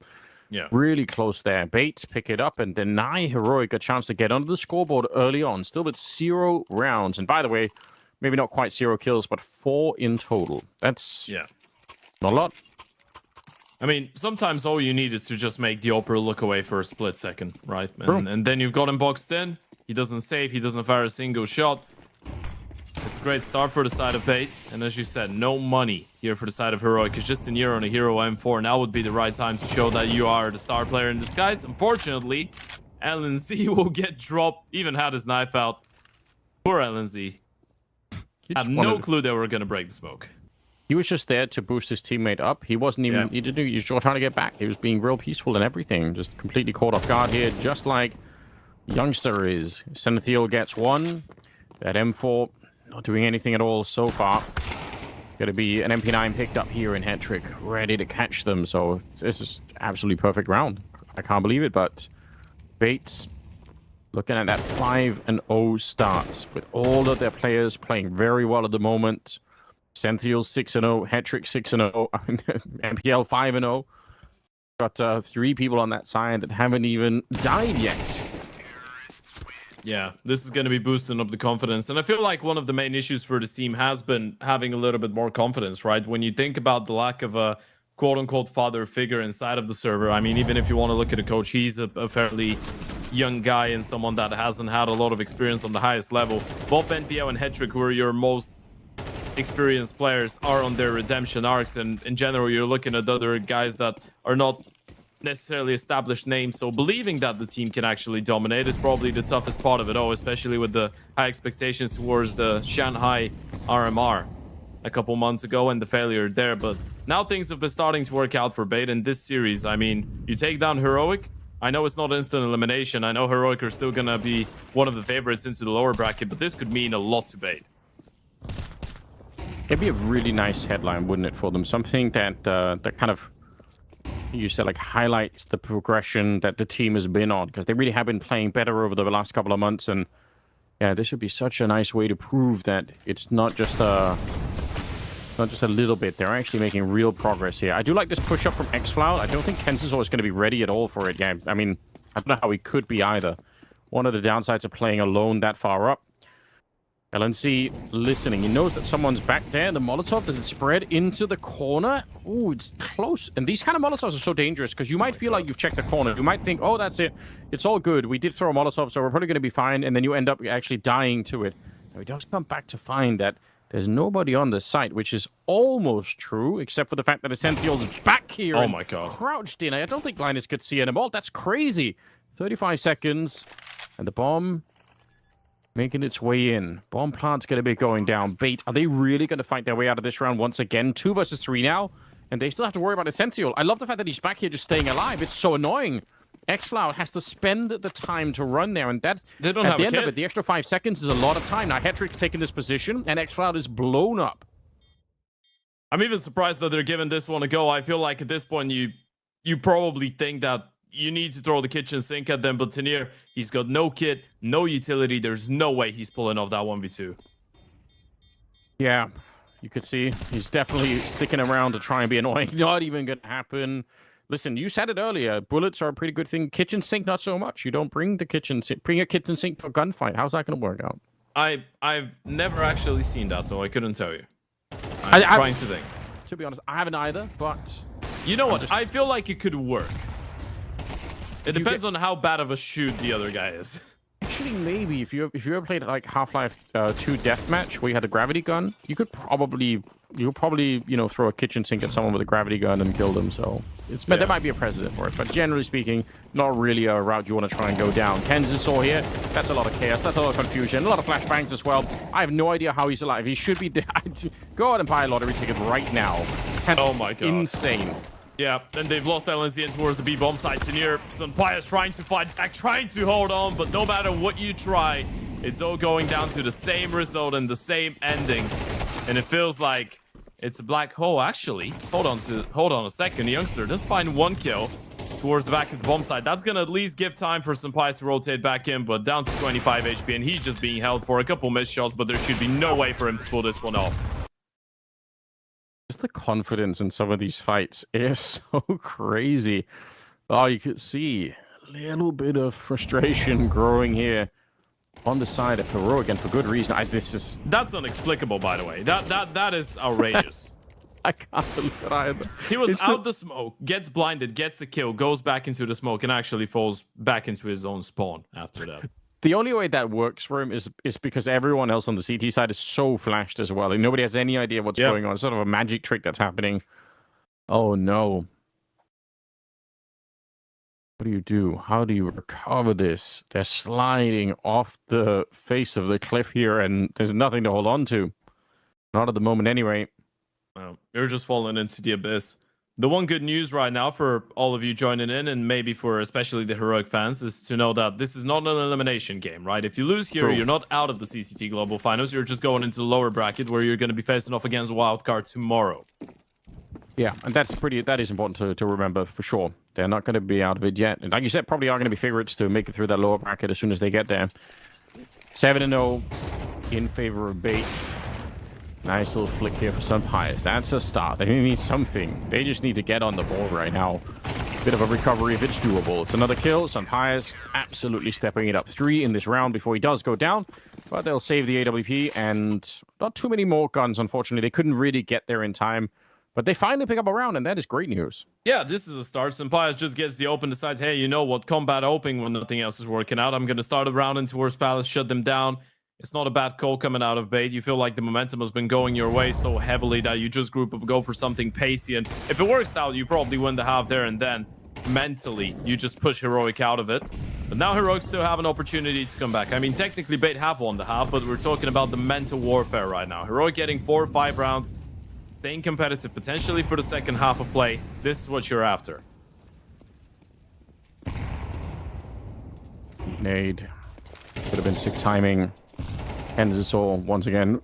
yeah, really close there. Bates pick it up and deny Heroic a chance to get onto the scoreboard early on. Still with 0 rounds. And by the way, maybe not quite 0 kills, but 4 in total. That's not a lot. I mean, sometimes all you need is to just make the Opera look away for a split second, right? And then you've got him boxed in. He doesn't save. He doesn't fire a single shot. It's a great start for the side of Bait. And as you said, no money here for the side of Heroic. It's just a Nero on a Hero M4. Now would be the right time to show that you are the star player in disguise. Unfortunately, LNZ will get dropped. Even had his knife out. Poor LNZ. Had no clue they were going to break the smoke. He was just there to boost his teammate up. He wasn't even... He was just trying to get back. He was being real peaceful and everything. Just completely caught off guard here, just like Youngster is. Senathiel gets one. That M4 not doing anything at all so far. Going to be an MP9 picked up here in Hat-Trick, ready to catch them. So this is absolutely perfect round. I can't believe it, but Bates looking at that 5-0 start with all of their players playing very well at the moment. Senathiel 6-0, Hat-Trick 6-0, MPL 5-0. Got 3 people on that side that haven't even died yet. Yeah, this is going to be boosting up the confidence. And I feel like one of the main issues for this team has been having a little bit more confidence, right? When you think about the lack of a quote-unquote father figure inside of the server, I mean, even if you want to look at a coach, he's a fairly young guy and someone that hasn't had a lot of experience on the highest level. Both NPO and Hat-Trick, who are your most experienced players, are on their redemption arcs. And in general, you're looking at other guys that are not necessarily established names, so believing that the team can actually dominate is probably the toughest part of it all, especially with the high expectations towards the Shanghai RMR a couple months ago and the failure there. But now things have been starting to work out for Bait in this series. I mean, you take down Heroic. I know it's not instant elimination. I know Heroic are still gonna be one of the favorites into the lower bracket, but this could mean a lot to Bait. It'd be a really nice headline, wouldn't it, for them? Something that that kind of, you said, like, highlights the progression that the team has been on, because they really have been playing better over the last couple of months. And yeah, this would be such a nice way to prove that it's not just a little bit. They're actually making real progress here. I do like this push up from xFloud. I don't think Kensizor is going to be ready at all for it. Yeah, I mean, I don't know how he could be either. One of the downsides of playing alone that far up. LNC listening. He knows that someone's back there. The Molotov, does it spread into the corner? Ooh, it's close. And these kind of Molotovs are so dangerous because you might feel like you've checked the corner. You might think, oh, that's it. It's all good. We did throw a Molotov, so we're probably going to be fine. And then you end up actually dying to it. Now, he does come back to find that there's nobody on the site, which is almost true, except for the fact that Essential's back here. Oh, my God. Crouched in. I don't think Linus could see anymore. That's crazy. 35 seconds. And the bomb making its way in. Bomb plant's going to be going down. Bait, are they really going to fight their way out of this round once again? 2 versus 3 now, and they still have to worry about Essential. I love the fact that he's back here just staying alive. It's so annoying. xFloud has to spend the time to run there, and that, they don't at have the a end kit. of it, the extra 5 seconds is a lot of time. Now, Hat-Trick's taking this position, and xFloud is blown up. I'm even surprised that they're giving this one a go. I feel like at this point, you probably think that you need to throw the kitchen sink at them, but Tenier, he's got no kit, no utility. There's no way he's pulling off that 1v2. Yeah, you could see he's definitely sticking around to try and be annoying. Not even going to happen. Listen, you said it earlier. Bullets are a pretty good thing. Kitchen sink, not so much. You don't bring the kitchen sink. Bring a kitchen sink to a gunfight. How's that going to work out? I've never actually seen that, so I couldn't tell you. I'm trying to think. To be honest, I haven't either, but... You know what? I feel like it could work. It depends on how bad of a shoot the other guy is. Actually, maybe if you ever played like Half-Life 2 Deathmatch where you had a gravity gun, you could probably throw a kitchen sink at someone with a gravity gun and kill them. So there might be a precedent for it, but generally speaking, not really a route you want to try and go down. Kensizor here, that's a lot of chaos, that's a lot of confusion, a lot of flashbangs as well. I have no idea how he's alive. He should be dead. Go out and buy a lottery ticket right now. That's oh my God, insane. Yeah, and they've lost LNC in towards the B-bomb site. Tenier, Sunpaya is trying to fight back, trying to hold on, but no matter what you try, it's all going down to the same result and the same ending. And it feels like it's a black hole, actually. Hold on a second. The Youngster does find 1 kill towards the back of the bomb site. That's going to at least give time for Sunpaya to rotate back in, but down to 25 HP, and he's just being held for a couple missed shots, but there should be no way for him to pull this one off. Just the confidence in some of these fights is so crazy. Oh, you could see a little bit of frustration growing here on the side of Heroic, and for good reason. That's inexplicable, by the way. That is outrageous. I can't believe it either. He was out the smoke, gets blinded, gets a kill, goes back into the smoke, and actually falls back into his own spawn after that. The only way that works for him is because everyone else on the CT side is so flashed as well. Like, nobody has any idea what's going on. It's sort of a magic trick that's happening. Oh, no. What do you do? How do you recover this? They're sliding off the face of the cliff here, and there's nothing to hold on to. Not at the moment, anyway. Well, you're just falling into the abyss. The one good news right now for all of you joining in, and maybe for especially the Heroic fans, is to know that this is not an elimination game, right? If you lose here, you're not out of the CCT Global Finals. You're just going into the lower bracket where you're going to be facing off against Wildcard tomorrow. Yeah, and that is important to remember for sure. They're not going to be out of it yet. And like you said, probably are going to be favorites to make it through that lower bracket as soon as they get there. 7-0 in favor of Bates. Nice little flick here for Sunpies. That's a start. They need something. They just need to get on the board right now. Bit of a recovery if it's doable. It's another kill. Sunpies absolutely stepping it up. 3 in this round before he does go down. But they'll save the AWP, and not too many more guns, unfortunately. They couldn't really get there in time. But they finally pick up a round, and that is great news. Yeah, this is a start. Sampaio just gets the open, decides, hey, you know what? Combat opening when nothing else is working out. I'm going to start a round in towards Palace, shut them down. It's not a bad call coming out of Bait. You feel like the momentum has been going your way so heavily that you just group up, go for something pacey. And if it works out, you probably win the half there and then. Mentally, you just push Heroic out of it. But now Heroic still have an opportunity to come back. I mean, technically, Bait have won the half, but we're talking about the mental warfare right now. Heroic getting 4 or 5 rounds. Staying competitive potentially for the second half of play. This is what you're after. Nade. Could have been sick timing. Ends us all once again.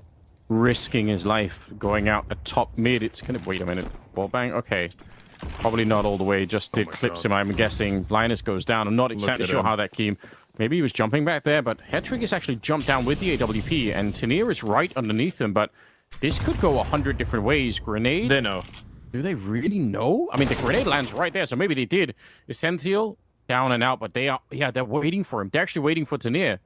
Risking his life. Going out at top mid. It's going to... Wait a minute. Wall bang? Okay. Probably not all the way. Just did clips him, I'm guessing. Linus goes down. I'm not exactly sure how that came. Maybe he was jumping back there, but Hetrick has actually jumped down with the AWP, and Tanier is right underneath him, but this could go 100 different ways. Grenade? They know. Do they really know? I mean, the grenade lands right there, so maybe they did. Essential down and out, but they are, yeah, they're waiting for him. They're actually waiting for Tanier.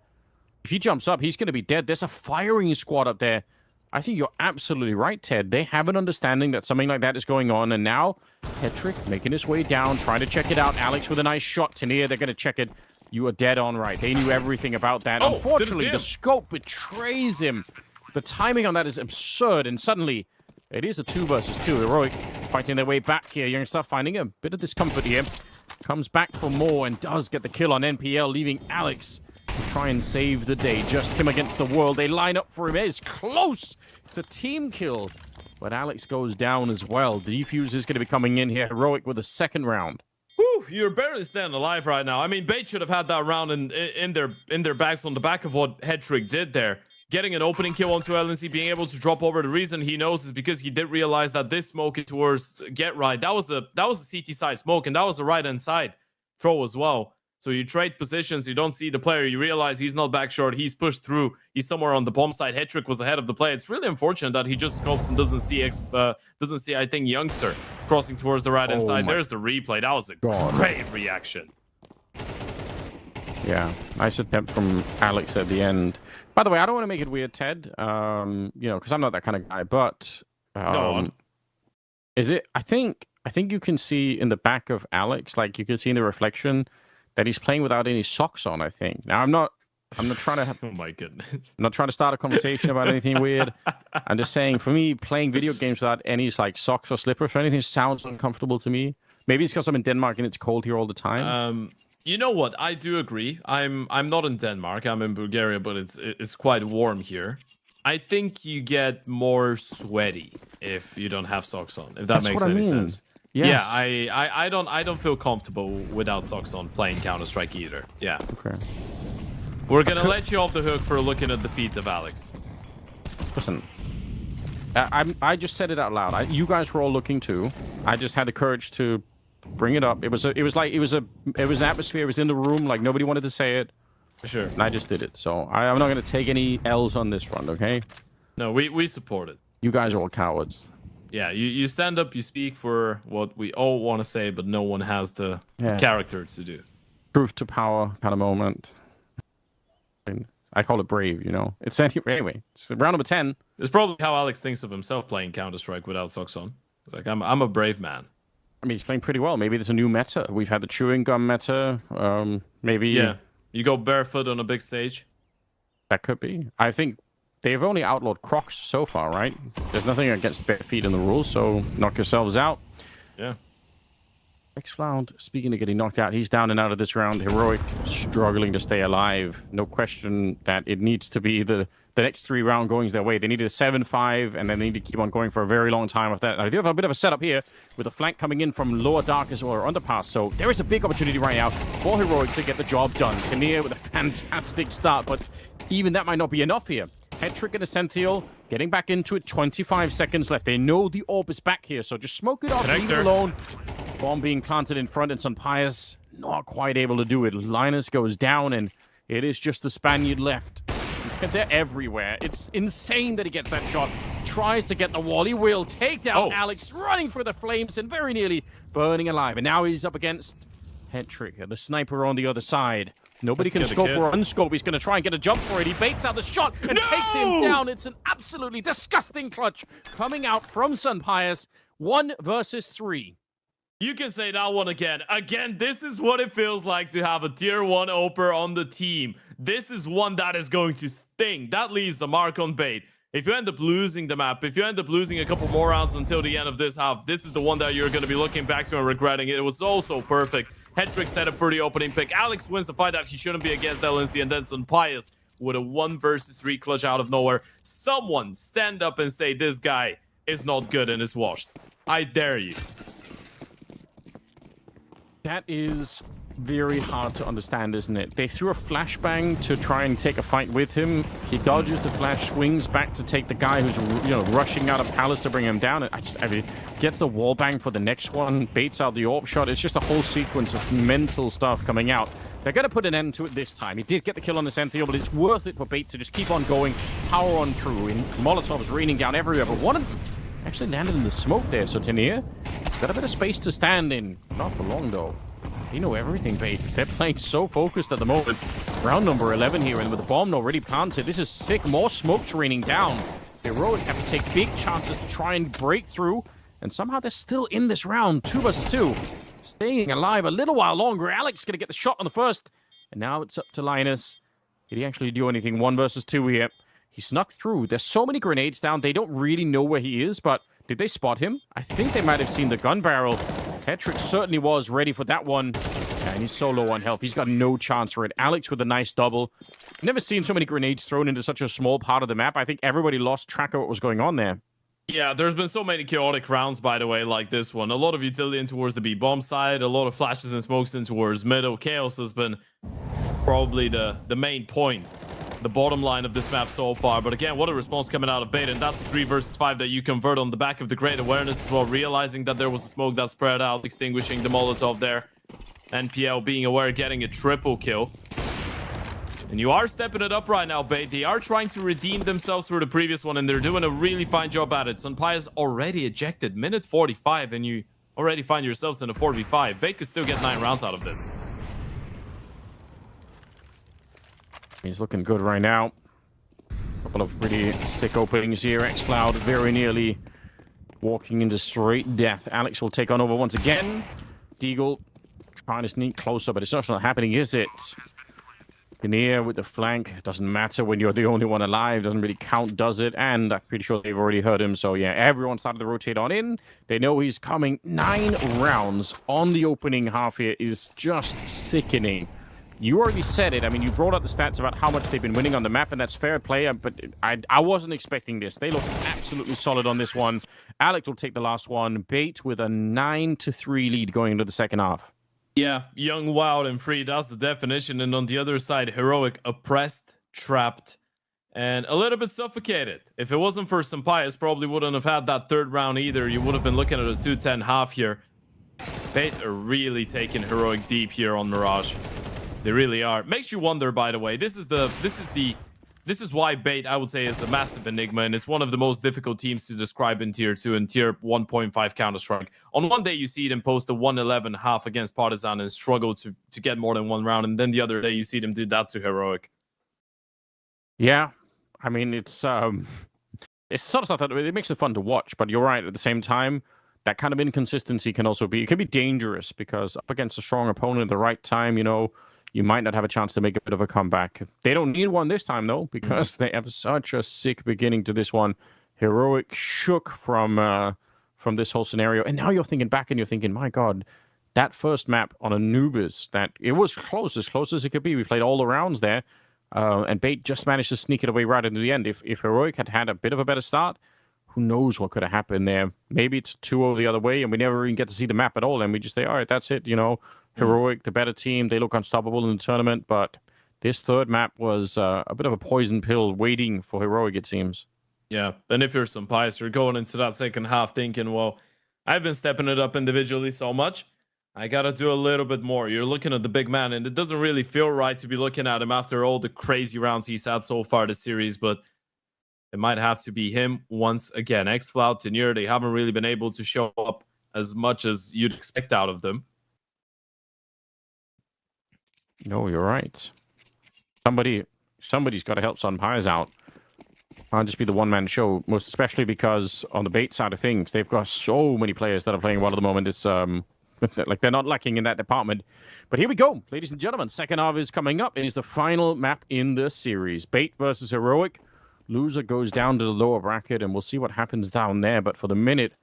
If he jumps up, he's going to be dead. There's a firing squad up there. I think you're absolutely right, Ted. They have an understanding that something like that is going on, and now Hetrick making his way down, trying to check it out. Alex with a nice shot. Tanier, they're going to check it. You are dead on right. They knew everything about that. Oh, unfortunately, the scope betrays him. The timing on that is absurd, and suddenly it is a 2 versus 2. Heroic fighting their way back here. You're going to start finding a bit of discomfort here. Comes back for more and does get the kill on NPL, leaving Alex to try and save the day. Just him against the world. They line up for him. It's close. It's a team kill. But Alex goes down as well. The defuse is going to be coming in here. Heroic with a second round. Whew, you're barely staying alive right now. I mean, Bait should have had that round in their backs on the back of what Hetrick did there. Getting an opening kill onto LNC, being able to drop over. The reason he knows is because he did realize that this smoke towards Get Right, that was a CT side smoke, and that was a right hand side throw as well. So you trade positions, you don't see the player, you realize he's not back short, he's pushed through, he's somewhere on the bomb side. Hetrick was ahead of the play. It's really unfortunate that he just scopes and doesn't see I think Youngster crossing towards the right hand side. There's the replay. That was a great reaction. Yeah, nice attempt from Alex at the end. By the way, I don't want to make it weird, Ted. You know, because I'm not that kind of guy. But is it? I think you can see in the back of Alex, like you can see in the reflection, that he's playing without any socks on. I think. Now, I'm not trying to have. Oh my goodness! I'm not trying to start a conversation about anything weird. I'm just saying, for me, playing video games without any like socks or slippers or anything sounds uncomfortable to me. Maybe it's because I'm in Denmark and it's cold here all the time. You know what? I do agree. I'm not in Denmark. I'm in Bulgaria, but it's quite warm here. I think you get more sweaty if you don't have socks on. If that makes any sense. Yes. Yeah, I don't feel comfortable without socks on playing Counter-Strike either. Yeah. Okay. We're gonna let you off the hook for looking at the feet of Alex. Listen, I just said it out loud. You guys were all looking too. I just had the courage to bring it up. It was an atmosphere. It was in the room. Like nobody wanted to say it. Sure. And I just did it. So I'm not going to take any L's on this front. Okay. No, we support it. You guys are all cowards. Yeah, you stand up. You speak for what we all want to say, but no one has the character to do. Truth to power kind of moment. I call it brave. You know. It's anyway. It's round number 10. It's probably how Alex thinks of himself playing Counter-Strike without socks on. It's like, I'm a brave man. I mean, he's playing pretty well. Maybe there's a new meta. We've had the chewing gum meta. Maybe... Yeah, you go barefoot on a big stage. That could be. I think they've only outlawed Crocs so far, right? There's nothing against bare feet in the rules, so knock yourselves out. Yeah. xCloud, speaking of getting knocked out, he's down and out of this round. Heroic struggling to stay alive. No question that it needs to be the next 3 round goings their way. They needed a 7-5, and then they need to keep on going for a very long time with that. I do have a bit of a setup here with a flank coming in from lower dark as well, or underpass. So there is a big opportunity right now for Heroic to get the job done. Tanir with a fantastic start, but even that might not be enough here. Hetrick and Essential getting back into it. 25 seconds left. They know the orb is back here, so just smoke it off, leave it alone. Bomb being planted in front, and Sunpius not quite able to do it. Linus goes down, and it is just the Spaniard left. They're everywhere. It's insane that he gets that shot. Tries to get the wall. He will take down Alex, running for the flames and very nearly burning alive. And now he's up against Hetrick, the sniper on the other side. Nobody can scope or unscope. He's going to try and get a jump for it. He baits out the shot and takes him down. It's an absolutely disgusting clutch coming out from Sunpius. 1 versus 3. You can say that one again. Again, this is what it feels like to have a tier 1 Oper on the team. This is one that is going to sting. That leaves a mark on Bait. If you end up losing the map, if you end up losing a couple more rounds until the end of this half, this is the one that you're going to be looking back to and regretting. It was also perfect. Hetrick set up for the opening pick. Alex wins the fight that he shouldn't be against LNC, and then Sunpius with a 1 versus 3 clutch out of nowhere. Someone stand up and say this guy is not good and is washed. I dare you. That is very hard to understand, isn't it? They threw a flashbang to try and take a fight with him. He dodges the flash, swings back to take the guy who's, rushing out of Palace to bring him down. I mean, gets the wall bang for the next one, baits out the orb shot. It's just a whole sequence of mental stuff coming out. They're going to put an end to it this time. He did get the kill on the Sentinel, but it's worth it for Bait to just keep on going, power on through. And Molotovs raining down everywhere, but one of them actually landed in the smoke there, so Tanir got a bit of space to stand in. Not for long, though. You know everything, Bait. They're playing so focused at the moment. Round number 11 here, and with the bomb already planted, this is sick. More smoke raining down. Heroic have to take big chances to try and break through, and somehow they're still in this round. 2 versus 2. Staying alive a little while longer. Alex going to get the shot on the first, and now it's up to Linus. Did he actually do anything? 1 versus 2 here. He snuck through. There's so many grenades down. They don't really know where he is, but did they spot him? I think they might have seen the gun barrel. Hetrick certainly was ready for that one. And he's so low on health. He's got no chance for it. Alex with a nice double. Never seen so many grenades thrown into such a small part of the map. I think everybody lost track of what was going on there. Yeah, there's been so many chaotic rounds, by the way, like this one. A lot of utility in towards the B-bomb side, a lot of flashes and smokes in towards middle. Chaos has been probably the main point, the bottom line of this map so far. But again, what a response coming out of Bait, and that's the 3 versus 5 that you convert on the back of the great awareness as well, realizing that there was a smoke that spread out, extinguishing the Molotov there. NPL being aware, getting a triple kill. And you are stepping it up right now, Bait. They are trying to redeem themselves for the previous one, and they're doing a really fine job at it. Sunpius already ejected, minute 45, and you already find yourselves in a 4v5. Bait could still get 9 rounds out of this. He's looking good right now. Couple of pretty sick openings here. xCloud very nearly walking into straight death. Alex will take on over once again. Deagle trying to sneak closer, but it's not happening, is it? Kinnear with the flank. Doesn't matter when you're the only one alive. Doesn't really count, does it? And I'm pretty sure they've already heard him. So yeah, everyone started to rotate on in. They know he's coming. 9 rounds on the opening half here is just sickening. You already said it. I mean, you brought up the stats about how much they've been winning on the map, and that's fair play. But I wasn't expecting this. They look absolutely solid on this one. Alex will take the last one. Bait with a 9-3 lead going into the second half. Yeah, young, wild, and free. That's the definition. And on the other side, Heroic, oppressed, trapped, and a little bit suffocated. If it wasn't for Sunpius, probably wouldn't have had that 3rd round either. You would have been looking at a 2-10 half here. Bait are really taking Heroic deep here on Mirage. They really are. Makes you wonder, by the way. This is why Bait, I would say, is a massive enigma, and it's one of the most difficult teams to describe in tier 2 and tier 1.5 Counter-Strike. On one day, you see them post a 1-11 half against Partizan and struggle to get more than 1 round, and then the other day, you see them do that to Heroic. Yeah, I mean, it's it's sort of stuff that it makes it fun to watch. But you're right. At the same time, that kind of inconsistency can also be dangerous because up against a strong opponent at the right time, you might not have a chance to make a bit of a comeback. They don't need one this time though, because they have such a sick beginning to this one. Heroic shook from this whole scenario, and now you're thinking back and you're thinking, my God, that first map on Anubis, that it was as close as it could be. We played all the rounds there, and Bait just managed to sneak it away right into the end. If Heroic had a bit of a better start, who knows what could have happened there? Maybe it's 2-0 the other way, and we never even get to see the map at all, and we just say, all right, that's it. Heroic, the better team, they look unstoppable in the tournament, but this third map was a bit of a poison pill waiting for Heroic, it seems. Yeah, and if you're some pies, you're going into that second half thinking, well, I've been stepping it up individually so much, I gotta do a little bit more. You're looking at the big man, and it doesn't really feel right to be looking at him after all the crazy rounds he's had so far this series, but it might have to be him once again. xFlout, Tenure, they haven't really been able to show up as much as you'd expect out of them. No, you're right. Somebody's got to help Sun Pies out. Can't just be the one-man show, most especially because on the Bait side of things, they've got so many players that are playing well at the moment. It's like they're not lacking in that department. But here we go, ladies and gentlemen. Second half is coming up, and it's the final map in the series. Bait versus Heroic. Loser goes down to the lower bracket, and we'll see what happens down there. But for the minute,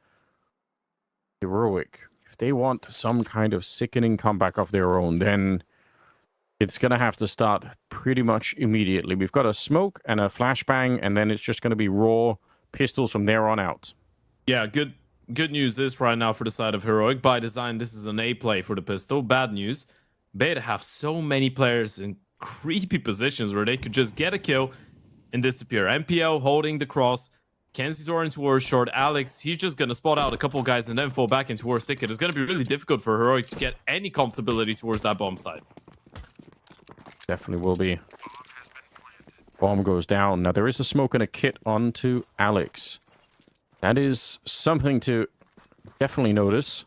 Heroic, if they want some kind of sickening comeback of their own, then it's going to have to start pretty much immediately. We've got a smoke and a flashbang, and then it's just going to be raw pistols from there on out. Yeah, good news is right now for the side of Heroic. By design, this is an A play for the pistol. Bad news, Beta have so many players in creepy positions where they could just get a kill and disappear. MPL holding the cross. Kenzie's in towards short. Alex, he's just going to spot out a couple guys and then fall back into towards Thicket. It's going to be really difficult for Heroic to get any comfortability towards that bomb side. Definitely will be. Bomb goes down. Now, there is a smoke and a kit onto Alex. That is something to definitely notice.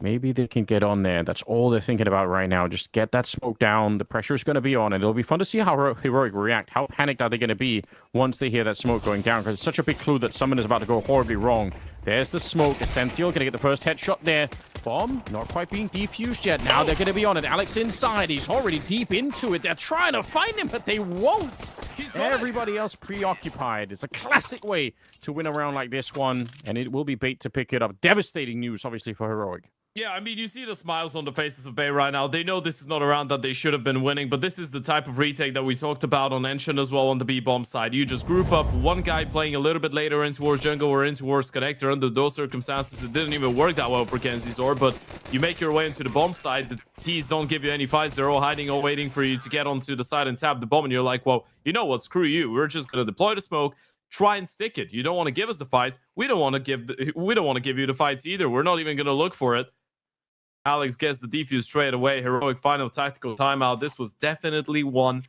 Maybe they can get on there. That's all they're thinking about right now. Just get that smoke down. The pressure is going to be on, and it'll be fun to see how Heroic react. How panicked are they going to be once they hear that smoke going down? Because it's such a big clue that someone is about to go horribly wrong. There's the smoke. Essential going to get the first headshot there. Bomb not quite being defused yet. Now they're going to be on it. Alex inside. He's already deep into it. They're trying to find him, but they won't. Everybody else preoccupied. It's a classic way to win a round like this one, and it will be Bait to pick it up. Devastating news, obviously, for Heroic. Yeah, I mean, you see the smiles on the faces of Bay right now. They know this is not a round that they should have been winning, but this is the type of retake that we talked about on Enshin as well on the B-bomb side. You just group up one guy playing a little bit later in towards jungle or in towards connector. Under those circumstances, it didn't even work that well for Kenzie's Or, but you make your way into the bomb side. The T's don't give you any fights. They're all hiding or waiting for you to get onto the side and tap the bomb, and you're like, well, you know what? Screw you. We're just going to deploy the smoke. Try and stick it. You don't want to give us the fights. We don't want to give you the fights either. We're not even going to look for it. Alex gets the defuse straight away. Heroic final tactical timeout. This was definitely one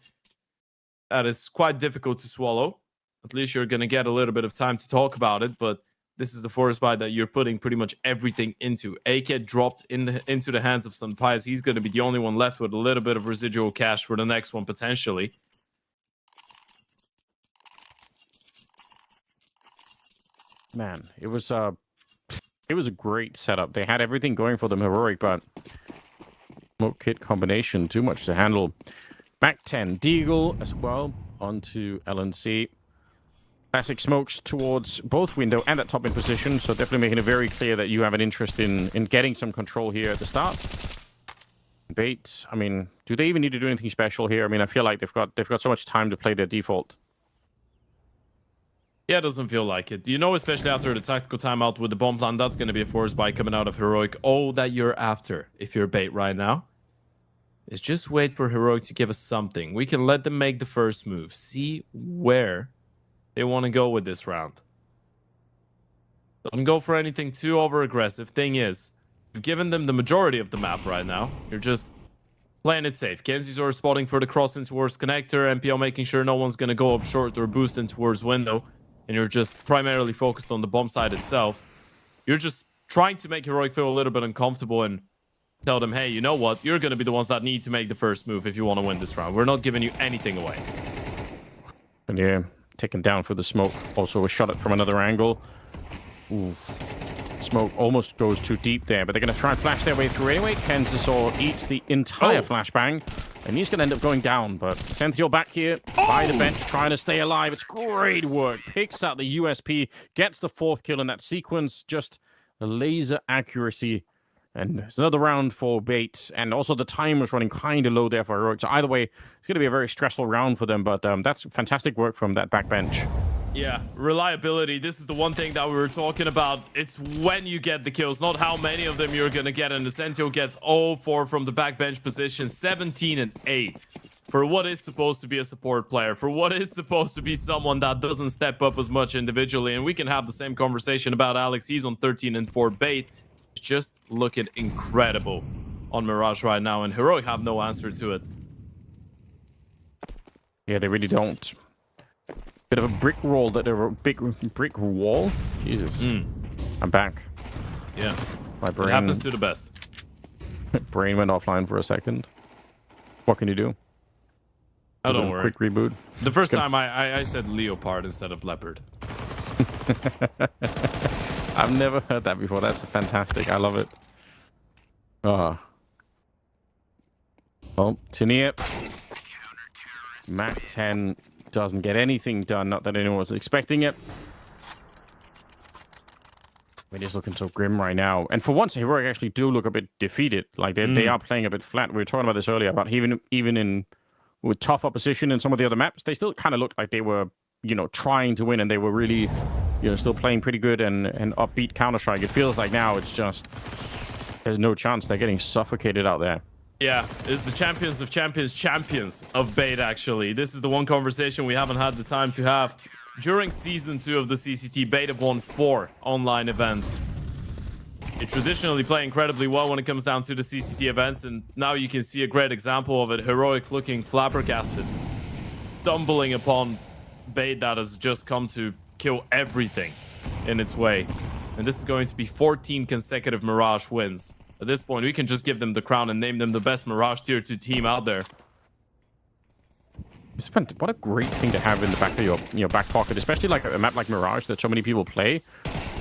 that is quite difficult to swallow. At least you're going to get a little bit of time to talk about it, but this is the forest buy that you're putting pretty much everything into. AK dropped into the hands of Sun Pies. He's going to be the only one left with a little bit of residual cash for the next one, potentially. Man, it was a great setup. They had everything going for them, Heroic, but smoke kit combination, too much to handle. Back 10, Deagle as well, onto LNC. Classic smokes towards both window and at top in position, so definitely making it very clear that you have an interest in getting some control here at the start. Bait, I mean, do they even need to do anything special here? I mean, I feel like they've got so much time to play their default. Yeah, it doesn't feel like it. You know, especially after the tactical timeout with the bomb plan, that's going to be a force buy coming out of Heroic. All that you're after, if you're Bait right now, is just wait for Heroic to give us something. We can let them make the first move. See where they want to go with this round. Don't go for anything too over-aggressive. Thing is, you've given them the majority of the map right now. You're just playing it safe. Kenzie's are spotting for the cross in towards connector. MPL making sure no one's going to go up short or boost in towards window. And you're just primarily focused on the bomb side itself. You're just trying to make Heroic feel a little bit uncomfortable and tell them, hey, you know what? You're going to be the ones that need to make the first move if you want to win this round. We're not giving you anything away. And yeah, taken down for the smoke. Also a shot at from another angle. Ooh. Smoke almost goes too deep there, but they're going to try and flash their way through anyway. Kenzasaur eats the entire flashbang, and he's going to end up going down. But Senthiel back here by the bench, trying to stay alive. It's great work. Picks out the USP, gets the 4th kill in that sequence. Just a laser accuracy. And it's another round for Bait. And also the time was running kind of low there for Heroic. So either way, it's going to be a very stressful round for them. But that's fantastic work from that backbench. Yeah, reliability. This is the one thing that we were talking about. It's when you get the kills, not how many of them you're going to get. And the Sentio gets 0-4 from the backbench position, 17-8. For what is supposed to be a support player, for what is supposed to be someone that doesn't step up as much individually. And we can have the same conversation about Alex. He's on 13-4. Bait is just looking incredible on Mirage right now. And Heroic have no answer to it. Yeah, they really don't. Bit of a brick wall that they're a big brick wall. Jesus. I'm back. Yeah. My brain. It happens to the best. Brain went offline for a second. What can you do? Oh, don't worry. Quick reboot. The first time I said leopard instead of leopard. I've never heard that before. That's fantastic. I love it. Oh, Tania. Mac 10 doesn't get anything done. Not that anyone was expecting it. It is looking so grim right now. And for once, Heroic actually do look a bit defeated. Like they are playing a bit flat. We were talking about this earlier, about even in with tough opposition in some of the other maps, they still kind of looked like they were, trying to win, and they were really, still playing pretty good and upbeat Counter-Strike. It feels like now it's just there's no chance. They're getting suffocated out there. Yeah, it's the champions of Bait, actually. This is the one conversation we haven't had the time to have. During Season 2 of the CCT, Bait have won 4 online events. They traditionally play incredibly well when it comes down to the CCT events, and now you can see a great example of it. Heroic looking flabbergasted, stumbling upon Bait that has just come to kill everything in its way. And this is going to be 14 consecutive Mirage wins. At this point, we can just give them the crown and name them the best Mirage Tier 2 team out there. It's what a great thing to have in the back of your back pocket, especially like a map like Mirage that so many people play.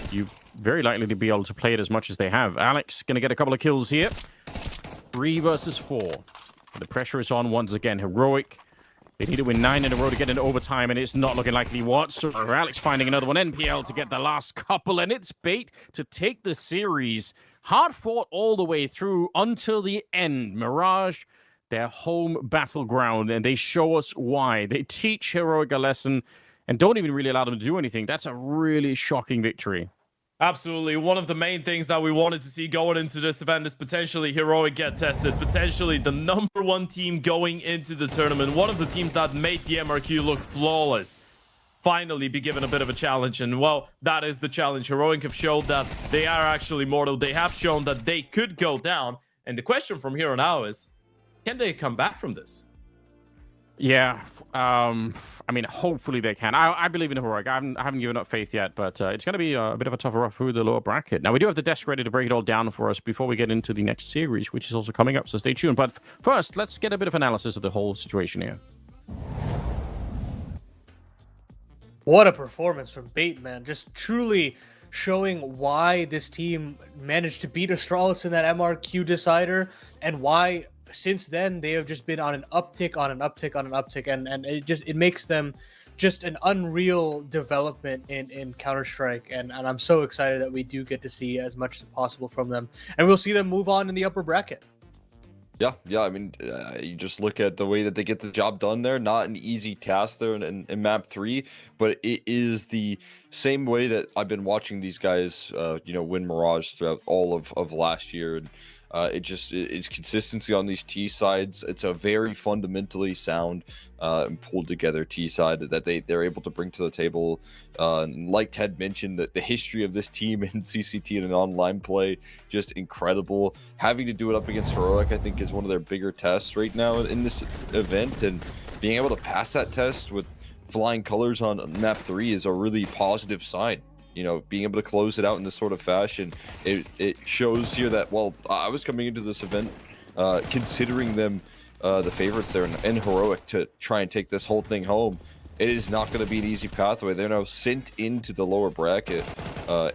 You very likely to be able to play it as much as they have. Alex gonna get a couple of kills here. 3 versus 4. The pressure is on once again. Heroic. They need to win 9 in a row to get into overtime, and it's not looking likely whatsoever. Alex finding another one. NPL to get the last couple, and it's Bait to take the series. Hard fought all the way through until the end. Mirage, their home battleground, and they show us why. They teach Heroic a lesson and don't even really allow them to do anything. That's a really shocking victory. Absolutely. One of the main things that we wanted to see going into this event is potentially Heroic get tested. Potentially the #1 team going into the tournament. One of the teams that made the MRQ look flawless. Finally be given a bit of a challenge, and well, that is the challenge. Heroic have showed that they are actually mortal. They have shown that they could go down, and the question from here on out is, can they come back from this? Yeah, I mean, hopefully they can. I believe in Heroic. I haven't given up faith yet, but it's going to be a bit of a tougher rough through the lower bracket. Now, we do have the desk ready to break it all down for us before we get into the next series, which is also coming up, so stay tuned. But first, let's get a bit of analysis of the whole situation here. What a performance from Bait, man. Just truly showing why this team managed to beat Astralis in that MRQ decider, and why since then they have just been on an uptick, and it makes them just an unreal development in Counter-Strike, and I'm so excited that we do get to see as much as possible from them, and we'll see them move on in the upper bracket. Yeah. I mean, you just look at the way that they get the job done there. Not an easy task there in map 3, but it is the same way that I've been watching these guys, win Mirage throughout all of last year. And it's consistency on these T sides. It's a very fundamentally sound and pulled together T side that they're able to bring to the table. Like Ted mentioned, that the history of this team in CCT and in online play, just incredible. Having to do it up against Heroic, I think, is one of their bigger tests right now in this event, and being able to pass that test with flying colors on map 3 is a really positive sign. Being able to close it out in this sort of fashion, it shows here that, well, I was coming into this event considering them the favorites there in Heroic to try and take this whole thing home. it is not going to be an easy pathway. They're now sent into the lower bracket,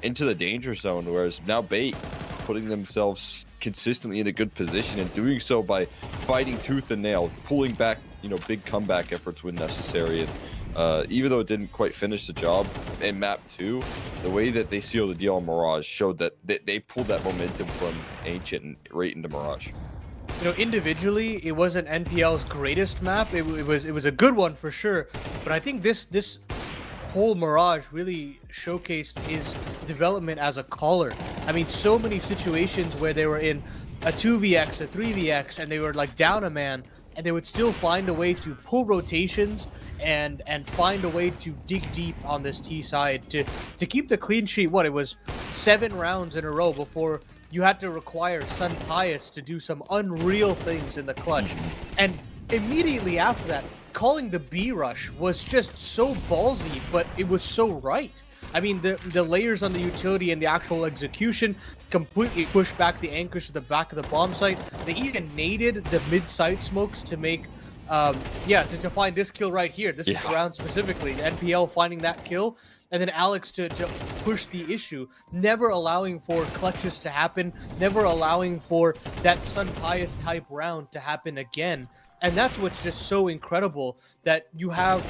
into the danger zone, whereas now Bait putting themselves consistently in a good position and doing so by fighting tooth and nail, pulling back, big comeback efforts when necessary. And even though it didn't quite finish the job in map 2, the way that they sealed the deal on Mirage showed that they pulled that momentum from Ancient and right into Mirage. Individually, it wasn't NPL's greatest map. It was a good one for sure, but I think this whole Mirage really showcased his development as a caller. I mean, so many situations where they were in a 2vx, a 3vx, and they were like down a man, and they would still find a way to pull rotations and find a way to dig deep on this T side to keep the clean sheet. What, it was 7 rounds in a row before you had to require Sun Pius to do some unreal things in the clutch. And immediately after that, calling the B rush was just so ballsy, but it was so right. I mean, the layers on the utility and the actual execution completely pushed back the anchors to the back of the bomb site. They even naded the mid-site smokes to make, to find this kill right here. This is the round specifically. NPL finding that kill, and then Alex to push the issue, never allowing for clutches to happen, never allowing for that Sun Pius type round to happen again. And that's what's just so incredible, that you have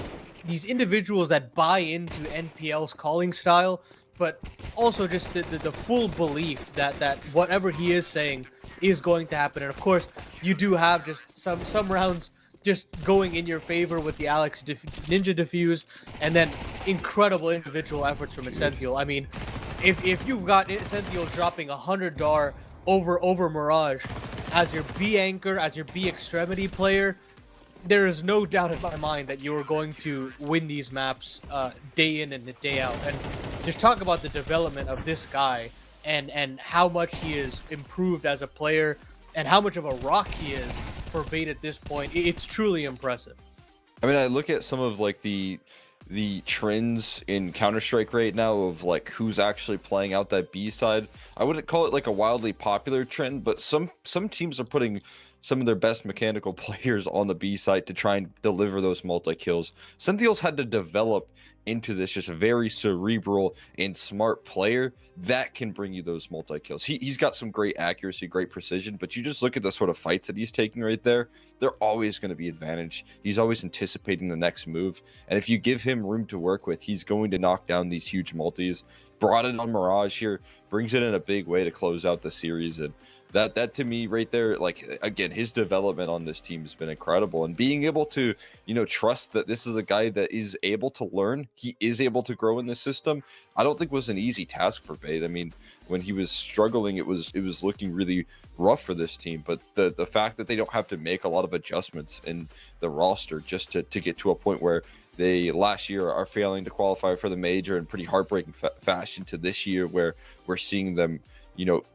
these individuals that buy into NPL's calling style, but also just the full belief that whatever he is saying is going to happen. And of course, you do have just some rounds just going in your favor with the Alex Ninja Diffuse, and then incredible individual efforts from Essential. I mean, if you've got Essential dropping 100 DAR over Mirage as your B anchor, as your B extremity player, there is no doubt in my mind that you are going to win these maps day in and day out. And just talk about the development of this guy and how much he is improved as a player and how much of a rock he is for Bait at this point. It's truly impressive. I mean, I look at some of like the trends in Counter-Strike right now of like who's actually playing out that B side. I wouldn't call it like a wildly popular trend, but some teams are putting some of their best mechanical players on the B side to try and deliver those multi-kills. Sentinels had to develop into this just very cerebral and smart player that can bring you those multi-kills. He's got some great accuracy, great precision, but you just look at the sort of fights that he's taking right there, they're always going to be advantaged. He's always anticipating the next move, and if you give him room to work with, he's going to knock down these huge multis. Brought it on Mirage here, brings it in a big way to close out the series, and that to me right there, like, again, his development on this team has been incredible, and being able to, trust that this is a guy that is able to learn, he is able to grow in this system, I don't think was an easy task for Bait. I mean, when he was struggling, it was looking really rough for this team, but the fact that they don't have to make a lot of adjustments in the roster just to get to a point where they last year are failing to qualify for the major in pretty heartbreaking fashion, to this year where we're seeing them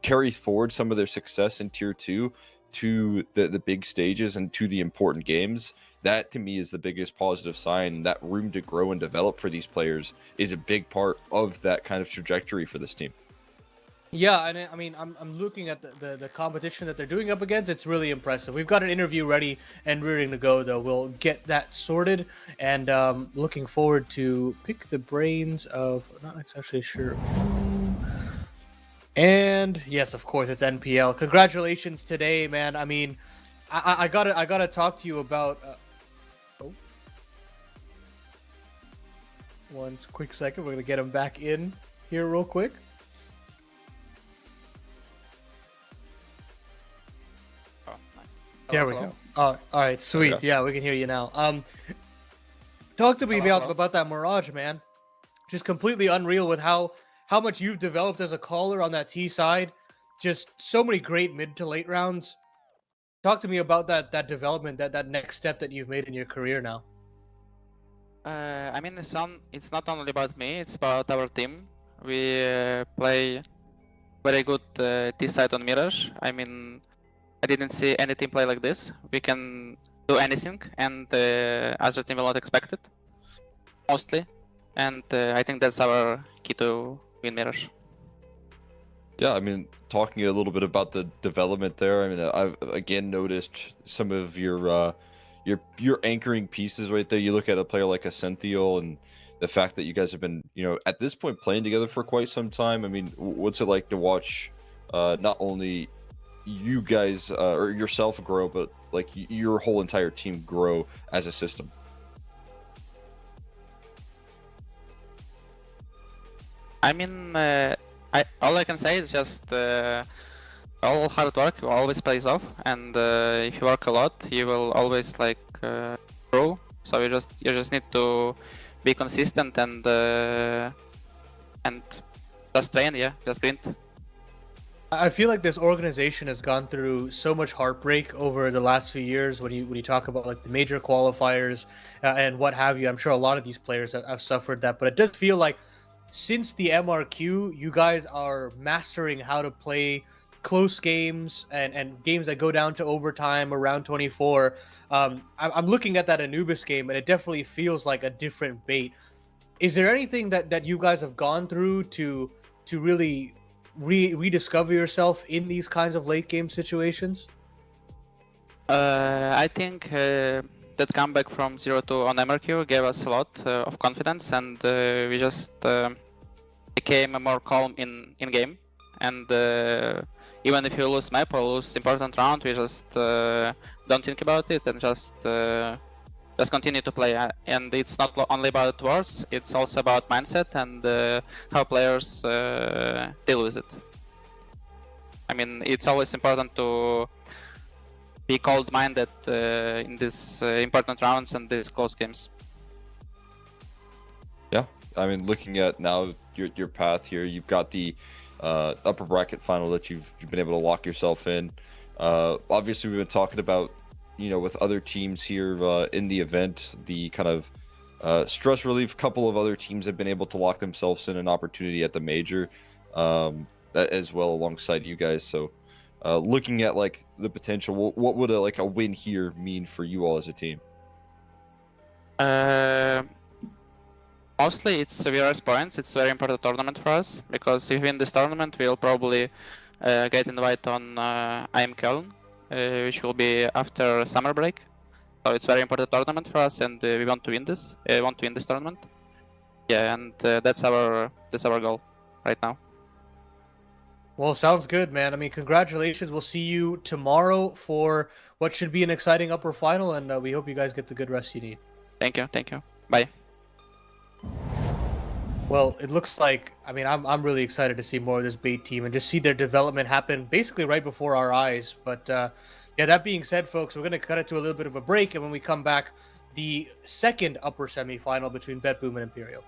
carry forward some of their success in tier 2 to the big stages and to the important games. That to me is the biggest positive sign. That room to grow and develop for these players is a big part of that kind of trajectory for this team. Yeah, and I mean, I'm looking at the competition that they're doing up against. It's really impressive. We've got an interview ready and ready to go, though. We'll get that sorted, and looking forward to pick the brains of, not actually sure. And yes, of course, it's NPL. Congratulations today, man. I mean, I gotta talk to you about. One quick second. We're gonna get him back in here real quick. There we go. Oh, all right, sweet. Okay. Yeah, we can hear you now. Talk to me about that Mirage, man. Just completely unreal with how much you've developed as a caller on that T side. Just so many great mid to late rounds. Talk to me about that development, that next step that you've made in your career now. I mean, it's not only about me, it's about our team. We play very good T side on Mirage. I mean, I didn't see any team play like this. We can do anything, and other team will not expect it, mostly. And I think that's our key to win Mirage. Yeah, I mean, talking a little bit about the development there, I mean, I've again noticed some of your your anchoring pieces right there. You look at a player like Ascential and the fact that you guys have been, at this point playing together for quite some time. I mean, what's it like to watch not only you guys or yourself grow, but like your whole entire team grow as a system? I mean, all I can say is just all hard work always pays off, and if you work a lot, you will always grow. So you just need to be consistent and just train, just sprint. I feel like this organization has gone through so much heartbreak over the last few years. When you talk about like the major qualifiers and what have you, I'm sure a lot of these players have suffered that. But it does feel like since the MRQ, you guys are mastering how to play close games and games that go down to overtime around 24. I'm looking at that Anubis game, and it definitely feels like a different bait. Is there anything that you guys have gone through to really rediscover yourself in these kinds of late game situations? I think that comeback from 0-2 on MRQ gave us a lot of confidence, and we just became more calm in game. And even if you lose map or lose important round, we just don't think about it and just continue to play. And it's not only about words, it's also about mindset and how players deal with it. I mean, it's always important to be cold-minded in these important rounds and these close games. Yeah, I mean, looking at now your path here, you've got the upper bracket final that you've been able to lock yourself in. Obviously, we've been talking about, with other teams here in the event, the kind of stress relief. Couple of other teams have been able to lock themselves in an opportunity at the major as well alongside you guys. So looking at like the potential, what would a win here mean for you all as a team? Mostly it's VRS points. It's a very important tournament for us, because if we win this tournament, we'll probably get invited on IM Köln, which will be after summer break. So it's a very important tournament for us, and we want to win this. Want to win this tournament. Yeah, and that's our goal right now. Well, sounds good, man. I mean, congratulations. We'll see you tomorrow for what should be an exciting upper final, and we hope you guys get the good rest you need. Thank you. Bye. Well, it looks like, I mean, I'm really excited to see more of this bait team and just see their development happen basically right before our eyes. But yeah, that being said, folks, we're going to cut it to a little bit of a break, and when we come back, the second upper semifinal between BetBoom and Imperial.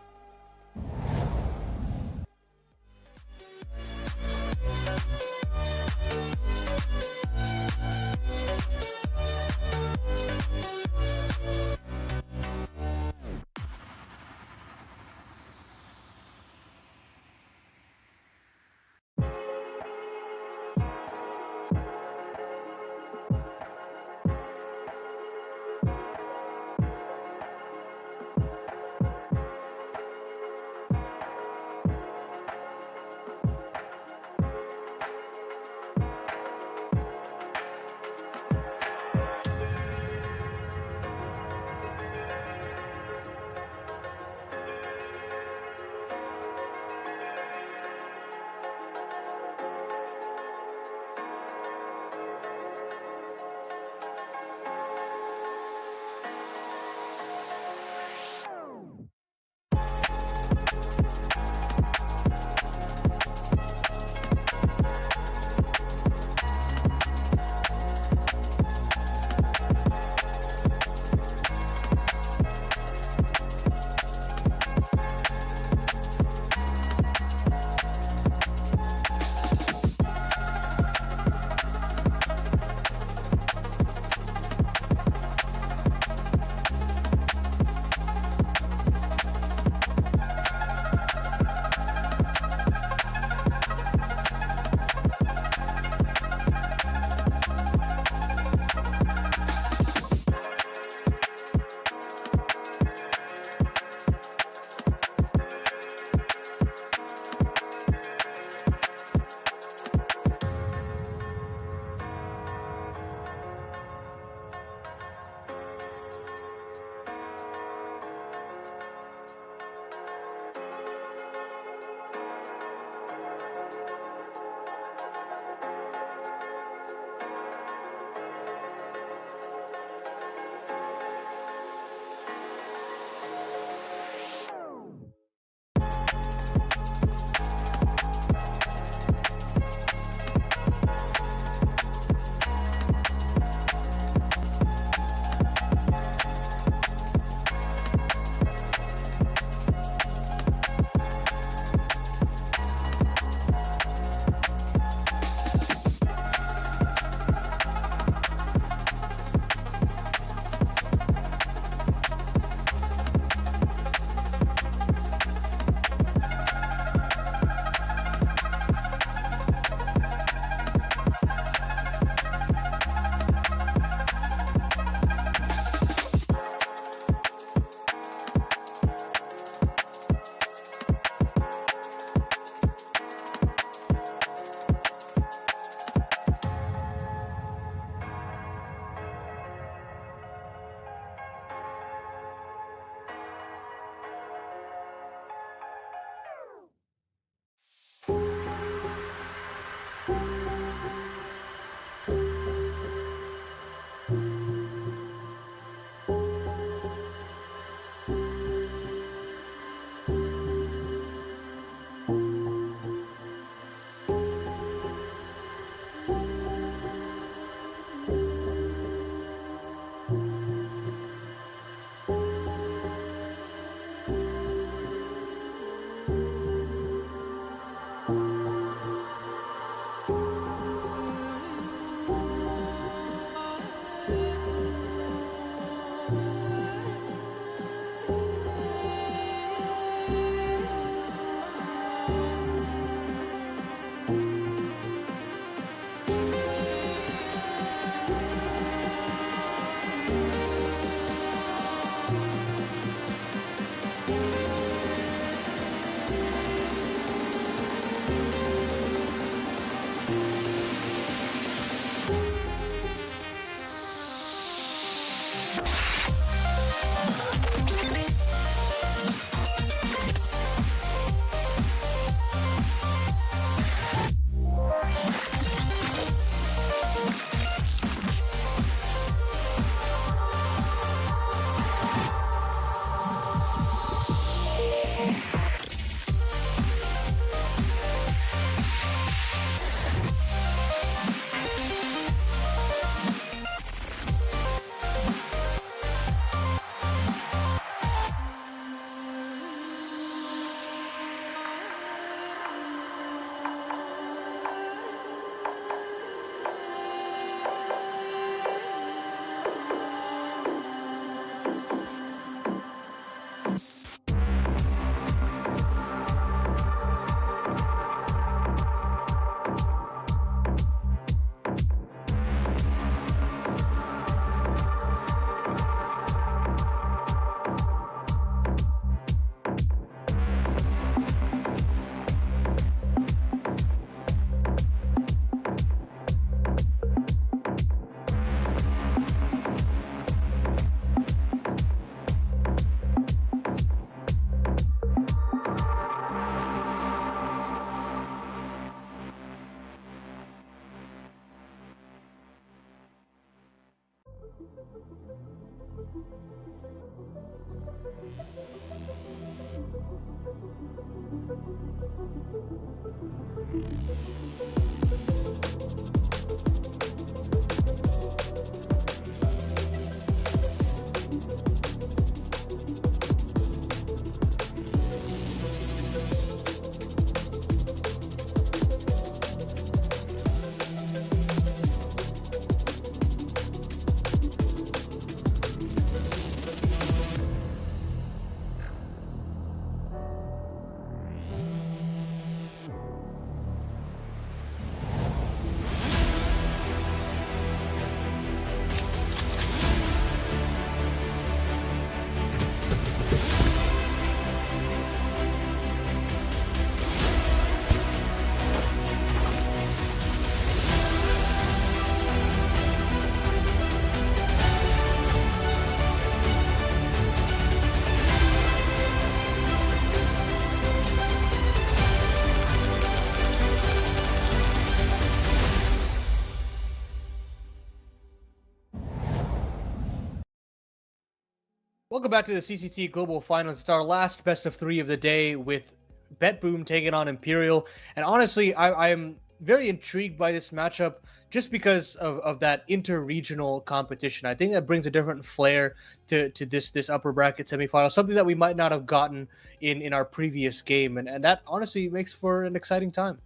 Welcome back to the CCT Global Finals. It's our last best of 3 of the day with BetBoom taking on Imperial. And honestly, I am very intrigued by this matchup just because of that inter-regional competition. I think that brings a different flair to this upper bracket semifinal, something that we might not have gotten in our previous game. And that honestly makes for an exciting time.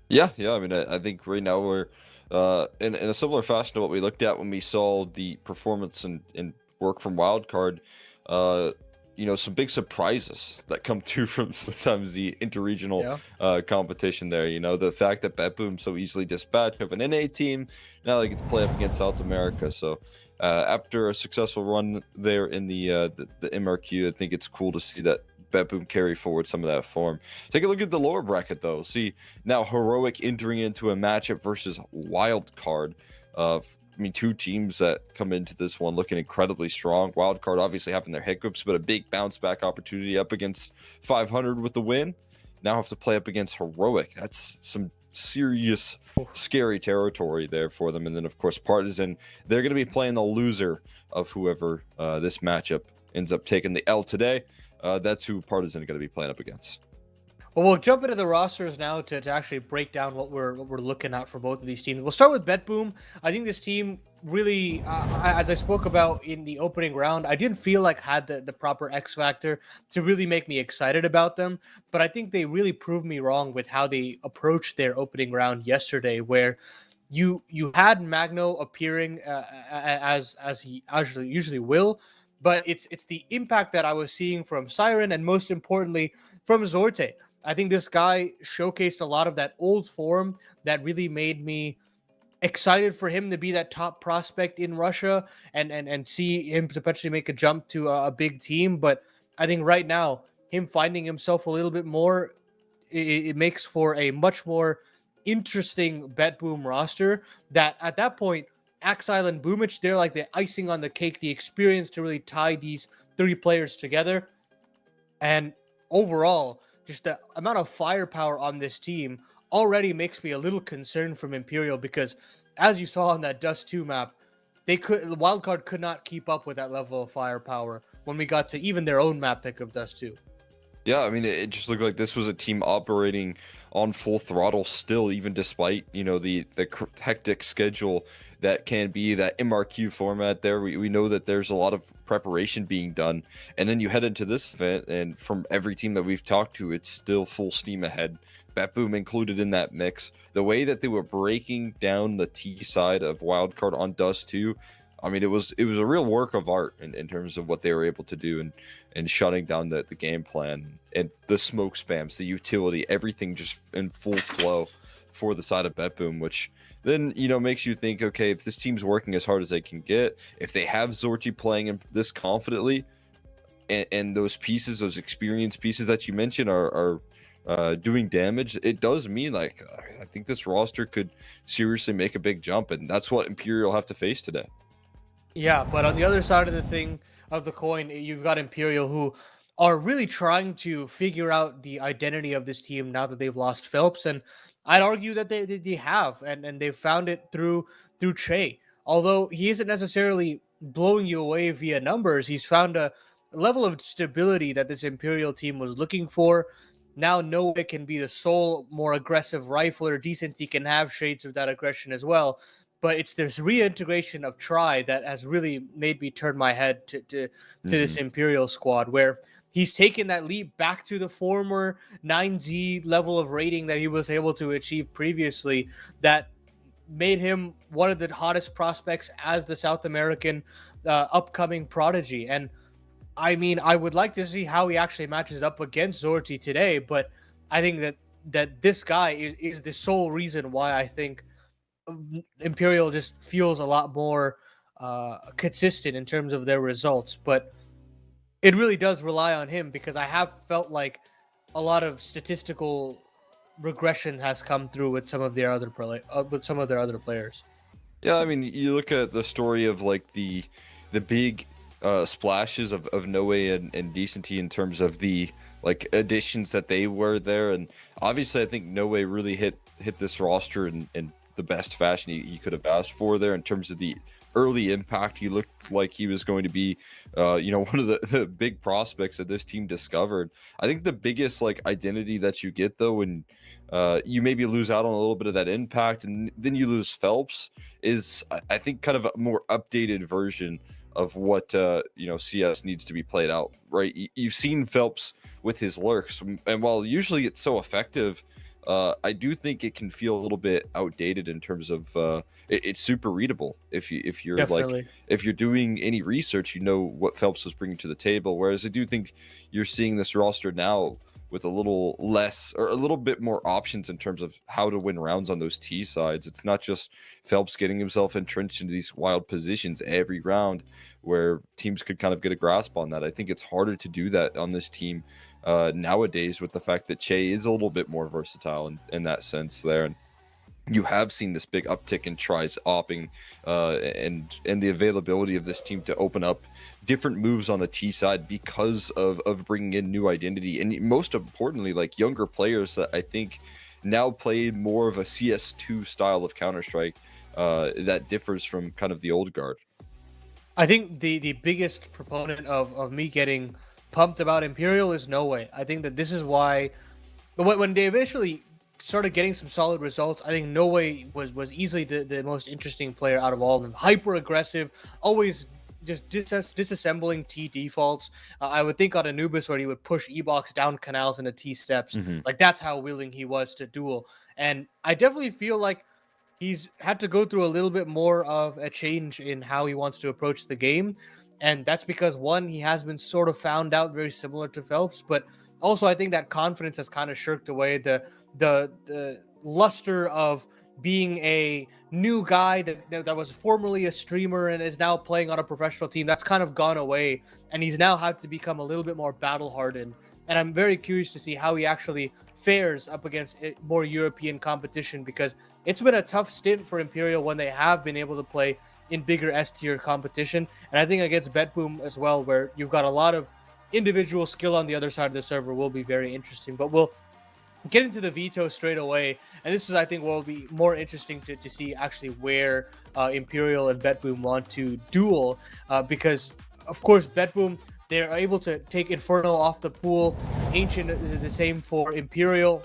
Yeah. I mean, I think right now we're in a similar fashion to what we looked at when we saw the performance and work from Wildcard. Some big surprises that come through from sometimes the interregional competition there. The fact that BetBoom so easily dispatched of an NA team, now they get to play up against South America. So after a successful run there in the MRQ, I think it's cool to see that BetBoom carry forward some of that form. Take a look at the lower bracket, though. See, now Heroic entering into a matchup versus Wildcard. Two teams that come into this one looking incredibly strong. Wildcard obviously having their hiccups, but a big bounce back opportunity up against 500 with the win. Now have to play up against Heroic. That's some serious, scary territory there for them. And then, of course, Partizan, they're going to be playing the loser of whoever this matchup ends up taking the L today. That's who Partizan are going to be playing up against. Well, we'll jump into the rosters now to actually break down what we're looking at for both of these teams. We'll start with BetBoom. I think this team really, as I spoke about in the opening round, I didn't feel like had the proper X factor to really make me excited about them. But I think they really proved me wrong with how they approached their opening round yesterday, where you had Magno appearing as he usually will, but it's the impact that I was seeing from Siren and most importantly from Zorte. I think this guy showcased a lot of that old form that really made me excited for him to be that top prospect in Russia and see him potentially make a jump to a big team. But I think right now, him finding himself a little bit more, it makes for a much more interesting BetBoom roster that at that point, Axile and Boomich, they're like the icing on the cake, the experience to really tie these 3 players together. And overall, just the amount of firepower on this team already makes me a little concerned from Imperial because, as you saw on that Dust 2 map, Wildcard could not keep up with that level of firepower when we got to even their own map pick of Dust 2. Yeah, I mean, it just looked like this was a team operating on full throttle still, even despite, the hectic schedule that can be that MRQ format there. We know that there's a lot of preparation being done. And then you head into this event, and from every team that we've talked to, it's still full steam ahead. BetBoom included in that mix. The way that they were breaking down the T side of Wildcard on Dust 2, I mean, it was a real work of art in terms of what they were able to do and shutting down the game plan and the smoke spams, the utility, everything just in full flow for the side of BetBoom, which then, makes you think, okay, if this team's working as hard as they can get, if they have Zorti playing this confidently, and those pieces, those experienced pieces that you mentioned are doing damage, it does mean, like, I think this roster could seriously make a big jump, and that's what Imperial have to face today. Yeah, but on the other side of the coin, you've got Imperial, who are really trying to figure out the identity of this team now that they've lost Phelps, and I'd argue that they have, and they've found it through Che. Although he isn't necessarily blowing you away via numbers. He's found a level of stability that this Imperial team was looking for. Now Noe can be the sole, more aggressive rifler. Decent, he can have shades of that aggression as well. But it's this reintegration of Try that has really made me turn my head to this Imperial squad, where he's taken that leap back to the former 9Z level of rating that he was able to achieve previously, that made him one of the hottest prospects as the South American upcoming prodigy. And I mean, I would like to see how he actually matches up against Zorti today, but I think that this guy is the sole reason why I think Imperial just feels a lot more consistent in terms of their results. But it really does rely on him, because I have felt like a lot of statistical regression has come through with some of their other players. Yeah, I mean, you look at the story of like the big splashes of Noe and Decenty in terms of the like additions that they were there, and obviously I think Noe really hit this roster in the best fashion he could have asked for there in terms of the early impact. He looked like he was going to be one of the big prospects that this team discovered. I think the biggest like identity that you get though when you maybe lose out on a little bit of that impact and then you lose Phelps is I think kind of a more updated version of what CS needs to be played out, right? You've seen Phelps with his lurks, and while usually it's so effective, I do think it can feel a little bit outdated in terms of it's super readable. If you're Definitely. like if you're doing any research, you know what Phelps was bringing to the table. Whereas I do think you're seeing this roster now with a little less or a little bit more options in terms of how to win rounds on those T sides. It's not just Phelps getting himself entrenched into these wild positions every round where teams could kind of get a grasp on that. I think it's harder to do that on this team nowadays with the fact that Che is a little bit more versatile in that sense there. And you have seen this big uptick in tries opping and the availability of this team to open up different moves on the T side because of bringing in new identity. And most importantly, like younger players that I think now play more of a CS2 style of Counter-Strike that differs from kind of the old guard. I think the biggest proponent of me getting pumped about Imperial is Noe. I think that this is why when they eventually started getting some solid results, I think Noe was easily the most interesting player out of all of them. Hyper aggressive, always just disassembling T defaults. I would think on Anubis where he would push E-box down canals into T steps. Like that's how willing he was to duel. And I definitely feel like he's had to go through a little bit more of a change in how he wants to approach the game. And that's because, one, he has been sort of found out very similar to Phelps, but also I think that confidence has kind of shirked away. The luster of being a new guy that was formerly a streamer and is now playing on a professional team, that's kind of gone away. And he's now had to become a little bit more battle hardened. And I'm very curious to see how he actually fares up against more European competition, because it's been a tough stint for Imperial when they have been able to play in bigger S-tier competition. And I think against BetBoom as well, where you've got a lot of individual skill on the other side of the server, will be very interesting. But we'll get into the veto straight away. And this is, I think, what will be more interesting to see actually where Imperial and BetBoom want to duel. Because, of course, BetBoom, they're able to take Inferno off the pool. Ancient is the same for Imperial.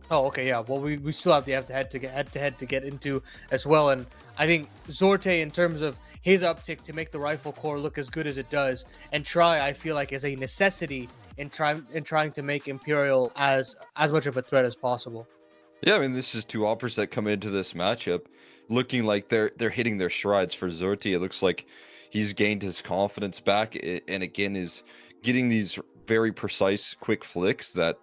Oh, okay, yeah. Well, we still have the head-to-head to get into as well. And I think Zorte, in terms of his uptick to make the rifle core look as good as it does, and Try, I feel like, is a necessity in trying to make Imperial as much of a threat as possible. Yeah, I mean, this is two operas that come into this matchup looking like they're hitting their strides. For Zorte, it looks like he's gained his confidence back, and again is getting these very precise, quick flicks that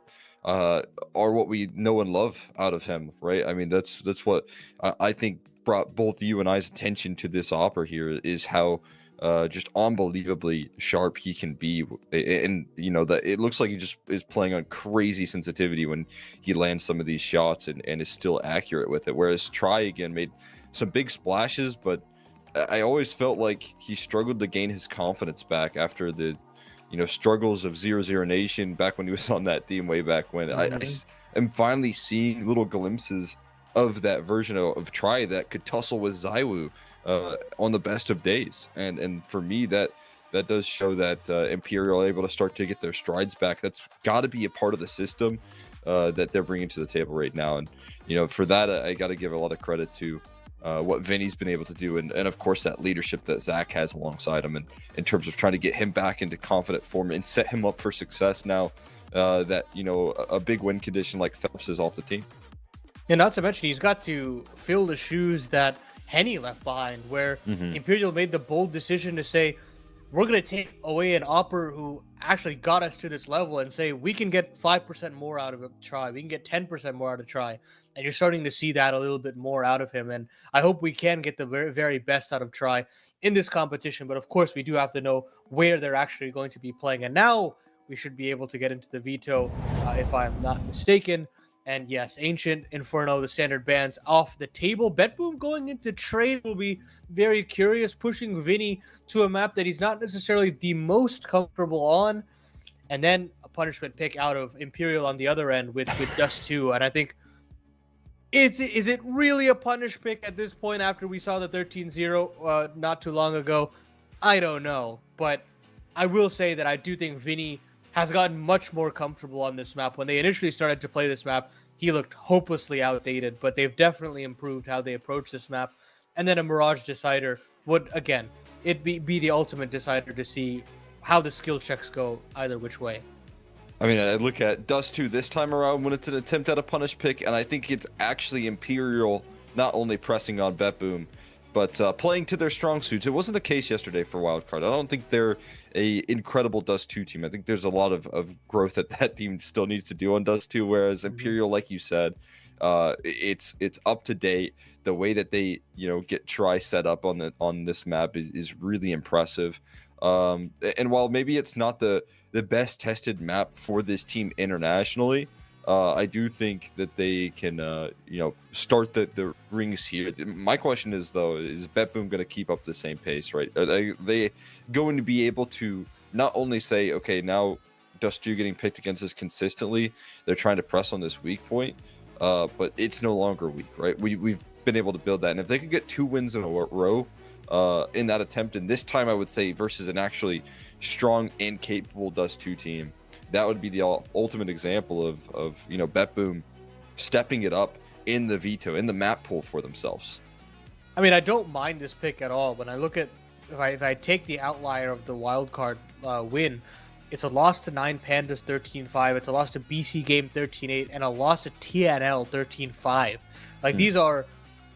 are what we know and love out of him, right? I mean, that's what I think brought both you and I's attention to this opera here, is how just unbelievably sharp he can be. And you know that it looks like he just is playing on crazy sensitivity when he lands some of these shots and is still accurate with it. Whereas Try, again, made some big splashes, but I always felt like he struggled to gain his confidence back after the struggles of 0-0 Nation back when he was on that team way back when. I am finally seeing little glimpses of that version of Try that could tussle with Zywoo on the best of days. And for me, that does show that Imperial are able to start to get their strides back. That's got to be a part of the system that they're bringing to the table right now. And, for that, I got to give a lot of credit to what Vinny's been able to do. And of course, that leadership that Zach has alongside him, and in terms of trying to get him back into confident form and set him up for success now that, a big win condition like Phelps is off the team. And not to mention, he's got to fill the shoes that Henny left behind, where Imperial made the bold decision to say, we're going to take away an Opper who actually got us to this level and say, we can get 5% more out of a try. We can get 10% more out of a try. And you're starting to see that a little bit more out of him. And I hope we can get the very, very best out of try in this competition. But of course, we do have to know where they're actually going to be playing. And now we should be able to get into the veto, if I'm not mistaken. And yes, Ancient, Inferno, the standard bans off the table. BetBoom going into trade will be very curious, pushing Vinny to a map that he's not necessarily the most comfortable on. And then a punishment pick out of Imperial on the other end with Dust 2. And I think, is it really a punish pick at this point after we saw the 13-0 not too long ago? I don't know. But I will say that I do think Vinny has gotten much more comfortable on this map. When they initially started to play this map, he looked hopelessly outdated, but they've definitely improved how they approach this map. And then a Mirage Decider would, again, be the ultimate decider to see how the skill checks go either which way. I mean, I look at Dust 2 this time around when it's an attempt at a punish pick, and I think it's actually Imperial not only pressing on BetBoom, but playing to their strong suits. It wasn't the case yesterday for Wildcard. I don't think they're a incredible Dust 2 team. I think there's a lot of growth that team still needs to do on Dust 2, whereas Imperial, like you said, it's up to date. The way that they get try set up on this map is really impressive. And while maybe it's not the best tested map for this team internationally, I do think that they can, start the rings here. My question is, though, is BetBoom going to keep up the same pace, right? Are they going to be able to not only say, okay, now Dust 2 getting picked against us consistently, they're trying to press on this weak point, but it's no longer weak, right? We've been able to build that. And if they could get 2 wins in a row in that attempt, and this time I would say versus an actually strong and capable Dust 2 team, that would be the ultimate example of BetBoom stepping it up in the veto, in the map pool for themselves. I mean, I don't mind this pick at all. When I look at, if I take the outlier of the Wildcard win, it's a loss to 9 Pandas 13-5, it's a loss to BC.Game 13-8, and a loss to TNL 13-5. Like, these are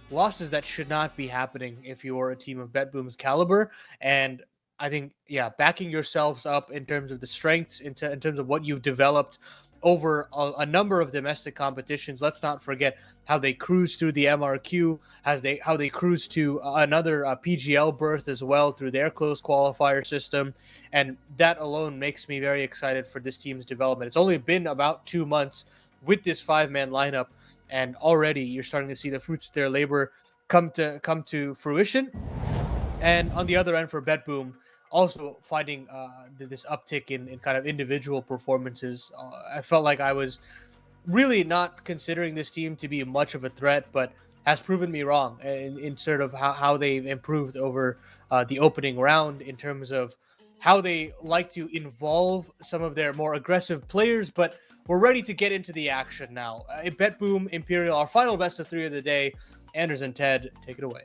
losses that should not be happening if you are a team of BetBoom's caliber. And I think, backing yourselves up in terms of the strengths, in terms of what you've developed over a number of domestic competitions. Let's not forget how they cruised through the MRQ, how they cruised to another PGL berth as well through their closed qualifier system. And that alone makes me very excited for this team's development. It's only been about 2 months with this 5-man lineup, and already you're starting to see the fruits of their labor come to fruition. And on the other end for BetBoom, also finding this uptick in kind of individual performances. I felt like I was really not considering this team to be much of a threat, but has proven me wrong in sort of how they've improved over the opening round in terms of how they like to involve some of their more aggressive players. But we're ready to get into the action now. BetBoom, Imperial, our final best of 3 of the day. Anders and Ted, take it away.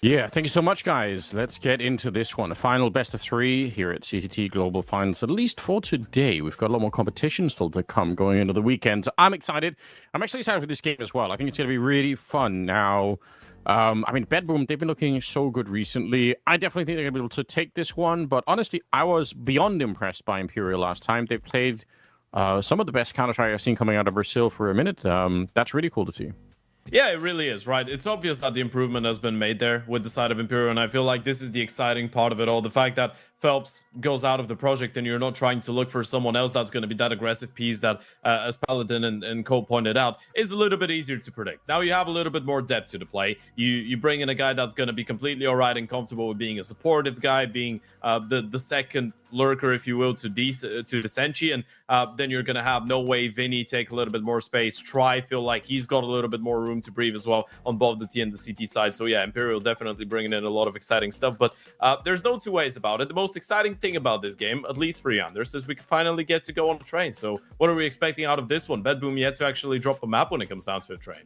Yeah, thank you so much, guys. Let's get into this one. A final best of 3 here at CCT Global Finals, at least for today. We've got a lot more competition still to come going into the weekend. So I'm excited. I'm actually excited for this game as well. I think it's going to be really fun. Now, BetBoom, they've been looking so good recently. I definitely think they're going to be able to take this one. But honestly, I was beyond impressed by Imperial last time. They played some of the best Counter-Strike I've seen coming out of Brazil for a minute. That's really cool to see. Yeah, it really is, right? It's obvious that the improvement has been made there with the side of Imperial, and I feel like this is the exciting part of it all. The fact that Phelps goes out of the project and you're not trying to look for someone else that's going to be that aggressive piece that, as Paladin and Cole pointed out, is a little bit easier to predict. Now you have a little bit more depth to the play. You bring in a guy that's going to be completely all right and comfortable with being a supportive guy, being the second lurker, if you will, to the Senshi, and then you're going to have No Way Vinny take a little bit more space. Try feel like he's got a little bit more room to breathe as well on both the T and the CT side. So yeah, Imperial definitely bringing in a lot of exciting stuff, but there's no two ways about it. The most exciting thing about this game, at least for Yanders, is we can finally get to go on a train. So what are we expecting out of this one? BetBoom yet to actually drop a map when it comes down to a train.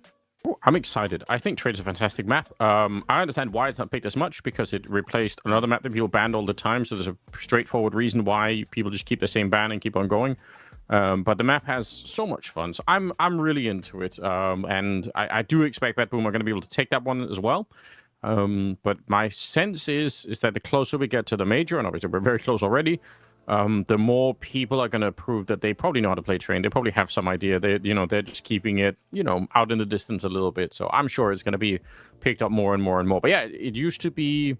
I'm excited. I think Trade's a fantastic map. I understand why it's not picked as much, because it replaced another map that people banned all the time. So there's a straightforward reason why people just keep the same ban and keep on going. But the map has so much fun. So I'm really into it. And I do expect BetBoom are going to be able to take that one as well. But my sense is that the closer we get to the major, and obviously we're very close already, the more people are going to prove that they probably know how to play train. They probably have some idea. They're just keeping it, out in the distance a little bit. So I'm sure it's going to be picked up more and more and more. But yeah, it used to be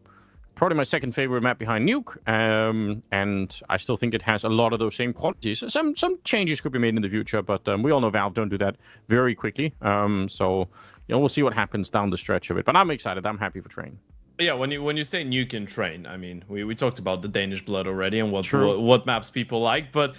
probably my second favorite map behind Nuke. And I still think it has a lot of those same qualities. Some changes could be made in the future, but we all know Valve don't do that very quickly. So we'll see what happens down the stretch of it. But I'm excited. I'm happy for train. Yeah, when you say Nuke and train, I mean, we talked about the Danish blood already and what maps people like, but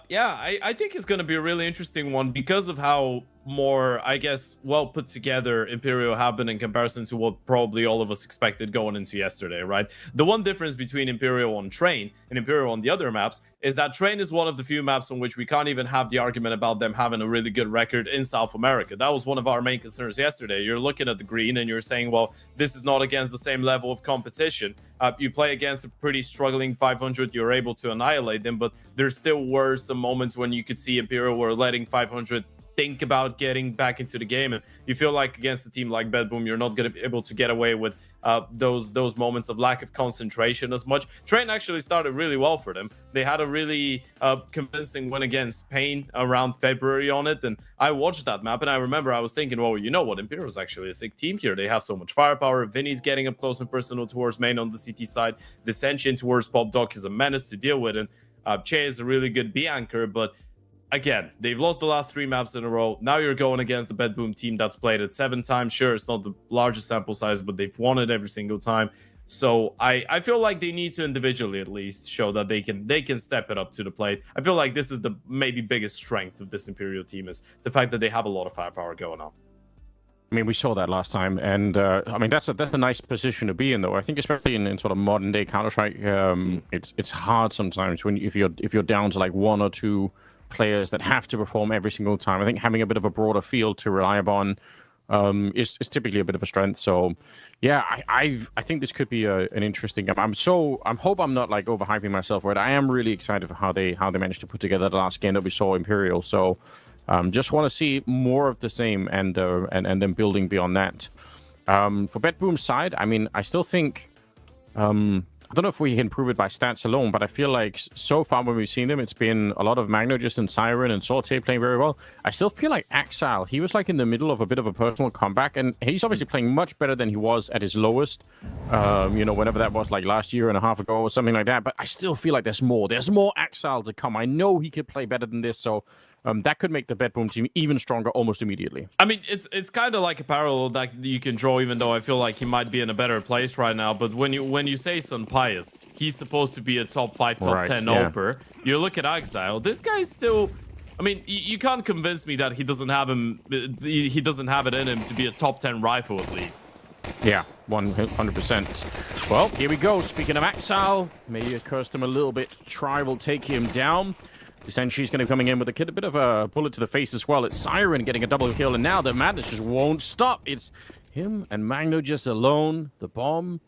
yeah, I think it's going to be a really interesting one because of how more, I guess, well put together Imperial have been in comparison to what probably all of us expected going into yesterday, right? The one difference between Imperial on train and Imperial on the other maps is that train is one of the few maps on which we can't even have the argument about them having a really good record in South America. That was one of our main concerns yesterday. You're looking at the green and you're saying, well, this is not against the same level of competition. You play against a pretty struggling 500, you're able to annihilate them, but there still were some moments when you could see Imperial were letting 500 think about getting back into the game, and you feel like against a team like BetBoom, you're not going to be able to get away with those moments of lack of concentration as much. Train actually started really well for them. They had a really convincing win against Pain around February on it, and I watched that map and I remember I was thinking, well, you know what, Imperial's actually a sick team here. They have so much firepower. Vinny's getting up close and personal towards main on the CT side. Dissension towards Pop Doc is a menace to deal with, and Che is a really good B anchor, but again, they've lost the last 3 maps in a row. Now you're going against the BetBoom team that's played it 7 times. Sure, it's not the largest sample size, but they've won it every single time. So I feel like they need to individually at least show that they can step it up to the plate. I feel like this is the maybe biggest strength of this Imperial team, is the fact that they have a lot of firepower going on. I mean, we saw that last time, and I mean that's a nice position to be in, though. I think especially in sort of modern day Counter-Strike, it's hard sometimes when if you're down to like 1 or 2 players that have to perform every single time. I think having a bit of a broader field to rely upon is typically a bit of a strength. So yeah, I think this could be an interesting game. I hope I'm not like overhyping myself, right? I am really excited for how they managed to put together the last game that we saw Imperial. So just want to see more of the same and then building beyond that. For BetBoom's side, I mean, I still think I don't know if we can prove it by stats alone, but I feel like so far when we've seen them, it's been a lot of Magnogist and Siren and Sorte playing very well. I still feel like Axile, he was like in the middle of a bit of a personal comeback, and he's obviously playing much better than he was at his lowest, whenever that was, like last year and a half ago or something like that. But I still feel like there's more. There's more Axile to come. I know he could play better than this, so that could make the BetBoom team even stronger almost immediately. I mean, it's kind of like a parallel that you can draw, even though I feel like he might be in a better place right now. But when you say Sun Pius, he's supposed to be a top 5, top 10 oper. You look at Exile, this guy's still... I mean, you can't convince me that he doesn't have it in him to be a top 10 rifle at least. Yeah, 100%. Well, here we go. Speaking of Exile, maybe it cursed him a little bit. Try will take him down. Essentially, he's going to be coming in with a bit of a bullet to the face as well. It's Siren getting a double kill, and now the madness just won't stop. It's him and Magno just alone. The bomb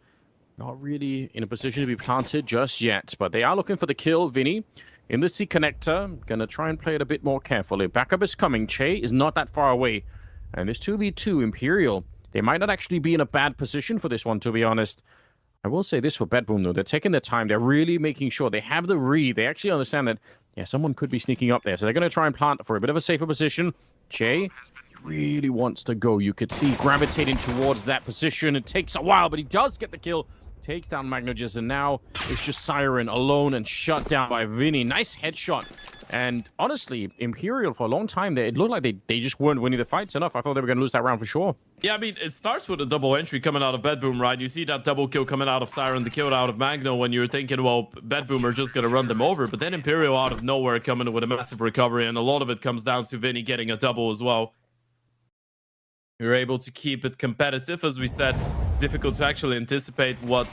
not really in a position to be planted just yet, but they are looking for the kill. Vinny in the C connector, going to try and play it a bit more carefully. Backup is coming. Che is not that far away, and this 2v2 Imperial, they might not actually be in a bad position for this one, to be honest. I will say this for BetBoom, though. They're taking their time. They're really making sure they have the read. They actually understand that, yeah, someone could be sneaking up there. So they're going to try and plant for a bit of a safer position. Che really wants to go. You could see gravitating towards that position. It takes a while, but he does get the kill. takes down Magnogis, and now it's just Siren alone and shut down by Vinny. Nice headshot. And honestly, Imperial, for a long time, it looked like they just weren't winning the fights enough. I thought they were going to lose that round for sure. Yeah, I mean, it starts with a double entry coming out of BetBoom, right? You see that double kill coming out of Siren, the kill out of Magno, when you're thinking, well, BetBoom are just going to run them over. But then Imperial out of nowhere coming with a massive recovery, and a lot of it comes down to Vinny getting a double as well. You're able to keep it competitive. As we said, difficult to actually anticipate what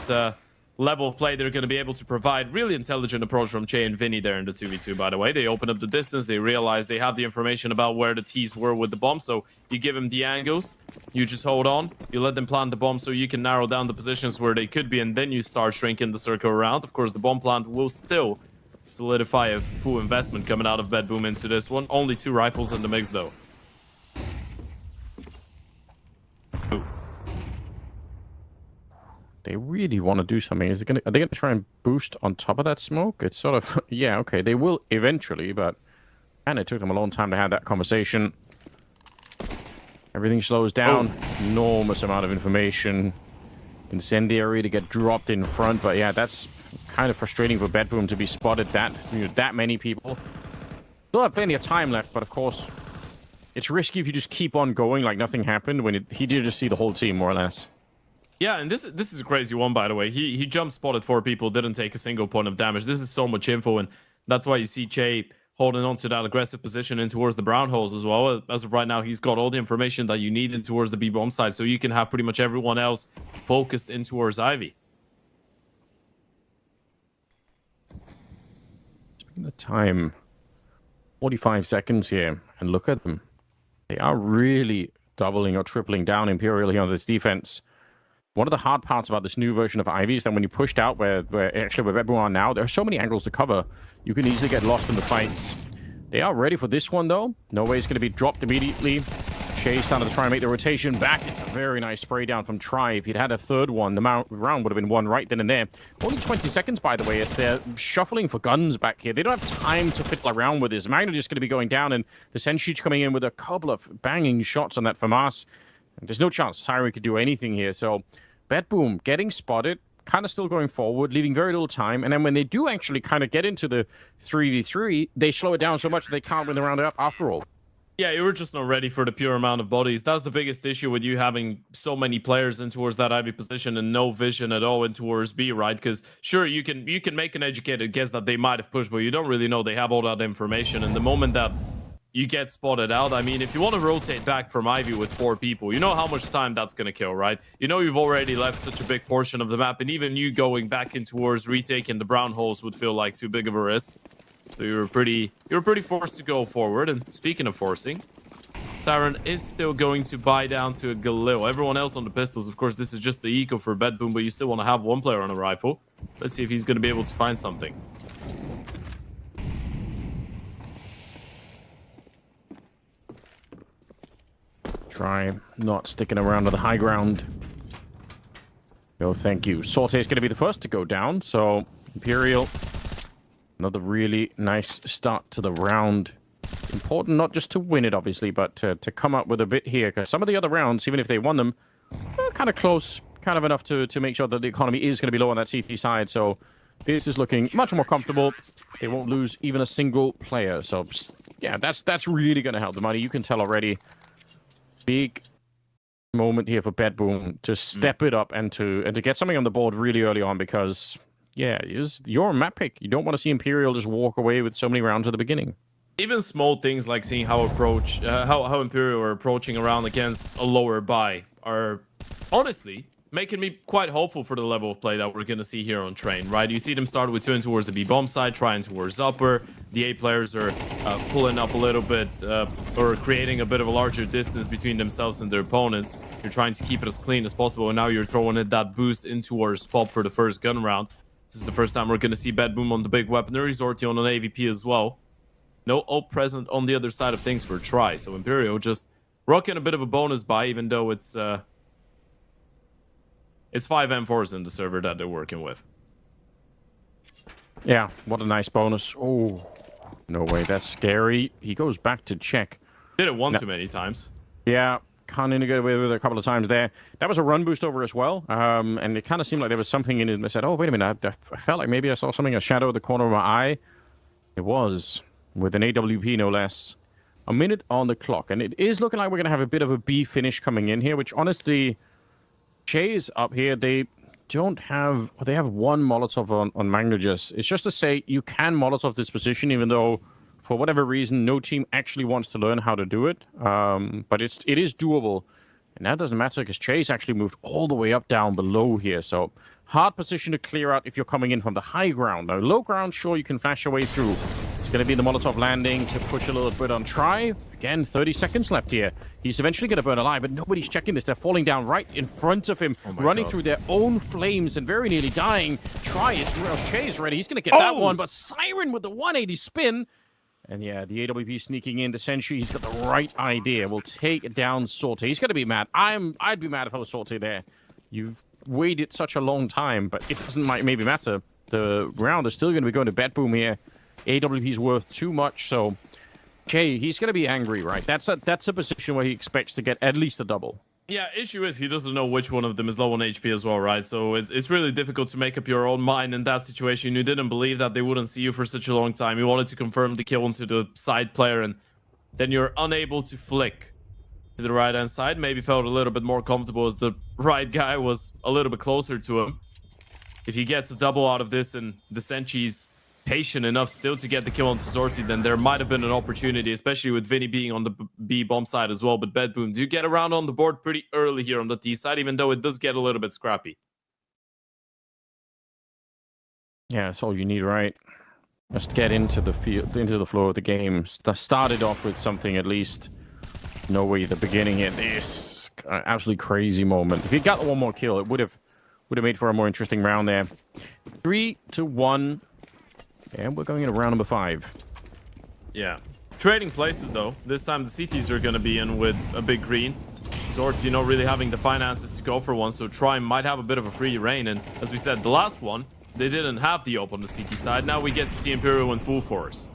level of play they're going to be able to provide. Really intelligent approach from Che and Vinny there in the 2v2, by the way. They open up the distance. They realize they have the information about where the T's were with the bomb. So you give them the angles. You just hold on. You let them plant the bomb so you can narrow down the positions where they could be. And then you start shrinking the circle around. Of course, the bomb plant will still solidify a full investment coming out of BetBoom into this one. Only 2 rifles in the mix, though. They really want to do something. Are they gonna try and boost on top of that smoke? It's sort of yeah, okay. They will eventually, but it took them a long time to have that conversation. Everything slows down. Enormous amount of information. Incendiary to get dropped in front, but yeah, that's kind of frustrating for BetBoom to be spotted that many people. Still have plenty of time left, but of course, it's risky if you just keep on going like nothing happened when he did just see the whole team more or less. Yeah, and this is a crazy one, by the way. He jump spotted 4 people, didn't take a single point of damage. This is so much info, and that's why you see Che holding on to that aggressive position in towards the brown holes as well. As of right now, he's got all the information that you need in towards the B-bomb side, so you can have pretty much everyone else focused in towards Ivy. Speaking of time, 45 seconds here, and look at them. They are really doubling or tripling down Imperial here on this defense. One of the hard parts about this new version of Ivy is that when you pushed out where BetBoom are now, there are so many angles to cover. You can easily get lost in the fights. They are ready for this one, though. No way it's going to be dropped immediately. Shea started to try and make the rotation back. It's a very nice spray down from Tri. If he'd had a third one, the round would have been won right then and there. Only 20 seconds, by the way, as they're shuffling for guns back here. They don't have time to fiddle around with this. Magna just going to be going down, and the Senshi coming in with a couple of banging shots on that FAMAS. There's no chance Siren could do anything here. So BetBoom getting spotted, kind of still going forward, leaving very little time. And then when they do actually kind of get into the 3v3, they slow it down so much they can't win the round up after all. Yeah, you were just not ready for the pure amount of bodies. That's the biggest issue with you having so many players in towards that Ivy position and no vision at all in towards B, right? Because sure, you can make an educated guess that they might have pushed, but you don't really know they have all that information. And the moment that you get spotted out, I mean, if you want to rotate back from Ivy with 4 people, you know how much time that's going to kill, right? You know you've already left such a big portion of the map, and even you going back in towards retaking the brown holes would feel like too big of a risk. So you were pretty forced to go forward. And speaking of forcing, Siren is still going to buy down to a Galil. Everyone else on the pistols, of course, this is just the eco for BetBoom, but you still want to have one player on a rifle. Let's see if he's going to be able to find something. Try not sticking around to the high ground. No, thank you. Sorte is going to be the first to go down, so Imperial, another really nice start to the round. Important not just to win it, obviously, but to come up with a bit here, because some of the other rounds, even if they won them, kind of close, kind of enough to make sure that the economy is going to be low on that CT side, so this is looking much more comfortable. They won't lose even a single player, so yeah, that's really going to help the money. You can tell already. Big moment here for BetBoom to step it up and to get something on the board really early on, because yeah, it's your map pick. You don't want to see Imperial just walk away with so many rounds at the beginning. Even small things like seeing how Imperial are approaching around against a lower buy are honestly making me quite hopeful for the level of play that we're going to see here on Train, right? You see them start with 2 in towards the B-bomb side, trying towards upper. The A players are pulling up a little bit or creating a bit of a larger distance between themselves and their opponents. You're trying to keep it as clean as possible, and now you're throwing it that boost in towards Pop for the first gun round. This is the first time we're going to see BetBoom on the big weaponry, Zorti on an AVP as well. No ult present on the other side of things for Try, so Imperial just rocking a bit of a bonus buy, even though it's 5 M4s in the server that they're working with. Yeah, what a nice bonus. Oh, no way, that's scary. He goes back to check. Did it one too many times. Yeah, kind of get away with it a couple of times there. That was a run boost over as well. And it kind of seemed like there was something in it. I said, oh, wait a minute. I felt like maybe I saw something, a shadow of the corner of my eye. It was with an AWP, no less. A minute on the clock. And it is looking like we're going to have a bit of a B finish coming in here, which honestly, Chase up here, they don't have... Well, they have one Molotov on Magnogis. It's just to say you can Molotov this position, even though... For whatever reason, no team actually wants to learn how to do it. But it is doable. And that doesn't matter because Chase actually moved all the way up down below here. So hard position to clear out if you're coming in from the high ground. Now, low ground, sure, you can flash your way through. It's going to be the Molotov landing to push a little bit on try. Again, 30 seconds left here. He's eventually going to burn alive, but nobody's checking this. They're falling down right in front of him, running through their own flames and very nearly dying. Try is Chase ready. He's going to get that one, but Siren with the 180 spin. And yeah, the AWP sneaking into Senshi. He's got the right idea. We'll take down Sorte. He's going to be mad. I'd be mad if I was Sorte there. You've waited such a long time, but it doesn't maybe matter. The round is still going to be going to BetBoom here. AWP's worth too much, so Jay, he's going to be angry, right? That's a position where he expects to get at least a double. Yeah, issue is he doesn't know which one of them is low on HP as well, right? So it's really difficult to make up your own mind in that situation. You didn't believe that they wouldn't see you for such a long time. You wanted to confirm the kill into the side player, and then you're unable to flick to the right-hand side. Maybe felt a little bit more comfortable as the right guy was a little bit closer to him. If he gets a double out of this and the Senchi's patient enough still to get the kill onto Zorti, then there might have been an opportunity, especially with Vinny being on the B bomb side as well. But BetBoom do get around on the board pretty early here on the D side, even though it does get a little bit scrappy. Yeah, that's all you need, right? Just get into the field, into the flow of the game. Started off with something at least. No way, the beginning of this absolutely crazy moment. If he got one more kill, it would have made for a more interesting round there. 3-1. And we're going into round number 5. Yeah. Trading places, though. This time the CTs are going to be in with a big green. Zort, you know, really having the finances to go for one, so Try might have a bit of a free reign. And as we said, the last one, they didn't have the open on the CT side. Now we get to see Imperial in full force.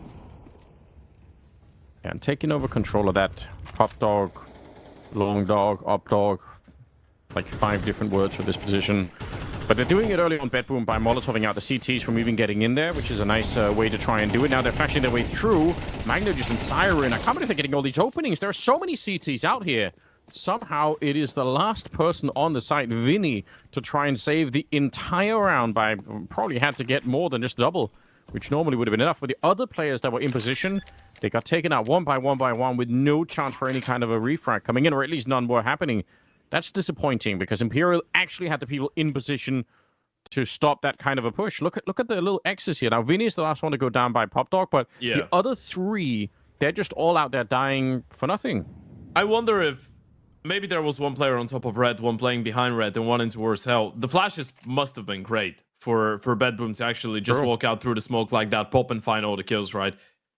Yeah, and taking over control of that pop dog, long dog, up dog. Like 5 different words for this position. But they're doing it early on BetBoom by Molotoving out the CTs from even getting in there, which is a nice way to try and do it. Now they're flashing their way through. Magnogis and Siren. I can't believe they're getting all these openings. There are so many CTs out here. Somehow it is the last person on the site, Vinny, to try and save the entire round by probably had to get more than just double, which normally would have been enough. But the other players that were in position, they got taken out one by one with no chance for any kind of a refrag coming in, or at least none were happening. That's disappointing because Imperial actually had the people in position to stop that kind of a push. Look at the little X's here. Now, Vinny is the last one to go down by Pop Dog, but the other 3, they're just all out there dying for nothing. I wonder if maybe there was one player on top of Red, one playing behind Red, and one into worse hell. The flashes must have been great for BetBoom to actually just walk out through the smoke like that, pop and find all the kills, right?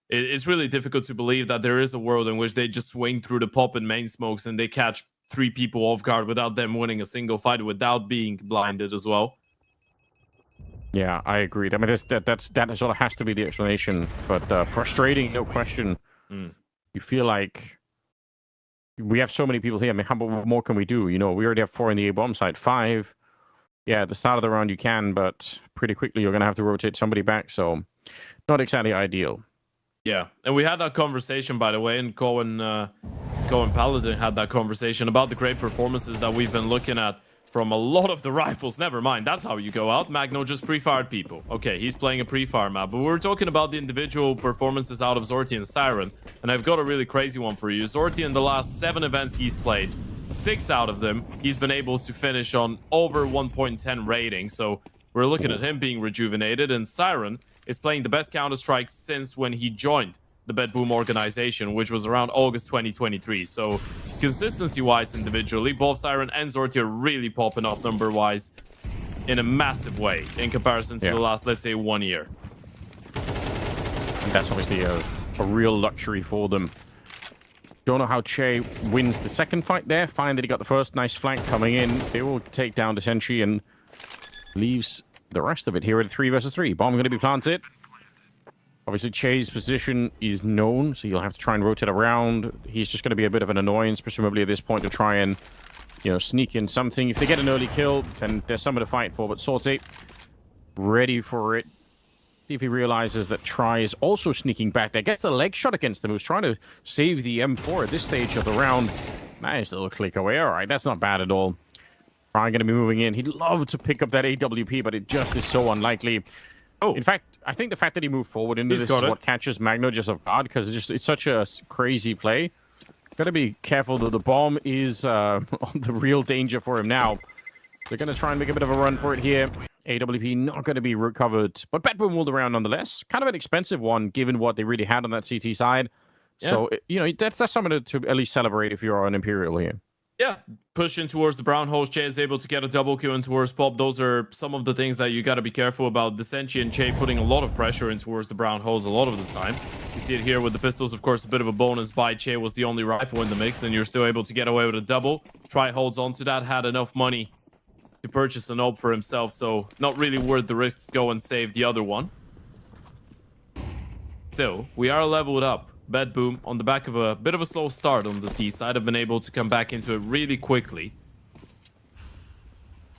It's really difficult to believe that there is a world in which they just swing through the pop and main smokes and they catch 3 people off guard without them winning a single fight, without being blinded as well. Yeah, I agree. I mean, that sort of has to be the explanation, but frustrating, no question. You feel like we have so many people here. I mean, how much more can we do? You know, we already have 4 in the A bomb side, 5. Yeah, at the start of the round you can, but pretty quickly you're going to have to rotate somebody back, so not exactly ideal. Yeah, and we had that conversation, by the way, and Cohen Paladin had that conversation about the great performances that we've been looking at from a lot of the rifles. Never mind, that's how you go out. Magno just pre-fired people. Okay, he's playing a pre-fire map, but we're talking about the individual performances out of Zorti and Siren, and I've got a really crazy one for you. Zorti, in the last 7 events he's played, 6 out of them, he's been able to finish on over 1.10 rating, so we're looking at him being rejuvenated, and Siren is playing the best Counter-Strike since when he joined the BetBoom organization, which was around August 2023. So consistency-wise individually, both Siren and Zorti are really popping off number-wise in a massive way in comparison to the last, let's say, 1 year. And that's obviously a real luxury for them. Don't know how Che wins the second fight there. Fine that he got the first nice flank coming in. They will take down the Senshi and leaves the rest of it here at 3 versus 3. Bomb going to be planted. Obviously, Che's position is known, so you'll have to try and rotate around. He's just going to be a bit of an annoyance, presumably at this point, to try and, sneak in something. If they get an early kill, then there's someone to fight for. But Sorte, ready for it. See if he realizes that Tri is also sneaking back there. Gets the leg shot against him. Who's trying to save the M4 at this stage of the round. Nice little click away. All right, that's not bad at all. Tri going to be moving in. He'd love to pick up that AWP, but it just is so unlikely. Oh, in fact, I think the fact that he moved forward into this is what catches Magno just off guard, because it's such a crazy play. Got to be careful that the bomb is the real danger for him now. They're going to try and make a bit of a run for it here. AWP not going to be recovered, but BetBoom will around nonetheless. Kind of an expensive one, given what they really had on that CT side. Yeah. So, that's something to at least celebrate if you're on Imperial here. Yeah, pushing towards the brown hole. Che is able to get a double kill in towards Pop. Those are some of the things that you got to be careful about. Desenchi and Che putting a lot of pressure in towards the brown holes a lot of the time. You see it here with the pistols, of course, a bit of a bonus by Che was the only rifle in the mix, and you're still able to get away with a double. Try holds on to that, had enough money to purchase an AWP for himself, so not really worth the risk to go and save the other one. Still, we are leveled up. BetBoom, on the back of a bit of a slow start on the T side, have been able to come back into it really quickly.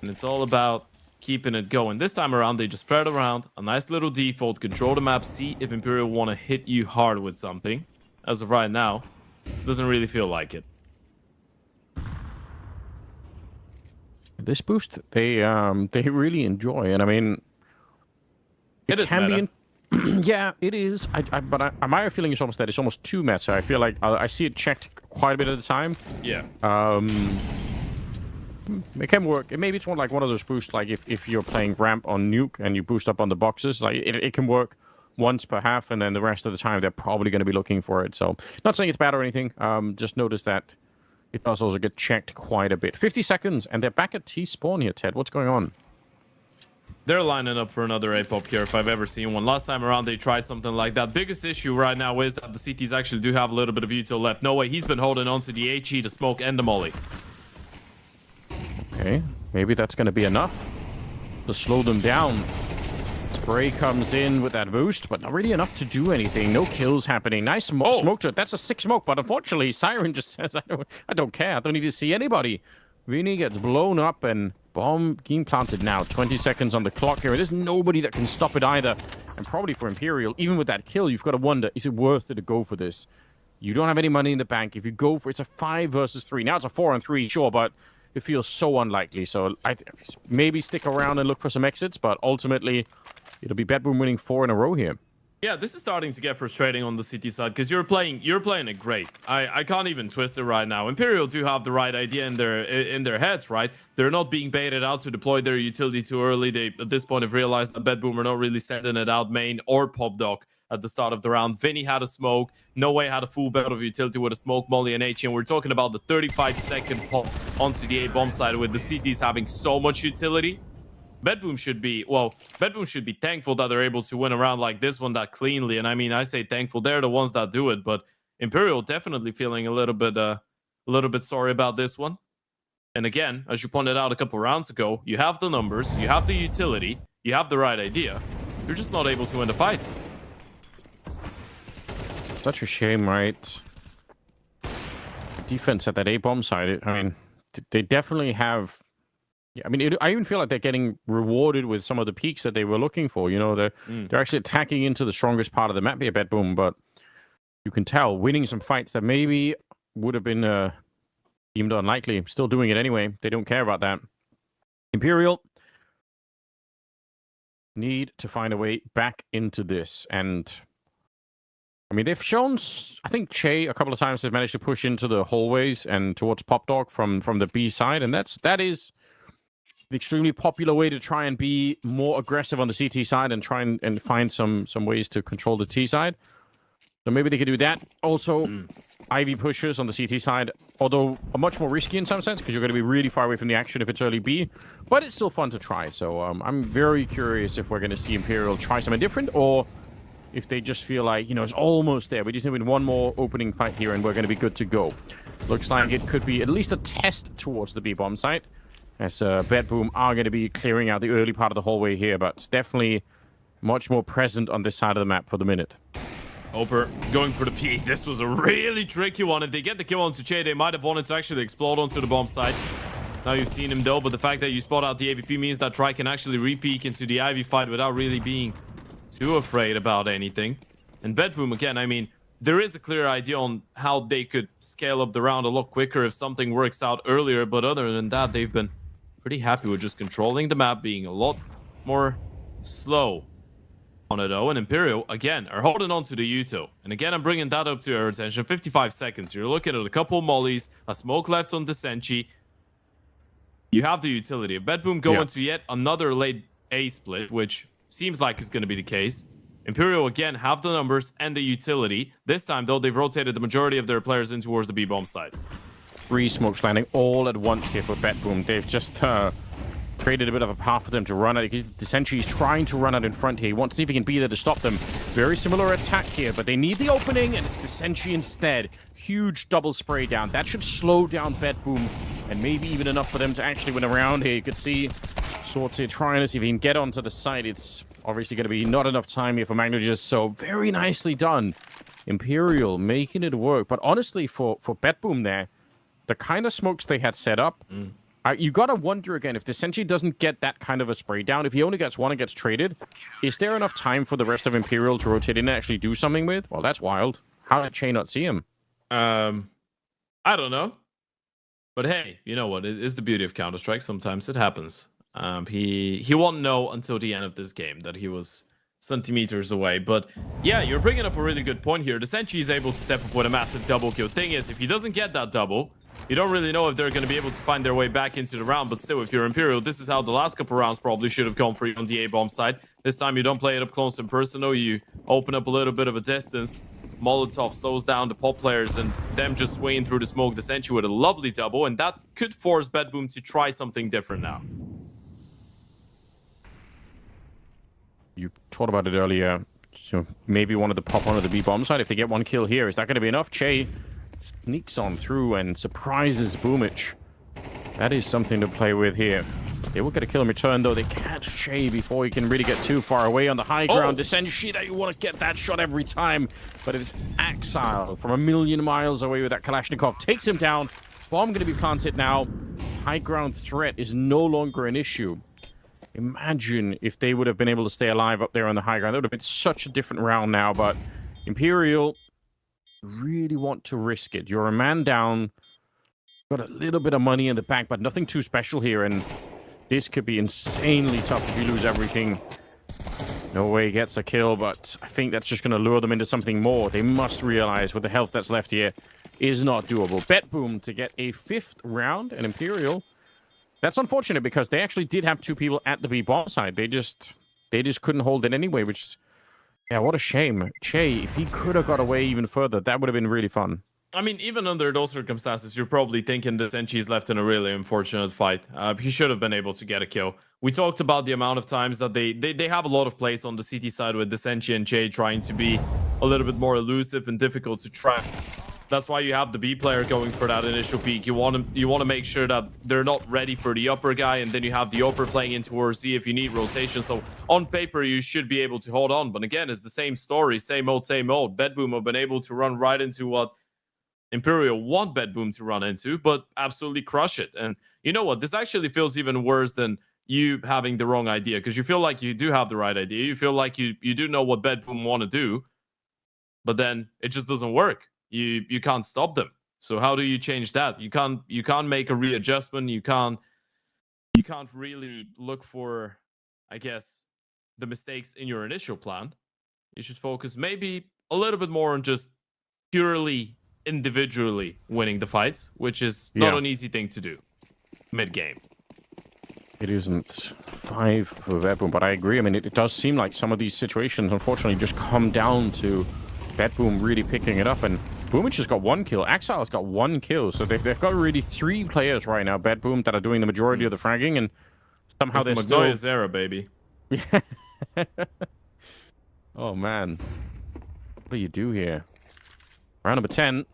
And it's all about keeping it going. This time around, they just spread around, a nice little default, control the map, see if Imperial want to hit you hard with something. As of right now, doesn't really feel like it. This boost, they really enjoy, and I mean, it can be. Yeah, it is. But my feeling is almost that it's almost too meta. I feel like I see it checked quite a bit at the time. Yeah. It can work. Maybe it's like one of those boosts, like if you're playing ramp on nuke and you boost up on the boxes, like it can work once per half, and then the rest of the time they're probably going to be looking for it. So, not saying it's bad or anything. Just notice that it does also get checked quite a bit. 50 seconds, and they're back at T-spawn here, Ted. What's going on? They're lining up for another A-pop here if I've ever seen one. Last time around, they tried something like that. Biggest issue right now is that the CTs actually do have a little bit of util left. No way, he's been holding on to the HE, the smoke, and the molly. Okay, maybe that's going to be enough to slow them down. Spray comes in with that boost, but not really enough to do anything. No kills happening. Nice smoke shot. That's a 6 smoke, but unfortunately, Siren just says, I don't care. I don't need to see anybody. Vinny gets blown up, and bomb being planted now. 20 seconds on the clock here. There's nobody that can stop it either. And probably for Imperial, even with that kill, you've got to wonder, is it worth it to go for this? You don't have any money in the bank. If you go for it's a 5 versus 3. Now it's a 4-on-3, sure, but it feels so unlikely. So I maybe stick around and look for some exits, but ultimately, it'll be BetBoom winning 4 in a row here. Yeah, this is starting to get frustrating on the CT side because you're playing it great. I can't even twist it right now. Imperial do have the right idea in their heads, right? They're not being baited out to deploy their utility too early. They at this point have realized that BetBoom are not really sending it out main or pop dog at the start of the round. Vinny had a smoke. No Way had a full belt of utility with a smoke, molly, and H. And we're talking about the 35-second pop onto the A-bomb side with the CTs having so much utility. BetBoom should be thankful that they're able to win a round like this one that cleanly. And I mean, I say thankful. They're the ones that do it, but Imperial definitely feeling a little bit sorry about this one. And again, as you pointed out a couple rounds ago, you have the numbers, you have the utility, you have the right idea. You're just not able to win the fights. Such a shame, right? Defense at that A-bomb side, I mean, they definitely have... Yeah, I mean, I even feel like they're getting rewarded with some of the peaks that they were looking for. You know, they're actually attacking into the strongest part of the map here, BetBoom, but you can tell winning some fights that maybe would have been deemed unlikely. Still doing it anyway. They don't care about that. Imperial need to find a way back into this. And, I mean, they've shown, I think Che a couple of times has managed to push into the hallways and towards Pop Dog from the B side. And that is the extremely popular way to try and be more aggressive on the CT side and try and find some ways to control the T side. So maybe they could do that. Also, Ivy pushes on the CT side, although much more risky in some sense because you're going to be really far away from the action if it's early B, but it's still fun to try. So I'm very curious if we're going to see Imperial try something different or if they just feel like, you know, it's almost there. We just need one more opening fight here and we're going to be good to go. Looks like it could be at least a test towards the B-bomb site. As BetBoom are going to be clearing out the early part of the hallway here, but it's definitely much more present on this side of the map for the minute. Oper going for the peek. This was a really tricky one. If they get the kill onto Che, they might have wanted to actually explode onto the bomb site. Now you've seen him though, but the fact that you spot out the AVP means that Tri can actually re-peek into the Ivy fight without really being too afraid about anything. And BetBoom, again, I mean, there is a clear idea on how they could scale up the round a lot quicker if something works out earlier, but other than that, they've been pretty happy with just controlling the map, being a lot more slow on it. And Imperial, again, are holding on to the Uto. And again, I'm bringing that up to your attention. 55 seconds. You're looking at a couple mollies, a smoke left on the Senchi. You have the utility. If BetBoom go into yet another late A split, which seems like is going to be the case, Imperial, again, have the numbers and the utility. This time, though, they've rotated the majority of their players in towards the B-bomb side. 3 smokes landing all at once here for BetBoom. They've just created a bit of a path for them to run at. The Sentry's trying to run out in front here. He wants to see if he can be there to stop them. Very similar attack here, but they need the opening, and it's the Sentry instead. Huge double spray down. That should slow down BetBoom, and maybe even enough for them to actually win a round here. You could see Sorted trying to see if he can get onto the side. It's obviously going to be not enough time here for Magnages, so very nicely done. Imperial making it work. But honestly, for BetBoom there, the kind of smokes they had set up, you got to wonder again, if the Sentry doesn't get that kind of a spray down, if he only gets one and gets traded, is there enough time for the rest of Imperial to rotate in and actually do something with? Well, that's wild. How did Che not see him? I don't know. But hey, you know what? It is the beauty of Counter-Strike. Sometimes it happens. He won't know until the end of this game that he was centimeters away. But yeah, you're bringing up a really good point here. The Sentry is able to step up with a massive double kill. Thing is, if he doesn't get that double, you don't really know if they're going to be able to find their way back into the round. But still, if you're Imperial, this is how the last couple rounds probably should have gone for you on the A-bomb side. This time you don't play it up close and personal. You open up a little bit of a distance. Molotov slows down the pop players, and them just swinging through the smoke, the Sentry with a lovely double. And that could force BetBoom to try something different now. You talked about it earlier. So maybe wanted to pop onto the B-bomb side. If they get one kill here, is that going to be enough? Che sneaks on through and surprises Boomich. That is something to play with here. They will get a kill in return, though. They catch Che before he can really get too far away on the high ground. Descend Shida, you want to get that shot every time. But it's Axile from a million miles away with that Kalashnikov. Takes him down. Bomb going to be planted now. High ground threat is no longer an issue. Imagine if they would have been able to stay alive up there on the high ground. That would have been such a different round now, but Imperial really want to risk it. You're a man down, got a little bit of money in the bank, but nothing too special here, and this could be insanely tough if you lose everything. No way he gets a kill, but I think that's just going to lure them into something more. They must realize with the health that's left here is not doable. BetBoom to get a 5th round, and Imperial... That's unfortunate because they actually did have 2 people at the B-bomb side. They just couldn't hold it anyway, which is... Yeah, what a shame. Che, if he could have got away even further, that would have been really fun. I mean, even under those circumstances, you're probably thinking that Sentry's left in a really unfortunate fight. He should have been able to get a kill. We talked about the amount of times that they have a lot of plays on the CT side with the Sentry and Che trying to be a little bit more elusive and difficult to track. That's why you have the B player going for that initial peek. You want to make sure that they're not ready for the upper guy, and then you have the upper playing in towards C if you need rotation. So on paper, you should be able to hold on. But again, it's the same story, same old, same old. BetBoom have been able to run right into what Imperial want BetBoom to run into, but absolutely crush it. And you know what? This actually feels even worse than you having the wrong idea, because you feel like you do have the right idea. You feel like you do know what BetBoom want to do, but then it just doesn't work. You can't stop them. So how do you change that? You can't make a readjustment. You can't really look for, I guess, the mistakes in your initial plan. You should focus maybe a little bit more on just purely individually winning the fights, which is not an easy thing to do mid-game. It isn't 5 for BetBoom, but I agree. I mean, it does seem like some of these situations, unfortunately, just come down to BetBoom really picking it up, and Boomich has got 1 kill. Axile's got 1 kill, so they've got really 3 players right now, BetBoom, that are doing the majority of the fragging, and somehow they're still... Magnolia's era, baby. Yeah. Oh, man. What do you do here? Round number 10.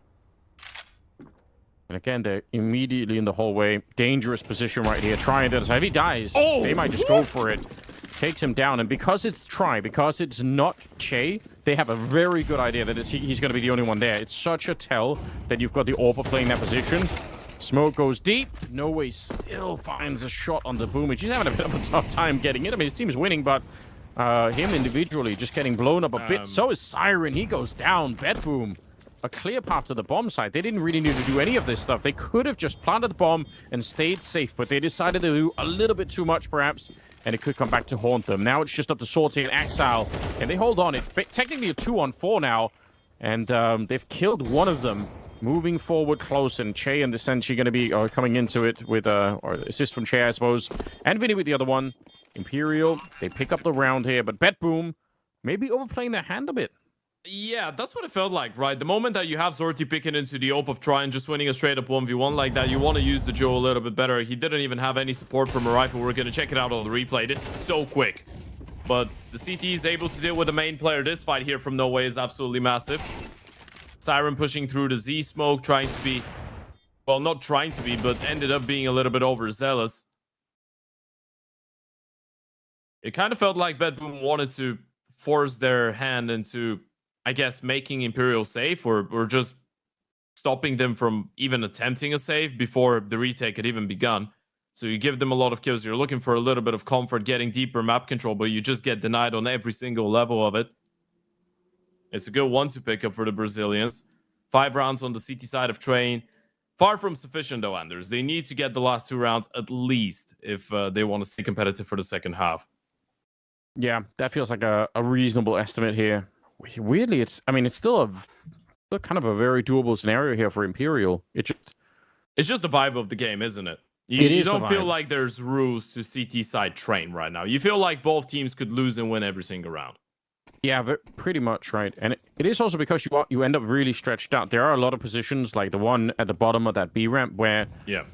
And again, they're immediately in the hallway. Dangerous position right here. Trying to decide. If he dies, they might just go for it. takes him down. And because it's Try, because it's not Che, they have a very good idea that he's going to be the only one there. It's such a tell that you've got the AWP playing that position. Smoke goes deep. No Way still finds a shot on the Boom. He's having a bit of a tough time getting it. I mean, his team's winning, but him individually just getting blown up a bit. So is Siren. He goes down. BetBoom. A clear path to the bomb site. They didn't really need to do any of this stuff. They could have just planted the bomb and stayed safe, but they decided to do a little bit too much, perhaps, and it could come back to haunt them. Now it's just up to Sorte and Axile, and they hold on. It's technically a 2-on-4 now, and they've killed one of them. Moving forward close, and Che and Descenchi going to be coming into it with or assist from Che, I suppose, and Vinny with the other one. Imperial, they pick up the round here, but BetBoom maybe overplaying their hand a bit. Yeah, that's what it felt like, right? The moment that you have Zorti picking into the AWP of Try and just winning a straight up 1v1 like that, you want to use the Joe a little bit better. He didn't even have any support from a rifle. We're going to check it out on the replay. This is so quick. But the CT is able to deal with the main player. This fight here from No Way is absolutely massive. Siren pushing through the Z smoke, trying to be, well, not trying to be, but ended up being a little bit overzealous. It kind of felt like BetBoom wanted to force their hand into, I guess, making Imperial safe or just stopping them from even attempting a save before the retake had even begun. So you give them a lot of kills. You're looking for a little bit of comfort, getting deeper map control, but you just get denied on every single level of it. It's a good one to pick up for the Brazilians. 5 rounds on the CT side of Train. Far from sufficient, though, Anders. They need to get the last 2 rounds at least if they want to stay competitive for the second half. Yeah, that feels like a reasonable estimate here. Weirdly, it's still kind of a very doable scenario here for Imperial. It's just the vibe of the game, isn't it? You don't feel like there's rules to CT side Train right now. You feel like both teams could lose and win every single round. Yeah, pretty much, right. And it is also because you end up really stretched out. There are a lot of positions, like the one at the bottom of that B ramp, where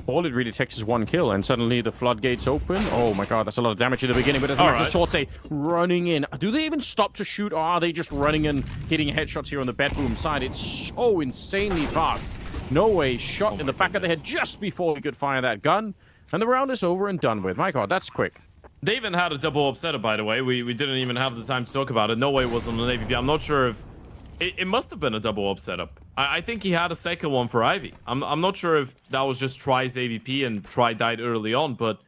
all it really takes is 1 kill, and suddenly the floodgates open. Oh my god, that's a lot of damage in the beginning, but as much as Sorte running in. Do they even stop to shoot, or are they just running and hitting headshots here on the BetBoom side? It's so insanely fast. No Way shot in the back of the head just before he could fire that gun, and the round is over and done with. My god, that's quick. They even had a double up setup, by the way. We didn't even have the time to talk about it. No Way was on the AVP. I'm not sure if... It must have been a double up setup. I think he had a second one for Ivy. I'm not sure if that was just Try's AVP and Try died early on, but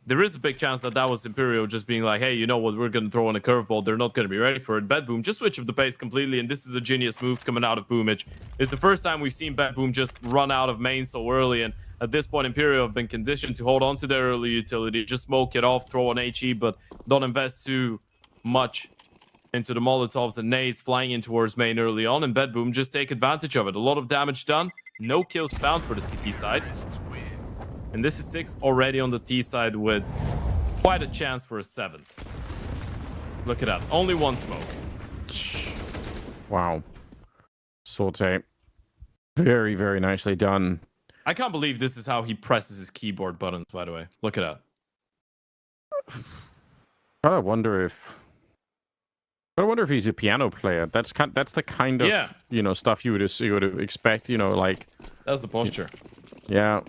there is a big chance that that was Imperial just being like, hey, you know what, we're going to throw in a curveball. They're not going to be ready for it. BetBoom just switch up the pace completely, and this is a genius move coming out of Boomage. It's the first time we've seen BetBoom just run out of main so early, and at this point, Imperial have been conditioned to hold on to their early utility, just smoke it off, throw an HE, but don't invest too much into the Molotovs and nades flying in towards main early on, and BetBoom just take advantage of it. A lot of damage done, no kills found for the CT side. And this is 6 already on the T side with quite a chance for a 7th. Look at that, only 1 smoke. Wow. Sorte. Very, very nicely done. I can't believe this is how he presses his keyboard buttons, by the way. Look at that. I wonder if he's a piano player. That's the kind of stuff you would expect. Like that's the posture. Yeah,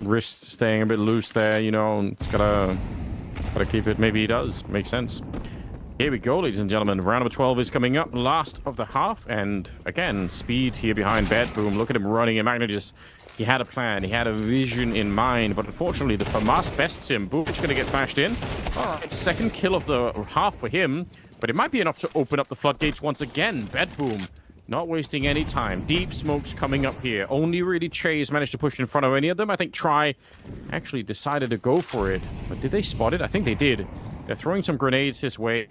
wrist staying a bit loose there. And it's gotta keep it. Maybe he does. Makes sense. Here we go, ladies and gentlemen. Round number 12 is coming up, last of the half, and again, speed here behind BetBoom. Look at him running, and Magna he had a plan, he had a vision in mind, but unfortunately the FAMAS bests him. Boomage going to get flashed in. All right, 2nd kill of the half for him, but it might be enough to open up the floodgates once again. BetBoom not wasting any time. Deep smokes coming up here. Only really Chase managed to push in front of any of them. I think Try actually decided to go for it, but did they spot it? I think they did. They're throwing some grenades his way.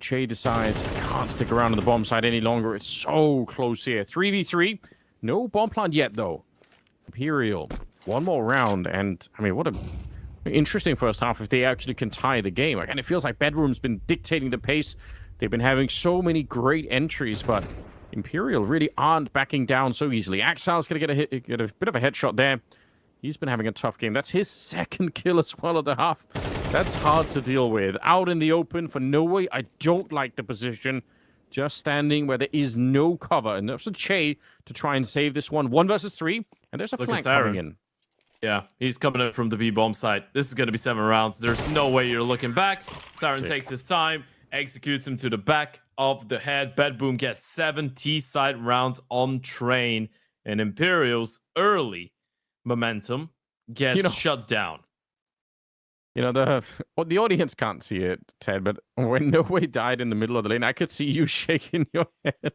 Che decides, I can't stick around on the bomb side any longer. It's so close here. 3v3. No bomb plant yet, though. Imperial, 1 more round, and I mean, what a interesting first half if they actually can tie the game. And it feels like BetBoom's been dictating the pace. They've been having so many great entries, but Imperial really aren't backing down so easily. Axile's going to get a bit of a headshot there. He's been having a tough game. That's his 2nd kill as well of the half. That's hard to deal with. Out in the open for No Way. I don't like the position. Just standing where there is no cover. And there's a Che to try and save this one. 1 versus 3. And there's a flank coming in. Yeah, he's coming in from the B bomb side. This is going to be 7 rounds. There's no way you're looking back. Siren takes his time, executes him to the back of the head. BetBoom gets 7 T-side rounds on train, and Imperial's early momentum gets shut down. The audience can't see it, Ted, but when No Way died in the middle of the lane, I could see you shaking your head.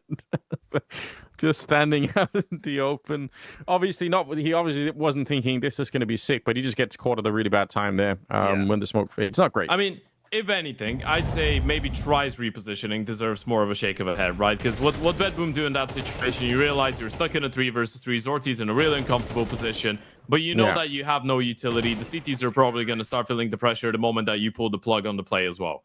Just standing out in the open. He obviously wasn't thinking this is going to be sick, but he just gets caught at a really bad time there when the smoke fades. It's not great. I mean, if anything, I'd say maybe Try's repositioning deserves more of a shake of a head, right? Because what BetBoom do in that situation, you realize you're stuck in a 3 versus 3. Zorti's in a really uncomfortable position, but you know that you have no utility. The CTs are probably going to start feeling the pressure the moment that you pull the plug on the play as well.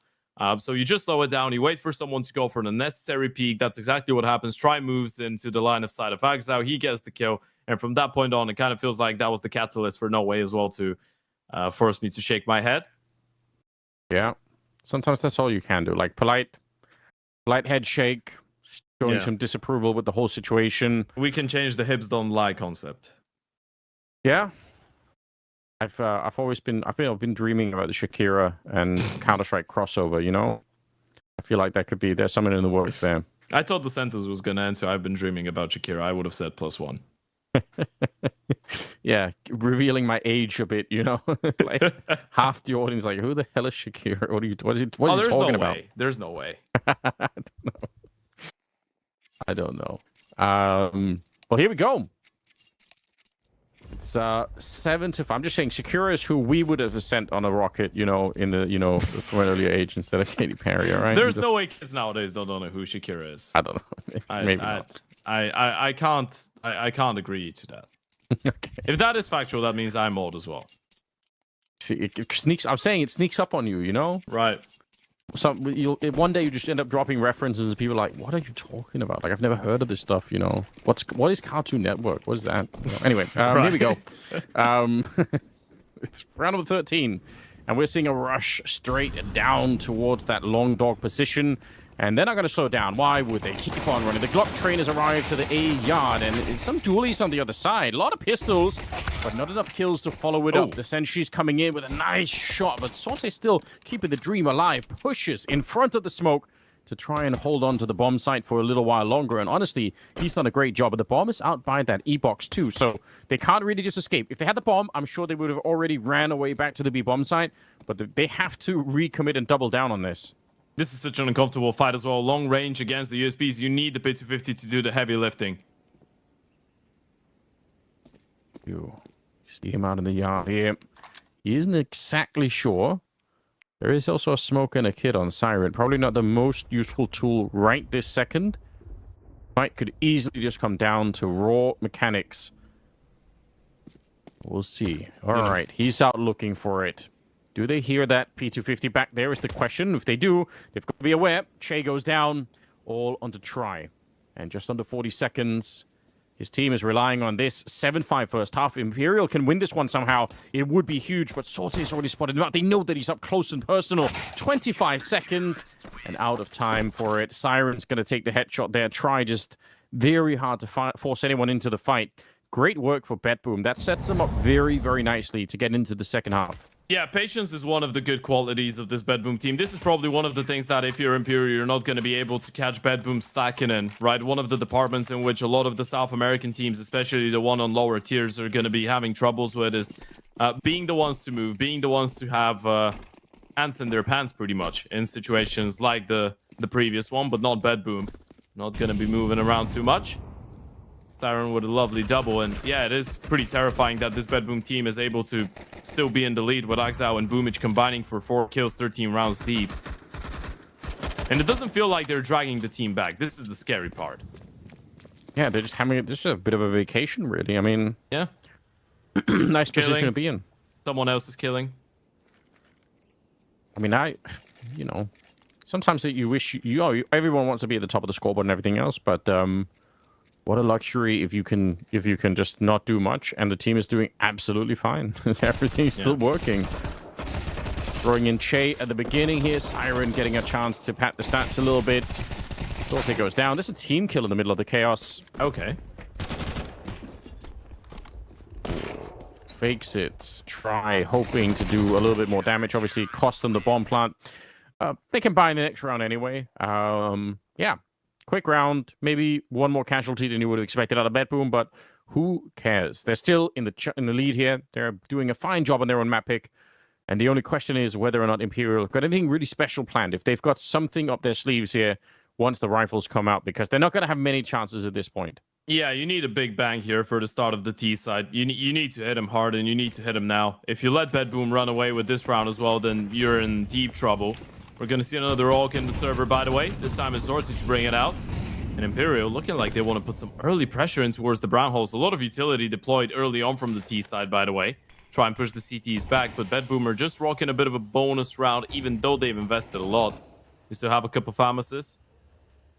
So you just slow it down. You wait for someone to go for an unnecessary peek. That's exactly what happens. Try moves into the line of sight of Axao. He gets the kill. And from that point on, it kind of feels like that was the catalyst for No Way as well to force me to shake my head. Yeah. Sometimes that's all you can do. Like polite head shake, showing some disapproval with the whole situation. We can change the hips don't lie concept. Yeah. I've been dreaming about the Shakira and Counter-Strike crossover, I feel like there's something in the works there. I thought the sentence was going to end, so I've been dreaming about Shakira. I would have said +1. Yeah, revealing my age a bit, like half the audience like, who the hell is Shakira? What is he talking about? There's no way. I don't know. Well, here we go. It's 7-5. I'm just saying Shakira is who we would have sent on a rocket, in the from an earlier age instead of Katy Perry, all right? There's no way kids nowadays don't know who Shakira is. I don't know. Maybe not. I can't agree to that. Okay. If that is factual, that means I'm old as well. See, it sneaks. I'm saying it sneaks up on you, Right. So one day you just end up dropping references and people are like, what are you talking about? Like, I've never heard of this stuff, What is Cartoon Network? What is that? Anyway, Here we go. It's round number 13. And we're seeing a rush straight down towards that long dog position. And they're not going to slow down. Why would they keep on running? The Glock train has arrived to the A yard, and it's some dualies on the other side. A lot of pistols, but not enough kills to follow it up. The Senshi's coming in with a nice shot, but Sorte still keeping the dream alive. Pushes in front of the smoke to try and hold on to the bomb site for a little while longer. And honestly, he's done a great job. But the bomb is out by that E-box too, so they can't really just escape. If they had the bomb, I'm sure they would have already ran away back to the B bomb site. But they have to recommit and double down on this. This is such an uncomfortable fight as well. Long range against the USBs. You need the P250 to do the heavy lifting. You see him out in the yard here. He isn't exactly sure. There is also a smoke and a kid on Siren. Probably not the most useful tool right this second. Fight could easily just come down to raw mechanics. We'll see. All right, he's out looking for it. Do they hear that P250 back there is the question. If they do, they've got to be aware. Che goes down, all onto Try. And just under 40 seconds, his team is relying on this. 7-5 first half. Imperial can win this one somehow. It would be huge, but Sorte's already spotted him out. They know that he's up close and personal. 25 seconds and out of time for it. Siren's going to take the headshot there. Try just very hard to force anyone into the fight. Great work for BetBoom. That sets them up very, very nicely to get into the second half. Yeah, patience is one of the good qualities of this BetBoom team. This is probably one of the things that if you're Imperial, you're not going to be able to catch BetBoom stacking in, right? One of the departments in which a lot of the South American teams, especially the one on lower tiers, are going to be having troubles with is being the ones to move, being the ones to have ants in their pants pretty much in situations like the previous one, but not BetBoom. Not going to be moving around too much. Siren with a lovely double, and yeah, it is pretty terrifying that this BetBoom team is able to still be in the lead with Axao and Boomich combining for 4 kills, 13 rounds deep. And it doesn't feel like they're dragging the team back. This is the scary part. Yeah, they're just having just a bit of a vacation, really. I mean, yeah, nice position to be in. Someone else is killing. I mean, sometimes that you wish everyone wants to be at the top of the scoreboard and everything else, but what a luxury if you can just not do much and the team is doing absolutely fine. Everything's still working. Throwing in Che at the beginning here. Siren getting a chance to pat the stats a little bit. Sorte goes down. This is a team kill in the middle of the chaos. Okay. fakes it, try hoping to do a little bit more damage. Obviously, it cost them the bomb plant. They can buy in the next round anyway. Yeah, quick round. Maybe one more casualty than you would have expected out of BetBoom, but who cares? They're still in the lead here. They're doing a fine job on their own map pick. And the only question is whether or not Imperial have got anything really special planned. If they've got something up their sleeves here once the rifles come out, because they're not going to have many chances at this point. Yeah, you need a big bang here for the start of the T side. You need to hit him hard, and you need to hit him now. If you let BetBoom run away with this round as well, then you're in deep trouble. We're going to see another Orc in the server, by the way. This time it's Zorti to bring it out. And Imperial looking like they want to put some early pressure in towards the brown holes. A lot of utility deployed early on from the T side, by the way. Try and push the CTs back, but BetBoom are just rocking a bit of a bonus round, even though they've invested a lot. They still have a couple of pharmacists.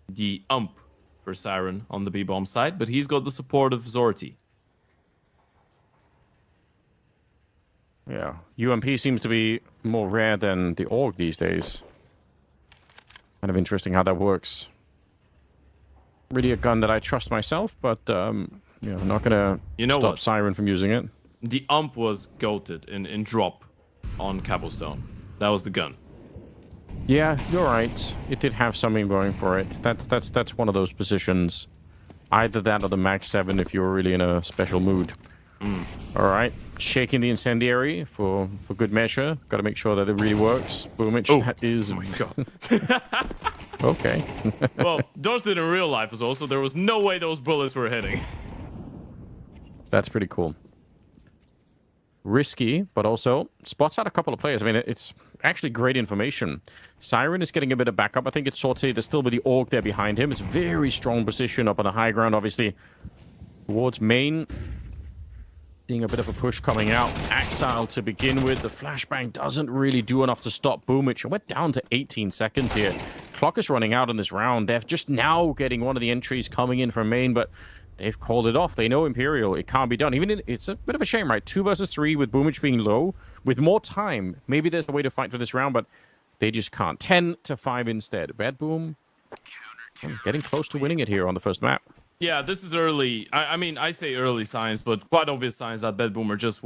The ump for Siren on the B-bomb side, but he's got the support of Zorti. Yeah, UMP seems to be more rare than the Org these days. Kind of interesting how that works. Really a gun that I trust myself, but I'm not gonna stop Siren from using it. The ump was goated in drop on Cobblestone. That was the gun. Yeah, you're right. It did have something going for it. That's one of those positions. Either that or the Max 7 if you're really in a special mood. All right, shaking the incendiary for good measure. Got to make sure that it really works. Boomich, that is. Oh my god. Okay. Well, those did in real life as well, so there was no way those bullets were hitting. That's pretty cool. Risky, but also spots out a couple of players. I mean, it's actually great information. Siren is getting a bit of backup. I think it's Sorte. There's still with the Orc there behind him. It's a very strong position up on the high ground, obviously. Towards main. Seeing a bit of a push coming out. Axile to begin with. The flashbang doesn't really do enough to stop Boomich. We're down to 18 seconds here. Clock is running out in this round. They're just now getting one of the entries coming in from main, but they've called it off. They know Imperial. It can't be done. It's a bit of a shame, right? 2 versus 3 with Boomich being low. With more time, maybe there's a way to fight for this round, but they just can't. 10-5 instead. BetBoom getting close to winning it here on the first map. Yeah, this is early. I mean, I say early signs, but quite obvious signs that BetBoom are just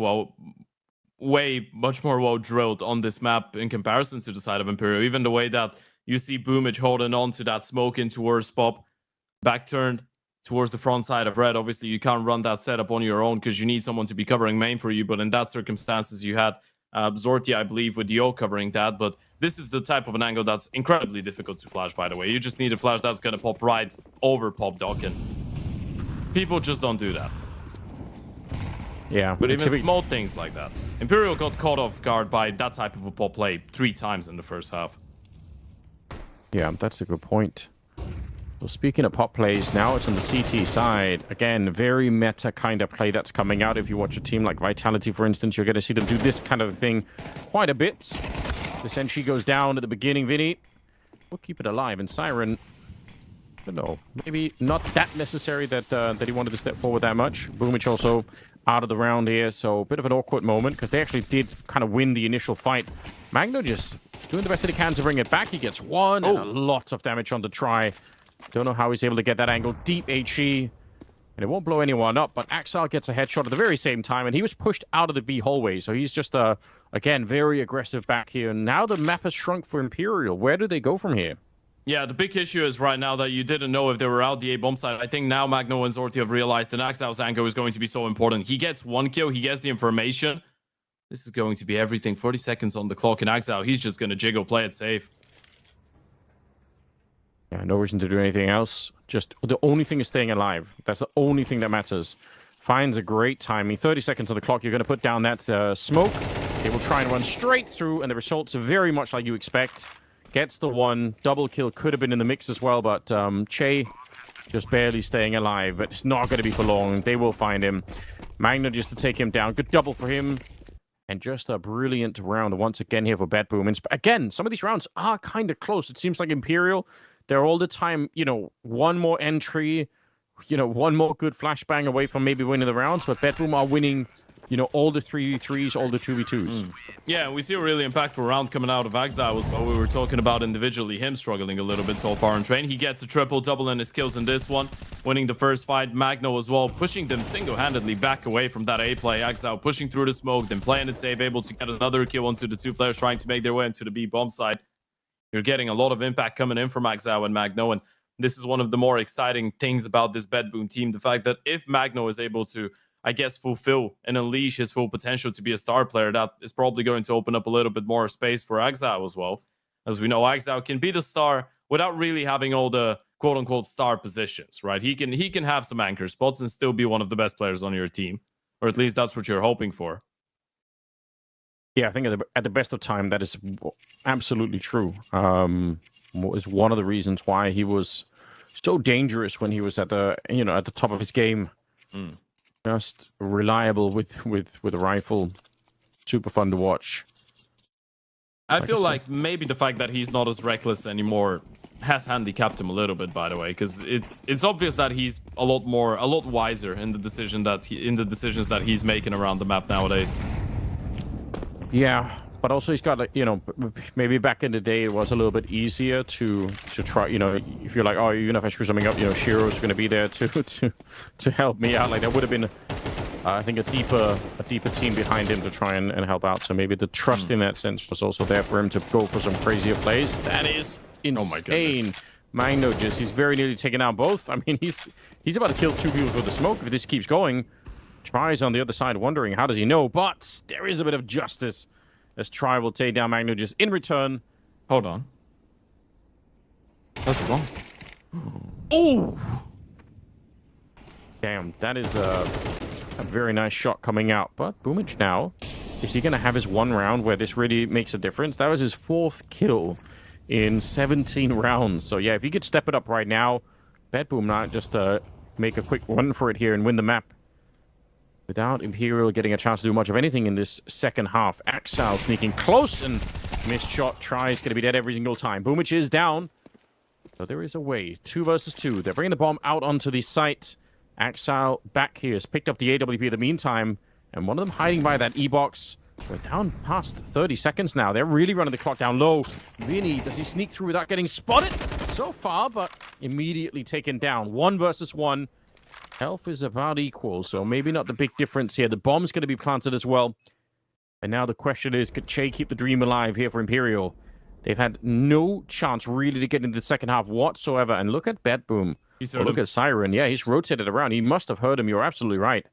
way much more well drilled on this map in comparison to the side of Imperial. Even the way that you see Boomich holding on to that smoke in towards Pop, back turned towards the front side of Red. Obviously, you can't run that setup on your own because you need someone to be covering main for you. But in that circumstances, you had Zorti, I believe, with Dio covering that. But this is the type of an angle that's incredibly difficult to flash, by the way. You just need a flash that's going to pop right over Pop Doc, and people just don't do that. Yeah. But even small things like that. Imperial got caught off guard by that type of a pop play 3 times in the first half. Yeah, that's a good point. Well, speaking of pop plays, now it's on the CT side. Again, very meta kind of play that's coming out. If you watch a team like Vitality, for instance, you're going to see them do this kind of thing quite a bit. This entry goes down at the beginning, Vinny. We'll keep it alive. And Siren, I don't know, maybe not that necessary that he wanted to step forward that much. Boomich also out of the round here, so a bit of an awkward moment because they actually did kind of win the initial fight. Magno just doing the best that he can to bring it back. He gets one and a lot of damage on the try. Don't know how he's able to get that angle. Deep HE. And it won't blow anyone up, but Axel gets a headshot at the very same time, and he was pushed out of the B hallway. So he's just, again, very aggressive back here. And now the map has shrunk for Imperial. Where do they go from here? Yeah, the big issue is right now that you didn't know if they were out the A bomb side. I think now Magno and Zorti have realized that Axel's angle is going to be so important. He gets 1 kill, he gets the information. This is going to be everything. 40 seconds on the clock, and Axel, he's just going to jiggle, play it safe. Yeah, no reason to do anything else. Just the only thing is staying alive. That's the only thing that matters. Finds a great timing. 30 seconds on the clock. You're going to put down that smoke. They will try and run straight through, and the results are very much like you expect. Gets the 1. Double kill could have been in the mix as well, but Che just barely staying alive. But it's not going to be for long. They will find him. Magna just to take him down. Good double for him. And just a brilliant round once again here for BetBoom. And again, some of these rounds are kind of close. It seems like Imperial, they're all the time, one more entry, one more good flashbang away from maybe winning the rounds. But BetBoom are winning all the 3v3s, all the 2v2s. Yeah, we see a really impactful round coming out of Exile as well. We were talking about individually him struggling a little bit so far on train. He gets a triple-double in his kills in this one, winning the first fight. Magno as well, pushing them single-handedly back away from that A play. Exile pushing through the smoke, then playing it safe, able to get another kill onto the two players trying to make their way into the B bomb side. You're getting a lot of impact coming in from Exile and Magno, and this is one of the more exciting things about this BetBoom team. The fact that if Magno is able to, I guess, fulfill and unleash his full potential to be a star player, that is probably going to open up a little bit more space for Exile as well. As we know, Exile can be the star without really having all the quote-unquote star positions, right? He can have some anchor spots and still be one of the best players on your team, or at least that's what you're hoping for. Yeah, I think at the best of time, that is absolutely true. Is one of the reasons why he was so dangerous when he was at the at the top of his game. Just reliable with a rifle, super fun to watch. I feel like maybe the fact that he's not as reckless anymore has handicapped him a little bit, by the way, because it's obvious that he's a lot wiser in the decisions that he's making around the map nowadays. Yeah, but also he's got maybe back in the day it was a little bit easier to try. If you're like, oh, even if I screw something up, Shiro's going to be there to help me out. Like there would have been, I think, a deeper team behind him to try and help out. So maybe the trust in that sense was also there for him to go for some crazier plays. That is insane. Oh my goodness. Magno he's very nearly taken out both. I mean, he's about to kill two people with the smoke if this keeps going. Tries on the other side, wondering how does he know, but there is a bit of justice as Tri will take down Magno in return. Hold on. That's wrong. Oh! Damn, that is a very nice shot coming out. But Boomage now, is he going to have his one round where this really makes a difference? That was his 4th kill in 17 rounds. So yeah, if he could step it up right now, BetBoom not just make a quick run for it here and win the map. Without Imperial getting a chance to do much of anything in this second half. Axel sneaking close and missed shot. Tries going to be dead every single time. Boomage is down. So there is a way. 2 versus 2. They're bringing the bomb out onto the site. Axel back here has picked up the AWP in the meantime. And one of them hiding by that E-box. We're down past 30 seconds now. They're really running the clock down low. Vinny, does he sneak through without getting spotted so far? But immediately taken down. 1 versus 1. Health is about equal, so maybe not the big difference here. The bomb's going to be planted as well. And now the question is, could Che keep the dream alive here for Imperial? They've had no chance really to get into the second half whatsoever. And look at BetBoom. Look at Siren. Yeah, he's rotated around. He must have heard him. You're absolutely right.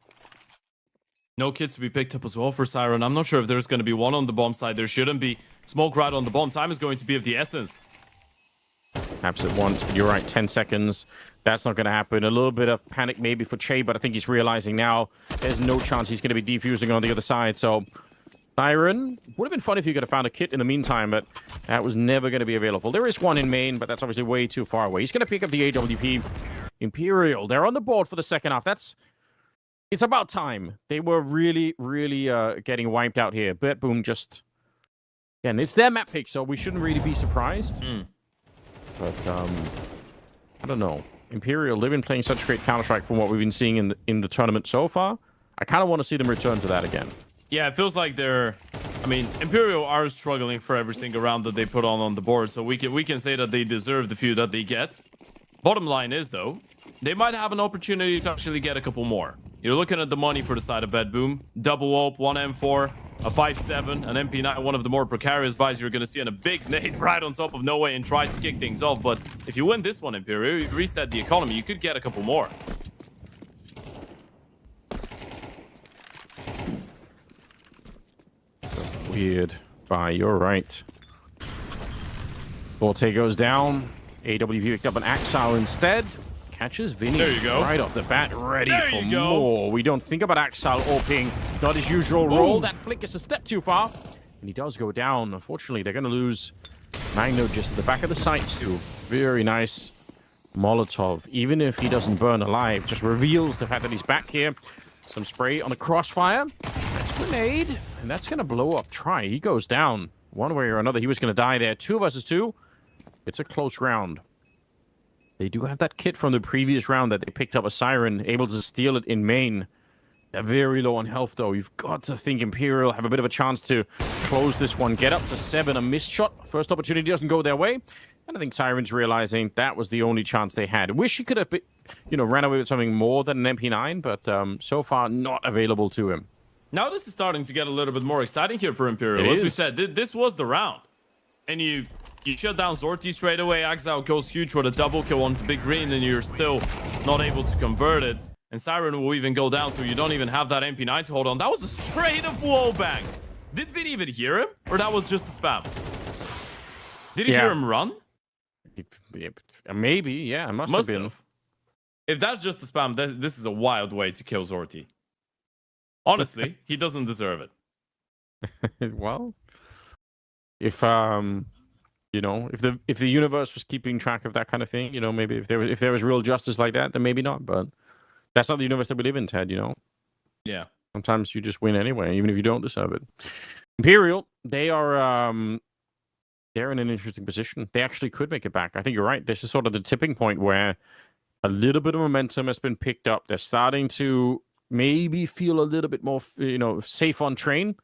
No kits to be picked up as well for Siren. I'm not sure if there's going to be one on the bomb side. There shouldn't be. Smoke right on the bomb. Time is going to be of the essence. Taps it once, but you're right, 10 seconds. That's not going to happen. A little bit of panic maybe for Che, but I think he's realizing now there's no chance he's going to be defusing on the other side. So Siren, would have been fun if you could have found a kit in the meantime, but that was never going to be available. There is one in main, but that's obviously way too far away. He's going to pick up the AWP. Imperial, they're on the board for the second half. It's about time. They were really getting wiped out here. BetBoom just... Again, it's their map pick, so we shouldn't really be surprised. But, I don't know. Imperial, they've been playing such great Counter-Strike from what we've been seeing in the tournament so far. I kind of want to see them return to that again. Yeah, it feels like Imperial are struggling for every single round that they put on the board, so we can say that they deserve the few that they get. Bottom line is, though, they might have an opportunity to actually get a couple more. You're looking at the money for the side of BetBoom. Double AWP, 1 M4, a 5.7, an MP9, one of the more precarious buys you're going to see, and a big nade right on top of No Way and try to kick things off. But if you win this one, Imperial, you reset the economy, you could get a couple more. Weird buy, you're right. Forte goes down. AWP picked up an Axel instead. Catches Vinny right off the bat, ready for more. We don't think about Axel AWPing. Not his usual role. That flick is a step too far. And he does go down. Unfortunately, they're going to lose Magno just at the back of the site too. Very nice Molotov. Even if he doesn't burn alive, just reveals the fact that he's back here. Some spray on the crossfire. That's a grenade. And that's going to blow up Tri. He goes down. One way or another, he was going to die there. 2 versus 2. It's a close round. They do have that kit from the previous round that they picked up a Siren, able to steal it in main. They're very low on health, though. You've got to think Imperial have a bit of a chance to close this one. Get up to 7, a missed shot. First opportunity doesn't go their way. And I think Siren's realizing that was the only chance they had. Wish he could have, ran away with something more than an MP9, but so far not available to him. Now this is starting to get a little bit more exciting here for Imperial. As we said, this was the round. And you shut down Zorti straight away. Axel goes huge for the double kill on the big green, and you're still not able to convert it. And Siren will even go down, so you don't even have that MP9 to hold on. That was a straight up wall bang. Did Vin even hear him? Or that was just a spam? Did he hear him run? Maybe, yeah. It must have been. If that's just a spam, this is a wild way to kill Zorti. Honestly, he doesn't deserve it. Well, if the universe was keeping track of that kind of thing, maybe if there was real justice like that, then maybe not. But that's not the universe that we live in, Ted. Yeah. Sometimes you just win anyway, even if you don't deserve it. Imperial, they are they're in an interesting position. They actually could make it back. I think you're right. This is sort of the tipping point where a little bit of momentum has been picked up. They're starting to maybe feel a little bit more, safe on train.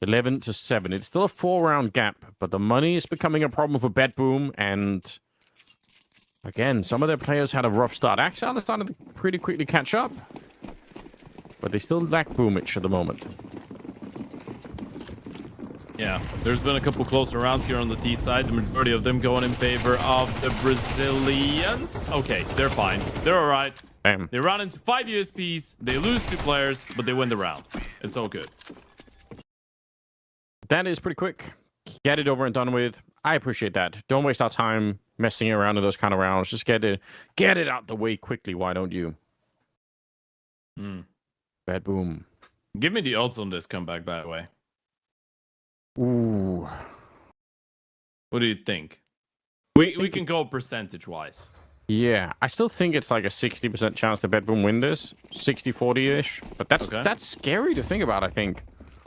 11-7. It's still a 4-round gap, but the money is becoming a problem for BetBoom. And again, some of their players had a rough start. Axel is starting to pretty quickly catch up, but they still lack Boomich at the moment. Yeah, there's been a couple closer rounds here on the T side. The majority of them going in favor of the Brazilians. Okay, they're fine. They're all right. Damn. They run into 5 USPs. They lose 2 players, but they win the round. It's all good. That is pretty quick. Get it over and done with. I appreciate that. Don't waste our time messing around in those kind of rounds. Just get it out the way quickly. Why don't you? BetBoom. Give me the odds on this comeback, by the way. Ooh. What do you think? We can go percentage-wise. Yeah, I still think it's like a 60% chance that BetBoom win this. 60-40-ish. But that's scary to think about, I think.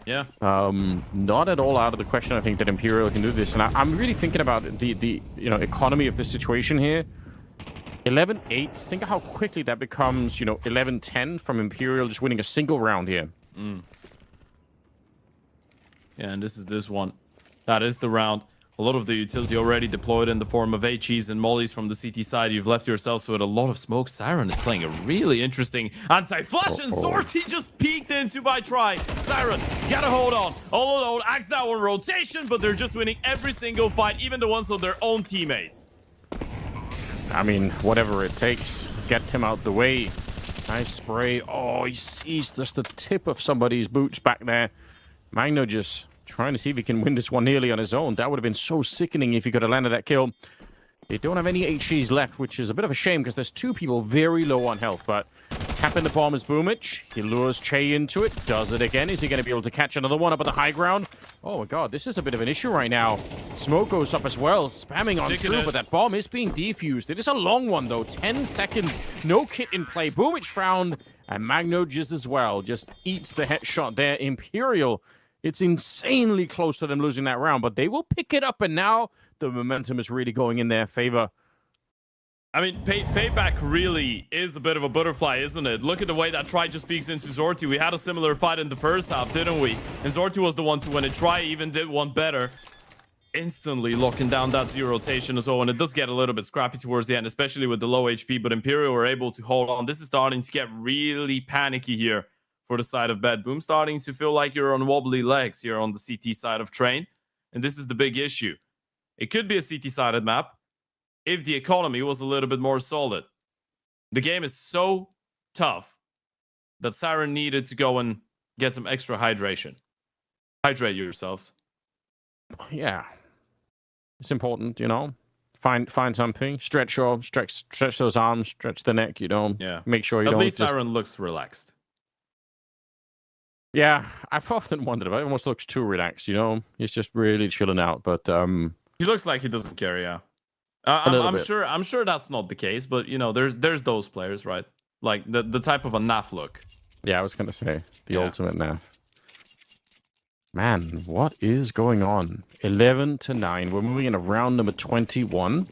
Yeah. Not at all out of the question, I think, that Imperial can do this. And I'm really thinking about the economy of the situation here. 11-8. Think of how quickly that becomes, 11-10 from Imperial just winning a single round here. Yeah, and this is this one. That is the round. A lot of the utility already deployed in the form of HEs and mollies from the CT side. You've left yourselves with a lot of smoke. Siren is playing a really interesting anti-flash, and Zorti just peeked into by try. Siren, gotta hold on. All alone, Axel on rotation, but they're just winning every single fight, even the ones of their own teammates. I mean, whatever it takes. Get him out the way. Nice spray. Oh, he sees just the tip of somebody's boots back there. Magno just trying to see if he can win this one nearly on his own. That would have been so sickening if he could have landed that kill. They don't have any HEs left, which is a bit of a shame because there's 2 people very low on health. But tapping the bomb is Boomich. He lures Che into it. Does it again. Is he going to be able to catch another one up at the high ground? Oh my god, this is a bit of an issue right now. Smoke goes up as well, spamming on through, but that bomb is being defused. It is a long one though. 10 seconds, no kit in play. Boomich found, and Magno just as well. Just eats the headshot there. Imperial, it's insanely close to them losing that round, but they will pick it up, and now the momentum is really going in their favor. I mean, Payback really is a bit of a butterfly, isn't it? Look at the way that Try just peeks into Zorti. We had a similar fight in the first half, didn't we? And Zorti was the one to win it. Try even did one better. Instantly locking down that 0 rotation as well, and it does get a little bit scrappy towards the end, especially with the low HP, but Imperial were able to hold on. This is starting to get really panicky here for the side of BetBoom, starting to feel like you're on wobbly legs here on the CT side of Train, and this is the big issue. It could be a CT-sided map if the economy was a little bit more solid. The game is so tough that Siren needed to go and get some extra hydration. Hydrate yourselves. Yeah. It's important, Find something. Stretch those arms, stretch the neck, Yeah. Make sure you At don't least Siren looks relaxed. Yeah, I've often wondered about it. It almost looks too relaxed, He's just really chilling out, but he looks like he doesn't care, yeah. I'm sure that's not the case, but there's those players, right? Like the type of a NAF look. Yeah, I was gonna say the ultimate NAF. Man, what is going on? 11-9. We're moving into round number 21,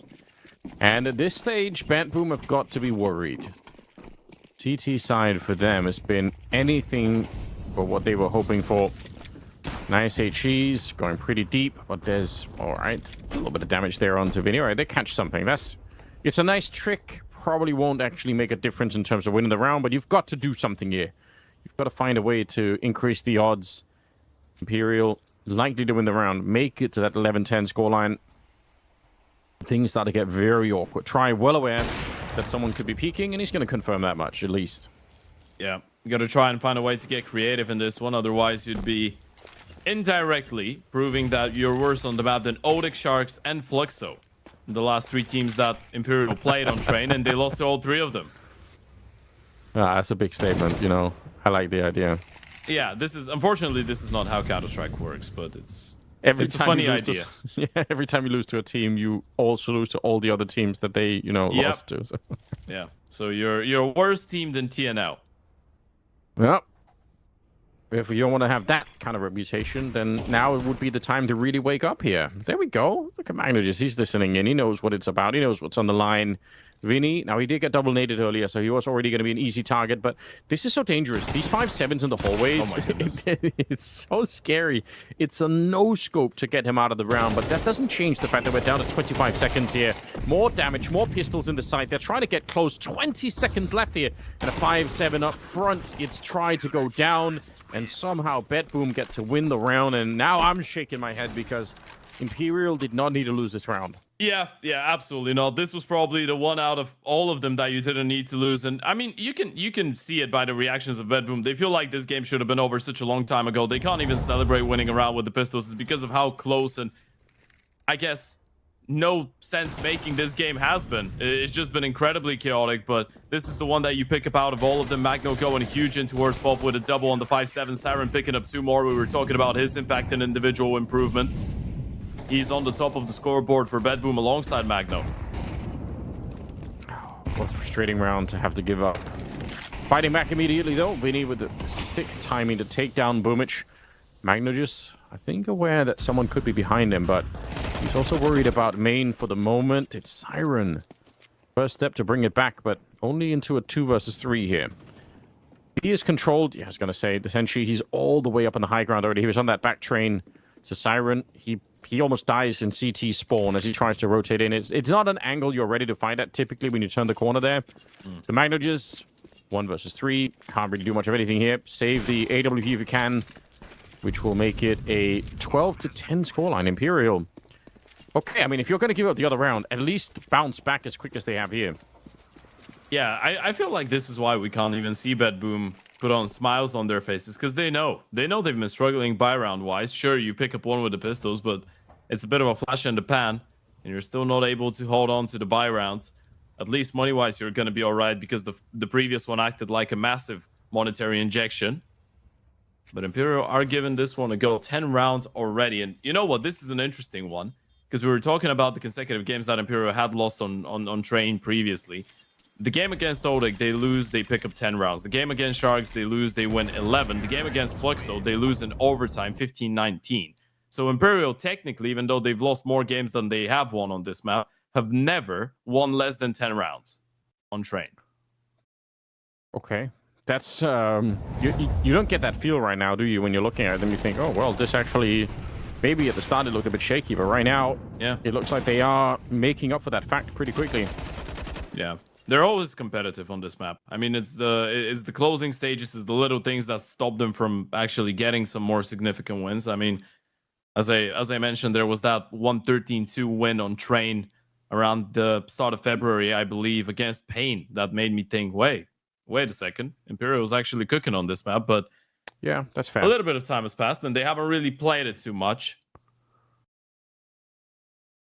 and at this stage, BetBoom have got to be worried. CT side for them has been anything but what they were hoping for. Nice HEs, going pretty deep, but there's, alright, a little bit of damage there onto Vinny. Alright, they catch something. It's a nice trick. Probably won't actually make a difference in terms of winning the round, but you've got to do something here. You've got to find a way to increase the odds. Imperial likely to win the round. Make it to that 11-10 scoreline. Things start to get very awkward. Try well aware that someone could be peeking, and he's going to confirm that much, at least. Yeah, you got to try and find a way to get creative in this one. Otherwise, you'd be indirectly proving that you're worse on the map than Odic, Sharks, and Fluxo. The last 3 teams that Imperial played on Train, and they lost to all 3 of them. That's a big statement, you know. I like the idea. Yeah, unfortunately this is not how Counter-Strike works, but it's a funny idea. Every time you lose to a team, you also lose to all the other teams that they, lost to. So. Yeah, so you're a worse team than TNL. Well, if you don't want to have that kind of reputation, then now it would be the time to really wake up here. There we go. Look at Magnus. He's listening in. He knows what it's about. He knows what's on the line. Vinny, now he did get double naded earlier, so he was already going to be an easy target, but this is so dangerous. These 5-7s in the hallways, it's so scary. It's a no-scope to get him out of the round, but that doesn't change the fact that we're down to 25 seconds here. More damage, more pistols in the site. They're trying to get close. 20 seconds left here, and a 5-7 up front. It's tried to go down, and somehow BetBoom get to win the round, and now I'm shaking my head because Imperial did not need to lose this round. Yeah, absolutely not. This was probably the one out of all of them that you didn't need to lose. And I mean, you can see it by the reactions of BetBoom. They feel like this game should have been over such a long time ago. They can't even celebrate winning a round with the pistols. It's because of how close and, I guess, no sense making this game has been. It's just been incredibly chaotic, but this is the one that you pick up out of all of them. Magno going huge into worst pop with a double on the 5-7. Siren picking up 2 more. We were talking about his impact and individual improvement. He's on the top of the scoreboard for BetBoom alongside Magno. What a frustrating round to have to give up. Fighting back immediately, though. Vinny with the sick timing to take down Boomich. Magno just, I think, aware that someone could be behind him, but he's also worried about main for the moment. It's Siren. First step to bring it back, but only into a 2 versus 3 here. He is controlled. Yeah, I was going to say, essentially, he's all the way up on the high ground already. He was on that back train to Siren. He almost dies in CT spawn as he tries to rotate in. It's not an angle you're ready to fight at typically when you turn the corner there. The Magnoges, 1 versus 3. Can't really do much of anything here. Save the AWP if you can, which will make it a 12-10 scoreline. Imperial. Okay, I mean, if you're going to give up the other round, at least bounce back as quick as they have here. Yeah, I feel like this is why we can't even see BetBoom put on smiles on their faces, because they know they've been struggling buy round wise. Sure, you pick up one with the pistols, but it's a bit of a flash in the pan, and you're still not able to hold on to the buy rounds. At least money wise, you're going to be all right, because the previous one acted like a massive monetary injection. But Imperial are giving this one a go. 10 rounds already, and you know what? This is an interesting one, because we were talking about the consecutive games that Imperial had lost on Train previously. The game against Odic, they lose, they pick up 10 rounds. The game against Sharks, they lose, they win 11. The game against Fluxo, they lose in overtime, 15-19. So Imperial, technically, even though they've lost more games than they have won on this map, have never won less than 10 rounds on Train. Okay. That's, you don't get that feel right now, do you? When you're looking at them, you think, oh, well, this actually, maybe at the start it looked a bit shaky, but right now, yeah, it looks like they are making up for that fact pretty quickly. Yeah. They're always competitive on this map. I mean, it's the closing stages, it's the little things that stop them from actually getting some more significant wins. I mean, as I mentioned, there was that 113-2 win on Train around the start of February, I believe, against Pain. That made me think, wait a second, Imperial is actually cooking on this map. But yeah, that's fair. A little bit of time has passed, and they haven't really played it too much.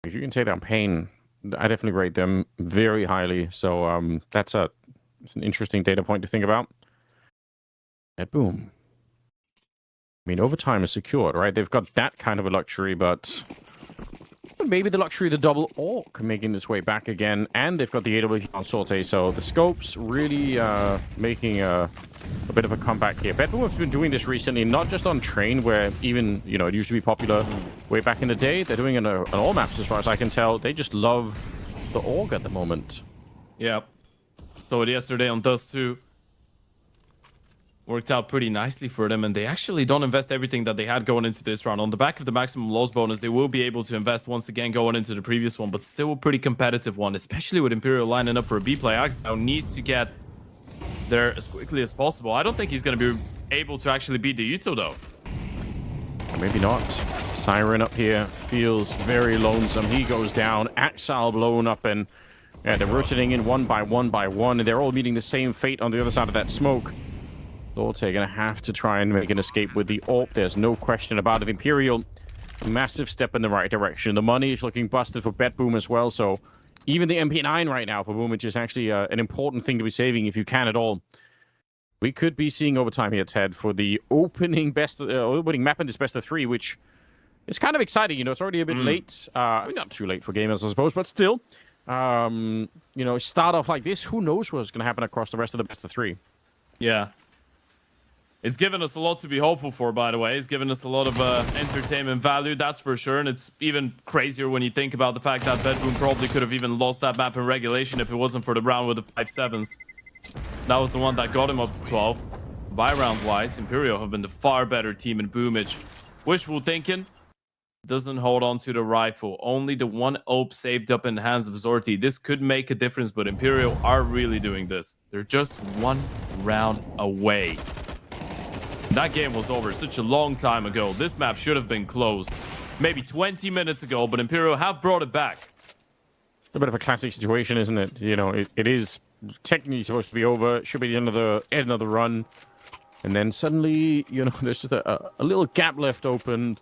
If you can take down Pain, I definitely rate them very highly. So it's an interesting data point to think about. BetBoom. I mean, overtime is secured, right? They've got that kind of a luxury, but maybe the luxury of the double Orc making its way back again, and they've got the AWP on Sorte, so the scopes really making a bit of a comeback here. BetBoom have been doing this recently, not just on Train, where even, it used to be popular way back in the day. They're doing it on all maps, as far as I can tell. They just love the Org at the moment. Yeah. So yesterday on Dust 2, worked out pretty nicely for them, and they actually don't invest everything that they had going into this round. On the back of the maximum loss bonus, they will be able to invest once again going into the previous one, but still a pretty competitive one, especially with Imperial lining up for a B play. Axe now needs to get there as quickly as possible. I don't think he's going to be able to actually beat the Yuto, though. Maybe not. Siren up here feels very lonesome. He goes down. Axal blown up, and yeah, they're rotating in one by one by one, and they're all meeting the same fate on the other side of that smoke. Lorte gonna have to try and make an escape with the AWP. There's no question about it. Imperial, massive step in the right direction. The money is looking busted for BetBoom as well, so even the MP9 right now for Boom, which is actually an important thing to be saving if you can at all. We could be seeing overtime here, Ted, for the opening map in this best of 3, which is kind of exciting. You know, it's already a bit late. Not too late for gamers, I suppose, but still. You know, start off like this, who knows what's going to happen across the rest of the best of 3. Yeah. It's given us a lot to be hopeful for, by the way. It's given us a lot of entertainment value, that's for sure. And it's even crazier when you think about the fact that BetBoom probably could have even lost that map in regulation if it wasn't for the round with the 5-7s. That was the one that got him up to 12. By round-wise, Imperial have been the far better team in Boomage. Wishful thinking. Doesn't hold on to the rifle. Only the one AWP saved up in the hands of Zorti. This could make a difference, but Imperial are really doing this. They're just one round away. That game was over such a long time ago. This map should have been closed maybe 20 minutes ago, but Imperial have brought it back. A bit of a classic situation, isn't it? You know, it is technically supposed to be over. Should be the end of the run. And then suddenly, you know, there's just a little gap left open.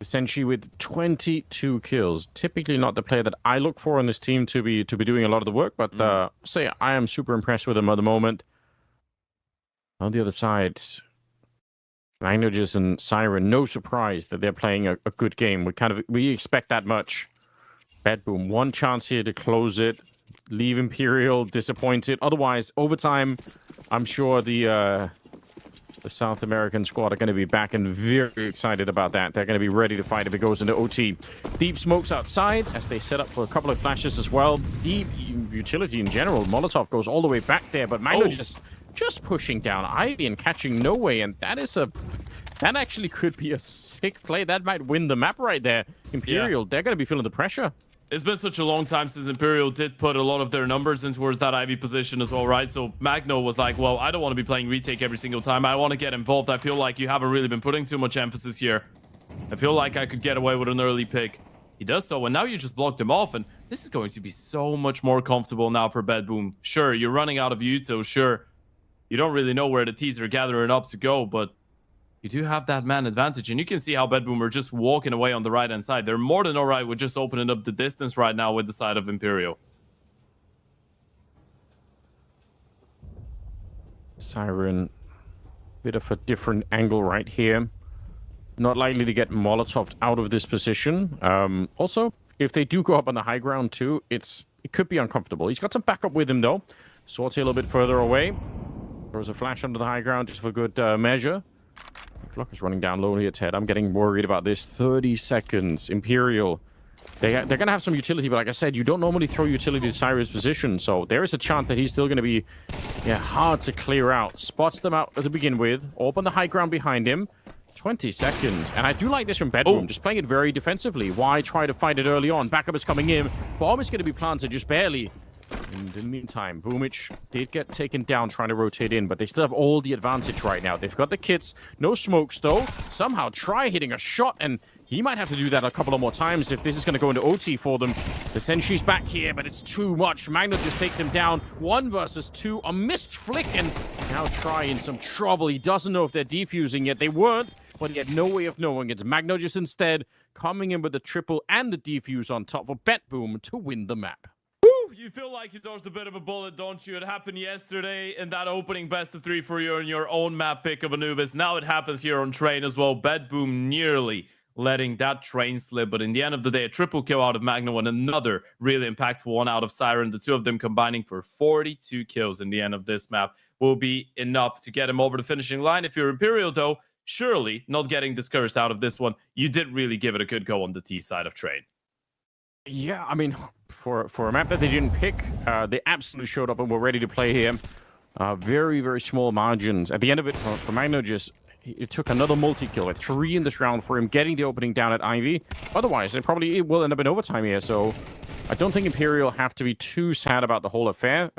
Essentially with 22 kills. Typically not the player that I look for in this team to be doing a lot of the work, but say I am super impressed with him at the moment. On the other side, Languages and Siren, no surprise that they're playing a good game. We expect that much. BetBoom, one chance here to close it. Leave Imperial disappointed. Otherwise, overtime, I'm sure the South American squad are going to be back and very excited about that. They're going to be ready to fight if it goes into OT. Deep smokes outside as they set up for a couple of flashes as well. Deep utility in general. Molotov goes all the way back there, but Magno just pushing down Ivy and catching No Way, and that actually could be a sick play. That might win the map right there. Imperial, they're going to be feeling the pressure. It's been such a long time since Imperial did put a lot of their numbers in towards that Ivy position as well, right? So Magno was like, well, I don't want to be playing retake every single time. I want to get involved. I feel like you haven't really been putting too much emphasis here. I feel like I could get away with an early pick. He does so, and now you just blocked him off, and this is going to be so much more comfortable now for BetBoom. Sure, you're running out of Yuto, sure. You don't really know where the T's are gathering up to go, but you do have that man advantage, and you can see how BetBoom are just walking away on the right-hand side. They're more than all right with just opening up the distance right now with the side of Imperial. Siren, bit of a different angle right here. Not likely to get Molotov out of this position. Also, if they do go up on the high ground too, it could be uncomfortable. He's got some backup with him though. Sortie a little bit further away. Throws a flash under the high ground just for good measure. The clock is running down low here, Ted. I'm getting worried about this. 30 seconds. Imperial. They're going to have some utility, but like I said, you don't normally throw utility to Siren's position, so there is a chance that he's still going to be hard to clear out. Spots them out to begin with. Open the high ground behind him. 20 seconds. And I do like this from BetBoom, just playing it very defensively. Why try to fight it early on? Backup is coming in. Bomb is going to be planted just barely. In the meantime, Boomich did get taken down trying to rotate in, but they still have all the advantage right now. They've got the kits, no smokes though. Somehow try hitting a shot, and he might have to do that a couple of more times if this is going to go into OT for them. The Senshi's back here, but it's too much. Magno just takes him down. 1 versus 2, a missed flick, and now Try in some trouble. He doesn't know if they're defusing yet. They weren't, but he had no way of knowing. It's Magno just instead coming in with the triple and the defuse on top for BetBoom to win the map. You feel like you dodged a bit of a bullet, don't you? It happened yesterday in that opening best of 3 for you in your own map pick of Anubis. Now it happens here on Train as well. BetBoom nearly letting that Train slip, but in the end of the day, a triple kill out of Magno and another really impactful one out of Siren. The two of them combining for 42 kills in the end of this map will be enough to get him over the finishing line. If you're Imperial, though, surely not getting discouraged out of this one. You did really give it a good go on the T side of Train. Yeah, I mean, for a map that they didn't pick, they absolutely showed up and were ready to play here. Very, very small margins. At the end of it, for Magno, it took another multi-kill, like 3 in this round for him, getting the opening down at Ivy. Otherwise, it will end up in overtime here, so I don't think Imperial have to be too sad about the whole affair.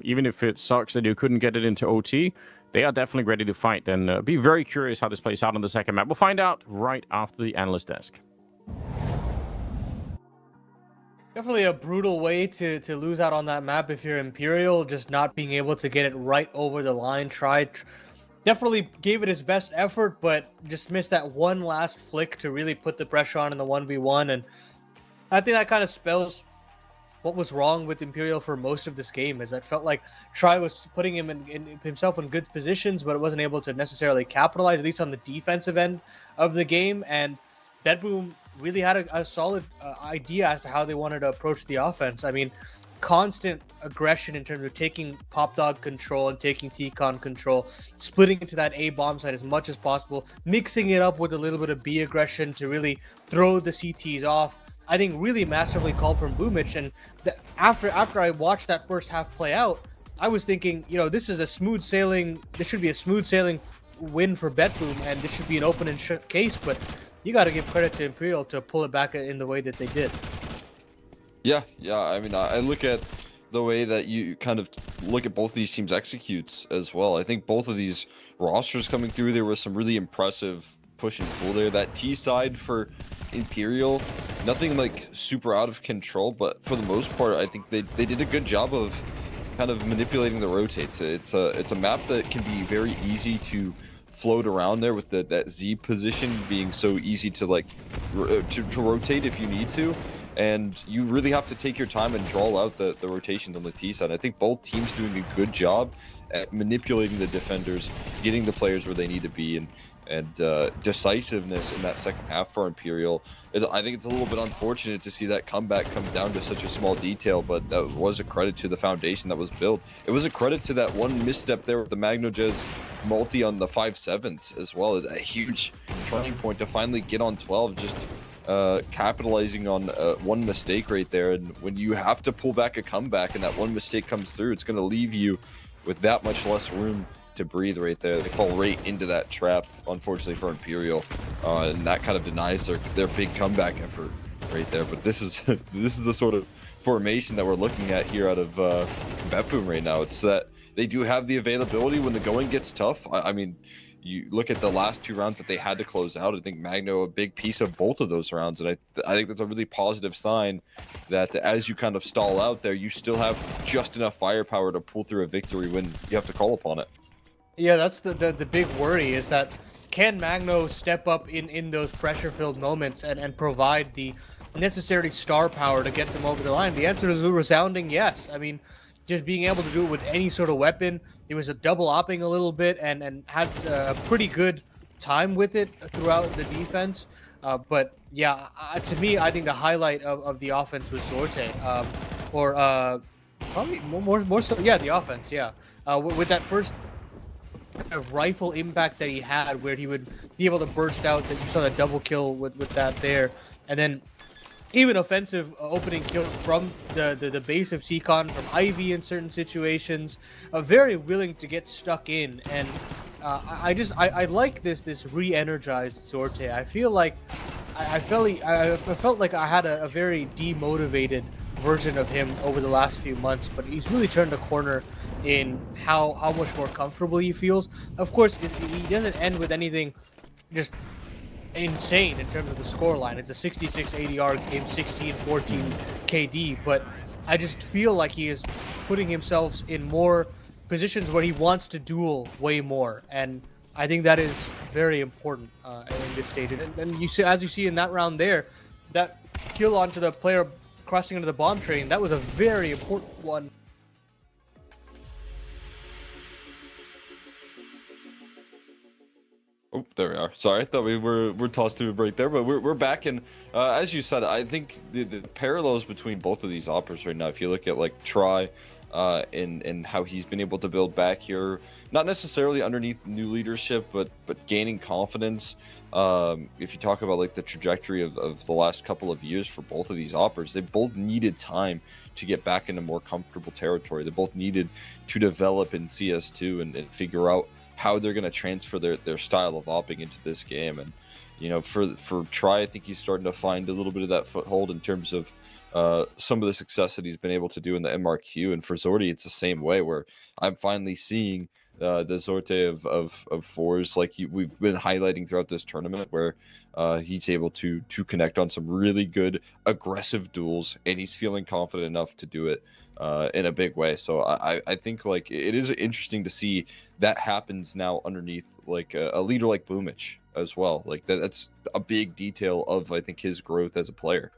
Even if it sucks that you couldn't get it into OT, they are definitely ready to fight, and be very curious how this plays out on the second map. We'll find out right after the analyst desk. Definitely a brutal way to lose out on that map if you're Imperial, just not being able to get it right over the line. Definitely gave it his best effort, but just missed that one last flick to really put the pressure on in the 1v1. And I think that kind of spells what was wrong with Imperial for most of this game, is that felt like Try was putting himself in good positions, but it wasn't able to necessarily capitalize, at least on the defensive end of the game. And BetBoom really had a solid idea as to how they wanted to approach the offense. I mean, constant aggression in terms of taking Pop Dog control and taking T-Con control, splitting into that A bomb side as much as possible, mixing it up with a little bit of B aggression to really throw the CTs off. I think really massively called from Boomich. And after I watched that first half play out, I was thinking, this should be a smooth sailing win for BetBoom, and this should be an open and shut case. But you got to give credit to Imperial to pull it back in the way that they did. Yeah. I mean, I look at the way that you kind of look at both of these teams executes as well. I think both of these rosters coming through, there was some really impressive push and pull there. That T side for Imperial, nothing like super out of control, but for the most part, I think they did a good job of kind of manipulating the rotates. It's a map that can be very easy to float around there with that Z position being so easy to to rotate if you need to, and you really have to take your time and draw out the rotations on the T side. I think both teams doing a good job at manipulating the defenders, getting the players where they need to be, and decisiveness in that second half for Imperial. I think it's a little bit unfortunate to see that comeback come down to such a small detail, but that was a credit to the foundation that was built. It was a credit to that one misstep there with the MagnoJez multi on the 5-7s as well. A huge turning point to finally get on 12, just capitalizing on one mistake right there. And when you have to pull back a comeback and that one mistake comes through, it's going to leave you with that much less room to breathe right there. They fall right into that trap, unfortunately for Imperial, and that kind of denies their big comeback effort right there. But this is the sort of formation that we're looking at here out of BetBoom right now. It's that they do have the availability when the going gets tough. I mean, you look at the last 2 rounds that they had to close out. I think Magno a big piece of both of those rounds, and I think that's a really positive sign that as you kind of stall out there, you still have just enough firepower to pull through a victory when you have to call upon it. Yeah, that's the big worry, is that can Magno step up in those pressure-filled moments and provide the necessary star power to get them over the line? The answer is a resounding yes. I mean, just being able to do it with any sort of weapon. He was a double opping a little bit and had a pretty good time with it throughout the defense. But yeah, to me, I think the highlight of the offense was Zorte, or probably more so. Yeah, the offense. Yeah, with that first kind of rifle impact that he had, where he would be able to burst out. That you saw that double kill with that there, and then even offensive opening kills from the base of T-Con, from Ivy in certain situations, very willing to get stuck in. And I like this re-energized Zorte. I feel like I felt like I had a very demotivated version of him over the last few months, but he's really turned a corner in how much more comfortable he feels. Of course, he doesn't end with anything just insane in terms of the scoreline. It's a 66 ADR game, 16-14 KD, but I just feel like he is putting himself in more positions where he wants to duel way more, and I think that is very important in this stage. And you see, as you see in that round there, that kill onto the player crossing into the bomb train, that was a very important one. Oh, there we are. Sorry, I thought we were tossed to a break there, but we're back. And as you said, I think the parallels between both of these operas right now, if you look at like Try and how he's been able to build back here, not necessarily underneath new leadership, but gaining confidence. If you talk about like the trajectory of the last couple of years for both of these operas, they both needed time to get back into more comfortable territory. They both needed to develop in CS2 and figure out how they're going to transfer their style of opping into this game. And for Tri, I think he's starting to find a little bit of that foothold in terms of some of the success that he's been able to do in the MRQ. And for Zorti, it's the same way, where I'm finally seeing the Zorte of fours like we've been highlighting throughout this tournament, where he's able to connect on some really good aggressive duels, and he's feeling confident enough to do it in a big way. So I think like it is interesting to see that happens now underneath like a leader like Boomich as well. Like that's a big detail of, I think, his growth as a player.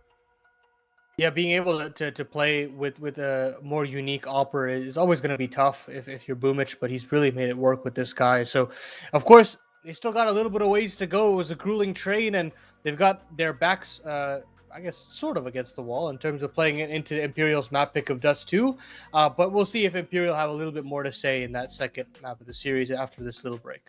Yeah, being able to play with a more unique opera is always going to be tough if you're Boomich, but he's really made it work with this guy. So, of course, they still got a little bit of ways to go. It was a grueling train, and they've got their backs, I guess, sort of against the wall in terms of playing it into Imperial's map pick of Dust 2. But we'll see if Imperial have a little bit more to say in that second map of the series after this little break.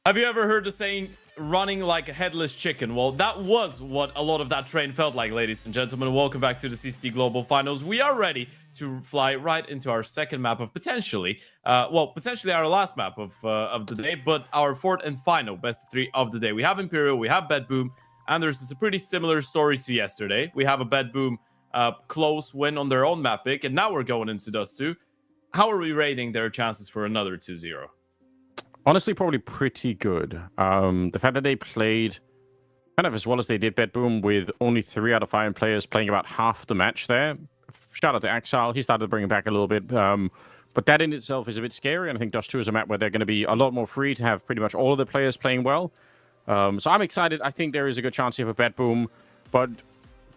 Have you ever heard the saying, running like a headless chicken? Well, that was what a lot of that train felt like, ladies and gentlemen. Welcome back to the CCT Global Finals. We are ready to fly right into our second map of potentially our last map of the day, but our fourth and final best of 3 of the day. We have Imperial, we have BetBoom, and there's a pretty similar story to yesterday. We have a BetBoom close win on their own map pick, and now we're going into Dust 2. How are we rating their chances for another 2-0? Honestly, probably pretty good. The fact that they played kind of as well as they did, BetBoom, with only 3 out of 5 players playing about half the match there. Shout out to Axel. He started to bring it back a little bit. But that in itself is a bit scary. And I think Dust 2 is a map where they're going to be a lot more free to have pretty much all of the players playing well. So I'm excited. I think there is a good chance here for BetBoom. But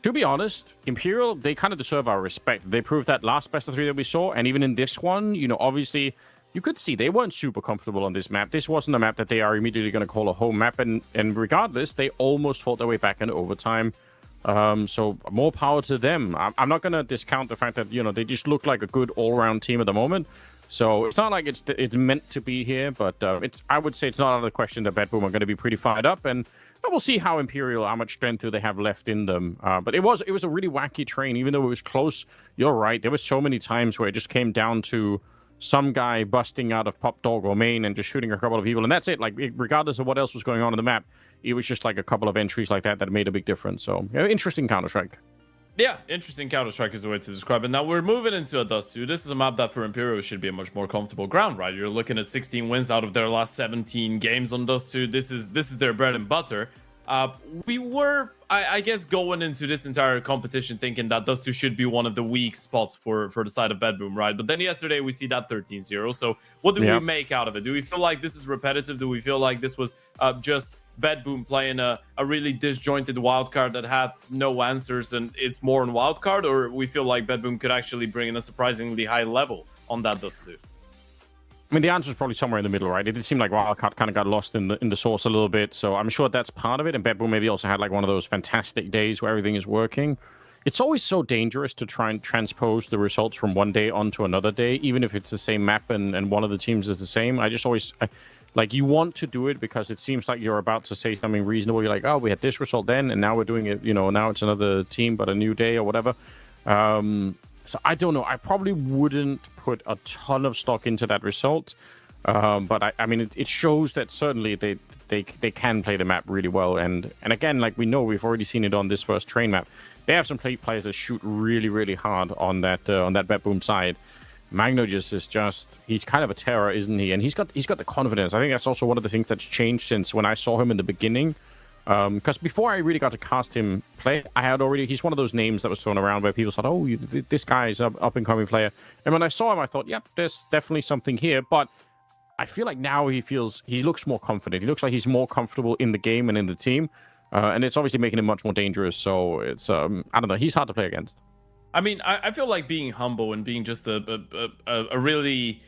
to be honest, Imperial, they kind of deserve our respect. They proved that last best of 3 that we saw. And even in this one, obviously, you could see they weren't super comfortable on this map. This wasn't a map that they are immediately going to call a home map. And regardless, they almost fought their way back in overtime. So more power to them. I'm not going to discount the fact that, they just look like a good all-round team at the moment. So it's not like it's meant to be here, but I would say it's not out of the question that BetBoom are going to be pretty fired up. And we'll see how much strength do they have left in them. But it was a really wacky train, even though it was close. You're right. There were so many times where it just came down to some guy busting out of Pop Dog or Main and just shooting a couple of people. And that's it. Like, regardless of what else was going on in the map, it was just like a couple of entries like that made a big difference. So, interesting Counter-Strike. Yeah, interesting Counter-Strike is the way to describe it. Now, we're moving into a Dust 2. This is a map that for Imperial should be a much more comfortable ground, right? You're looking at 16 wins out of their last 17 games on Dust 2. This is their bread and butter. We were, I guess, going into this entire competition thinking that Dust 2 should be one of the weak spots for the side of BetBoom, right? But then yesterday we see that 13-0. So what do we make out of it? Do we feel like this is repetitive? Do we feel like this was just BetBoom playing a really disjointed wildcard that had no answers and it's more on wildcard? Or we feel like BetBoom could actually bring in a surprisingly high level on that Dust 2? I mean, the answer is probably somewhere in the middle, right? It did seem like Wildcard kind of got lost in the sauce a little bit, so I'm sure that's part of it. And BetBoom maybe also had like one of those fantastic days where everything is working. It's always so dangerous to try and transpose the results from one day onto another day, even if it's the same map and one of the teams is the same. Like, you want to do it because it seems like you're about to say something reasonable. You're like, oh, we had this result then, and now we're doing it, now it's another team, but a new day or whatever. So I don't know. I probably wouldn't put a ton of stock into that result. But I mean, it shows that certainly they can play the map really well. And again, like we know, we've already seen it on this first train map. They have some players that shoot really, really hard on that BetBoom side. Magno he's kind of a terror, isn't he? And he's got the confidence. I think that's also one of the things that's changed since when I saw him in the beginning. Because before I really got to cast him play, he's one of those names that was thrown around where people said, oh, this guy is an up-and-coming player. And when I saw him, I thought, yep, there's definitely something here. But I feel like now he looks more confident. He looks like he's more comfortable in the game and in the team. And it's obviously making him much more dangerous. So it's, I don't know, he's hard to play against. I mean, I feel like being humble and being just a really,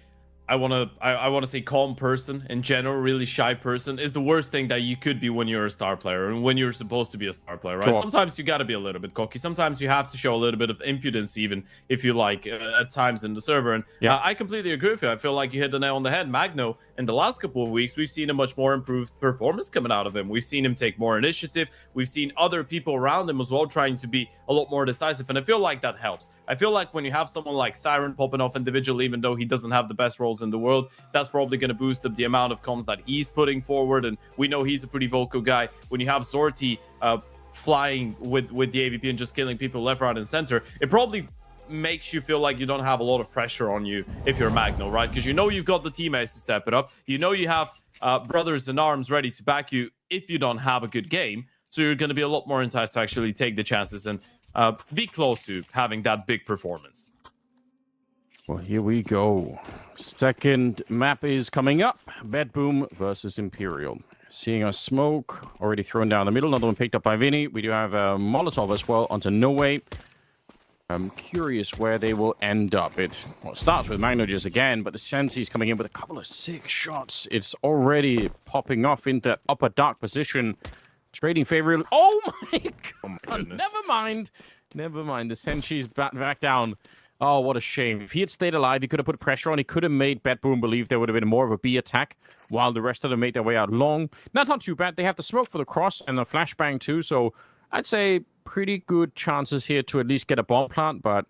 I want to say calm person in general, really shy person is the worst thing that you could be when you're a star player and when you're supposed to be a star player, right? Sure. Sometimes you got to be a little bit cocky. Sometimes you have to show a little bit of impudence, even if you like, at times in the server. And I completely agree with you. I feel like you hit the nail on the head. Magno, in the last couple of weeks, we've seen a much more improved performance coming out of him. We've seen him take more initiative. We've seen other people around him as well trying to be a lot more decisive. And I feel like that helps. I feel like when you have someone like Siren popping off individually, even though he doesn't have the best roles in the world, that's probably going to boost up the amount of comms that he's putting forward. And we know he's a pretty vocal guy. When you have Zorti flying with the AVP and just killing people left, right, and center, it probably makes you feel like you don't have a lot of pressure on you if you're Magno, right? Because you've got the teammates to step it up. You have brothers in arms ready to back you if you don't have a good game. So you're going to be a lot more enticed to actually take the chances and be close to having that big performance. Well, here we go. Second map is coming up. BetBoom versus Imperial. Seeing a smoke already thrown down the middle. Another one picked up by Vinny. We do have a Molotov as well onto No Way. I'm curious where they will end up. It starts with Magno just again, but the Sensi's coming in with a couple of 6 shots. It's already popping off into that upper dark position. Trading favorably. Oh my god! Oh my goodness. Never mind. The Sensi's back down. Oh, what a shame. If he had stayed alive, he could have put pressure on. He could have made BetBoom believe there would have been more of a B attack. while the rest of them made their way out long. That's not too bad. They have the smoke for the cross and the flashbang too, so I'd say pretty good chances here to at least get a bomb plant, but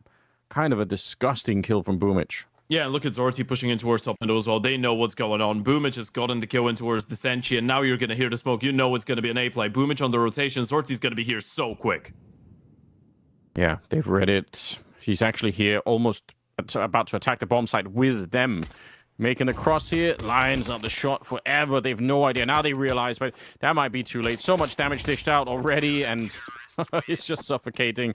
kind of a disgusting kill from Boomich. Yeah, look at Zorti pushing in towards top middle as well. They know what's going on. Boomich has gotten the kill in towards the Senchi, and now you're going to hear the smoke. You know it's going to be an A play. Boomich on the rotation. Zorti's going to be here so quick. Yeah, they've read it. He's actually here almost about to attack the bomb site with them. Making the cross here, lines up the shot forever. They've no idea. Now they realize, but that might be too late. So much damage dished out already, and it's just suffocating.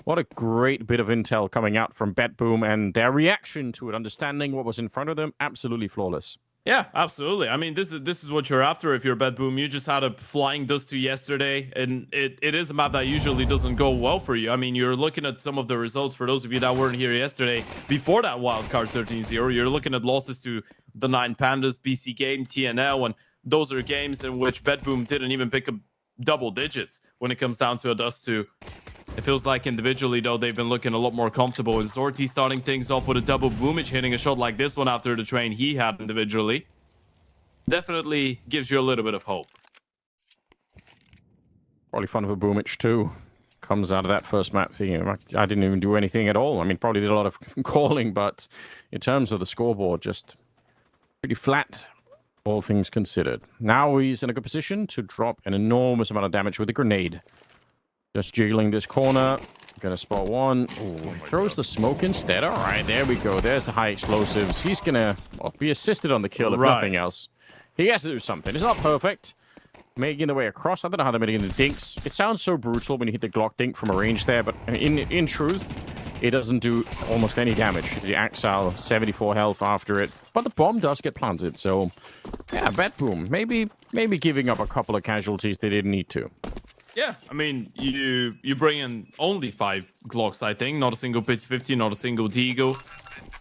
What a great bit of intel coming out from BetBoom, and their reaction to it, understanding what was in front of them, absolutely flawless. Yeah, absolutely. I mean, this is what you're after if you're BetBoom. You just had a flying dust 2 yesterday, and it is a map that usually doesn't go well for you. I mean, you're looking at some of the results for those of you that weren't here yesterday. Before that Wildcard 13-0, you're looking at losses to the 9 Pandas, BC.Game, TNL, and those are games in which BetBoom didn't even pick up double digits when it comes down to a dust 2. It feels like individually, though, they've been looking a lot more comfortable. And Zorti starting things off with a double Boomich, hitting a shot like this one after the train he had individually. Definitely gives you a little bit of hope. Probably fun for Boomich, too. Comes out of that first map thinking, I didn't even do anything at all. I mean, probably did a lot of calling, but in terms of the scoreboard, just pretty flat, all things considered. Now he's in a good position to drop an enormous amount of damage with a grenade. Just jiggling this corner. Gonna spot one. Ooh, throws the smoke instead. All right, there we go. There's the high explosives. He's gonna be assisted on the kill if nothing else. He has to do something. It's not perfect. Making the way across. I don't know how they're making the dinks. It sounds so brutal when you hit the Glock dink from a range there, but in truth, it doesn't do almost any damage. The Axal, 74 health after it. But the bomb does get planted, so yeah, BetBoom. Maybe giving up a couple of casualties they didn't need to. Yeah, I mean, you bring in only 5 Glocks, I think. Not a single Pity 50, not a single Deagle.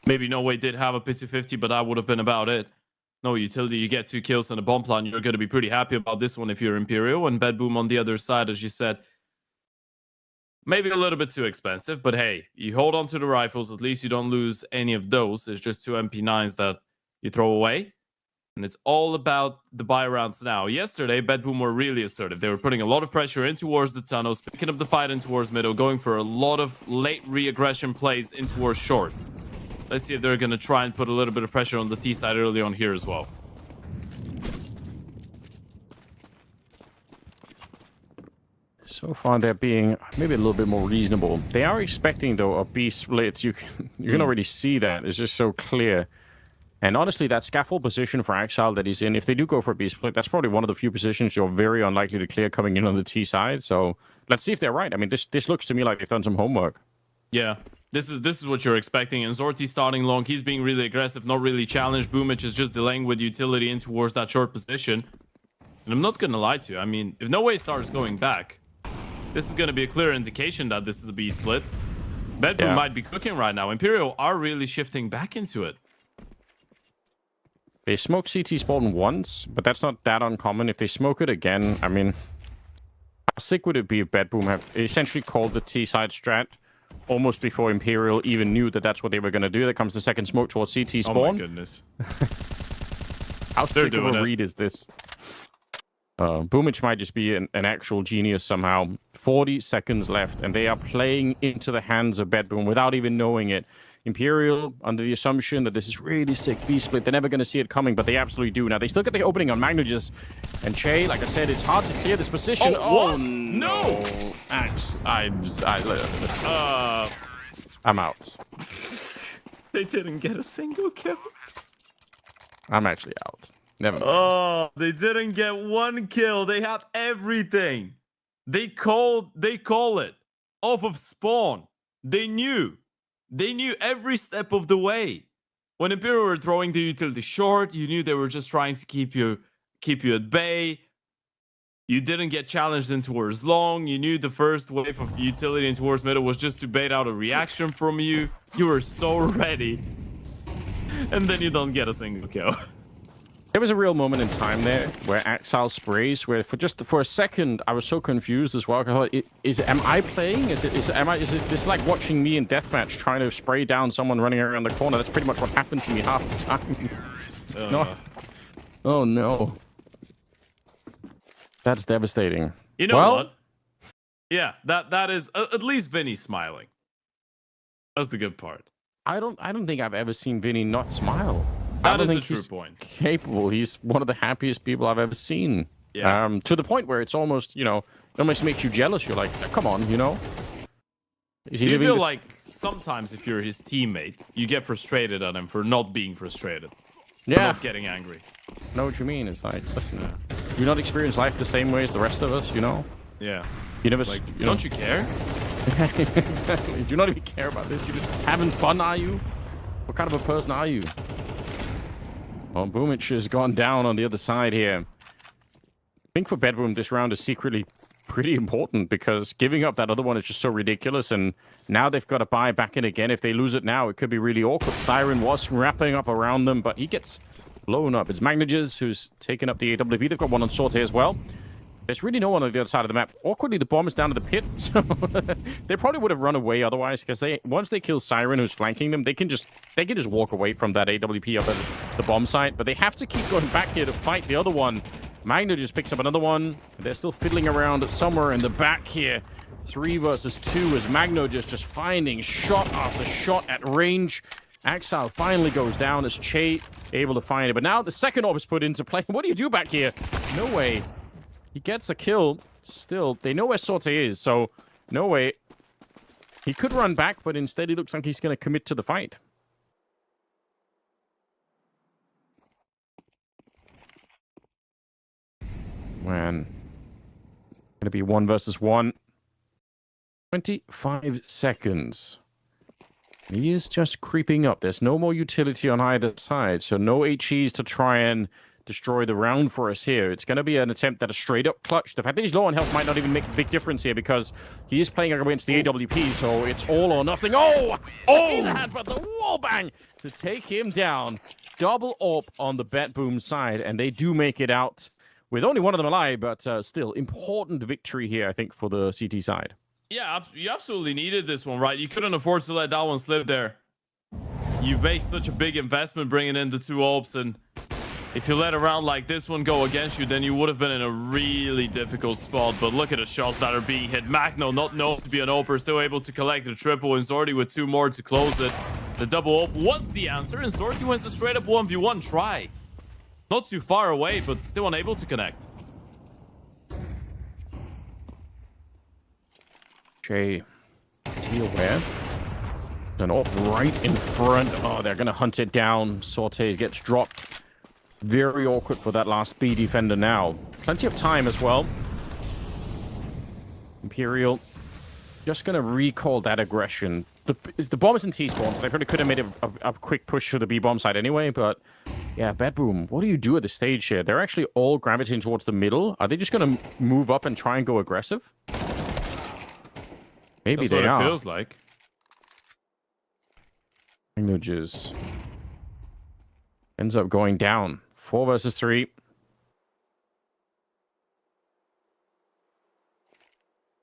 Maybe No Way did have a Pity 50, but that would have been about it. No utility, you get 2 kills and a bomb plant. You're going to be pretty happy about this one if you're Imperial. And BetBoom on the other side, as you said, maybe a little bit too expensive. But hey, you hold on to the rifles. At least you don't lose any of those. It's just 2 MP9s that you throw away. And it's all about the buy rounds now. Yesterday, BetBoom were really assertive. They were putting a lot of pressure in towards the tunnels, picking up the fight in towards middle, going for a lot of late re-aggression plays in towards short. Let's see if they're going to try and put a little bit of pressure on the T side early on here as well. So far, they're being maybe a little bit more reasonable. They are expecting, though, a B split. You can already see that. It's just so clear. And honestly, that scaffold position for Axal that he's in, if they do go for a B split, that's probably one of the few positions you're very unlikely to clear coming in on the T side. So let's see if they're right. I mean, this looks to me like they've done some homework. Yeah, this is what you're expecting. And Zorti starting long, he's being really aggressive, not really challenged. Boomich is just delaying with utility in towards that short position. And I'm not going to lie to you. I mean, if No Way starts going back, this is going to be a clear indication that this is a B split. BetBoom might be cooking right now. Imperial are really shifting back into it. They smoked CT spawn once, but that's not that uncommon. If they smoke it again, I mean, how sick would it be if BetBoom have essentially called the T side strat almost before Imperial even knew that that's what they were going to do? There comes the second smoke towards CT spawn. Oh my goodness. How sick of a read is this? Boomich might just be an actual genius somehow. 40 seconds left, and they are playing into the hands of BetBoom without even knowing it. Imperial, under the assumption that this is really sick B-split, they're never going to see it coming, but they absolutely do. Now, they still get the opening on Magnus and Che. Like I said, it's hard to clear this position. Oh no! Axe. I'm out. They didn't get a single kill. I'm actually out. Never mind. Oh, they didn't get 1 kill. They have everything. They call it off of spawn. They knew every step of the way. When Imperial were throwing the utility short, you knew they were just trying to keep you at bay. You didn't get challenged in towards long. You knew the first wave of utility in towards middle was just to bait out a reaction from you. You were so ready. And then you don't get a single kill. There was a real moment in time there where Axal sprays, where for a second I was so confused as well. I thought, am I playing? Is it like watching me in deathmatch trying to spray down someone running around the corner? That's pretty much what happened to me half the time. Oh no. That's devastating. You know well, what? Yeah, that is at least Vinny's smiling. That's the good part. I don't think I've ever seen Vinny not smile. That I don't is a think true he's point. capable. He's one of the happiest people I've ever seen. Yeah. To the point where it's almost, it almost makes you jealous. You're like, come on, Is he Do you living feel this... like sometimes if you're his teammate, you get frustrated at him for not being frustrated? Yeah. For not getting angry. I know what you mean. It's like, listen, you not experience life the same way as the rest of us, Yeah. You never... Like, don't you care? Exactly. Do you not even care about this? You just having fun, are you? What kind of a person are you? Well, Boomich has gone down on the other side here. I think for BetBoom, this round is secretly pretty important because giving up that other one is just so ridiculous, and now they've got to buy back in again. If they lose it now, it could be really awkward. Siren was wrapping up around them, but he gets blown up. It's Magnages who's taken up the AWP. They've got one on Sorte as well. There's really no one on the other side of the map. Awkwardly, the bomb is down to the pit, so they probably would have run away otherwise, because once they kill Siren, who's flanking them, they can just walk away from that AWP up at the bomb site. But they have to keep going back here to fight the other one. Magna just picks up another one. They're still fiddling around somewhere in the back here. 3 versus 2 as Magno just finding shot after shot at range. Axile finally goes down as Che able to find it. But now the second orb is put into play. What do you do back here? No way. He gets a kill. Still, they know where Sorte is, so no way. He could run back, but instead he looks like he's going to commit to the fight. Man. Going to be 1 versus 1. 25 seconds. He is just creeping up. There's no more utility on either side, so no HEs to try and destroy the round for us here. It's going to be an attempt at a straight-up clutch. The fact that he's low on health might not even make a big difference here because he is playing against the AWP, so it's all or nothing. Oh! That, but the wall bang to take him down. Double AWP on the BetBoom side, and they do make it out with only one of them alive, but still, important victory here, I think, for the CT side. Yeah, you absolutely needed this one, right? You couldn't afford to let that one slip there. You make such a big investment bringing in the 2 AWPs, and if you let a round like this one go against you, then you would have been in a really difficult spot. But look at the shots that are being hit. Magno, not known to be an AWPer, still able to collect the triple, and Zorti with 2 more to close it. The double AWP was the answer, and Zorti wins a straight up 1v1 try. Not too far away, but still unable to connect. Jay, is he aware? An AWP right in front. Oh, they're going to hunt it down. Sorte gets dropped. Very awkward for that last B defender now. Plenty of time as well. Imperial just going to recall that aggression. The bomb is in T-spawn, so they probably could have made a quick push to the B-bomb side anyway, but yeah, BetBoom, what do you do at this stage here? They're actually all gravitating towards the middle. Are they just going to move up and try and go aggressive? Maybe they are. That's what it feels like. Images. Ends up going down. 4 versus 3.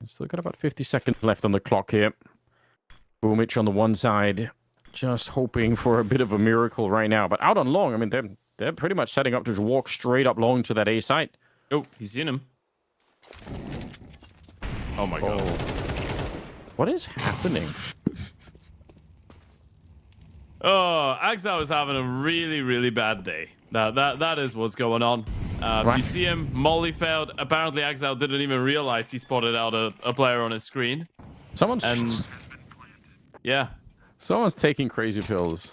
Still got about 50 seconds left on the clock here. Boomich on the one side, just hoping for a bit of a miracle right now. But out on long, I mean, they're pretty much setting up to just walk straight up long to that A site. Oh, he's in him. Oh my god. What is happening? Oh, Axel is having a really, really bad day. That is what's going on. You see him, Molly failed. Apparently, Axel didn't even realize he spotted out a player on his screen. Yeah. Someone's taking crazy pills.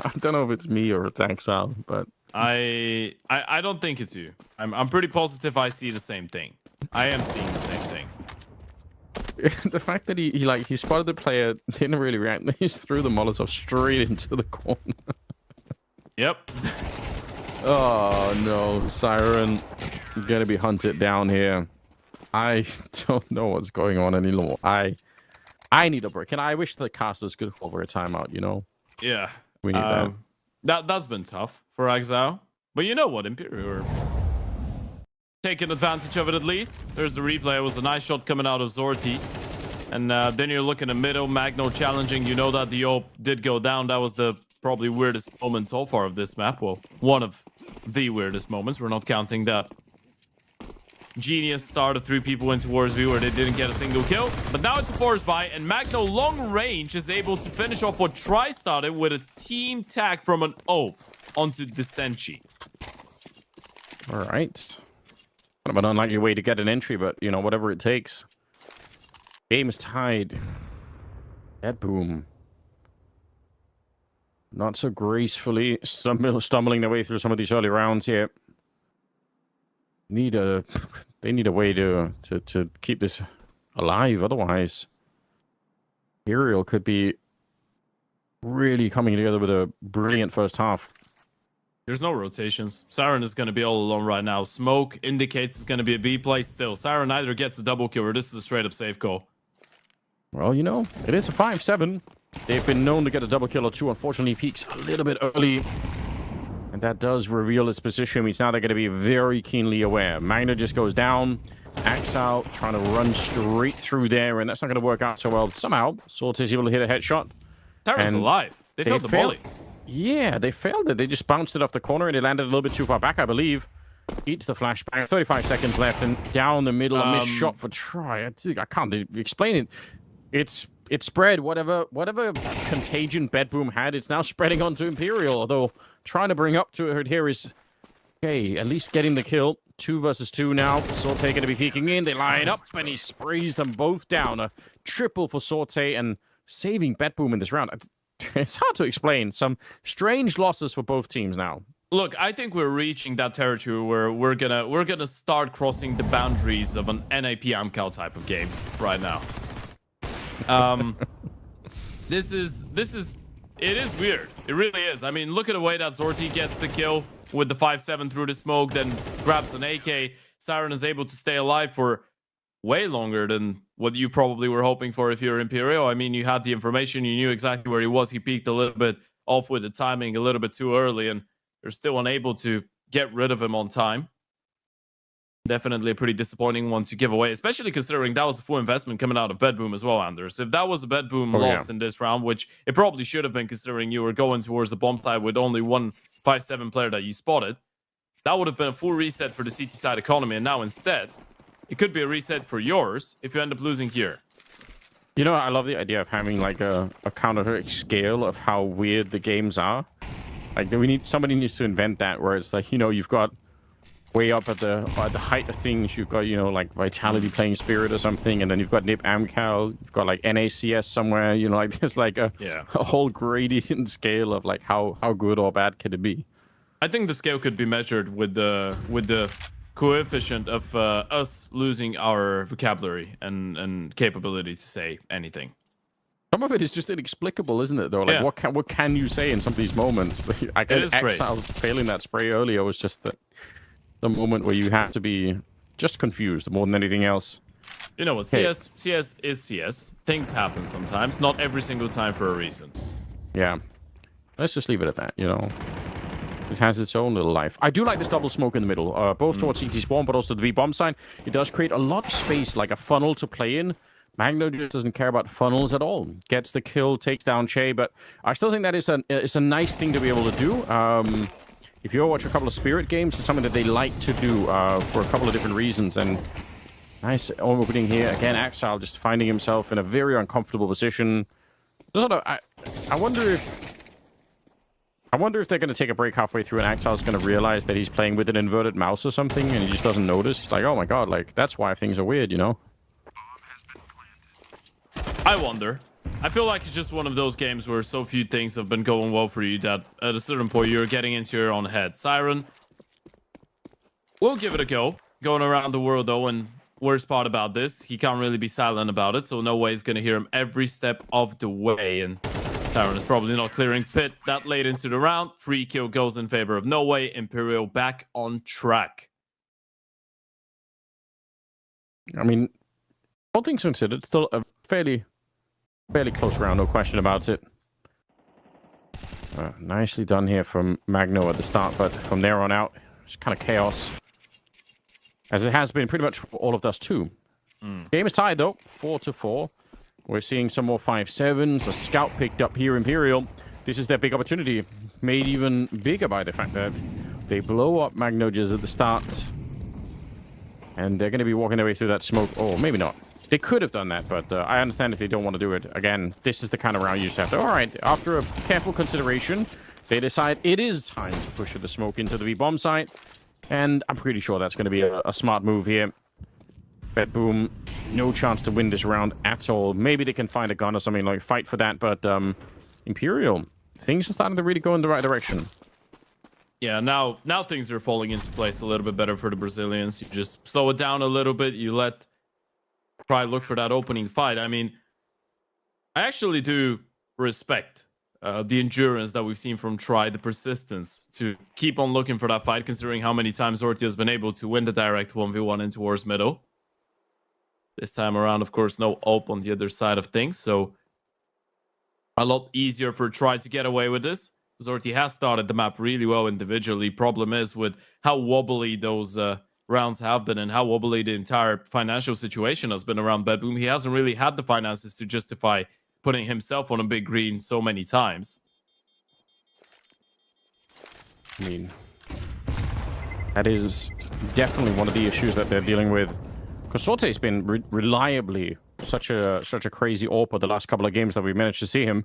I don't know if it's me or it's Axel, but I don't think it's you. I'm pretty positive I see the same thing. I am seeing the same thing. The fact that he spotted the player, didn't really react, he just threw the Molotov straight into the corner. Yep. Oh no, Siren gonna be hunted down here. I don't know what's going on anymore. I need a break. And I wish the casters could call for a timeout, Yeah. We need That's been tough for Axel. But you know what, Imperial are taking advantage of it at least. There's the replay. It was a nice shot coming out of Zorti. And then you're looking at middle, Magno challenging. You know that the AWP did go down. That was the probably weirdest moment so far of this map. Well, one of the weirdest moments. We're not counting that genius start of 3 people into Wars V where they didn't get a single kill. But now it's a forest buy, and Magno long range is able to finish off what Tri started with a team tag from an OP onto the Senshi. All right. Kind of an unlikely way to get an entry, but, you know, whatever it takes. Game is tied. BetBoom. Not so gracefully stumbling their way through some of these early rounds here. They need a way to keep this alive. Otherwise, Imperial could be really coming together with a brilliant first half. There's no rotations. Siren is going to be all alone right now. Smoke indicates it's going to be a B play still. Siren either gets a double kill or this is a straight up safe call. Well, you know, it is a 5-7. They've been known to get a double kill or two. Unfortunately, peaks a little bit early. And that does reveal his position, which now they're going to be very keenly aware. Magna just goes down. Axel trying to run straight through there, and that's not going to work out so well. Somehow, Salt is able to hit a headshot. Siren's alive. They failed the volley. Yeah, they failed it. They just bounced it off the corner, and it landed a little bit too far back, I believe. Eats the flashbang. 35 seconds left, and down the middle, a missed shot for Tri. I can't explain it. It's spread. Whatever contagion BetBoom had, it's now spreading onto Imperial. Although trying to bring up to it here is okay. At least getting the kill. 2 versus 2 now. Sorte going to be peeking in. They line up, and he sprays them both down. A triple for Sorte and saving BetBoom in this round. It's hard to explain. Some strange losses for both teams now. Look, I think we're reaching that territory where we're gonna start crossing the boundaries of an NAP Amcal type of game right now. It is weird. It really is. I mean, look at the way that Zorti gets the kill with the 5-7 through the smoke, then grabs an AK. Siren is able to stay alive for way longer than what you probably were hoping for if you're Imperial. I mean, you had the information, you knew exactly where he was. He peaked a little bit off with the timing a little bit too early, and you're still unable to get rid of him on time. Definitely a pretty disappointing one to give away, especially considering that was a full investment coming out of BetBoom as well, Anders. If that was a BetBoom loss in this round, which it probably should have been considering you were going towards the bomb side with only one 5-7 player that you spotted, that would have been a full reset for the CT side economy. And now instead, it could be a reset for yours if you end up losing here. You know, I love the idea of having like a counter scale of how weird the games are. Like somebody needs to invent that, where it's like, you know, you've got way up at the height of things, you've got, you know, like Vitality playing Spirit or something, and then you've got NIP Amcal, you've got like NACS somewhere, you know, like there's like a whole gradient scale of like how good or bad can it be. I think the scale could be measured with the coefficient of us losing our vocabulary and capability to say anything. Some of it is just inexplicable, isn't it? Though, like what can you say in some of these moments? I guess Exile failing that spray earlier was just the moment where you have to be just confused more than anything else. You know what? CS is CS. Things happen sometimes. Not every single time for a reason. Yeah. Let's just leave it at that, you know. It has its own little life. I do like this double smoke in the middle, both towards CT spawn, but also the B bomb sign. It does create a lot of space, like a funnel to play in. Magno just doesn't care about funnels at all. Gets the kill, takes down Che, but I still think that is a nice thing to be able to do. If you watch a couple of Spirit games, it's something that they like to do for a couple of different reasons. And nice opening here. Again, Axel just finding himself in a very uncomfortable position. I wonder if they're going to take a break halfway through and Axel's going to realize that he's playing with an inverted mouse or something, and he just doesn't notice. He's like, oh my god, like that's why things are weird, you know? I wonder. I feel like it's just one of those games where so few things have been going well for you that at a certain point you're getting into your own head. Siren, we'll give it a go. Going around the world though, and worst part about this, he can't really be silent about it, so no way he's going to hear him every step of the way. And Siren is probably not clearing pit that late into the round. Free kill goes in favor of No Way. Imperial back on track. I mean, all things considered, still a fairly close round, no question about it. Nicely done here from Magno at the start, but from there on out, it's kind of chaos. As it has been pretty much for all of us too. Game is tied though, 4-4. We're seeing some more 5-7s. A scout picked up here, Imperial. This is their big opportunity, made even bigger by the fact that They blow up Magnojas at the start. And they're going to be walking their way through that smoke. Oh, maybe not. They could have done that, but I understand if they don't want to do it. Again, this is the kind of round you just have to... All right, after a careful consideration, they decide it is time to push the smoke into the V-bomb site. And I'm pretty sure that's going to be a smart move here. BetBoom, no chance to win this round at all. Maybe they can find a gun or something, like fight for that, but Imperial, things are starting to really go in the right direction. Yeah, now things are falling into place a little bit better for the Brazilians. You just slow it down a little bit. You let Try look for that opening fight. I mean, I actually do respect the endurance that we've seen from Try, the persistence to keep on looking for that fight, considering how many times Zorti has been able to win the direct 1v1 in towards middle. This time around, of course, no op on the other side of things, so a lot easier for Try to get away with this. Zorti has started the map really well individually. Problem is with how wobbly those rounds have been and how wobbly the entire financial situation has been around BetBoom. He hasn't really had the finances to justify putting himself on a big green so many times. I mean, that is definitely one of the issues that they're dealing with. Because Sorte's been reliably such a crazy AWPer the last couple of games that we've managed to see him.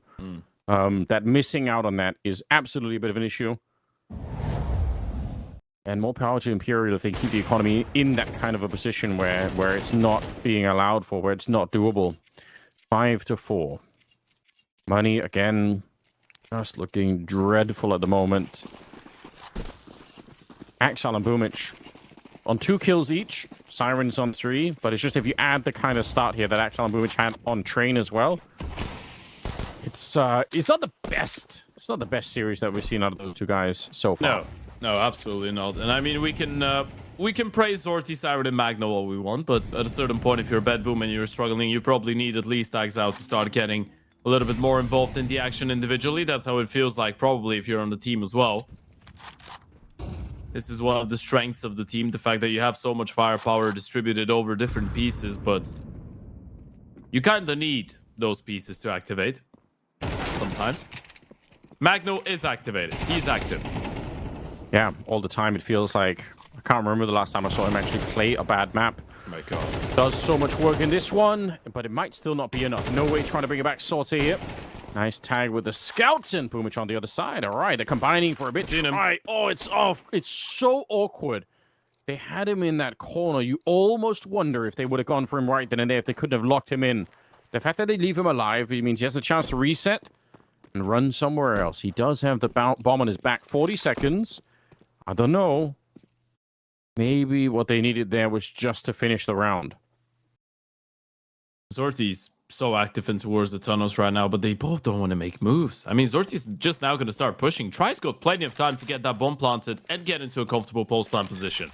That missing out on that is absolutely a bit of an issue. And more power to Imperial if they keep the economy in that kind of a position where it's not being allowed for, where it's not doable. 5-4. Money, again, just looking dreadful at the moment. Axel and Boomich on 2 kills each. Sirens on 3. But it's just if you add the kind of start here that Axel and Boomich had on Train as well, it's not the best. It's not the best series that we've seen out of those two guys so far. No, absolutely not. And I mean, we can praise Zorti, Siren, and Magno all we want, but at a certain point, if you're BetBoom and you're struggling, you probably need at least Axel to start getting a little bit more involved in the action individually. That's how it feels like, probably, if you're on the team as well. This is one of the strengths of the team, the fact that you have so much firepower distributed over different pieces, but you kind of need those pieces to activate sometimes. Magno is activated. He's active. Yeah, all the time it feels like. I can't remember the last time I saw him actually play a bad map. Oh my god. Does so much work in this one, but it might still not be enough. No way trying to bring it back. Sortie here. Nice tag with the scouts and Boomich on the other side. All right, they're combining for a bit. Right. Oh, it's off. It's so awkward. They had him in that corner. You almost wonder if they would have gone for him right then and there, if they couldn't have locked him in. The fact that they leave him alive, it means he has a chance to reset and run somewhere else. He does have the bomb on his back. 40 seconds. I don't know. Maybe what they needed there was just to finish the round. Zorti's so active in towards the tunnels right now, but they both don't want to make moves. I mean, Zorti's just now going to start pushing. Try's got plenty of time to get that bomb planted and get into a comfortable post-plant position.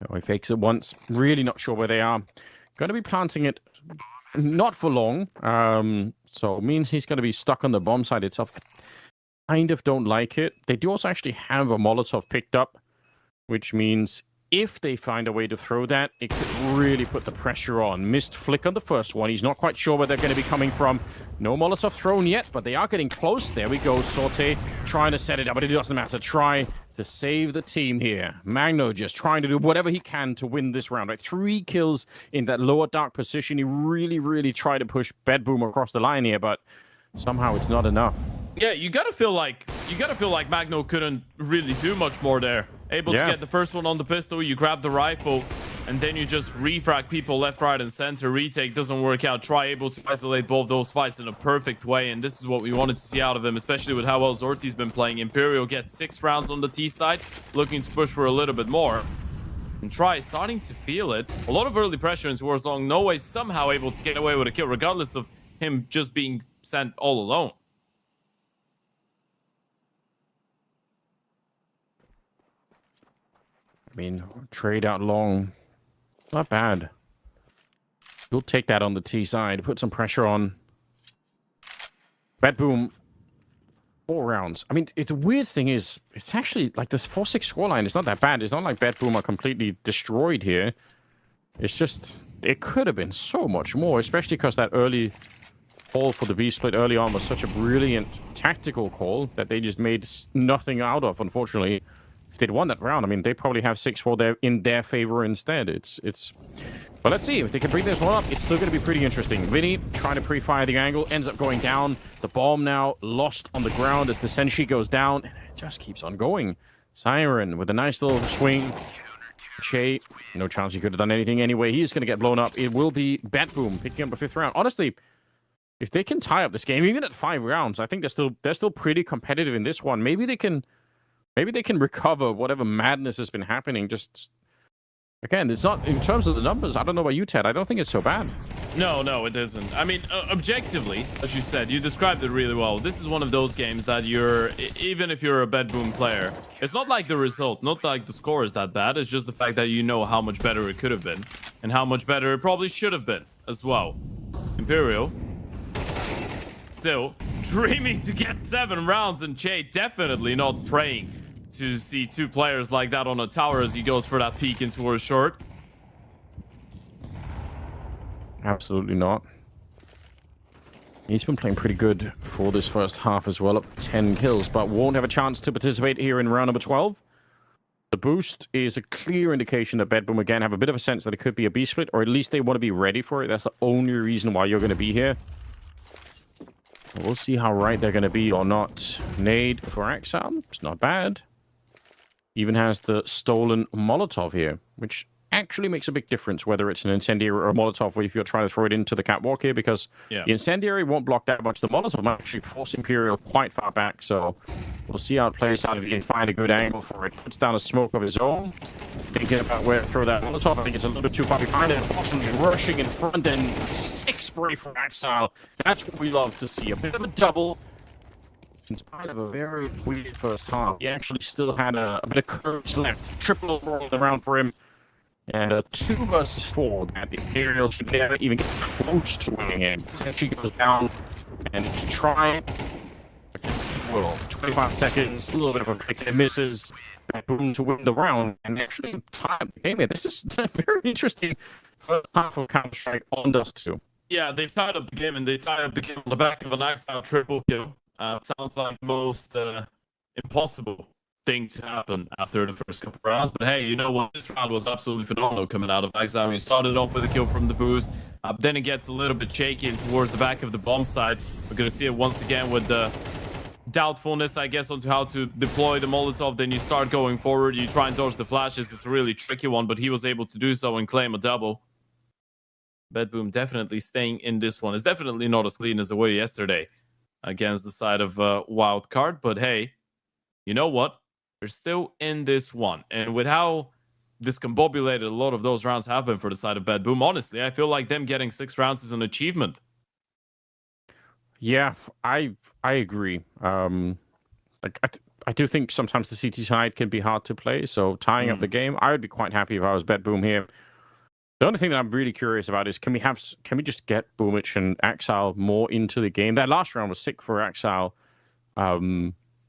Oh, he fakes it once. Really not sure where they are. Going to be planting it not for long. So it means he's going to be stuck on the bomb side itself. Kind of don't like it. They do also actually have a Molotov picked up, which means if they find a way to throw that, it could really put the pressure on. Missed flick on the first one. He's not quite sure where they're going to be coming from. No Molotov thrown yet, but they are getting close. There we go. Sortie trying to set it up, but it doesn't matter. Try to save the team here. Magno just trying to do whatever he can to win this round. Right? 3 kills in that lower dark position. He really tried to push BetBoom across the line here, but somehow it's not enough. Yeah, you gotta feel like Magno couldn't really do much more there. Able to get the first one on the pistol, you grab the rifle, and then you just refrag people left, right, and center. Retake doesn't work out. Try able to isolate both those fights in a perfect way, and this is what we wanted to see out of him, especially with how well Zorti's been playing. Imperial gets 6 rounds on the T side, looking to push for a little bit more. And Try starting to feel it. A lot of early pressure in towards long. No way somehow able to get away with a kill, regardless of him just being sent all alone. I mean, trade out long. Not bad. You'll take that on the T side. Put some pressure on. BetBoom. 4 rounds. I mean, the weird thing is, it's actually like this 4-6 scoreline. It's not that bad. It's not like BetBoom are completely destroyed here. It's just, it could have been so much more, especially because that early call for the B split early on was such a brilliant tactical call that they just made nothing out of, unfortunately. If they'd won that round, I mean, they probably have 6-4 there in their favor instead. But let's see if they can bring this one up. It's still going to be pretty interesting. Vinny trying to pre-fire the angle, ends up going down. The bomb now lost on the ground as the Senshi goes down. And it just keeps on going. Siren with a nice little swing. Che, no chance he could have done anything anyway. He's going to get blown up. It will be BetBoom picking up the 5th round. Honestly, if they can tie up this game, even at 5 rounds, I think they're still pretty competitive in this one. Maybe they can recover whatever madness has been happening. Just again, it's not in terms of the numbers. I don't know about you, Ted. I don't think it's so bad. No, it isn't. I mean, objectively, as you said, you described it really well. This is one of those games that even if you're a BetBoom player, it's not like the result, not like the score is that bad. It's just the fact that you know how much better it could have been and how much better it probably should have been as well. Imperial still dreaming to get 7 rounds, and Che definitely not praying to see 2 players like that on a tower as he goes for that peek into a short. Absolutely not. He's been playing pretty good for this first half as well, up 10 kills, but won't have a chance to participate here in round number 12. The boost is a clear indication that BetBoom again have a bit of a sense that it could be a B split, or at least they want to be ready for it. That's the only reason why you're going to be here. We'll see how right they're going to be or not. Nade for Exile. It's not bad. Even has the stolen Molotov here, which actually makes a big difference whether it's an incendiary or a Molotov, or if you're trying to throw it into the catwalk here, because the incendiary won't block that much. The Molotov might actually force Imperial quite far back, so we'll see how it plays out if he can find a good angle for it. Puts down a smoke of his own. Thinking about where to throw that Molotov. I think it's a little bit too far behind, and unfortunately rushing in front, and 6 spray from Exile. That's what we love to see. A bit of a double. In spite of a very weird first half, he actually still had a bit of curves left. Triple overall in the round for him. And a 2 versus 4 that Imperial should never even get close to winning it. Essentially goes down and to try against the world. 25 seconds, a little bit of a flick and misses. BetBoom to win the round and actually tie up the game here. This is a very interesting first half of Counter-Strike on Dust 2. Yeah, they've tied up the game, and they tied up the game on the back of a nice-out triple kill. Sounds like the most impossible thing to happen after the first couple rounds, but hey, you know what? This round was absolutely phenomenal coming out of Exile. He started off with a kill from the boost, then it gets a little bit shaky and towards the back of the bomb side. We're gonna see it once again with the doubtfulness, I guess, onto how to deploy the Molotov. Then you start going forward, you try and dodge the flashes. It's a really tricky one, but he was able to do so and claim a double. BetBoom definitely staying in this one. It's definitely not as clean as it was yesterday against the side of Wildcard, but hey, you know what? They're still in this one. And with how discombobulated a lot of those rounds have been for the side of BetBoom, honestly, I feel like them getting 6 rounds is an achievement. Yeah, I agree. I do think sometimes the CT side can be hard to play, so tying up the game, I would be quite happy if I was BetBoom here. The only thing that I'm really curious about is can we just get Boomich and Exile more into the game? That last round was sick for Exile.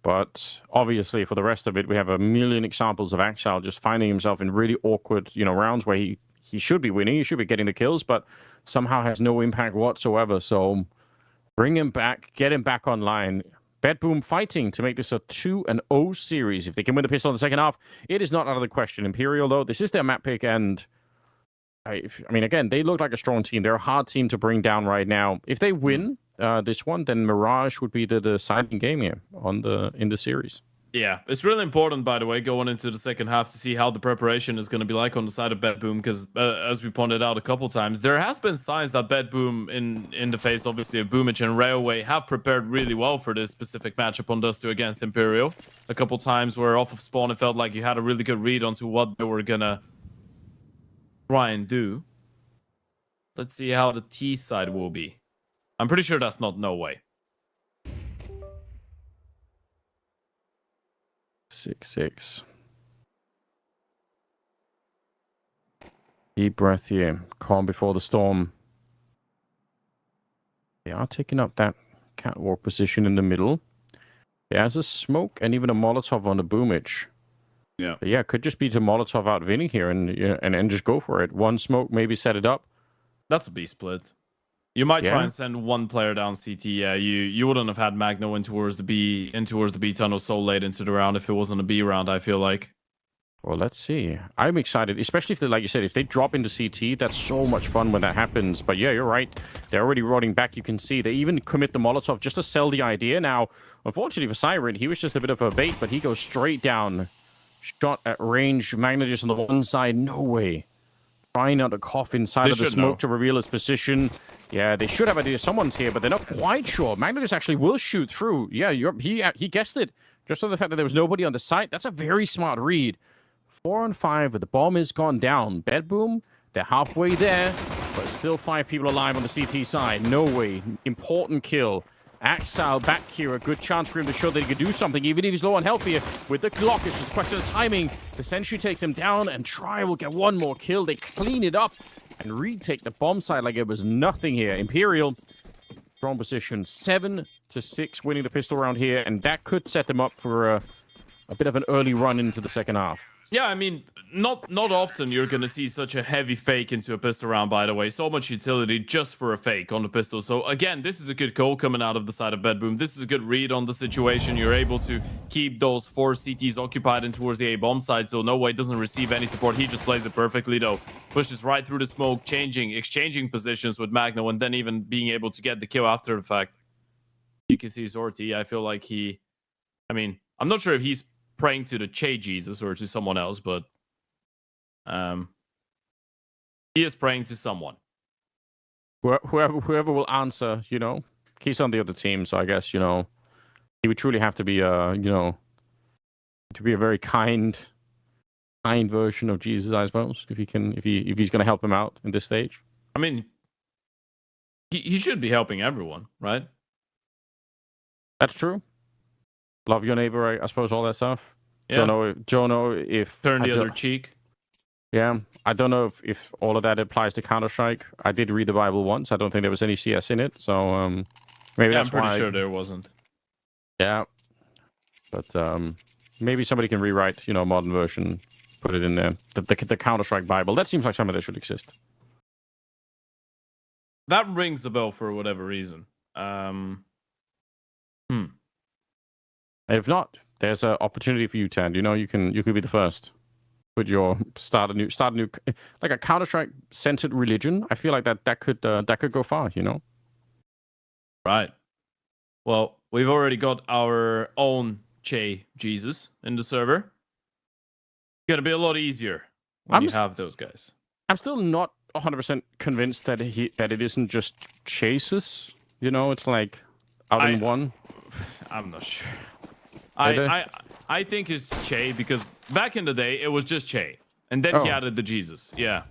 But obviously, for the rest of it, we have a million examples of Exile just finding himself in really awkward, rounds where he should be winning, he should be getting the kills, but somehow has no impact whatsoever. So bring him back, get him back online. BetBoom fighting to make this a 2-0 series. If they can win the pistol in the second half, it is not out of the question. Imperial, though, this is their map pick, and I mean, again, they look like a strong team. They're a hard team to bring down right now. If they win this one, then Mirage would be the deciding game here in the series. Yeah, it's really important, by the way, going into the second half to see how the preparation is going to be like on the side of BetBoom, because as we pointed out a couple times, there has been signs that BetBoom, in the face, obviously, of Boomich and Railway, have prepared really well for this specific matchup on Dust 2 against Imperial. A couple times where off of spawn, it felt like you had a really good read onto what they were going to try and do. Let's see how the T side will be. I'm pretty sure that's not no way. 6-6. Deep breath here. Calm before the storm. They are taking up that catwalk position in the middle. There's a smoke and even a Molotov on the Boomich. Yeah. But yeah, could just be to Molotov out Vinny here and just go for it. One smoke, maybe set it up. That's a B split. You might try and send one player down CT. Yeah, you wouldn't have had Magno in towards the B tunnel so late into the round if it wasn't a B round, I feel like. Well, let's see. I'm excited, especially if they, like you said, if they drop into CT, that's so much fun when that happens. But yeah, you're right. They're already rolling back. You can see they even commit the Molotov just to sell the idea. Now, unfortunately for Siren, he was just a bit of a bait, but he goes straight down. Shot at range. Magna just on the one side. No way. Trying not to cough inside of the smoke to reveal his position. Yeah, they should have idea someone's here, but they're not quite sure. Magnus actually will shoot through. Yeah, he guessed it. Just on the fact that there was nobody on the site. That's a very smart read. 4 on 5, but the bomb is gone down. BetBoom, they're halfway there, but still 5 people alive on the CT side. No way. Important kill. Axel back here, a good chance for him to show that he could do something, even if he's low on health here. With the clock, it's just a question of timing. The sentry takes him down, and Try will get one more kill. They clean it up and retake the bomb side like it was nothing here. Imperial, strong position, 7-6, winning the pistol round here, and that could set them up for a bit of an early run into the second half. Yeah, I mean, not often you're going to see such a heavy fake into a pistol round, by the way. So much utility just for a fake on the pistol. So, again, this is a good call coming out of the side of BetBoom. This is a good read on the situation. You're able to keep those 4 CTs occupied and towards the A-bomb side, so No Way doesn't receive any support. He just plays it perfectly, though. Pushes right through the smoke, exchanging positions with Magno, and then even being able to get the kill after the fact. You can see Zorti. I feel like I'm not sure if he's praying to the Che Jesus or to someone else, but he is praying to someone. Whoever will answer, he's on the other team, so I guess, he would truly have to be to be a very kind version of Jesus, I suppose, if he's going to help him out in this stage. I mean, he should be helping everyone, right? That's true. Love your neighbor, I suppose, all that stuff. Yeah. Don't know if turn the other cheek. Yeah, I don't know if all of that applies to Counter-Strike. I did read the Bible once. I don't think there was any CS in it, so maybe that's I'm pretty why. sure there wasn't. Yeah, but maybe somebody can rewrite, modern version, put it in there. The Counter-Strike Bible. That seems like something that should exist. That rings a bell for whatever reason. If not, there's an opportunity for you, Tan. You can be the first. Put your start a new like a Counter-Strike centered religion. I feel like that could go far. Right. Well, we've already got our own Che Jesus in the server. It's gonna be a lot easier when you have those guys. I'm still not 100% convinced that it isn't just chases. It's like out in one. I'm not sure. I think it's Che because back in the day it was just Che, and then he added the Jesus. Yeah.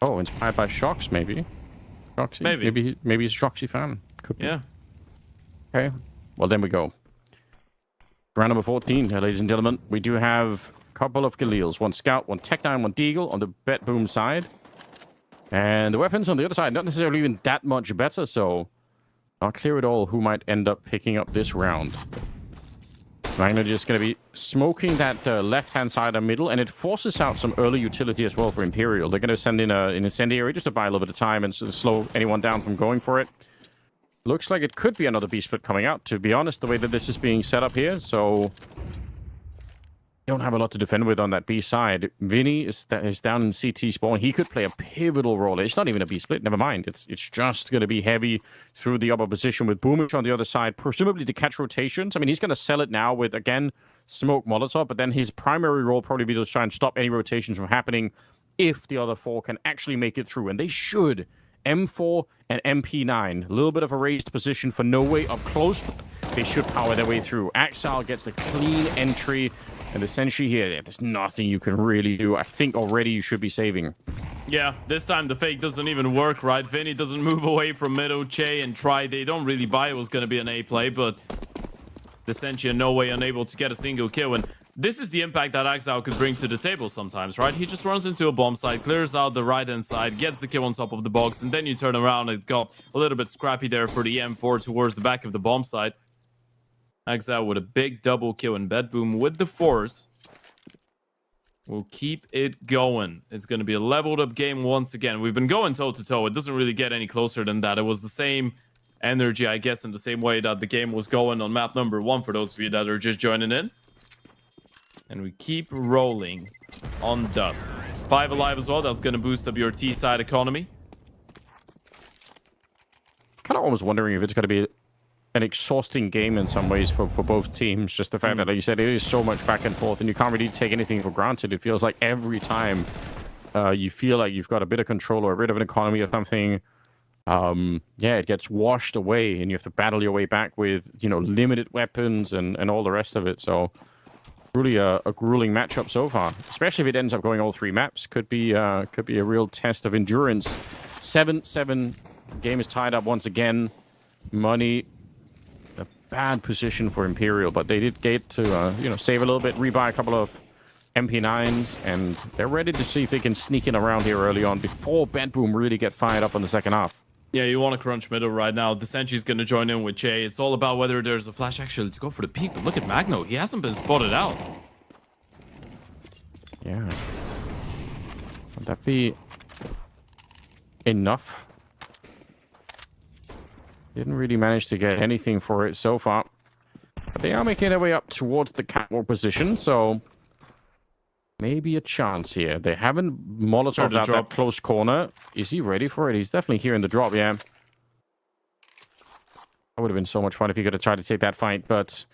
Oh, inspired by Shox, maybe. Shoxy. Maybe he's a Shoxy fan. Could be. Yeah. Okay. Well, then we go. Round number 14, ladies and gentlemen. We do have a couple of Galils. 1 Scout, 1 Tech-9, 1 Deagle on the BetBoom side. And the weapons on the other side, not necessarily even that much better, so not clear at all who might end up picking up this round. Magna just going to be smoking that left-hand side and middle, and it forces out some early utility as well for Imperial. They're going to send in an incendiary just to buy a little bit of time and sort of slow anyone down from going for it. Looks like it could be another B-split coming out, to be honest, the way that this is being set up here. So, don't have a lot to defend with on that B side. Vinny is down in CT spawn. He could play a pivotal role. It's not even a B-split, never mind. It's just going to be heavy through the upper position with Boomich on the other side, presumably to catch rotations. I mean, he's going to sell it now with, again, smoke Molotov, but then his primary role probably be to try and stop any rotations from happening if the other 4 can actually make it through, and they should. M4 and MP9. A little bit of a raised position for No Way up close, but they should power their way through. Axel gets a clean entry, and essentially here, there's nothing you can really do. I think already you should be saving. Yeah, this time the fake doesn't even work, right? Vinny doesn't move away from middle. Che and Try, they don't really buy it was going to be an A play, but essentially No Way unable to get a single kill. And this is the impact that Axel could bring to the table sometimes, right? He just runs into a bomb site, clears out the right-hand side, gets the kill on top of the box, and then you turn around and got a little bit scrappy there for the M4 towards the back of the bomb site. Axel with a big double kill in BetBoom with the force. will keep it going. It's going to be a leveled up game once again. We've been going toe-to-toe. It doesn't really get any closer than that. It was the same energy, I guess, in the same way that the game was going on map number 1 for those of you that are just joining in. And we keep rolling on Dust. 5 alive as well. That's going to boost up your T-side economy. Kind of almost wondering if it's going to be an exhausting game in some ways for both teams. Just the fact that, like you said, it is so much back and forth, and you can't really take anything for granted. It feels like every time you feel like you've got a bit of control or a bit of an economy or something, it gets washed away, and you have to battle your way back with, limited weapons and all the rest of it. So really a grueling matchup so far, especially if it ends up going all 3 maps. Could be a real test of endurance. 7-7. Game is tied up once again. Money, a bad position for Imperial, but they did get to save a little bit, rebuy a couple of MP9s, and they're ready to see if they can sneak in around here early on before BetBoom really get fired up on the second half. Yeah, you want to crunch middle right now. The Senchi's going to join in with Jay. It's all about whether there's a flash. Actually, let's go for the peak, but look at Magno. He hasn't been spotted out. Yeah. Would that be enough? Didn't really manage to get anything for it so far. But they are making their way up towards the catwalk position, so maybe a chance here. They haven't Molotov out that close corner. Is he ready for it? He's definitely here in the drop, yeah. That would have been so much fun if he could have tried to take that fight, but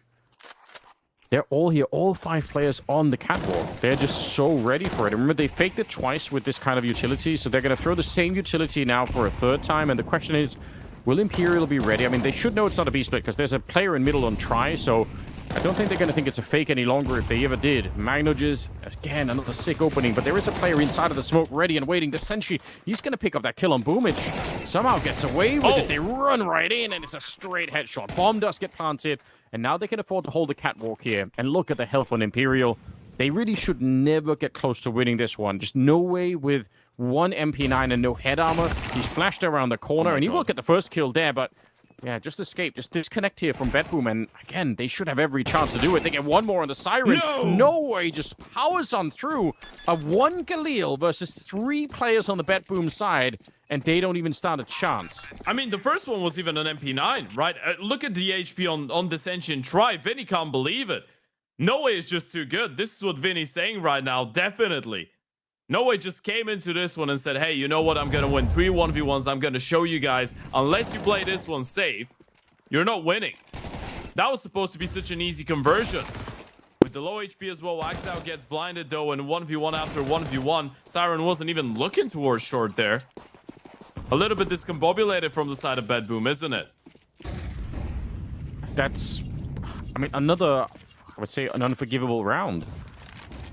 they're all here, all 5 players on the catwalk. They're just so ready for it. And remember, they faked it twice with this kind of utility, so they're going to throw the same utility now for a 3rd time, and the question is, will Imperial be ready? I mean, they should know it's not a B-split because there's a player in middle on try, so I don't think they're going to think it's a fake any longer if they ever did. Magnoges, again, another sick opening, but there is a player inside of the smoke ready and waiting. The Senshi, he's going to pick up that kill on Boomich. Somehow gets away with it. They run right in, and it's a straight headshot. Bomb does get planted, and now they can afford to hold the catwalk here. And look at the health on Imperial. They really should never get close to winning this one. Just no way with 1 MP9 and no head armor. He's flashed around the corner, and he will get the first kill there, but yeah, just escape. Just disconnect here from BetBoom, and again, they should have every chance to do it. They get 1 more on the Siren. No way, just powers on through. A 1 Galil versus 3 players on the BetBoom side, and they don't even stand a chance. I mean, the first one was even an MP9, right? Look at the HP on this engine try. Vinny can't believe it. No way is just too good. This is what Vinny's saying right now, definitely. No way just came into this one and said, hey, you know what? I'm going to win 3 1v1s. I'm going to show you guys, unless you play this one safe, you're not winning. That was supposed to be such an easy conversion. With the low HP as well, Waxout gets blinded though, and 1v1 after 1v1. Siren wasn't even looking towards short there. A little bit discombobulated from the side of BetBoom, isn't it? That's, I mean, another, I would say, an unforgivable round.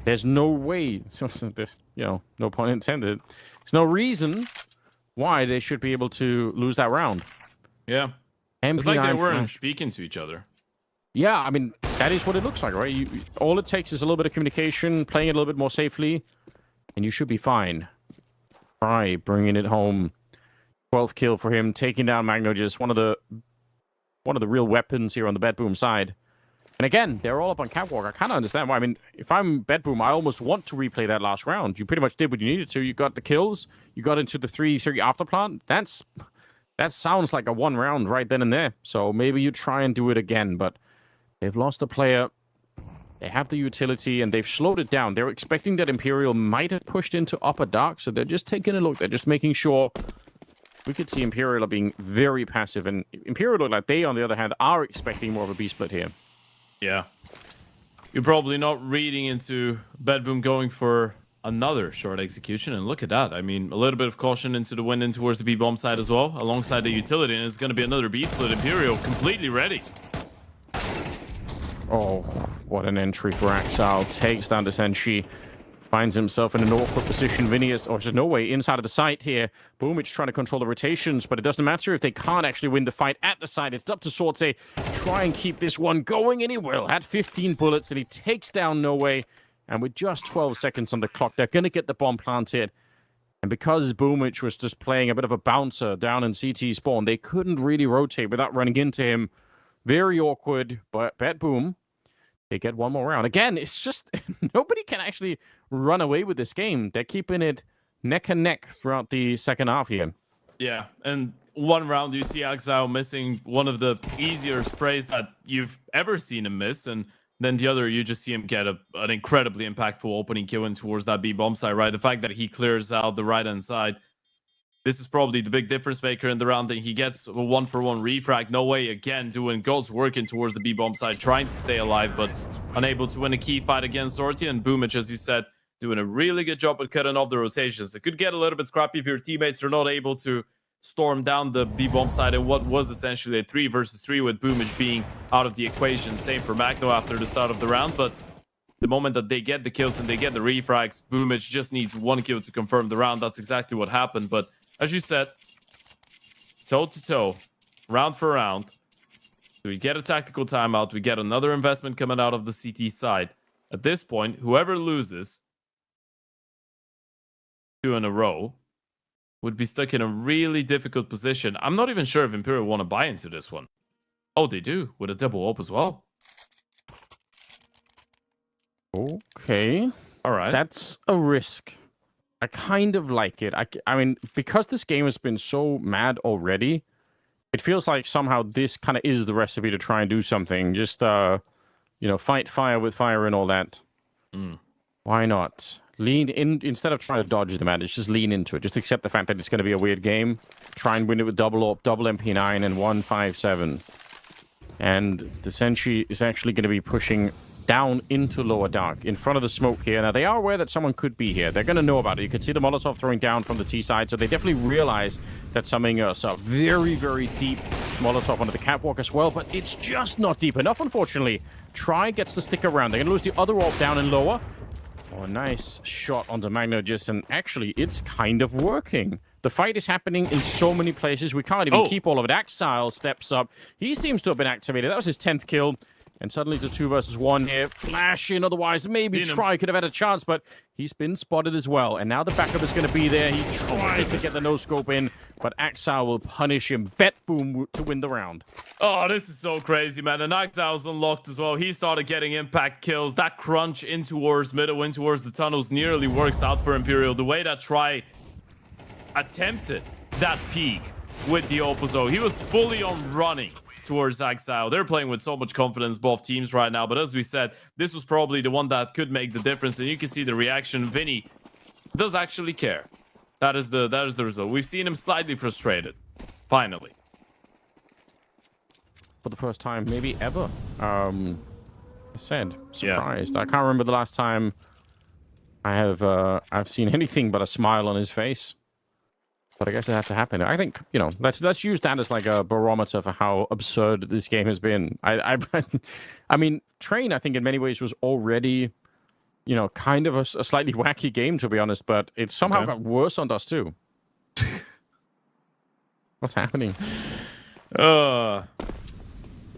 There's no way, no pun intended. There's no reason why they should be able to lose that round. Yeah. It's like they weren't speaking to each other. Yeah, I mean, that is what it looks like, right? All it takes is a little bit of communication, playing it a little bit more safely, and you should be fine. Try bringing it home. 12th kill for him, taking down Magno, just one of the real weapons here on the BetBoom side. And again, they're all up on catwalk. I kind of understand why. I mean, if I'm BetBoom, I almost want to replay that last round. You pretty much did what you needed to. You got the kills. You got into the 3-3 after plant. That sounds like a 1 round right then and there. So maybe you try and do it again. But they've lost a player. They have the utility, and they've slowed it down. They're expecting that Imperial might have pushed into upper dark. So they're just taking a look. They're just making sure. We could see Imperial being very passive. And Imperial look like they, on the other hand, are expecting more of a B-split here. Yeah. You're probably not reading into BetBoom going for another short execution, and look at that. I mean, a little bit of caution into the wind and towards the B-bomb side as well, alongside the utility, and it's going to be another B-split. Imperial completely ready. Oh, what an entry for Axal. Takes down the Senshi. Finds himself in an awkward position. Vinny is, or there's no way, inside of the site here. Boomich trying to control the rotations, but it doesn't matter if they can't actually win the fight at the site. It's up to Sorte. Try and keep this one going, and he will. Had 15 bullets, and he takes down No Way. And with just 12 seconds on the clock, they're going to get the bomb planted. And because Boomich was just playing a bit of a bouncer down in CT spawn, they couldn't really rotate without running into him. Very awkward, but BetBoom, they get 1 more round. Again, it's just nobody can actually run away with this game. They're keeping it neck and neck throughout the second half here. Yeah, and one round you see Exile missing one of the easier sprays that you've ever seen him miss, and then the other you just see him get an incredibly impactful opening kill in towards that B bomb side, right? The fact that he clears out the right-hand side, this is probably the big difference maker in the round, that he gets a 1-for-1 refrag. No way, again, doing God's work in towards the B bomb side, trying to stay alive, but unable to win a key fight against Zorti. And Boomich, as you said, doing a really good job at cutting off the rotations. It could get a little bit scrappy if your teammates are not able to storm down the B bomb side in what was essentially a 3 versus 3, with Boomich being out of the equation. Same for Magno after the start of the round, but the moment that they get the kills and they get the refrags, Boomich just needs 1 kill to confirm the round. That's exactly what happened. But as you said, toe to toe, round for round, we get a tactical timeout, we get another investment coming out of the CT side. At this point, whoever loses 2 in a row would be stuck in a really difficult position. I'm not even sure if Imperial want to buy into this one. Oh, they do, with a double op as well. Okay. All right. That's a risk. I kind of like it. I mean, because this game has been so mad already, it feels like somehow this kind of is the recipe to try and do something. Just, fight fire with fire and all that. Why not? Lean in, instead of trying to dodge the damage, just lean into it. Just accept the fact that it's going to be a weird game. Try and win it with double AWP, double MP9, and 157. And the Senshi is actually going to be pushing down into lower dark, in front of the smoke here. Now, they are aware that someone could be here. They're going to know about it. You can see the Molotov throwing down from the T side, so they definitely realize that something else. A very, very deep Molotov onto the catwalk as well, but it's just not deep enough, unfortunately. Try gets to stick around. They're going to lose the other AWP down and lower. Oh, nice shot onto Magnogis, and actually, it's kind of working. The fight is happening in so many places. We can't even keep all of it. Axile steps up. He seems to have been activated. That was his 10th kill. And suddenly it's a 2 versus 1 here. Flash in, otherwise maybe Try could have had a chance, but he's been spotted as well. And now the backup is going to be there. He tries to get the no-scope in, but Axile will punish him. BetBoom to win the round. Oh, this is so crazy, man. And Axile's unlocked as well. He started getting impact kills. That crunch in towards middle, in towards the tunnels nearly works out for Imperial. The way that Try attempted that peak with the Opposo, he was fully on running towards Exile. They're playing with so much confidence, both teams right now. But as we said, this was probably the one that could make the difference. And you can see the reaction. Vinny does actually care. That is the result. We've seen him slightly frustrated. Finally. For the first time, maybe ever. I said, surprised. Yeah. I can't remember the last time I've seen anything but a smile on his face. But I guess it had to happen. I think, let's use that as like a barometer for how absurd this game has been. I mean, Train, I think in many ways was already, kind of a slightly wacky game, to be honest, but it somehow got worse on us too. What's happening? I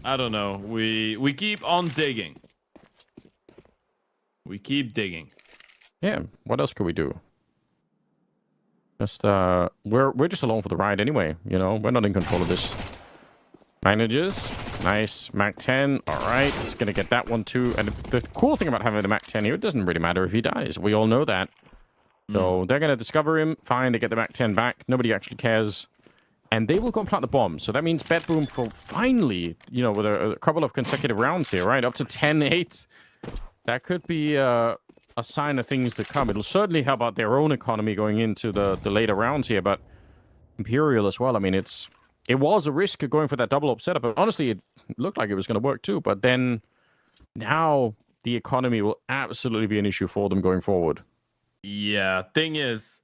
don't know. We keep on digging. We keep digging. Yeah, what else could we do? Just we're just along for the ride anyway, we're not in control of this. Managers, nice Mac 10. All right, it's gonna get that one too. And the cool thing about having the Mac 10 here, it doesn't really matter if he dies. We all know that. So they're gonna discover him. Fine, they get the Mac 10 back. Nobody actually cares, and they will go and plant the bomb. So that means BetBoom for finally, with a couple of consecutive rounds here, right, up to 10-8. That could be a sign of things to come. It'll certainly help out their own economy going into the later rounds here, but Imperial as well. I mean, it was a risk of going for that double up setup, but honestly, it looked like it was going to work too. But then now the economy will absolutely be an issue for them going forward. Yeah, thing is,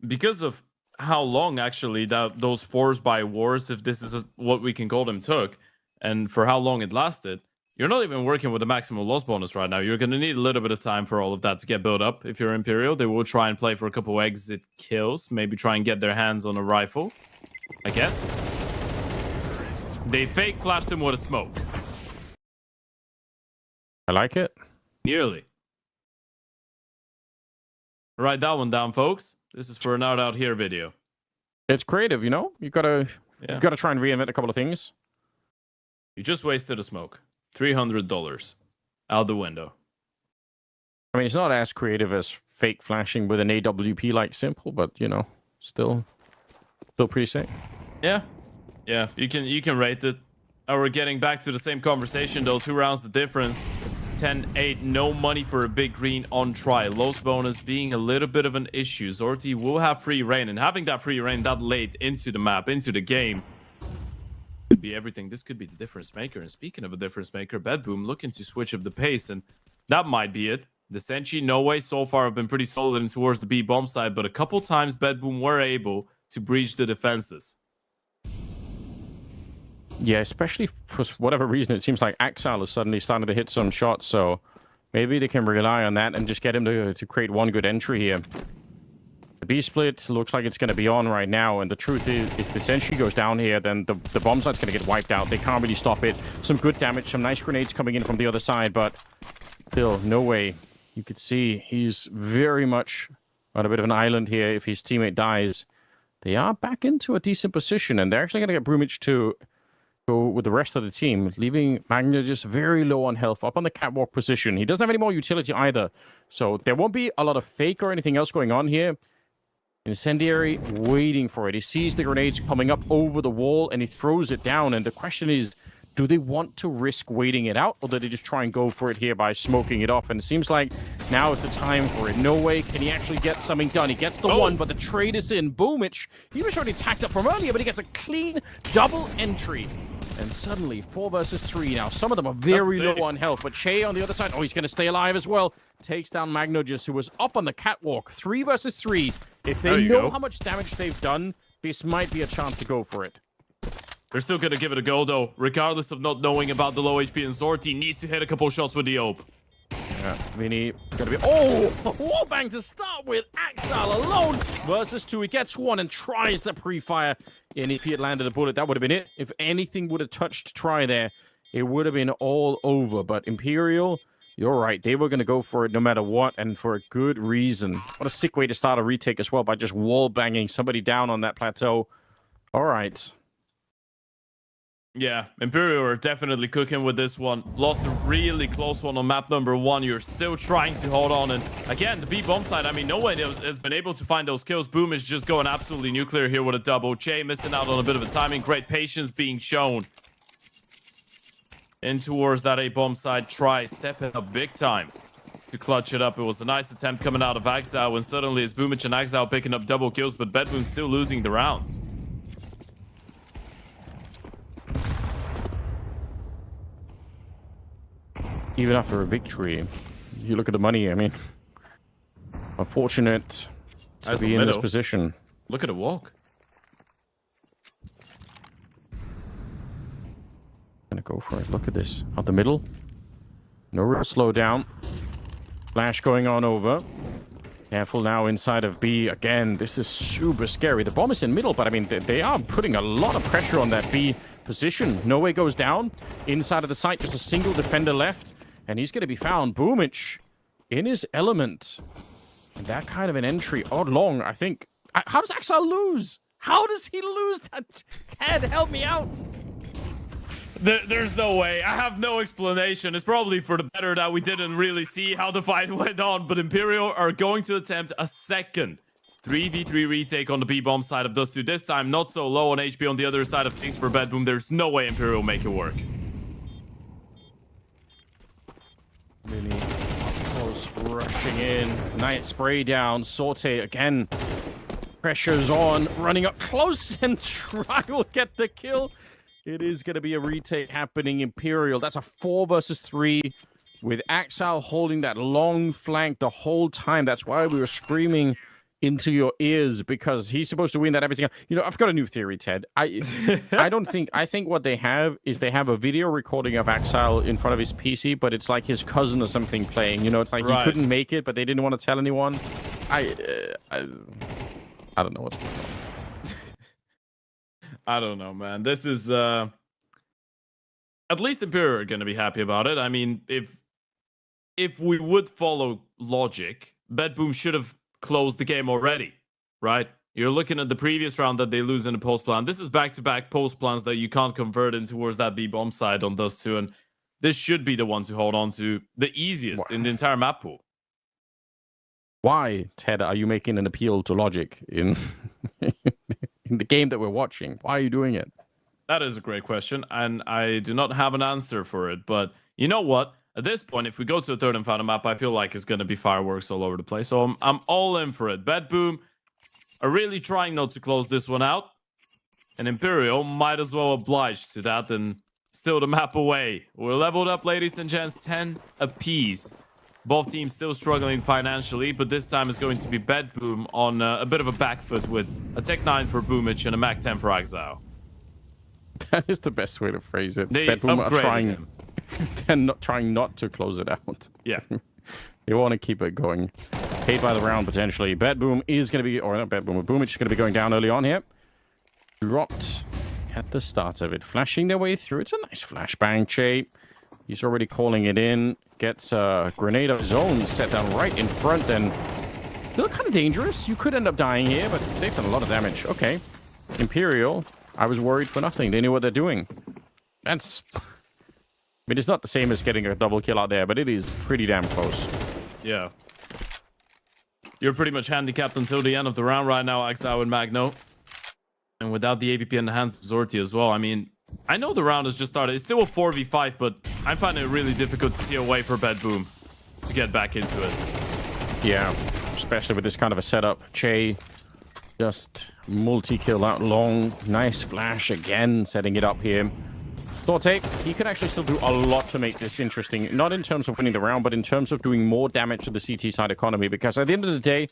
because of how long actually those force by wars, if this is what we can call them, took, and for how long it lasted, you're not even working with a maximum loss bonus right now. You're going to need a little bit of time for all of that to get built up. If you're Imperial, they will try and play for a couple exit kills. Maybe try and get their hands on a rifle, I guess. They fake flashed him with a smoke. I like it. Nearly. Write that one down, folks. This is for an Out Here video. It's creative, you gotta try and reinvent a couple of things. You just wasted a smoke. $300 out the window. I mean, it's not as creative as fake flashing with an AWP-like simple, but, still pretty safe. Yeah. Yeah, you can rate it. We're getting back to the same conversation, though. 2 rounds the difference. 10-8, no money for a big green on try. Loss bonus being a little bit of an issue. Zorti will have free reign, and having that free reign that late into the map, into the game, could be everything. This could be the difference maker. And speaking of a difference maker, BetBoom looking to switch up the pace, and that might be it. The Senshi, no way, so far have been pretty solid in towards the B bomb side, but a couple times BetBoom were able to breach the defenses. Yeah, especially for whatever reason, it seems like Axal is suddenly starting to hit some shots, so maybe they can rely on that and just get him to create one good entry here. The B split looks like it's going to be on right now, and the truth is, if the Senshi goes down here, then the bomb site's going to get wiped out. They can't really stop it. Some good damage, some nice grenades coming in from the other side, but still, no way. You could see he's very much on a bit of an island here if his teammate dies. They are back into a decent position, and they're actually going to get Brumich to go with the rest of the team, leaving Magna just very low on health, up on the catwalk position. He doesn't have any more utility either, so there won't be a lot of fake or anything else going on here. Incendiary waiting for it. He sees the grenades coming up over the wall, and he throws it down, and the question is, do they want to risk waiting it out, or do they just try and go for it here by smoking it off? And it seems like now is the time for it. No way can he actually get something done. He gets the one, but the trade is in. Boomich, he was already tacked up from earlier, but he gets a clean double entry. And suddenly, 4 versus 3 now. Some of them are very low on health, but Che on the other side, he's going to stay alive as well. Takes down Magnogis, who was up on the catwalk. 3 versus 3. If they know how much damage they've done, this might be a chance to go for it. They're still going to give it a go, though, regardless of not knowing about the low HP, and Zorti needs to hit a couple shots with the AWP. Yeah, Vinny going to be... Oh! A wallbang to start with. Axal alone versus 2. He gets one and tries the pre-fire. And if he had landed a bullet, that would have been it. If anything would have touched try there, it would have been all over. But Imperial, you're right. They were going to go for it no matter what, and for a good reason. What a sick way to start a retake as well, by just wall-banging somebody down on that plateau. All right. Yeah, Imperial are definitely cooking with this one. Lost a really close one on map number 1. You're still trying to hold on. And again, the B bomb side, I mean, no one has been able to find those kills. Boom is just going absolutely nuclear here with a double. Che missing out on a bit of a timing. Great patience being shown. In towards that A bomb side try, stepping up big time to clutch it up. It was a nice attempt coming out of Axal, and suddenly it's Boomich and Axal picking up double kills, but BetBoom still losing the rounds. Even after a victory, you look at the money, I mean, unfortunate to be in this position. Look at it walk. Gonna go for it. Look at this. Out the middle. No real slowdown. Flash going on over. Careful now inside of B. Again, this is super scary. The bomb is in middle, but I mean, they are putting a lot of pressure on that B position. No way goes down. Inside of the site, just a single defender left. And he's going to be found. Boomich in his element. And that kind of an entry. Odd long, I think. How does Axal lose? How does he lose that? Ted, help me out. There's no way. I have no explanation. It's probably for the better that we didn't really see how the fight went on. But Imperial are going to attempt a second 3v3 retake on the B-bomb side of Dust2. This time, not so low on HP on the other side of things for BetBoom. There's no way Imperial make it work. Really was rushing in. Night spray down. Sorte again. Pressure's on. Running up close and try will get the kill. It is going to be a retake happening. Imperial. That's a 4 versus 3 with Axal holding that long flank the whole time. That's why we were screaming into your ears, because he's supposed to win that everything. You know, I've got a new theory, Ted. I think what they have is they have a video recording of Axal in front of his PC, but it's like his cousin or something playing. You know, it's like he couldn't make it, but they didn't want to tell anyone. I don't know what's going on. I don't know, man. This is at least Imperial are going to be happy about it. I mean, if we would follow logic, BetBoom should have closed the game already, right? You're looking at the previous round that they lose in the post plan. This is back-to-back post plans that you can't convert in towards that B-bomb side on Dust2, and this should be the one to hold on to the easiest in the entire map pool. Why, Ted, are you making an appeal to logic in in the game that we're watching? Why are you doing it? That is a great question, and I do not have an answer for it. But you know what? At this point, if we go to a third and final map, I feel like it's going to be fireworks all over the place. So I'm all in for it. BetBoom are really trying not to close this one out. And Imperial might as well oblige to that and steal the map away. We're leveled up, ladies and gents, 10 apiece. Both teams still struggling financially, but this time it's going to be BetBoom on a bit of a back foot with a Tech 9 for Boomich and a Mac 10 for Exile. That is the best way to phrase it. They BetBoom are upgraded him. they're not trying not to close it out. Yeah. They want to keep it going. Paid by the round, potentially. BetBoom is going to be, or not BetBoom, but Boomich is going to be going down early on here. Dropped at the start of it. Flashing their way through. It's a nice flashbang, Che. He's already calling it in. Gets a grenade of his own set down right in front, and they look kind of dangerous. You could end up dying here, but they've done a lot of damage. Okay. Imperial, I was worried for nothing. They knew what they're doing. That's... I mean, it's not the same as getting a double kill out there, but it is pretty damn close. Yeah. You're pretty much handicapped until the end of the round right now, Exile and Magno. And without the AVP in the hands of Zorti as well, I mean, I know the round has just started. It's still a 4v5, but I'm finding it really difficult to see a way for BetBoom to get back into it. Yeah, especially with this kind of a setup. Che just multi-kill out long. Nice flash again, setting it up here. Thorte, he can actually still do a lot to make this interesting. Not in terms of winning the round, but in terms of doing more damage to the CT side economy. Because at the end of the day,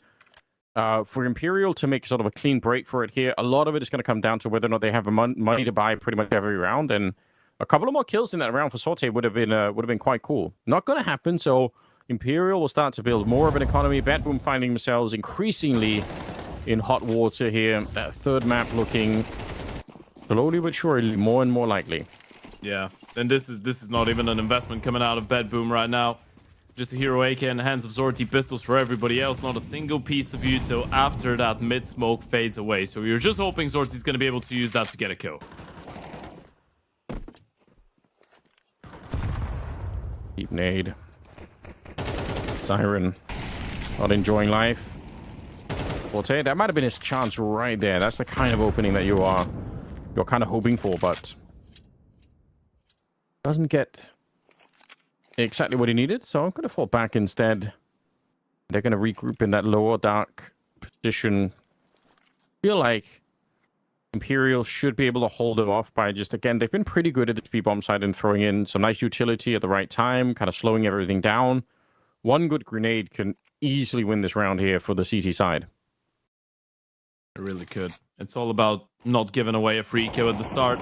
for Imperial to make sort of a clean break for it here, a lot of it is going to come down to whether or not they have money to buy pretty much every round. And a couple of more kills in that round for Sorte would have been quite cool. Not going to happen, so Imperial will start to build more of an economy. BetBoom finding themselves increasingly in hot water here. That third map looking slowly but surely more and more likely. Yeah, and this is not even an investment coming out of BetBoom right now. Just a hero AK in the hands of Zorti, pistols for everybody else. Not a single piece of util after that mid-smoke fades away. So you're just hoping Zorti's going to be able to use that to get a kill. Deep nade. Siren not enjoying life. Forte, that might have been his chance right there. That's the kind of opening that you're kind of hoping for, but doesn't get exactly what he needed, so I'm going to fall back instead. They're going to regroup in that lower dark position. Feel like Imperial should be able to hold them off by just, again, they've been pretty good at the P-bomb side and throwing in some nice utility at the right time, kind of slowing everything down. One good grenade can easily win this round here for the CT side. It really could. It's all about not giving away a free kill at the start.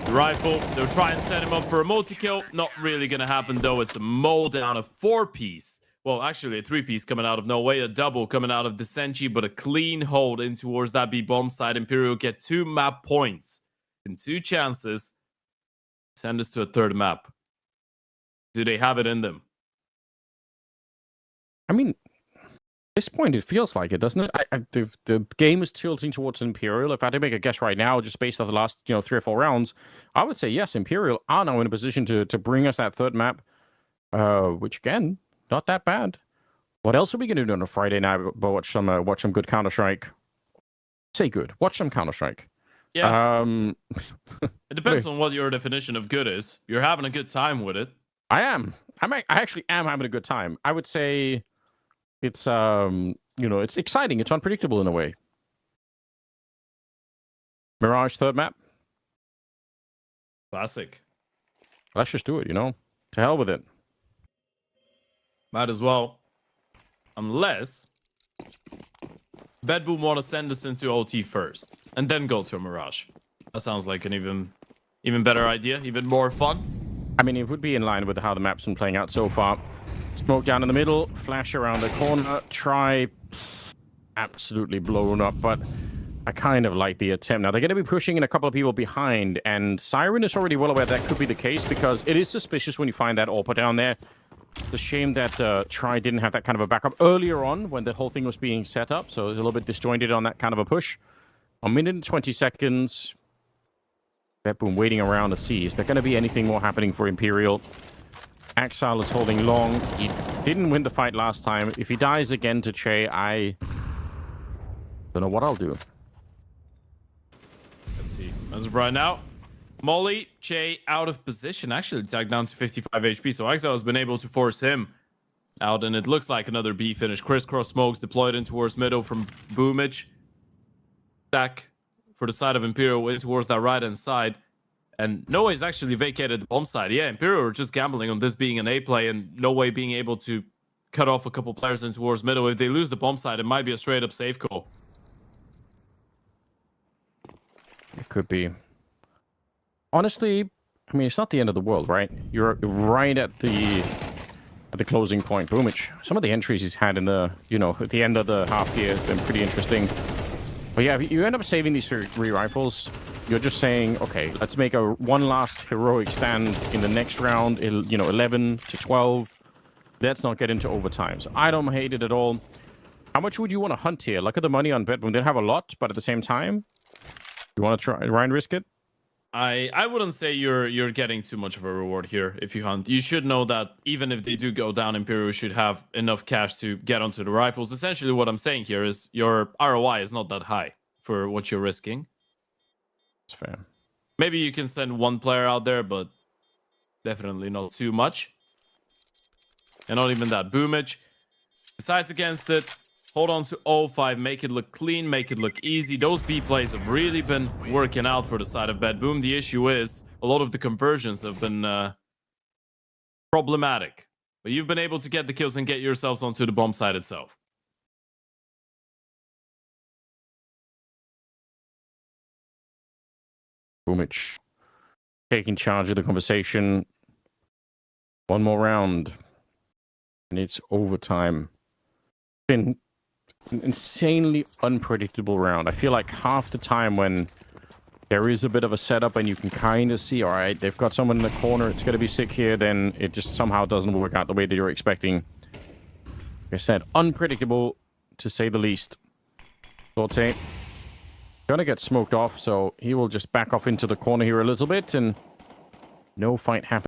The rifle, they'll try and set him up for a multi-kill. Not really going to happen, though. It's a mold down, a 4-piece. Well, actually, a 3-piece coming out of no way. A double coming out of the Senchi, but a clean hold in towards that B-bomb side. Imperial get 2 map points and 2 chances. Send us to a third map. Do they have it in them? I mean, at this point, it feels like it, doesn't it? The game is tilting towards Imperial. If I had to make a guess right now, just based off the last 3 or 4 rounds, I would say yes, Imperial are now in a position to bring us that third map, which again, not that bad. What else are we going to do on a Friday night but watch some good Counter-Strike? Say good. Watch some Counter-Strike. Yeah. It depends on what your definition of good is. You're having a good time with it. I am. I actually am having a good time. I would say it's it's exciting. It's unpredictable in a way. Mirage third map. Classic. Let's just do it, To hell with it. Might as well. Unless BetBoom want to send us into OT first and then go to a Mirage. That sounds like an even better idea, even more fun. I mean, it would be in line with how the map's been playing out so far. Smoke down in the middle, flash around the corner, try, absolutely blown up, but I kind of like the attempt. Now, they're going to be pushing in a couple of people behind, and Siren is already well aware that could be the case, because it is suspicious when you find that AWP down there. It's a shame that Try didn't have that kind of a backup earlier on when the whole thing was being set up, so it's a little bit disjointed on that kind of a push. 1 minute and 20 seconds. BetBoom waiting around to see. Is there going to be anything more happening for Imperial? Axile is holding long. He didn't win the fight last time. If he dies again to Che, I don't know what I'll do. Let's see. As of right now, Molly, Che out of position. Actually, tagged down to 55 HP. So Axile has been able to force him out, and it looks like another B finish. Crisscross smokes deployed in towards middle from Boomage. Stack for the side of Imperial in towards that right-hand side. And No Way's actually vacated the bomb side. Yeah, Imperial are just gambling on this being an A play and No Way being able to cut off a couple players in towards middle. If they lose the bomb side, it might be a straight-up safe call. It could be. Honestly, I mean, it's not the end of the world, right? You're right at the closing point. Boomage. Some of the entries he's had in the, at the end of the half year has been pretty interesting. But yeah, if you end up saving these 3 rifles, you're just saying, okay, let's make one last heroic stand in the next round, 11 to 12. Let's not get into overtime. So I don't hate it at all. How much would you want to hunt here? Look at the money on BetBoom. They have a lot, but at the same time, you want to try and risk it? I wouldn't say you're getting too much of a reward here if you hunt. You should know that even if they do go down, Imperial should have enough cash to get onto the rifles. Essentially, what I'm saying here is your ROI is not that high for what you're risking. It's fair. Maybe you can send one player out there, but definitely not too much. And not even that. Boomage decides against it. Hold on to 0-5, make it look clean, make it look easy. Those B plays have really been working out for the side of BetBoom. The issue is a lot of the conversions have been problematic. But you've been able to get the kills and get yourselves onto the bomb side itself. Boomage taking charge of the conversation. One more round. And it's overtime. Been an insanely unpredictable round. I feel like half the time when there is a bit of a setup and you can kind of see, all right, they've got someone in the corner, it's going to be sick here, then it just somehow doesn't work out the way that you're expecting. Like I said, unpredictable to say the least. Sorte gonna get smoked off, so he will just back off into the corner here a little bit, and no fight happens.